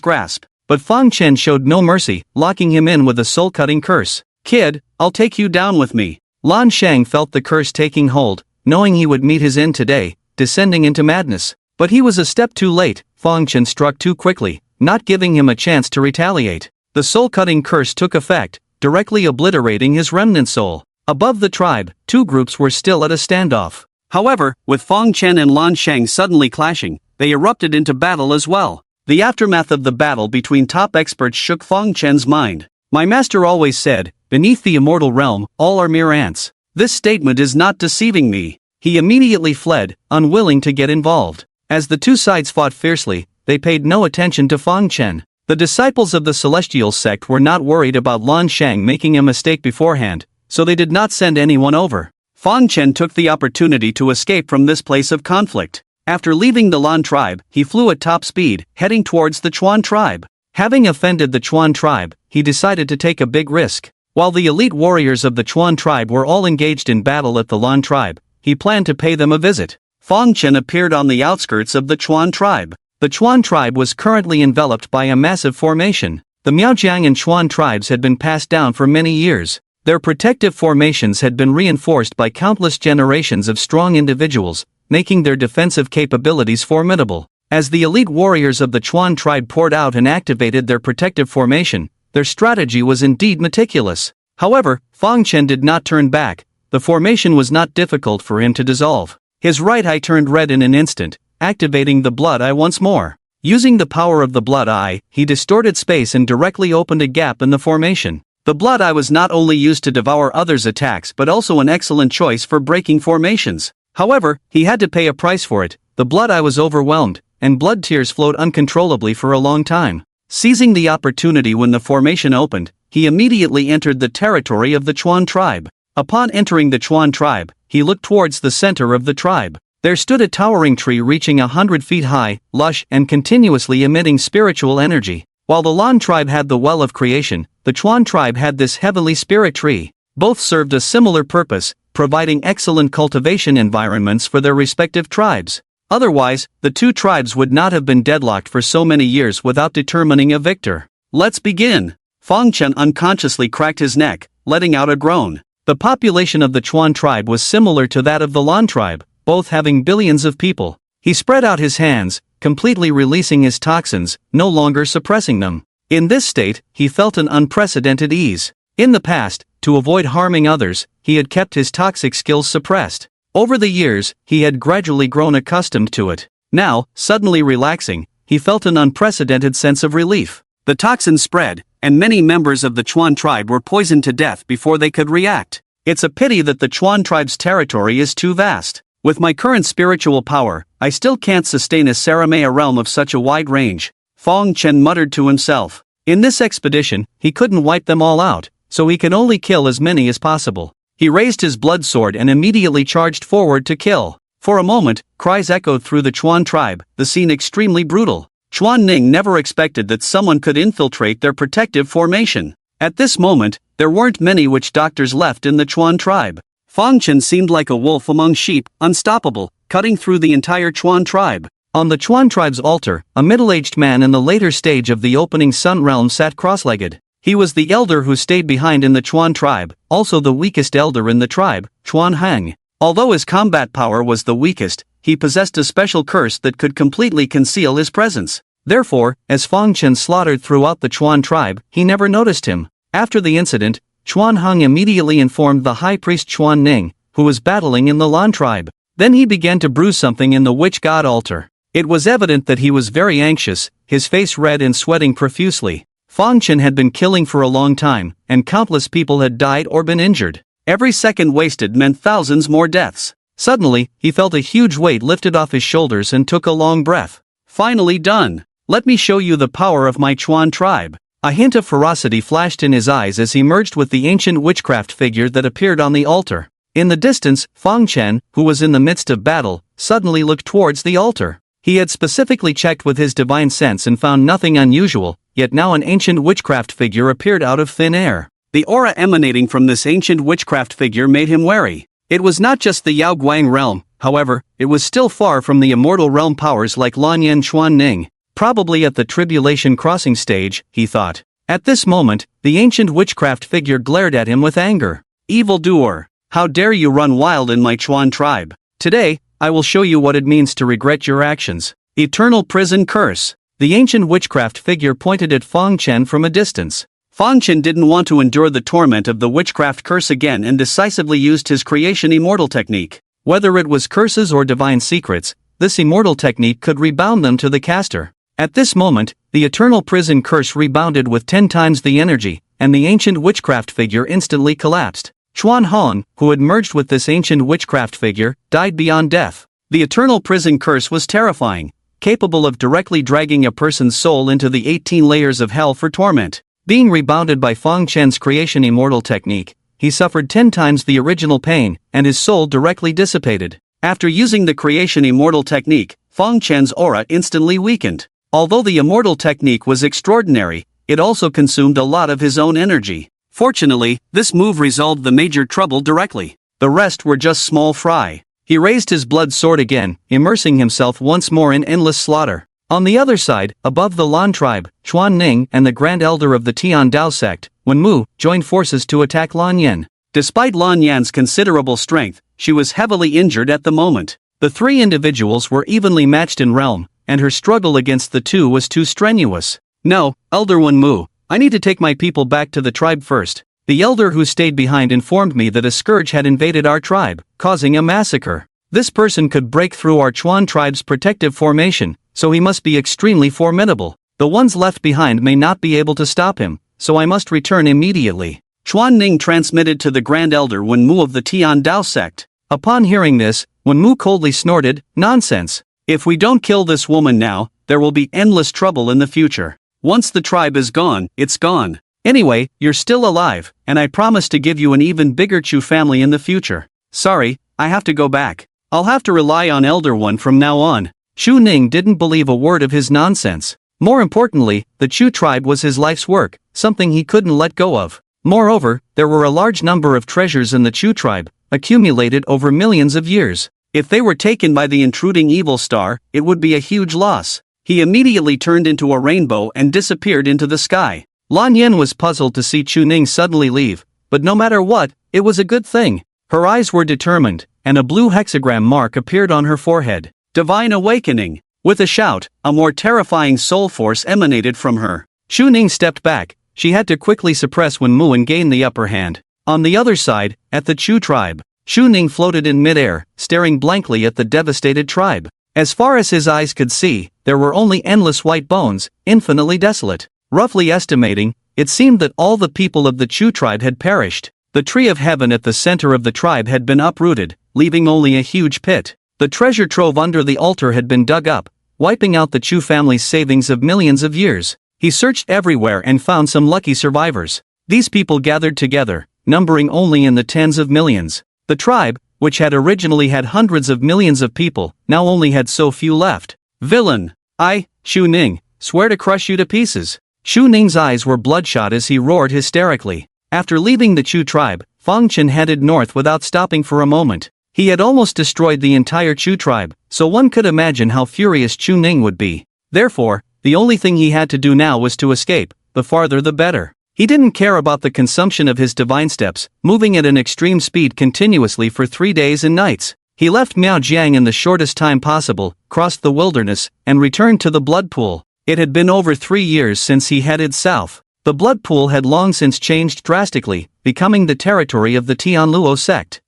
grasp. But Fang Chen showed no mercy, locking him in with a soul-cutting curse. Kid, I'll take you down with me. Lan Shang felt the curse taking hold, knowing he would meet his end today, descending into madness. But he was a step too late. Fang Chen struck too quickly, not giving him a chance to retaliate. The soul-cutting curse took effect, directly obliterating his remnant soul. Above the tribe, 2 groups were still at a standoff. However, with Fang Chen and Lan Shang suddenly clashing, they erupted into battle as well. The aftermath of the battle between top experts shook Fang Chen's mind. My master always said, beneath the immortal realm, all are mere ants. This statement is not deceiving me. He immediately fled, unwilling to get involved. As the 2 sides fought fiercely, they paid no attention to Fang Chen. The disciples of the celestial sect were not worried about Lan Shang making a mistake beforehand, so they did not send anyone over. Fang Chen took the opportunity to escape from this place of conflict. After leaving the Lan tribe, he flew at top speed, heading towards the Chuan tribe. Having offended the Chuan tribe, he decided to take a big risk. While the elite warriors of the Chuan tribe were all engaged in battle at the Lan tribe, he planned to pay them a visit. Fang Chen appeared on the outskirts of the Chuan tribe. The Chuan tribe was currently enveloped by a massive formation. The Miaojiang and Chuan tribes had been passed down for many years. Their protective formations had been reinforced by countless generations of strong individuals, making their defensive capabilities formidable. As the elite warriors of the Chuan tribe poured out and activated their protective formation, their strategy was indeed meticulous. However, Fang Chen did not turn back. The formation was not difficult for him to dissolve. His right eye turned red in an instant, activating the blood eye once more. Using the power of the blood eye, he distorted space and directly opened a gap in the formation. The blood eye was not only used to devour others' attacks but also an excellent choice for breaking formations. However, he had to pay a price for it. The blood eye was overwhelmed, and blood tears flowed uncontrollably for a long time. Seizing the opportunity when the formation opened, he immediately entered the territory of the Chuan tribe. Upon entering the Chuan tribe, he looked towards the center of the tribe. There stood a towering tree reaching 100 feet high, lush, and continuously emitting spiritual energy. While the Lan tribe had the well of creation, the Chuan tribe had this heavenly spirit tree. Both served a similar purpose, providing excellent cultivation environments for their respective tribes. Otherwise, the two tribes would not have been deadlocked for so many years without determining a victor. Let's begin. Fang Chen unconsciously cracked his neck, letting out a groan. The population of the Chuan tribe was similar to that of the Lan tribe, both having billions of people. He spread out his hands, completely releasing his toxins, no longer suppressing them. In this state, he felt an unprecedented ease. In the past, to avoid harming others, he had kept his toxic skills suppressed. Over the years, he had gradually grown accustomed to it. Now, suddenly relaxing, he felt an unprecedented sense of relief. The toxins spread, and many members of the Chuan tribe were poisoned to death before they could react. It's a pity that the Chuan tribe's territory is too vast. With my current spiritual power, I still can't sustain a Saramaya realm of such a wide range, Fang Chen muttered to himself. In this expedition, he couldn't wipe them all out, so he could only kill as many as possible. He raised his blood sword and immediately charged forward to kill. For a moment, cries echoed through the Chuan tribe, the scene extremely brutal. Chuan Ning never expected that someone could infiltrate their protective formation. At this moment, there weren't many witch doctors left in the Chuan tribe. Fang Chen seemed like a wolf among sheep, unstoppable, cutting through the entire Chuan tribe. On the Chuan tribe's altar, a middle-aged man in the later stage of the opening sun realm sat cross-legged. He was the elder who stayed behind in the Chuan tribe, also the weakest elder in the tribe, Chuan Hang. Although his combat power was the weakest, he possessed a special curse that could completely conceal his presence. Therefore, as Fang Chen slaughtered throughout the Chuan tribe, he never noticed him. After the incident, Chuan Hang immediately informed the high priest Chuan Ning, who was battling in the Lan tribe. Then he began to brew something in the witch god altar. It was evident that he was very anxious, his face red and sweating profusely. Fang Chen had been killing for a long time, and countless people had died or been injured. Every second wasted meant thousands more deaths. Suddenly, he felt a huge weight lifted off his shoulders and took a long breath. Finally done. Let me show you the power of my Chuan tribe. A hint of ferocity flashed in his eyes as he merged with the ancient witchcraft figure that appeared on the altar. In the distance, Fang Chen, who was in the midst of battle, suddenly looked towards the altar. He had specifically checked with his divine sense and found nothing unusual, yet now an ancient witchcraft figure appeared out of thin air. The aura emanating from this ancient witchcraft figure made him wary. It was not just the Yao Guang realm, however, it was still far from the immortal realm powers like Lanyan Chuan Ning. Probably at the tribulation crossing stage, he thought. At this moment, the ancient witchcraft figure glared at him with anger. Evildoer! How dare you run wild in my Chuan tribe? Today, I will show you what it means to regret your actions. Eternal prison curse. The ancient witchcraft figure pointed at Fang Chen from a distance. Fang Chen didn't want to endure the torment of the witchcraft curse again and decisively used his creation immortal technique. Whether it was curses or divine secrets, this immortal technique could rebound them to the caster. At this moment, the eternal prison curse rebounded with 10 times the energy, and the ancient witchcraft figure instantly collapsed. Chuan Hong, who had merged with this ancient witchcraft figure, died beyond death. The eternal prison curse was terrifying, capable of directly dragging a person's soul into the 18 layers of hell for torment. Being rebounded by Feng Chen's creation immortal technique, he suffered 10 times the original pain, and his soul directly dissipated. After using the creation immortal technique, Feng Chen's aura instantly weakened. Although the immortal technique was extraordinary, it also consumed a lot of his own energy. Fortunately, this move resolved the major trouble directly. The rest were just small fry. He raised his blood sword again, immersing himself once more in endless slaughter. On the other side, above the Lan tribe, Chuan Ning and the Grand Elder of the Tian Dao sect, Wenmu, joined forces to attack Lan Yan. Despite Lan Yan's considerable strength, she was heavily injured at the moment. The three individuals were evenly matched in realm, and her struggle against the two was too strenuous. No, Elder Wenmu, I need to take my people back to the tribe first. The elder who stayed behind informed me that a scourge had invaded our tribe, causing a massacre. This person could break through our Chuan tribe's protective formation, so he must be extremely formidable. The ones left behind may not be able to stop him, so I must return immediately. Chuan Ning transmitted to the Grand Elder Wenmu of the Tian Dao sect. Upon hearing this, Wenmu coldly snorted, "Nonsense. If we don't kill this woman now, there will be endless trouble in the future. Once the tribe is gone, it's gone. Anyway, you're still alive, and I promise to give you an even bigger Chu family in the future. Sorry, I have to go back. I'll have to rely on Elder One from now on." Chu Ning didn't believe a word of his nonsense. More importantly, the Chu tribe was his life's work, something he couldn't let go of. Moreover, there were a large number of treasures in the Chu tribe, accumulated over millions of years. If they were taken by the intruding evil star, it would be a huge loss. He immediately turned into a rainbow and disappeared into the sky. Lan Yan was puzzled to see Chu Ning suddenly leave, but no matter what, it was a good thing. Her eyes were determined, and a blue hexagram mark appeared on her forehead. Divine Awakening. With a shout, a more terrifying soul force emanated from her. Chu Ning stepped back. She had to quickly suppress Wenmu and gain the upper hand. On the other side, at the Chu tribe, Chu Ning floated in midair, staring blankly at the devastated tribe. As far as his eyes could see, there were only endless white bones, infinitely desolate. Roughly estimating, it seemed that all the people of the Chu tribe had perished. The tree of heaven at the center of the tribe had been uprooted, leaving only a huge pit. The treasure trove under the altar had been dug up, wiping out the Chu family's savings of millions of years. He searched everywhere and found some lucky survivors. These people gathered together, numbering only in the tens of millions. The tribe, which had originally had hundreds of millions of people, now only had so few left. Villain! I, Chu Ning, swear to crush you to pieces. Chu Ning's eyes were bloodshot as he roared hysterically. After leaving the Chu tribe, Feng Chen headed north without stopping for a moment. He had almost destroyed the entire Chu tribe, so one could imagine how furious Chu Ning would be. Therefore, the only thing he had to do now was to escape, the farther the better. He didn't care about the consumption of his divine steps, moving at an extreme speed continuously for 3 days and nights. He left Miaojiang in the shortest time possible, crossed the wilderness, and returned to the blood pool. It had been over 3 years since he headed south. The blood pool had long since changed drastically, becoming the territory of the Tianluo sect.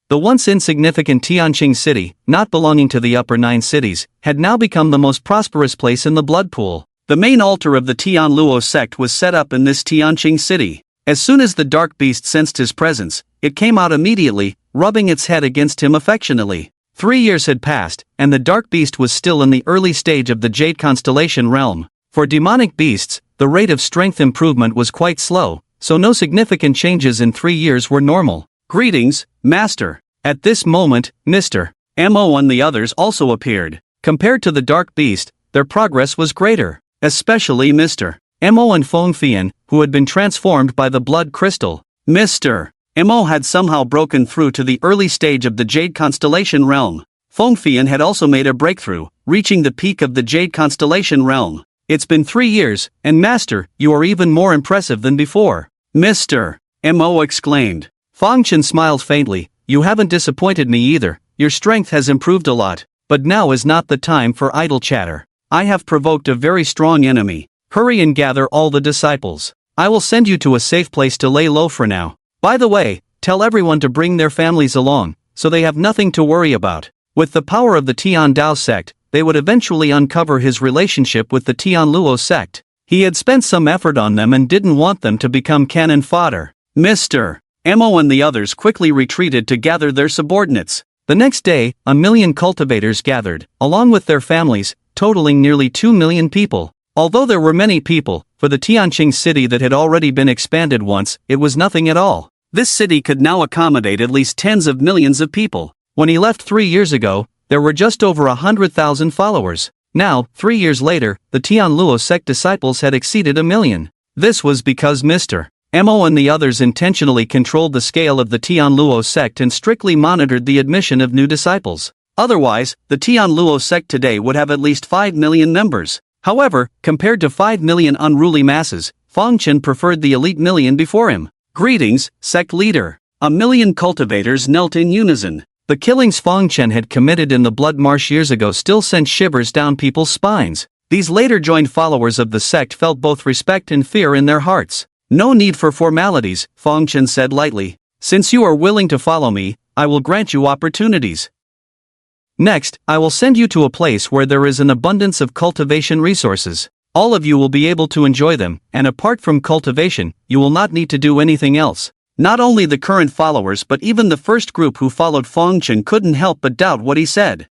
The once insignificant Tianqing city, not belonging to the upper 9 cities, had now become the most prosperous place in the blood pool. The main altar of the Tianluo sect was set up in this Tianqing city. As soon as the dark beast sensed his presence, it came out immediately, rubbing its head against him affectionately. 3 years had passed, and the dark beast was still in the early stage of the Jade constellation realm. For demonic beasts, the rate of strength improvement was quite slow, so no significant changes in 3 years were normal. Greetings, Master. At this moment, Mr. Mo and the others also appeared. Compared to the dark beast, their progress was greater, especially Mr. Mo and Feng Fian, who had been transformed by the blood crystal. Mr. Mo had somehow broken through to the early stage of the Jade constellation realm. Feng Fian had also made a breakthrough, reaching the peak of the Jade constellation realm. It's been 3 years, and Master, you are even more impressive than before. Mr. Mo exclaimed. Feng Chen smiled faintly. You haven't disappointed me either. Your strength has improved a lot, but now is not the time for idle chatter. I have provoked a very strong enemy. Hurry and gather all the disciples. I will send you to a safe place to lay low for now. By the way, tell everyone to bring their families along, so they have nothing to worry about. With the power of the Tian Dao sect, they would eventually uncover his relationship with the Tianluo sect. He had spent some effort on them and didn't want them to become cannon fodder. Mr. Mo and the others quickly retreated to gather their subordinates. The next day, 1 million cultivators gathered, along with their families, totaling nearly 2 million people. Although there were many people, for the Tianqing city that had already been expanded once, it was nothing at all. This city could now accommodate at least tens of millions of people. When he left 3 years ago, there were just over 100,000 followers. Now, 3 years later, the Tianluo sect disciples had exceeded 1 million. This was because Mr. Mo and the others intentionally controlled the scale of the Tianluo sect and strictly monitored the admission of new disciples. Otherwise, the Tianluo sect today would have at least 5 million members. However, compared to 5 million unruly masses, Chen preferred the elite million before him. Greetings, sect leader. 1 million cultivators knelt in unison. The killings Chen had committed in the Blood Marsh years ago still sent shivers down people's spines. These later joined followers of the sect felt both respect and fear in their hearts. No need for formalities, Chen said lightly. Since you are willing to follow me, I will grant you opportunities. Next, I will send you to a place where there is an abundance of cultivation resources. All of you will be able to enjoy them, and apart from cultivation, you will not need to do anything else. Not only the current followers but even the first group who followed Chen couldn't help but doubt what he said.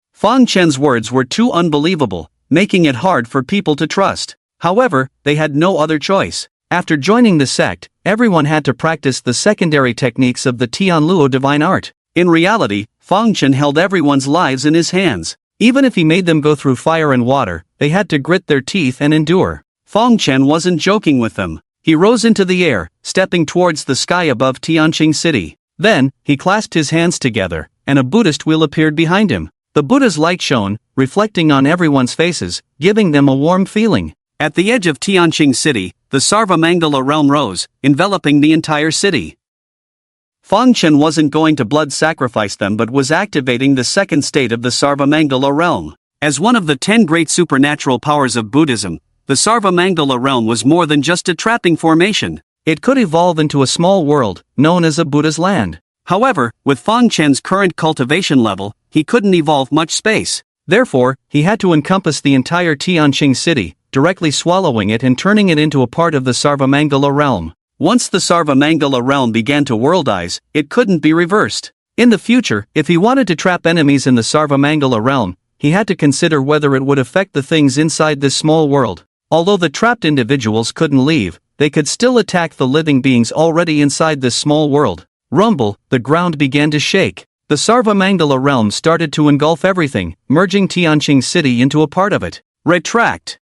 Chen's words were too unbelievable, making it hard for people to trust. However, they had no other choice. After joining the sect, everyone had to practice the secondary techniques of the Tianluo divine art. In reality, Chen held everyone's lives in his hands. Even if he made them go through fire and water, they had to grit their teeth and endure. Chen wasn't joking with them. He rose into the air, stepping towards the sky above Tianqing city. Then, he clasped his hands together, and a Buddhist wheel appeared behind him. The Buddha's light shone, reflecting on everyone's faces, giving them a warm feeling. At the edge of Tianqing city, the Sarvamangala realm rose, enveloping the entire city. Chen wasn't going to blood sacrifice them but was activating the second state of the Sarvamangala realm. As one of the 10 great supernatural powers of Buddhism, the Sarvamangala realm was more than just a trapping formation. It could evolve into a small world, known as a Buddha's land. However, with Chen's current cultivation level, he couldn't evolve much space. Therefore, he had to encompass the entire Tianqing city, directly swallowing it and turning it into a part of the Sarvamangala realm. Once the Sarvamangala realm began to worldize, it couldn't be reversed. In the future, if he wanted to trap enemies in the Sarvamangala realm, he had to consider whether it would affect the things inside this small world. Although the trapped individuals couldn't leave, they could still attack the living beings already inside this small world. Rumble, the ground began to shake. The Sarvamangala realm started to engulf everything, merging Tianqing city into a part of it. Retract!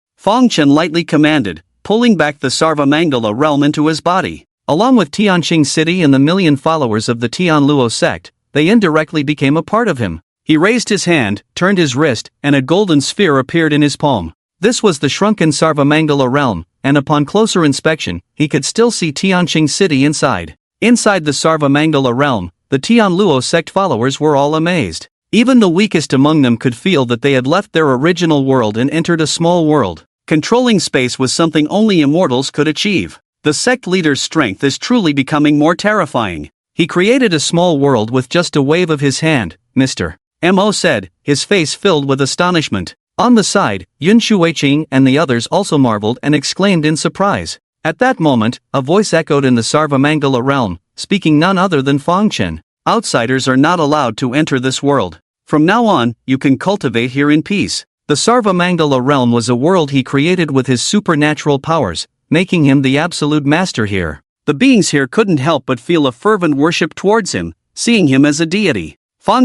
Chen lightly commanded, pulling back the Sarvamangala realm into his body. Along with Tianqing city and the million followers of the Tianluo sect, they indirectly became a part of him. He raised his hand, turned his wrist, and a golden sphere appeared in his palm. This was the shrunken Sarvamangala realm, and upon closer inspection, he could still see Tianqing city inside. Inside the Sarvamangala realm, the Tianluo sect followers were all amazed. Even the weakest among them could feel that they had left their original world and entered a small world. Controlling space was something only immortals could achieve. The sect leader's strength is truly becoming more terrifying. He created a small world with just a wave of his hand, Mr. Mo said, his face filled with astonishment. On the side, Yun Shuiqing and the others also marveled and exclaimed in surprise. At that moment, a voice echoed in the Sarvamangala realm, speaking none other than Chen. Outsiders are not allowed to enter this world. From now on, you can cultivate here in peace. The Sarvamangala realm was a world he created with his supernatural powers, making him the absolute master here. The beings here couldn't help but feel a fervent worship towards him, seeing him as a deity.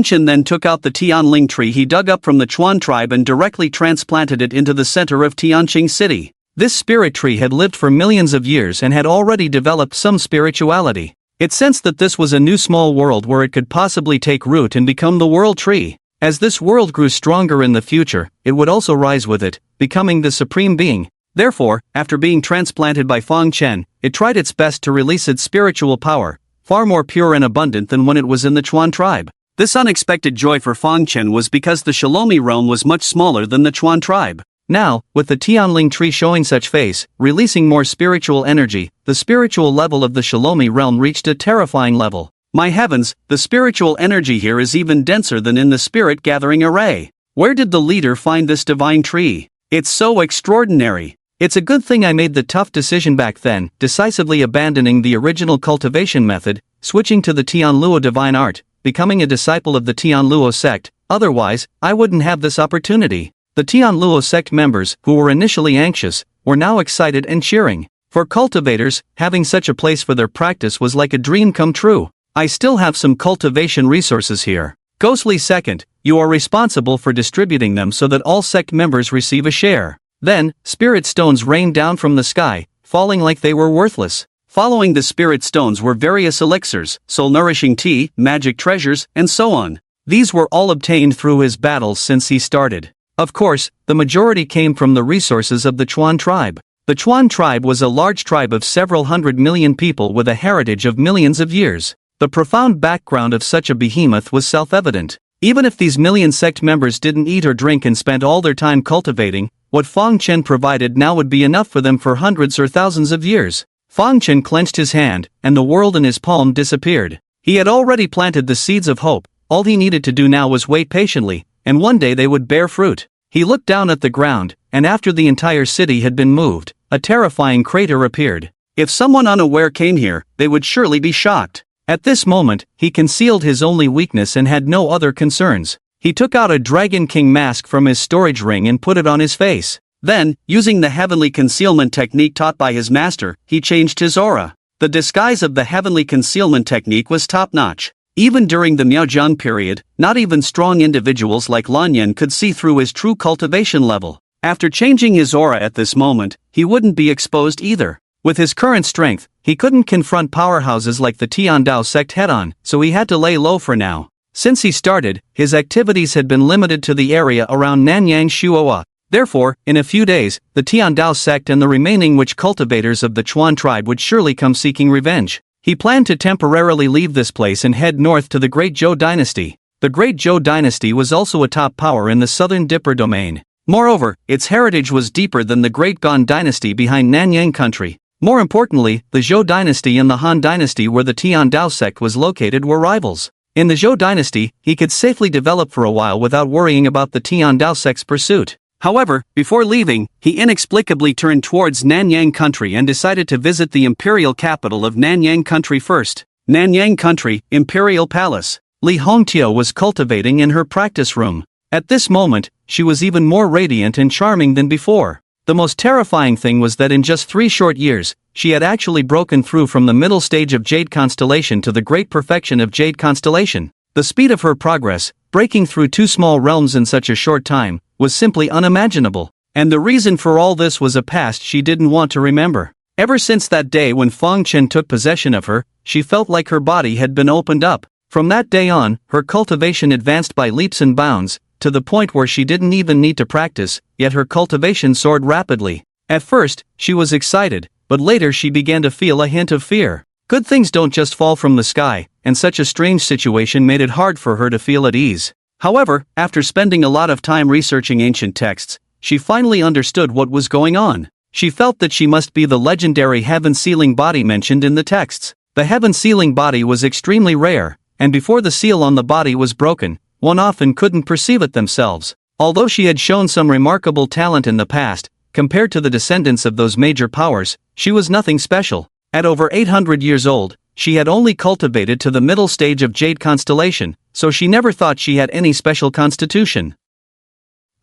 Chen then took out the Tianling tree he dug up from the Chuan tribe and directly transplanted it into the center of Tianqing city. This spirit tree had lived for millions of years and had already developed some spirituality. It sensed that this was a new small world where it could possibly take root and become the world tree. As this world grew stronger in the future, it would also rise with it, becoming the supreme being. Therefore, after being transplanted by Chen, it tried its best to release its spiritual power, far more pure and abundant than when it was in the Chuan tribe. This unexpected joy for Chen was because the Shalomi realm was much smaller than the Chuan tribe. Now, with the Tianling tree showing such face, releasing more spiritual energy, the spiritual level of the Shalomi realm reached a terrifying level. My heavens, the spiritual energy here is even denser than in the spirit gathering array. Where did the leader find this divine tree? It's so extraordinary. It's a good thing I made the tough decision back then, decisively abandoning the original cultivation method, switching to the Tianluo divine art, becoming a disciple of the Tian Luo sect, otherwise, I wouldn't have this opportunity. The Tian Luo sect members, who were initially anxious, were now excited and cheering. For cultivators, having such a place for their practice was like a dream come true. I still have some cultivation resources here. Ghostly second, you are responsible for distributing them so that all sect members receive a share. Then, spirit stones rained down from the sky, falling like they were worthless. Following the spirit stones were various elixirs, soul-nourishing tea, magic treasures, and so on. These were all obtained through his battles since he started. Of course, the majority came from the resources of the Chuan tribe. The Chuan tribe was a large tribe of several 100 million people with a heritage of millions of years. The profound background of such a behemoth was self-evident. Even if these million sect members didn't eat or drink and spent all their time cultivating, what Fang Chen provided now would be enough for them for hundreds or thousands of years. Fang Chen clenched his hand, and the world in his palm disappeared. He had already planted the seeds of hope. All he needed to do now was wait patiently, and one day they would bear fruit. He looked down at the ground, and after the entire city had been moved, a terrifying crater appeared. If someone unaware came here, they would surely be shocked. At this moment, he concealed his only weakness and had no other concerns. He took out a Dragon King mask from his storage ring and put it on his face. Then, using the heavenly concealment technique taught by his master, he changed his aura. The disguise of the heavenly concealment technique was top-notch. Even during the Miaozhang period, not even strong individuals like Lanyan could see through his true cultivation level. After changing his aura at this moment, he wouldn't be exposed either. With his current strength, he couldn't confront powerhouses like the Tiandao sect head-on, so he had to lay low for now. Since he started, his activities had been limited to the area around Nanyang Shuoa. Therefore, in a few days, the Tiandao sect and the remaining witch cultivators of the Chuan tribe would surely come seeking revenge. He planned to temporarily leave this place and head north to the Great Zhou dynasty. The Great Zhou dynasty was also a top power in the southern Dipper domain. Moreover, its heritage was deeper than the Great Gan dynasty behind Nanyang country. More importantly, the Zhou dynasty and the Han dynasty where the Tiandao sect was located were rivals. In the Zhou dynasty, he could safely develop for a while without worrying about the Tiandao sect's pursuit. However, before leaving, he inexplicably turned towards Nanyang country and decided to visit the imperial capital of Nanyang country first. Nanyang country, Imperial Palace. Li Hongtiao was cultivating in her practice room. At this moment, she was even more radiant and charming than before. The most terrifying thing was that in just 3 short years, she had actually broken through from the middle stage of Jade Constellation to the great perfection of Jade Constellation. The speed of her progress, breaking through 2 small realms in such a short time, was simply unimaginable. And the reason for all this was a past she didn't want to remember. Ever since that day when Fang Chen took possession of her, she felt like her body had been opened up. From that day on, her cultivation advanced by leaps and bounds, to the point where she didn't even need to practice, yet her cultivation soared rapidly. At first, she was excited, but later she began to feel a hint of fear. Good things don't just fall from the sky, and such a strange situation made it hard for her to feel at ease. However, after spending a lot of time researching ancient texts, she finally understood what was going on. She felt that she must be the legendary heaven-sealing body mentioned in the texts. The heaven-sealing body was extremely rare, and before the seal on the body was broken, one often couldn't perceive it themselves. Although she had shown some remarkable talent in the past, compared to the descendants of those major powers, she was nothing special. At over 800 years old, she had only cultivated to the middle stage of Jade Constellation, so she never thought she had any special constitution.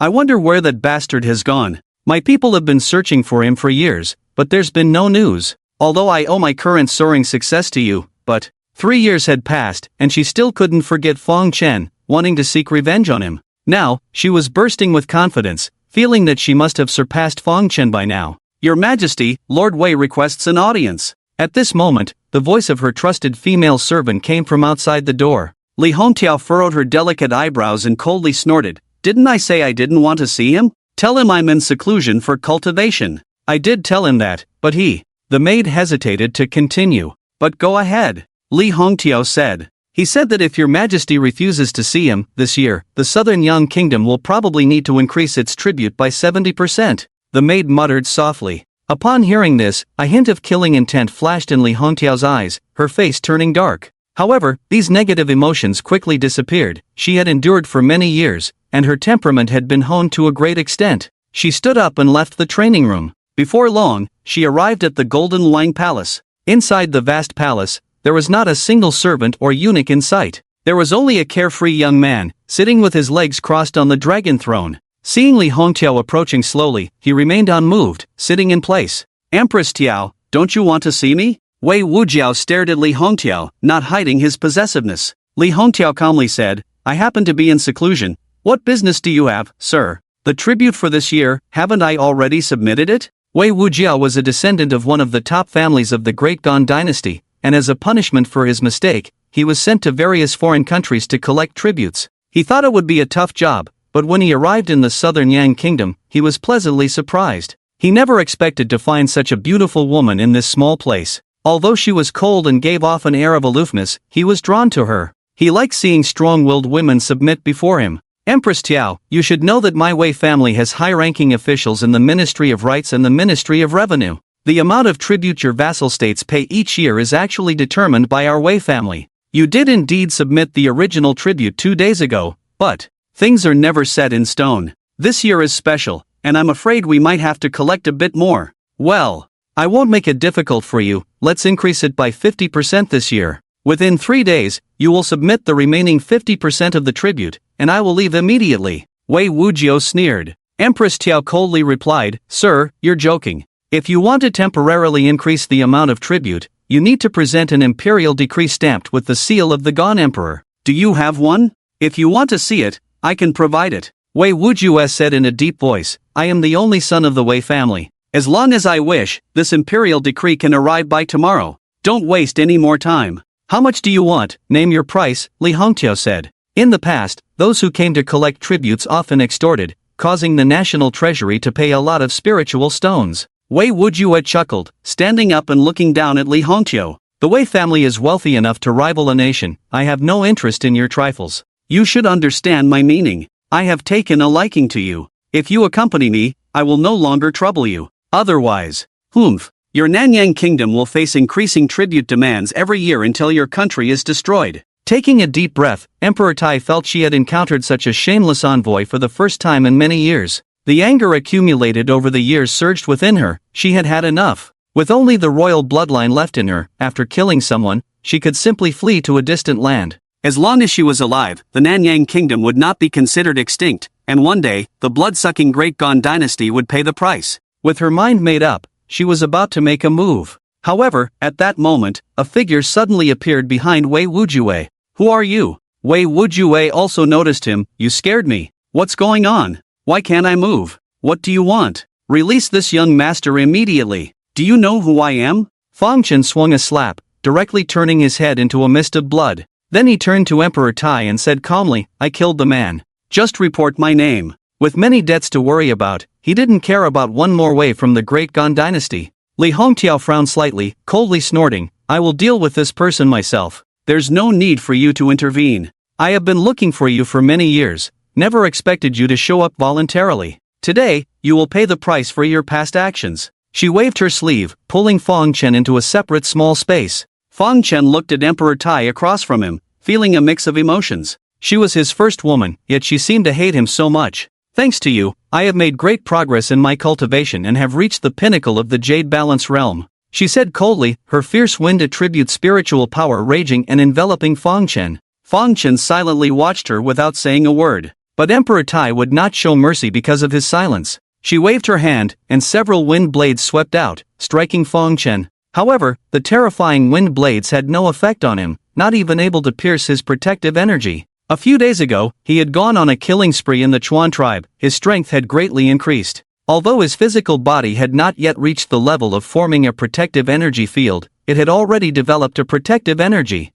I wonder where that bastard has gone. My people have been searching for him for years, but there's been no news. Although I owe my current soaring success to you, but 3 years had passed, and she still couldn't forget Fang Chen, wanting to seek revenge on him. Now, she was bursting with confidence, feeling that she must have surpassed Fang Chen by now. Your Majesty, Lord Wei requests an audience. At this moment, the voice of her trusted female servant came from outside the door. Li Hongtiao furrowed her delicate eyebrows and coldly snorted. Didn't I say I didn't want to see him? Tell him I'm in seclusion for cultivation. I did tell him that, but he... The maid hesitated to continue. But go ahead, Li Hongtiao said. He said that if your Majesty refuses to see him, this year, the Southern Yang Kingdom will probably need to increase its tribute by 70%. The maid muttered softly. Upon hearing this, a hint of killing intent flashed in Li Hongtiao's eyes, her face turning dark. However, these negative emotions quickly disappeared. She had endured for many years, and her temperament had been honed to a great extent. She stood up and left the training room. Before long, she arrived at the Golden Wang Palace. Inside the vast palace, there was not a single servant or eunuch in sight. There was only a carefree young man, sitting with his legs crossed on the dragon throne. Seeing Li Hongqiao approaching slowly, he remained unmoved, sitting in place. Empress Tiao, don't you want to see me? Wei Wujiao stared at Li Hongqiao, not hiding his possessiveness. Li Hongqiao calmly said, I happen to be in seclusion. What business do you have, sir? The tribute for this year, haven't I already submitted it? Wei Wujiao was a descendant of one of the top families of the Great Gan dynasty, and as a punishment for his mistake, he was sent to various foreign countries to collect tributes. He thought it would be a tough job, but when he arrived in the southern Yang kingdom, he was pleasantly surprised. He never expected to find such a beautiful woman in this small place. Although she was cold and gave off an air of aloofness, he was drawn to her. He liked seeing strong-willed women submit before him. Empress Tiao, you should know that my Wei family has high-ranking officials in the Ministry of Rights and the Ministry of Revenue. The amount of tribute your vassal states pay each year is actually determined by our Wei family. You did indeed submit the original tribute 2 days ago, but things are never set in stone. This year is special, and I'm afraid we might have to collect a bit more. Well, I won't make it difficult for you, let's increase it by 50% this year. Within 3 days, you will submit the remaining 50% of the tribute, and I will leave immediately. Wei Wujiao sneered. Empress Tiao coldly replied, Sir, you're joking. If you want to temporarily increase the amount of tribute, you need to present an imperial decree stamped with the seal of the Gan Emperor. Do you have one? If you want to see it, I can provide it. Wei Wujiao said in a deep voice, I am the only son of the Wei family. As long as I wish, this imperial decree can arrive by tomorrow. Don't waste any more time. How much do you want? Name your price, Li Hongqiao said. In the past, those who came to collect tributes often extorted, causing the national treasury to pay a lot of spiritual stones. Wei Wujiao chuckled, standing up and looking down at Li Hongqiao. The Wei family is wealthy enough to rival a nation. I have no interest in your trifles. You should understand my meaning. I have taken a liking to you. If you accompany me, I will no longer trouble you. Otherwise, your Nanyang kingdom will face increasing tribute demands every year until your country is destroyed. Taking a deep breath, Emperor Tai felt she had encountered such a shameless envoy for the first time in many years. The anger accumulated over the years surged within her. She had had enough. With only the royal bloodline left in her, after killing someone, she could simply flee to a distant land. As long as she was alive, the Nanyang kingdom would not be considered extinct, and one day, the blood-sucking Great Gan dynasty would pay the price. With her mind made up, she was about to make a move. However, at that moment, a figure suddenly appeared behind Wei Wujiao. Who are you? Wei Wujiao also noticed him. You scared me. What's going on? Why can't I move? What do you want? Release this young master immediately. Do you know who I am? Fang Chen swung a slap, directly turning his head into a mist of blood. Then he turned to Emperor Tai and said calmly, I killed the man. Just report my name. With many debts to worry about, he didn't care about one more Wei from the Great Gan dynasty. Li Hongqiao frowned slightly, coldly snorting, I will deal with this person myself. There's no need for you to intervene. I have been looking for you for many years. Never expected you to show up voluntarily. Today, you will pay the price for your past actions. She waved her sleeve, pulling Fang Chen into a separate small space. Fang Chen looked at Emperor Tai across from him, feeling a mix of emotions. She was his first woman, yet she seemed to hate him so much. Thanks to you, I have made great progress in my cultivation and have reached the pinnacle of the Jade Balance realm. She said coldly, her fierce wind attributes spiritual power raging and enveloping Fang Chen. Fang Chen silently watched her without saying a word. But Emperor Tai would not show mercy because of his silence. She waved her hand, and several wind blades swept out, striking Fang Chen. However, the terrifying wind blades had no effect on him, not even able to pierce his protective energy. A few days ago, he had gone on a killing spree in the Chuan tribe. His strength had greatly increased. Although his physical body had not yet reached the level of forming a protective energy field, it had already developed a protective energy.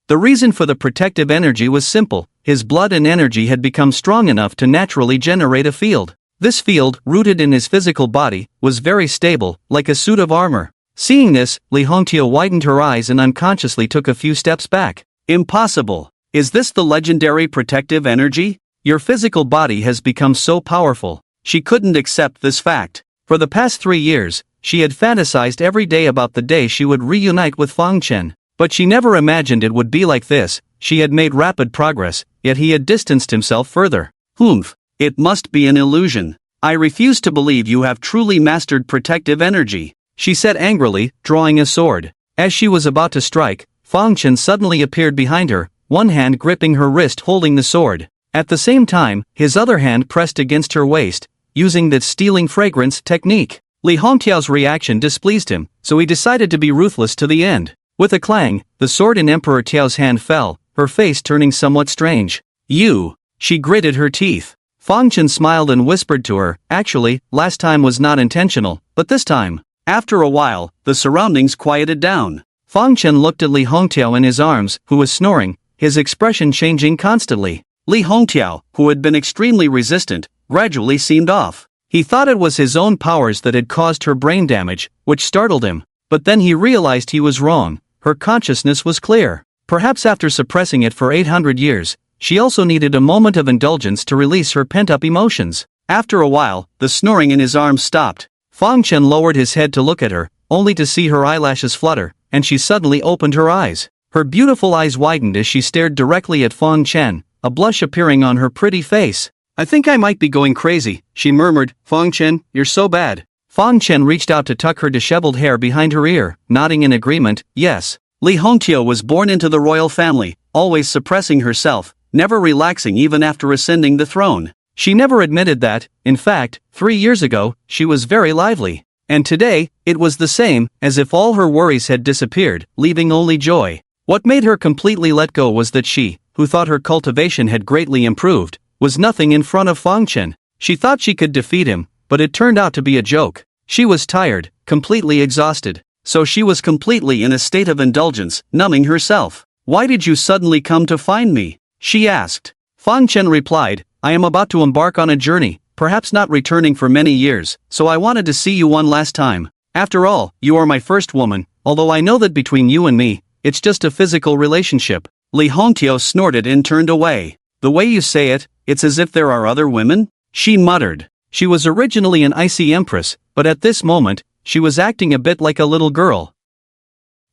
The reason for the protective energy was simple. His blood and energy had become strong enough to naturally generate a field. This field, rooted in his physical body, was very stable, like a suit of armor. Seeing this, Li Hongqiao widened her eyes and unconsciously took a few steps back. Impossible! Is this the legendary protective energy? Your physical body has become so powerful. She couldn't accept this fact. For the past 3 years, she had fantasized every day about the day she would reunite with Fang Chen. But she never imagined it would be like this. She had made rapid progress, yet he had distanced himself further. It must be an illusion. I refuse to believe you have truly mastered protective energy, she said angrily, drawing a sword. As she was about to strike, Fang Chen suddenly appeared behind her, one hand gripping her wrist holding the sword. At the same time, his other hand pressed against her waist, using the stealing fragrance technique. Li Hongtiao's reaction displeased him, so he decided to be ruthless to the end. With a clang, the sword in Emperor Tiao's hand fell, her face turning somewhat strange. "You!" She gritted her teeth. Fang Chen smiled and whispered to her, "Actually, last time was not intentional, but this time." After a while, the surroundings quieted down. Fang Chen looked at Li Hongtiao in his arms, who was snoring, his expression changing constantly. Li Hongtiao, who had been extremely resistant, gradually seemed off. He thought it was his own powers that had caused her brain damage, which startled him. But then he realized he was wrong. Her consciousness was clear. Perhaps after suppressing it for 800 years, she also needed a moment of indulgence to release her pent-up emotions. After a while, the snoring in his arms stopped. Fang Chen lowered his head to look at her, only to see her eyelashes flutter, and she suddenly opened her eyes. Her beautiful eyes widened as she stared directly at Fang Chen, a blush appearing on her pretty face. "I think I might be going crazy," she murmured. "Fang Chen, you're so bad." Fang Chen reached out to tuck her disheveled hair behind her ear, nodding in agreement. "Yes." Li Hongtiao was born into the royal family, always suppressing herself, never relaxing even after ascending the throne. She never admitted that. In fact, 3 years ago, she was very lively. And today, it was the same, as if all her worries had disappeared, leaving only joy. What made her completely let go was that she, who thought her cultivation had greatly improved, was nothing in front of Fang Chen. She thought she could defeat him, but it turned out to be a joke. She was tired, completely exhausted. So she was completely in a state of indulgence, numbing herself. "Why did you suddenly come to find me?" she asked. Fang Chen replied, "I am about to embark on a journey, perhaps not returning for many years, so I wanted to see you one last time. After all, you are my first woman, although I know that between you and me, it's just a physical relationship." Li Hongtiao snorted and turned away. "The way you say it, it's as if there are other women?" she muttered. She was originally an icy empress, but at this moment, she was acting a bit like a little girl.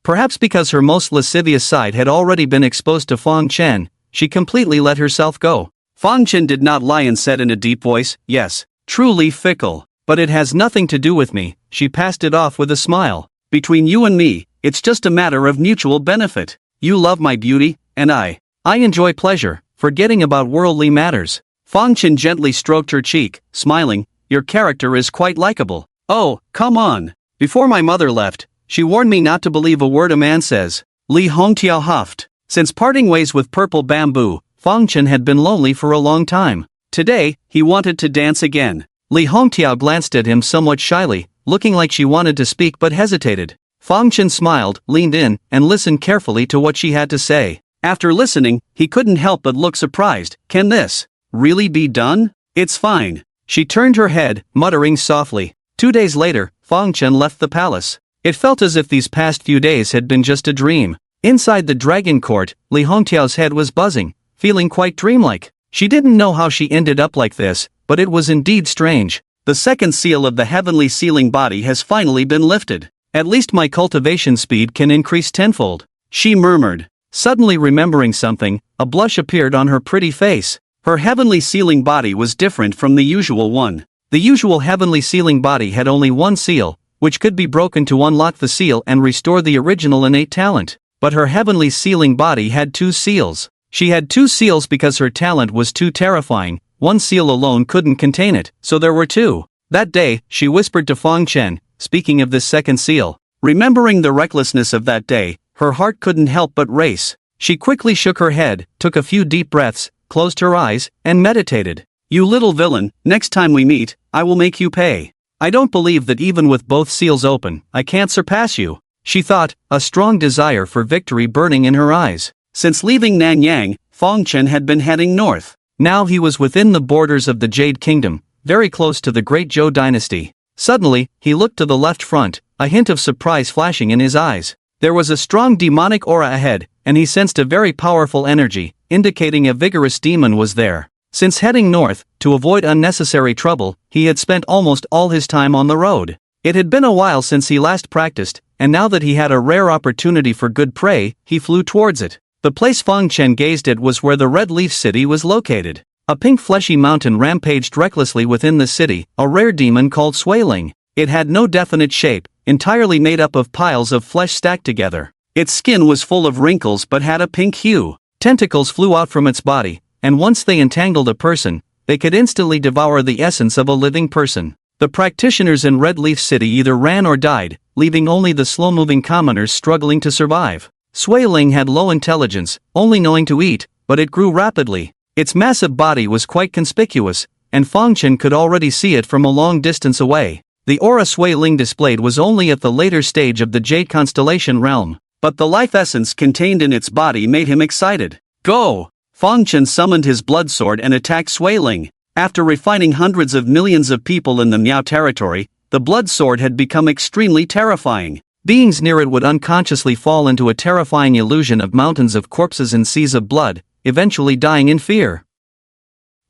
Perhaps because her most lascivious side had already been exposed to Fang Chen, she completely let herself go. Fang Chen did not lie and said in a deep voice, "Yes, truly fickle. But it has nothing to do with me." She passed it off with a smile. "Between you and me, it's just a matter of mutual benefit. You love my beauty, and I enjoy pleasure, forgetting about worldly matters." Fang Chen gently stroked her cheek, smiling, "Your character is quite likable." "Oh, come on. Before my mother left, she warned me not to believe a word a man says." Li Hongtiao huffed. Since parting ways with Purple Bamboo, Fang Chen had been lonely for a long time. Today, he wanted to dance again. Li Hongtiao glanced at him somewhat shyly, looking like she wanted to speak but hesitated. Fang Chen smiled, leaned in, and listened carefully to what she had to say. After listening, he couldn't help but look surprised. "Can this really be done? It's fine." She turned her head, muttering softly. 2 days later, Fang Chen left the palace. It felt as if these past few days had been just a dream. Inside the dragon court, Li Hongtiao's head was buzzing, feeling quite dreamlike. She didn't know how she ended up like this, but it was indeed strange. The second seal of the heavenly sealing body has finally been lifted. "At least my cultivation speed can increase tenfold," she murmured. Suddenly remembering something, a blush appeared on her pretty face. Her heavenly sealing body was different from the usual one. The usual heavenly sealing body had only one seal, which could be broken to unlock the seal and restore the original innate talent. But her heavenly sealing body had 2 seals. She had 2 seals because her talent was too terrifying. One seal alone couldn't contain it, so there were 2. That day, she whispered to Fang Chen, speaking of this second seal. Remembering the recklessness of that day, her heart couldn't help but race. She quickly shook her head, took a few deep breaths, closed her eyes, and meditated. "You little villain, next time we meet, I will make you pay. I don't believe that even with both seals open, I can't surpass you," she thought, a strong desire for victory burning in her eyes. Since leaving Nanyang, Fang Chen had been heading north. Now he was within the borders of the Jade Kingdom, very close to the Great Zhou dynasty. Suddenly, he looked to the left front, a hint of surprise flashing in his eyes. There was a strong demonic aura ahead, and he sensed a very powerful energy, indicating a vigorous demon was there. Since heading north, to avoid unnecessary trouble, he had spent almost all his time on the road. It had been a while since he last practiced, and now that he had a rare opportunity for good prey, he flew towards it. The place Fang Chen gazed at was where the Red Leaf City was located. A pink fleshy mountain rampaged recklessly within the city, a rare demon called Swaling. It had no definite shape, entirely made up of piles of flesh stacked together. Its skin was full of wrinkles but had a pink hue. Tentacles flew out from its body, and once they entangled a person, they could instantly devour the essence of a living person. The practitioners in Red Leaf City either ran or died, leaving only the slow-moving commoners struggling to survive. Sui Ling had low intelligence, only knowing to eat, but it grew rapidly. Its massive body was quite conspicuous, and Fang Chen could already see it from a long distance away. The aura Sui Ling displayed was only at the later stage of the Jade Constellation realm, but the life essence contained in its body made him excited. Go! Fang Chen summoned his blood sword and attacked Sui Ling. After refining hundreds of millions of people in the Miao territory, the blood sword had become extremely terrifying. Beings near it would unconsciously fall into a terrifying illusion of mountains of corpses and seas of blood, eventually dying in fear.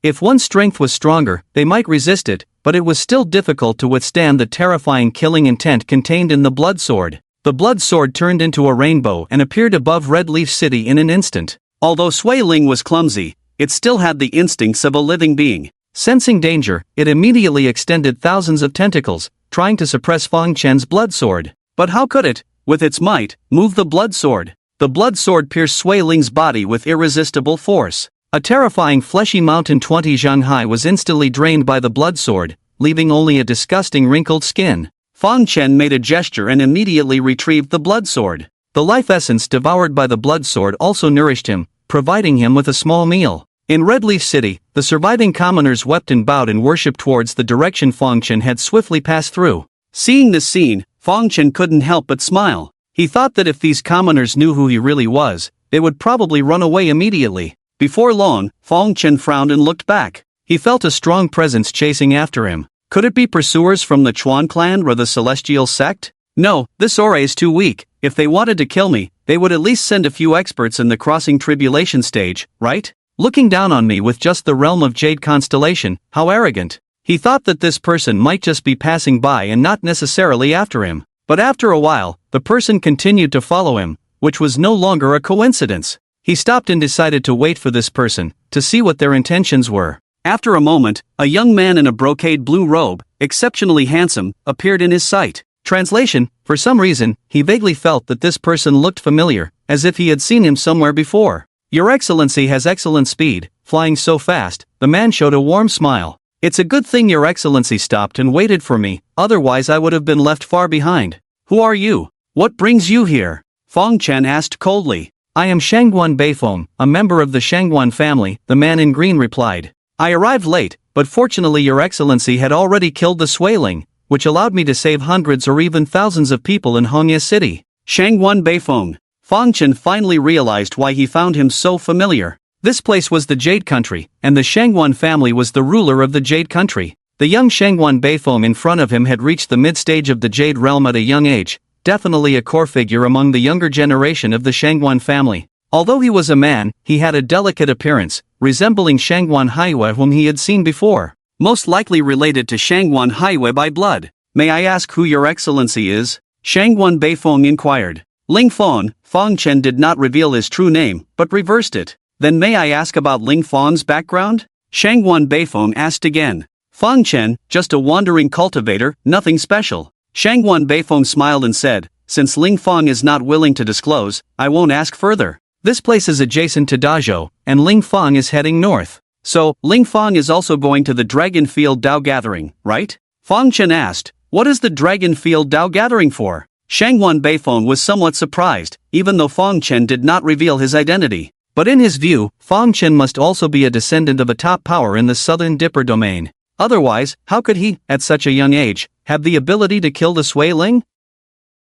If one's strength was stronger, they might resist it, but it was still difficult to withstand the terrifying killing intent contained in the blood sword. The blood sword turned into a rainbow and appeared above Red Leaf City in an instant. Although Sui Ling was clumsy, it still had the instincts of a living being. Sensing danger, it immediately extended thousands of tentacles, trying to suppress Fang Chen's blood sword. But how could it, with its might, move the blood sword? The blood sword pierced Sui Ling's body with irresistible force. A terrifying fleshy mountain 20 zhang high was instantly drained by the blood sword, leaving only a disgusting wrinkled skin. Fang Chen made a gesture and immediately retrieved the blood sword. The life essence devoured by the blood sword also nourished him, providing him with a small meal. In Red Leaf City, the surviving commoners wept and bowed in worship towards the direction Fang Chen had swiftly passed through. Seeing this scene, Fang Chen couldn't help but smile. He thought that if these commoners knew who he really was, they would probably run away immediately. Before long, Fang Chen frowned and looked back. He felt a strong presence chasing after him. Could it be pursuers from the Chuan clan or the Celestial sect? No, this aura is too weak. If they wanted to kill me, they would at least send a few experts in the crossing tribulation stage, right? Looking down on me with just the realm of Jade Constellation, how arrogant. He thought that this person might just be passing by and not necessarily after him. But after a while, the person continued to follow him, which was no longer a coincidence. He stopped and decided to wait for this person, to see what their intentions were. After a moment, a young man in a brocade blue robe, exceptionally handsome, appeared in his sight. Translation: for some reason, he vaguely felt that this person looked familiar, as if he had seen him somewhere before. Your Excellency has excellent speed, flying so fast. The man showed a warm smile. It's a good thing Your Excellency stopped and waited for me, otherwise I would have been left far behind. Who are you? What brings you here? Fang Chen asked coldly. I am Shangguan Beifeng, a member of the Shangguan family, the man in green replied. I arrived late, but fortunately Your Excellency had already killed the Sui Ling, which allowed me to save hundreds or even thousands of people in Hongye City. Shangguan Beifeng. Fang Chen finally realized why he found him so familiar. This place was the Jade Country, and the Shangguan family was the ruler of the Jade Country. The young Shangguan Beifeng in front of him had reached the mid-stage of the Jade realm at a young age, definitely a core figure among the younger generation of the Shangguan family. Although he was a man, he had a delicate appearance, resembling Shangguan Haiwei whom he had seen before. Most likely related to Shangguan Haiwei by blood. May I ask who Your Excellency is? Shangguan Beifeng inquired. Ling Fang. Fang Chen did not reveal his true name, but reversed it. Then may I ask about Ling Fang's background? Shangguan Beifeng asked again. Fang Chen, just a wandering cultivator, nothing special. Shangguan Beifeng smiled and said, since Ling Fang is not willing to disclose, I won't ask further. This place is adjacent to Dazhou, and Ling Fang is heading north. So, Ling Fang is also going to the Dragonfield Dao Gathering, right? Fang Chen asked, what is the Dragonfield Dao Gathering for? Shangguan Beifeng was somewhat surprised, even though Fang Chen did not reveal his identity. But in his view, Fang Chen must also be a descendant of a top power in the Southern Dipper domain. Otherwise, how could he, at such a young age, have the ability to kill the Sui Ling?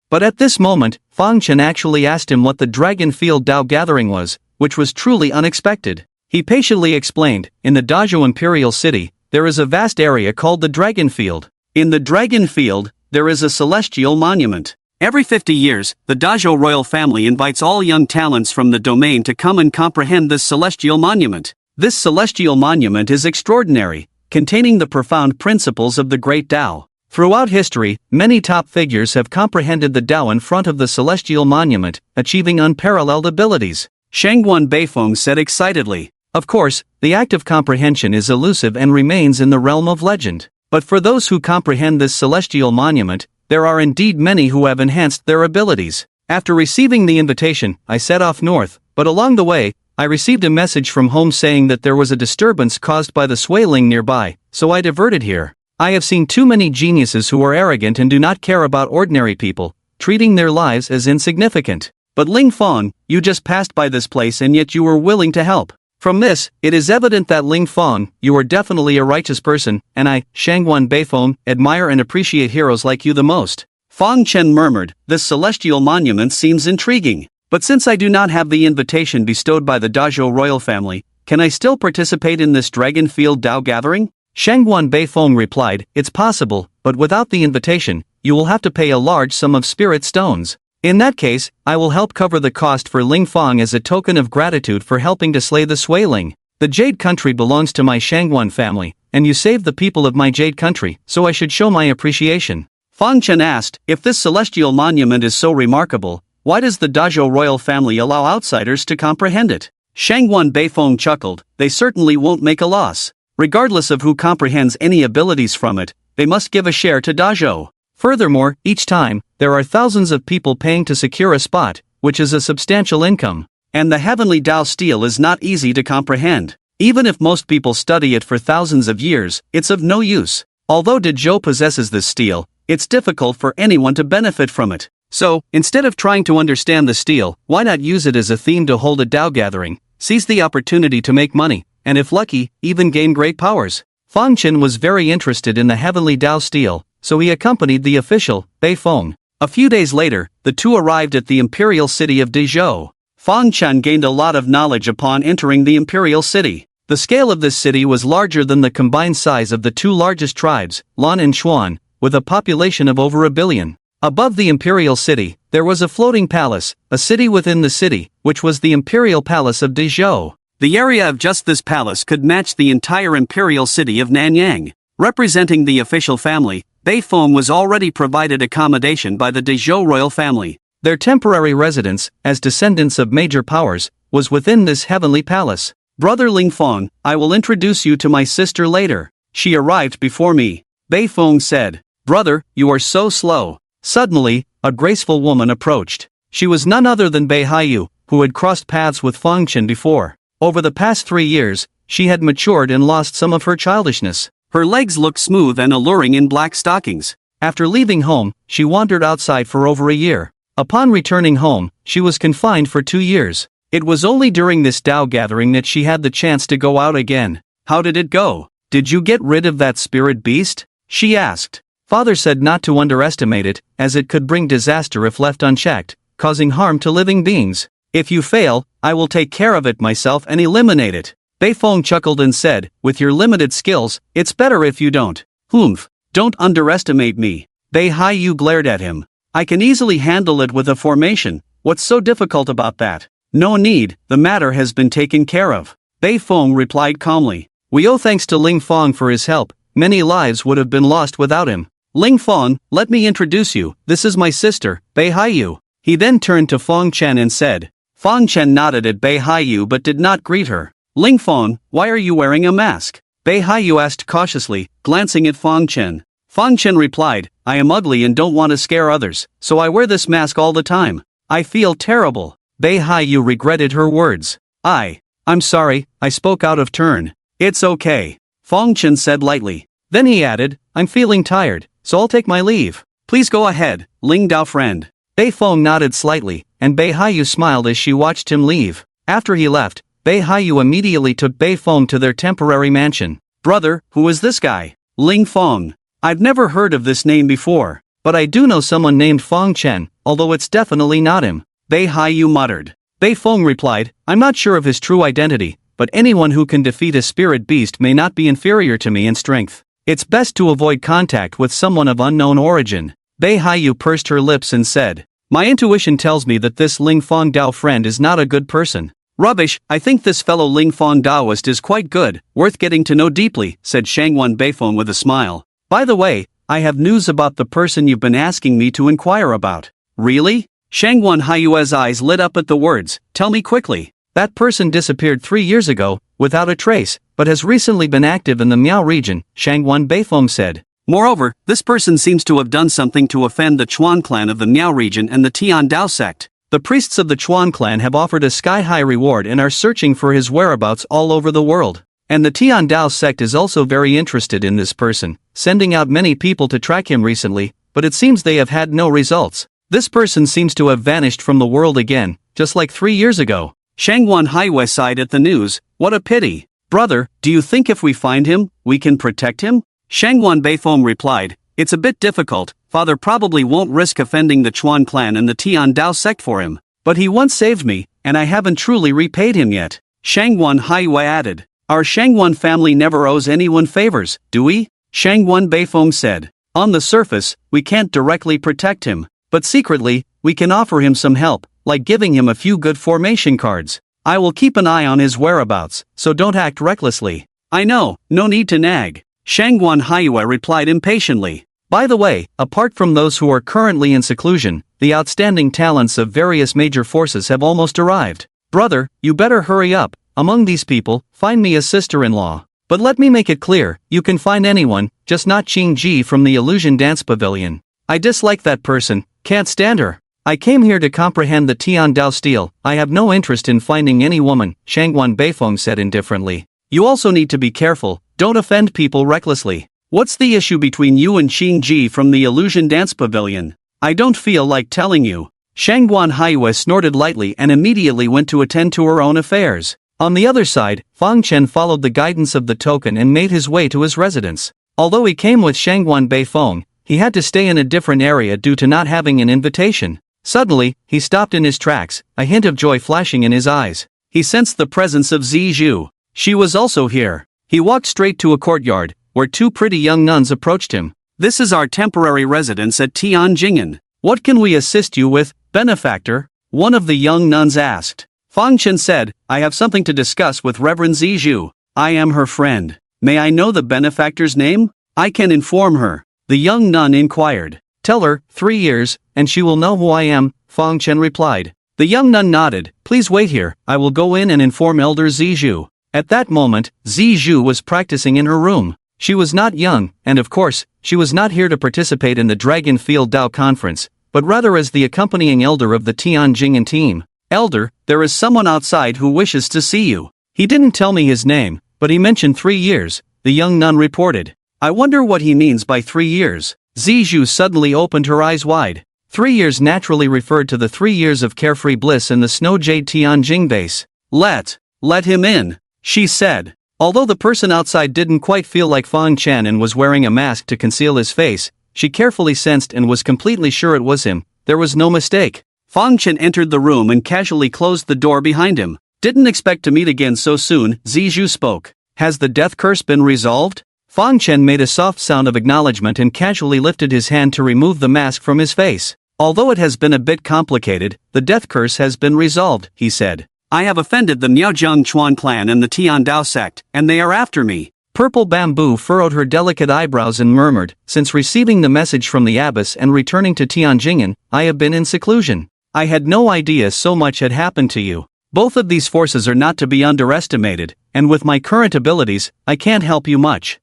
But at this moment, Fang Chen actually asked him what the Dragonfield Dao Gathering was, which was truly unexpected. He patiently explained, in the Dazhou Imperial City, there is a vast area called the Dragonfield. In the Dragonfield, there is a celestial monument. Every 50 years, the Dazhou royal family invites all young talents from the domain to come and comprehend this celestial monument. This celestial monument is extraordinary, containing the profound principles of the Great Tao. Throughout history, many top figures have comprehended the Tao in front of the celestial monument, achieving unparalleled abilities. Shangguan Beifeng said excitedly. Of course, the act of comprehension is elusive and remains in the realm of legend. But for those who comprehend this celestial monument, there are indeed many who have enhanced their abilities. After receiving the invitation, I set off north, but along the way, I received a message from home saying that there was a disturbance caused by the Swaling nearby, so I diverted here. I have seen too many geniuses who are arrogant and do not care about ordinary people, treating their lives as insignificant. But Ling Fong, you just passed by this place and yet you were willing to help. From this, it is evident that Ling Fong, you are definitely a righteous person, and I, Shangguan Beifeng, admire and appreciate heroes like you the most. Fong Chen murmured, this celestial monument seems intriguing. But since I do not have the invitation bestowed by the Dazhou royal family, can I still participate in this Dragon Field Dao gathering? Shangguan Beifeng replied, it's possible, but without the invitation, you will have to pay a large sum of spirit stones. In that case, I will help cover the cost for Ling Fong as a token of gratitude for helping to slay the Swaling. The Jade Country belongs to my Shangguan family, and you saved the people of my Jade Country, so I should show my appreciation. Fong Chen asked, if this celestial monument is so remarkable, why does the Dazhou royal family allow outsiders to comprehend it? Shangguan Beifeng chuckled, they certainly won't make a loss. Regardless of who comprehends any abilities from it, they must give a share to Dazhou. Furthermore, each time, there are thousands of people paying to secure a spot, which is a substantial income. And the heavenly Dao stele is not easy to comprehend. Even if most people study it for thousands of years, it's of no use. Although Dazhou possesses this stele, it's difficult for anyone to benefit from it. So, instead of trying to understand the stele, why not use it as a theme to hold a Dao gathering, seize the opportunity to make money, and if lucky, even gain great powers. Fong Chen was very interested in the heavenly Dao stele, so he accompanied the official, Beifeng. A few days later, the two arrived at the imperial city of Dazhou. Fong Chen gained a lot of knowledge upon entering the imperial city. The scale of this city was larger than the combined size of the two largest tribes, Lan and Xuan, with a population of over 1 billion. Above the imperial city, there was a floating palace, a city within the city, which was the imperial palace of Dazhou. The area of just this palace could match the entire imperial city of Nanyang. Representing the official family, Beifeng was already provided accommodation by the Dazhou royal family. Their temporary residence, as descendants of major powers, was within this heavenly palace. Brother Ling Fong, I will introduce you to my sister later. She arrived before me. Beifeng said, brother, you are so slow. Suddenly, a graceful woman approached. She was none other than Bei Haiyu, who had crossed paths with Fong Chen before. Over the past 3 years, she had matured and lost some of her childishness. Her legs looked smooth and alluring in black stockings. After leaving home, she wandered outside for over a year. Upon returning home, she was confined for 2 years. It was only during this Dao gathering that she had the chance to go out again. How did it go? Did you get rid of that spirit beast? She asked. Father said not to underestimate it, as it could bring disaster if left unchecked, causing harm to living beings. If you fail, I will take care of it myself and eliminate it. Beifeng chuckled and said, with your limited skills, it's better if you don't. Humph, don't underestimate me. Bei Haiyu glared at him. I can easily handle it with a formation, what's so difficult about that? No need, the matter has been taken care of. Beifeng replied calmly. We owe thanks to Ling Fong for his help, many lives would have been lost without him. Ling Fong, let me introduce you, this is my sister, Bei Haiyu. He then turned to Fong Chen and said. Fong Chen nodded at Bei Haiyu but did not greet her. Ling Fong, why are you wearing a mask? Bei Haiyu asked cautiously, glancing at Fong Chen. Fong Chen replied, I am ugly and don't want to scare others, so I wear this mask all the time. I feel terrible. Bei Haiyu regretted her words. I'm sorry, I spoke out of turn. It's okay. Fong Chen said lightly. Then he added, I'm feeling tired, so I'll take my leave. Please go ahead, Ling Dao friend. Beifeng nodded slightly, and Bei Haiyu smiled as she watched him leave. After he left, Bei Haiyu immediately took Beifeng to their temporary mansion. Brother, who is this guy? Ling Fong. I've never heard of this name before, but I do know someone named Fong Chen, although it's definitely not him. Bei Haiyu muttered. Beifeng replied, I'm not sure of his true identity, but anyone who can defeat a spirit beast may not be inferior to me in strength. It's best to avoid contact with someone of unknown origin. Bei Haiyu pursed her lips and said, my intuition tells me that this Ling Fong Dao friend is not a good person. Rubbish, I think this fellow Ling Fong Daoist is quite good, worth getting to know deeply, said Shangguan Beifeng with a smile. By the way, I have news about the person you've been asking me to inquire about. Really? Shangguan Haiyue's eyes lit up at the words, tell me quickly. That person disappeared 3 years ago, without a trace, but has recently been active in the Miao region, Shangguan Beifeng said. Moreover, this person seems to have done something to offend the Chuan clan of the Miao region and the Tian Dao sect. The priests of the Chuan clan have offered a sky-high reward and are searching for his whereabouts all over the world. And the Tian Dao sect is also very interested in this person, sending out many people to track him recently, but it seems they have had no results. This person seems to have vanished from the world again, just like 3 years ago. Shangguan Highway sighed at the news. What a pity. Brother, do you think if we find him, we can protect him? Shangguan Beifeng replied, it's a bit difficult. Father probably won't risk offending the Chuan clan and the Tian Dao sect for him. But he once saved me, and I haven't truly repaid him yet. Shangguan Highway added. Our Shangguan family never owes anyone favors, do we? Shangguan Beifeng said. On the surface, we can't directly protect him, but secretly, we can offer him some help, like giving him a few good formation cards. I will keep an eye on his whereabouts, so don't act recklessly. I know, no need to nag. Shangguan Highway replied impatiently. By the way, apart from those who are currently in seclusion, the outstanding talents of various major forces have almost arrived. Brother, you better hurry up. Among these people, find me a sister-in-law. But let me make it clear, you can find anyone, just not Qing Ji from the Illusion Dance Pavilion. I dislike that person, can't stand her. I came here to comprehend the Tian Dao steel. I have no interest in finding any woman, Shangguan Beifeng said indifferently. You also need to be careful, don't offend people recklessly. What's the issue between you and Qing Ji from the Illusion Dance Pavilion? I don't feel like telling you. Shangguan Highway snorted lightly and immediately went to attend to her own affairs. On the other side, Fang Chen followed the guidance of the token and made his way to his residence. Although he came with Shangguan Beifeng, he had to stay in a different area due to not having an invitation. Suddenly, he stopped in his tracks, a hint of joy flashing in his eyes. He sensed the presence of Zizhu. She was also here. He walked straight to a courtyard, where two pretty young nuns approached him. This is our temporary residence at Tianjingen. What can we assist you with, benefactor? One of the young nuns asked. Fang Chen said, I have something to discuss with Reverend Zizhu. I am her friend. May I know the benefactor's name? I can inform her. The young nun inquired. Tell her, 3 years, and she will know who I am, Fang Chen replied. The young nun nodded. Please wait here, I will go in and inform Elder Zizhu. At that moment, Zizhu was practicing in her room. She was not young, and of course, she was not here to participate in the Dragon Field Dao Conference, but rather as the accompanying elder of the Tianjingen team. Elder, there is someone outside who wishes to see you. He didn't tell me his name, but he mentioned 3 years, the young nun reported. I wonder what he means by 3 years. Zizhu suddenly opened her eyes wide. 3 years naturally referred to the 3 years of carefree bliss in the Snow Jade Tianjing base. Let him in, she said. Although the person outside didn't quite feel like Fang Chen and was wearing a mask to conceal his face, she carefully sensed and was completely sure it was him. There was no mistake. Fang Chen entered the room and casually closed the door behind him. Didn't expect to meet again so soon, Zizhu spoke. Has the death curse been resolved? Fang Chen made a soft sound of acknowledgement and casually lifted his hand to remove the mask from his face. Although it has been a bit complicated, the death curse has been resolved, he said. I have offended the Miaojiang Chuan clan and the Tian Dao sect, and they are after me. Purple Bamboo furrowed her delicate eyebrows and murmured, since receiving the message from the abbess and returning to Tianjingen, I have been in seclusion. I had no idea so much had happened to you. Both of these forces are not to be underestimated, and with my current abilities, I can't help you much.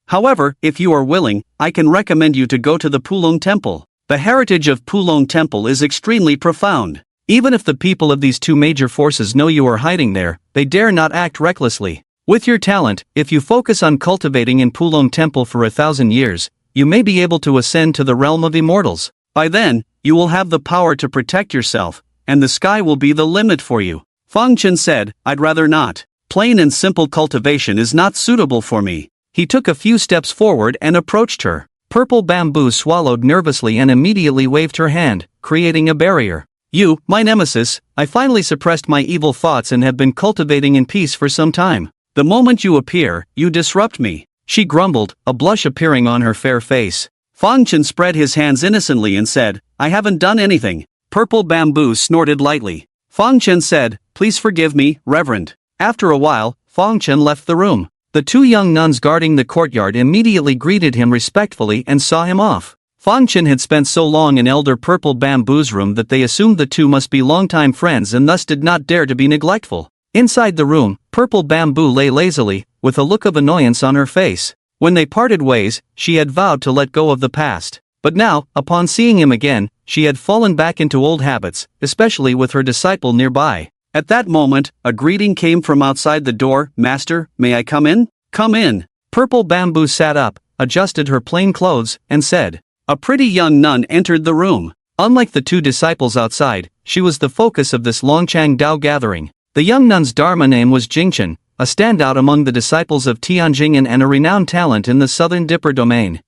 However, if you are willing, I can recommend you to go to the Pulong Temple. The heritage of Pulong Temple is extremely profound. Even if the people of these two major forces know you are hiding there, they dare not act recklessly. With your talent, if you focus on cultivating in Pulong Temple for 1,000 years, you may be able to ascend to the realm of immortals. By then, you will have the power to protect yourself, and the sky will be the limit for you. Fang Chen said, I'd rather not. Plain and simple cultivation is not suitable for me. He took a few steps forward and approached her. Purple Bamboo swallowed nervously and immediately waved her hand, creating a barrier. You, my nemesis, I finally suppressed my evil thoughts and have been cultivating in peace for some time. The moment you appear, you disrupt me. She grumbled, a blush appearing on her fair face. Fang Chen spread his hands innocently and said, I haven't done anything. Purple Bamboo snorted lightly. Fang Chen said, please forgive me, Reverend. After a while, Fang Chen left the room. The two young nuns guarding the courtyard immediately greeted him respectfully and saw him off. Fang Chen had spent so long in Elder Purple Bamboo's room that they assumed the two must be longtime friends and thus did not dare to be neglectful. Inside the room, Purple Bamboo lay lazily, with a look of annoyance on her face. When they parted ways, she had vowed to let go of the past. But now, upon seeing him again, she had fallen back into old habits, especially with her disciple nearby. At that moment, a greeting came from outside the door. "Master, may I come in?" "Come in." Purple Bamboo sat up, adjusted her plain clothes, and said. A pretty young nun entered the room. Unlike the two disciples outside, she was the focus of this Longchang Dao gathering. The young nun's Dharma name was Jingchen, a standout among the disciples of Tian and a renowned talent in the southern Dipper domain.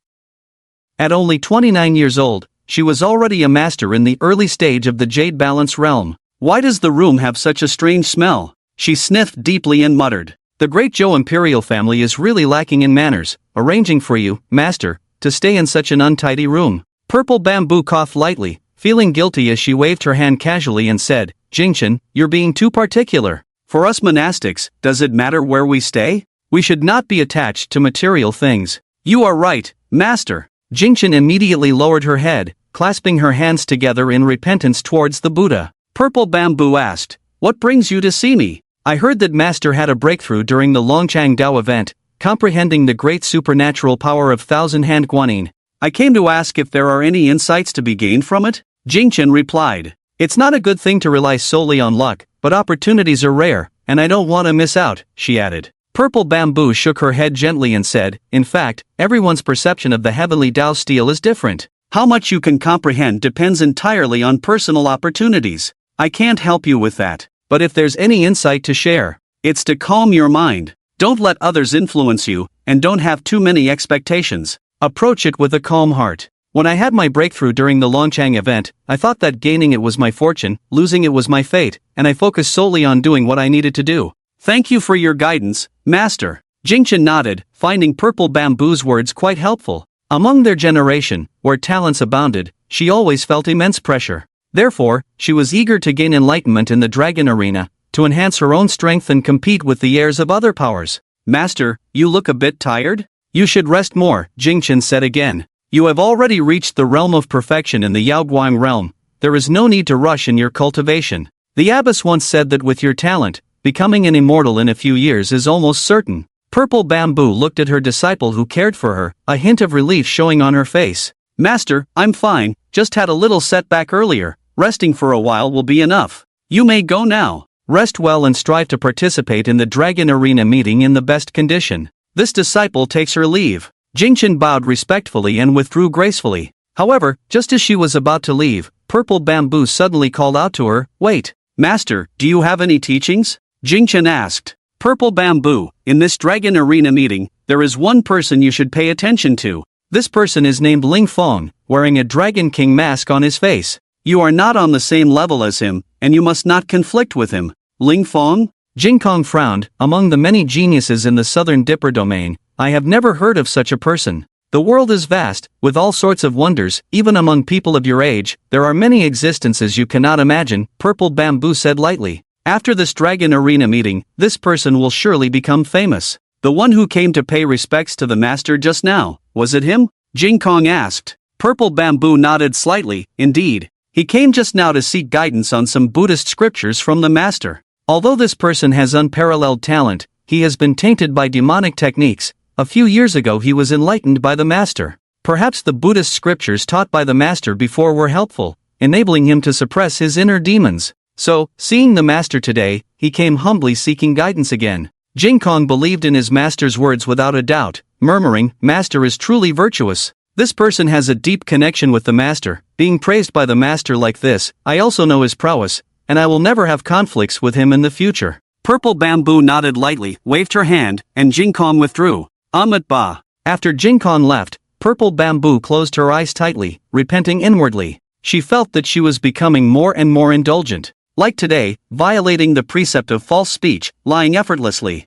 At only 29 years old, she was already a master in the early stage of the Jade Balance realm. "Why does the room have such a strange smell?" She sniffed deeply and muttered. "The great Zhou imperial family is really lacking in manners, arranging for you, master, to stay in such an untidy room." Purple Bamboo coughed lightly, feeling guilty as she waved her hand casually and said, "Jingchen, you're being too particular. For us monastics, does it matter where we stay? We should not be attached to material things." "You are right, master." Jingchen immediately lowered her head, clasping her hands together in repentance towards the Buddha. Purple Bamboo asked, "What brings you to see me?" "I heard that master had a breakthrough during the Longchang Dao event, comprehending the great supernatural power of Thousand-Hand Guanyin. I came to ask if there are any insights to be gained from it." Jingchen replied. "It's not a good thing to rely solely on luck, but opportunities are rare, and I don't want to miss out," she added. Purple Bamboo shook her head gently and said, "In fact, everyone's perception of the heavenly Dao steel is different. How much you can comprehend depends entirely on personal opportunities. I can't help you with that, but if there's any insight to share, it's to calm your mind. Don't let others influence you, and don't have too many expectations. Approach it with a calm heart. When I had my breakthrough during the Longchang event, I thought that gaining it was my fortune, losing it was my fate, and I focused solely on doing what I needed to do." "Thank you for your guidance, master." Jingchen nodded, finding Purple Bamboo's words quite helpful. Among their generation, where talents abounded, she always felt immense pressure. Therefore, she was eager to gain enlightenment in the dragon arena, to enhance her own strength and compete with the heirs of other powers. "Master, you look a bit tired? You should rest more," Jingchen said again. "You have already reached the realm of perfection in the Yaoguang realm. There is no need to rush in your cultivation. The abbess once said that with your talent, becoming an immortal in a few years is almost certain." Purple Bamboo looked at her disciple who cared for her, a hint of relief showing on her face. "Master, I'm fine, just had a little setback earlier. Resting for a while will be enough. You may go now. Rest well and strive to participate in the Dragon Arena meeting in the best condition." This disciple takes her leave. Jingchen bowed respectfully and withdrew gracefully. However, just as she was about to leave, Purple Bamboo suddenly called out to her, "Wait, master, do you have any teachings?" Jingchen asked. Purple Bamboo, "In this Dragon Arena meeting, there is one person you should pay attention to. This person is named Ling Fong, wearing a Dragon King mask on his face. You are not on the same level as him, and you must not conflict with him." "Ling Fong?" Jingkong frowned. "Among the many geniuses in the southern Dipper domain, I have never heard of such a person. The world is vast, with all sorts of wonders. Even among people of your age, there are many existences you cannot imagine," Purple Bamboo said lightly. "After this Dragon Arena meeting, this person will surely become famous." "The one who came to pay respects to the master just now, was it him?" Jingkong asked. Purple Bamboo nodded slightly. "Indeed. He came just now to seek guidance on some Buddhist scriptures from the master. Although this person has unparalleled talent, he has been tainted by demonic techniques. A few years ago he was enlightened by the master. Perhaps the Buddhist scriptures taught by the master before were helpful, enabling him to suppress his inner demons. So, seeing the master today, he came humbly seeking guidance again." Jingkong believed in his master's words without a doubt, murmuring, "Master is truly virtuous. This person has a deep connection with the master, being praised by the master like this. I also know his prowess, and I will never have conflicts with him in the future." Purple Bamboo nodded lightly, waved her hand, and Jingkong withdrew. Amit Ba. After Jingkong left, Purple Bamboo closed her eyes tightly, repenting inwardly. She felt that she was becoming more and more indulgent. Like today, violating the precept of false speech, lying effortlessly.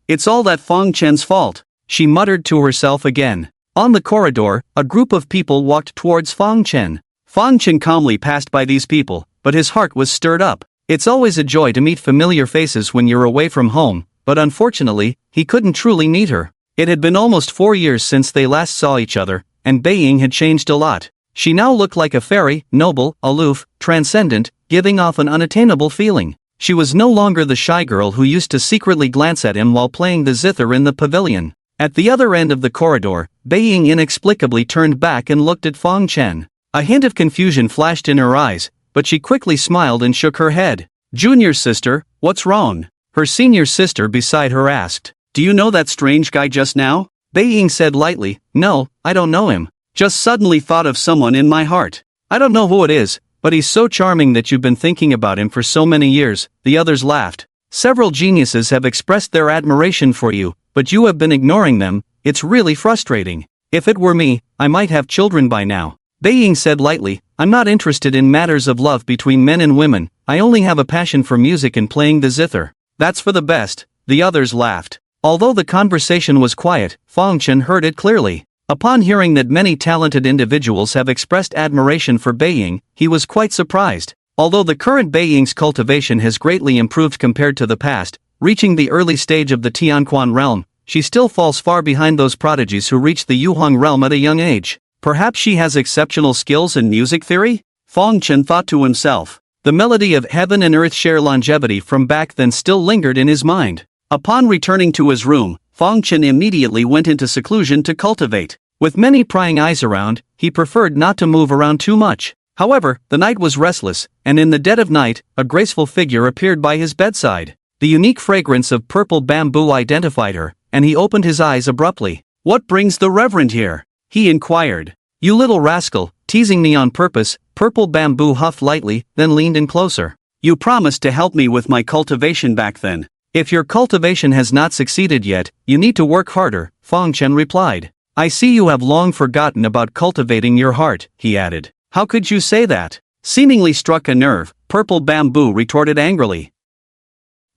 It's all that Fong Chen's fault," she muttered to herself again. On the corridor, a group of people walked towards Fong Chen. Fong Chen calmly passed by these people, but his heart was stirred up. It's always a joy to meet familiar faces when you're away from home, but unfortunately, he couldn't truly meet her. It had been almost 4 years since they last saw each other, and Beiying had changed a lot. She now looked like a fairy, noble, aloof, transcendent, giving off an unattainable feeling. She was no longer the shy girl who used to secretly glance at him while playing the zither in the pavilion. At the other end of the corridor, Beiying inexplicably turned back and looked at Fang Chen. A hint of confusion flashed in her eyes, but she quickly smiled and shook her head. "Junior sister, what's wrong?" Her senior sister beside her asked. "Do you know that strange guy just now?" Beiying said lightly, "No, I don't know him. Just suddenly thought of someone in my heart. I don't know who it is, but he's so charming that you've been thinking about him for so many years." The others laughed. "Several geniuses have expressed their admiration for you, but you have been ignoring them. It's really frustrating. If it were me, I might have children by now." Beiying said lightly, "I'm not interested in matters of love between men and women. I only have a passion for music and playing the zither." "That's for the best." The others laughed. Although the conversation was quiet, Fang Chen heard it clearly. Upon hearing that many talented individuals have expressed admiration for Beiying, he was quite surprised. Although the current Beiying's cultivation has greatly improved compared to the past, reaching the early stage of the Tianquan realm, she still falls far behind those prodigies who reached the Yuhuang realm at a young age. Perhaps she has exceptional skills in music theory? Fang Chen thought to himself. The melody of heaven and earth share longevity from back then still lingered in his mind. Upon returning to his room, Fang Chen immediately went into seclusion to cultivate. With many prying eyes around, he preferred not to move around too much. However, the night was restless, and in the dead of night, a graceful figure appeared by his bedside. The unique fragrance of purple bamboo identified her, and he opened his eyes abruptly. "What brings the Reverend here?" he inquired. "You little rascal, teasing me on purpose." Purple bamboo huffed lightly, then leaned in closer. "You promised to help me with my cultivation back then. If your cultivation has not succeeded yet, you need to work harder," Fang Chen replied. "I see you have long forgotten about cultivating your heart," he added. "How could you say that?" Seemingly struck a nerve, purple bamboo retorted angrily.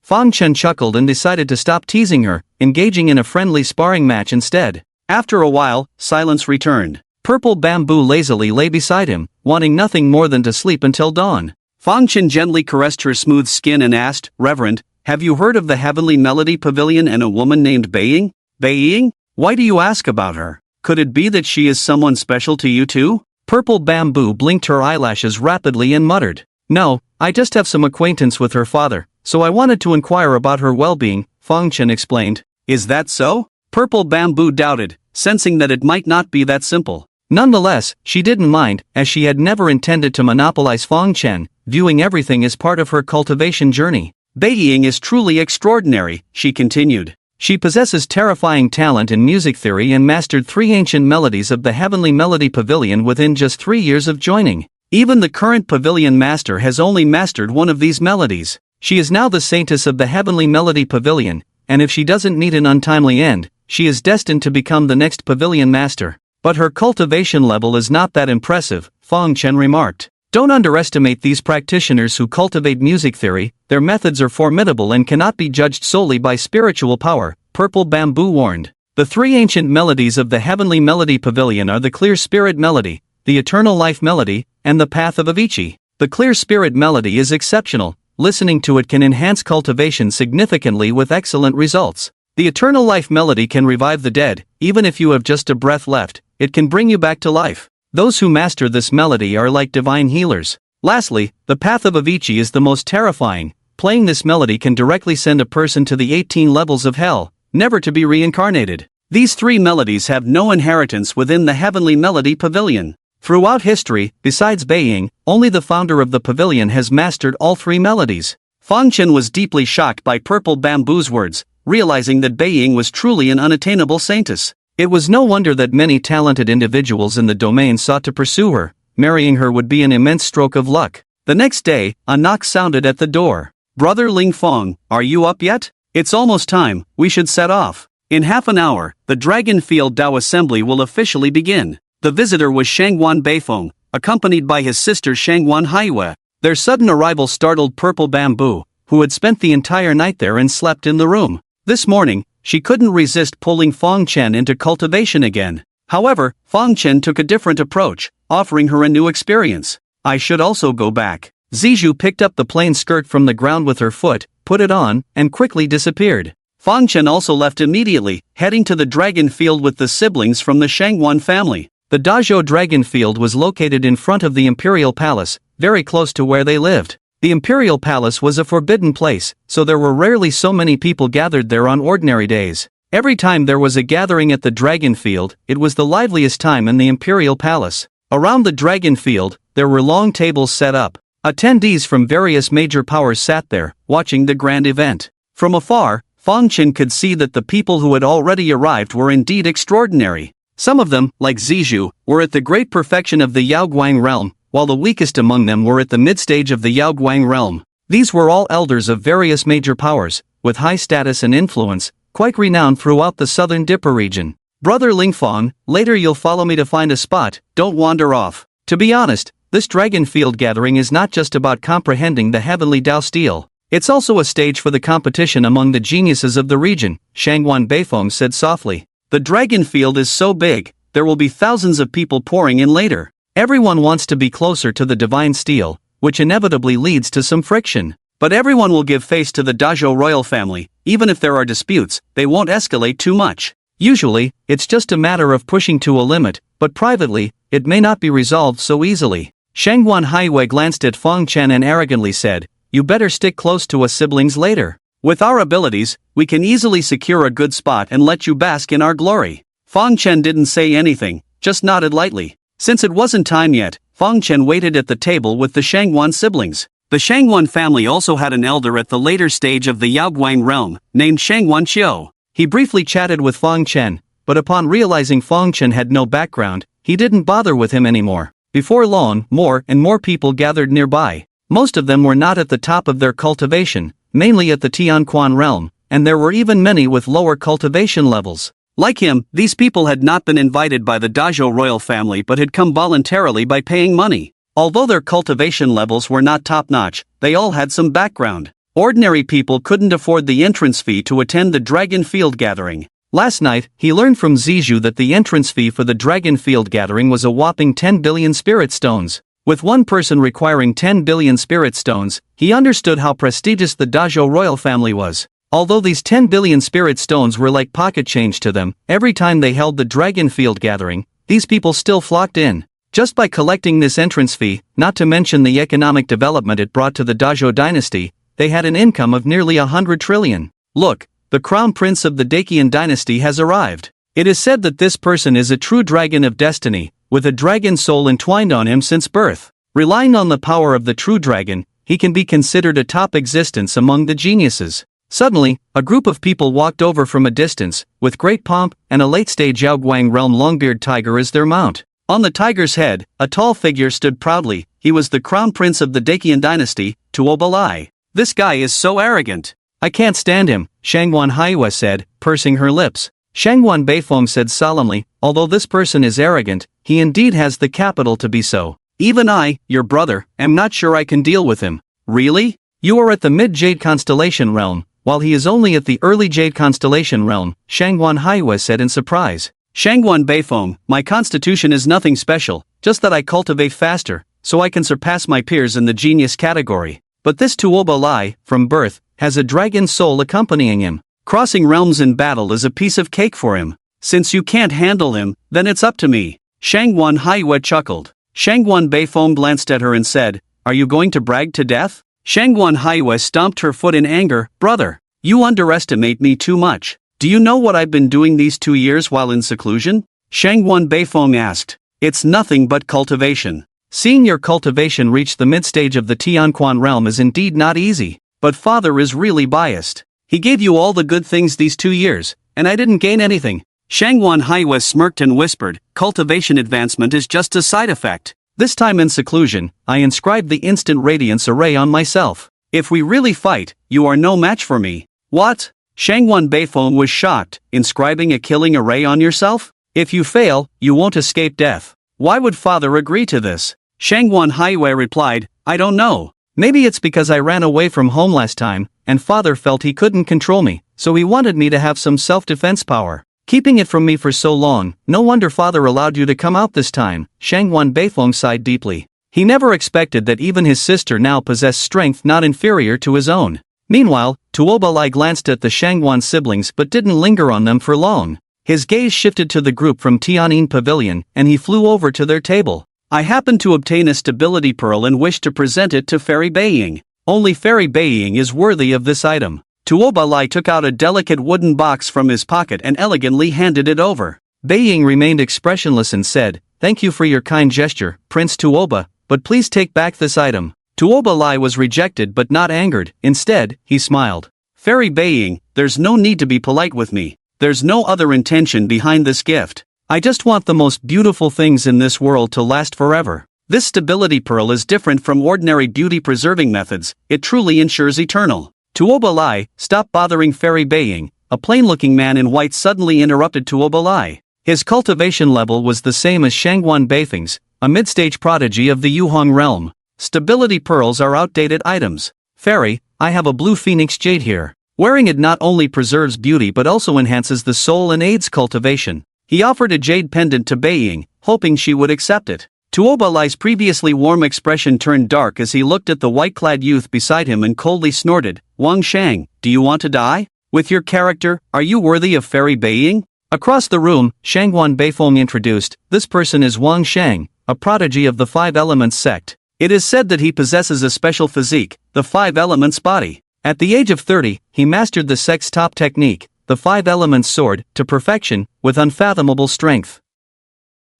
Fang Chen chuckled and decided to stop teasing her, engaging in a friendly sparring match instead. After a while, silence returned. Purple bamboo lazily lay beside him, wanting nothing more than to sleep until dawn. Fang Chen gently caressed her smooth skin and asked, "Reverend, have you heard of the Heavenly Melody Pavilion and a woman named Beiying?" "Beiying? Why do you ask about her? Could it be that she is someone special to you too?" Purple bamboo blinked her eyelashes rapidly and muttered. "No, I just have some acquaintance with her father, so I wanted to inquire about her well-being," Fang Chen explained. "Is that so?" Purple bamboo doubted, sensing that it might not be that simple. Nonetheless, she didn't mind, as she had never intended to monopolize Fang Chen, viewing everything as part of her cultivation journey. "Beiying is truly extraordinary," she continued. "She possesses terrifying talent in music theory and mastered 3 ancient melodies of the Heavenly Melody Pavilion within just 3 years of joining. Even the current pavilion master has only mastered one of these melodies. She is now the saintess of the Heavenly Melody Pavilion, and if she doesn't meet an untimely end, she is destined to become the next pavilion master. But her cultivation level is not that impressive," Fang Chen remarked. "Don't underestimate these practitioners who cultivate music theory. Their methods are formidable and cannot be judged solely by spiritual power," Purple Bamboo warned. "The 3 ancient melodies of the Heavenly Melody Pavilion are the Clear Spirit Melody, the Eternal Life Melody, and the Path of Avicii. The Clear Spirit Melody is exceptional. Listening to it can enhance cultivation significantly with excellent results. The Eternal Life Melody can revive the dead, even if you have just a breath left. It can bring you back to life. Those who master this melody are like divine healers. Lastly, the Path of Avicii is the most terrifying. Playing this melody can directly send a person to the 18 levels of hell, never to be reincarnated. These 3 melodies have no inheritance within the Heavenly Melody Pavilion. Throughout history, besides Beiying, only the founder of the pavilion has mastered all 3 melodies." Fang Chen was deeply shocked by Purple Bamboo's words, realizing that Beiying was truly an unattainable saintess. It was no wonder that many talented individuals in the domain sought to pursue her. Marrying her would be an immense stroke of luck. The next day, a knock sounded at the door. "Brother Ling Fong, are you up yet? It's almost time, we should set off. In half an hour, the Dragon Field Dao Assembly will officially begin." The visitor was Shangwan Beifeng, accompanied by his sister Shangwan Haiyue. Their sudden arrival startled Purple Bamboo, who had spent the entire night there and slept in the room. This morning, she couldn't resist pulling Fang Chen into cultivation again. However, Fang Chen took a different approach, offering her a new experience. "I should also go back." Zijou picked up the plain skirt from the ground with her foot, put it on, and quickly disappeared. Fang Chen also left immediately, heading to the Dragon Field with the siblings from the Shangwan family. The Dazhou Dragon Field was located in front of the Imperial Palace, very close to where they lived. The Imperial Palace was a forbidden place, so there were rarely so many people gathered there on ordinary days. Every time there was a gathering at the Dragon Field, it was the liveliest time in the Imperial Palace. Around the Dragon Field, there were long tables set up. Attendees from various major powers sat there, watching the grand event. From afar, Chen could see that the people who had already arrived were indeed extraordinary. Some of them, like Zizhu, were at the great perfection of the Yaoguang realm, while the weakest among them were at the mid-stage of the Yaoguang realm. These were all elders of various major powers, with high status and influence, quite renowned throughout the southern Dipper region. Brother Lingfang, later you'll follow me to find a spot, don't wander off. To be honest, this Dragon Field gathering is not just about comprehending the heavenly Dao steel. It's also a stage for the competition among the geniuses of the region, Shangguan Beifeng said softly. The Dragon Field is so big, there will be thousands of people pouring in later. Everyone wants to be closer to the divine steel, which inevitably leads to some friction. But everyone will give face to the Dazhou royal family, even if there are disputes, they won't escalate too much. Usually, it's just a matter of pushing to a limit, but privately, it may not be resolved so easily. Shangguan Haiwei glanced at Feng Chen and arrogantly said, "You better stick close to us siblings later. With our abilities, we can easily secure a good spot and let you bask in our glory." Feng Chen didn't say anything, just nodded lightly. Since it wasn't time yet, Feng Chen waited at the table with the Shangguan siblings. The Shangguan family also had an elder at the later stage of the Yaoguang realm, named Shangguan Xiao. He briefly chatted with Feng Chen, but upon realizing Feng Chen had no background, he didn't bother with him anymore. Before long, more and more people gathered nearby. Most of them were not at the top of their cultivation, mainly at the Tianquan realm, and there were even many with lower cultivation levels. Like him, these people had not been invited by the Dazhou royal family but had come voluntarily by paying money. Although their cultivation levels were not top-notch, they all had some background. Ordinary people couldn't afford the entrance fee to attend the Dragon Field gathering. Last night, he learned from Zizhu that the entrance fee for the Dragon Field gathering was a whopping 10 billion spirit stones. With one person requiring 10 billion spirit stones, he understood how prestigious the Dazhou royal family was. Although these 10 billion spirit stones were like pocket change to them, every time they held the Dragon Field gathering, these people still flocked in. Just by collecting this entrance fee, not to mention the economic development it brought to the Dazhou dynasty, they had an income of nearly 100 trillion. Look, the crown prince of the Dacian dynasty has arrived. It is said that this person is a true dragon of destiny, with a dragon soul entwined on him since birth. Relying on the power of the true dragon, he can be considered a top existence among the geniuses. Suddenly, a group of people walked over from a distance, with great pomp, and a late-stage Yaoguang realm longbeard tiger as their mount. On the tiger's head, a tall figure stood proudly. He was the crown prince of the Dacian dynasty, Tuobalai. This guy is so arrogant. I can't stand him, Shangguan Haiwei said, pursing her lips. Shangguan Beifeng said solemnly, although this person is arrogant, he indeed has the capital to be so. Even I, your brother, am not sure I can deal with him. Really? You are at the mid-Jade constellation realm, while he is only at the early Jade constellation realm, Shangguan Haiwei said in surprise. Shangguan Beifeng, my constitution is nothing special, just that I cultivate faster, so I can surpass my peers in the genius category. But this Tuoba Lai, from birth, has a dragon soul accompanying him. Crossing realms in battle is a piece of cake for him. Since you can't handle him, then it's up to me. Shangguan Haiwei chuckled. Shangguan Beifeng glanced at her and said, are you going to brag to death? Shangguan Haiwei stomped her foot in anger. Brother, you underestimate me too much. Do you know what I've been doing these 2 years while in seclusion? Shangguan Beifeng asked. It's nothing but cultivation. Seeing your cultivation reach the mid-stage of the Tianquan realm is indeed not easy, but father is really biased. He gave you all the good things these 2 years, and I didn't gain anything. Shangguan Haiwei smirked and whispered, cultivation advancement is just a side effect. This time in seclusion, I inscribed the instant radiance array on myself. If we really fight, you are no match for me. What? Shangguan Beifeng was shocked, inscribing a killing array on yourself? If you fail, you won't escape death. Why would father agree to this? Shangguan Haiwei replied, I don't know. Maybe it's because I ran away from home last time, and father felt he couldn't control me, so he wanted me to have some self-defense power. Keeping it from me for so long, no wonder father allowed you to come out this time, Shangguan Beifeng sighed deeply. He never expected that even his sister now possessed strength not inferior to his own. Meanwhile, Tuobalai glanced at the Shangguan siblings but didn't linger on them for long. His gaze shifted to the group from Tian'in Pavilion, and he flew over to their table. I happened to obtain a stability pearl and wish to present it to Fairy Beiying. Only Fairy Beiying is worthy of this item. Tuoba Lai took out a delicate wooden box from his pocket and elegantly handed it over. Beiying remained expressionless and said, "Thank you for your kind gesture, Prince Tuoba, but please take back this item." Tuoba Lai was rejected but not angered. Instead, he smiled. "Fairy Beiying, there's no need to be polite with me. There's no other intention behind this gift. I just want the most beautiful things in this world to last forever. This stability pearl is different from ordinary beauty-preserving methods, it truly ensures eternal." Tuoba Lai, stop bothering Fairy Beiying, a plain-looking man in white suddenly interrupted Tuoba Lai. His cultivation level was the same as Shangguan Beifeng's, a mid-stage prodigy of the Yuhong realm. "Stability pearls are outdated items. Fairy, I have a blue phoenix jade here. Wearing it not only preserves beauty but also enhances the soul and aids cultivation." He offered a jade pendant to Beiying, hoping she would accept it. Tuoba Lai's previously warm expression turned dark as he looked at the white-clad youth beside him and coldly snorted, "Wang Shang, do you want to die? With your character, are you worthy of Fairy Beiying?" Across the room, Shangguan Beifeng introduced, "This person is Wang Shang, a prodigy of the Five Elements sect. It is said that he possesses a special physique, the Five Elements body. At the age of 30, he mastered the sect's top technique, the Five Elements sword, to perfection, with unfathomable strength.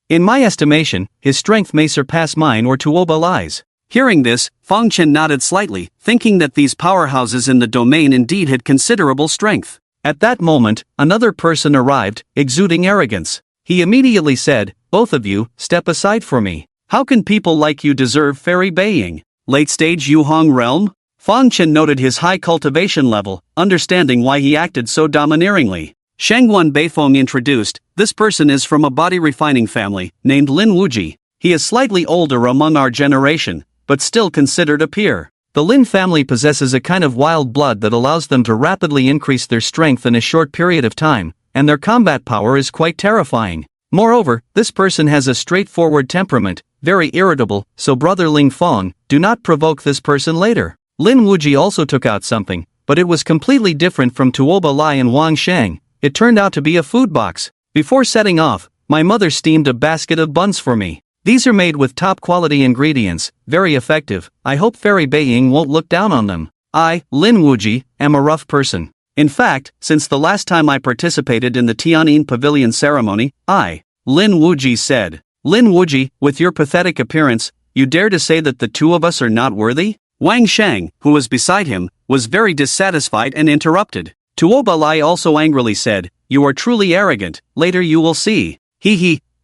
In my estimation, his strength may surpass mine or Tuoba Lai's." Hearing this, Fang Chen nodded slightly, thinking that these powerhouses in the domain indeed had considerable strength. At that moment, another person arrived, exuding arrogance. He immediately said, "Both of you, step aside for me. How can people like you deserve Fairy Beiying? Late-stage Yuhong realm?" Fang Chen noted his high cultivation level, understanding why he acted so domineeringly. Shangguan Beifeng introduced, "This person is from a body refining family, named Lin Wuji. He is slightly older among our generation, but still considered a peer. The Lin family possesses a kind of wild blood that allows them to rapidly increase their strength in a short period of time, and their combat power is quite terrifying. Moreover, this person has a straightforward temperament, very irritable, so Brother Ling Fong, do not provoke this person later." Lin Wuji also took out something, but it was completely different from Tuoba Lai and Wang Shang. It turned out to be a food box. "Before setting off, my mother steamed a basket of buns for me. These are made with top-quality ingredients, very effective. I hope Fairy Beiying won't look down on them. I, Lin Wuji, am a rough person. In fact, since the last time I participated in the Tian'in Pavilion ceremony, Lin Wuji said. Lin Wuji, with your pathetic appearance, you dare to say that the two of us are not worthy?" Wang Shang, who was beside him, was very dissatisfied and interrupted. Tuoba Lai also angrily said, "You are truly arrogant, later you will see.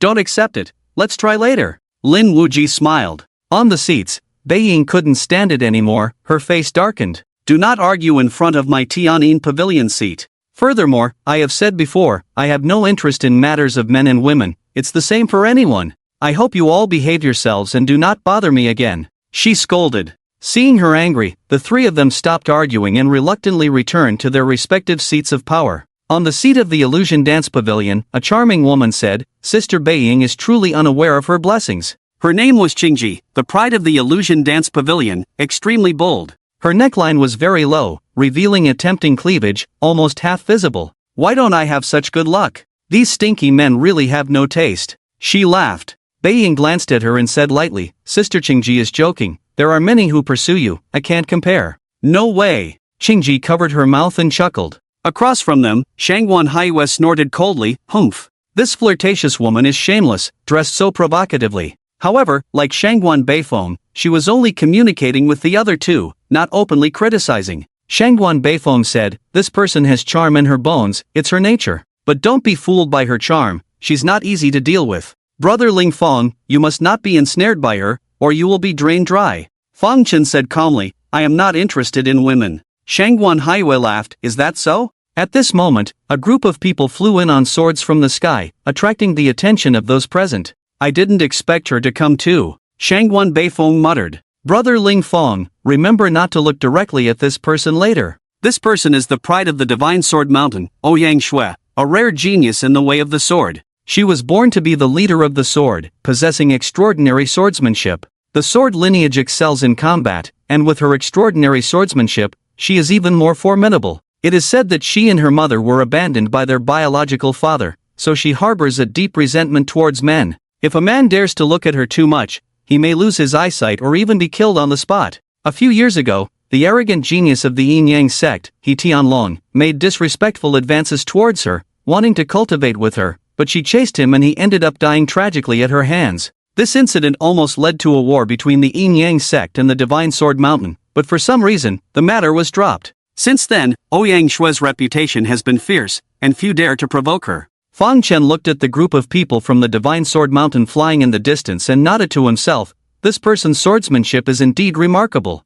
Don't accept it. Let's try later." Lin Wuji smiled. On the seats, Beiying couldn't stand it anymore, her face darkened. "Do not argue in front of my Tian'in Pavilion seat. Furthermore, I have said before, I have no interest in matters of men and women, it's the same for anyone. I hope you all behave yourselves and do not bother me again," she scolded. Seeing her angry, the three of them stopped arguing and reluctantly returned to their respective seats of power. On the seat of the Illusion Dance Pavilion, a charming woman said, "Sister Beiying is truly unaware of her blessings." Her name was Qingji, the pride of the Illusion Dance Pavilion, extremely bold. Her neckline was very low, revealing a tempting cleavage, almost half visible. "Why don't I have such good luck? These stinky men really have no taste." She laughed. Beiying glanced at her and said lightly, "Sister Qingji is joking. There are many who pursue you, I can't compare." "No way." Qingji covered her mouth and chuckled. Across from them, Shangguan Haiyue snorted coldly, "Humph. This flirtatious woman is shameless, dressed so provocatively." However, like Shangguan Beifeng, she was only communicating with the other two, not openly criticizing. Shangguan Beifeng said, "This person has charm in her bones, it's her nature. But don't be fooled by her charm, she's not easy to deal with. Brother Ling Fong, you must not be ensnared by her, or you will be drained dry." Fang Chen said calmly, "I am not interested in women." Shangguan Haiyue laughed, "Is that so?" At this moment, a group of people flew in on swords from the sky, attracting the attention of those present. "I didn't expect her to come too," Shangguan Beifeng muttered. "Brother Ling Fong, remember not to look directly at this person later. This person is the pride of the Divine Sword Mountain, Ouyang Shui, a rare genius in the way of the sword. She was born to be the leader of the sword, possessing extraordinary swordsmanship. The sword lineage excels in combat, and with her extraordinary swordsmanship, she is even more formidable. It is said that she and her mother were abandoned by their biological father, so she harbors a deep resentment towards men. If a man dares to look at her too much, he may lose his eyesight or even be killed on the spot. A few years ago, the arrogant genius of the yin-yang sect, he Tianlong, made disrespectful advances towards her, wanting to cultivate with her, but she chased him and he ended up dying tragically at her hands. This incident almost led to a war between the yin-yang sect and the Divine Sword Mountain, but for some reason, the matter was dropped. Since then, Ouyang Shue's reputation has been fierce, and few dare to provoke her. Fang Chen looked at the group of people from the Divine Sword Mountain flying in the distance and nodded to himself. This person's swordsmanship is indeed remarkable.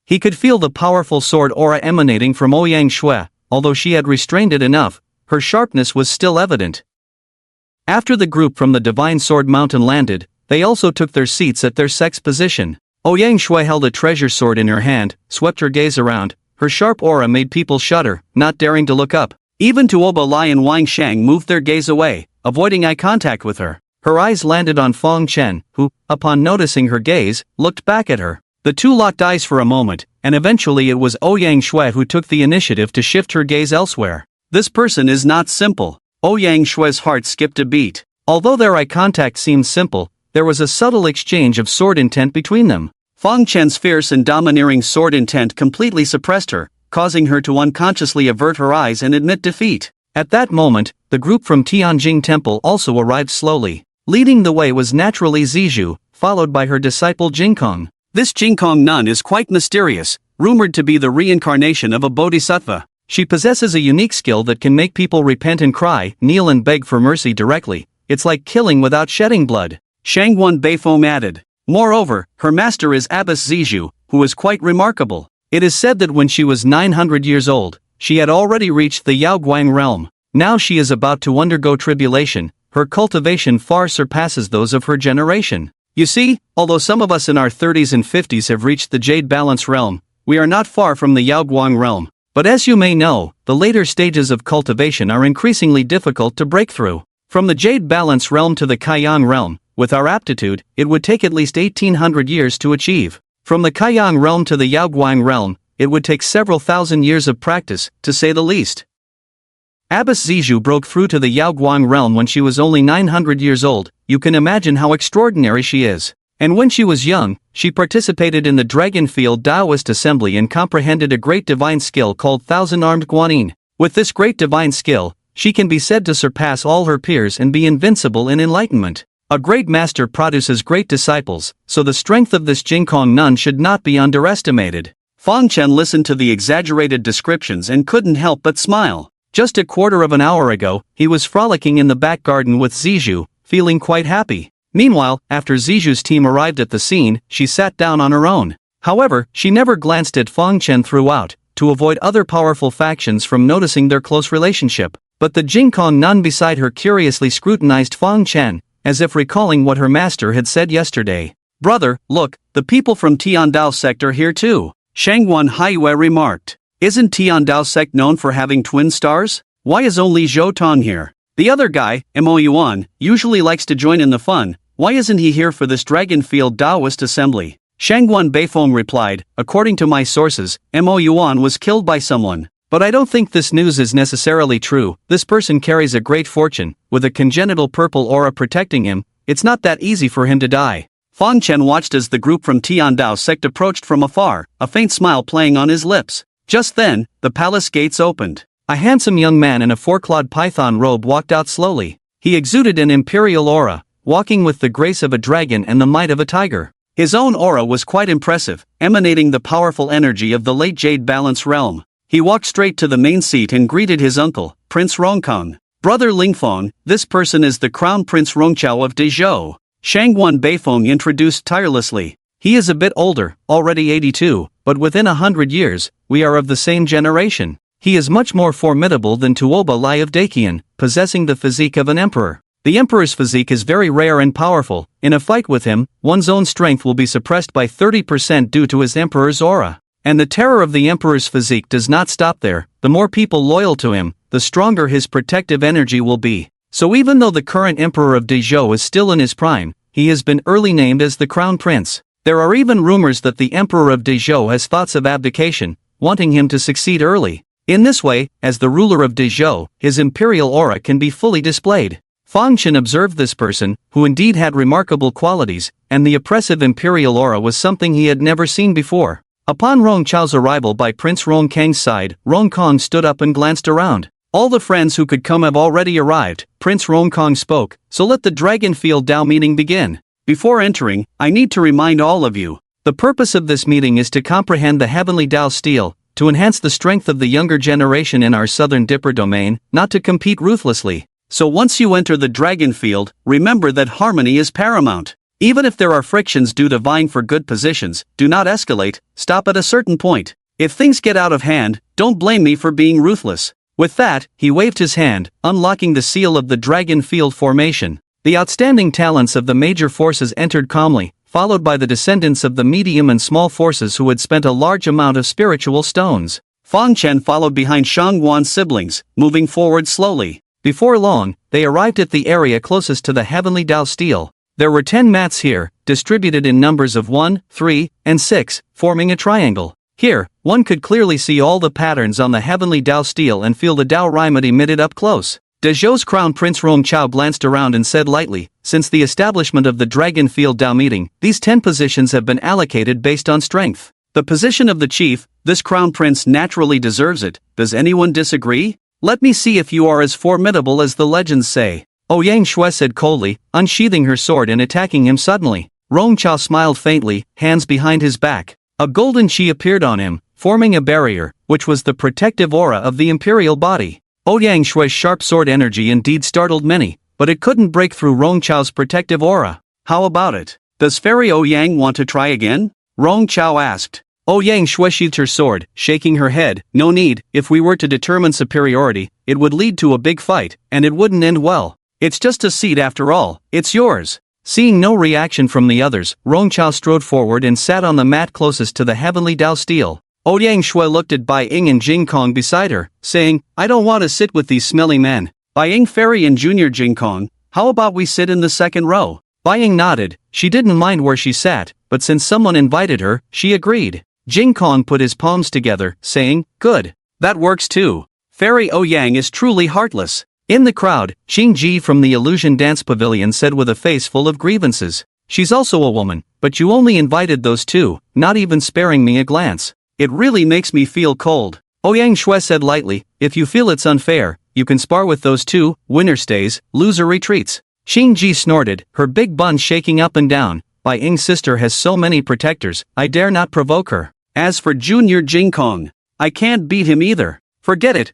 He could feel the powerful sword aura emanating from Ouyang Shui. Although she had restrained it enough, her sharpness was still evident. After the group from the Divine Sword Mountain landed, they also took their seats at their sect's position. Ouyang Shui held a treasure sword in her hand, swept her gaze around. Her sharp aura made people shudder, not daring to look up. Even Tuoba Lai and Wang Shang moved their gaze away, avoiding eye contact with her. Her eyes landed on Fang Chen, who, upon noticing her gaze, looked back at her. The two locked eyes for a moment, and eventually it was Ouyang Shui who took the initiative to shift her gaze elsewhere. This person is not simple. Ouyang Shui's heart skipped a beat. Although their eye contact seemed simple, there was a subtle exchange of sword intent between them. Fang Chen's fierce and domineering sword intent completely suppressed her, causing her to unconsciously avert her eyes and admit defeat. At that moment, the group from Tianjing Temple also arrived slowly. Leading the way was naturally Zizhu, followed by her disciple Jingkong. This Jingkong nun is quite mysterious, rumored to be the reincarnation of a bodhisattva. She possesses a unique skill that can make people repent and cry, kneel and beg for mercy directly. It's like killing without shedding blood. Shangguan Beifeng added. Moreover, her master is Abbess Zizhu, who is quite remarkable. It is said that when she was 900 years old, she had already reached the Yaoguang realm. Now she is about to undergo tribulation. Her cultivation far surpasses those of her generation. You see, although some of us in our 30s and 50s have reached the Jade Balance realm, we are not far from the Yaoguang realm. But as you may know, the later stages of cultivation are increasingly difficult to break through. From the Jade Balance realm to the Kaiyang realm, with our aptitude, it would take at least 1800 years to achieve. From the Kaiyang realm to the Yaoguang realm, it would take several thousand years of practice, to say the least. Abbess Zizhu broke through to the Yaoguang realm when she was only 900 years old. You can imagine how extraordinary she is. And when she was young, she participated in the Dragonfield Taoist Assembly and comprehended a great divine skill called Thousand-Armed Guanyin. With this great divine skill, she can be said to surpass all her peers and be invincible in enlightenment. A great master produces great disciples, so the strength of this Jingkong nun should not be underestimated. Fang Chen listened to the exaggerated descriptions and couldn't help but smile. Just a quarter of an hour ago, he was frolicking in the back garden with Zizhu, feeling quite happy. Meanwhile, after Zizhu's team arrived at the scene, she sat down on her own. However, she never glanced at Fang Chen throughout, to avoid other powerful factions from noticing their close relationship. But the Jingkong nun beside her curiously scrutinized Fang Chen, as if recalling what her master had said yesterday. Brother, look, the people from Tiandao sect are here too, Shangguan Haiyue remarked. Isn't Tiandao sect known for having twin stars? Why is only Zhou Tong here? The other guy, Mo Yuan, usually likes to join in the fun. Why isn't he here for this Dragonfield Taoist assembly? Shangguan Beifeng replied, according to my sources, Mo Yuan was killed by someone. But I don't think this news is necessarily true. This person carries a great fortune, with a congenital purple aura protecting him. It's not that easy for him to die. Fang Chen watched as the group from Tiandao sect approached from afar, a faint smile playing on his lips. Just then, the palace gates opened. A handsome young man in a four-clawed python robe walked out slowly. He exuded an imperial aura, walking with the grace of a dragon and the might of a tiger. His own aura was quite impressive, emanating the powerful energy of the late Jade Balance realm. He walked straight to the main seat and greeted his uncle, Prince Rongkong. Brother Lingfeng, this person is the Crown Prince Rongqiao of Dezhou. Shangguan Beifeng introduced tirelessly. He is a bit older, already 82, but within 100 years, we are of the same generation. He is much more formidable than Tuoba Lai of Daqian, possessing the physique of an emperor. The emperor's physique is very rare and powerful. In a fight with him, one's own strength will be suppressed by 30% due to his emperor's aura. And the terror of the emperor's physique does not stop there. The more people loyal to him, the stronger his protective energy will be. So even though the current emperor of Dezhou is still in his prime, he has been early named as the crown prince. There are even rumors that the emperor of Dezhou has thoughts of abdication, wanting him to succeed early. In this way, as the ruler of Dezhou, his imperial aura can be fully displayed. Fang Chen observed this person, who indeed had remarkable qualities, and the oppressive imperial aura was something he had never seen before. Upon Rong Chao's arrival by Prince Rong Kang's side, Rong Kong stood up and glanced around. All the friends who could come have already arrived. Prince Rong Kong spoke, so let the Dragonfield Dao meeting begin. Before entering, I need to remind all of you. The purpose of this meeting is to comprehend the heavenly Dao steel, to enhance the strength of the younger generation in our southern Dipper domain, not to compete ruthlessly. So once you enter the Dragonfield, remember that harmony is paramount. Even if there are frictions due to vying for good positions, do not escalate, stop at a certain point. If things get out of hand, don't blame me for being ruthless. With that, he waved his hand, unlocking the seal of the Dragonfield formation. The outstanding talents of the major forces entered calmly, followed by the descendants of the medium and small forces who had spent a large amount of spiritual stones. Fang Chen followed behind Shang Wan's siblings, moving forward slowly. Before long, they arrived at the area closest to the heavenly Dao steel. There were 10 mats here, distributed in numbers of 1, 3, and 6, forming a triangle. Here, one could clearly see all the patterns on the heavenly Dao steel and feel the Dao Raimat emitted up close. Dezhou's crown Prince Rong Chao glanced around and said lightly, since the establishment of the Dragonfield Dao meeting, these 10 positions have been allocated based on strength. The position of the chief, this crown prince naturally deserves it. Does anyone disagree? Let me see if you are as formidable as the legends say. Yang Shui said coldly, unsheathing her sword and attacking him suddenly. Rong Chao smiled faintly, hands behind his back. A golden chi appeared on him, forming a barrier, which was the protective aura of the imperial body. Yang Shui's sharp sword energy indeed startled many, but it couldn't break through Rong Chao's protective aura. How about it? Does Fairy Yang want to try again? Rong Chao asked. Yang Shui sheathed her sword, shaking her head. No need, if we were to determine superiority, it would lead to a big fight, and it wouldn't end well. It's just a seat after all, it's yours. Seeing no reaction from the others, Rong Chao strode forward and sat on the mat closest to the heavenly Dao steel. Yang Shui looked at Bai Ying and Jing Kong beside her, saying, I don't want to sit with these smelly men. Bai Ying Fairy and Junior Jing Kong, how about we sit in the second row? Bai Ying nodded, she didn't mind where she sat, but since someone invited her, she agreed. Jing Kong put his palms together, saying, good. That works too. Fairy Yang is truly heartless. In the crowd, Xing Ji from the Illusion Dance Pavilion said with a face full of grievances. She's also a woman, but you only invited those two, not even sparing me a glance. It really makes me feel cold. Yang Shui said lightly, if you feel it's unfair, you can spar with those two, winner stays, loser retreats. Xing Ji snorted, her big bun shaking up and down. Bai Ying's sister has so many protectors, I dare not provoke her. As for Junior Jing Kong, I can't beat him either. Forget it.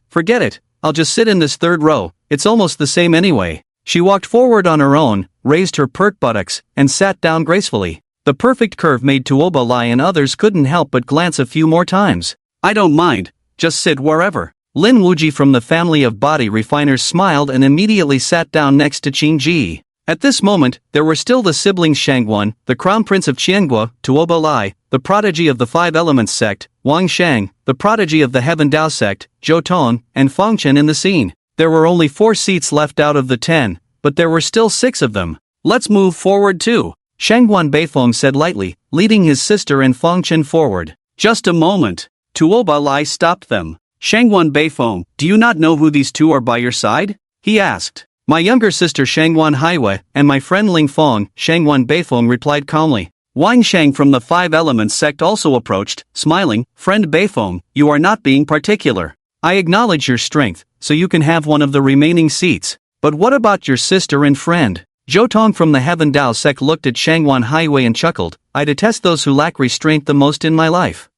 I'll just sit in this third row, it's almost the same anyway. She walked forward on her own, raised her pert buttocks, and sat down gracefully. The perfect curve made Tuoba Lai and others couldn't help but glance a few more times. I don't mind, just sit wherever. Lin Wuji from the family of body refiners smiled and immediately sat down next to Qing Ji. At this moment, there were still the siblings Shangguan, the crown prince of Qiangua, Tuoba Lai, the prodigy of the Five Elements sect, Wang Shang, the prodigy of the Heaven Dao sect, Zhou Tong, and Fang Chen in the scene. There were only 4 seats left out of the 10, but there were still 6 of them. Let's move forward too. Shangguan Beifeng said lightly, leading his sister and Fang Chen forward. Just a moment. Tuoba Lai stopped them. Shangguan Beifeng, do you not know who these two are by your side? He asked. My younger sister Shangguan Haiwei and my friend Ling Fong, Shangguan Beifeng replied calmly. Wang Shang from the Five Elements sect also approached, smiling, friend Beifeng, you are not being particular. I acknowledge your strength, so you can have one of the remaining seats. But what about your sister and friend? Zhou Tong from the Heaven Dao sect looked at Shangguan Haiwei and chuckled, I detest those who lack restraint the most in my life.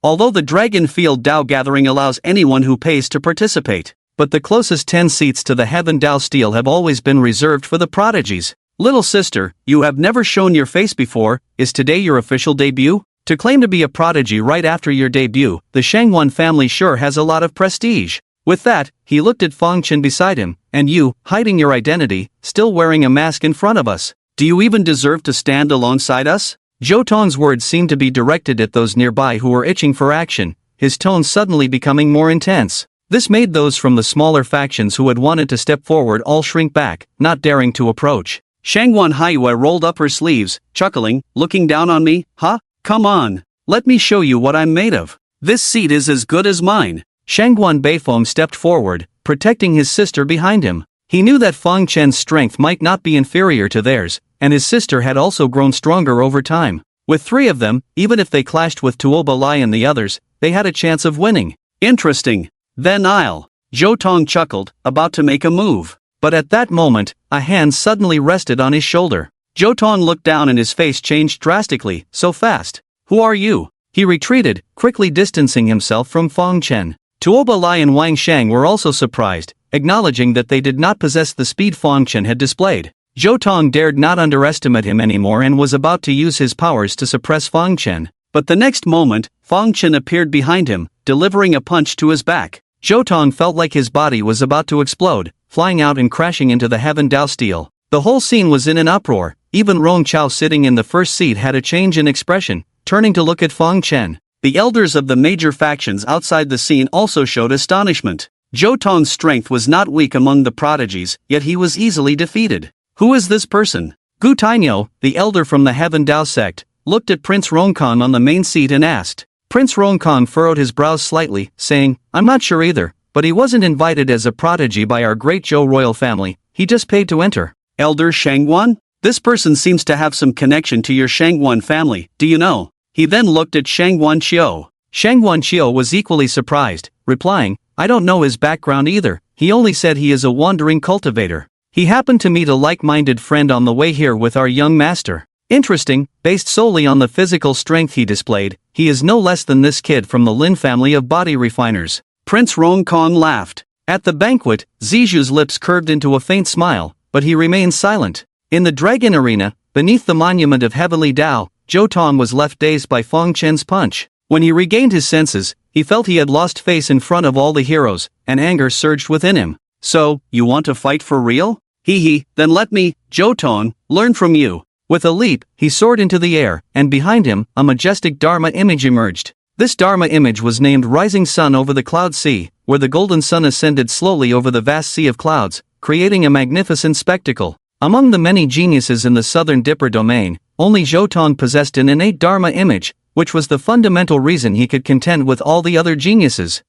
Although the Dragonfield Dao gathering allows anyone who pays to participate, but the closest 10 seats to the Heaven Dao steel have always been reserved for the prodigies. Little sister, you have never shown your face before, is today your official debut? To claim to be a prodigy right after your debut, the Shangguan family sure has a lot of prestige. With that, he looked at Fang Chen beside him, and you, hiding your identity, still wearing a mask in front of us. Do you even deserve to stand alongside us? Zhou Tong's words seemed to be directed at those nearby who were itching for action, his tone suddenly becoming more intense. This made those from the smaller factions who had wanted to step forward all shrink back, not daring to approach. Shangguan Haiwei rolled up her sleeves, chuckling, looking down on me, huh? Come on, let me show you what I'm made of. This seat is as good as mine. Shangguan Beifeng stepped forward, protecting his sister behind him. He knew that Fang Chen's strength might not be inferior to theirs, and his sister had also grown stronger over time. With 3 of them, even if they clashed with Tuoba Lai and the others, they had a chance of winning. Interesting. Then Zhou Tong chuckled, about to make a move. But at that moment, a hand suddenly rested on his shoulder. Zhou Tong looked down and his face changed drastically, so fast. Who are you? He retreated, quickly distancing himself from Fong Chen. Tuoba Lai and Wang Shang were also surprised, acknowledging that they did not possess the speed Fong Chen had displayed. Zhou Tong dared not underestimate him anymore and was about to use his powers to suppress Fong Chen. But the next moment, Fong Chen appeared behind him, delivering a punch to his back. Zhou Tong felt like his body was about to explode, flying out and crashing into the Heaven Dao steel. The whole scene was in an uproar. Even Rong Chao sitting in the first seat had a change in expression, turning to look at Fong Chen. The elders of the major factions outside the scene also showed astonishment. Zhou Tong's strength was not weak among the prodigies, yet he was easily defeated. Who is this person? Gu Tainyo, the elder from the Heaven Dao sect, looked at Prince Rongkong on the main seat and asked. Prince Rongkong furrowed his brows slightly, saying, I'm not sure either, but he wasn't invited as a prodigy by our great Zhou royal family, he just paid to enter. Elder Shangguan? This person seems to have some connection to your Shangguan family, do you know? He then looked at Shangguan Xiao. Shangguan Xiao was equally surprised, replying, I don't know his background either, he only said he is a wandering cultivator. He happened to meet a like-minded friend on the way here with our young master. Interesting, based solely on the physical strength he displayed, he is no less than this kid from the Lin family of body refiners. Prince Rongkong laughed. At the banquet, Ziju's lips curved into a faint smile, but he remained silent. In the dragon arena, beneath the monument of Heavenly Dao, Zhou Tong was left dazed by Fong Chen's punch. When he regained his senses, he felt he had lost face in front of all the heroes, and anger surged within him. So, you want to fight for real? Hee, then let me, Zhou Tong, learn from you. With a leap, he soared into the air, and behind him, a majestic Dharma image emerged. This Dharma image was named Rising Sun over the Cloud Sea, where the golden sun ascended slowly over the vast sea of clouds, creating a magnificent spectacle. Among the many geniuses in the Southern Dipper domain, only Zhou Tong possessed an innate Dharma image, which was the fundamental reason he could contend with all the other geniuses.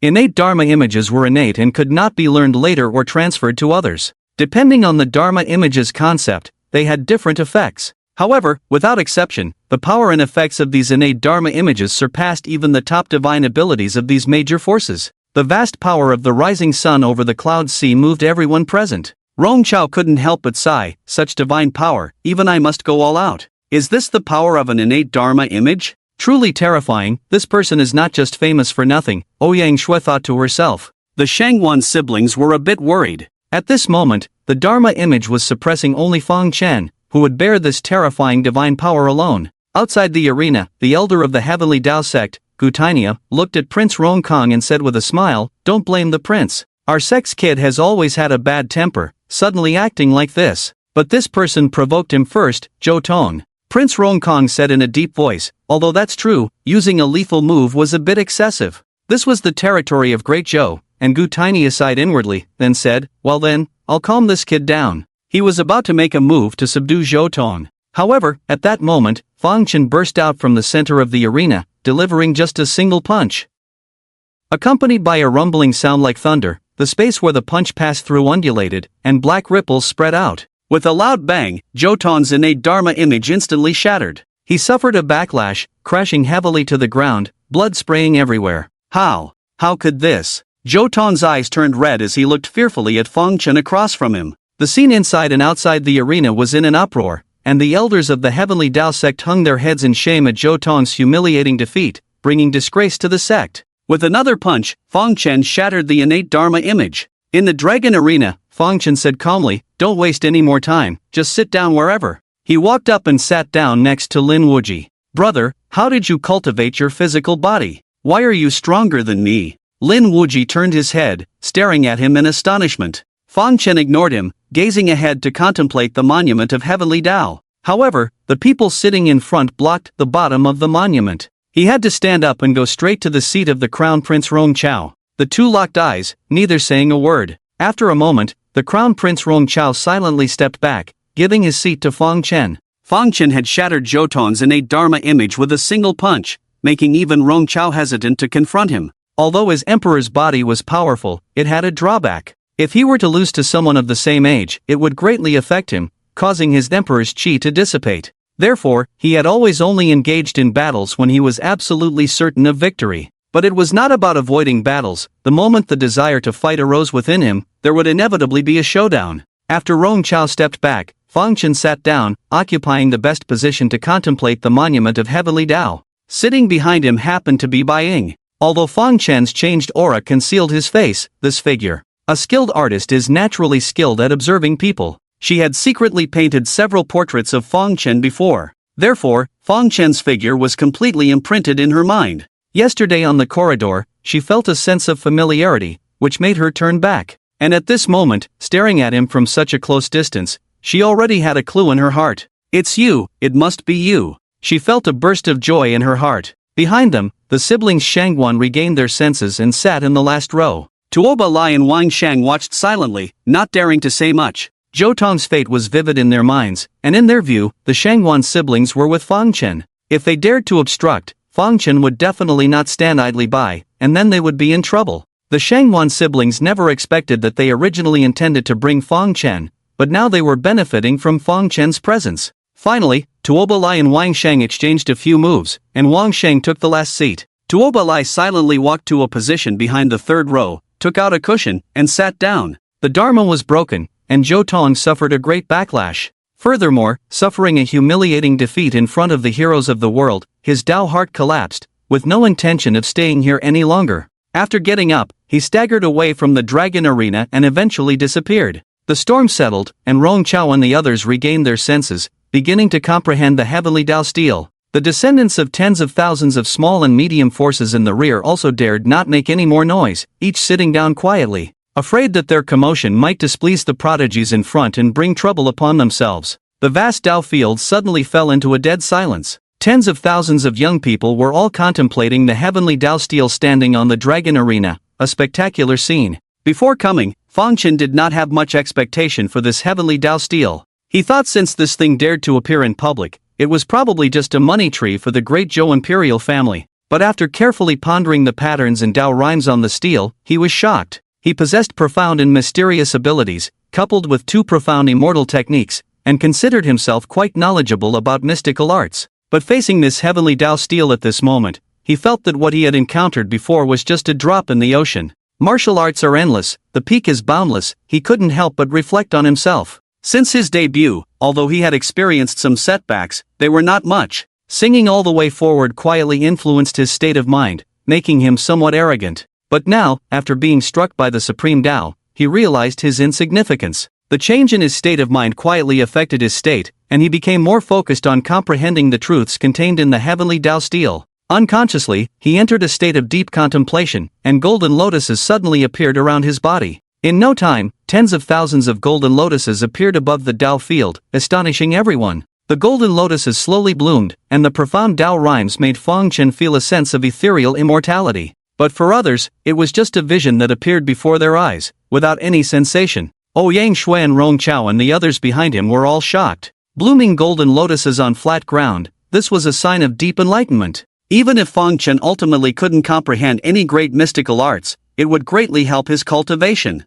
Innate Dharma images were innate and could not be learned later or transferred to others. Depending on the Dharma image's concept, they had different effects. However, without exception, the power and effects of these innate Dharma images surpassed even the top divine abilities of these major forces. The vast power of the rising sun over the cloud sea moved everyone present. Rong Chao couldn't help but sigh, such divine power, even I must go all out. Is this the power of an innate Dharma image? Truly terrifying, this person is not just famous for nothing, Ouyang Shui thought to herself. The Shangguan siblings were a bit worried. At this moment, the Dharma image was suppressing only Fong Chen, who would bear this terrifying divine power alone. Outside the arena, the elder of the Heavenly Dao sect, Gu Tainyo, looked at Prince Rongkong and said with a smile, don't blame the prince. Our sect's kid has always had a bad temper, suddenly acting like this. But this person provoked him first, Zhou Tong. Prince Rongkong said in a deep voice, although that's true, using a lethal move was a bit excessive. This was the territory of Great Zhou, and Gu Tainyo sighed inwardly, then said, well then, I'll calm this kid down. He was about to make a move to subdue Zhou Tong. However, at that moment, Fong Chen burst out from the center of the arena, delivering just a single punch. Accompanied by a rumbling sound like thunder, the space where the punch passed through undulated, and black ripples spread out. With a loud bang, Zhou Tong's innate Dharma image instantly shattered. He suffered a backlash, crashing heavily to the ground, blood spraying everywhere. How could this? Zhou Tong's eyes turned red as he looked fearfully at Fong Chen across from him. The scene inside and outside the arena was in an uproar, and the elders of the Heavenly Dao sect hung their heads in shame at Zhou Tong's humiliating defeat, bringing disgrace to the sect. With another punch, Fong Chen shattered the innate Dharma image. In the dragon arena, Fong Chen said calmly, don't waste any more time, just sit down wherever. He walked up and sat down next to Lin Wuji. Brother, how did you cultivate your physical body? Why are you stronger than me? Lin Wuji turned his head, staring at him in astonishment. Fong Chen ignored him, gazing ahead to contemplate the monument of Heavenly Dao. However, the people sitting in front blocked the bottom of the monument. He had to stand up and go straight to the seat of the Crown Prince Rong Chao. The two locked eyes, neither saying a word. After a moment, the Crown Prince Rong Chao silently stepped back, giving his seat to Fong Chen. Fong Chen had shattered Zhou Tong's innate Dharma image with a single punch, making even Rong Chao hesitant to confront him. Although his emperor's body was powerful, it had a drawback. If he were to lose to someone of the same age, it would greatly affect him, causing his emperor's chi to dissipate. Therefore, he had always only engaged in battles when he was absolutely certain of victory. But it was not about avoiding battles. The moment the desire to fight arose within him, there would inevitably be a showdown. After Rong Xiao stepped back, Fang Chen sat down, occupying the best position to contemplate the monument of heavenly Tao. Sitting behind him happened to be Bai Ying. Although Fang Chen's changed aura concealed his face, this figure, a skilled artist, is naturally skilled at observing people. She had secretly painted several portraits of Fang Chen before. Therefore, Fang Chen's figure was completely imprinted in her mind. Yesterday on the corridor, she felt a sense of familiarity, which made her turn back. And at this moment, staring at him from such a close distance, she already had a clue in her heart. It's you, it must be you. She felt a burst of joy in her heart. Behind them, the siblings Shangguan regained their senses and sat in the last row. Tuoba Lai and Wang Shang watched silently, not daring to say much. Zhou Tong's fate was vivid in their minds, and in their view, the Shangguan siblings were with Fang Chen. If they dared to obstruct, Fang Chen would definitely not stand idly by, and then they would be in trouble. The Shangguan siblings never expected that they originally intended to bring Fang Chen, but now they were benefiting from Fang Chen's presence. Finally, Tuoba Lai and Wang Shang exchanged a few moves, and Wang Shang took the last seat. Tuoba Lai silently walked to a position behind the third row, took out a cushion, and sat down. The Dharma was broken, and Zhou Tong suffered a great backlash. Furthermore, suffering a humiliating defeat in front of the heroes of the world, his Tao heart collapsed, with no intention of staying here any longer. After getting up, he staggered away from the dragon arena and eventually disappeared. The storm settled, and Rong Xiao and the others regained their senses, beginning to comprehend the heavenly Tao steel. The descendants of tens of thousands of small and medium forces in the rear also dared not make any more noise, each sitting down quietly, afraid that their commotion might displease the prodigies in front and bring trouble upon themselves. The vast Tao field suddenly fell into a dead silence. Tens of thousands of young people were all contemplating the heavenly Tao steel standing on the dragon arena, a spectacular scene. Before coming, Fang Chen did not have much expectation for this heavenly Tao steel. He thought since this thing dared to appear in public, it was probably just a money tree for the great Zhou imperial family. But after carefully pondering the patterns and Tao rhymes on the steel, he was shocked. He possessed profound and mysterious abilities, coupled with two profound immortal techniques, and considered himself quite knowledgeable about mystical arts. But facing this heavenly Tao steel at this moment, he felt that what he had encountered before was just a drop in the ocean. Martial arts are endless, the peak is boundless. He couldn't help but reflect on himself. Since his debut, although he had experienced some setbacks, they were not much. Singing all the way forward quietly influenced his state of mind, making him somewhat arrogant. But now, after being struck by the supreme Tao, he realized his insignificance. The change in his state of mind quietly affected his state, and he became more focused on comprehending the truths contained in the heavenly Tao steel. Unconsciously, he entered a state of deep contemplation, and golden lotuses suddenly appeared around his body. In no time, tens of thousands of golden lotuses appeared above the Tao field, astonishing everyone. The golden lotuses slowly bloomed, and the profound Tao rhymes made Fang Chen feel a sense of ethereal immortality. But for others, it was just a vision that appeared before their eyes, without any sensation. Ouyang Shui and Rong Xiao and the others behind him were all shocked. Blooming golden lotuses on flat ground, this was a sign of deep enlightenment. Even if Fang Chen ultimately couldn't comprehend any great mystical arts, it would greatly help his cultivation.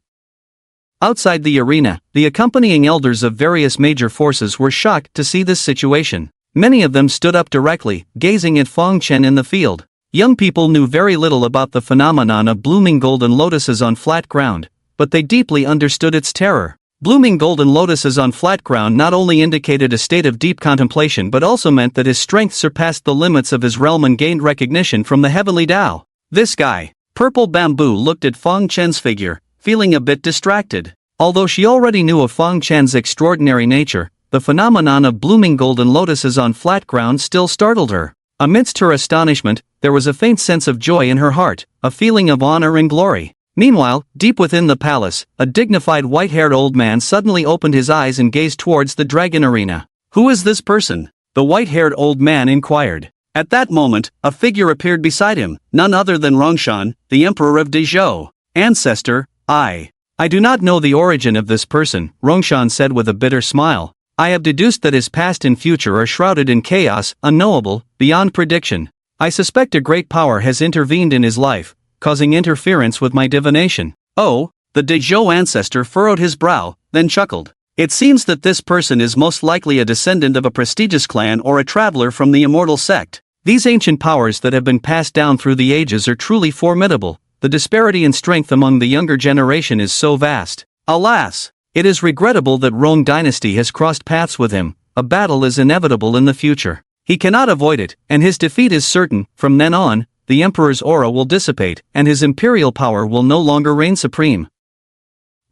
Outside the arena, the accompanying elders of various major forces were shocked to see this situation. Many of them stood up directly, gazing at Fang Chen in the field. Young people knew very little about the phenomenon of blooming golden lotuses on flat ground, but they deeply understood its terror. Blooming golden lotuses on flat ground not only indicated a state of deep contemplation but also meant that his strength surpassed the limits of his realm and gained recognition from the heavenly Tao. This guy, Purple Bamboo, looked at Fang Chen's figure, feeling a bit distracted. Although she already knew of Fang Chen's extraordinary nature, the phenomenon of blooming golden lotuses on flat ground still startled her. Amidst her astonishment, there was a faint sense of joy in her heart, a feeling of honor and glory. Meanwhile, deep within the palace, a dignified white-haired old man suddenly opened his eyes and gazed towards the dragon arena. "Who is this person?" the white-haired old man inquired. At that moment, a figure appeared beside him, none other than Rongshan, the emperor of Dezhou. "Ancestor, I do not know the origin of this person," Rongshan said with a bitter smile. "I have deduced that his past and future are shrouded in chaos, unknowable, beyond prediction. I suspect a great power has intervened in his life, causing interference with my divination." "Oh," the Dezhou ancestor furrowed his brow, then chuckled. It seems that this person is most likely a descendant of a prestigious clan or a traveler from the immortal sect. These ancient powers that have been passed down through the ages are truly formidable. The disparity in strength among the younger generation is so vast. Alas! It is regrettable that Rong dynasty has crossed paths with him. A battle is inevitable in the future. He cannot avoid it, and his defeat is certain. From then on, the emperor's aura will dissipate, and his imperial power will no longer reign supreme.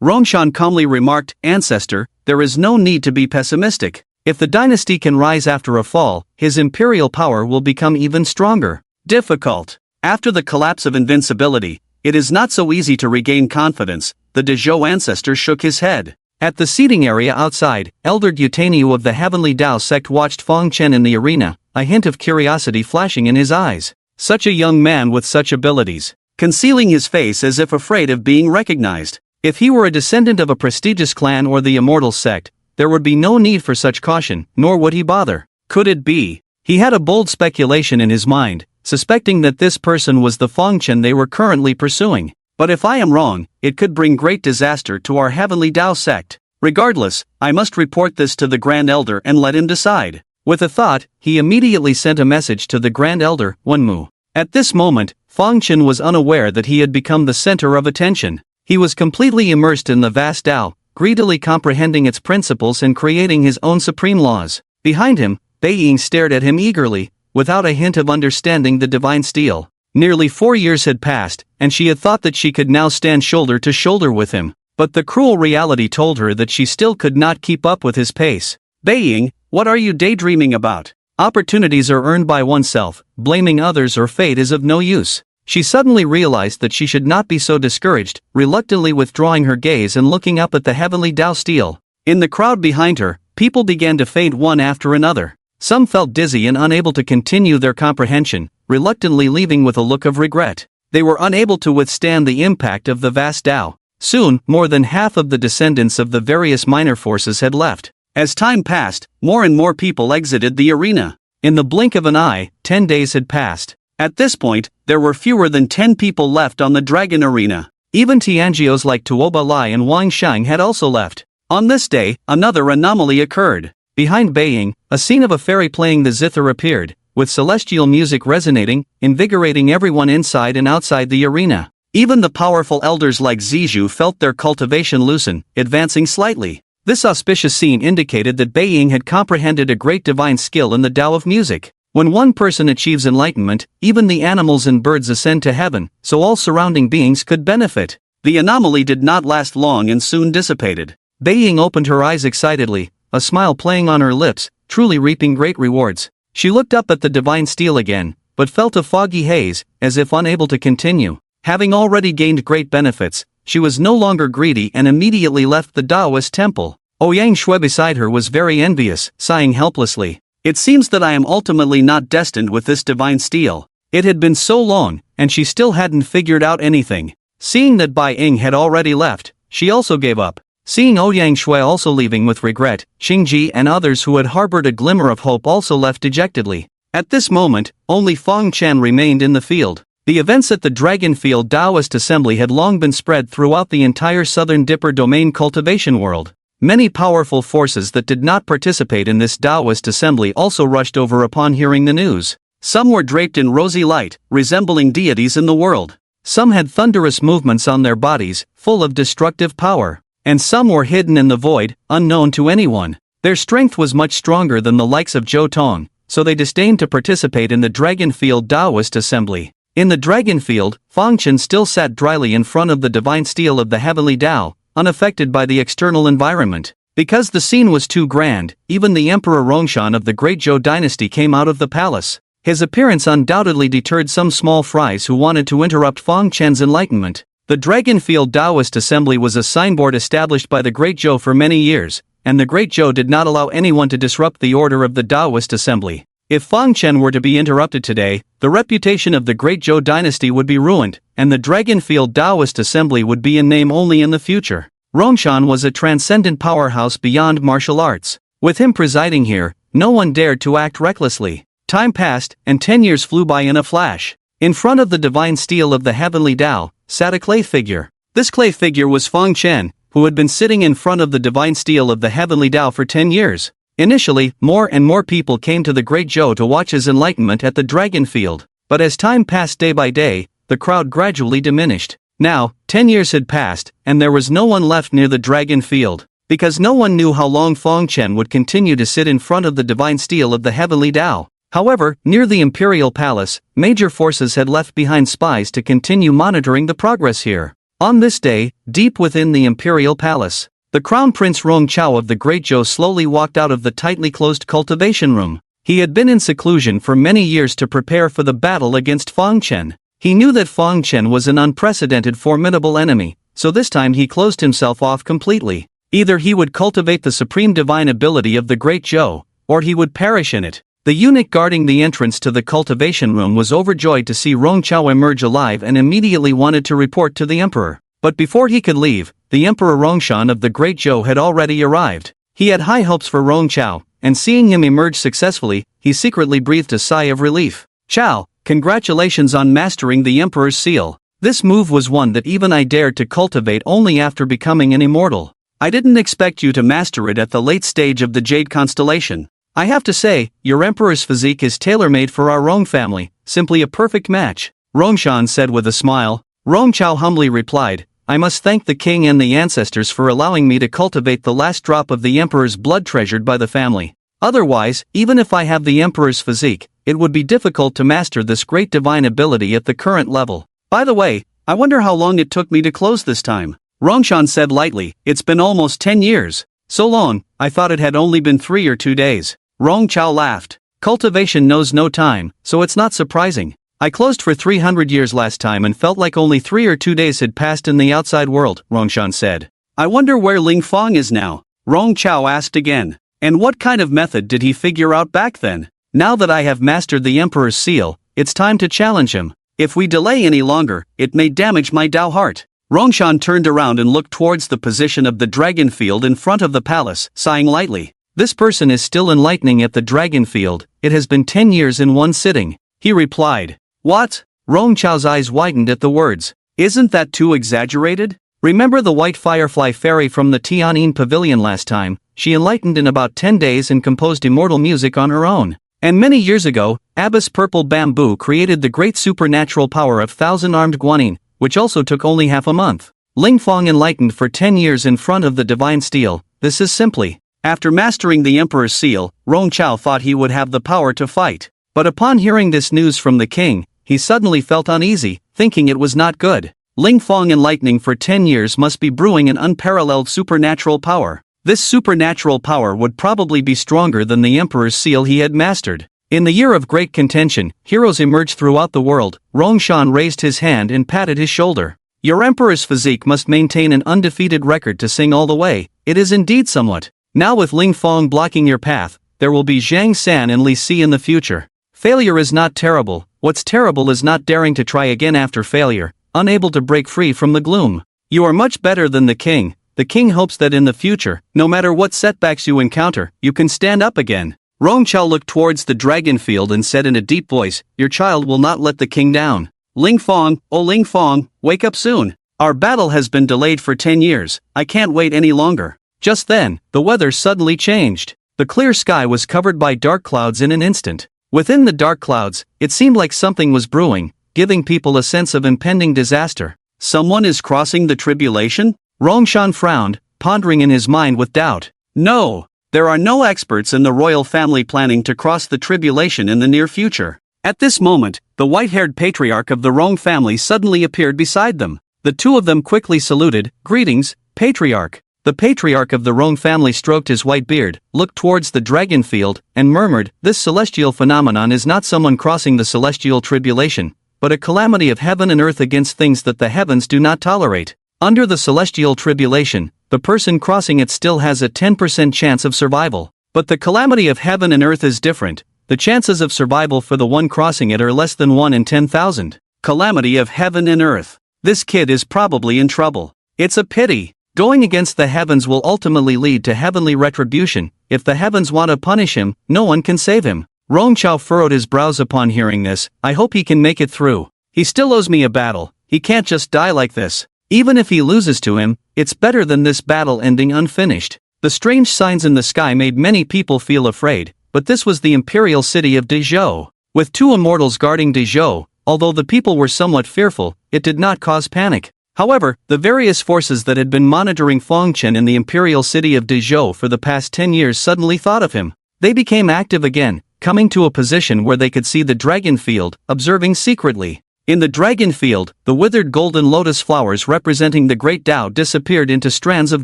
Rongshan calmly remarked, "Ancestor, there is no need to be pessimistic. If the dynasty can rise after a fall, his imperial power will become even stronger." Difficult. After the collapse of invincibility, it is not so easy to regain confidence. The Dezhou ancestor shook his head. At the seating area outside, Elder Yutaniu of the Heavenly Tao sect watched Feng Chen in the arena, a hint of curiosity flashing in his eyes. Such a young man with such abilities, concealing his face as if afraid of being recognized. If he were a descendant of a prestigious clan or the immortal sect, there would be no need for such caution, nor would he bother. Could it be? He had a bold speculation in his mind, suspecting that this person was the Feng Chen they were currently pursuing. But if I am wrong, it could bring great disaster to our Heavenly Tao sect. Regardless, I must report this to the Grand Elder and let him decide. With a thought, he immediately sent a message to the Grand Elder, Wenmu. At this moment, Feng Chen was unaware that he had become the center of attention. He was completely immersed in the vast Tao, greedily comprehending its principles and creating his own supreme laws. Behind him, Beiying stared at him eagerly, without a hint of understanding the divine steel. Nearly 4 years had passed, and she had thought that she could now stand shoulder to shoulder with him. But the cruel reality told her that she still could not keep up with his pace. "Beiying, what are you daydreaming about? Opportunities are earned by oneself, blaming others or fate is of no use." She suddenly realized that she should not be so discouraged, reluctantly withdrawing her gaze and looking up at the Heavenly Tao steel. In the crowd behind her, people began to faint one after another. Some felt dizzy and unable to continue their comprehension, reluctantly leaving with a look of regret. They were unable to withstand the impact of the vast Tao. Soon, more than half of the descendants of the various minor forces had left. As time passed, more and more people exited the arena. In the blink of an eye, 10 days had passed. At this point, there were fewer than 10 people left on the Dragon Arena. Even Tianjios like Tuoba Lai and Wang Shang had also left. On this day, another anomaly occurred. Behind Beiying, a scene of a fairy playing the zither appeared, with celestial music resonating, invigorating everyone inside and outside the arena. Even the powerful elders like Zizhu felt their cultivation loosen, advancing slightly. This auspicious scene indicated that Beiying had comprehended a great divine skill in the Tao of music. When one person achieves enlightenment, even the animals and birds ascend to heaven, so all surrounding beings could benefit. The anomaly did not last long and soon dissipated. Beiying opened her eyes excitedly, a smile playing on her lips, truly reaping great rewards. She looked up at the divine steel again, but felt a foggy haze, as if unable to continue. Having already gained great benefits, she was no longer greedy and immediately left the Taoist temple. Ouyang Shui beside her was very envious, sighing helplessly. "It seems that I am ultimately not destined with this divine steel." It had been so long, and she still hadn't figured out anything. Seeing that Bai Ying had already left, she also gave up. Seeing Ouyang Shui also leaving with regret, Xingji and others who had harbored a glimmer of hope also left dejectedly. At this moment, only Feng Chen remained in the field. The events at the Dragonfield Taoist Assembly had long been spread throughout the entire Southern Dipper domain cultivation world. Many powerful forces that did not participate in this Taoist assembly also rushed over upon hearing the news. Some were draped in rosy light, resembling deities in the world. Some had thunderous movements on their bodies, full of destructive power. And some were hidden in the void, unknown to anyone. Their strength was much stronger than the likes of Zhou Tong, so they disdained to participate in the Dragonfield Taoist assembly. In the Dragonfield, Feng Chen still sat dryly in front of the divine steel of the Heavenly Tao, unaffected by the external environment. Because the scene was too grand, even the Emperor Rongshan of the Great Zhou dynasty came out of the palace. His appearance undoubtedly deterred some small fries who wanted to interrupt Feng Chen's enlightenment. The Dragonfield Taoist Assembly was a signboard established by the Great Zhou for many years, and the Great Zhou did not allow anyone to disrupt the order of the Taoist Assembly. If Feng Chen were to be interrupted today, the reputation of the Great Zhou dynasty would be ruined, and the Dragonfield Taoist Assembly would be in name only in the future. Rongshan was a transcendent powerhouse beyond martial arts. With him presiding here, no one dared to act recklessly. Time passed, and 10 years flew by in a flash. In front of the divine steel of the Heavenly Tao, sat a clay figure. This clay figure was Feng Chen, who had been sitting in front of the divine steel of the heavenly Tao for 10 years. Initially, more and more people came to the Great Zhou to watch his enlightenment at the Dragon Field, but as time passed day by day, the crowd gradually diminished. Now, 10 years had passed, and there was no one left near the Dragon Field, because no one knew how long Chen would continue to sit in front of the divine steel of the heavenly Tao. However, near the Imperial Palace, major forces had left behind spies to continue monitoring the progress here. On this day, deep within the Imperial Palace, the Crown Prince Xiao of the Great Zhou slowly walked out of the tightly closed cultivation room. He had been in seclusion for many years to prepare for the battle against Chen. He knew that Chen was an unprecedented formidable enemy, so this time he closed himself off completely. Either he would cultivate the supreme divine ability of the Great Zhou, or he would perish in it. The eunuch guarding the entrance to the cultivation room was overjoyed to see Xiao emerge alive and immediately wanted to report to the emperor. But before he could leave, the Emperor Rongshan of the Great Zhou had already arrived. He had high hopes for Xiao, and seeing him emerge successfully, he secretly breathed a sigh of relief. "Xiao, congratulations on mastering the Emperor's seal. This move was one that even I dared to cultivate only after becoming an immortal. I didn't expect you to master it at the late stage of the Jade Constellation. I have to say, your Emperor's physique is tailor-made for our Rong family, simply a perfect match," Rongshan said with a smile. Xiao humbly replied, "I must thank the king and the ancestors for allowing me to cultivate the last drop of the Emperor's blood treasured by the family. Otherwise, even if I have the Emperor's physique, it would be difficult to master this great divine ability at the current level. By the way, I wonder how long it took me to close this time." Rongshan said lightly, "It's been almost 10 years. So long, I thought it had only been 3 or 2 days. Xiao laughed. "Cultivation knows no time, so it's not surprising. I closed for 300 years last time and felt like only 3 or 2 days had passed in the outside world," Rongshan said. "I wonder where Ling Fong is now?" Xiao asked again. "And what kind of method did he figure out back then? Now that I have mastered the Emperor's seal, it's time to challenge him. If we delay any longer, it may damage my Tao heart." Rongshan turned around and looked towards the position of the dragon field in front of the palace, sighing lightly. "This person is still enlightening at the dragon field. It has been 10 years in one sitting," he replied. "What?" Xiao's eyes widened at the words. "Isn't that too exaggerated? Remember the white firefly fairy from the Tian pavilion last time? She enlightened in about 10 days and composed immortal music on her own. And many years ago, Abyss Purple Bamboo created the great supernatural power of Thousand-Armed Guanyin, which also took only half a month. Ling Fong enlightened for 10 years in front of the divine steel. This is simply..." After mastering the Emperor's seal, Xiao thought he would have the power to fight. But upon hearing this news from the king, he suddenly felt uneasy, thinking it was not good. Ling Fong enlightening for 10 years must be brewing an unparalleled supernatural power. This supernatural power would probably be stronger than the Emperor's seal he had mastered. In the year of great contention, heroes emerged throughout the world. Rongshan raised his hand and patted his shoulder. "Your Emperor's physique must maintain an undefeated record to sing all the way. It is indeed somewhat. Now with Ling Fong blocking your path, there will be Zhang San and Li Si in the future. Failure is not terrible. What's terrible is not daring to try again after failure, unable to break free from the gloom. You are much better than the king. The king hopes that in the future, no matter what setbacks you encounter, you can stand up again." Xiao looked towards the dragon field and said in a deep voice, "Your child will not let the king down. Ling Fong, oh Ling Fong, wake up soon. Our battle has been delayed for 10 years, I can't wait any longer." Just then, the weather suddenly changed. The clear sky was covered by dark clouds in an instant. Within the dark clouds, it seemed like something was brewing, giving people a sense of impending disaster. "Someone is crossing the tribulation?" Rongshan frowned, pondering in his mind with doubt. "No, there are no experts in the royal family planning to cross the tribulation in the near future." At this moment, the white-haired patriarch of the Rong family suddenly appeared beside them. The two of them quickly saluted. "Greetings, patriarch." The patriarch of the Rong family stroked his white beard, looked towards the dragon field, and murmured, "This celestial phenomenon is not someone crossing the celestial tribulation, but a calamity of heaven and earth against things that the heavens do not tolerate. Under the celestial tribulation, the person crossing it still has a 10% chance of survival. But the calamity of heaven and earth is different. The chances of survival for the one crossing it are less than 1 in 10,000. Calamity of heaven and earth. This kid is probably in trouble. It's a pity. Going against the heavens will ultimately lead to heavenly retribution. If the heavens want to punish him, no one can save him." Xiao furrowed his brows upon hearing this. "I hope he can make it through. He still owes me a battle. He can't just die like this." Even if he loses to him, it's better than this battle ending unfinished. The strange signs in the sky made many people feel afraid, but this was the imperial city of Dezhou. With two immortals guarding Dezhou, although the people were somewhat fearful, it did not cause panic. However, the various forces that had been monitoring Chen in the imperial city of Dezhou for the past 10 years suddenly thought of him. They became active again, coming to a position where they could see the dragon field, observing secretly. In the dragon field, the withered golden lotus flowers representing the great Tao disappeared into strands of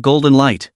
golden light.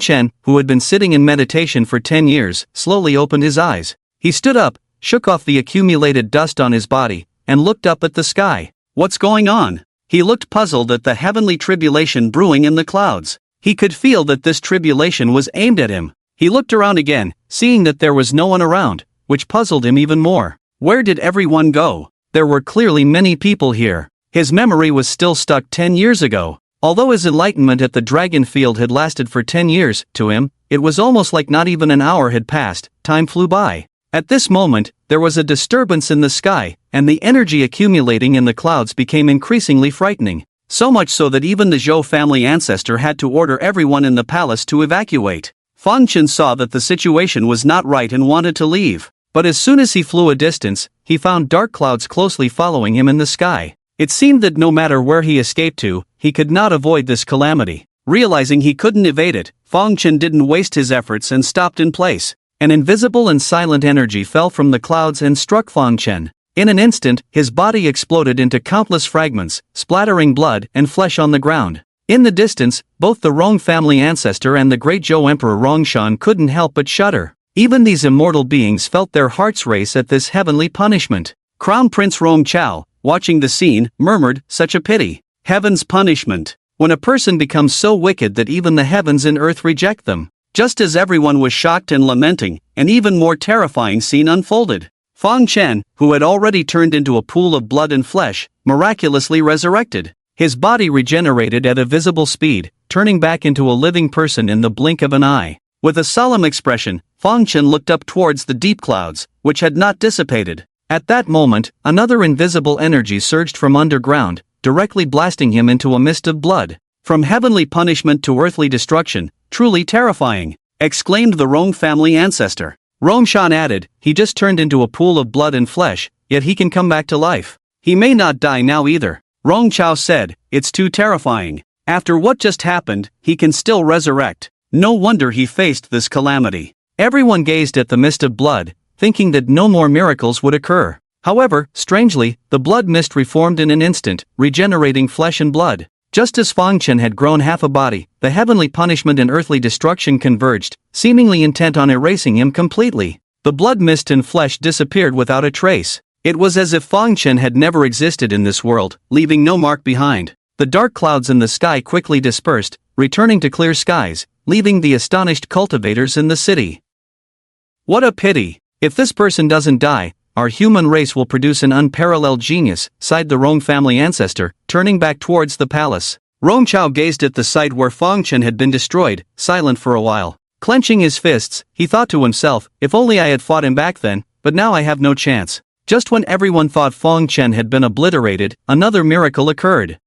Chen, who had been sitting in meditation for 10 years, slowly opened his eyes. He stood up, shook off the accumulated dust on his body, and looked up at the sky. What's going on? He looked puzzled at the heavenly tribulation brewing in the clouds. He could feel that this tribulation was aimed at him. He looked around again, seeing that there was no one around, which puzzled him even more. Where did everyone go? There were clearly many people here. His memory was still stuck 10 years ago. Although his enlightenment at the dragon field had lasted for 10 years, to him, it was almost like not even an hour had passed. Time flew by. At this moment, there was a disturbance in the sky, and the energy accumulating in the clouds became increasingly frightening. So much so that even the Zhou family ancestor had to order everyone in the palace to evacuate. Chen saw that the situation was not right and wanted to leave. But as soon as he flew a distance, he found dark clouds closely following him in the sky. It seemed that no matter where he escaped to, he could not avoid this calamity. Realizing he couldn't evade it, Chen didn't waste his efforts and stopped in place. An invisible and silent energy fell from the clouds and struck Chen. In an instant, his body exploded into countless fragments, splattering blood and flesh on the ground. In the distance, both the Rong family ancestor and the great Zhou Emperor Rongshan couldn't help but shudder. Even these immortal beings felt their hearts race at this heavenly punishment. Crown Prince Rong Xiao, watching the scene, murmured, "Such a pity. Heaven's punishment. When a person becomes so wicked that even the heavens and earth reject them." Just as everyone was shocked and lamenting, an even more terrifying scene unfolded. Chen, who had already turned into a pool of blood and flesh, miraculously resurrected. His body regenerated at a visible speed, turning back into a living person in the blink of an eye. With a solemn expression, Chen looked up towards the deep clouds, which had not dissipated. At that moment, another invisible energy surged from underground, directly blasting him into a mist of blood. "From heavenly punishment to earthly destruction, truly terrifying," exclaimed the Rong family ancestor. Rongshan added, "He just turned into a pool of blood and flesh, yet he can come back to life. He may not die now either." Rong Xiao said, "It's too terrifying. After what just happened, he can still resurrect. No wonder he faced this calamity." Everyone gazed at the mist of blood, thinking that no more miracles would occur. However, strangely, the blood mist reformed in an instant, regenerating flesh and blood. Just as Chen had grown half a body, the heavenly punishment and earthly destruction converged, seemingly intent on erasing him completely. The blood mist and flesh disappeared without a trace. It was as if Chen had never existed in this world, leaving no mark behind. The dark clouds in the sky quickly dispersed, returning to clear skies, leaving the astonished cultivators in the city. "What a pity. If this person doesn't die, our human race will produce an unparalleled genius," sighed the Rong family ancestor, turning back towards the palace. Rong Xiao gazed at the site where Chen had been destroyed, silent for a while. Clenching his fists, he thought to himself, "If only I had fought him back then, but now I have no chance." Just when everyone thought Chen had been obliterated, another miracle occurred.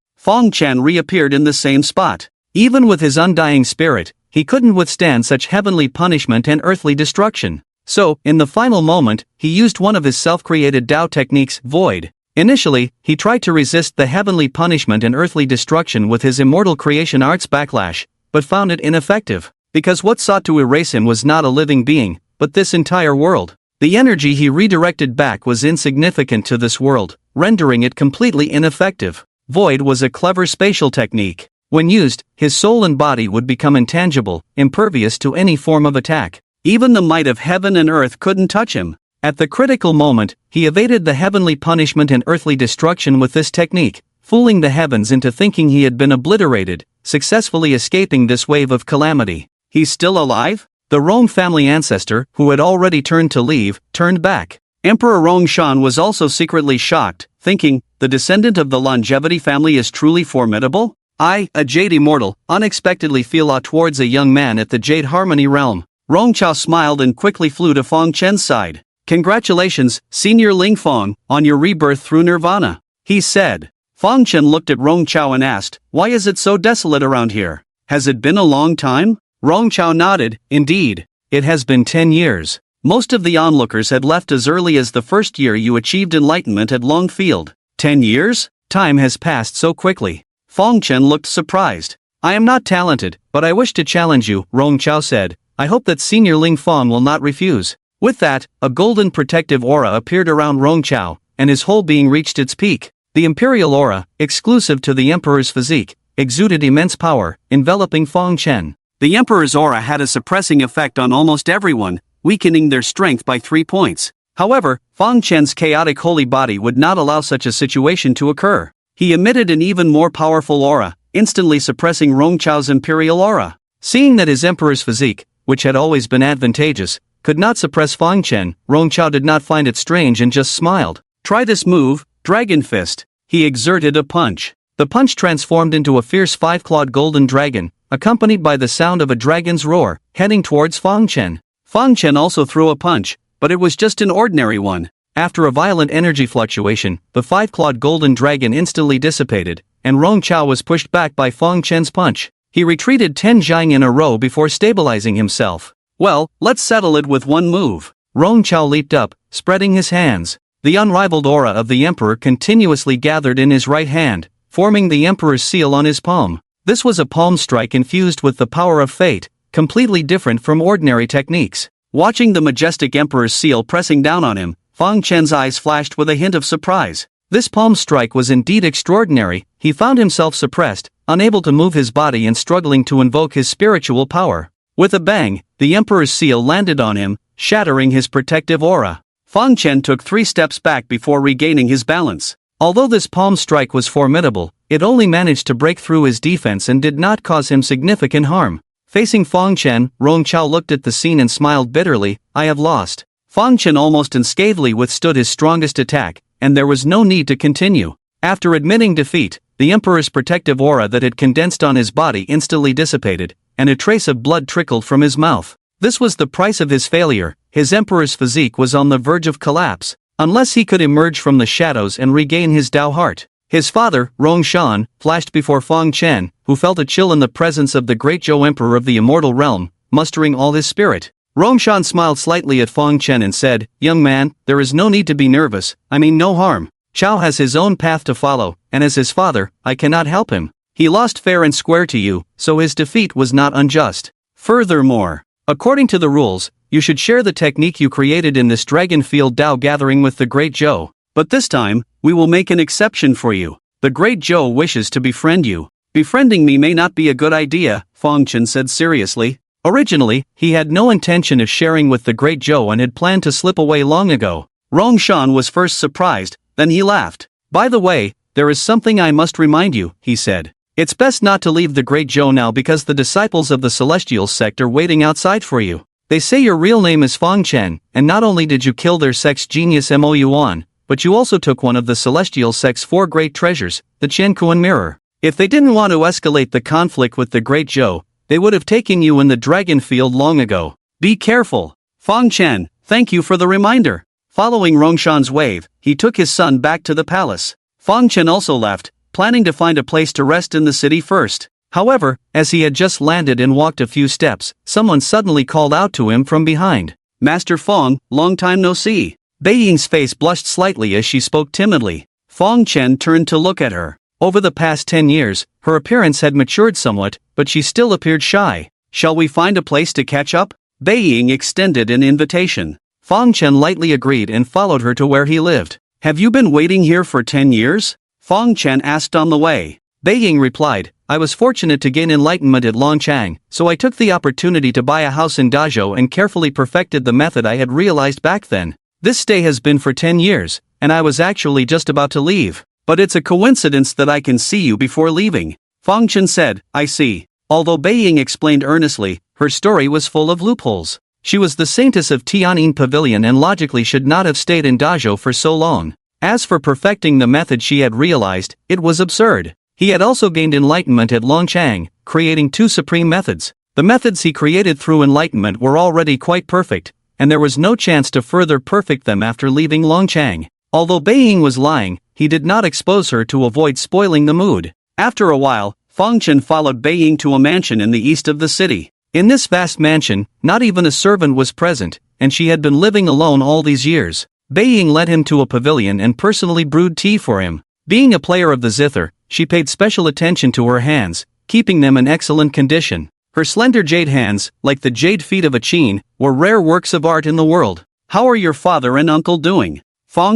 Chen reappeared in the same spot. Even with his undying spirit, he couldn't withstand such heavenly punishment and earthly destruction. So, in the final moment, he used one of his self-created Tao techniques, Void. Initially, he tried to resist the heavenly punishment and earthly destruction with his immortal creation arts backlash, but found it ineffective, because what sought to erase him was not a living being, but this entire world. The energy he redirected back was insignificant to this world, rendering it completely ineffective. Void was a clever spatial technique. When used, his soul and body would become intangible, impervious to any form of attack. Even the might of heaven and earth couldn't touch him. At the critical moment, he evaded the heavenly punishment and earthly destruction with this technique, fooling the heavens into thinking he had been obliterated, successfully escaping this wave of calamity. "He's still alive?" The Rong family ancestor, who had already turned to leave, turned back. Emperor Rongshan was also secretly shocked, thinking, "The descendant of the longevity family is truly formidable? I, a Jade Immortal, unexpectedly feel awe towards a young man at the Jade Harmony realm." Rong Xiao smiled and quickly flew to Chen's side. "Congratulations, Senior Ling Fong, on your rebirth through Nirvana," he said. Fang Chen looked at Rong Chao and asked, "Why is it so desolate around here? Has it been a long time?" Rong Chao nodded, "Indeed. It has been 10 years. Most of the onlookers had left as early as the first year you achieved enlightenment at Longfield." 10 years? Time has passed so quickly. Fang Chen looked surprised. "I am not talented, but I wish to challenge you," Rong Chao said. "I hope that Senior Ling Fang will not refuse." With that, a golden protective aura appeared around Rong Chao, and his whole being reached its peak. The imperial aura, exclusive to the emperor's physique, exuded immense power, enveloping Fang Chen. The emperor's aura had a suppressing effect on almost everyone, weakening their strength by 3 points. However, Fang Chen's chaotic holy body would not allow such a situation to occur. He emitted an even more powerful aura, instantly suppressing Rong Chao's imperial aura. Seeing that his emperor's physique, which had always been advantageous, could not suppress Fang Chen, Rong Chao did not find it strange and just smiled. "Try this move, Dragon Fist." He exerted a punch. The punch transformed into a fierce 5-clawed golden dragon, accompanied by the sound of a dragon's roar, heading towards Fang Chen. Fang Chen also threw a punch, but it was just an ordinary one. After a violent energy fluctuation, the 5-clawed golden dragon instantly dissipated, and Rong Chao was pushed back by Fang Chen's punch. He retreated 10 zhang in a row before stabilizing himself. "Well, let's settle it with one move." Rong Chao leaped up, spreading his hands. The unrivaled aura of the emperor continuously gathered in his right hand, forming the emperor's seal on his palm. This was a palm strike infused with the power of fate, completely different from ordinary techniques. Watching the majestic emperor's seal pressing down on him, Fang Chen's eyes flashed with a hint of surprise. This palm strike was indeed extraordinary. He found himself suppressed, unable to move his body and struggling to invoke his spiritual power. With a bang, the emperor's seal landed on him, shattering his protective aura. Fang Chen took 3 steps back before regaining his balance. Although this palm strike was formidable, it only managed to break through his defense and did not cause him significant harm. Facing Fang Chen, Rong Chao looked at the scene and smiled bitterly. "I have lost." Fang Chen almost unscathed withstood his strongest attack, and there was no need to continue. After admitting defeat, the emperor's protective aura that had condensed on his body instantly dissipated, and a trace of blood trickled from his mouth. This was the price of his failure. His emperor's physique was on the verge of collapse, unless he could emerge from the shadows and regain his Tao heart. His father, Rong Shan, flashed before Fang Chen, who felt a chill in the presence of the great Zhou Emperor of the immortal realm, mustering all his spirit. Rong Shan smiled slightly at Fang Chen and said, "Young man, there is no need to be nervous, I mean no harm. Xiao has his own path to follow, and as his father, I cannot help him. He lost fair and square to you, so his defeat was not unjust. Furthermore, according to the rules, you should share the technique you created in this Dragon Field Dao gathering with the Great Zhou. But this time, we will make an exception for you. The Great Zhou wishes to befriend you." "Befriending me may not be a good idea," Fang Chen said seriously. Originally, he had no intention of sharing with the Great Zhou and had planned to slip away long ago. Rong Shan was first surprised, then he laughed. "By the way, there is something I must remind you," he said. "It's best not to leave the Great Zhou now because the disciples of the Celestial sect are waiting outside for you. They say your real name is Fang Chen, and not only did you kill their sect's genius Mo Yuan, but you also took one of the Celestial sect's 4 great treasures, the Chen Kuan Mirror. If they didn't want to escalate the conflict with the Great Zhou, they would have taken you in the Dragon Field long ago. Be careful." "Fang Chen, thank you for the reminder." Following Rongshan's wave, he took his son back to the palace. Fang Chen also left, planning to find a place to rest in the city first. However, as he had just landed and walked a few steps, someone suddenly called out to him from behind. "Master Fang, long time no see." Bei Ying's face blushed slightly as she spoke timidly. Fang Chen turned to look at her. Over the past 10 years, her appearance had matured somewhat, but she still appeared shy. "Shall we find a place to catch up?" Bei Ying extended an invitation. Fang Chen lightly agreed and followed her to where he lived. "Have you been waiting here for 10 years? Fang Chen asked on the way. Bei Ying replied, "I was fortunate to gain enlightenment at Longchang, so I took the opportunity to buy a house in Dazhou and carefully perfected the method I had realized back then. This stay has been for 10 years, and I was actually just about to leave. But it's a coincidence that I can see you before leaving." Fang Chen said, "I see." Although Bei Ying explained earnestly, her story was full of loopholes. She was the saintess of Tian Pavilion and logically should not have stayed in Dazhou for so long. As for perfecting the method she had realized, it was absurd. He had also gained enlightenment at Longchang, creating 2 supreme methods. The methods he created through enlightenment were already quite perfect, and there was no chance to further perfect them after leaving Longchang. Although Bei Ying was lying, he did not expose her to avoid spoiling the mood. After a while, Chen followed Bei Ying to a mansion in the east of the city. In this vast mansion, not even a servant was present, and she had been living alone all these years. Bei Ying led him to a pavilion and personally brewed tea for him. Being a player of the zither, she paid special attention to her hands, keeping them in excellent condition. Her slender jade hands, like the jade feet of a Chen, were rare works of art in the world. "How are your father and uncle doing?"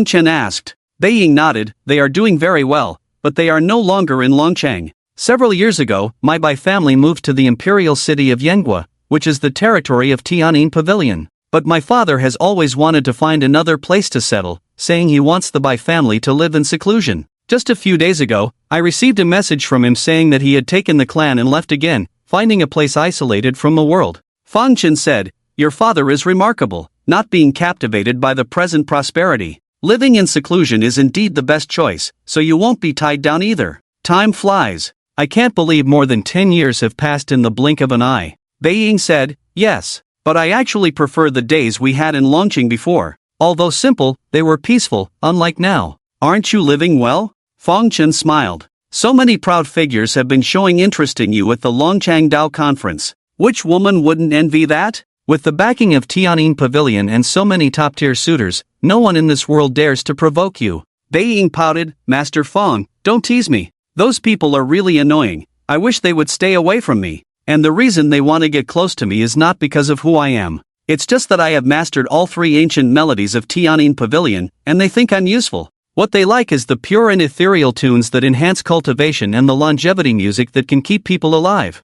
Chen asked. Bei Ying nodded. "They are doing very well, but they are no longer in Longchang. Several years ago, my Bai family moved to the imperial city of Yenghua, which is the territory of Tian'in Pavilion. But my father has always wanted to find another place to settle, saying he wants the Bai family to live in seclusion. Just a few days ago, I received a message from him saying that he had taken the clan and left again, finding a place isolated from the world." Chen said, "Your father is remarkable, not being captivated by the present prosperity. Living in seclusion is indeed the best choice, so you won't be tied down either. Time flies. I can't believe more than 10 years have passed in the blink of an eye." Bei Ying said, "Yes, but I actually prefer the days we had in Longqing before. Although simple, they were peaceful, unlike now." "Aren't you living well?" Chen smiled. "So many proud figures have been showing interest in you at the Longchang Dao conference. Which woman wouldn't envy that?" With the backing of Tian'in Pavilion and so many top-tier suitors, no one in this world dares to provoke you. Bei Ying pouted. "Master Fong, don't tease me. Those people are really annoying. I wish they would stay away from me. And the reason they want to get close to me is not because of who I am. It's just that I have mastered all 3 ancient melodies of Tian'in Pavilion, and they think I'm useful. What they like is the pure and ethereal tunes that enhance cultivation and the longevity music that can keep people alive."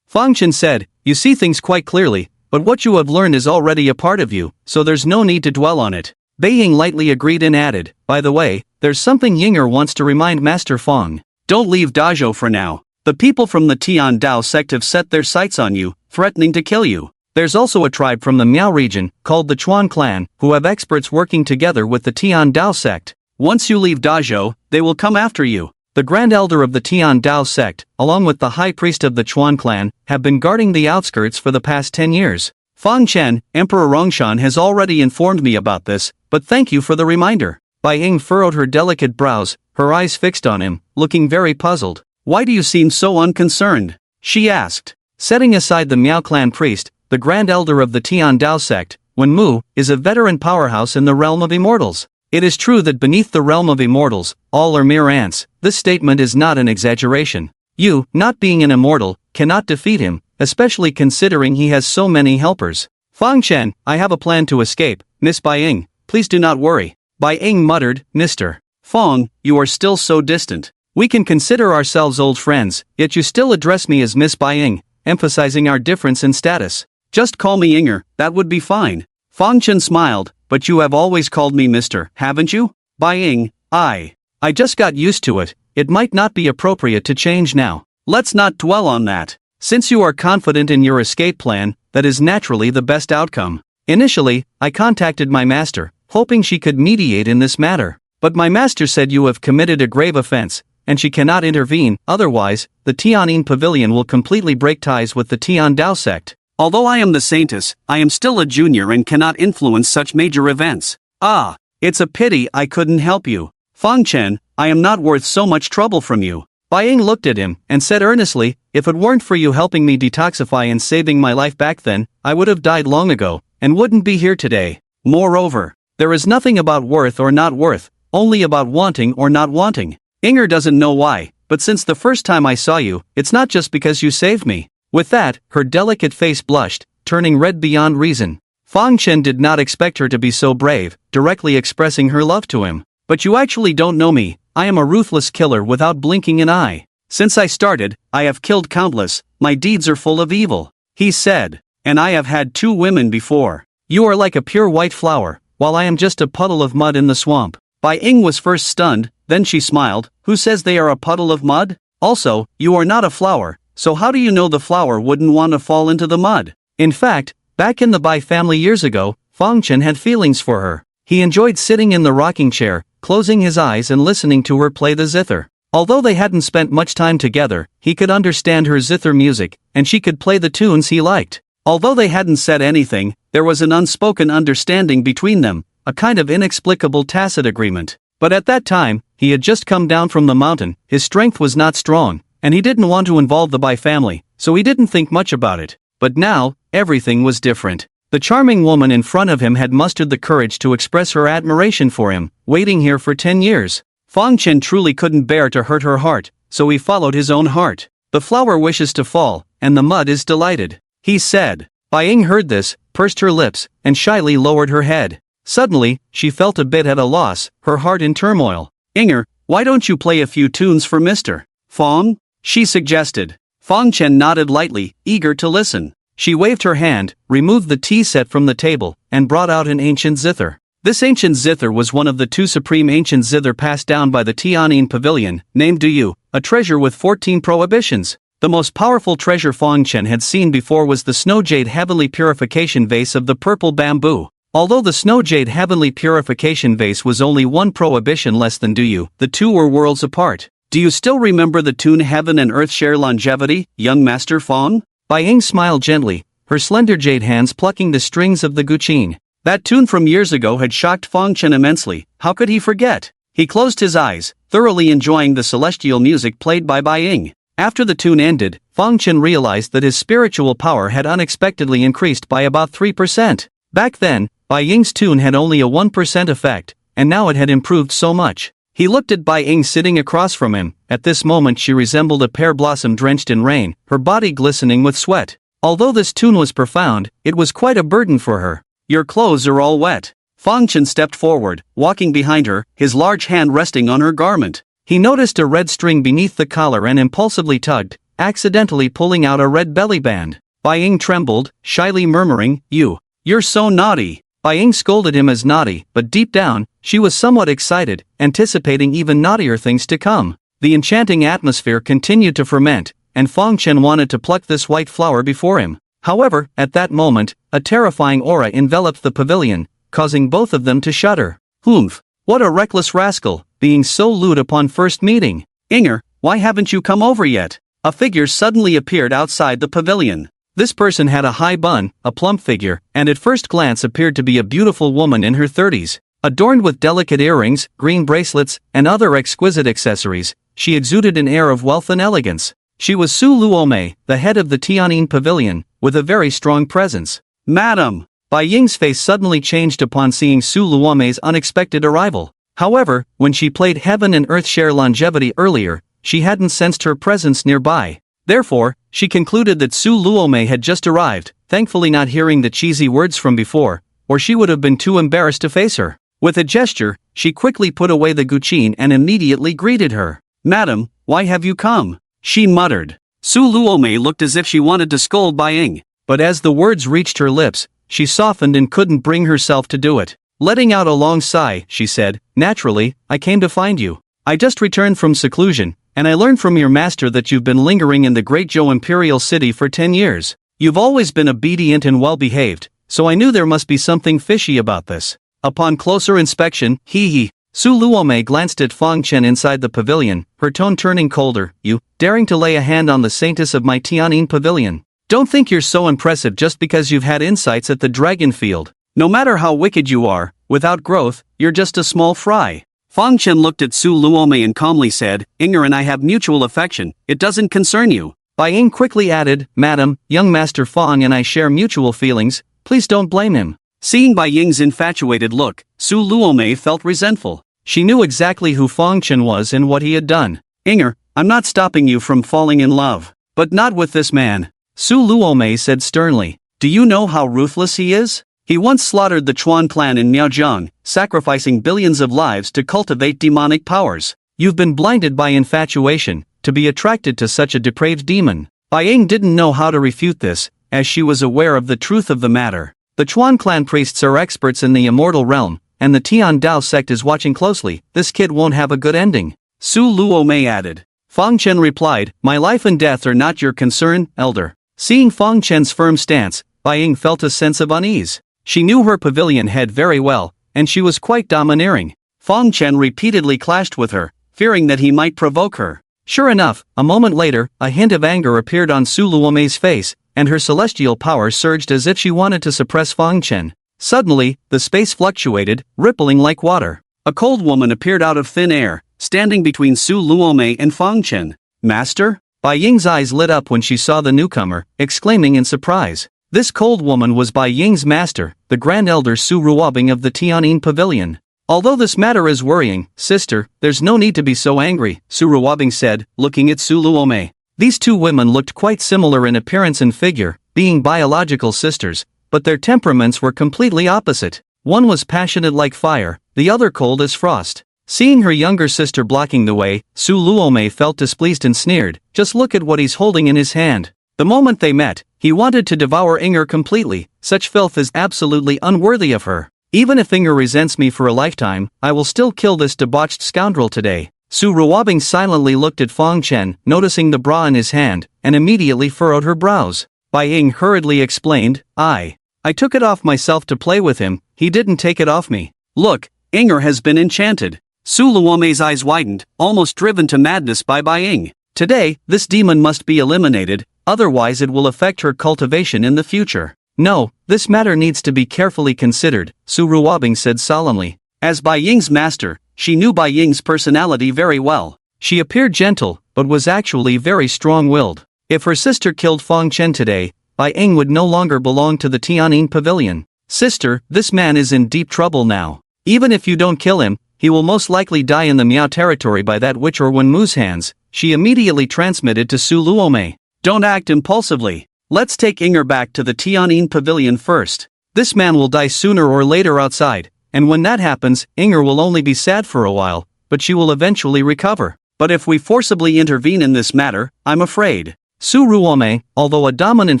Chen said, "You see things quite clearly, but what you have learned is already a part of you, so there's no need to dwell on it." Bei Ying lightly agreed and added, "By the way, there's something Yinger wants to remind Master Fong. Don't leave Dajo for now. The people from the Tian Dao sect have set their sights on you, threatening to kill you. There's also a tribe from the Miao region, called the Chuan clan, who have experts working together with the Tian Dao sect. Once you leave Dajo, they will come after you." The Grand Elder of the Tian Dao sect, along with the High Priest of the Chuan clan, have been guarding the outskirts for the past 10 years. Fang Chen, Emperor Rongshan has already informed me about this, but thank you for the reminder. Bai Ying furrowed her delicate brows, her eyes fixed on him, looking very puzzled. "Why do you seem so unconcerned?" she asked. Setting aside the Miao clan priest, the Grand Elder of the Tian Dao sect, Wenmu, is a veteran powerhouse in the realm of immortals. It is true that beneath the realm of immortals, all are mere ants. This statement is not an exaggeration. You, not being an immortal, cannot defeat him, especially considering he has so many helpers. "Fang Chen, I have a plan to escape, Miss Bai Ying, please do not worry." Bai Ying muttered, "Mr. Fong, you are still so distant. We can consider ourselves old friends, yet you still address me as Miss Bai Ying, emphasizing our difference in status. Just call me Yinger, that would be fine." Fang Chen smiled. "But you have always called me Mr., haven't you?" Bai Ying, I just got used to it. It might not be appropriate to change now. Let's not dwell on that. Since you are confident in your escape plan, that is naturally the best outcome. Initially, I contacted my master, hoping she could mediate in this matter. But my master said you have committed a grave offense, and she cannot intervene, otherwise, the Tian'in Pavilion will completely break ties with the Tian Dao sect. Although I am the saintess, I am still a junior and cannot influence such major events. Ah, it's a pity I couldn't help you. Fang Chen, I am not worth so much trouble from you." Bai Ying looked at him and said earnestly, "If it weren't for you helping me detoxify and saving my life back then, I would have died long ago, and wouldn't be here today. Moreover, there is nothing about worth or not worth, only about wanting or not wanting. Inger doesn't know why, but since the first time I saw you, it's not just because you saved me." With that, her delicate face blushed, turning red beyond reason. Fang Chen did not expect her to be so brave, directly expressing her love to him. "But you actually don't know me. I am a ruthless killer without blinking an eye. Since I started, I have killed countless, my deeds are full of evil," he said. "And I have had 2 women before. You are like a pure white flower, while I am just a puddle of mud in the swamp." Bai Ying was first stunned, then she smiled. "Who says they are a puddle of mud? Also, you are not a flower. So how do you know the flower wouldn't want to fall into the mud?" In fact, back in the Bai family years ago, Fang Chen had feelings for her. He enjoyed sitting in the rocking chair, closing his eyes and listening to her play the zither. Although they hadn't spent much time together, he could understand her zither music, and she could play the tunes he liked. Although they hadn't said anything, there was an unspoken understanding between them, a kind of inexplicable tacit agreement. But at that time, he had just come down from the mountain, his strength was not strong, and he didn't want to involve the Bai family, so he didn't think much about it. But now, everything was different. The charming woman in front of him had mustered the courage to express her admiration for him, waiting here for 10 years. Fang Chen truly couldn't bear to hurt her heart, so he followed his own heart. The flower wishes to fall, and the mud is delighted, he said. Bai Ying heard this, pursed her lips, and shyly lowered her head. Suddenly, she felt a bit at a loss, her heart in turmoil. Inger, why don't you play a few tunes for Mr. Fang? She suggested. Fang Chen nodded lightly, eager to listen. She waved her hand, removed the tea set from the table, and brought out an ancient zither. This ancient zither was one of the 2 supreme ancient zither passed down by the Tian'in pavilion, named Duyu, a treasure with 14 prohibitions. The most powerful treasure Fang Chen had seen before was the snow jade heavenly purification vase of the purple bamboo. Although the snow jade heavenly purification vase was only 1 prohibition less than Duyu, the 2 were worlds apart. Do you still remember the tune Heaven and Earth Share Longevity, young Master Fang? Bai Ying smiled gently, her slender jade hands plucking the strings of the guqin. That tune from years ago had shocked Fang Chen immensely. How could he forget? He closed his eyes, thoroughly enjoying the celestial music played by Bai Ying. After the tune ended, Fang Chen realized that his spiritual power had unexpectedly increased by about 3%. Back then, Bai Ying's tune had only a 1% effect, and now it had improved so much. He looked at Bai Ying sitting across from him. At this moment she resembled a pear blossom drenched in rain, her body glistening with sweat. Although this tune was profound, it was quite a burden for her. Your clothes are all wet. Fang Chen stepped forward, walking behind her, his large hand resting on her garment. He noticed a red string beneath the collar and impulsively tugged, accidentally pulling out a red belly band. Bai Ying trembled, shyly murmuring, You're so naughty. Bai Ying scolded him as naughty, but deep down, she was somewhat excited, anticipating even naughtier things to come. The enchanting atmosphere continued to ferment, and Fang Chen wanted to pluck this white flower before him. However, at that moment, a terrifying aura enveloped the pavilion, causing both of them to shudder. Humph! What a reckless rascal, being so lewd upon first meeting. Inger, why haven't you come over yet? A figure suddenly appeared outside the pavilion. This person had a high bun, a plump figure, and at first glance appeared to be a beautiful woman in her 30s. Adorned with delicate earrings, green bracelets, and other exquisite accessories, she exuded an air of wealth and elegance. She was Su Luomei, the head of the Tian'in pavilion, with a very strong presence. Madam! Bai Ying's face suddenly changed upon seeing Su Luomei's unexpected arrival. However, when she played Heaven and Earth Share Longevity earlier, she hadn't sensed her presence nearby. Therefore, she concluded that Su Luomei had just arrived, thankfully not hearing the cheesy words from before, or she would have been too embarrassed to face her. With a gesture, she quickly put away the guqin and immediately greeted her. Madam, why have you come? She muttered. Su Luomei looked as if she wanted to scold Bai Ying, but as the words reached her lips, she softened and couldn't bring herself to do it. Letting out a long sigh, she said, Naturally, I came to find you. I just returned from seclusion, and I learned from your master that you've been lingering in the Great Zhou Imperial City for 10 years. You've always been obedient and well-behaved, so I knew there must be something fishy about this. Upon closer inspection, Su Luomei glanced at Fang Chen inside the pavilion, her tone turning colder. You, daring to lay a hand on the saintess of my Tian'in pavilion. Don't think you're so impressive just because you've had insights at the dragon field. No matter how wicked you are, without growth, you're just a small fry. Fang Chen looked at Su Luomei and calmly said, Inger and I have mutual affection, it doesn't concern you. Bai Ying quickly added, Madam, young Master Fang and I share mutual feelings, please don't blame him. Seeing Bai Ying's infatuated look, Su Luomei felt resentful. She knew exactly who Fang Chen was and what he had done. Inger, I'm not stopping you from falling in love. But not with this man. Su Luomei said sternly. Do you know how ruthless he is? He once slaughtered the Chuan clan in Miaozhong, sacrificing billions of lives to cultivate demonic powers. You've been blinded by infatuation, to be attracted to such a depraved demon. Bai Ying didn't know how to refute this, as she was aware of the truth of the matter. The Chuan clan priests are experts in the immortal realm, and the Tian Dao sect is watching closely. This kid won't have a good ending. Su Luomei added. Fang Chen replied, My life and death are not your concern, elder. Seeing Fang Chen's firm stance, Bai Ying felt a sense of unease. She knew her pavilion head very well, and she was quite domineering. Fang Chen repeatedly clashed with her, fearing that he might provoke her. Sure enough, a moment later, a hint of anger appeared on Su Luomei's face, and her celestial power surged as if she wanted to suppress Fang Chen. Suddenly, the space fluctuated, rippling like water. A cold woman appeared out of thin air, standing between Su Luomei and Fang Chen. Master? Bai Ying's eyes lit up when she saw the newcomer, exclaiming in surprise. This cold woman was Bai Ying's master, the Grand Elder Su Ruobing of the Tian'in Pavilion. Although this matter is worrying, sister, there's no need to be so angry, Su Ruobing said, looking at Su Luomei. These two women looked quite similar in appearance and figure, being biological sisters, but their temperaments were completely opposite. One was passionate like fire, the other cold as frost. Seeing her younger sister blocking the way, Su Luomei felt displeased and sneered, just look at what he's holding in his hand. The moment they met, he wanted to devour Inger completely, such filth is absolutely unworthy of her. Even if Inger resents me for a lifetime, I will still kill this debauched scoundrel today. Su Ruobing silently looked at Fang Chen, noticing the bra in his hand, and immediately furrowed her brows. Bai Ying hurriedly explained, I took it off myself to play with him, he didn't take it off me. Look, Inger has been enchanted. Su Luomei's eyes widened, almost driven to madness by Bai Ying. Today, this demon must be eliminated, otherwise it will affect her cultivation in the future. No, this matter needs to be carefully considered, Su Ruobing said solemnly. As Bai Ying's master, she knew Bai Ying's personality very well. She appeared gentle, but was actually very strong-willed. If her sister killed Fang Chen today, Bai Ying would no longer belong to the Tian'in Pavilion. Sister, this man is in deep trouble now. Even if you don't kill him, he will most likely die in the Miao territory by that witch or Wenmu's hands, she immediately transmitted to Su Luomei. Don't act impulsively. Let's take Inger back to the Tian'in Pavilion first. This man will die sooner or later outside, and when that happens, Inger will only be sad for a while, but she will eventually recover. But if we forcibly intervene in this matter, I'm afraid. Su Ruomei, although a dominant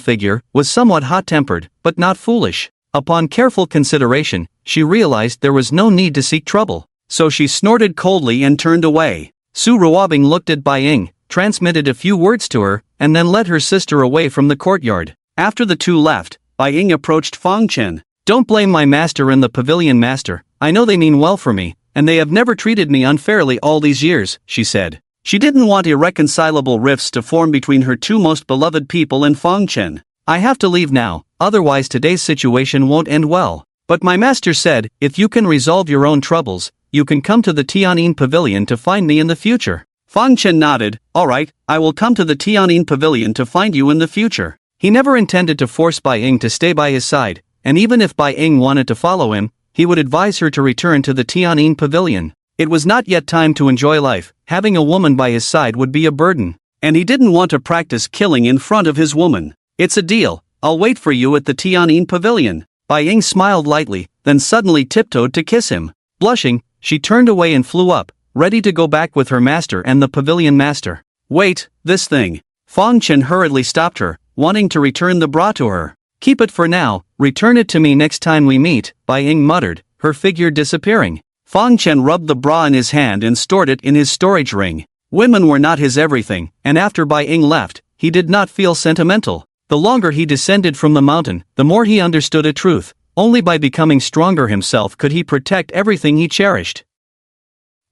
figure, was somewhat hot-tempered, but not foolish. Upon careful consideration, she realized there was no need to seek trouble, so she snorted coldly and turned away. Su Ruobing looked at Bai Ying, transmitted a few words to her, and then led her sister away from the courtyard. After the two left, Bai Ying approached Fang Chen. Don't blame my master and the pavilion master, I know they mean well for me, and they have never treated me unfairly all these years, she said. She didn't want irreconcilable rifts to form between her two most beloved people and Fang Chen. I have to leave now, otherwise today's situation won't end well. But my master said, if you can resolve your own troubles, you can come to the Tian'in Pavilion to find me in the future. Fang Chen nodded, alright, I will come to the Tian'in Pavilion to find you in the future. He never intended to force Bai Ying to stay by his side, and even if Bai Ying wanted to follow him, he would advise her to return to the Tian'in Pavilion. It was not yet time to enjoy life, having a woman by his side would be a burden, and he didn't want to practice killing in front of his woman. It's a deal, I'll wait for you at the Tian'in Pavilion. Bai Ying smiled lightly, then suddenly tiptoed to kiss him. Blushing, she turned away and flew up, ready to go back with her master and the pavilion master. Wait, this thing. Fang Chen hurriedly stopped her, wanting to return the bra to her. Keep it for now, return it to me next time we meet, Bai Ying muttered, her figure disappearing. Fang Chen rubbed the bra in his hand and stored it in his storage ring. Women were not his everything, and after Bai Ying left, he did not feel sentimental. The longer he descended from the mountain, the more he understood a truth. Only by becoming stronger himself could he protect everything he cherished.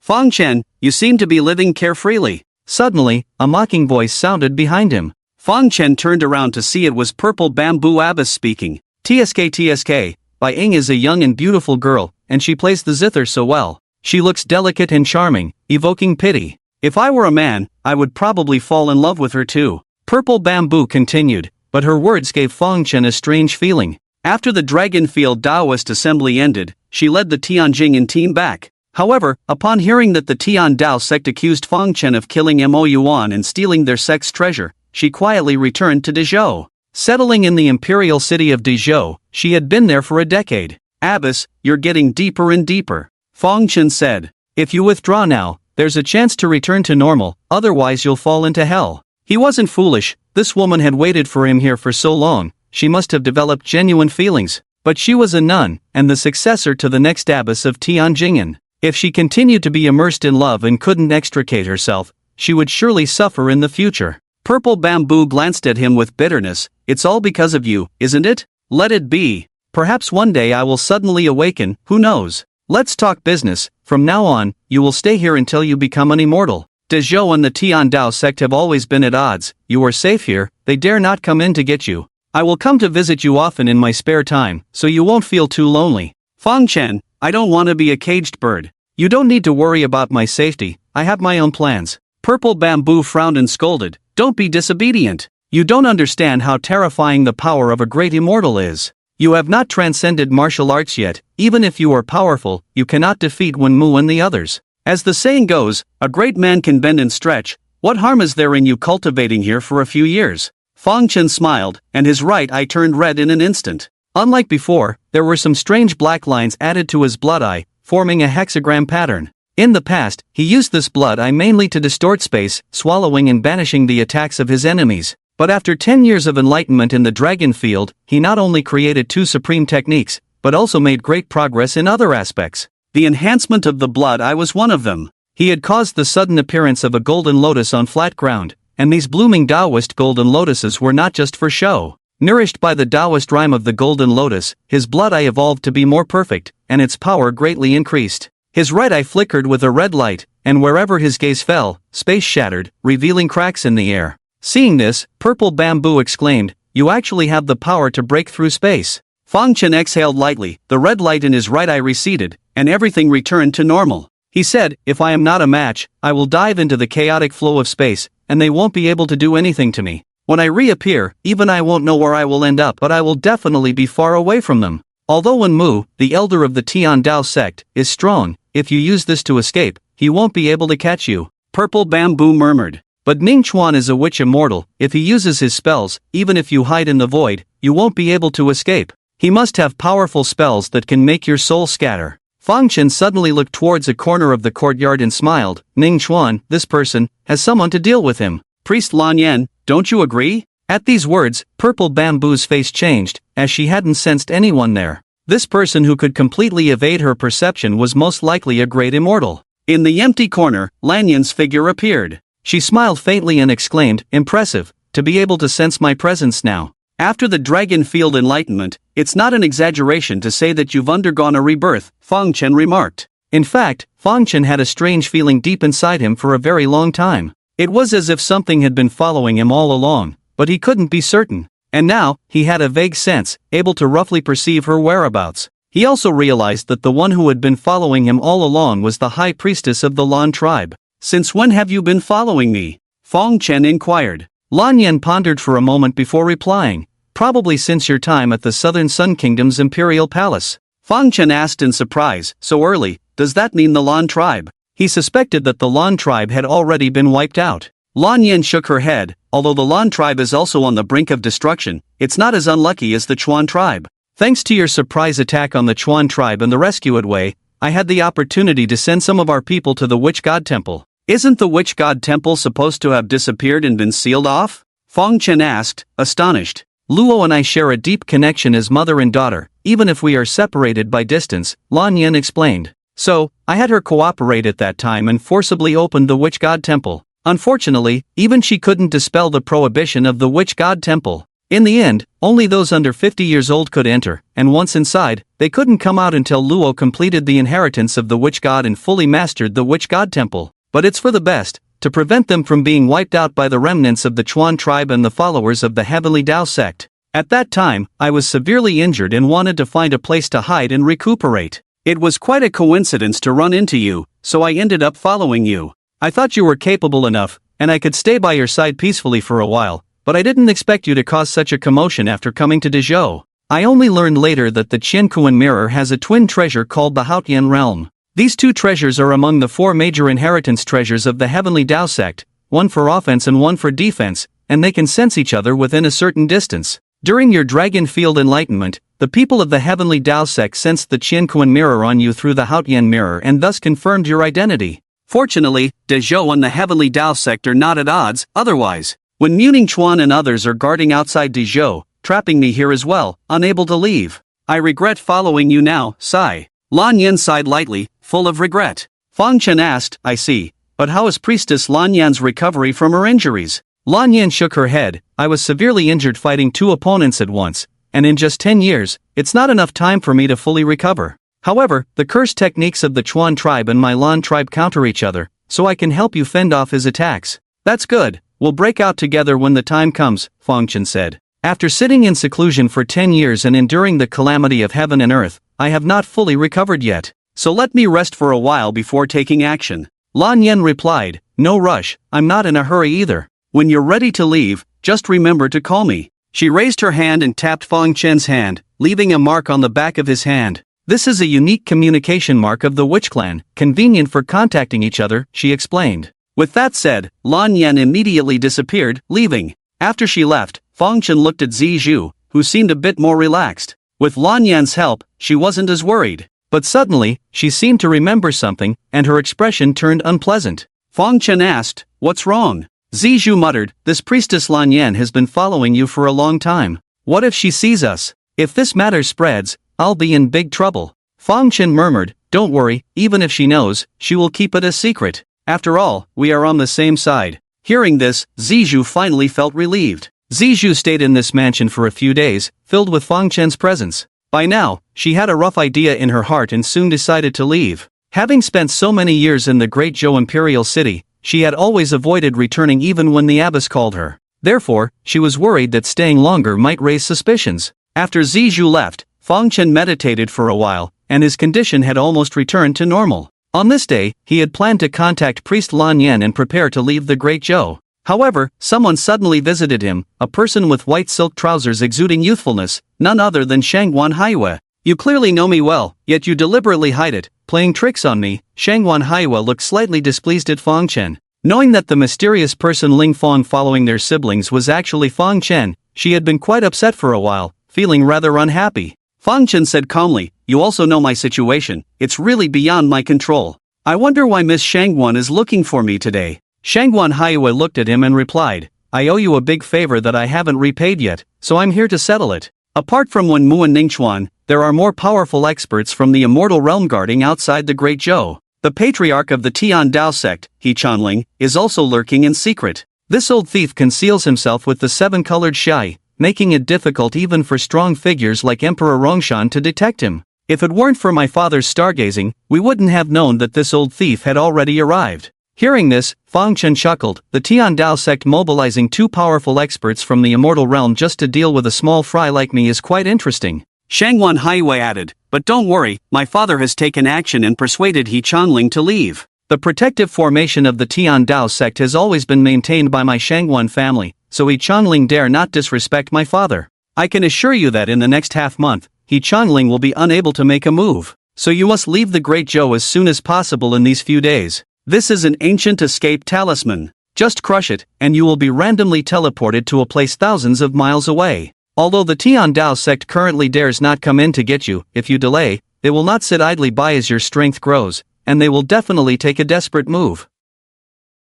Fang Chen, you seem to be living carefreely. Suddenly, a mocking voice sounded behind him. Fang Chen turned around to see it was Purple Bamboo Abbess speaking. TSK, Bai Ying is a young and beautiful girl, and she plays the zither so well. She looks delicate and charming, evoking pity. If I were a man, I would probably fall in love with her too. Purple Bamboo continued, but her words gave Fang Chen a strange feeling. After the Dragonfield Taoist assembly ended, she led the Tianjing'an team back. However, upon hearing that the Tian Dao sect accused Fang Chen of killing Mo Yuan and stealing their sect's treasure, she quietly returned to Dezhou. Settling in the imperial city of Dezhou, she had been there for a decade. Abbess, you're getting deeper and deeper. Fang Chen said. If you withdraw now, there's a chance to return to normal, otherwise you'll fall into hell. He wasn't foolish, this woman had waited for him here for so long, she must have developed genuine feelings. But she was a nun, and the successor to the next abbess of Tianjing'an. If she continued to be immersed in love and couldn't extricate herself, she would surely suffer in the future. Purple Bamboo glanced at him with bitterness. It's all because of you, isn't it? Let it be. Perhaps one day I will suddenly awaken, who knows? Let's talk business. From now on, you will stay here until you become an immortal. Dezhou and the Tian Dao sect have always been at odds. You are safe here, they dare not come in to get you. I will come to visit you often in my spare time, so you won't feel too lonely. Fang Chen, I don't want to be a caged bird. You don't need to worry about my safety, I have my own plans. Purple Bamboo frowned and scolded, don't be disobedient. You don't understand how terrifying the power of a great immortal is. You have not transcended martial arts yet. Even if you are powerful, you cannot defeat Wenmu and the others. As the saying goes, a great man can bend and stretch. What harm is there in you cultivating here for a few years? Fang Chen smiled, and his right eye turned red in an instant. Unlike before, there were some strange black lines added to his blood eye, forming a hexagram pattern. In the past, he used this blood eye mainly to distort space, swallowing and banishing the attacks of his enemies. But after 10 years of enlightenment in the dragon field, he not only created 2 supreme techniques, but also made great progress in other aspects. The enhancement of the blood eye was one of them. He had caused the sudden appearance of a golden lotus on flat ground, and these blooming Taoist golden lotuses were not just for show. Nourished by the Taoist rhyme of the golden lotus, his blood eye evolved to be more perfect, and its power greatly increased. His right eye flickered with a red light, and wherever his gaze fell, space shattered, revealing cracks in the air. Seeing this, Purple Bamboo exclaimed, you actually have the power to break through space. Fang Chen exhaled lightly, the red light in his right eye receded, and everything returned to normal. He said, if I am not a match, I will dive into the chaotic flow of space, and they won't be able to do anything to me. When I reappear, even I won't know where I will end up, but I will definitely be far away from them. Although Wenmu, the elder of the Tian Dao sect, is strong, if you use this to escape, he won't be able to catch you. Purple Bamboo murmured. But Ning Chuan is a witch immortal. If he uses his spells, even if you hide in the void, you won't be able to escape. He must have powerful spells that can make your soul scatter. Fang Chen suddenly looked towards a corner of the courtyard and smiled. Ning Chuan, this person, has someone to deal with him. Priest Lan Yan, don't you agree? At these words, Purple Bamboo's face changed, as she hadn't sensed anyone there. This person who could completely evade her perception was most likely a great immortal. In the empty corner, Lan Yan's figure appeared. She smiled faintly and exclaimed, impressive, to be able to sense my presence now. After the dragon field enlightenment, it's not an exaggeration to say that you've undergone a rebirth, Fang Chen remarked. In fact, Fang Chen had a strange feeling deep inside him for a very long time. It was as if something had been following him all along, but he couldn't be certain. And now, he had a vague sense, able to roughly perceive her whereabouts. He also realized that the one who had been following him all along was the high priestess of the Lan tribe. Since when have you been following me? Fang Chen inquired. Lan Yan pondered for a moment before replying. Probably since your time at the Southern Sun Kingdom's imperial palace. Fang Chen asked in surprise, so early, does that mean the Lan tribe? He suspected that the Lan tribe had already been wiped out. Lan Yan shook her head, although the Lan tribe is also on the brink of destruction, it's not as unlucky as the Chuan tribe. Thanks to your surprise attack on the Chuan tribe and the rescue at Wei, I had the opportunity to send some of our people to the Witch God Temple. Isn't the Witch God Temple supposed to have disappeared and been sealed off? Fang Chen asked, astonished. Luo and I share a deep connection as mother and daughter, even if we are separated by distance, Lan Yan explained. So, I had her cooperate at that time and forcibly opened the Witch God Temple. Unfortunately, even she couldn't dispel the prohibition of the Witch God Temple. In the end, only those under 50 years old could enter, and once inside, they couldn't come out until Luo completed the inheritance of the Witch God and fully mastered the Witch God Temple. But it's for the best, to prevent them from being wiped out by the remnants of the Chuan tribe and the followers of the Heavenly Tao sect. At that time, I was severely injured and wanted to find a place to hide and recuperate. It was quite a coincidence to run into you, so I ended up following you. I thought you were capable enough, and I could stay by your side peacefully for a while, but I didn't expect you to cause such a commotion after coming to Dezhou. I only learned later that the Qiankuan mirror has a twin treasure called the Haotian realm. These 2 treasures are among the 4 major inheritance treasures of the Heavenly Tao sect, one for offense and one for defense, and they can sense each other within a certain distance. During your dragon field enlightenment, the people of the Heavenly Tao sect sensed the Qiankuan mirror on you through the Haotian mirror and thus confirmed your identity. Fortunately, Dezhou and the Heavenly Tao sect are not at odds, otherwise, when Muning Chuan and others are guarding outside Dezhou, trapping me here as well, unable to leave. I regret following you now, sigh. Lan Yan sighed lightly, full of regret. Fang Chen asked, I see, but how is Priestess Lan Yan's recovery from her injuries? Lan Yan shook her head, I was severely injured fighting 2 opponents at once, and in just 10 years, it's not enough time for me to fully recover. However, the curse techniques of the Chuan tribe and my Lan tribe counter each other, so I can help you fend off his attacks. That's good, we'll break out together when the time comes, Fang Chen said. After sitting in seclusion for 10 years and enduring the calamity of heaven and earth, I have not fully recovered yet, so let me rest for a while before taking action. Lan Yen replied, "No rush, I'm not in a hurry either. When you're ready to leave, just remember to call me." She raised her hand and tapped Fang Chen's hand, leaving a mark on the back of his hand. "This is a unique communication mark of the Witch Clan, convenient for contacting each other," she explained. With that said, Lan Yen immediately disappeared, leaving. After she left, Fang Chen looked at Zizhu, who seemed a bit more relaxed. With Lan Yan's help, she wasn't as worried. But suddenly, she seemed to remember something, and her expression turned unpleasant. Fang Chen asked, "What's wrong?" Zizhu muttered, "This priestess Lan Yan has been following you for a long time. What if she sees us? If this matter spreads, I'll be in big trouble." Fang Chen murmured, "Don't worry, even if she knows, she will keep it a secret. After all, we are on the same side." Hearing this, Zizhu finally felt relieved. Zizhu stayed in this mansion for a few days, filled with Fang Chen's presence. By now, she had a rough idea in her heart and soon decided to leave. Having spent so many years in the Great Zhou Imperial City, she had always avoided returning even when the abbess called her. Therefore, she was worried that staying longer might raise suspicions. After Zizhu left, Fang Chen meditated for a while, and his condition had almost returned to normal. On this day, he had planned to contact priest Lan Yan and prepare to leave the Great Zhou. However, someone suddenly visited him, a person with white silk trousers exuding youthfulness, none other than Shangguan Haiwe. "You clearly know me well, yet you deliberately hide it, playing tricks on me." Shangguan Haiwe looked slightly displeased at Fang Chen. Knowing that the mysterious person Ling Fang following their siblings was actually Fang Chen, she had been quite upset for a while, feeling rather unhappy. Fang Chen said calmly, "You also know my situation, it's really beyond my control. I wonder why Miss Shangguan is looking for me today." Shangguan Haiwe looked at him and replied, "I owe you a big favor that I haven't repaid yet, so I'm here to settle it." Apart from Wenmu and Ningchuan, there are more powerful experts from the immortal realm guarding outside the Great Zhou. The patriarch of the Tian Dao sect, He Chanling, is also lurking in secret. This old thief conceals himself with the seven-colored Xiao, making it difficult even for strong figures like Emperor Rongshan to detect him. If it weren't for my father's stargazing, we wouldn't have known that this old thief had already arrived. Hearing this, Fang Chen chuckled. The Tian Dao sect mobilizing two powerful experts from the immortal realm just to deal with a small fry like me is quite interesting. Shangguan Haiwei added, "But don't worry, my father has taken action and persuaded He Chanling to leave. The protective formation of the Tian Dao sect has always been maintained by my Shangguan family, so He Chanling dare not disrespect my father. I can assure you that in the next half-month, He Chanling will be unable to make a move, so you must leave the Great Zhou as soon as possible in these few days. This is an ancient escape talisman. Just crush it, and you will be randomly teleported to a place thousands of miles away. Although the Tian Dao sect currently dares not come in to get you, if you delay, they will not sit idly by as your strength grows, and they will definitely take a desperate move.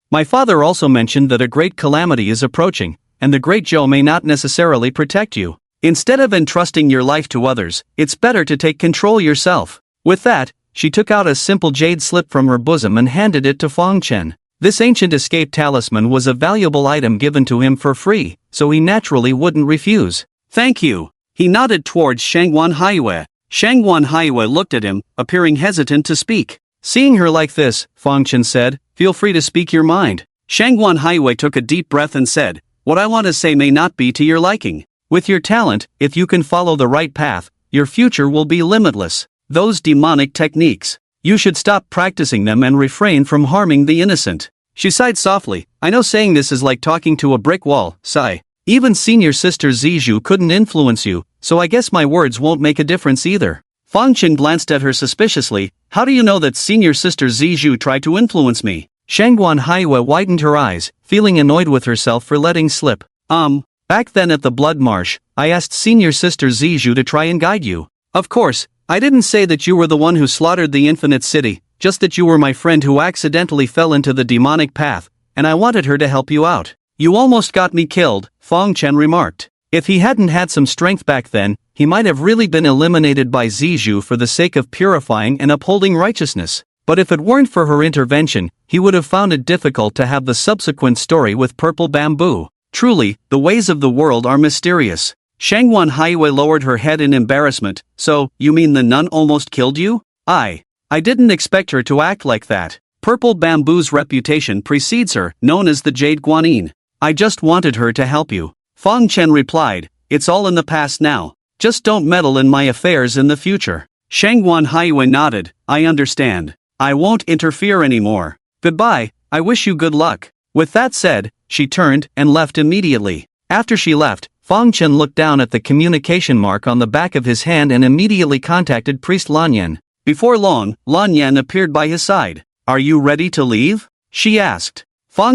My father also mentioned that a great calamity is approaching, and the Great Zhou may not necessarily protect you. Instead of entrusting your life to others, it's better to take control yourself." With that, she took out a simple jade slip from her bosom and handed it to Fang Chen. This ancient escape talisman was a valuable item given to him for free, so he naturally wouldn't refuse. "Thank you." He nodded towards Shangguan Haiwei. Shangguan Haiwei looked at him, appearing hesitant to speak. Seeing her like this, Fang Chen said, "Feel free to speak your mind." Shangguan Haiwei took a deep breath and said, "What I want to say may not be to your liking. With your talent, if you can follow the right path, your future will be limitless. Those demonic techniques, you should stop practicing them and refrain from harming the innocent." She sighed softly. "I know saying this is like talking to a brick wall, sigh. Even senior sister Zizhu couldn't influence you, so I guess my words won't make a difference either." Fang Chen glanced at her suspiciously. "How do you know that senior sister Zizhu tried to influence me?" Shangguan Haiwei widened her eyes, feeling annoyed with herself for letting slip. Back then at the Blood Marsh, I asked senior sister Zizhu to try and guide you. Of course, I didn't say that you were the one who slaughtered the Infinite City, just that you were my friend who accidentally fell into the demonic path, and I wanted her to help you out." "You almost got me killed," Fang Chen remarked. If he hadn't had some strength back then, he might have really been eliminated by Zizhu for the sake of purifying and upholding righteousness. But if it weren't for her intervention, he would have found it difficult to have the subsequent story with Purple Bamboo. Truly, the ways of the world are mysterious. Shangguan Haiwei lowered her head in embarrassment. "So, you mean the nun almost killed you?" I didn't expect her to act like that. Purple Bamboo's reputation precedes her, known as the Jade Guanyin. I just wanted her to help you." Fang Chen replied, "It's all in the past now. Just don't meddle in my affairs in the future." Shangguan Haiwei nodded, "I understand. I won't interfere anymore." Goodbye, I wish you good luck." With that said, she turned and left immediately. After she left, Chen looked down at the communication mark on the back of his hand and immediately contacted Priest Lanyan. Before long, Lanyan appeared by his side. "Are you ready to leave?" she asked.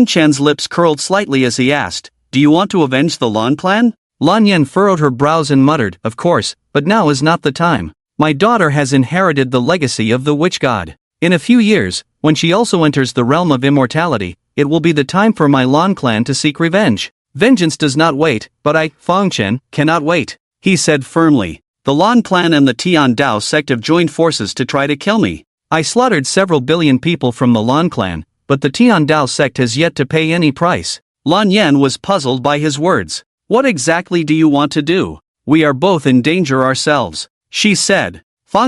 Chen's lips curled slightly as he asked, "Do you want to avenge the Lan clan?" Lanyan furrowed her brows and muttered, "Of course, but now is not the time. My daughter has inherited the legacy of the witch god. In a few years, when she also enters the realm of immortality, it will be the time for my Lan clan to seek revenge. Vengeance does not wait, but I, Chen, cannot wait," he said firmly. "The Lan clan and the Tian Dao sect have joined forces to try to kill me. I slaughtered several billion people from the Lan clan, but the Tian Dao sect has yet to pay any price." Lan Yan was puzzled by his words. "What exactly do you want to do? We are both in danger ourselves," she said.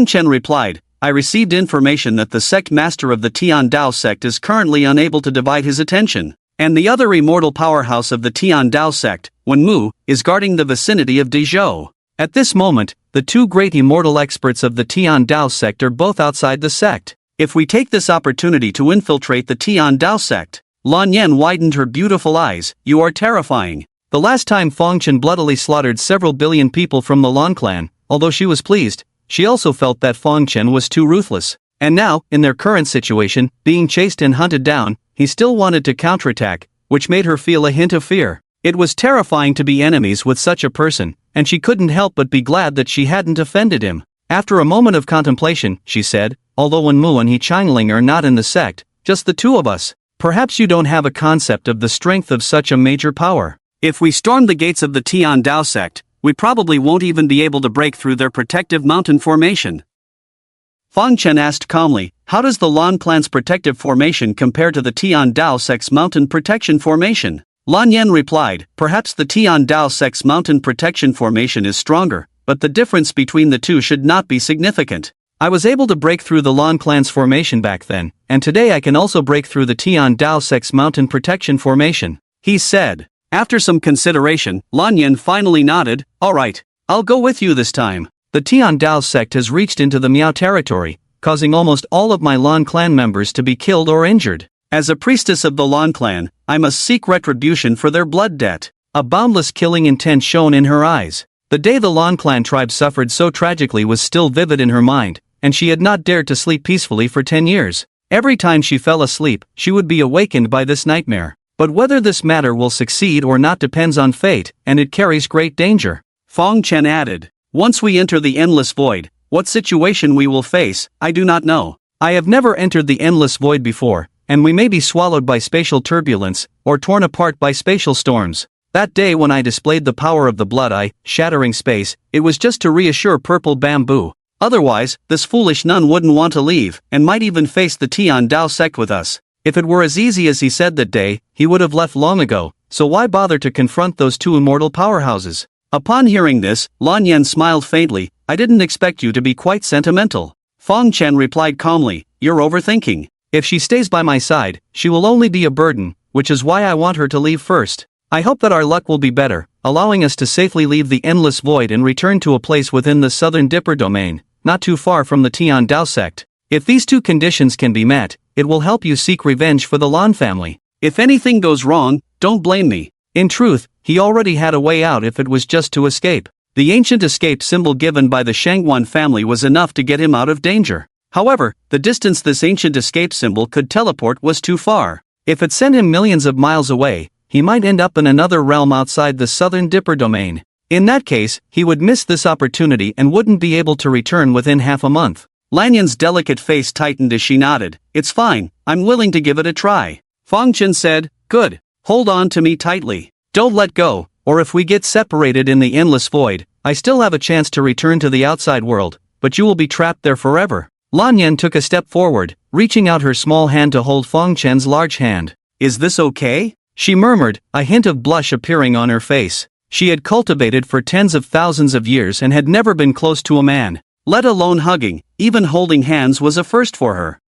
Chen replied, "I received information that the sect master of the Tian Dao sect is currently unable to divide his attention, and the other immortal powerhouse of the Tian Dao sect, Wenmu, is guarding the vicinity of Dezhou. At this moment, the two great immortal experts of the Tian Dao sect are both outside the sect. If we take this opportunity to infiltrate the Tian Dao sect..." Lan Yan widened her beautiful eyes, "You are terrifying." The last time Chen bloodily slaughtered several billion people from the Lan clan, although she was pleased, she also felt that Chen was too ruthless. And now, in their current situation, being chased and hunted down, he still wanted to counterattack, which made her feel a hint of fear. It was terrifying to be enemies with such a person, and she couldn't help but be glad that she hadn't offended him. After a moment of contemplation, she said, "Although Wenmu and He Changling are not in the sect, just the two of us, perhaps you don't have a concept of the strength of such a major power. If we storm the gates of the Tian Dao sect, we probably won't even be able to break through their protective mountain formation." Chen asked calmly, "How does the Lan clan's protective formation compare to the Tian Dao sect's mountain protection formation?" Lan Yan replied, "Perhaps the Tian Dao sect's mountain protection formation is stronger, but the difference between the two should not be significant. I was able to break through the Lan clan's formation back then, and today I can also break through the Tian Dao sect's mountain protection formation," he said. After some consideration, Lan Yan finally nodded, "All right, I'll go with you this time. The Tian Dao sect has reached into the Miao territory, causing almost all of my Lan clan members to be killed or injured. As a priestess of the Lan clan, I must seek retribution for their blood debt." A boundless killing intent shone in her eyes. The day the Lan clan tribe suffered so tragically was still vivid in her mind, and she had not dared to sleep peacefully for 10 years. Every time she fell asleep, she would be awakened by this nightmare. But whether this matter will succeed or not depends on fate, and it carries great danger. Chen added, "Once we enter the endless void, what situation we will face, I do not know. I have never entered the endless void before, and we may be swallowed by spatial turbulence, or torn apart by spatial storms. That day when I displayed the power of the blood eye, shattering space, it was just to reassure Purple Bamboo. Otherwise, this foolish nun wouldn't want to leave, and might even face the Tian Dao sect with us. If it were as easy as he said that day, he would have left long ago, so why bother to confront those two immortal powerhouses?" Upon hearing this, Lan Yan smiled faintly, "I didn't expect you to be quite sentimental." Chen replied calmly, "You're overthinking. If she stays by my side, she will only be a burden, which is why I want her to leave first. I hope that our luck will be better, allowing us to safely leave the endless void and return to a place within the southern Dipper domain, not too far from the Tian Dao sect. If these two conditions can be met, it will help you seek revenge for the Lan family. If anything goes wrong, don't blame me." In truth, he already had a way out if it was just to escape. The ancient escape symbol given by the Shangguan family was enough to get him out of danger. However, the distance this ancient escape symbol could teleport was too far. If it sent him millions of miles away, he might end up in another realm outside the southern Dipper domain. In that case, he would miss this opportunity and wouldn't be able to return within half a month. Lanyan's delicate face tightened as she nodded. "It's fine, I'm willing to give it a try." Chen said, "Good. Hold on to me tightly. Don't let go, or if we get separated in the endless void, I still have a chance to return to the outside world, but you will be trapped there forever." Lanyan took a step forward, reaching out her small hand to hold Chen's large hand. "Is this okay?" she murmured, a hint of blush appearing on her face. She had cultivated for tens of thousands of years and had never been close to a man. Let alone hugging, even holding hands was a first for her.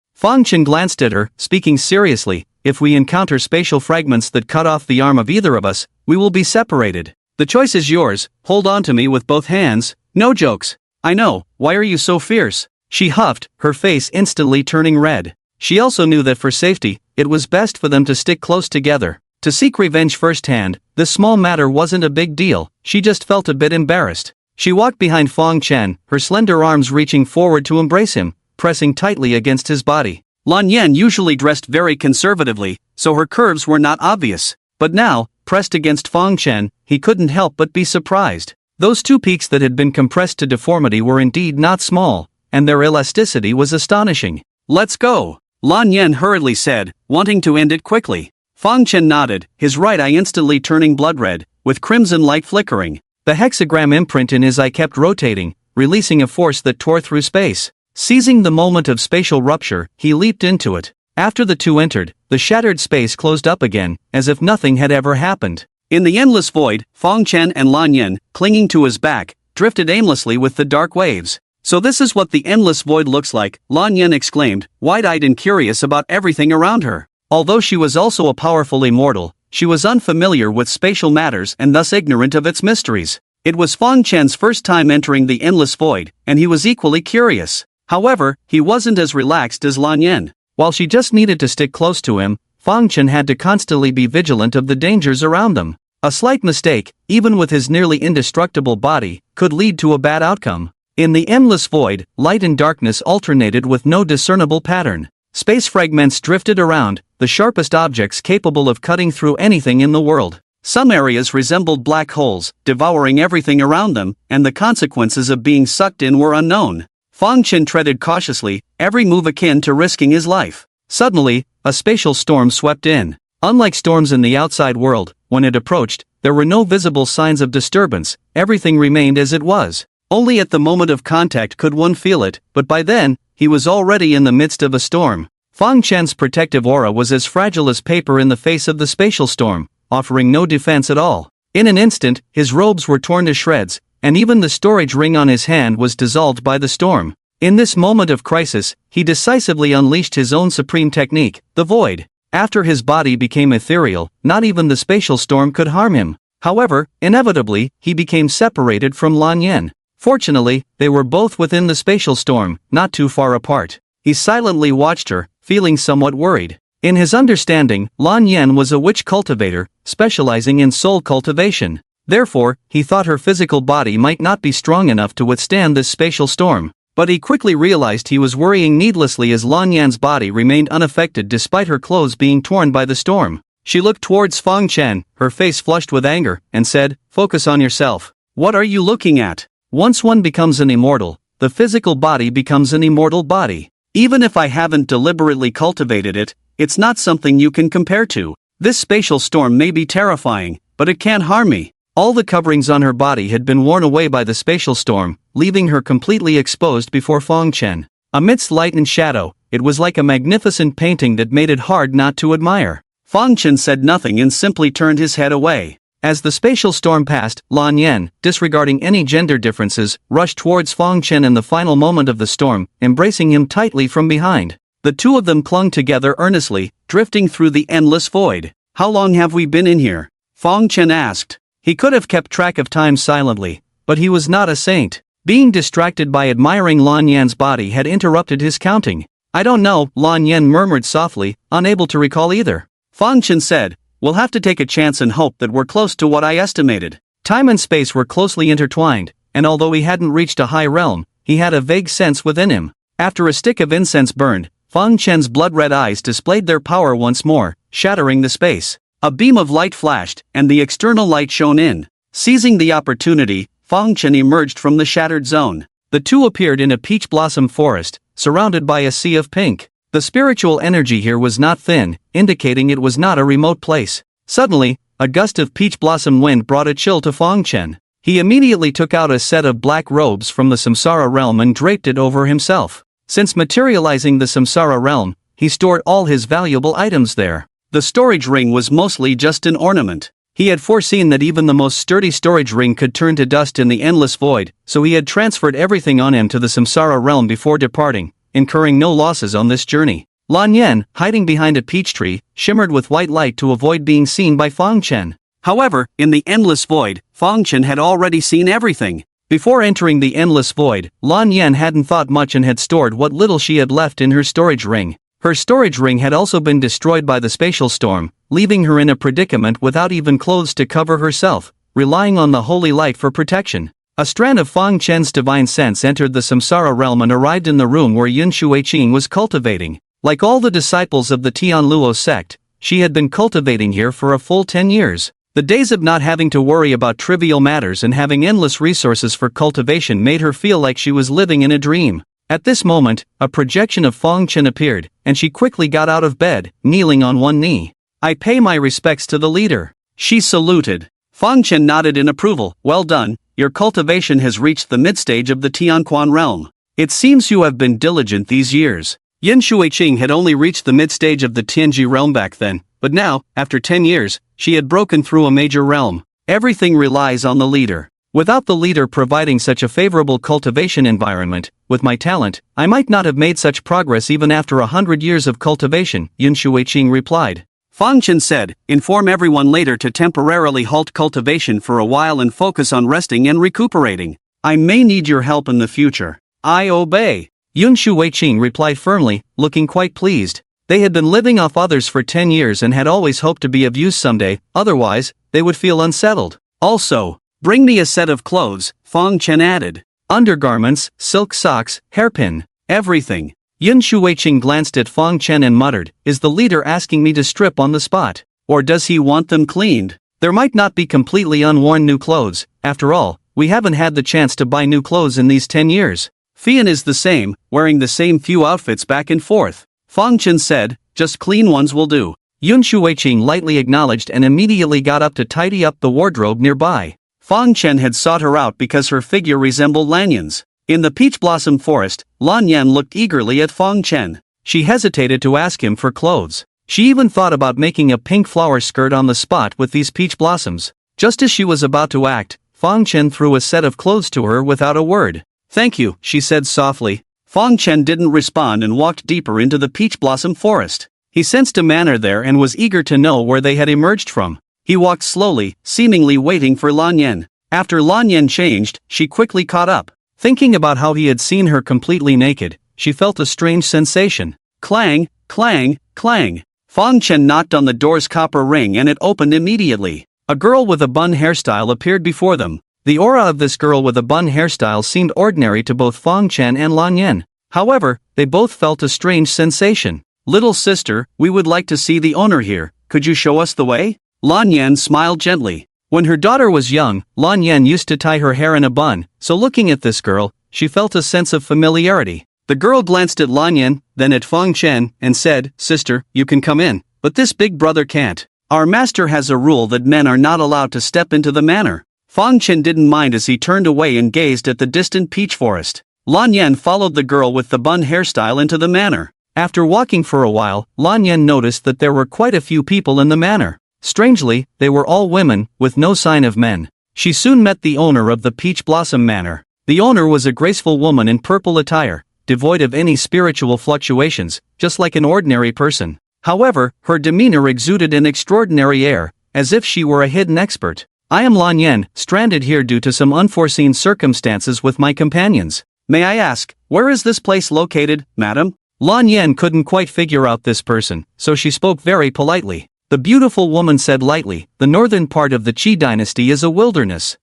Chen glanced at her, speaking seriously, "If we encounter spatial fragments that cut off the arm of either of us, we will be separated. The choice is yours, hold on to me with both hands." "No jokes. I know, why are you so fierce?" she huffed, her face instantly turning red. She also knew that for safety, it was best for them to stick close together. To seek revenge firsthand, this small matter wasn't a big deal, she just felt a bit embarrassed. She walked behind Fong Chen, her slender arms reaching forward to embrace him, pressing tightly against his body. Lan Yan usually dressed very conservatively, so her curves were not obvious. But now, pressed against Fong Chen, he couldn't help but be surprised. Those two peaks that had been compressed to deformity were indeed not small, and their elasticity was astonishing. "Let's go," Lan Yan hurriedly said, wanting to end it quickly. Fong Chen nodded, his right eye instantly turning blood red, with crimson light flickering. The hexagram imprint in his eye kept rotating, releasing a force that tore through space. Seizing the moment of spatial rupture, he leaped into it. After the two entered, the shattered space closed up again, as if nothing had ever happened. In the endless void, Fong Chen and Lan Yan, clinging to his back, drifted aimlessly with the dark waves. "So this is what the endless void looks like," Lan Yan exclaimed, wide-eyed and curious about everything around her. Although she was also a powerful immortal, she was unfamiliar with spatial matters and thus ignorant of its mysteries. It was Fong Chen's first time entering the endless void, and he was equally curious. However, he wasn't as relaxed as Lan Yan. While she just needed to stick close to him, Fong Chen had to constantly be vigilant of the dangers around them. A slight mistake, even with his nearly indestructible body, could lead to a bad outcome. In the endless void, light and darkness alternated with no discernible pattern. Space fragments drifted around, the sharpest objects capable of cutting through anything in the world. Some areas resembled black holes, devouring everything around them, and the consequences of being sucked in were unknown. Fong Chen treaded cautiously, every move akin to risking his life. Suddenly, a spatial storm swept in. Unlike storms in the outside world, when it approached, there were no visible signs of disturbance, everything remained as it was. Only at the moment of contact could one feel it, but by then, he was already in the midst of a storm. Fong Chen's protective aura was as fragile as paper in the face of the spatial storm, offering no defense at all. In an instant, his robes were torn to shreds, and even the storage ring on his hand was dissolved by the storm. In this moment of crisis, he decisively unleashed his own supreme technique, the void. After his body became ethereal, not even the spatial storm could harm him. However, inevitably, he became separated from Lan Yan. Fortunately, they were both within the spatial storm, not too far apart. He silently watched her, feeling somewhat worried. In his understanding, Lan Yan was a witch cultivator, specializing in soul cultivation. Therefore, he thought her physical body might not be strong enough to withstand this spatial storm. But he quickly realized he was worrying needlessly as Lan Yan's body remained unaffected despite her clothes being torn by the storm. She looked towards Fong Chen, her face flushed with anger, and said, "Focus on yourself. What are you looking at? Once one becomes an immortal, the physical body becomes an immortal body. Even if I haven't deliberately cultivated it, it's not something you can compare to. This spatial storm may be terrifying, but it can't harm me." All the coverings on her body had been worn away by the spatial storm, leaving her completely exposed before Fong Chen. Amidst light and shadow, it was like a magnificent painting that made it hard not to admire. Fong Chen said nothing and simply turned his head away. As the spatial storm passed, Lan Yan, disregarding any gender differences, rushed towards Fong Chen in the final moment of the storm, embracing him tightly from behind. The two of them clung together earnestly, drifting through the endless void. "How long have we been in here?" Fong Chen asked. He could have kept track of time silently, but he was not a saint. Being distracted by admiring Lan Yan's body had interrupted his counting. "I don't know," Lan Yan murmured softly, unable to recall either. Fong Chen said, "We'll have to take a chance and hope that we're close to what I estimated." Time and space were closely intertwined, and although he hadn't reached a high realm, he had a vague sense within him. After a stick of incense burned, Fong Chen's blood-red eyes displayed their power once more, shattering the space. A beam of light flashed, and the external light shone in. Seizing the opportunity, Fong Chen emerged from the shattered zone. The two appeared in a peach blossom forest, surrounded by a sea of pink. The spiritual energy here was not thin, indicating it was not a remote place. Suddenly, a gust of peach blossom wind brought a chill to Fong Chen. He immediately took out a set of black robes from the samsara realm and draped it over himself. Since materializing the samsara realm, he stored all his valuable items there. The storage ring was mostly just an ornament. He had foreseen that even the most sturdy storage ring could turn to dust in the endless void, so he had transferred everything on him to the samsara realm before departing, incurring no losses on this journey. Lan Yan, hiding behind a peach tree, shimmered with white light to avoid being seen by Fong Chen. However, in the endless void, Fong Chen had already seen everything. Before entering the endless void, Lan Yan hadn't thought much and had stored what little she had left in her storage ring. Her storage ring had also been destroyed by the spatial storm, leaving her in a predicament without even clothes to cover herself, relying on the holy light for protection. A strand of Fang Chen's divine sense entered the samsara realm and arrived in the room where Yun Shuiqing was cultivating. Like all the disciples of the Tian Luo sect, she had been cultivating here for a full 10 years. The days of not having to worry about trivial matters and having endless resources for cultivation made her feel like she was living in a dream. At this moment, a projection of Fang Chen appeared, and she quickly got out of bed, kneeling on one knee. "I pay my respects to the leader." She saluted. Fang Chen nodded in approval. "Well done, your cultivation has reached the mid-stage of the Tianquan realm. It seems you have been diligent these years." Yin Shuiqing had only reached the mid-stage of the Tianji realm back then, but now, after 10 years, she had broken through a major realm. Everything relies on the leader. Without the leader providing such a favorable cultivation environment, with my talent, I might not have made such progress even after 100 years of cultivation, Yin Shuiqing replied. Fang Chen said, "Inform everyone later to temporarily halt cultivation for a while and focus on resting and recuperating. I may need your help in the future." "I obey," Yun Shuiqing replied firmly, looking quite pleased. They had been living off others for 10 years and had always hoped to be of use someday, otherwise, they would feel unsettled. "Also, bring me a set of clothes," Fang Chen added. "Undergarments, silk socks, hairpin, everything." Yun Shuiqing glanced at Fang Chen and muttered, "Is the leader asking me to strip on the spot? Or does he want them cleaned? There might not be completely unworn new clothes, after all, we haven't had the chance to buy new clothes in these 10 years. Fiend is the same, wearing the same few outfits back and forth." Fang Chen said, "Just clean ones will do." Yun Shuiqing lightly acknowledged and immediately got up to tidy up the wardrobe nearby. Fang Chen had sought her out because her figure resembled Lanyan's. In the peach blossom forest, Lanyan looked eagerly at Fang Chen. She hesitated to ask him for clothes. She even thought about making a pink flower skirt on the spot with these peach blossoms. Just as she was about to act, Fang Chen threw a set of clothes to her without a word. "Thank you," she said softly. Fang Chen didn't respond and walked deeper into the peach blossom forest. He sensed a manner there and was eager to know where they had emerged from. He walked slowly, seemingly waiting for Lanyan. After Lanyan changed, she quickly caught up. Thinking about how he had seen her completely naked, she felt a strange sensation. Clang, clang, clang. Fang Chen knocked on the door's copper ring and it opened immediately. A girl with a bun hairstyle appeared before them. The aura of this girl with a bun hairstyle seemed ordinary to both Fang Chen and Lanyan. However, they both felt a strange sensation. "Little sister, we would like to see the owner here, could you show us the way?" Lanyan smiled gently. When her daughter was young, Lanyan used to tie her hair in a bun, so looking at this girl, she felt a sense of familiarity. The girl glanced at Lanyan, then at Fang Chen, and said, "Sister, you can come in, but this big brother can't. Our master has a rule that men are not allowed to step into the manor." Fang Chen didn't mind as he turned away and gazed at the distant peach forest. Lanyan followed the girl with the bun hairstyle into the manor. After walking for a while, Lanyan noticed that there were quite a few people in the manor. Strangely, they were all women, with no sign of men. She soon met the owner of the Peach Blossom Manor. The owner was a graceful woman in purple attire, devoid of any spiritual fluctuations, just like an ordinary person. However, her demeanor exuded an extraordinary air, as if she were a hidden expert. "I am Lanyan, stranded here due to some unforeseen circumstances with my companions. May I ask, where is this place located, madam?" Lanyan couldn't quite figure out this person, so she spoke very politely. The beautiful woman said lightly, "The northern part of the Qi dynasty is a wilderness."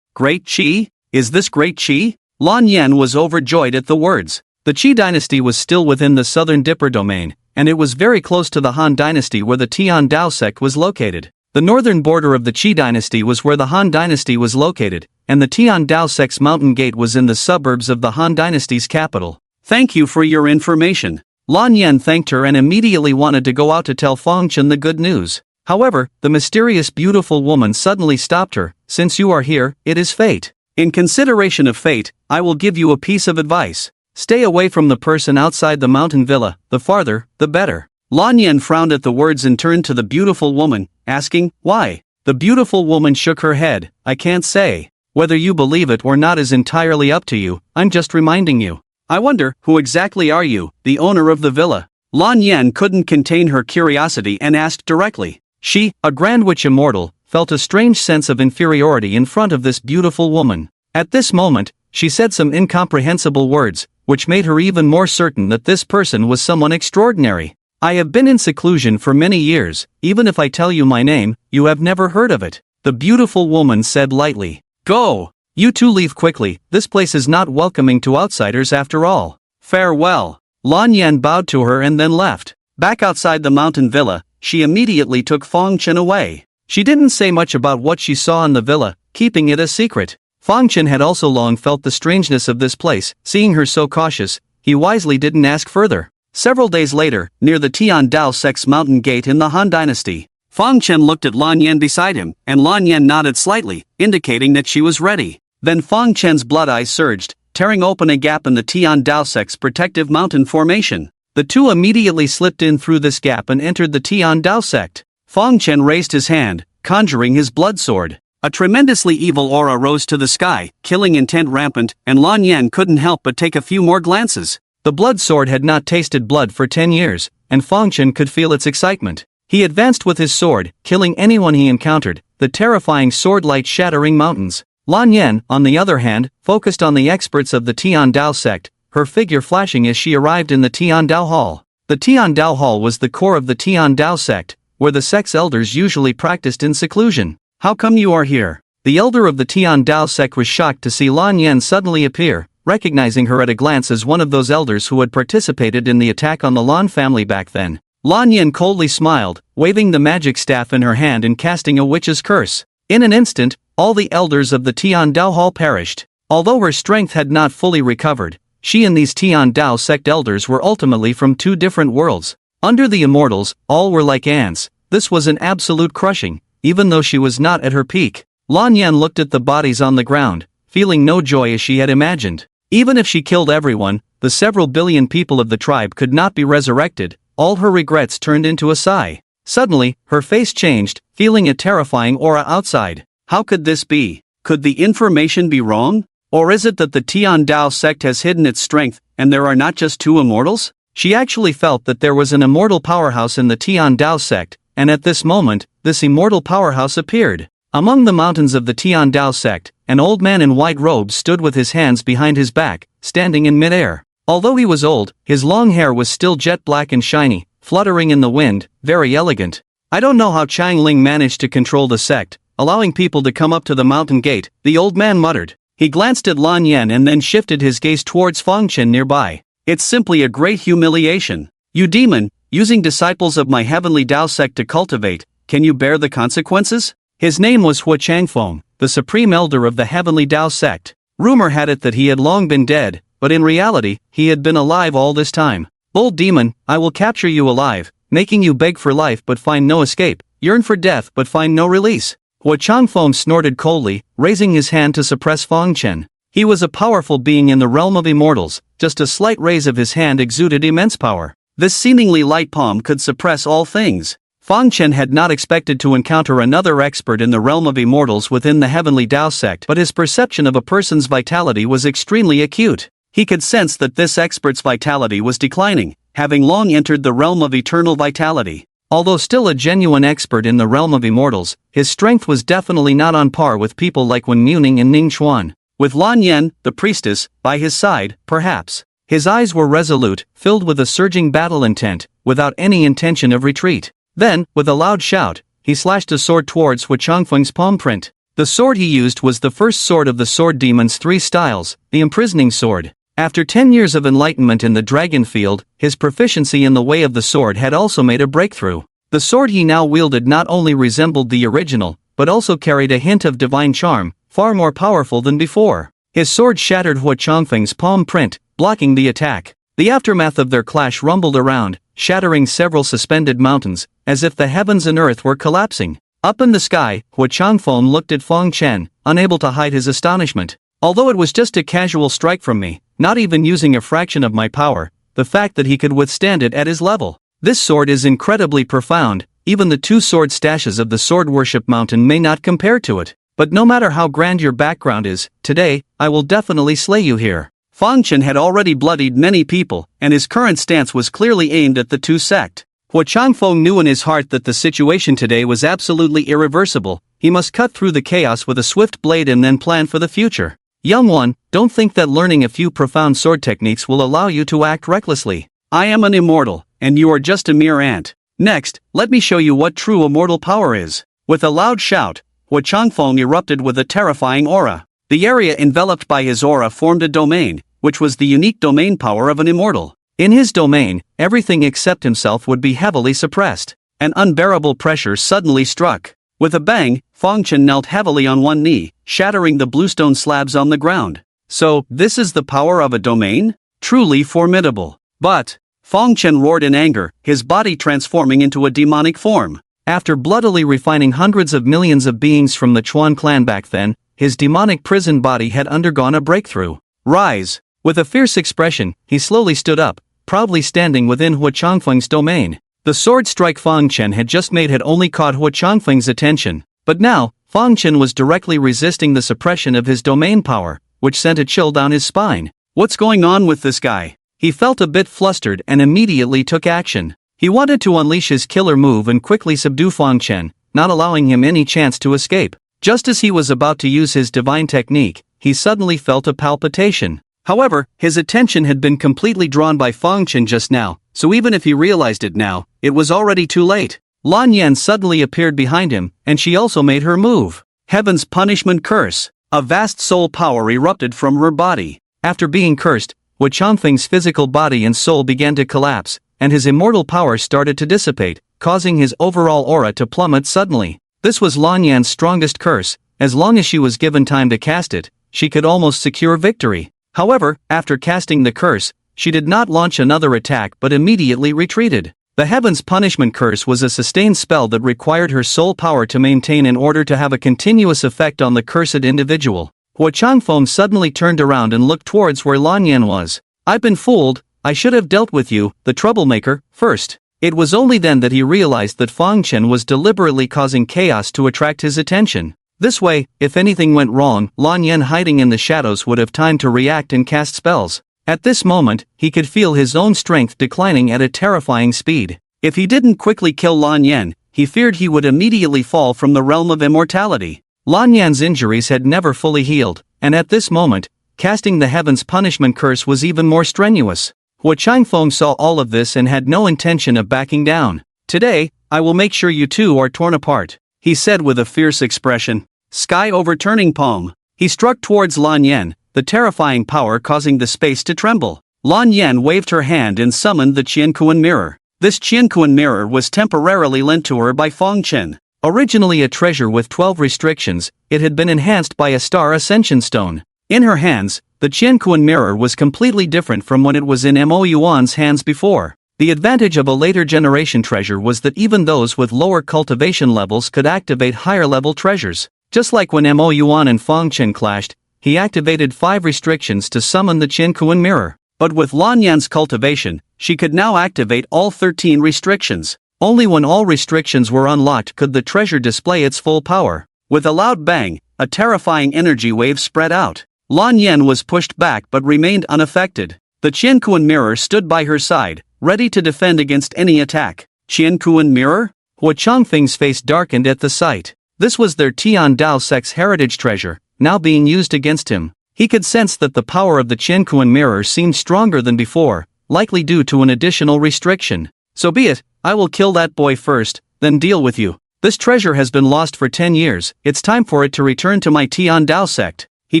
"Great Qi? Is this Great Qi?" Lanyan was overjoyed at the words. The Qi dynasty was still within the southern Dipper domain, and it was very close to the Han dynasty where the Tian Dao sect was located. The northern border of the Qi dynasty was where the Han dynasty was located, and the Tian Dao sect's mountain gate was in the suburbs of the Han dynasty's capital. "Thank you for your information." Lanyan thanked her and immediately wanted to go out to tell Fang Chen the good news. However, the mysterious beautiful woman suddenly stopped her. "Since you are here, it is fate. In consideration of fate, I will give you a piece of advice. Stay away from the person outside the mountain villa, the farther, the better." Lanyan frowned at the words and turned to the beautiful woman, asking, "Why?" The beautiful woman shook her head. "I can't say. Whether you believe it or not is entirely up to you, I'm just reminding you." "I wonder, who exactly are you, the owner of the villa?" Lanyan couldn't contain her curiosity and asked directly. She, a Grand Witch immortal, felt a strange sense of inferiority in front of this beautiful woman. At this moment, she said some incomprehensible words, which made her even more certain that this person was someone extraordinary. I have been in seclusion for many years, even if I tell you my name, you have never heard of it, the beautiful woman said lightly. Go! You two leave quickly, this place is not welcoming to outsiders after all. Farewell. Lan Yan bowed to her and then left. Back outside the mountain villa, she immediately took Fang Chen away. She didn't say much about what she saw in the villa, keeping it a secret. Fang Chen had also long felt the strangeness of this place, seeing her so cautious, he wisely didn't ask further. Several days later, near the Tian Dao sect's mountain gate in the Han dynasty, Fang Chen looked at Lan Yan beside him, and Lan Yan nodded slightly, indicating that she was ready. Then Fang Chen's blood eyes surged, tearing open a gap in the Tian Dao sect's protective mountain formation. The two immediately slipped in through this gap and entered the Tian Dao sect. Fang Chen raised his hand, conjuring his blood sword. A tremendously evil aura rose to the sky, killing intent rampant, and Lan Yan couldn't help but take a few more glances. The blood sword had not tasted blood for 10 years, and Fang Chen could feel its excitement. He advanced with his sword, killing anyone he encountered, the terrifying sword light shattering mountains. Lan Yan, on the other hand, focused on the experts of the Tian Dao sect, her figure flashing as she arrived in the Tian Dao Hall. The Tian Dao Hall was the core of the Tian Dao sect, where the sect's elders usually practiced in seclusion. How come you are here? The elder of the Tian Dao sect was shocked to see Lan Yan suddenly appear, recognizing her at a glance as one of those elders who had participated in the attack on the Lan family back then. Lan Yan coldly smiled, waving the magic staff in her hand and casting a witch's curse. In an instant, all the elders of the Tian Dao Hall perished. Although her strength had not fully recovered, she and these Tian Dao sect elders were ultimately from two different worlds. Under the immortals, all were like ants. This was an absolute crushing, even though she was not at her peak. Lan Yan looked at the bodies on the ground, feeling no joy as she had imagined. Even if she killed everyone, the several billion people of the tribe could not be resurrected. All her regrets turned into a sigh. Suddenly, her face changed, feeling a terrifying aura outside. How could this be? Could the information be wrong? Or is it that the Tian Dao sect has hidden its strength, and there are not just two immortals? She actually felt that there was an immortal powerhouse in the Tian Dao sect, and at this moment, this immortal powerhouse appeared. Among the mountains of the Tian Dao sect, an old man in white robes stood with his hands behind his back, standing in midair. Although he was old, his long hair was still jet black and shiny, fluttering in the wind, very elegant. I don't know how Changling managed to control the sect, allowing people to come up to the mountain gate, the old man muttered. He glanced at Lan Yan and then shifted his gaze towards Fang Chen nearby. It's simply a great humiliation. You demon, using disciples of my heavenly Dao sect to cultivate, can you bear the consequences? His name was Hua Changfeng, the supreme elder of the heavenly Dao sect. Rumor had it that he had long been dead, but in reality, he had been alive all this time. Bold demon, I will capture you alive, making you beg for life but find no escape, yearn for death but find no release. Hua Changfeng snorted coldly, raising his hand to suppress Fang Chen. He was a powerful being in the realm of immortals, just a slight raise of his hand exuded immense power. This seemingly light palm could suppress all things. Fang Chen had not expected to encounter another expert in the realm of immortals within the heavenly Dao sect, but his perception of a person's vitality was extremely acute. He could sense that this expert's vitality was declining, having long entered the realm of eternal vitality. Although still a genuine expert in the realm of immortals, his strength was definitely not on par with people like Wen Muning and Ning Xuan. With Lan Yan, the priestess, by his side, perhaps. His eyes were resolute, filled with a surging battle intent, without any intention of retreat. Then, with a loud shout, he slashed a sword towards Hua Changfeng's palm print. The sword he used was the first sword of the sword demon's three styles, the imprisoning sword. After 10 years of enlightenment in the dragon field, his proficiency in the way of the sword had also made a breakthrough. The sword he now wielded not only resembled the original, but also carried a hint of divine charm, far more powerful than before. His sword shattered Hua Changfeng's palm print, blocking the attack. The aftermath of their clash rumbled around, shattering several suspended mountains, as if the heavens and earth were collapsing. Up in the sky, Hua Changfeng looked at Fang Chen, unable to hide his astonishment. Although it was just a casual strike from me, not even using a fraction of my power, the fact that he could withstand it at his level. This sword is incredibly profound, even the two sword stashes of the sword worship mountain may not compare to it. But no matter how grand your background is, today, I will definitely slay you here. Fang Chen had already bloodied many people, and his current stance was clearly aimed at the two sect. Hua Changfeng knew in his heart that the situation today was absolutely irreversible. He must cut through the chaos with a swift blade and then plan for the future. Young one, don't think that learning a few profound sword techniques will allow you to act recklessly. I am an immortal, and you are just a mere ant. Next, let me show you what true immortal power is. With a loud shout, Hua Changfeng erupted with a terrifying aura. The area enveloped by his aura formed a domain, which was the unique domain power of an immortal. In his domain, everything except himself would be heavily suppressed. An unbearable pressure suddenly struck. With a bang, Feng Chen knelt heavily on one knee, shattering the bluestone slabs on the ground. So, this is the power of a domain? Truly formidable. But, Feng Chen roared in anger, his body transforming into a demonic form. After bloodily refining hundreds of millions of beings from the Chuan clan back then, his demonic prison body had undergone a breakthrough. Rise! With a fierce expression, he slowly stood up, proudly standing within Hua Changfeng's domain. The sword strike Feng Chen had just made had only caught Hua Changfeng's attention, but now, Feng Chen was directly resisting the suppression of his domain power, which sent a chill down his spine. What's going on with this guy? He felt a bit flustered and immediately took action. He wanted to unleash his killer move and quickly subdue Feng Chen, not allowing him any chance to escape. Just as he was about to use his divine technique, he suddenly felt a palpitation. However, his attention had been completely drawn by Feng Chen just now, so even if he realized it now, it was already too late. Lan Yan suddenly appeared behind him, and she also made her move. Heaven's punishment curse. A vast soul power erupted from her body. After being cursed, Hua Changfeng's physical body and soul began to collapse, and his immortal power started to dissipate, causing his overall aura to plummet suddenly. This was Lan Yan's strongest curse. As long as she was given time to cast it, she could almost secure victory. However, after casting the curse, she did not launch another attack but immediately retreated. The Heaven's Punishment Curse was a sustained spell that required her soul power to maintain in order to have a continuous effect on the cursed individual. Hua Changfeng suddenly turned around and looked towards where Lan Yan was. I've been fooled, I should have dealt with you, the troublemaker, first. It was only then that he realized that Feng Chen was deliberately causing chaos to attract his attention. This way, if anything went wrong, Lan Yan hiding in the shadows would have time to react and cast spells. At this moment, he could feel his own strength declining at a terrifying speed. If he didn't quickly kill Lan Yan, he feared he would immediately fall from the realm of immortality. Lan Yan's injuries had never fully healed, and at this moment, casting the Heaven's Punishment Curse was even more strenuous. Hua Changfeng saw all of this and had no intention of backing down. Today, I will make sure you two are torn apart, he said with a fierce expression. Sky overturning palm. He struck towards Lan Yan, the terrifying power causing the space to tremble. Lan Yan waved her hand and summoned the Qiankuan mirror. This Qiankuan mirror was temporarily lent to her by Feng Chen. Originally a treasure with 12 restrictions, it had been enhanced by a star ascension stone. In her hands, the Qiankuan mirror was completely different from when it was in Mo Yuan's hands before. The advantage of a later generation treasure was that even those with lower cultivation levels could activate higher level treasures. Just like when Mo Yuan and Feng Chen clashed, he activated 5 restrictions to summon the Qiankuan mirror. But with Lan Yan's cultivation, she could now activate all 13 restrictions. Only when all restrictions were unlocked could the treasure display its full power. With a loud bang, a terrifying energy wave spread out. Lan Yan was pushed back but remained unaffected. The Qiankuan mirror stood by her side, ready to defend against any attack. Qiankuan mirror? Hua Changfeng's face darkened at the sight. This was their Tian Dao sect's heritage treasure, now being used against him. He could sense that the power of the Qiankuan mirror seemed stronger than before, likely due to an additional restriction. So be it, I will kill that boy first, then deal with you. This treasure has been lost for 10 years, it's time for it to return to my Tian Dao sect. He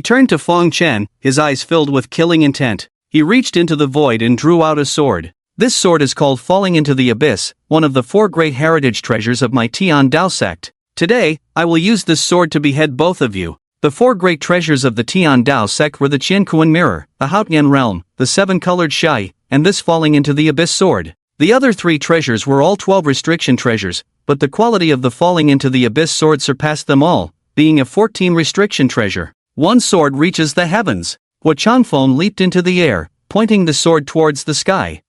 turned to Feng Chen, his eyes filled with killing intent. He reached into the void and drew out a sword. This sword is called Falling into the Abyss, one of the 4 great heritage treasures of my Tian Dao sect. Today, I will use this sword to behead both of you. The 4 great treasures of the Tian Dao sect were the Qiankuan mirror, the Haotian realm, the 7-colored Xiao, and this Falling into the Abyss sword. The other 3 treasures were all 12 restriction treasures, but the quality of the Falling into the Abyss sword surpassed them all, being a 14 restriction treasure. One sword reaches the heavens. Hua Changfeng leaped into the air, pointing the sword towards the sky.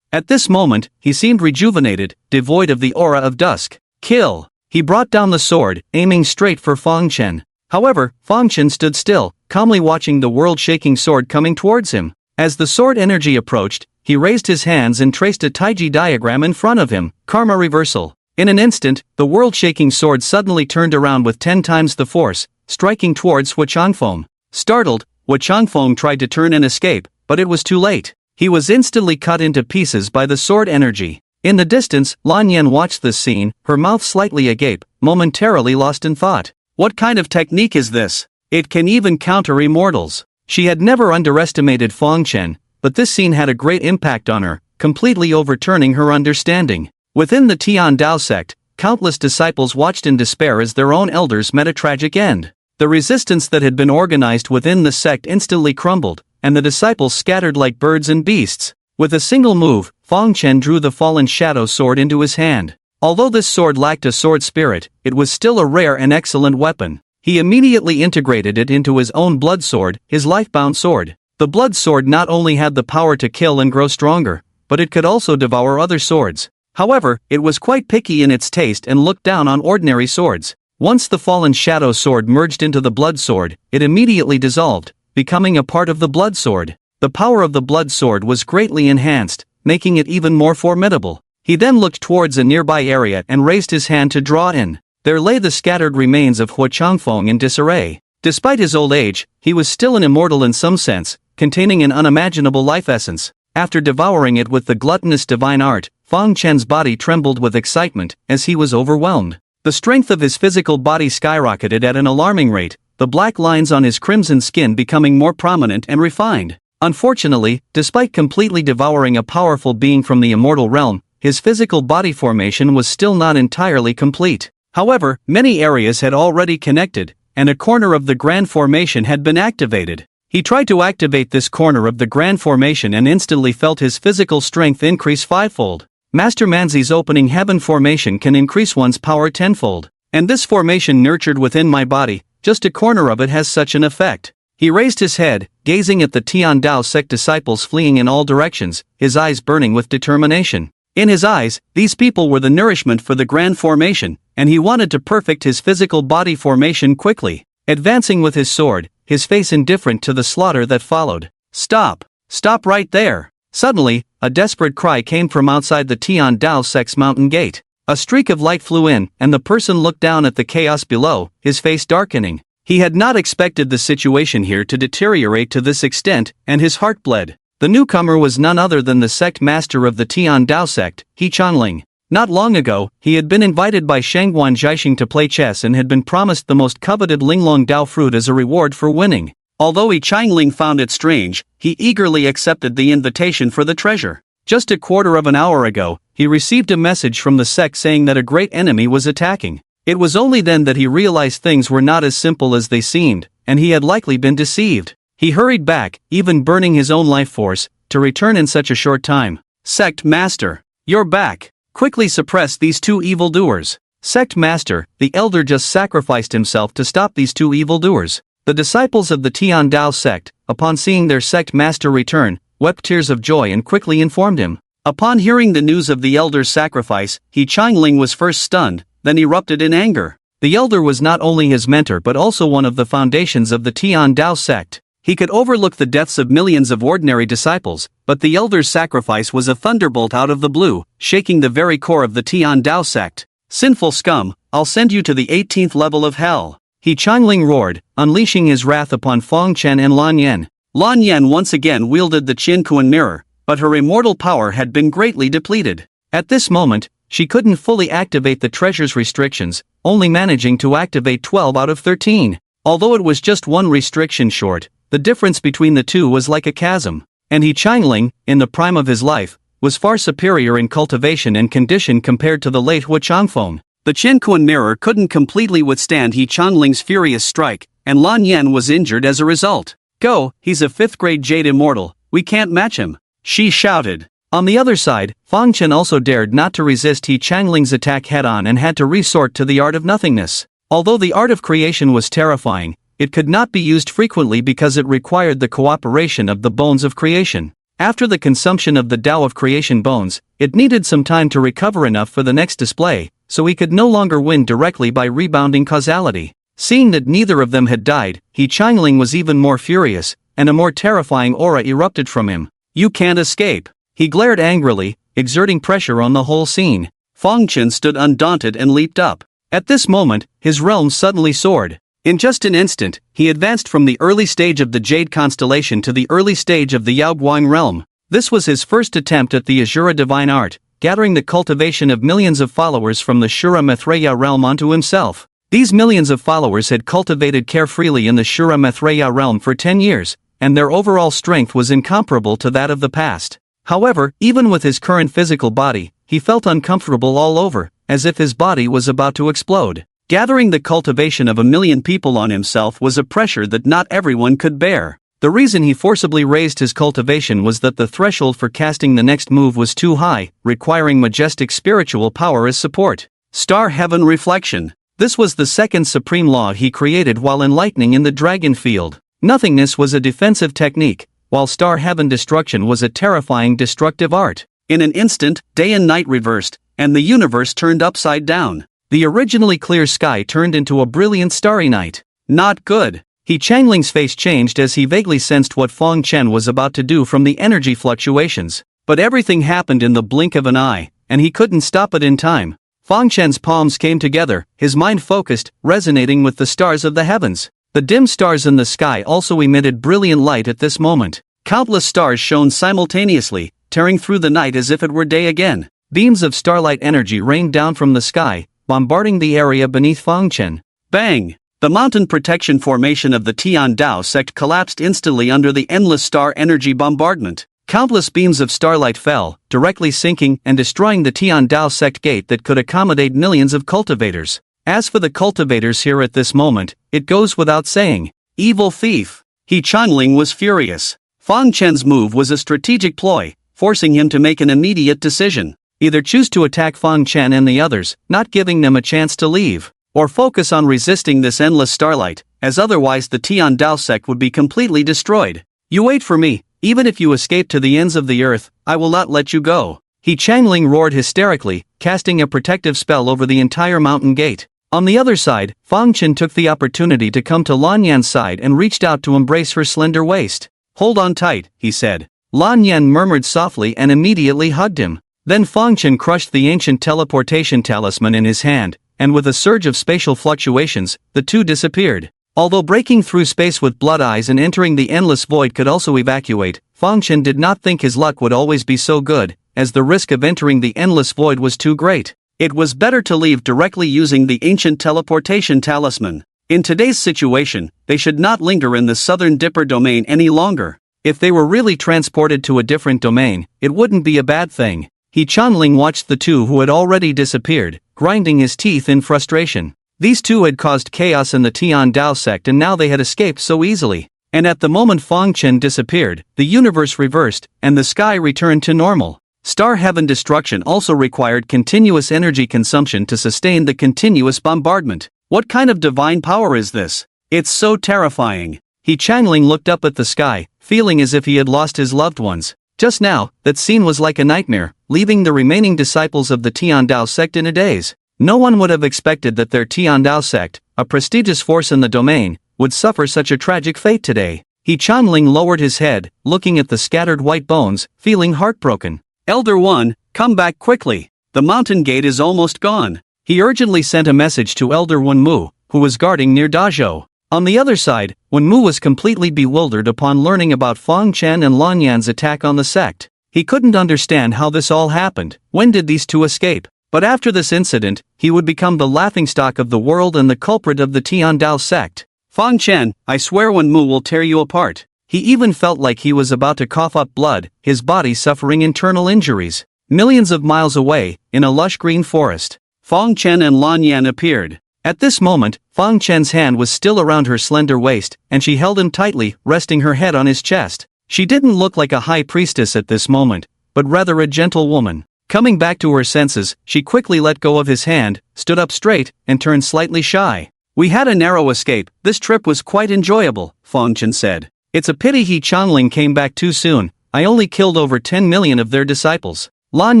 At this moment, he seemed rejuvenated, devoid of the aura of dusk. Kill! He brought down the sword, aiming straight for Feng Chen. However, Feng Chen stood still, calmly watching the world-shaking sword coming towards him. As the sword energy approached, he raised his hands and traced a Taiji diagram in front of him, karma reversal. In an instant, the world-shaking sword suddenly turned around with 10 times the force, striking towards Hua Changfeng. Startled, Changfeng tried to turn and escape, but it was too late. He was instantly cut into pieces by the sword energy. In the distance, Lan Yan watched this scene, her mouth slightly agape, momentarily lost in thought. What kind of technique is this? It can even counter immortals. She had never underestimated Feng Chen, but this scene had a great impact on her, completely overturning her understanding. Within the Tian Dao sect, countless disciples watched in despair as their own elders met a tragic end. The resistance that had been organized within the sect instantly crumbled, and the disciples scattered like birds and beasts. With a single move, Feng Chen drew the fallen shadow sword into his hand. Although this sword lacked a sword spirit, it was still a rare and excellent weapon. He immediately integrated it into his own blood sword, his life-bound sword. The blood sword not only had the power to kill and grow stronger, but it could also devour other swords. However, it was quite picky in its taste and looked down on ordinary swords. Once the fallen shadow sword merged into the blood sword, it immediately dissolved, becoming a part of the blood sword. The power of the blood sword was greatly enhanced, making it even more formidable. He then looked towards a nearby area and raised his hand to draw in. There lay the scattered remains of Changfeng in disarray. Despite his old age, he was still an immortal in some sense, containing an unimaginable life essence. After devouring it with the gluttonous divine art, Feng Chen's body trembled with excitement as he was overwhelmed. The strength of his physical body skyrocketed at an alarming rate, the black lines on his crimson skin becoming more prominent and refined. Unfortunately, despite completely devouring a powerful being from the immortal realm, his physical body formation was still not entirely complete. However, many areas had already connected, and a corner of the grand formation had been activated. He tried to activate this corner of the grand formation and instantly felt his physical strength increase fivefold. Master Manzi's opening heaven formation can increase one's power tenfold, and this formation nurtured within my body, just a corner of it has such an effect. He raised his head, gazing at the Tian Dao sect disciples fleeing in all directions, his eyes burning with determination. In his eyes, these people were the nourishment for the grand formation, and he wanted to perfect his physical body formation quickly. Advancing with his sword, his face indifferent to the slaughter that followed. Stop! Stop right there! Suddenly, a desperate cry came from outside the Tian Dao sect's mountain gate. A streak of light flew in, and the person looked down at the chaos below, his face darkening. He had not expected the situation here to deteriorate to this extent, and his heart bled. The newcomer was none other than the sect master of the Tian Dao sect, He Chanling. Not long ago, he had been invited by Shangguan Jiaxing to play chess and had been promised the most coveted Linglong Dao fruit as a reward for winning. Although He Chanling found it strange, he eagerly accepted the invitation for the treasure. Just a quarter of an hour ago, he received a message from the sect saying that a great enemy was attacking. It was only then that he realized things were not as simple as they seemed, and he had likely been deceived. He hurried back, even burning his own life force, to return in such a short time. Sect Master, you're back. Quickly suppress these two evildoers. Sect Master, the elder just sacrificed himself to stop these two evildoers. The disciples of the Tian Dao sect, upon seeing their sect master return, wept tears of joy and quickly informed him. Upon hearing the news of the elder's sacrifice, He Chanling was first stunned, then erupted in anger. The elder was not only his mentor but also one of the foundations of the Tian Dao sect. He could overlook the deaths of millions of ordinary disciples, but the elder's sacrifice was a thunderbolt out of the blue, shaking the very core of the Tian Dao sect. Sinful scum, I'll send you to the 18th level of hell. He Chanling roared, unleashing his wrath upon Feng Chen and Lan Yan. Lan Yan once again wielded the Qinquan mirror, but her immortal power had been greatly depleted. At this moment, she couldn't fully activate the treasure's restrictions, only managing to activate 12 out of 13. Although it was just one restriction short, the difference between the two was like a chasm, and He Chanling, in the prime of his life, was far superior in cultivation and condition compared to the late Changfeng. The Qinquan mirror couldn't completely withstand He Changling's furious strike, and Lan Yan was injured as a result. Go, he's a 5th grade jade immortal, we can't match him, she shouted. On the other side, Feng Chen also dared not to resist He Changling's attack head-on and had to resort to the art of nothingness. Although the art of creation was terrifying, it could not be used frequently because it required the cooperation of the bones of creation. After the consumption of the Tao of creation bones, it needed some time to recover enough for the next display, so he could no longer win directly by rebounding causality. Seeing that neither of them had died, He Chanling was even more furious, and a more terrifying aura erupted from him. You can't escape. He glared angrily, exerting pressure on the whole scene. Feng Chen stood undaunted and leaped up. At this moment, his realm suddenly soared. In just an instant, he advanced from the early stage of the Jade constellation to the early stage of the Yaoguang realm. This was his first attempt at the Asura divine art, gathering the cultivation of millions of followers from the Shura Maitreya realm onto himself. These millions of followers had cultivated carefreely in the Shura Maitreya realm for 10 years, and their overall strength was incomparable to that of the past. However, even with his current physical body, he felt uncomfortable all over, as if his body was about to explode. Gathering the cultivation of 1 million people on himself was a pressure that not everyone could bear. The reason he forcibly raised his cultivation was that the threshold for casting the next move was too high, requiring majestic spiritual power as support. Star Heaven Reflection. This was the second supreme law he created while enlightening in the dragon field. Nothingness was a defensive technique, while Star Heaven Destruction was a terrifying destructive art. In an instant, day and night reversed, and the universe turned upside down. The originally clear sky turned into a brilliant starry night. Not good. He Changling's face changed as he vaguely sensed what Feng Chen was about to do from the energy fluctuations. But everything happened in the blink of an eye, and he couldn't stop it in time. Feng Chen's palms came together, his mind focused, resonating with the stars of the heavens. The dim stars in the sky also emitted brilliant light at this moment. Countless stars shone simultaneously, tearing through the night as if it were day again. Beams of starlight energy rained down from the sky, bombarding the area beneath Feng Chen. Bang! The mountain protection formation of the Tian Dao sect collapsed instantly under the endless star energy bombardment. Countless beams of starlight fell, directly sinking and destroying the Tian Dao sect gate that could accommodate millions of cultivators. As for the cultivators here at this moment, it goes without saying. Evil thief! He Chanling was furious. Feng Chen's move was a strategic ploy, forcing him to make an immediate decision. Either choose to attack Feng Chen and the others, not giving them a chance to leave, or focus on resisting this endless starlight, as otherwise the Tian Dao sect would be completely destroyed. You wait for me, even if you escape to the ends of the earth, I will not let you go. He Changling roared hysterically, casting a protective spell over the entire mountain gate. On the other side, Feng Chen took the opportunity to come to Lan Yan's side and reached out to embrace her slender waist. Hold on tight, he said. Lan Yan murmured softly and immediately hugged him. Then Feng Chen crushed the ancient teleportation talisman in his hand, and with a surge of spatial fluctuations, the two disappeared. Although breaking through space with blood eyes and entering the endless void could also evacuate, Feng Chen did not think his luck would always be so good, as the risk of entering the endless void was too great. It was better to leave directly using the ancient teleportation talisman. In today's situation, they should not linger in the Southern Dipper domain any longer. If they were really transported to a different domain, it wouldn't be a bad thing. He Chanling watched the two who had already disappeared, grinding his teeth in frustration. These two had caused chaos in the Tian Dao sect and now they had escaped so easily. And at the moment Feng Chen disappeared, the universe reversed, and the sky returned to normal. Star Heaven Destruction also required continuous energy consumption to sustain the continuous bombardment. What kind of divine power is this? It's so terrifying. He Changling looked up at the sky, feeling as if he had lost his loved ones. Just now, that scene was like a nightmare, leaving the remaining disciples of the Tian Dao sect in a daze. No one would have expected that their Tian Dao sect, a prestigious force in the domain, would suffer such a tragic fate today. He Chanling lowered his head, looking at the scattered white bones, feeling heartbroken. Elder One, come back quickly. The mountain gate is almost gone. He urgently sent a message to Elder Wenmu, who was guarding near Dazhou. On the other side, Wenmu was completely bewildered upon learning about Feng Chen and Lan Yan's attack on the sect. He couldn't understand how this all happened. When did these two escape? But after this incident, he would become the laughingstock of the world and the culprit of the Tian Dao sect. Feng Chen, I swear Wenmu will tear you apart. He even felt like he was about to cough up blood, his body suffering internal injuries. Millions of miles away, in a lush green forest, Feng Chen and Lan Yan appeared. At this moment, Feng Chen's hand was still around her slender waist, and she held him tightly, resting her head on his chest. She didn't look like a high priestess at this moment, but rather a gentle woman. Coming back to her senses, she quickly let go of his hand, stood up straight, and turned slightly shy. We had a narrow escape. This trip was quite enjoyable, Feng Chen said. It's a pity He Chanling came back too soon. I only killed over 10 million of their disciples. Lan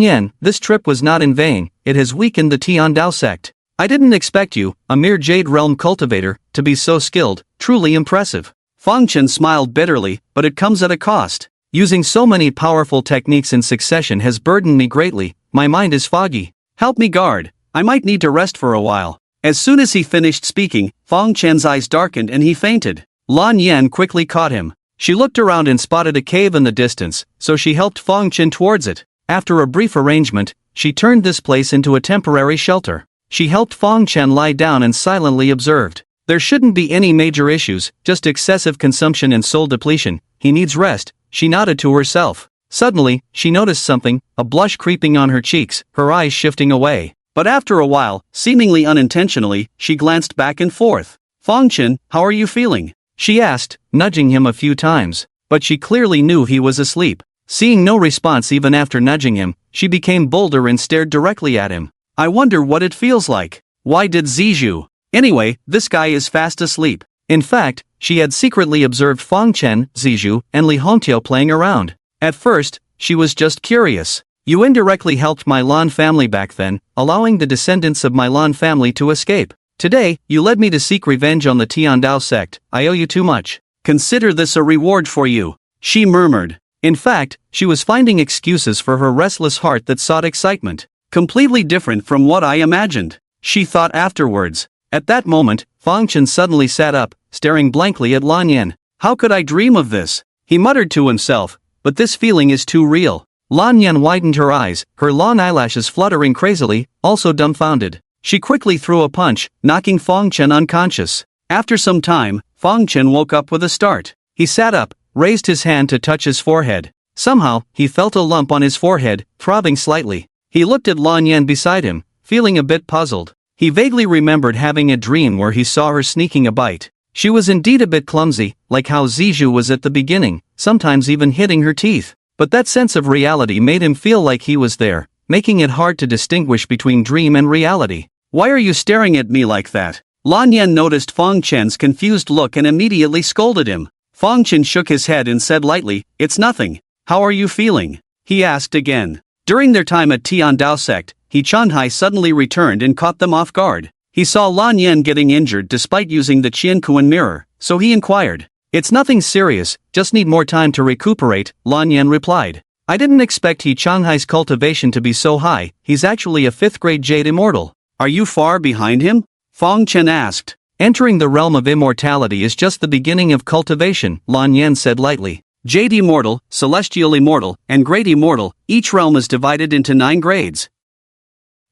Yan, this trip was not in vain, it has weakened the Tian Dao sect. I didn't expect you, a mere Jade Realm cultivator, to be so skilled, truly impressive. Feng Chen smiled bitterly, but it comes at a cost. Using so many powerful techniques in succession has burdened me greatly, my mind is foggy. Help me guard, I might need to rest for a while. As soon as he finished speaking, Fang Chen's eyes darkened and he fainted. Lan Yan quickly caught him. She looked around and spotted a cave in the distance, so she helped Fang Chen towards it. After a brief arrangement, she turned this place into a temporary shelter. She helped Fang Chen lie down and silently observed. There shouldn't be any major issues, just excessive consumption and soul depletion. He needs rest, she nodded to herself. Suddenly, she noticed something, a blush creeping on her cheeks, her eyes shifting away. But after a while, seemingly unintentionally, she glanced back and forth. Fang Chen, how are you feeling? She asked, nudging him a few times. But she clearly knew he was asleep. Seeing no response even after nudging him, she became bolder and stared directly at him. I wonder what it feels like. Why did Zizhu? Anyway, this guy is fast asleep. In fact, she had secretly observed Fang Chen, Zizhu, and Li Hongqiao playing around. At first, she was just curious. You indirectly helped my Lan family back then, allowing the descendants of my Lan family to escape. Today, you led me to seek revenge on the Tian sect. I owe you too much. Consider this a reward for you, she murmured. In fact, she was finding excuses for her restless heart that sought excitement. Completely different from what I imagined, she thought afterwards. At that moment, Fang Chen suddenly sat up, staring blankly at Lan Yan. How could I dream of this? He muttered to himself, but this feeling is too real. Lan Yan widened her eyes, her long eyelashes fluttering crazily, also dumbfounded. She quickly threw a punch, knocking Fang Chen unconscious. After some time, Fang Chen woke up with a start. He sat up, raised his hand to touch his forehead. Somehow, he felt a lump on his forehead, throbbing slightly. He looked at Lan Yan beside him, feeling a bit puzzled. He vaguely remembered having a dream where he saw her sneaking a bite. She was indeed a bit clumsy, like how Zizhu was at the beginning, sometimes even hitting her teeth. But that sense of reality made him feel like he was there, making it hard to distinguish between dream and reality. Why are you staring at me like that? Lan Yan noticed Fang Chen's confused look and immediately scolded him. Fang Chen shook his head and said lightly, it's nothing. How are you feeling? He asked again. During their time at Tian sect, He Chanhai suddenly returned and caught them off guard. He saw Lan Yan getting injured despite using the Qiankuan mirror, so he inquired. It's nothing serious, just need more time to recuperate, Lan Yan replied. I didn't expect He Changhai's cultivation to be so high, he's actually a 5th grade Jade Immortal. Are you far behind him? Fang Chen asked. Entering the realm of immortality is just the beginning of cultivation, Lan Yan said lightly. Jade Immortal, Celestial Immortal, and Great Immortal, each realm is divided into 9 grades.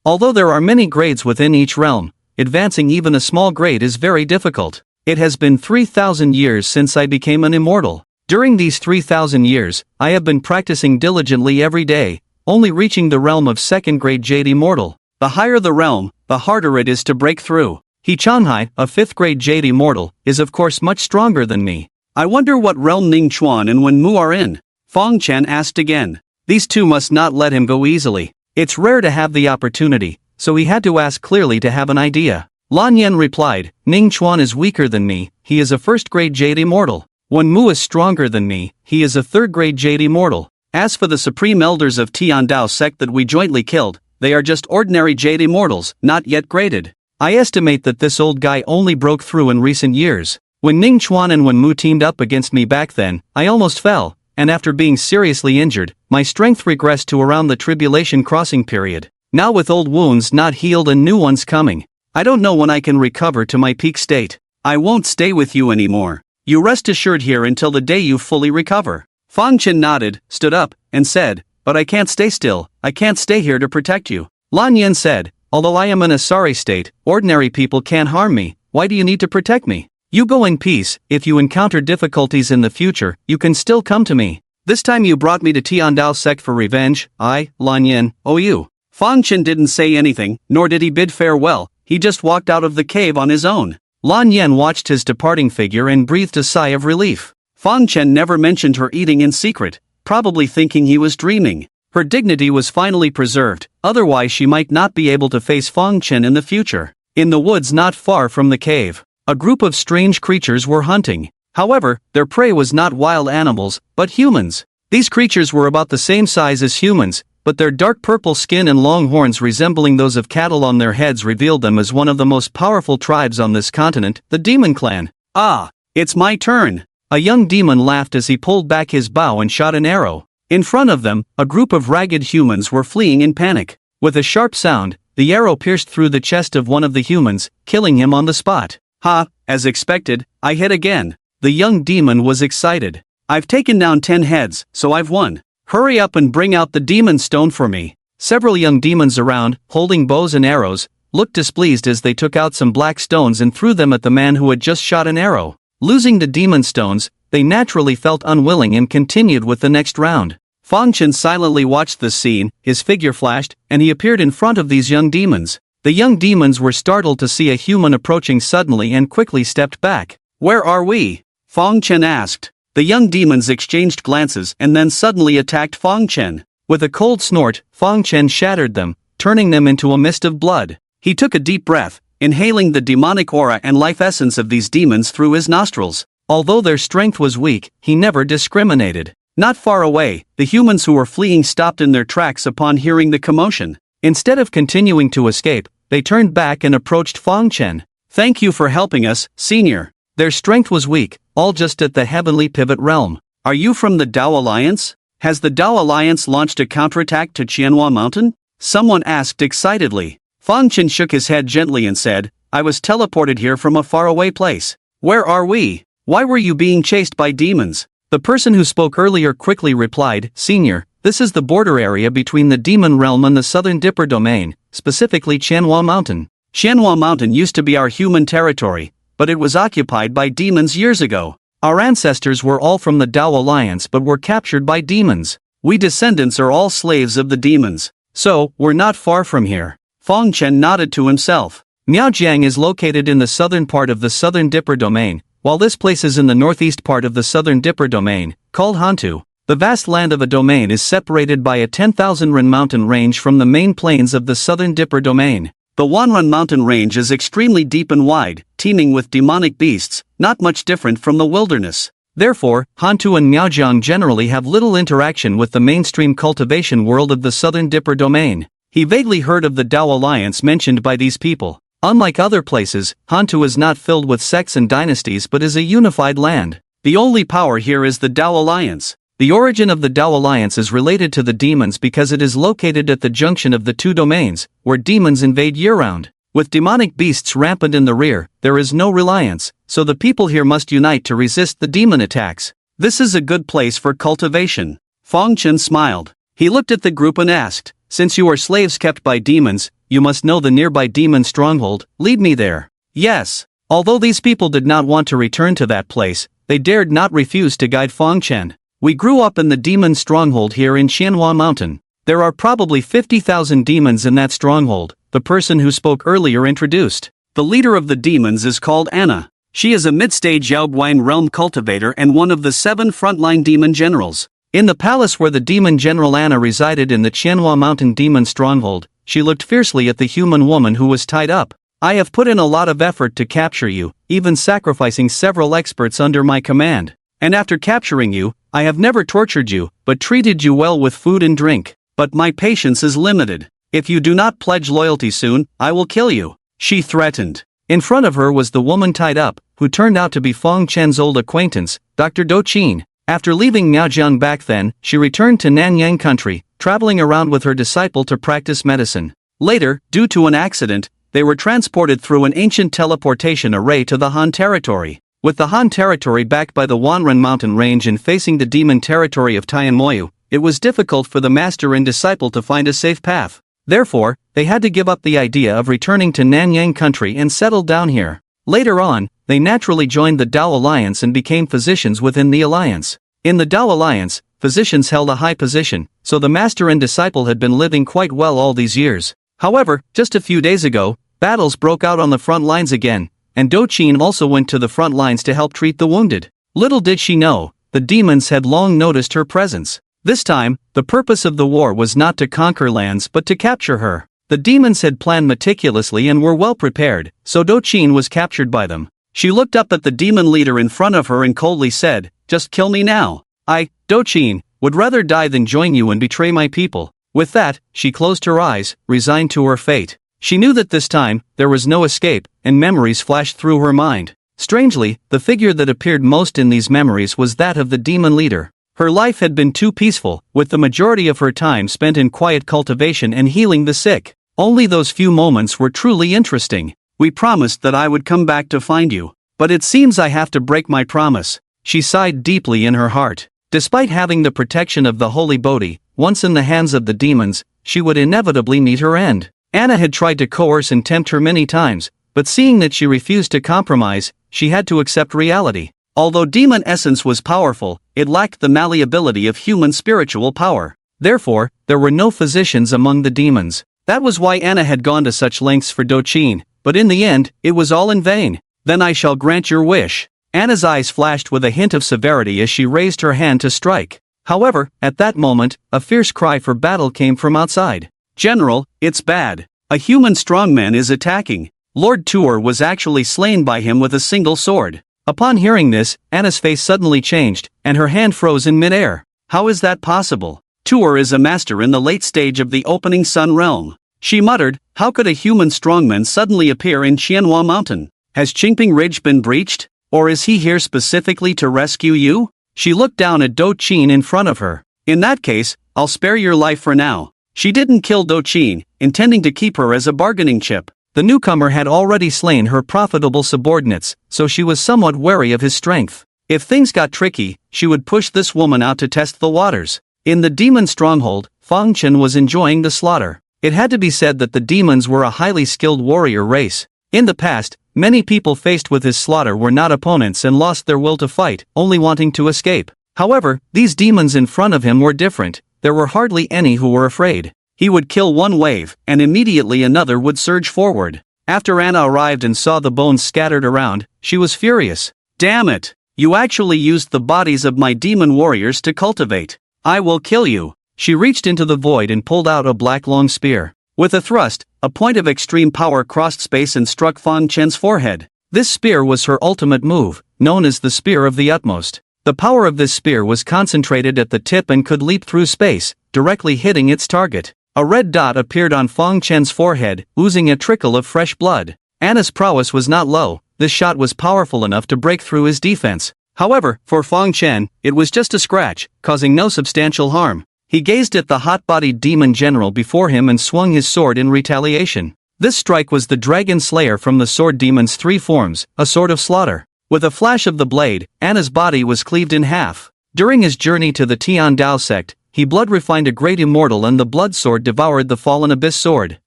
Although there are many grades within each realm, advancing even a small grade is very difficult. It has been 3,000 years since I became an immortal. During these 3,000 years, I have been practicing diligently every day, only reaching the realm of 2nd grade Jade Immortal. The higher the realm, the harder it is to break through. He Chanhai, a 5th grade Jade Immortal, is of course much stronger than me. I wonder what realm Ning Chuan and Wenmu are in? Fang Chen asked again. These two must not let him go easily. It's rare to have the opportunity, so he had to ask clearly to have an idea. Lan Yan replied, Ning Chuan is weaker than me, he is a 1st grade Jade Immortal. Wenmu is stronger than me, he is a 3rd grade Jade Immortal. As for the supreme elders of Tian sect that we jointly killed, they are just ordinary Jade Immortals, not yet graded. I estimate that this old guy only broke through in recent years. When Ning Chuan and Wenmu teamed up against me back then, I almost fell, and after being seriously injured, my strength regressed to around the tribulation crossing period. Now with old wounds not healed and new ones coming, I don't know when I can recover to my peak state. I won't stay with you anymore. You rest assured here until the day you fully recover. Fang Chen nodded, stood up, and said, but I can't stay still, I can't stay here to protect you. Lan Yan said, although I am in a sorry state, ordinary people can't harm me, why do you need to protect me? You go in peace, if you encounter difficulties in the future, you can still come to me. This time you brought me to Tian sect for revenge, I, Lan Yan, owe you. Fang Chen didn't say anything, nor did he bid farewell, he just walked out of the cave on his own. Lan Yan watched his departing figure and breathed a sigh of relief. Fang Chen never mentioned her eating in secret, probably thinking he was dreaming. Her dignity was finally preserved, otherwise she might not be able to face Fang Chen in the future. In the woods not far from the cave, a group of strange creatures were hunting. However, their prey was not wild animals, but humans. These creatures were about the same size as humans, but their dark purple skin and long horns resembling those of cattle on their heads revealed them as one of the most powerful tribes on this continent, the Demon Clan. Ah, it's my turn. A young demon laughed as he pulled back his bow and shot an arrow. In front of them, a group of ragged humans were fleeing in panic. With a sharp sound, the arrow pierced through the chest of one of the humans, killing him on the spot. Ha, as expected, I hit again. The young demon was excited. I've taken down 10 heads, so I've won. Hurry up and bring out the demon stone for me. Several young demons around, holding bows and arrows, looked displeased as they took out some black stones and threw them at the man who had just shot an arrow. Losing the demon stones, they naturally felt unwilling and continued with the next round. Fang Chen silently watched this scene, his figure flashed, and he appeared in front of these young demons. The young demons were startled to see a human approaching suddenly and quickly stepped back. Where are we? Fang Chen asked. The young demons exchanged glances and then suddenly attacked Fang Chen. With a cold snort, Fang Chen shattered them, turning them into a mist of blood. He took a deep breath, inhaling the demonic aura and life essence of these demons through his nostrils. Although their strength was weak, he never discriminated. Not far away, the humans who were fleeing stopped in their tracks upon hearing the commotion. Instead of continuing to escape, they turned back and approached Fang Chen. Thank you for helping us, senior. Their strength was weak, all just at the heavenly pivot realm. Are you from the Dao Alliance? Has the Dao Alliance launched a counterattack to Qianhua Mountain? Someone asked excitedly. Fang Chen shook his head gently and said, I was teleported here from a faraway place. Where are we? Why were you being chased by demons? The person who spoke earlier quickly replied, Senior, this is the border area between the demon realm and the southern Dipper domain, specifically Qianhua Mountain. Qianhua Mountain used to be our human territory, but it was occupied by demons years ago. Our ancestors were all from the Dao Alliance but were captured by demons. We descendants are all slaves of the demons. So, we're not far from here. Fang Chen nodded to himself. Miaojiang is located in the southern part of the southern Dipper domain, while this place is in the northeast part of the southern Dipper domain, called Hantu. The vast land of a domain is separated by a 10,000 ren mountain range from the main plains of the southern Dipper domain. The Wanren mountain range is extremely deep and wide, teeming with demonic beasts, not much different from the wilderness. Therefore, Hantu and Miaojiang generally have little interaction with the mainstream cultivation world of the southern Dipper domain. He vaguely heard of the Dao Alliance mentioned by these people. Unlike other places, Hantu is not filled with sects and dynasties but is a unified land. The only power here is the Dao Alliance. The origin of the Dao Alliance is related to the demons because it is located at the junction of the two domains, where demons invade year-round. With demonic beasts rampant in the rear, there is no reliance, so the people here must unite to resist the demon attacks. This is a good place for cultivation. Fang Chen smiled. He looked at the group and asked, Since you are slaves kept by demons, you must know the nearby demon stronghold, lead me there. Yes. Although these people did not want to return to that place, they dared not refuse to guide Fang Chen. We grew up in the demon stronghold here in Qianhua Mountain. There are probably 50,000 demons in that stronghold, the person who spoke earlier introduced. The leader of the demons is called Anna. She is a mid-stage Yaoguine realm cultivator and one of the 7 frontline demon generals. In the palace where the demon general Anna resided in the Qianhua Mountain demon stronghold, she looked fiercely at the human woman who was tied up. I have put in a lot of effort to capture you, even sacrificing several experts under my command. And after capturing you, I have never tortured you, but treated you well with food and drink. But my patience is limited. If you do not pledge loyalty soon, I will kill you. She threatened. In front of her was the woman tied up, who turned out to be Fang Chen's old acquaintance, Dr. Do Qin. After leaving Miaojiang back then, she returned to Nanyang country, traveling around with her disciple to practice medicine. Later, due to an accident, they were transported through an ancient teleportation array to the Han territory. With the Han territory backed by the Wanren mountain range and facing the demon territory of Tian Moyu, it was difficult for the master and disciple to find a safe path. Therefore, they had to give up the idea of returning to Nanyang country and settle down here. Later on, they naturally joined the Dao Alliance and became physicians within the alliance. In the Dao Alliance, physicians held a high position, so the master and disciple had been living quite well all these years. However, just a few days ago, battles broke out on the front lines again, and Do Qin also went to the front lines to help treat the wounded. Little did she know, the demons had long noticed her presence. This time, the purpose of the war was not to conquer lands but to capture her. The demons had planned meticulously and were well prepared, so Do Qin was captured by them. She looked up at the demon leader in front of her and coldly said, Just kill me now. I, Do Qin, would rather die than join you and betray my people. With that, she closed her eyes, resigned to her fate. She knew that this time, there was no escape, and memories flashed through her mind. Strangely, the figure that appeared most in these memories was that of the demon leader. Her life had been too peaceful, with the majority of her time spent in quiet cultivation and healing the sick. Only those few moments were truly interesting. We promised that I would come back to find you. But it seems I have to break my promise. She sighed deeply in her heart. Despite having the protection of the holy Bodhi, once in the hands of the demons, she would inevitably meet her end. Anna had tried to coerce and tempt her many times, but seeing that she refused to compromise, she had to accept reality. Although demon essence was powerful, it lacked the malleability of human spiritual power. Therefore, there were no physicians among the demons. That was why Anna had gone to such lengths for Chen, but in the end, it was all in vain. Then I shall grant your wish. Anna's eyes flashed with a hint of severity as she raised her hand to strike. However, at that moment, a fierce cry for battle came from outside. General, it's bad. A human strongman is attacking. Lord Tuor was actually slain by him with a single sword. Upon hearing this, Anna's face suddenly changed, and her hand froze in midair. How is that possible? Tuor is a master in the late stage of the opening sun realm. She muttered, how could a human strongman suddenly appear in Qianhua Mountain? Has Qingping Ridge been breached? Or is he here specifically to rescue you? She looked down at Chen in front of her. In that case, I'll spare your life for now. She didn't kill Chen, intending to keep her as a bargaining chip. The newcomer had already slain her profitable subordinates, so she was somewhat wary of his strength. If things got tricky, she would push this woman out to test the waters. In the demon stronghold, Fang Chen was enjoying the slaughter. It had to be said that the demons were a highly skilled warrior race. In the past, many people faced with his slaughter were not opponents and lost their will to fight, only wanting to escape. However, these demons in front of him were different. There were hardly any who were afraid. He would kill one wave, and immediately another would surge forward. After Anna arrived and saw the bones scattered around, she was furious. Damn it! You actually used the bodies of my demon warriors to cultivate. I will kill you. She reached into the void and pulled out a black long spear. With a thrust, a point of extreme power crossed space and struck Fang Chen's forehead. This spear was her ultimate move, known as the Spear of the Utmost. The power of this spear was concentrated at the tip and could leap through space, directly hitting its target. A red dot appeared on Fang Chen's forehead, oozing a trickle of fresh blood. Anna's prowess was not low. This shot was powerful enough to break through his defense. However, for Fang Chen, it was just a scratch, causing no substantial harm. He gazed at the hot-bodied demon general before him and swung his sword in retaliation. This strike was the Dragon Slayer from the Sword Demon's three forms, a sword of slaughter. With a flash of the blade, Anna's body was cleaved in half. During his journey to the Tian Dao sect, he blood-refined a great immortal and the blood sword devoured the fallen abyss sword.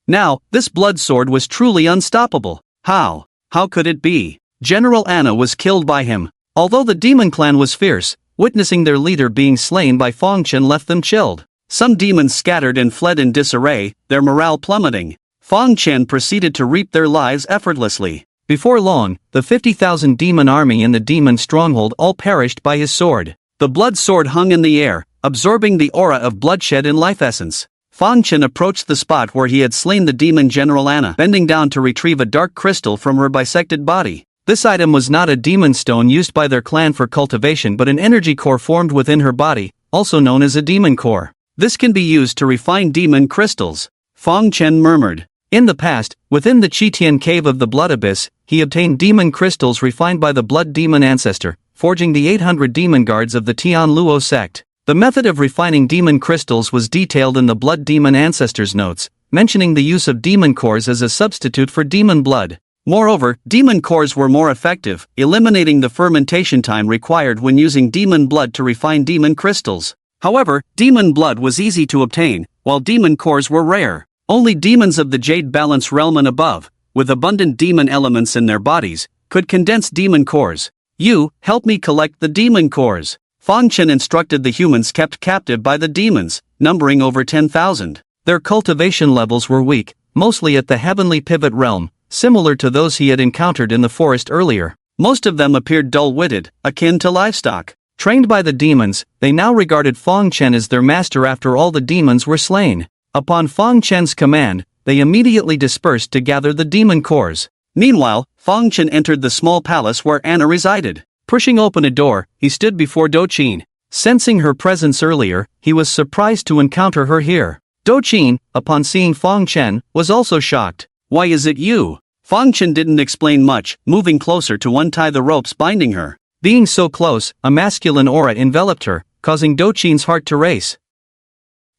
Now, this blood sword was truly unstoppable. How? How could it be? General Anna was killed by him. Although the demon clan was fierce, witnessing their leader being slain by Fang Chen left them chilled. Some demons scattered and fled in disarray, their morale plummeting. Fang Chen proceeded to reap their lives effortlessly. Before long, the 50,000 demon army in the demon stronghold all perished by his sword. The blood sword hung in the air, absorbing the aura of bloodshed and life essence. Fang Chen approached the spot where he had slain the demon general Anna, bending down to retrieve a dark crystal from her bisected body. This item was not a demon stone used by their clan for cultivation but an energy core formed within her body, also known as a demon core. This can be used to refine demon crystals. Fang Chen murmured. In the past, within the Tian cave of the Blood Abyss, he obtained demon crystals refined by the Blood Demon Ancestor, forging the 800 demon guards of the Tian Luo sect. The method of refining demon crystals was detailed in the Blood Demon Ancestor's notes, mentioning the use of demon cores as a substitute for demon blood. Moreover, demon cores were more effective, eliminating the fermentation time required when using demon blood to refine demon crystals. However, demon blood was easy to obtain, while demon cores were rare. Only demons of the Jade Balance realm and above, with abundant demon elements in their bodies, could condense demon cores. You, help me collect the demon cores. Fang Chen instructed the humans kept captive by the demons, numbering over 10,000. Their cultivation levels were weak, mostly at the Heavenly Pivot realm, similar to those he had encountered in the forest earlier. Most of them appeared dull-witted, akin to livestock. Trained by the demons, they now regarded Fang Chen as their master after all the demons were slain. Upon Fang Chen's command, they immediately dispersed to gather the demon cores. Meanwhile, Fang Chen entered the small palace where Anna resided. Pushing open a door, he stood before Chen. Sensing her presence earlier, he was surprised to encounter her here. Chen, upon seeing Fang Chen, was also shocked. Why is it you? Fang Chen didn't explain much, moving closer to untie the ropes binding her. Being so close, a masculine aura enveloped her, causing Chen's heart to race.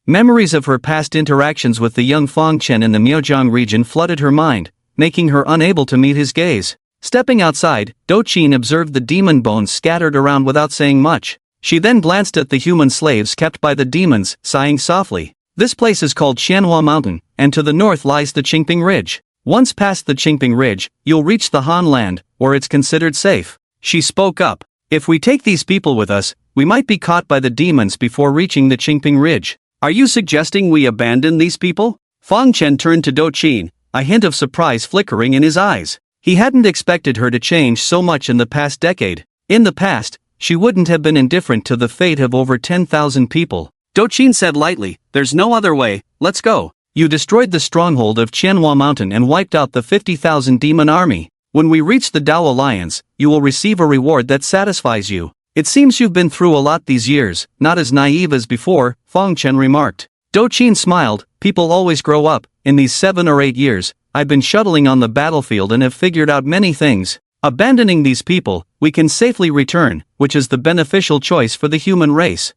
Memories of her past interactions with the young Fang Chen in the Miaojiang region flooded her mind, making her unable to meet his gaze. Stepping outside, Qin observed the demon bones scattered around without saying much. She then glanced at the human slaves kept by the demons, sighing softly. This place is called Xianhua Mountain, and to the north lies the Qingping Ridge. Once past the Qingping Ridge, you'll reach the Han land, where it's considered safe. She spoke up. If we take these people with us, we might be caught by the demons before reaching the Qingping Ridge. Are you suggesting we abandon these people? Fang Chen turned to Qin, a hint of surprise flickering in his eyes. He hadn't expected her to change so much in the past decade. In the past, she wouldn't have been indifferent to the fate of over 10,000 people. Qin said lightly, "There's no other way, let's go. You destroyed the stronghold of Qianhua Mountain and wiped out the 50,000 demon army. When we reach the Dao Alliance, you will receive a reward that satisfies you. It seems you've been through a lot these years, not as naive as before," Fang Chen remarked. Qin smiled. "People always grow up. In these 7 or 8 years, I've been shuttling on the battlefield and have figured out many things. Abandoning these people, we can safely return, which is the beneficial choice for the human race.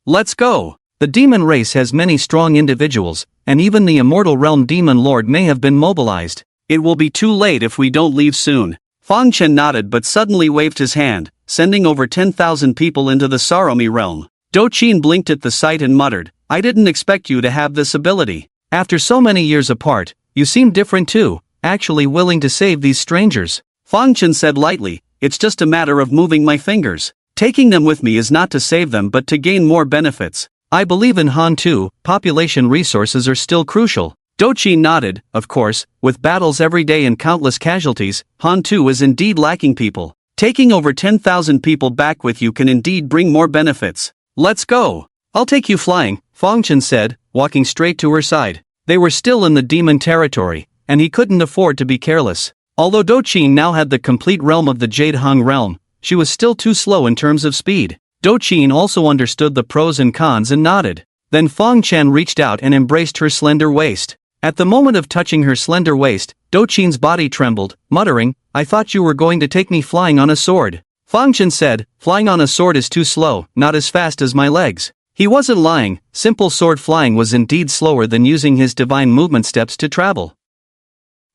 Let's go." The demon race has many strong individuals, and even the immortal realm demon lord may have been mobilized. It will be too late if we don't leave soon. Fang Chen nodded but suddenly waved his hand, sending over 10,000 people into the Saromi realm. Qin blinked at the sight and muttered, "I didn't expect you to have this ability. After so many years apart, you seem different too, actually willing to save these strangers." Fang Chen said lightly, "It's just a matter of moving my fingers. Taking them with me is not to save them but to gain more benefits. I believe in Han too, population resources are still crucial." Qin nodded. "Of course, with battles every day and countless casualties, Han too is indeed lacking people. Taking over 10,000 people back with you can indeed bring more benefits. Let's go." "I'll take you flying," Fang Chen said, walking straight to her side. They were still in the demon territory, and he couldn't afford to be careless. Although Qin now had the complete realm of the Jade Hung realm, she was still too slow in terms of speed. Qin also understood the pros and cons and nodded. Then Fang Chen reached out and embraced her slender waist. At the moment of touching her slender waist, Qin's body trembled, muttering, "I thought you were going to take me flying on a sword." Fang Chen said, "Flying on a sword is too slow, not as fast as my legs." He wasn't lying. Simple sword flying was indeed slower than using his divine movement steps to travel.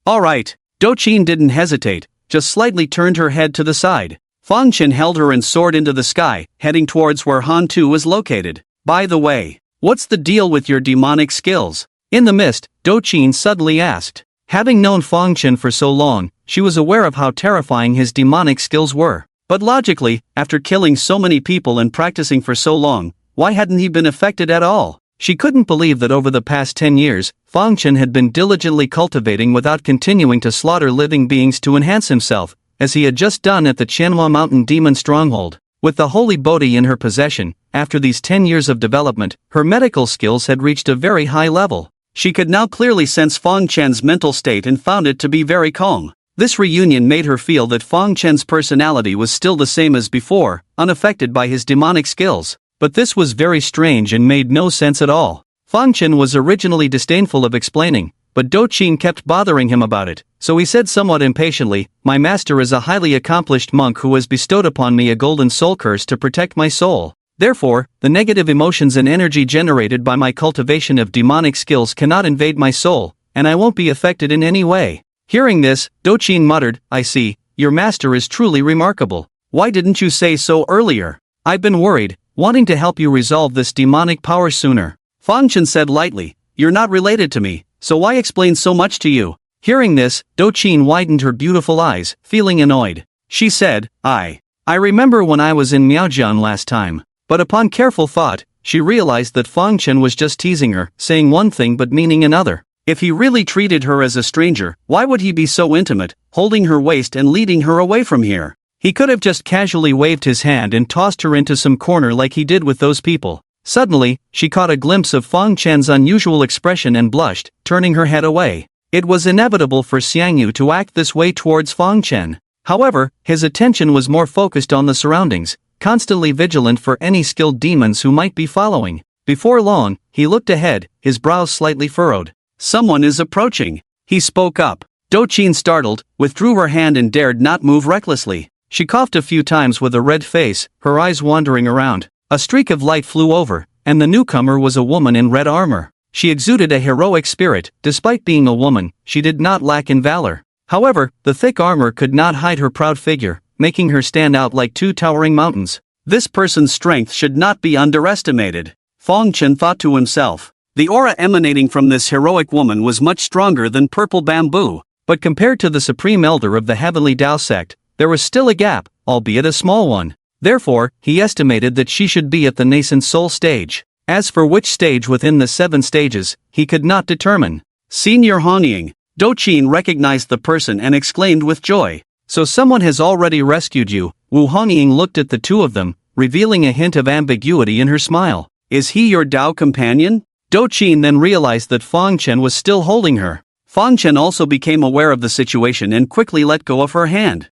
"All right." Qin didn't hesitate, just slightly turned her head to the side. Fang Chen held her and soared into the sky, heading towards where Han Tu was located. "By the way, what's the deal with your demonic skills?" In the mist, Qin suddenly asked. Having known Fang Chen for so long, she was aware of how terrifying his demonic skills were. But logically, after killing so many people and practicing for so long, why hadn't he been affected at all? She couldn't believe that over the past 10 years, Fang Chen had been diligently cultivating without continuing to slaughter living beings to enhance himself, as he had just done at the Qianhua Mountain Demon Stronghold. With the holy Bodhi in her possession, after these 10 years of development, her medical skills had reached a very high level. She could now clearly sense Fang Chen's mental state and found it to be very calm. This reunion made her feel that Fang Chen's personality was still the same as before, unaffected by his demonic skills. But this was very strange and made no sense at all. Fang Chen was originally disdainful of explaining, but Qin kept bothering him about it, so he said somewhat impatiently, "My master is a highly accomplished monk who has bestowed upon me a golden soul curse to protect my soul. Therefore, the negative emotions and energy generated by my cultivation of demonic skills cannot invade my soul, and I won't be affected in any way." Hearing this, Qin muttered, "I see, your master is truly remarkable. Why didn't you say so earlier? I've been worried, wanting to help you resolve this demonic power sooner." Fang Chen said lightly, "You're not related to me, so why explain so much to you?" Hearing this, Qin widened her beautiful eyes, feeling annoyed. She said, I remember when I was in Miaojiang last time." But upon careful thought, she realized that Fang Chen was just teasing her, saying one thing but meaning another. If he really treated her as a stranger, why would he be so intimate, holding her waist and leading her away from here? He could have just casually waved his hand and tossed her into some corner like he did with those people. Suddenly, she caught a glimpse of Fang Chen's unusual expression and blushed, turning her head away. It was inevitable for Xiangyu to act this way towards Fang Chen. However, his attention was more focused on the surroundings, constantly vigilant for any skilled demons who might be following. Before long, he looked ahead, his brows slightly furrowed. "Someone is approaching," he spoke up. Qin, startled, withdrew her hand and dared not move recklessly. She coughed a few times with a red face, her eyes wandering around. A streak of light flew over, and the newcomer was a woman in red armor. She exuded a heroic spirit. Despite being a woman, she did not lack in valor. However, the thick armor could not hide her proud figure, making her stand out like two towering mountains. This person's strength should not be underestimated, Fong Chen thought to himself. The aura emanating from this heroic woman was much stronger than purple bamboo, but compared to the supreme elder of the heavenly Tao sect, there was still a gap, albeit a small one. Therefore, he estimated that she should be at the nascent soul stage. As for which stage within the 7 stages, he could not determine. Senior Honying, Do Qin recognized the person and exclaimed with joy. So someone has already rescued you. Wu Honying looked at the two of them, revealing a hint of ambiguity in her smile. Is he your Tao companion? Do Qin then realized that Fong Chen was still holding her. Fong Chen also became aware of the situation and quickly let go of her hand.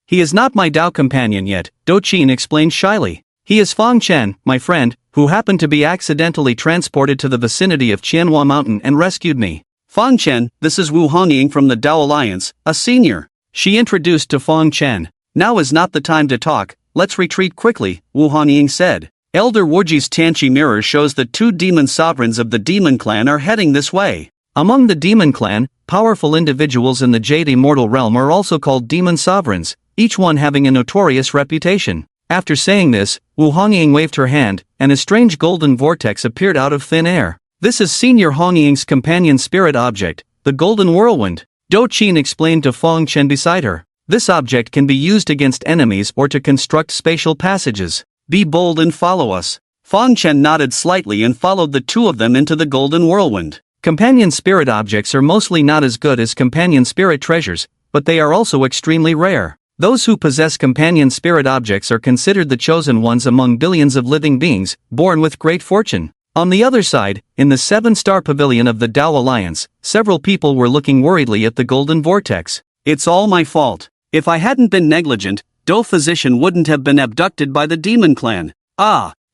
He is not my Tao companion yet, Do Qin explained shyly. He is Fong Chen, my friend, who happened to be accidentally transported to the vicinity of Qianhua Mountain and rescued me. Fong Chen, this is Wu Honying from the Tao Alliance, a senior. She introduced to Fong Chen. Now is not the time to talk, let's retreat quickly, Wu Honying said. Elder Wuji's Tianqi mirror shows that 2 demon sovereigns of the demon clan are heading this way. Among the demon clan, powerful individuals in the Jade Immortal realm are also called demon sovereigns, each one having a notorious reputation. After saying this, Wu Honying waved her hand, and a strange golden vortex appeared out of thin air. This is Senior Honying's companion spirit object, the Golden Whirlwind. Do Qin explained to Fong Chen beside her. This object can be used against enemies or to construct spatial passages. Be bold and follow us. Fong Chen nodded slightly and followed the two of them into the Golden Whirlwind. Companion spirit objects are mostly not as good as companion spirit treasures, but they are also extremely rare. Those who possess companion spirit objects are considered the chosen ones among billions of living beings, born with great fortune. On the other side, in the 7-star pavilion of the Tao Alliance, several people were looking worriedly at the golden vortex. It's all my fault. If I hadn't been negligent, Do Physician wouldn't have been abducted by the demon clan.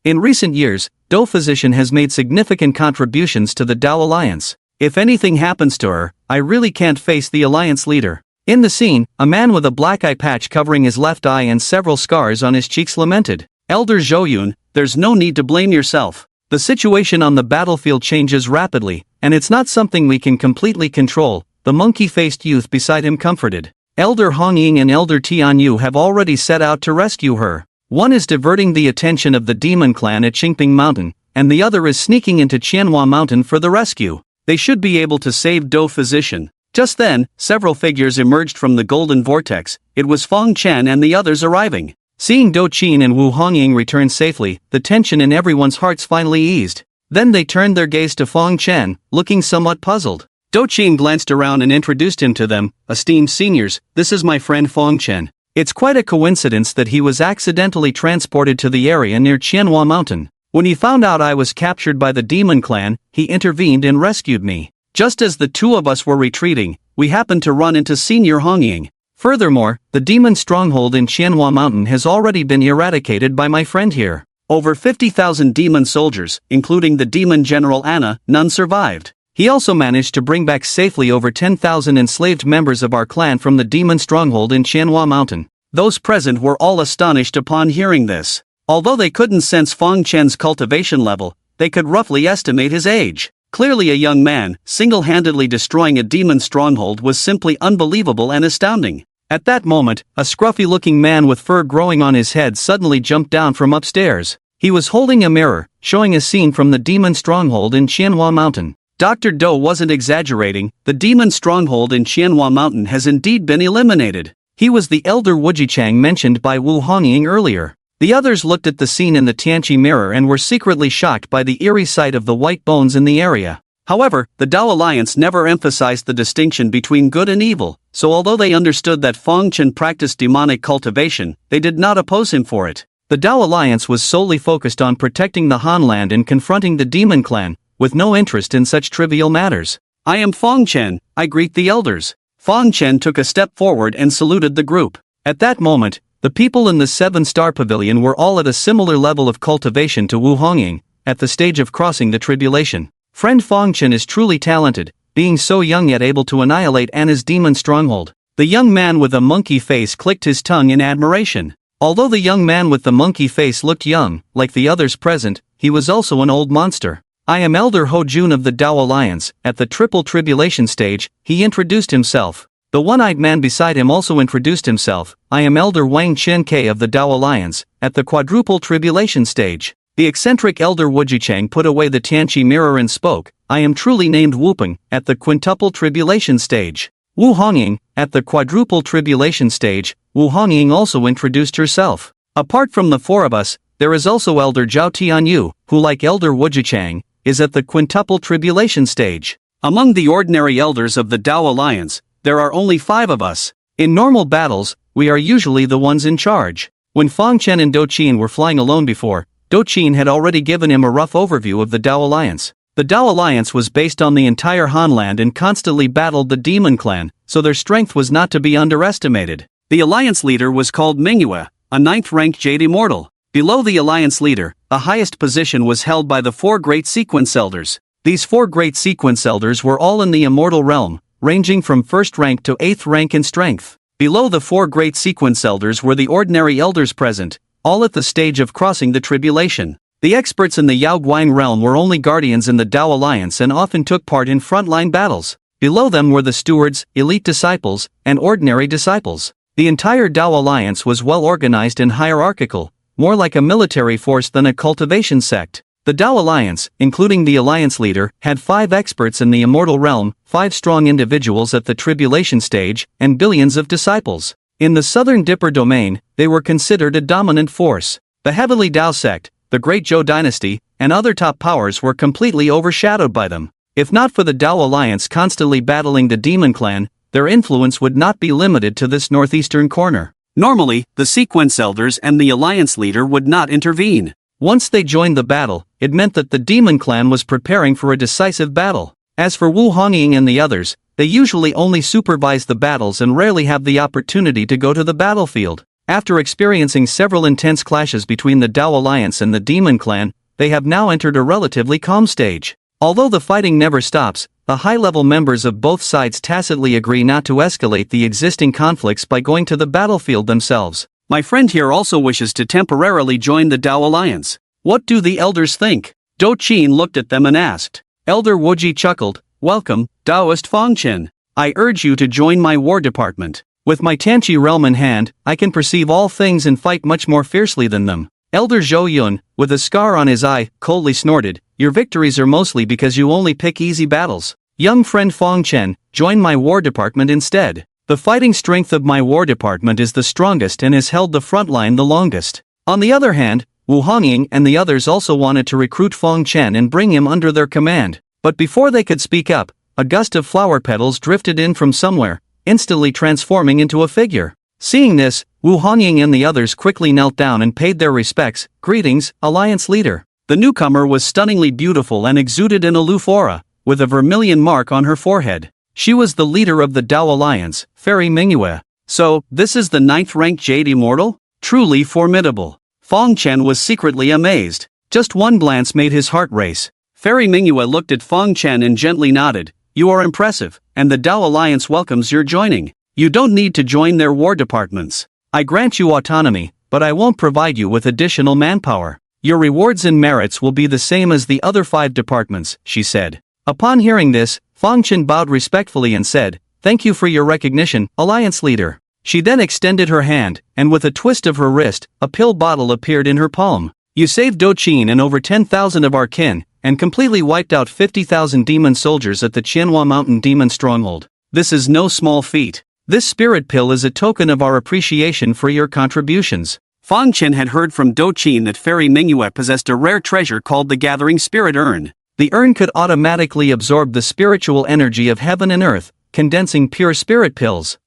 In recent years, Do Physician has made significant contributions to the Tao Alliance. If anything happens to her, I really can't face the Alliance leader. In the scene, a man with a black eye patch covering his left eye and several scars on his cheeks lamented. Elder Zhou, there's no need to blame yourself. The situation on the battlefield changes rapidly, and it's not something we can completely control, the monkey-faced youth beside him comforted. Elder Hongying and Elder Tian have already set out to rescue her. One is diverting the attention of the demon clan at Qingping Mountain, and the other is sneaking into Qianhua Mountain for the rescue. They should be able to save Do Physician. Just then, several figures emerged from the golden vortex. It was Fong Chen and the others arriving. Seeing Do Qin and Wu Honying return safely, the tension in everyone's hearts finally eased. Then they turned their gaze to Fong Chen, looking somewhat puzzled. Do Qin glanced around and introduced him to them. Esteemed seniors, this is my friend Fong Chen. It's quite a coincidence that he was accidentally transported to the area near Qianhua Mountain. When he found out I was captured by the demon clan, he intervened and rescued me. Just as the two of us were retreating, we happened to run into Senior Hongying. Furthermore, the demon stronghold in Qianhua Mountain has already been eradicated by my friend here. Over 50,000 demon soldiers, including the demon general Anna, none survived. He also managed to bring back safely over 10,000 enslaved members of our clan from the demon stronghold in Qianhua Mountain. Those present were all astonished upon hearing this. Although they couldn't sense Fong Chen's cultivation level, they could roughly estimate his age. Clearly a young man, single-handedly destroying a demon stronghold was simply unbelievable and astounding. At that moment, a scruffy-looking man with fur growing on his head suddenly jumped down from upstairs. He was holding a mirror, showing a scene from the demon stronghold in Qianhua Mountain. Dr. Do wasn't exaggerating, the demon stronghold in Qianhua Mountain has indeed been eliminated. He was the elder Wujichang mentioned by Wu Honying earlier. The others looked at the scene in the Tianqi mirror and were secretly shocked by the eerie sight of the white bones in the area. However, the Tao Alliance never emphasized the distinction between good and evil, so although they understood that Fong Chen practiced demonic cultivation, they did not oppose him for it. The Tao Alliance was solely focused on protecting the Han land and confronting the demon clan, with no interest in such trivial matters. I am Fong Chen, I greet the elders. Fong Chen took a step forward and saluted the group. At that moment, the people in the 7-star pavilion were all at a similar level of cultivation to Wu Honying, at the stage of crossing the tribulation. Friend Fong Chen is truly talented, being so young yet able to annihilate Anna's demon stronghold. The young man with a monkey face clicked his tongue in admiration. Although the young man with the monkey face looked young, like the others present, he was also an old monster. I am Elder Ho Jun of the Dao Alliance. At the triple tribulation stage, he introduced himself. The one-eyed man beside him also introduced himself. I am Elder Wang Chen K of the Dao Alliance. At the quadruple tribulation stage, the eccentric Elder Wujichang put away the Tianqi mirror and spoke. I am truly named Wupeng. At the quintuple tribulation stage, Wu Hongying. At the quadruple tribulation stage, Wu Hongying also introduced herself. Apart from the four of us, there is also Elder Zhao Tianyu, who like Elder Wujichang, is at the quintuple tribulation stage. Among the ordinary elders of the Dao Alliance, there are only 5 of us. In normal battles, we are usually the ones in charge. When Fang Chen and Do Qin were flying alone before, Do Qin had already given him a rough overview of the Dao Alliance. The Dao Alliance was based on the entire Hanland and constantly battled the Demon Clan, so their strength was not to be underestimated. The Alliance leader was called Manhwa, a 9th-ranked Jade Immortal. Below the Alliance leader, the highest position was held by the 4 Great Sequence Elders. These 4 Great Sequence Elders were all in the Immortal Realm, ranging from 1st rank to 8th rank in strength. Below the 4 Great Sequence Elders were the ordinary Elders present, all at the stage of crossing the tribulation. The experts in the Yao Guang realm were only guardians in the Dao Alliance and often took part in frontline battles. Below them were the stewards, elite disciples, and ordinary disciples. The entire Dao Alliance was well organized and hierarchical, more like a military force than a cultivation sect. The Dao Alliance, including the Alliance leader, had 5 experts in the immortal realm, 5 strong individuals at the tribulation stage, and billions of disciples. In the Southern Dipper domain, they were considered a dominant force. The Heavenly Dao sect, the Great Zhou dynasty, and other top powers were completely overshadowed by them. If not for the Dao Alliance constantly battling the Demon Clan, their influence would not be limited to this northeastern corner. Normally, the Sequence Elders and the Alliance leader would not intervene. Once they joined the battle, it meant that the Demon Clan was preparing for a decisive battle. As for Wu Hongying and the others, they usually only supervise the battles and rarely have the opportunity to go to the battlefield. After experiencing several intense clashes between the Dao Alliance and the Demon Clan, they have now entered a relatively calm stage. Although the fighting never stops, the high-level members of both sides tacitly agree not to escalate the existing conflicts by going to the battlefield themselves. My friend here also wishes to temporarily join the Dao Alliance. What do the elders think? Do Qin looked at them and asked. Elder Wuji chuckled. Welcome, Daoist Fang Chen. I urge you to join my war department. With my Tianqi realm in hand, I can perceive all things and fight much more fiercely than them. Elder Zhou Yun, with a scar on his eye, coldly snorted. Your victories are mostly because you only pick easy battles. Young friend Fang Chen, join my war department instead. The fighting strength of my war department is the strongest and has held the front line the longest. On the other hand, Wu Hongying and the others also wanted to recruit Fang Chen and bring him under their command. But before they could speak up, a gust of flower petals drifted in from somewhere, instantly transforming into a figure. Seeing this, Wu Hongying and the others quickly knelt down and paid their respects. Greetings, Alliance leader. The newcomer was stunningly beautiful and exuded an aloof aura, with a vermilion mark on her forehead. She was the leader of the Dao Alliance, Fairy Mingyue. So, this is the 9th-ranked Jade Immortal? Truly formidable. Fang Chen was secretly amazed. Just one glance made his heart race. Fairy Mingyue looked at Fang Chen and gently nodded. You are impressive, and the Dao Alliance welcomes your joining. You don't need to join their war departments. I grant you autonomy, but I won't provide you with additional manpower. Your rewards and merits will be the same as the other 5 departments, she said. Upon hearing this, Fang Chen bowed respectfully and said, Thank you for your recognition, Alliance leader. She then extended her hand, and with a twist of her wrist, a pill bottle appeared in her palm. You saved Do Qin and over 10,000 of our kin, and completely wiped out 50,000 demon soldiers at the Qianhua Mountain Demon Stronghold. This is no small feat. This spirit pill is a token of our appreciation for your contributions. Fang Chen had heard from Do Qin that Fairy Mingyue possessed a rare treasure called the Gathering Spirit Urn. The urn could automatically absorb the spiritual energy of heaven and earth, condensing pure spirit pills.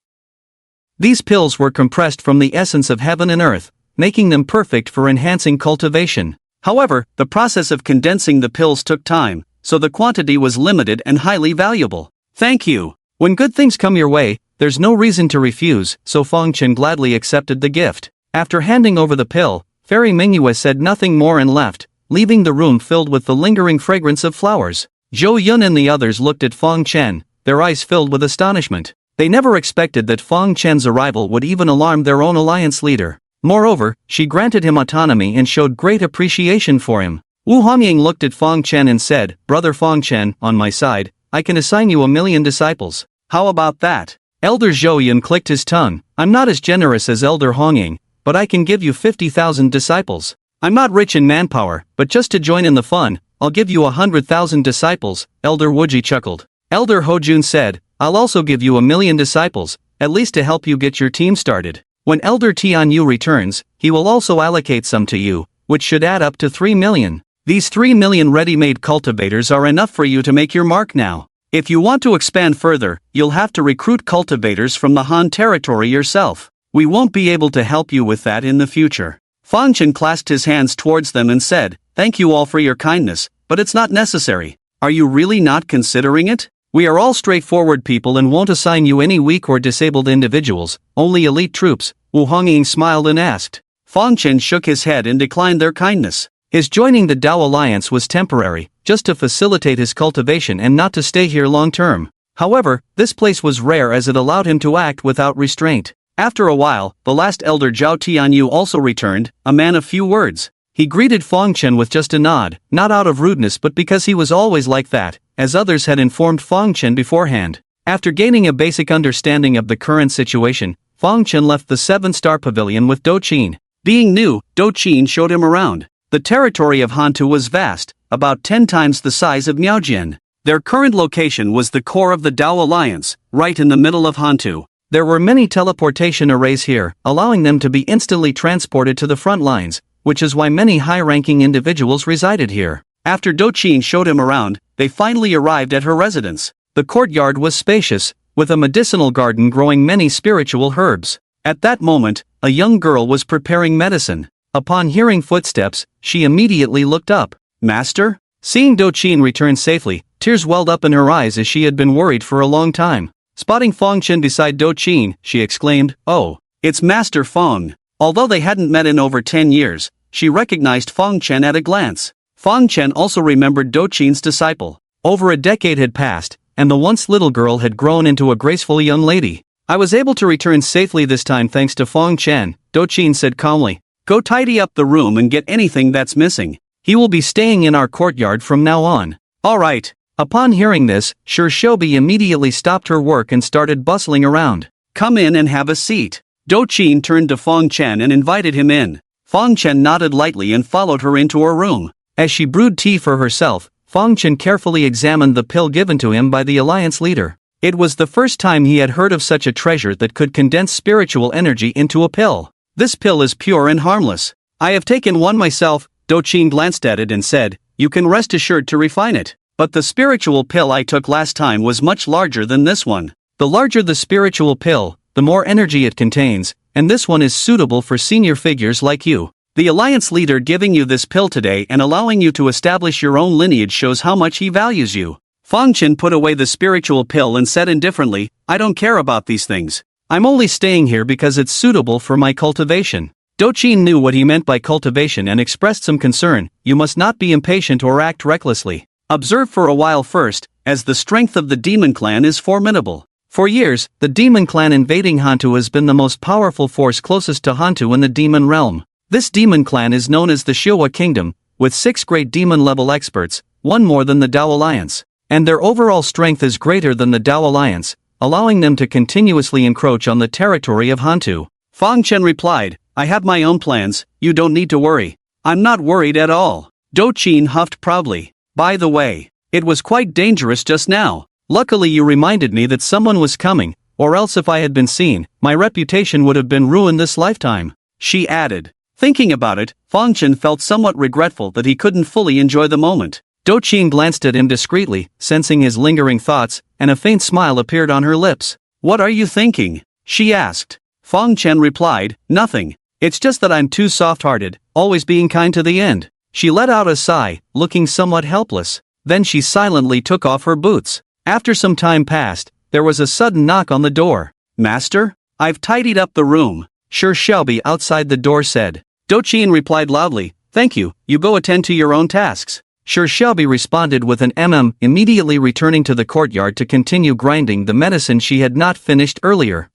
These pills were compressed from the essence of heaven and earth, making them perfect for enhancing cultivation. However, the process of condensing the pills took time, so the quantity was limited and highly valuable. Thank you. When good things come your way, there's no reason to refuse, so Fang Chen gladly accepted the gift. After handing over the pill, Fairy Mingyue said nothing more and left, leaving the room filled with the lingering fragrance of flowers. Zhou Yun and the others looked at Fang Chen, their eyes filled with astonishment. They never expected that Fang Chen's arrival would even alarm their own alliance leader. Moreover, she granted him autonomy and showed great appreciation for him. Wu Hongying looked at Fong Chen and said, Brother Fong Chen, on my side, I can assign you 1,000,000 disciples. How about that? Elder Zhouyan clicked his tongue. I'm not as generous as Elder Hongying, but I can give you 50,000 disciples. I'm not rich in manpower, but just to join in the fun, I'll give you 100,000 disciples, Elder Wuji chuckled. Elder Hojun said, I'll also give you 1,000,000 disciples, at least to help you get your team started. When Elder Tian Yu returns, he will also allocate some to you, which should add up to 3 million. These 3 million ready-made cultivators are enough for you to make your mark now. If you want to expand further, you'll have to recruit cultivators from the Han territory yourself. We won't be able to help you with that in the future. Fong Chen clasped his hands towards them and said, Thank you all for your kindness, but it's not necessary. Are you really not considering it? We are all straightforward people and won't assign you any weak or disabled individuals, only elite troops. Wu Hongying smiled and asked. Fong Chen shook his head and declined their kindness. His joining the Dao Alliance was temporary, just to facilitate his cultivation and not to stay here long term. However, this place was rare as it allowed him to act without restraint. After a while, the last elder Zhao Tianyu also returned, a man of few words. He greeted Fong Chen with just a nod, not out of rudeness but because he was always like that, as others had informed Fong Chen beforehand. After gaining a basic understanding of the current situation, Fong Chen left the 7-star pavilion with Do Qin. Being new, Do Qin showed him around. The territory of Hantu was vast, about 10 times the size of Miaojian. Their current location was the core of the Dao Alliance, right in the middle of Hantu. There were many teleportation arrays here, allowing them to be instantly transported to the front lines, which is why many high-ranking individuals resided here. After Do Qin showed him around, they finally arrived at her residence. The courtyard was spacious, with a medicinal garden growing many spiritual herbs. At that moment, a young girl was preparing medicine. Upon hearing footsteps, she immediately looked up. Master? Seeing Do Qin return safely, tears welled up in her eyes as she had been worried for a long time. Spotting Fong Chen beside Do Qin, she exclaimed, Oh, it's Master Fong. Although they hadn't met in over 10 years, she recognized Fong Chen at a glance. Fong Chen also remembered Do Qin's disciple. Over a decade had passed, and the once little girl had grown into a graceful young lady. I was able to return safely this time thanks to Fong Chen, Do Qin said calmly. Go tidy up the room and get anything that's missing. He will be staying in our courtyard from now on. All right. Upon hearing this, Shobi immediately stopped her work and started bustling around. Come in and have a seat. Do Qin turned to Fong Chen and invited him in. Fong Chen nodded lightly and followed her into her room. As she brewed tea for herself, Fong Chen carefully examined the pill given to him by the alliance leader. It was the first time he had heard of such a treasure that could condense spiritual energy into a pill. This pill is pure and harmless. I have taken one myself. Do Qin glanced at it and said, You can rest assured to refine it. But the spiritual pill I took last time was much larger than this one. The larger the spiritual pill, the more energy it contains, and this one is suitable for senior figures like you. The alliance leader giving you this pill today and allowing you to establish your own lineage shows how much he values you. Fong Chen put away the spiritual pill and said indifferently, I don't care about these things. I'm only staying here because it's suitable for my cultivation. Do Qin knew what he meant by cultivation and expressed some concern. You must not be impatient or act recklessly. Observe for a while first, as the strength of the demon clan is formidable. For years, the demon clan invading Hantu has been the most powerful force closest to Hantu in the demon realm. This demon clan is known as the Xiao Kingdom, with 6 great demon-level experts, one more than the Dao Alliance. And their overall strength is greater than the Dao Alliance, allowing them to continuously encroach on the territory of Hantu. Fong Chen replied, I have my own plans, you don't need to worry. I'm not worried at all. Do Qin huffed proudly. By the way, it was quite dangerous just now. Luckily you reminded me that someone was coming, or else if I had been seen, my reputation would have been ruined this lifetime. She added. Thinking about it, Fong Chen felt somewhat regretful that he couldn't fully enjoy the moment. Do Qin glanced at him discreetly, sensing his lingering thoughts, and a faint smile appeared on her lips. What are you thinking? She asked. Fong Chen replied, Nothing. It's just that I'm too soft-hearted, always being kind to the end. She let out a sigh, looking somewhat helpless. Then she silently took off her boots. After some time passed, there was a sudden knock on the door. Master? I've tidied up the room. Shelby outside the door said. Do Qin replied loudly, Thank you, you go attend to your own tasks. Shelby responded with an immediately returning to the courtyard to continue grinding the medicine she had not finished earlier.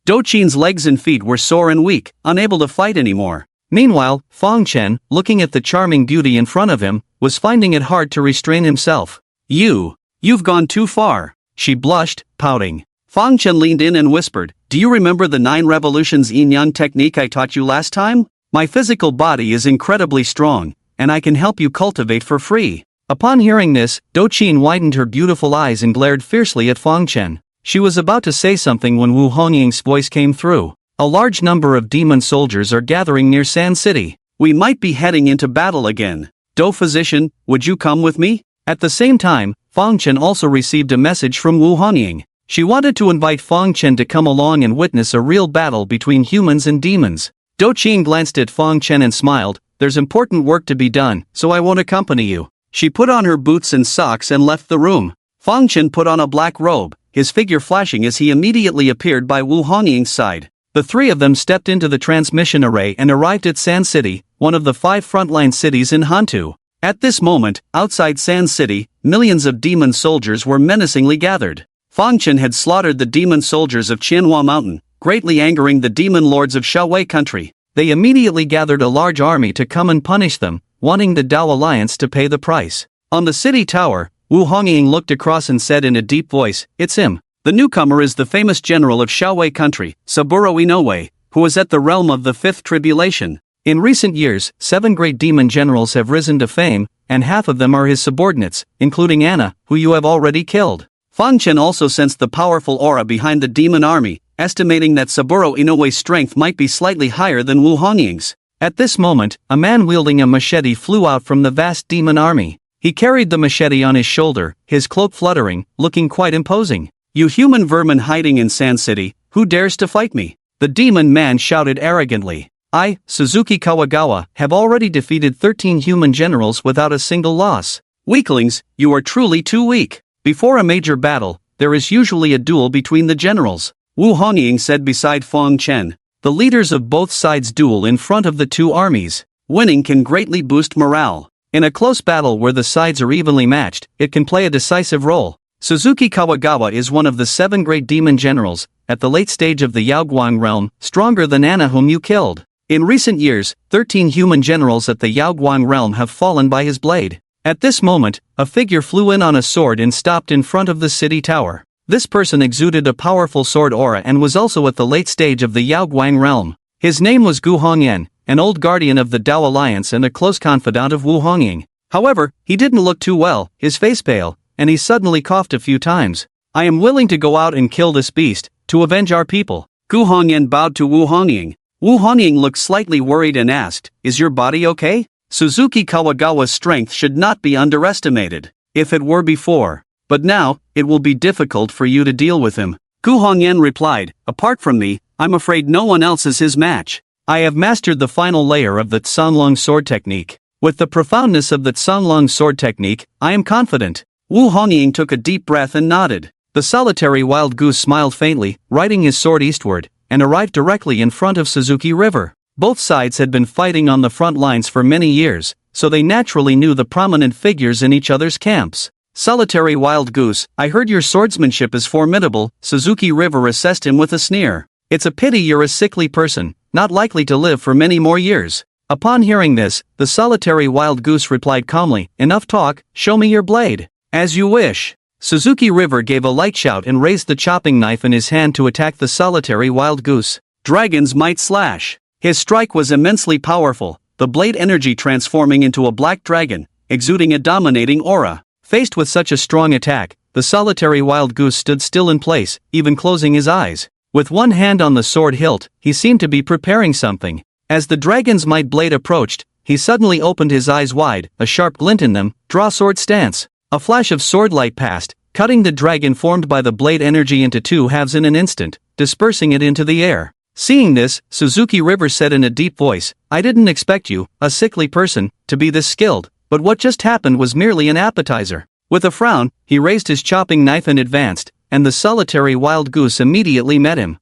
Do Qin's legs and feet were sore and weak, unable to fight anymore. Meanwhile, Fang Chen, looking at the charming beauty in front of him, was finding it hard to restrain himself. You've gone too far. She blushed, pouting. Fang Chen leaned in and whispered, "Do you remember the 9 revolutions yin-yang technique I taught you last time? My physical body is incredibly strong, and I can help you cultivate for free." Upon hearing this, Doqin widened her beautiful eyes and glared fiercely at Fang Chen. She was about to say something when Wu Hongying's voice came through. "A large number of demon soldiers are gathering near Sand City. We might be heading into battle again. Do physician, would you come with me?" At the same time, Fang Chen also received a message from Wu Hongying. She wanted to invite Fang Chen to come along and witness a real battle between humans and demons. Doqin glanced at Fang Chen and smiled, "There's important work to be done, so I won't accompany you." She put on her boots and socks and left the room. Fang Chen put on a black robe, his figure flashing as he immediately appeared by Wu Hongying's side. The 3 of them stepped into the transmission array and arrived at Sand City, one of the 5 frontline cities in Hantu. At this moment, outside Sand City, millions of demon soldiers were menacingly gathered. Fang Chen had slaughtered the demon soldiers of Qianhua Mountain, greatly angering the demon lords of Xiao country. They immediately gathered a large army to come and punish them, wanting the Dao Alliance to pay the price. On the city tower, Wu Hongying looked across and said in a deep voice, "It's him. The newcomer is the famous general of Xiao country, Saburo Inoue, who was at the realm of the 5th tribulation. In recent years, 7 great demon generals have risen to fame, and half of them are his subordinates, including Anna, who you have already killed." Fang Chen also sensed the powerful aura behind the demon army, estimating that Saburo Inoue's strength might be slightly higher than Wu Hongying's. At this moment, a man wielding a machete flew out from the vast demon army. He carried the machete on his shoulder, his cloak fluttering, looking quite imposing. "You human vermin hiding in Sand City, who dares to fight me?" The demon man shouted arrogantly. "I, Suzuki Kawagawa, have already defeated 13 human generals without a single loss." "Weaklings, you are truly too weak. Before a major battle, there is usually a duel between the generals," Wu Hongying said beside Fang Chen. "The leaders of both sides duel in front of the 2 armies. Winning can greatly boost morale. In a close battle where the sides are evenly matched, it can play a decisive role. Suzuki Kawagawa is one of the 7 great demon generals, at the late stage of the Yaoguang realm, stronger than Anna whom you killed. In recent years, 13 human generals at the Yaoguang realm have fallen by his blade." At this moment, a figure flew in on a sword and stopped in front of the city tower. This person exuded a powerful sword aura and was also at the late stage of the Yaoguang realm. His name was Gu Hongyan, an old guardian of the Dao Alliance and a close confidant of Wu Hongying. However, he didn't look too well, his face pale, and he suddenly coughed a few times. "I am willing to go out and kill this beast, to avenge our people." Gu Hongyan bowed to Wu Hongying. Wu Hongying looked slightly worried and asked, "Is your body okay?" Suzuki Kawagawa's strength should not be underestimated. If it were before. But now, it will be difficult for you to deal with him. Gu Hongyan replied, "Apart from me, I'm afraid no one else is his match. I have mastered the final layer of the Tsanglong sword technique. With the profoundness of the Tsanglong sword technique, I am confident." Wu Hongying took a deep breath and nodded. The solitary wild goose smiled faintly, riding his sword eastward, and arrived directly in front of Suzuki River. Both sides had been fighting on the front lines for many years, so they naturally knew the prominent figures in each other's camps. "Solitary wild goose, I heard your swordsmanship is formidable," Suzuki River assessed him with a sneer. "It's a pity you're a sickly person, not likely to live for many more years." Upon hearing this, the solitary wild goose replied calmly, "Enough talk, show me your blade." "As you wish." Suzuki River gave a light shout and raised the chopping knife in his hand to attack the solitary wild goose. Dragon's might slash. His strike was immensely powerful, the blade energy transforming into a black dragon, exuding a dominating aura. Faced with such a strong attack, the solitary wild goose stood still in place, even closing his eyes. With one hand on the sword hilt, he seemed to be preparing something. As the dragon's might blade approached, he suddenly opened his eyes wide, a sharp glint in them. "Draw sword stance." A flash of sword light passed, cutting the dragon formed by the blade energy into 2 halves in an instant, dispersing it into the air. Seeing this, Suzuki River said in a deep voice, "I didn't expect you, a sickly person, to be this skilled, but what just happened was merely an appetizer." With a frown, he raised his chopping knife and advanced, and the solitary wild goose immediately met him.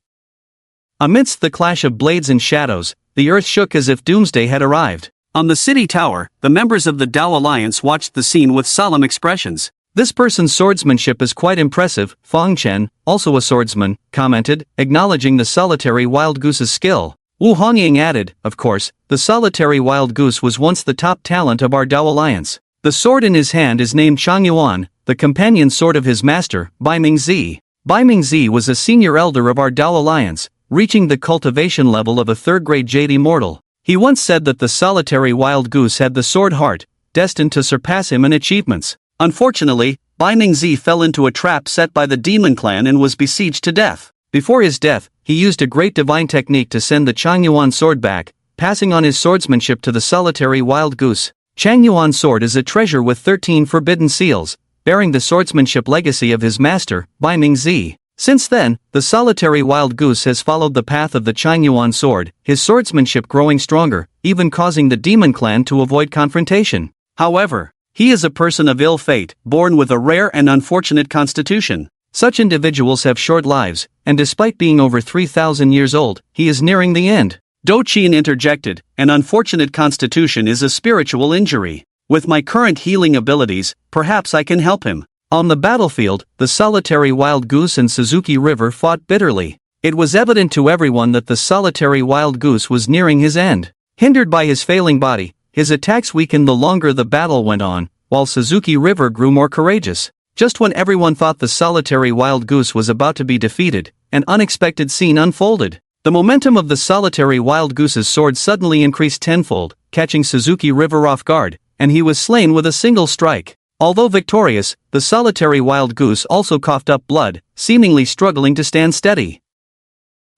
Amidst the clash of blades and shadows, the earth shook as if doomsday had arrived. On the city tower, the members of the Dao Alliance watched the scene with solemn expressions. "This person's swordsmanship is quite impressive," Fang Chen, also a swordsman, commented, acknowledging the solitary wild goose's skill. Wu Hongying added, of course, the solitary wild goose was once the top talent of our Dao alliance. The sword in his hand is named Changyuan, the companion sword of his master, Bai Mingzi. Bai Mingzi was a senior elder of our Dao alliance, reaching the cultivation level of a third-grade jade immortal. He once said that the solitary wild goose had the sword heart, destined to surpass him in achievements. Unfortunately, Bai Mingzi fell into a trap set by the demon clan and was besieged to death. Before his death, he used a great divine technique to send the Changyuan sword back, passing on his swordsmanship to the solitary wild goose. Changyuan's sword is a treasure with 13 forbidden seals, bearing the swordsmanship legacy of his master, Bai Mingzi. Since then, the solitary wild goose has followed the path of the Changyuan sword, his swordsmanship growing stronger, even causing the demon clan to avoid confrontation. However, he is a person of ill fate, born with a rare and unfortunate constitution. Such individuals have short lives, and despite being over 3,000 years old, he is nearing the end. Do Qian interjected, an unfortunate constitution is a spiritual injury. With my current healing abilities, perhaps I can help him. On the battlefield, the solitary wild goose and Suzuki River fought bitterly. It was evident to everyone that the solitary wild goose was nearing his end. Hindered by his failing body, his attacks weakened the longer the battle went on, while Suzuki River grew more courageous. Just when everyone thought the solitary wild goose was about to be defeated, an unexpected scene unfolded. The momentum of the solitary wild goose's sword suddenly increased tenfold, catching Suzuki River off guard, and he was slain with a single strike. Although victorious, the solitary wild goose also coughed up blood, seemingly struggling to stand steady.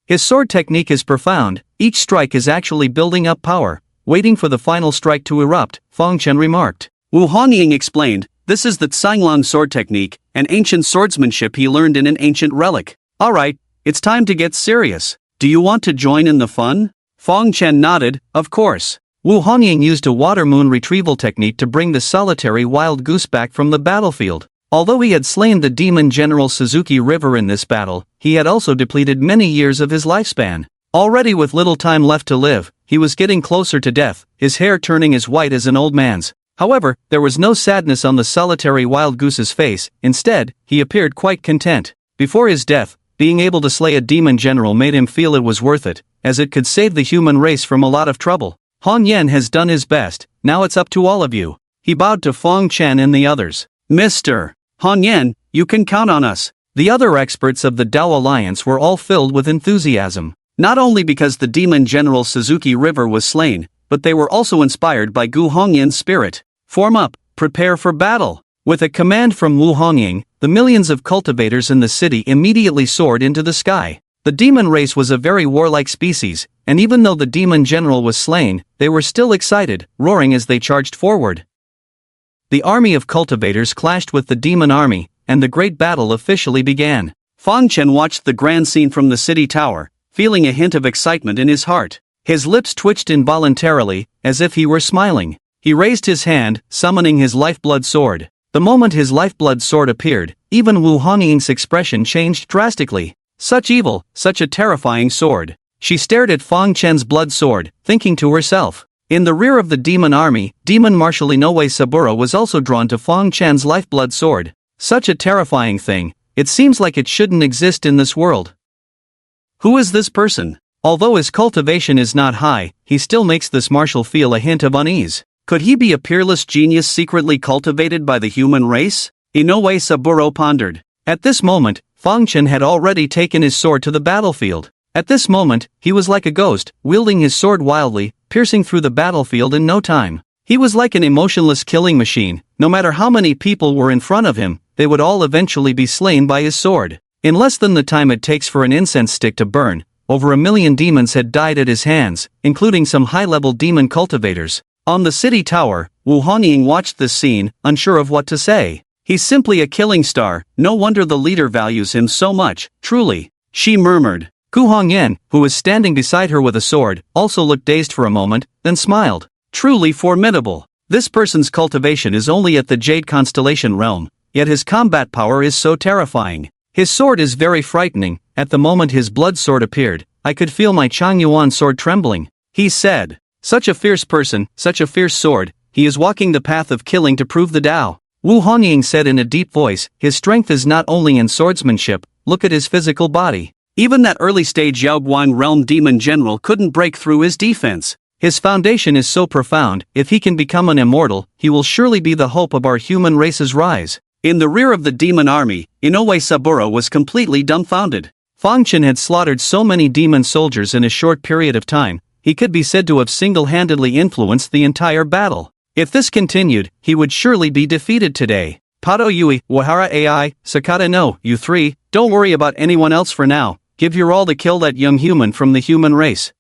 His sword technique is profound, each strike is actually building up power, waiting for the final strike to erupt, Feng Chen remarked. Wu Hongying explained, this is the Xinglong sword technique, an ancient swordsmanship he learned in an ancient relic. Alright, it's time to get serious. Do you want to join in the fun? Feng Chen nodded, of course. Wu Hongying used a water moon retrieval technique to bring the solitary wild goose back from the battlefield. Although he had slain the demon general Suzuki River in this battle, he had also depleted many years of his lifespan. Already with little time left to live, he was getting closer to death, his hair turning as white as an old man's. However, there was no sadness on the solitary wild goose's face, instead, he appeared quite content. Before his death, being able to slay a demon general made him feel it was worth it, as it could save the human race from a lot of trouble. Han Yen has done his best, now it's up to all of you. He bowed to Feng Chen and the others. Mr. Han Yen, you can count on us. The other experts of the Dao Alliance were all filled with enthusiasm. Not only because the demon general Suzuki River was slain, but they were also inspired by Gu Hongyan's spirit. Form up, prepare for battle. With a command from Wu Hongying, the millions of cultivators in the city immediately soared into the sky. The demon race was a very warlike species, and even though the demon general was slain, they were still excited, roaring as they charged forward. The army of cultivators clashed with the demon army, and the great battle officially began. Feng Chen watched the grand scene from the city tower, feeling a hint of excitement in his heart. His lips twitched involuntarily, as if he were smiling. He raised his hand, summoning his lifeblood sword. The moment his lifeblood sword appeared, even Wu Hongying's expression changed drastically. Such evil, such a terrifying sword. She stared at Feng Chen's blood sword, thinking to herself. In the rear of the demon army, demon Marshal Inoue Saburo was also drawn to Feng Chen's lifeblood sword. Such a terrifying thing, it seems like it shouldn't exist in this world. Who is this person? Although his cultivation is not high, he still makes this marshal feel a hint of unease. Could he be a peerless genius secretly cultivated by the human race? Inoue Saburo pondered. At this moment, Feng Chen had already taken his sword to the battlefield. At this moment, he was like a ghost, wielding his sword wildly, piercing through the battlefield in no time. He was like an emotionless killing machine. No matter how many people were in front of him, they would all eventually be slain by his sword. In less than the time it takes for an incense stick to burn, over 1 million demons had died at his hands, including some high-level demon cultivators. On the city tower, Wu Hongying watched this scene, unsure of what to say. He's simply a killing star, no wonder the leader values him so much, truly. She murmured. Gu Hongyan, who was standing beside her with a sword, also looked dazed for a moment, then smiled. Truly formidable. This person's cultivation is only at the Jade Constellation realm, yet his combat power is so terrifying. His sword is very frightening. At the moment his blood sword appeared, I could feel my Changyuan sword trembling. He said, such a fierce person, such a fierce sword, he is walking the path of killing to prove the Tao. Wu Hongying said in a deep voice, his strength is not only in swordsmanship, look at his physical body. Even that early-stage Yaoguang realm demon general couldn't break through his defense. His foundation is so profound, if he can become an immortal, he will surely be the hope of our human race's rise. In the rear of the demon army, Inoue Saburo was completely dumbfounded. Fang Chen had slaughtered so many demon soldiers in a short period of time, he could be said to have single-handedly influenced the entire battle. If this continued, he would surely be defeated today. Pato Yui, Wahara AI, Sakata no, you three, don't worry about anyone else for now, give your all to kill that young human from the human race.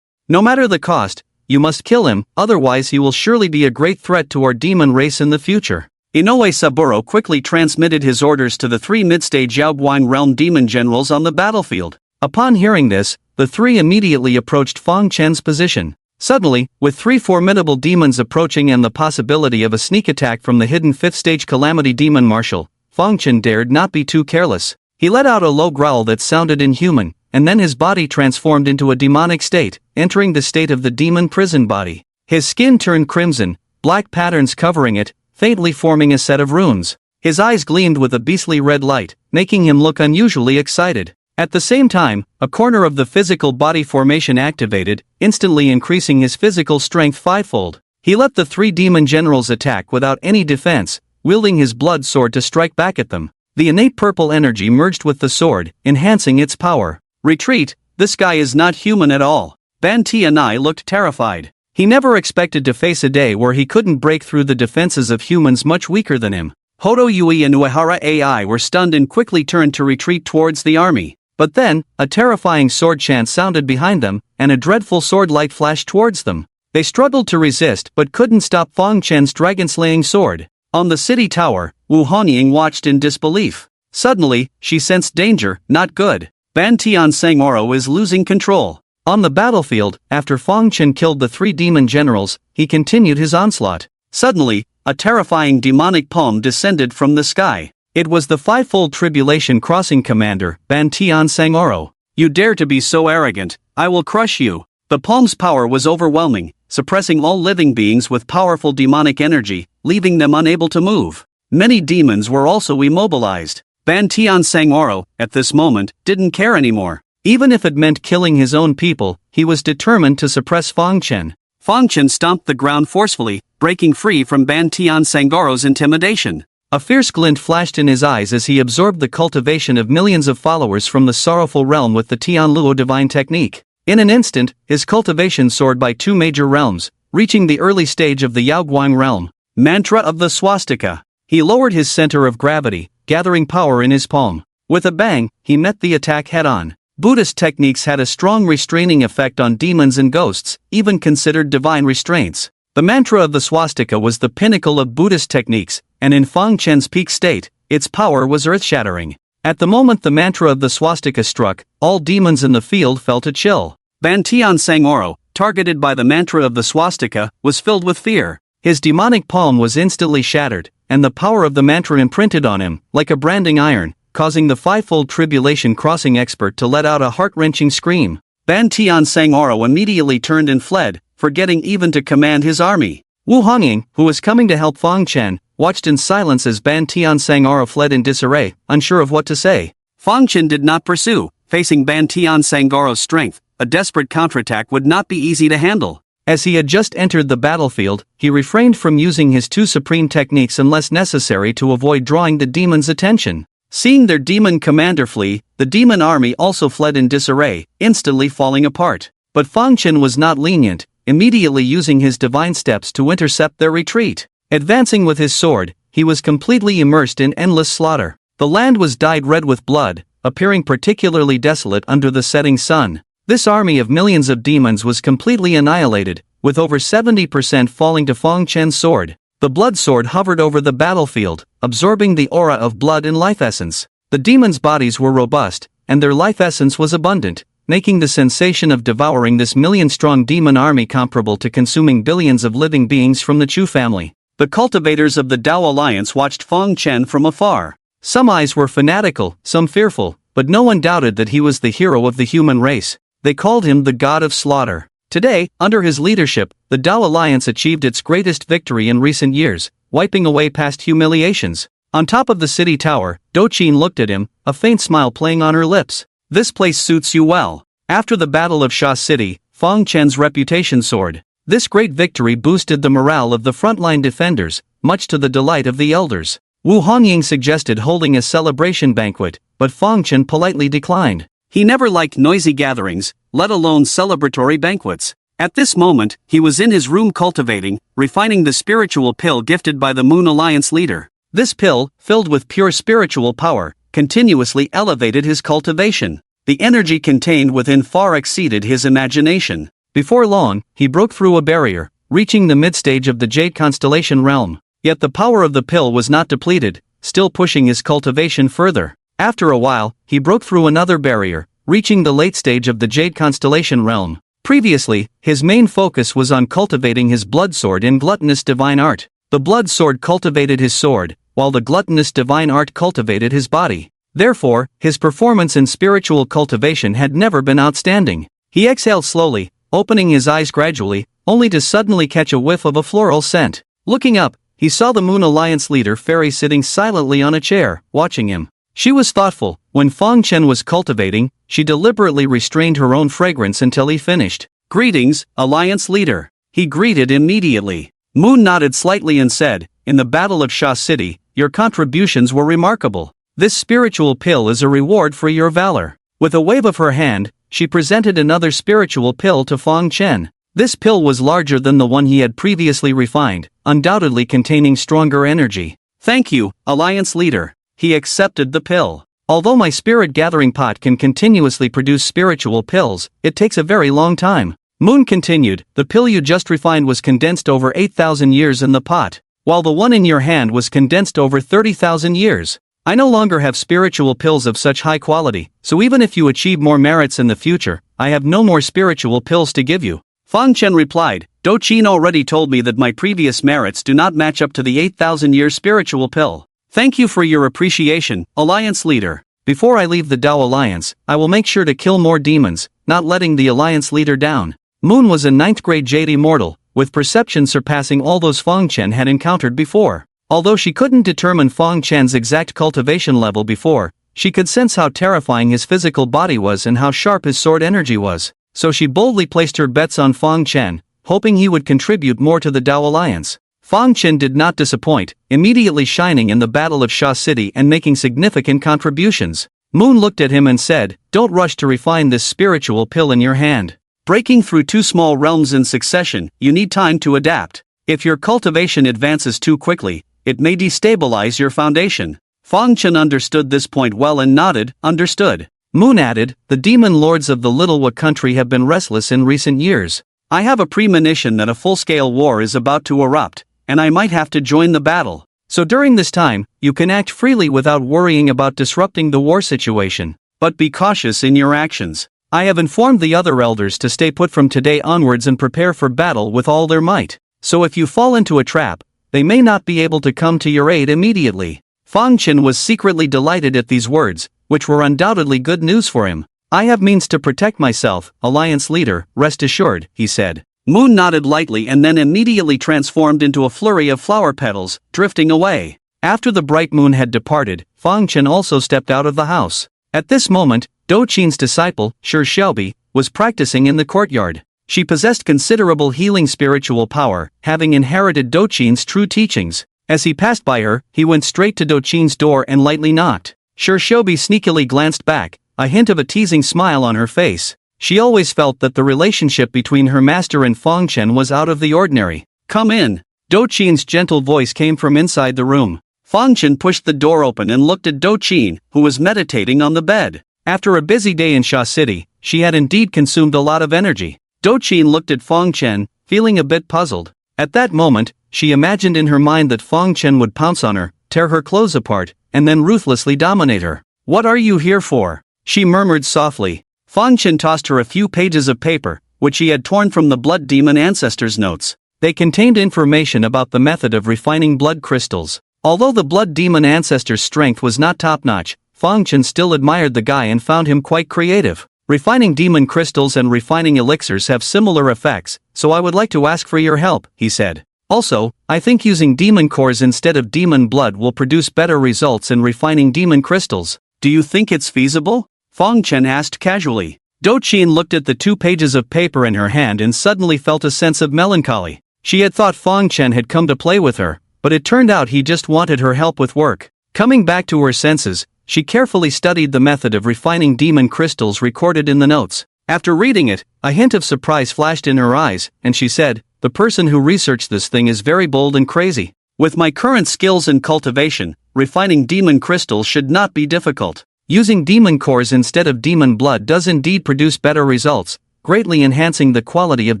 No matter the cost, you must kill him, otherwise he will surely be a great threat to our demon race in the future. Inoue Saburo quickly transmitted his orders to the three mid-stage Yaoguang realm demon generals on the battlefield. Upon hearing this, the three immediately approached Fang Chen's position. Suddenly, with three formidable demons approaching and the possibility of a sneak attack from the hidden 5th stage Calamity Demon Marshal, Fang Chen dared not be too careless. He let out a low growl that sounded inhuman, and then his body transformed into a demonic state, entering the state of the demon prison body. His skin turned crimson, black patterns covering it, faintly forming a set of runes. His eyes gleamed with a beastly red light, making him look unusually excited. At the same time, a corner of the physical body formation activated, instantly increasing his physical strength fivefold. He let the three demon generals attack without any defense, wielding his blood sword to strike back at them. The innate purple energy merged with the sword, enhancing its power. Retreat, this guy is not human at all. Ban Tian looked terrified. He never expected to face a day where he couldn't break through the defenses of humans much weaker than him. Hodo Yui and Uehara AI were stunned and quickly turned to retreat towards the army. But then, a terrifying sword chant sounded behind them, and a dreadful sword light flashed towards them. They struggled to resist but couldn't stop Fang Chen's dragon-slaying sword. On the city tower, Wu Honying watched in disbelief. Suddenly, she sensed danger, not good. Ban Tian Sangoro is losing control. On the battlefield, after Fang Chen killed the three demon generals, he continued his onslaught. Suddenly, a terrifying demonic palm descended from the sky. It was the fivefold tribulation crossing commander, Ban Tian Sangoro. You dare to be so arrogant, I will crush you. The palm's power was overwhelming, suppressing all living beings with powerful demonic energy, leaving them unable to move. Many demons were also immobilized. Ban Tian Sangoro, at this moment, didn't care anymore. Even if it meant killing his own people, he was determined to suppress Fang Chen. Fang Chen stomped the ground forcefully, breaking free from Ban Tian Sangoro's intimidation. A fierce glint flashed in his eyes as he absorbed the cultivation of millions of followers from the sorrowful realm with the Tian Luo divine technique. In an instant, his cultivation soared by two major realms, reaching the early stage of the Yaoguang realm. Mantra of the swastika. He lowered his center of gravity, gathering power in his palm. With a bang, he met the attack head-on. Buddhist techniques had a strong restraining effect on demons and ghosts, even considered divine restraints. The mantra of the swastika was the pinnacle of Buddhist techniques, and in Fang Chen's peak state, its power was earth-shattering. At the moment the mantra of the swastika struck, all demons in the field felt a chill. Ban Tian Sangoro, targeted by the mantra of the swastika, was filled with fear. His demonic palm was instantly shattered, and the power of the mantra imprinted on him, like a branding iron, causing the fivefold tribulation crossing expert to let out a heart-wrenching scream. Ban Tian Sangoro immediately turned and fled, forgetting even to command his army. Wu Honying, who was coming to help Fang Chen, watched in silence as Ban Tian Sangoro fled in disarray, unsure of what to say. Fang Chen did not pursue. Facing Ban Tian Sangoro's strength, a desperate counterattack would not be easy to handle. As he had just entered the battlefield, he refrained from using his two supreme techniques unless necessary to avoid drawing the demons' attention. Seeing their demon commander flee, the demon army also fled in disarray, instantly falling apart. But Fang Chen was not lenient, immediately using his divine steps to intercept their retreat. Advancing with his sword, he was completely immersed in endless slaughter. The land was dyed red with blood, appearing particularly desolate under the setting sun. This army of millions of demons was completely annihilated, with over 70% falling to Fang Chen's sword. The blood sword hovered over the battlefield, absorbing the aura of blood and life essence. The demons' bodies were robust, and their life essence was abundant, making the sensation of devouring this million-strong demon army comparable to consuming billions of living beings from the Chu family. The cultivators of the Dao Alliance watched Fang Chen from afar. Some eyes were fanatical, some fearful, but no one doubted that he was the hero of the human race. They called him the God of Slaughter. Today, under his leadership, the Dao Alliance achieved its greatest victory in recent years, wiping away past humiliations. On top of the city tower, Doqin looked at him, a faint smile playing on her lips. This place suits you well. After the Battle of Sha City, Fang Chen's reputation soared. This great victory boosted the morale of the frontline defenders, much to the delight of the elders. Wu Honying suggested holding a celebration banquet, but Fang Chen politely declined. He never liked noisy gatherings, let alone celebratory banquets. At this moment, he was in his room cultivating, refining the spiritual pill gifted by the Moon Alliance leader. This pill, filled with pure spiritual power, continuously elevated his cultivation. The energy contained within far exceeded his imagination. Before long, he broke through a barrier, reaching the mid-stage of the Jade Constellation realm. Yet the power of the pill was not depleted, still pushing his cultivation further. After a while, he broke through another barrier, reaching the late stage of the Jade Constellation realm. Previously, his main focus was on cultivating his blood sword in gluttonous divine art. The blood sword cultivated his sword, while the gluttonous divine art cultivated his body. Therefore, his performance in spiritual cultivation had never been outstanding. He exhaled slowly, opening his eyes gradually, only to suddenly catch a whiff of a floral scent. Looking up, he saw the Moon Alliance leader Fairy sitting silently on a chair, watching him. She was thoughtful. When Fang Chen was cultivating, she deliberately restrained her own fragrance until he finished. "Greetings, Alliance leader." He greeted immediately. Moon nodded slightly and said, "In the Battle of Sha City, your contributions were remarkable. This spiritual pill is a reward for your valor." With a wave of her hand, she presented another spiritual pill to Fang Chen. This pill was larger than the one he had previously refined, undoubtedly containing stronger energy. "Thank you, Alliance leader." He accepted the pill. "Although my spirit gathering pot can continuously produce spiritual pills, it takes a very long time." Moon continued, "The pill you just refined was condensed over 8,000 years in the pot, while the one in your hand was condensed over 30,000 years. I no longer have spiritual pills of such high quality, so even if you achieve more merits in the future, I have no more spiritual pills to give you." Fang Chen replied, "Do Qin already told me that my previous merits do not match up to the 8,000-year spiritual pill. Thank you for your appreciation, Alliance leader. Before I leave the Dao Alliance, I will make sure to kill more demons, not letting the Alliance leader down." Moon was a 9th-grade Jade immortal, with perception surpassing all those Fang Chen had encountered before. Although she couldn't determine Fang Chen's exact cultivation level before, she could sense how terrifying his physical body was and how sharp his sword energy was. So she boldly placed her bets on Fang Chen, hoping he would contribute more to the Dao Alliance. Fang Chen did not disappoint, immediately shining in the Battle of Sha City and making significant contributions. Moon looked at him and said, "Don't rush to refine this spiritual pill in your hand. Breaking through 2 small realms in succession, you need time to adapt. If your cultivation advances too quickly, it may destabilize your foundation." Fang Chen understood this point well and nodded, "Understood." Moon added, "The demon lords of the Little Wa country have been restless in recent years. I have a premonition that a full-scale war is about to erupt, and I might have to join the battle. So during this time, you can act freely without worrying about disrupting the war situation. But be cautious in your actions. I have informed the other elders to stay put from today onwards and prepare for battle with all their might. So if you fall into a trap, they may not be able to come to your aid immediately." Fang Chen was secretly delighted at these words, which were undoubtedly good news for him. "I have means to protect myself, Alliance leader, rest assured," he said. Moon nodded lightly and then immediately transformed into a flurry of flower petals, drifting away. After the bright moon had departed, Fang Chen also stepped out of the house. At this moment, Do Qin's disciple, Xiao, was practicing in the courtyard. She possessed considerable healing spiritual power, having inherited Do Qin's true teachings. As he passed by her, he went straight to Do Qin's door and lightly knocked. Xiao sneakily glanced back, a hint of a teasing smile on her face. She always felt that the relationship between her master and Fang Chen was out of the ordinary. "Come in." Do Qin's gentle voice came from inside the room. Fang Chen pushed the door open and looked at Do Qin, who was meditating on the bed. After a busy day in Sha City, she had indeed consumed a lot of energy. Do Qin looked at Fang Chen, feeling a bit puzzled. At that moment, she imagined in her mind that Fang Chen would pounce on her, tear her clothes apart, and then ruthlessly dominate her. "What are you here for?" she murmured softly. Fang Chen tossed her a few pages of paper, which he had torn from the blood demon ancestor's notes. They contained information about the method of refining blood crystals. Although the blood demon ancestor's strength was not top-notch, Fang Chen still admired the guy and found him quite creative. "Refining demon crystals and refining elixirs have similar effects, so I would like to ask for your help," he said. "Also, I think using demon cores instead of demon blood will produce better results in refining demon crystals. Do you think it's feasible?" Fong Chen asked casually. Qian looked at the 2 pages of paper in her hand and suddenly felt a sense of melancholy. She had thought Fong Chen had come to play with her, but it turned out he just wanted her help with work. Coming back to her senses, she carefully studied the method of refining demon crystals recorded in the notes. After reading it, a hint of surprise flashed in her eyes, and she said, "The person who researched this thing is very bold and crazy. With my current skills in cultivation, refining demon crystals should not be difficult. Using demon cores instead of demon blood does indeed produce better results, greatly enhancing the quality of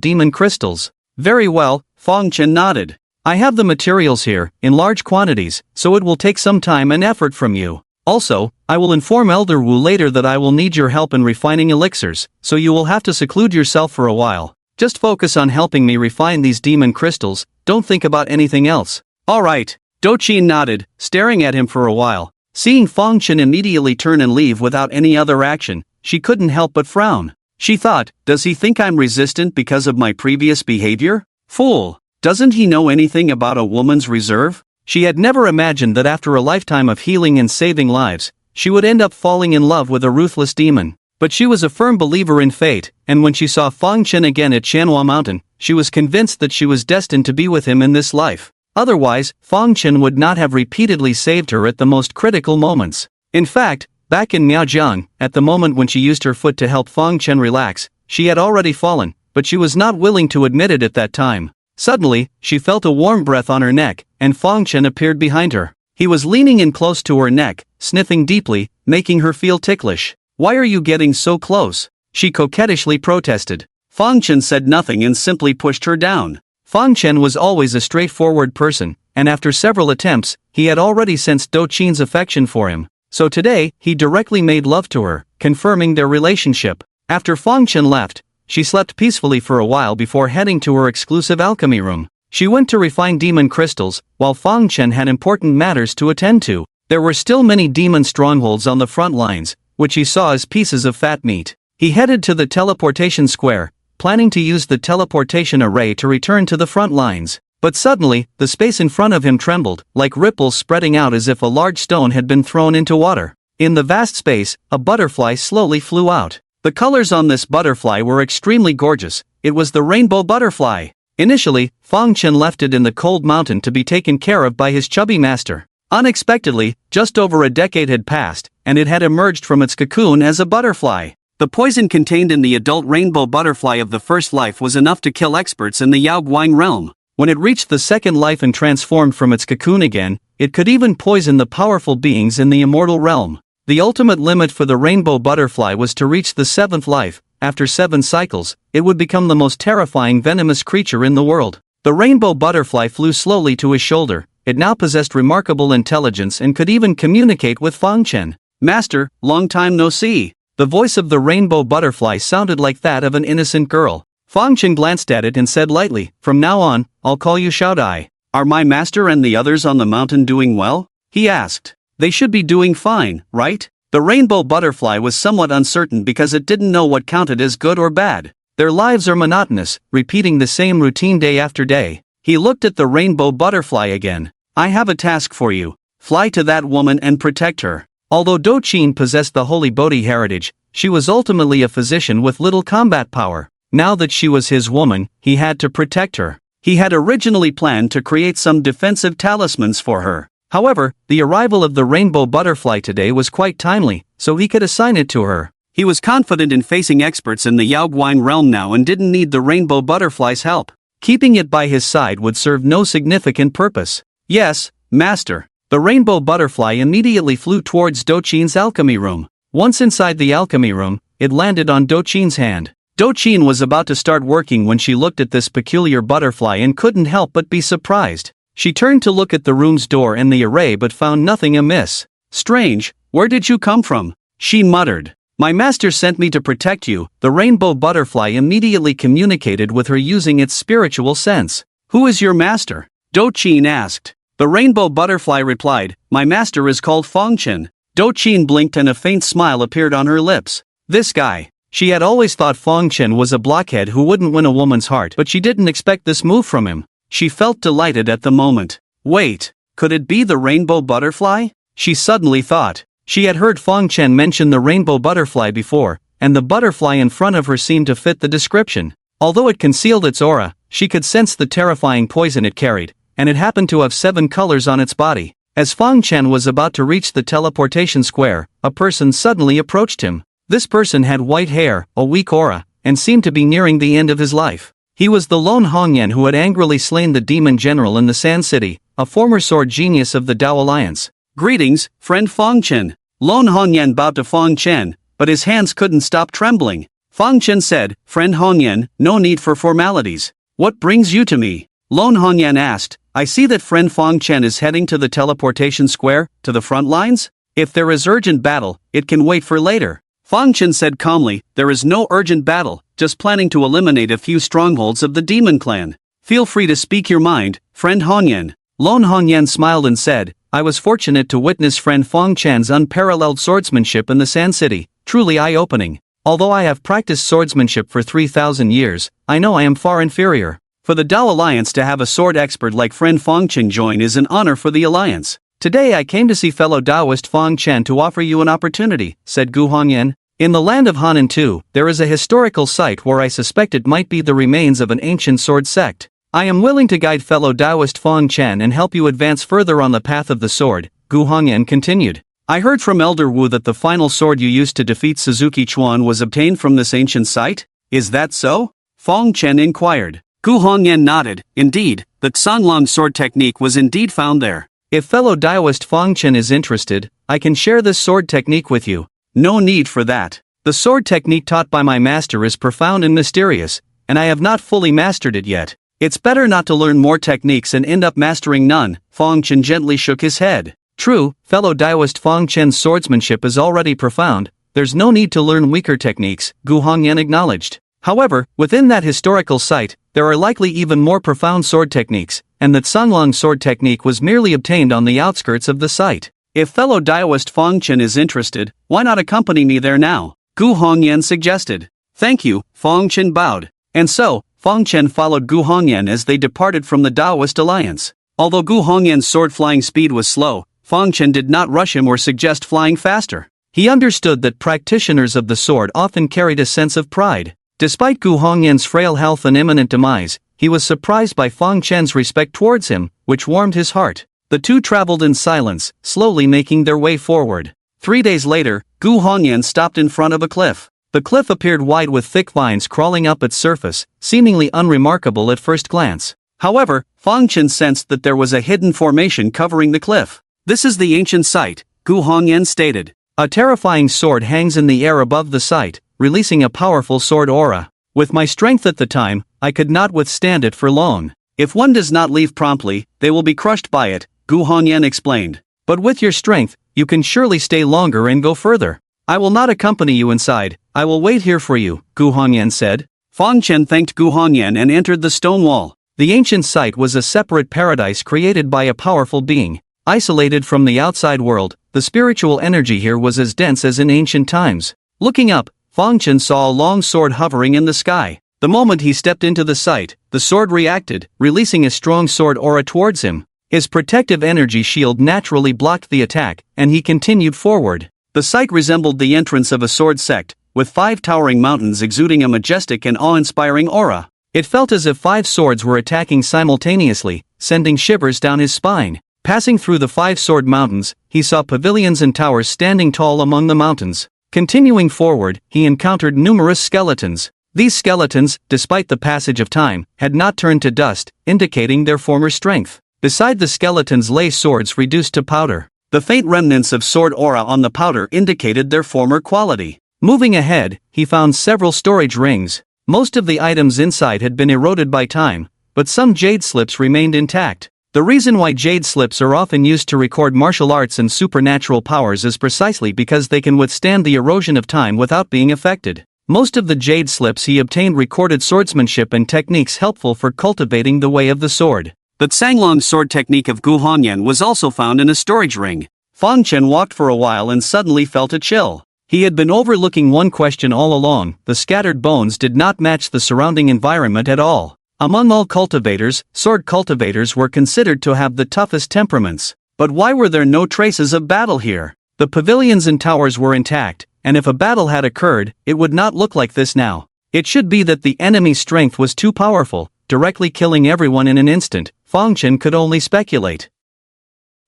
demon crystals." "Very well," Fong Chen nodded. "I have the materials here, in large quantities, so it will take some time and effort from you. Also, I will inform Elder Wu later that I will need your help in refining elixirs, so you will have to seclude yourself for a while. Just focus on helping me refine these demon crystals, don't think about anything else." "All right." Qian nodded, staring at him for a while. Seeing Fong Chen immediately turn and leave without any other action, she couldn't help but frown. She thought, does he think I'm resistant because of my previous behavior? Fool! Doesn't he know anything about a woman's reserve? She had never imagined that after a lifetime of healing and saving lives, she would end up falling in love with a ruthless demon. But she was a firm believer in fate, and when she saw Fong Chen again at Chanhua Mountain, she was convinced that she was destined to be with him in this life. Otherwise, Fong Chen would not have repeatedly saved her at the most critical moments. In fact, back in Miaojiang, at the moment when she used her foot to help Fong Chen relax, she had already fallen, but she was not willing to admit it at that time. Suddenly, she felt a warm breath on her neck, and Fong Chen appeared behind her. He was leaning in close to her neck, sniffing deeply, making her feel ticklish. "Why are you getting so close?" she coquettishly protested. Fong Chen said nothing and simply pushed her down. Fong Chen was always a straightforward person, and after several attempts, he had already sensed Qian's affection for him. So today, he directly made love to her, confirming their relationship. After Fong Chen left, she slept peacefully for a while before heading to her exclusive alchemy room. She went to refine demon crystals, while Fong Chen had important matters to attend to. There were still many demon strongholds on the front lines, which he saw as pieces of fat meat. He headed to the teleportation square, planning to use the teleportation array to return to the front lines. But suddenly, the space in front of him trembled, like ripples spreading out as if a large stone had been thrown into water. In the vast space, a butterfly slowly flew out. The colors on this butterfly were extremely gorgeous. It was the rainbow butterfly. Initially, Fong Chen left it in the cold mountain to be taken care of by his chubby master. Unexpectedly, just over a decade had passed, and it had emerged from its cocoon as a butterfly. The poison contained in the adult rainbow butterfly of the first life was enough to kill experts in the Yaoguang realm. When it reached the second life and transformed from its cocoon again, it could even poison the powerful beings in the immortal realm. The ultimate limit for the rainbow butterfly was to reach the seventh life. After 7 cycles, it would become the most terrifying venomous creature in the world. The rainbow butterfly flew slowly to his shoulder. It now possessed remarkable intelligence and could even communicate with Fong Chen. "Master, long time no see." The voice of the rainbow butterfly sounded like that of an innocent girl. Fong Chen glanced at it and said lightly, "From now on, I'll call you Xiao. Are my master and the others on the mountain doing well?" he asked. "They should be doing fine, right?" The rainbow butterfly was somewhat uncertain because it didn't know what counted as good or bad. Their lives are monotonous, repeating the same routine day after day. He looked at the rainbow butterfly again. "I have a task for you. Fly to that woman and protect her." Although Qian possessed the holy Bodhi heritage, she was ultimately a physician with little combat power. Now that she was his woman, he had to protect her. He had originally planned to create some defensive talismans for her. However, the arrival of the rainbow butterfly today was quite timely, so he could assign it to her. He was confident in facing experts in the Yaoguang realm now and didn't need the rainbow butterfly's help. Keeping it by his side would serve no significant purpose. "Yes, master." The rainbow butterfly immediately flew towards Qian's alchemy room. Once inside the alchemy room, it landed on Qian's hand. Qian was about to start working when she looked at this peculiar butterfly and couldn't help but be surprised. She turned to look at the room's door and the array but found nothing amiss. "Strange, where did you come from?" she muttered. "My master sent me to protect you." The rainbow butterfly immediately communicated with her using its spiritual sense. "Who is your master?" Qian asked. The rainbow butterfly replied, "My master is called Fong Chen." Qian blinked and a faint smile appeared on her lips. This guy. She had always thought Fong Chen was a blockhead who wouldn't win a woman's heart, but she didn't expect this move from him. She felt delighted at the moment. Wait, could it be the rainbow butterfly? She suddenly thought. She had heard Fang Chen mention the rainbow butterfly before, and the butterfly in front of her seemed to fit the description. Although it concealed its aura, she could sense the terrifying poison it carried, and it happened to have 7 colors on its body. As Fang Chen was about to reach the teleportation square, a person suddenly approached him. This person had white hair, a weak aura, and seemed to be nearing the end of his life. He was the lone Hongyan who had angrily slain the demon general in the Sand City, a former sword genius of the Dao Alliance. "Greetings, friend Fang Chen." Lone Hongyan bowed to Fang Chen, but his hands couldn't stop trembling. Fang Chen said, "Friend Hongyan, no need for formalities. What brings you to me?" Lone Hongyan asked, "I see that friend Fang Chen is heading to the teleportation square, to the front lines? If there is urgent battle, it can wait for later." Fang Chen said calmly, "There is no urgent battle, just planning to eliminate a few strongholds of the demon clan. Feel free to speak your mind, friend Hongyan." Lone Hongyan smiled and said, "I was fortunate to witness friend Fang Chan's unparalleled swordsmanship in the Sand City, truly eye-opening. Although I have practiced swordsmanship for 3,000 years, I know I am far inferior. For the Dao Alliance to have a sword expert like friend Fang Chen join is an honor for the Alliance. Today I came to see fellow Taoist Fang Chen to offer you an opportunity," said Gu Hongyan. "In the land of Hanan too, there is a historical site where I suspect it might be the remains of an ancient sword sect. I am willing to guide fellow Taoist Fang Chen and help you advance further on the path of the sword," Gu Hongyan continued. "I heard from Elder Wu that the final sword you used to defeat Suzuki Chuan was obtained from this ancient site? Is that so?" Fang Chen inquired. Gu Hongyan nodded. "Indeed, the Xanglong sword technique was indeed found there. If fellow Taoist Fang Chen is interested, I can share this sword technique with you." "No need for that. The sword technique taught by my master is profound and mysterious, and I have not fully mastered it yet. It's better not to learn more techniques and end up mastering none." Fang Chen gently shook his head. "True, fellow Taoist Fang Chen's swordsmanship is already profound, there's no need to learn weaker techniques," Gu Hongyan acknowledged. "However, within that historical site, there are likely even more profound sword techniques, and the Xanglong sword technique was merely obtained on the outskirts of the site. If fellow Taoist Fang Chen is interested, why not accompany me there now?" Gu Hongyan suggested. "Thank you," Fang Chen bowed. And so, Fang Chen followed Gu Hongyan as they departed from the Taoist Alliance. Although Gu Hongyan's sword flying speed was slow, Fang Chen did not rush him or suggest flying faster. He understood that practitioners of the sword often carried a sense of pride. Despite Gu Hongyan's frail health and imminent demise, he was surprised by Fang Chen's respect towards him, which warmed his heart. The two traveled in silence, slowly making their way forward. 3 days later, Gu Hongyan stopped in front of a cliff. The cliff appeared wide with thick vines crawling up its surface, seemingly unremarkable at first glance. However, Fang Chen sensed that there was a hidden formation covering the cliff. "This is the ancient site," Gu Hongyan stated. "A terrifying sword hangs in the air above the site, releasing a powerful sword aura. With my strength at the time, I could not withstand it for long. If one does not leave promptly, they will be crushed by it," Gu Hongyan explained. "But with your strength, you can surely stay longer and go further. I will not accompany you inside, I will wait here for you," Gu Hongyan said. Fang Chen thanked Gu Hongyan and entered the stone wall. The ancient site was a separate paradise created by a powerful being. Isolated from the outside world, the spiritual energy here was as dense as in ancient times. Looking up, Fang Chen saw a long sword hovering in the sky. The moment he stepped into the site, the sword reacted, releasing a strong sword aura towards him. His protective energy shield naturally blocked the attack, and he continued forward. The site resembled the entrance of a sword sect, with 5 towering mountains exuding a majestic and awe-inspiring aura. It felt as if 5 swords were attacking simultaneously, sending shivers down his spine. Passing through the 5 sword mountains, he saw pavilions and towers standing tall among the mountains. Continuing forward, he encountered numerous skeletons. These skeletons, despite the passage of time, had not turned to dust, indicating their former strength. Beside the skeletons lay swords reduced to powder. The faint remnants of sword aura on the powder indicated their former quality. Moving ahead, he found several storage rings. Most of the items inside had been eroded by time, but some jade slips remained intact. The reason why jade slips are often used to record martial arts and supernatural powers is precisely because they can withstand the erosion of time without being affected. Most of the jade slips he obtained recorded swordsmanship and techniques helpful for cultivating the way of the sword. The Xanglong sword technique of Gu Hongyan was also found in a storage ring. Fang Chen walked for a while and suddenly felt a chill. He had been overlooking one question all along: the scattered bones did not match the surrounding environment at all. Among all cultivators, sword cultivators were considered to have the toughest temperaments. But why were there no traces of battle here? The pavilions and towers were intact, and if a battle had occurred, it would not look like this now. It should be that the enemy's strength was too powerful, directly killing everyone in an instant. Chen could only speculate.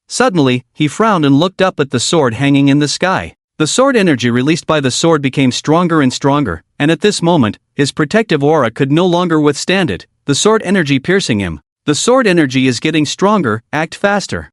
Suddenly, he frowned and looked up at the sword hanging in the sky. The sword energy released by the sword became stronger and stronger, and at this moment, his protective aura could no longer withstand it, the sword energy piercing him. The sword energy is getting stronger, act faster.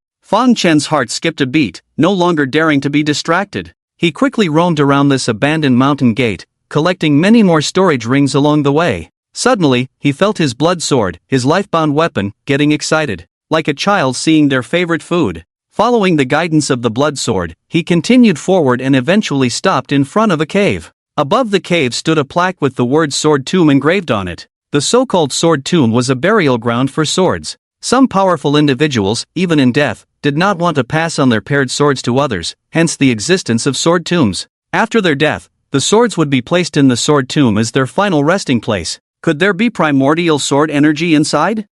Chen's heart skipped a beat, no longer daring to be distracted. He quickly roamed around this abandoned mountain gate, collecting many more storage rings along the way. Suddenly, he felt his blood sword, his life-bound weapon, getting excited. Like a child seeing their favorite food. Following the guidance of the blood sword, he continued forward and eventually stopped in front of a cave. Above the cave stood a plaque with the word Sword Tomb engraved on it. The so-called Sword Tomb was a burial ground for swords. Some powerful individuals, even in death, did not want to pass on their paired swords to others, hence the existence of sword tombs. After their death, the swords would be placed in the Sword Tomb as their final resting place. Could there be primordial sword energy inside?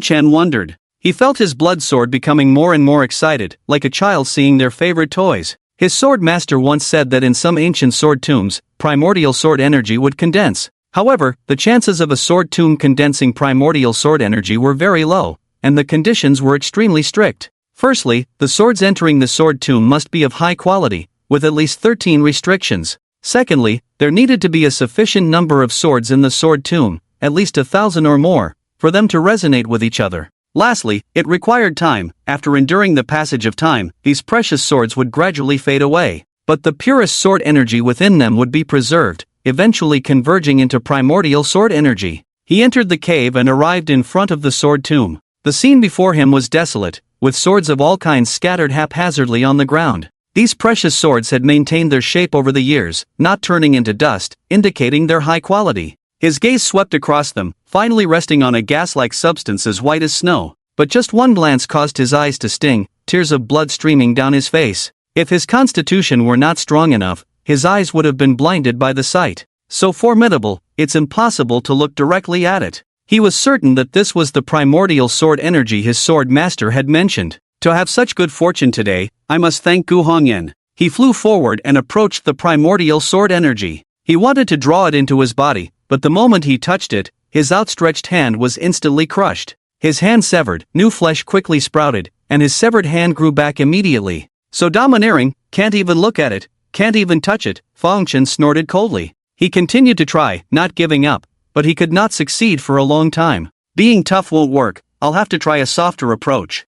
Chen wondered. He felt his blood sword becoming more and more excited, like a child seeing their favorite toys. His sword master once said that in some ancient sword tombs, primordial sword energy would condense. However, the chances of a sword tomb condensing primordial sword energy were very low, and the conditions were extremely strict. Firstly, the swords entering the sword tomb must be of high quality, with at least 13 restrictions. Secondly, there needed to be a sufficient number of swords in the sword tomb, at least 1,000 or more, for them to resonate with each other. Lastly, it required time. After enduring the passage of time, these precious swords would gradually fade away, but the purest sword energy within them would be preserved, eventually converging into primordial sword energy. He entered the cave and arrived in front of the sword tomb. The scene before him was desolate, with swords of all kinds scattered haphazardly on the ground. These precious swords had maintained their shape over the years, not turning into dust, indicating their high quality. His gaze swept across them, finally resting on a gas-like substance as white as snow. But just one glance caused his eyes to sting, tears of blood streaming down his face. If his constitution were not strong enough, his eyes would have been blinded by the sight. So formidable, it's impossible to look directly at it. He was certain that this was the primordial sword energy his sword master had mentioned. To have such good fortune today, I must thank Gu Hongyan. He flew forward and approached the primordial sword energy. He wanted to draw it into his body, but the moment he touched it, his outstretched hand was instantly crushed. His hand severed, new flesh quickly sprouted, and his severed hand grew back immediately. So domineering, can't even look at it, can't even touch it, Chen snorted coldly. He continued to try, not giving up, but he could not succeed for a long time. Being tough won't work, I'll have to try a softer approach.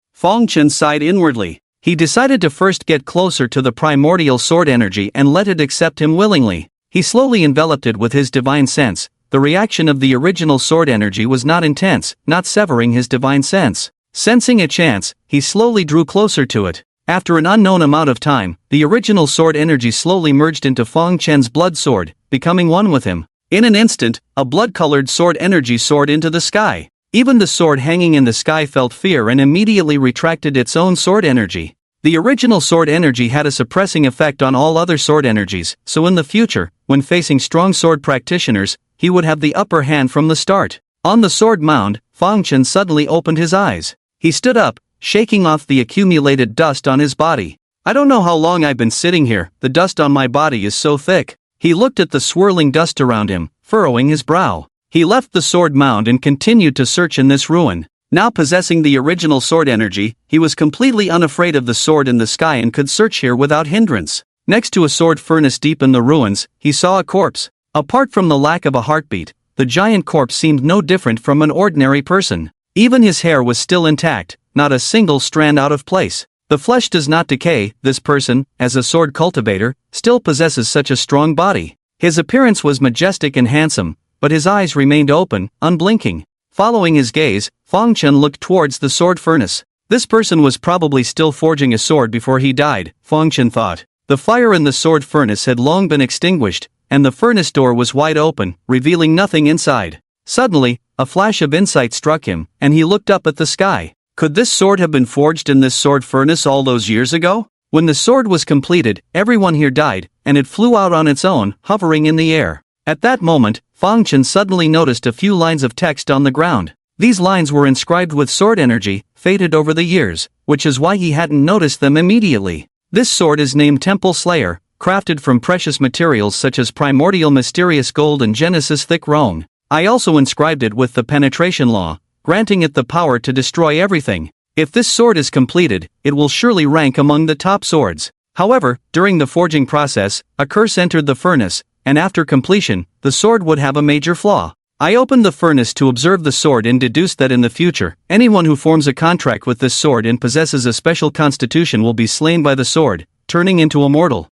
Chen sighed inwardly. He decided to first get closer to the primordial sword energy and let it accept him willingly. He slowly enveloped it with his divine sense. The reaction of the original sword energy was not intense, not severing his divine sense. Sensing a chance, he slowly drew closer to it. After an unknown amount of time, the original sword energy slowly merged into Chen's blood sword, becoming one with him. In an instant, a blood-colored sword energy soared into the sky. Even the sword hanging in the sky felt fear and immediately retracted its own sword energy. The original sword energy had a suppressing effect on all other sword energies, so in the future, when facing strong sword practitioners, he would have the upper hand from the start. On the sword mound, Chen suddenly opened his eyes. He stood up, shaking off the accumulated dust on his body. I don't know how long I've been sitting here, the dust on my body is so thick. He looked at the swirling dust around him, furrowing his brow. He left the sword mound and continued to search in this ruin. Now possessing the original sword energy, he was completely unafraid of the sword in the sky and could search here without hindrance. Next to a sword furnace deep in the ruins, he saw a corpse. Apart from the lack of a heartbeat, the giant corpse seemed no different from an ordinary person. Even his hair was still intact, not a single strand out of place. The flesh does not decay. This person, as a sword cultivator, still possesses such a strong body. His appearance was majestic and handsome, but his eyes remained open, unblinking. Following his gaze, Chen looked towards the sword furnace. This person was probably still forging a sword before he died, Chen thought. The fire in the sword furnace had long been extinguished, and the furnace door was wide open, revealing nothing inside. Suddenly, a flash of insight struck him, and he looked up at the sky. Could this sword have been forged in this sword furnace all those years ago? When the sword was completed, everyone here died, and it flew out on its own, hovering in the air. At that moment, Chen suddenly noticed a few lines of text on the ground. These lines were inscribed with sword energy, faded over the years, which is why he hadn't noticed them immediately. This sword is named Temple Slayer, crafted from precious materials such as primordial mysterious gold and Genesis thick roan. I also inscribed it with the penetration law, granting it the power to destroy everything. If this sword is completed, it will surely rank among the top swords. However, during the forging process, a curse entered the furnace, and after completion, the sword would have a major flaw. I opened the furnace to observe the sword and deduced that in the future, anyone who forms a contract with this sword and possesses a special constitution will be slain by the sword, turning into immortal.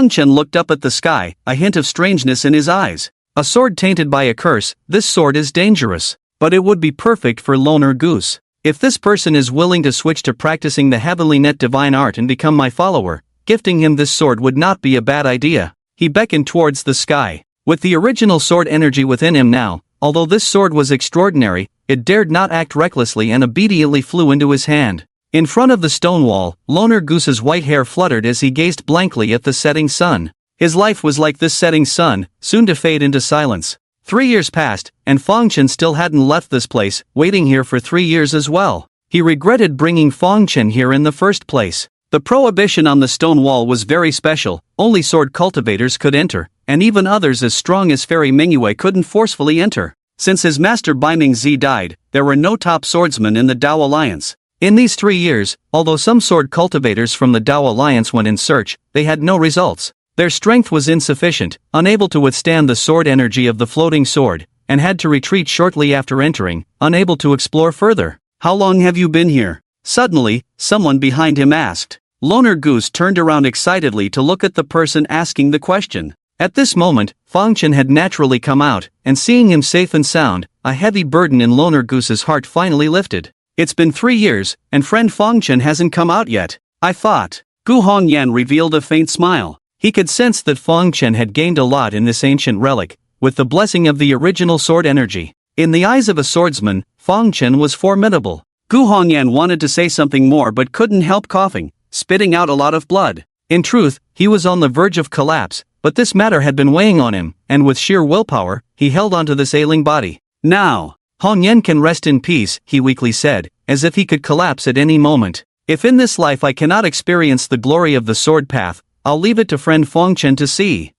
Chen looked up at the sky, a hint of strangeness in his eyes. A sword tainted by a curse, this sword is dangerous. But it would be perfect for Loner Goose. If this person is willing to switch to practicing the heavenly net divine art and become my follower, gifting him this sword would not be a bad idea. He beckoned towards the sky. With the original sword energy within him now, although this sword was extraordinary, it dared not act recklessly and obediently flew into his hand. In front of the stone wall, Loner Goose's white hair fluttered as he gazed blankly at the setting sun. His life was like this setting sun, soon to fade into silence. 3 years passed, and Chen still hadn't left this place, waiting here for 3 years as well. He regretted bringing Chen here in the first place. The prohibition on the stone wall was very special, only sword cultivators could enter, and even others as strong as Fairy Mingyue couldn't forcefully enter. Since his master Baiming Zi died, there were no top swordsmen in the Dao Alliance. In these 3 years, although some sword cultivators from the Dao Alliance went in search, they had no results. Their strength was insufficient, unable to withstand the sword energy of the floating sword, and had to retreat shortly after entering, unable to explore further. How long have you been here? Suddenly, someone behind him asked. Loner Goose turned around excitedly to look at the person asking the question. At this moment, Chen had naturally come out, and seeing him safe and sound, a heavy burden in Loner Goose's heart finally lifted. It's been 3 years, and friend Chen hasn't come out yet. I thought. Gu Hongyan revealed a faint smile. He could sense that Chen had gained a lot in this ancient relic, with the blessing of the original sword energy. In the eyes of a swordsman, Chen was formidable. Gu Hongyan wanted to say something more but couldn't help coughing, spitting out a lot of blood. In truth, he was on the verge of collapse, but this matter had been weighing on him, and with sheer willpower, he held onto this ailing body. Now, Hongyan can rest in peace, he weakly said, as if he could collapse at any moment. If in this life I cannot experience the glory of the sword path, I'll leave it to friend Chen to see.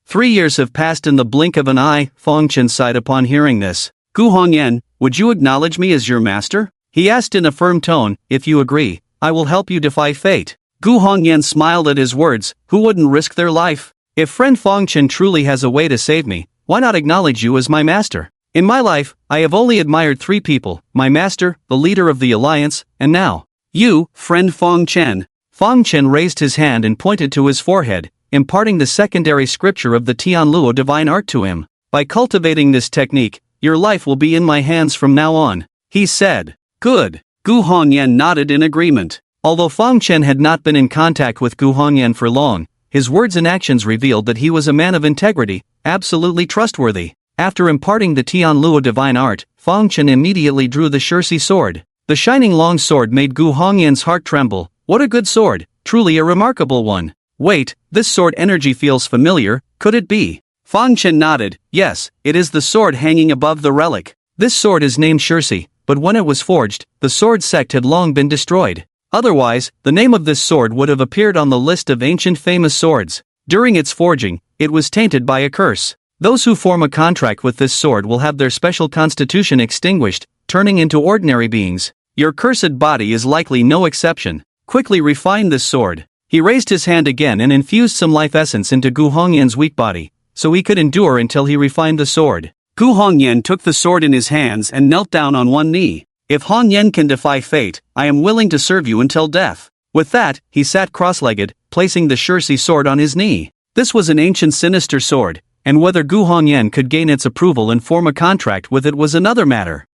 3 years have passed in the blink of an eye, Chen sighed upon hearing this. Gu Hongyan, would you acknowledge me as your master? He asked in a firm tone. If you agree, I will help you defy fate. Gu Hongyan smiled at his words. Who wouldn't risk their life? If friend Chen truly has a way to save me, why not acknowledge you as my master? In my life, I have only admired 3 people, my master, the leader of the alliance, and now, you, friend Chen. Chen raised his hand and pointed to his forehead, imparting the secondary scripture of the Tian Luo divine art to him. By cultivating this technique, your life will be in my hands from now on, he said. Good. Gu Hongyan nodded in agreement. Although Chen had not been in contact with Gu Hongyan for long, his words and actions revealed that he was a man of integrity, absolutely trustworthy. After imparting the Tian Luo divine art, Chen immediately drew the Shursi sword. The shining long sword made Gu Hongyan's heart tremble. What a good sword, truly a remarkable one. Wait, this sword energy feels familiar, could it be? Chen nodded. Yes, it is the sword hanging above the relic. This sword is named Shursi, but when it was forged, the sword sect had long been destroyed. Otherwise, the name of this sword would have appeared on the list of ancient famous swords. During its forging, it was tainted by a curse. Those who form a contract with this sword will have their special constitution extinguished, turning into ordinary beings. Your cursed body is likely no exception. Quickly refine this sword. He raised his hand again and infused some life essence into Gu Hongyan's weak body, so he could endure until he refined the sword. Gu Hongyan took the sword in his hands and knelt down on one knee. If Hongyan can defy fate, I am willing to serve you until death. With that, he sat cross-legged, placing the Shursi sword on his knee. This was an ancient sinister sword, and whether Gu Hongyan could gain its approval and form a contract with it was another matter.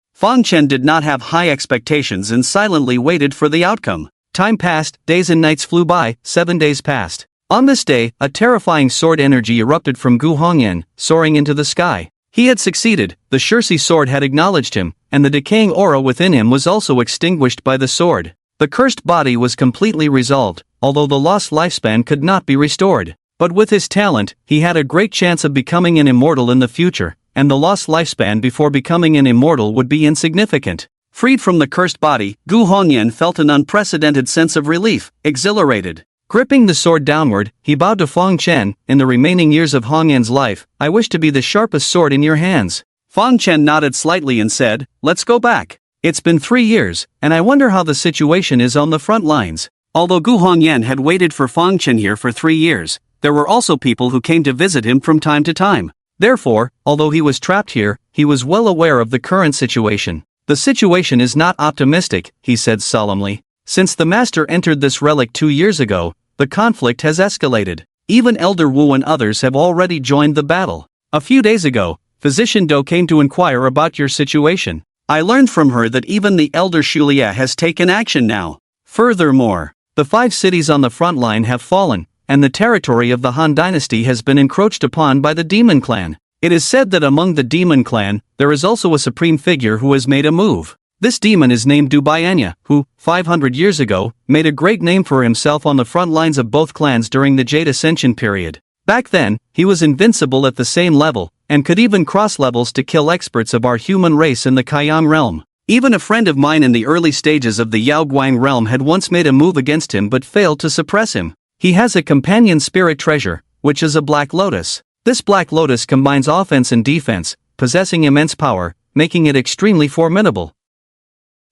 Chen did not have high expectations and silently waited for the outcome. Time passed, days and nights flew by, 7 days passed. On this day, a terrifying sword energy erupted from Gu Hongyan, soaring into the sky. He had succeeded, the Shursi sword had acknowledged him, and the decaying aura within him was also extinguished by the sword. The cursed body was completely resolved, although the lost lifespan could not be restored. But with his talent, he had a great chance of becoming an immortal in the future, and the lost lifespan before becoming an immortal would be insignificant. Freed from the cursed body, Gu Hongyan felt an unprecedented sense of relief, exhilarated. Gripping the sword downward, he bowed to Fang Chen. In the remaining years of Hong An's life, I wish to be the sharpest sword in your hands. Fang Chen nodded slightly and said, let's go back. It's been 3 years, and I wonder how the situation is on the front lines. Although Gu Hongyan had waited for Fang Chen here for 3 years, there were also people who came to visit him from time to time. Therefore, although he was trapped here, he was well aware of the current situation. The situation is not optimistic, he said solemnly. Since the master entered this relic 2 years ago, the conflict has escalated. Even Elder Wu and others have already joined the battle. A few days ago, Physician Do came to inquire about your situation. I learned from her that even the Elder Shulia has taken action now. Furthermore, the 5 cities on the front line have fallen, and the territory of the Han dynasty has been encroached upon by the Demon Clan. It is said that among the Demon Clan, there is also a supreme figure who has made a move. This demon is named Dubayanya, who, 500 years ago, made a great name for himself on the front lines of both clans during the Jade Ascension period. Back then, he was invincible at the same level, and could even cross levels to kill experts of our human race in the Kaiyang realm. Even a friend of mine in the early stages of the Yao Guang realm had once made a move against him but failed to suppress him. He has a companion spirit treasure, which is a black lotus. This black lotus combines offense and defense, possessing immense power, making it extremely formidable.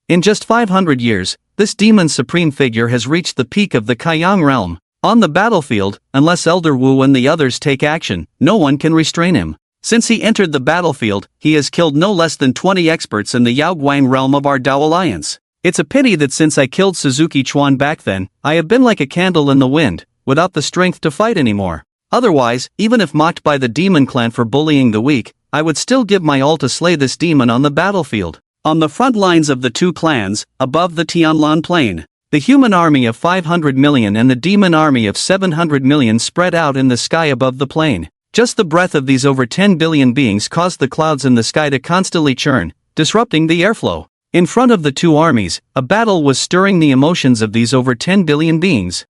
In just 500 years, this demon's supreme figure has reached the peak of the Kaiyang realm. On the battlefield, unless Elder Wu and the others take action, no one can restrain him. Since he entered the battlefield, he has killed no less than 20 experts in the Yao Guang realm of our Dao Alliance. It's a pity that since I killed Suzuki Chuan back then, I have been like a candle in the wind, without the strength to fight anymore. Otherwise, even if mocked by the Demon Clan for bullying the weak, I would still give my all to slay this demon on the battlefield. On the front lines of the 2 clans, above the Tianlan plain, the human army of 500 million and the demon army of 700 million spread out in the sky above the plain. Just the breath of these over 10 billion beings caused the clouds in the sky to constantly churn, disrupting the airflow. In front of the 2 armies, a battle was stirring the emotions of these over 10 billion beings.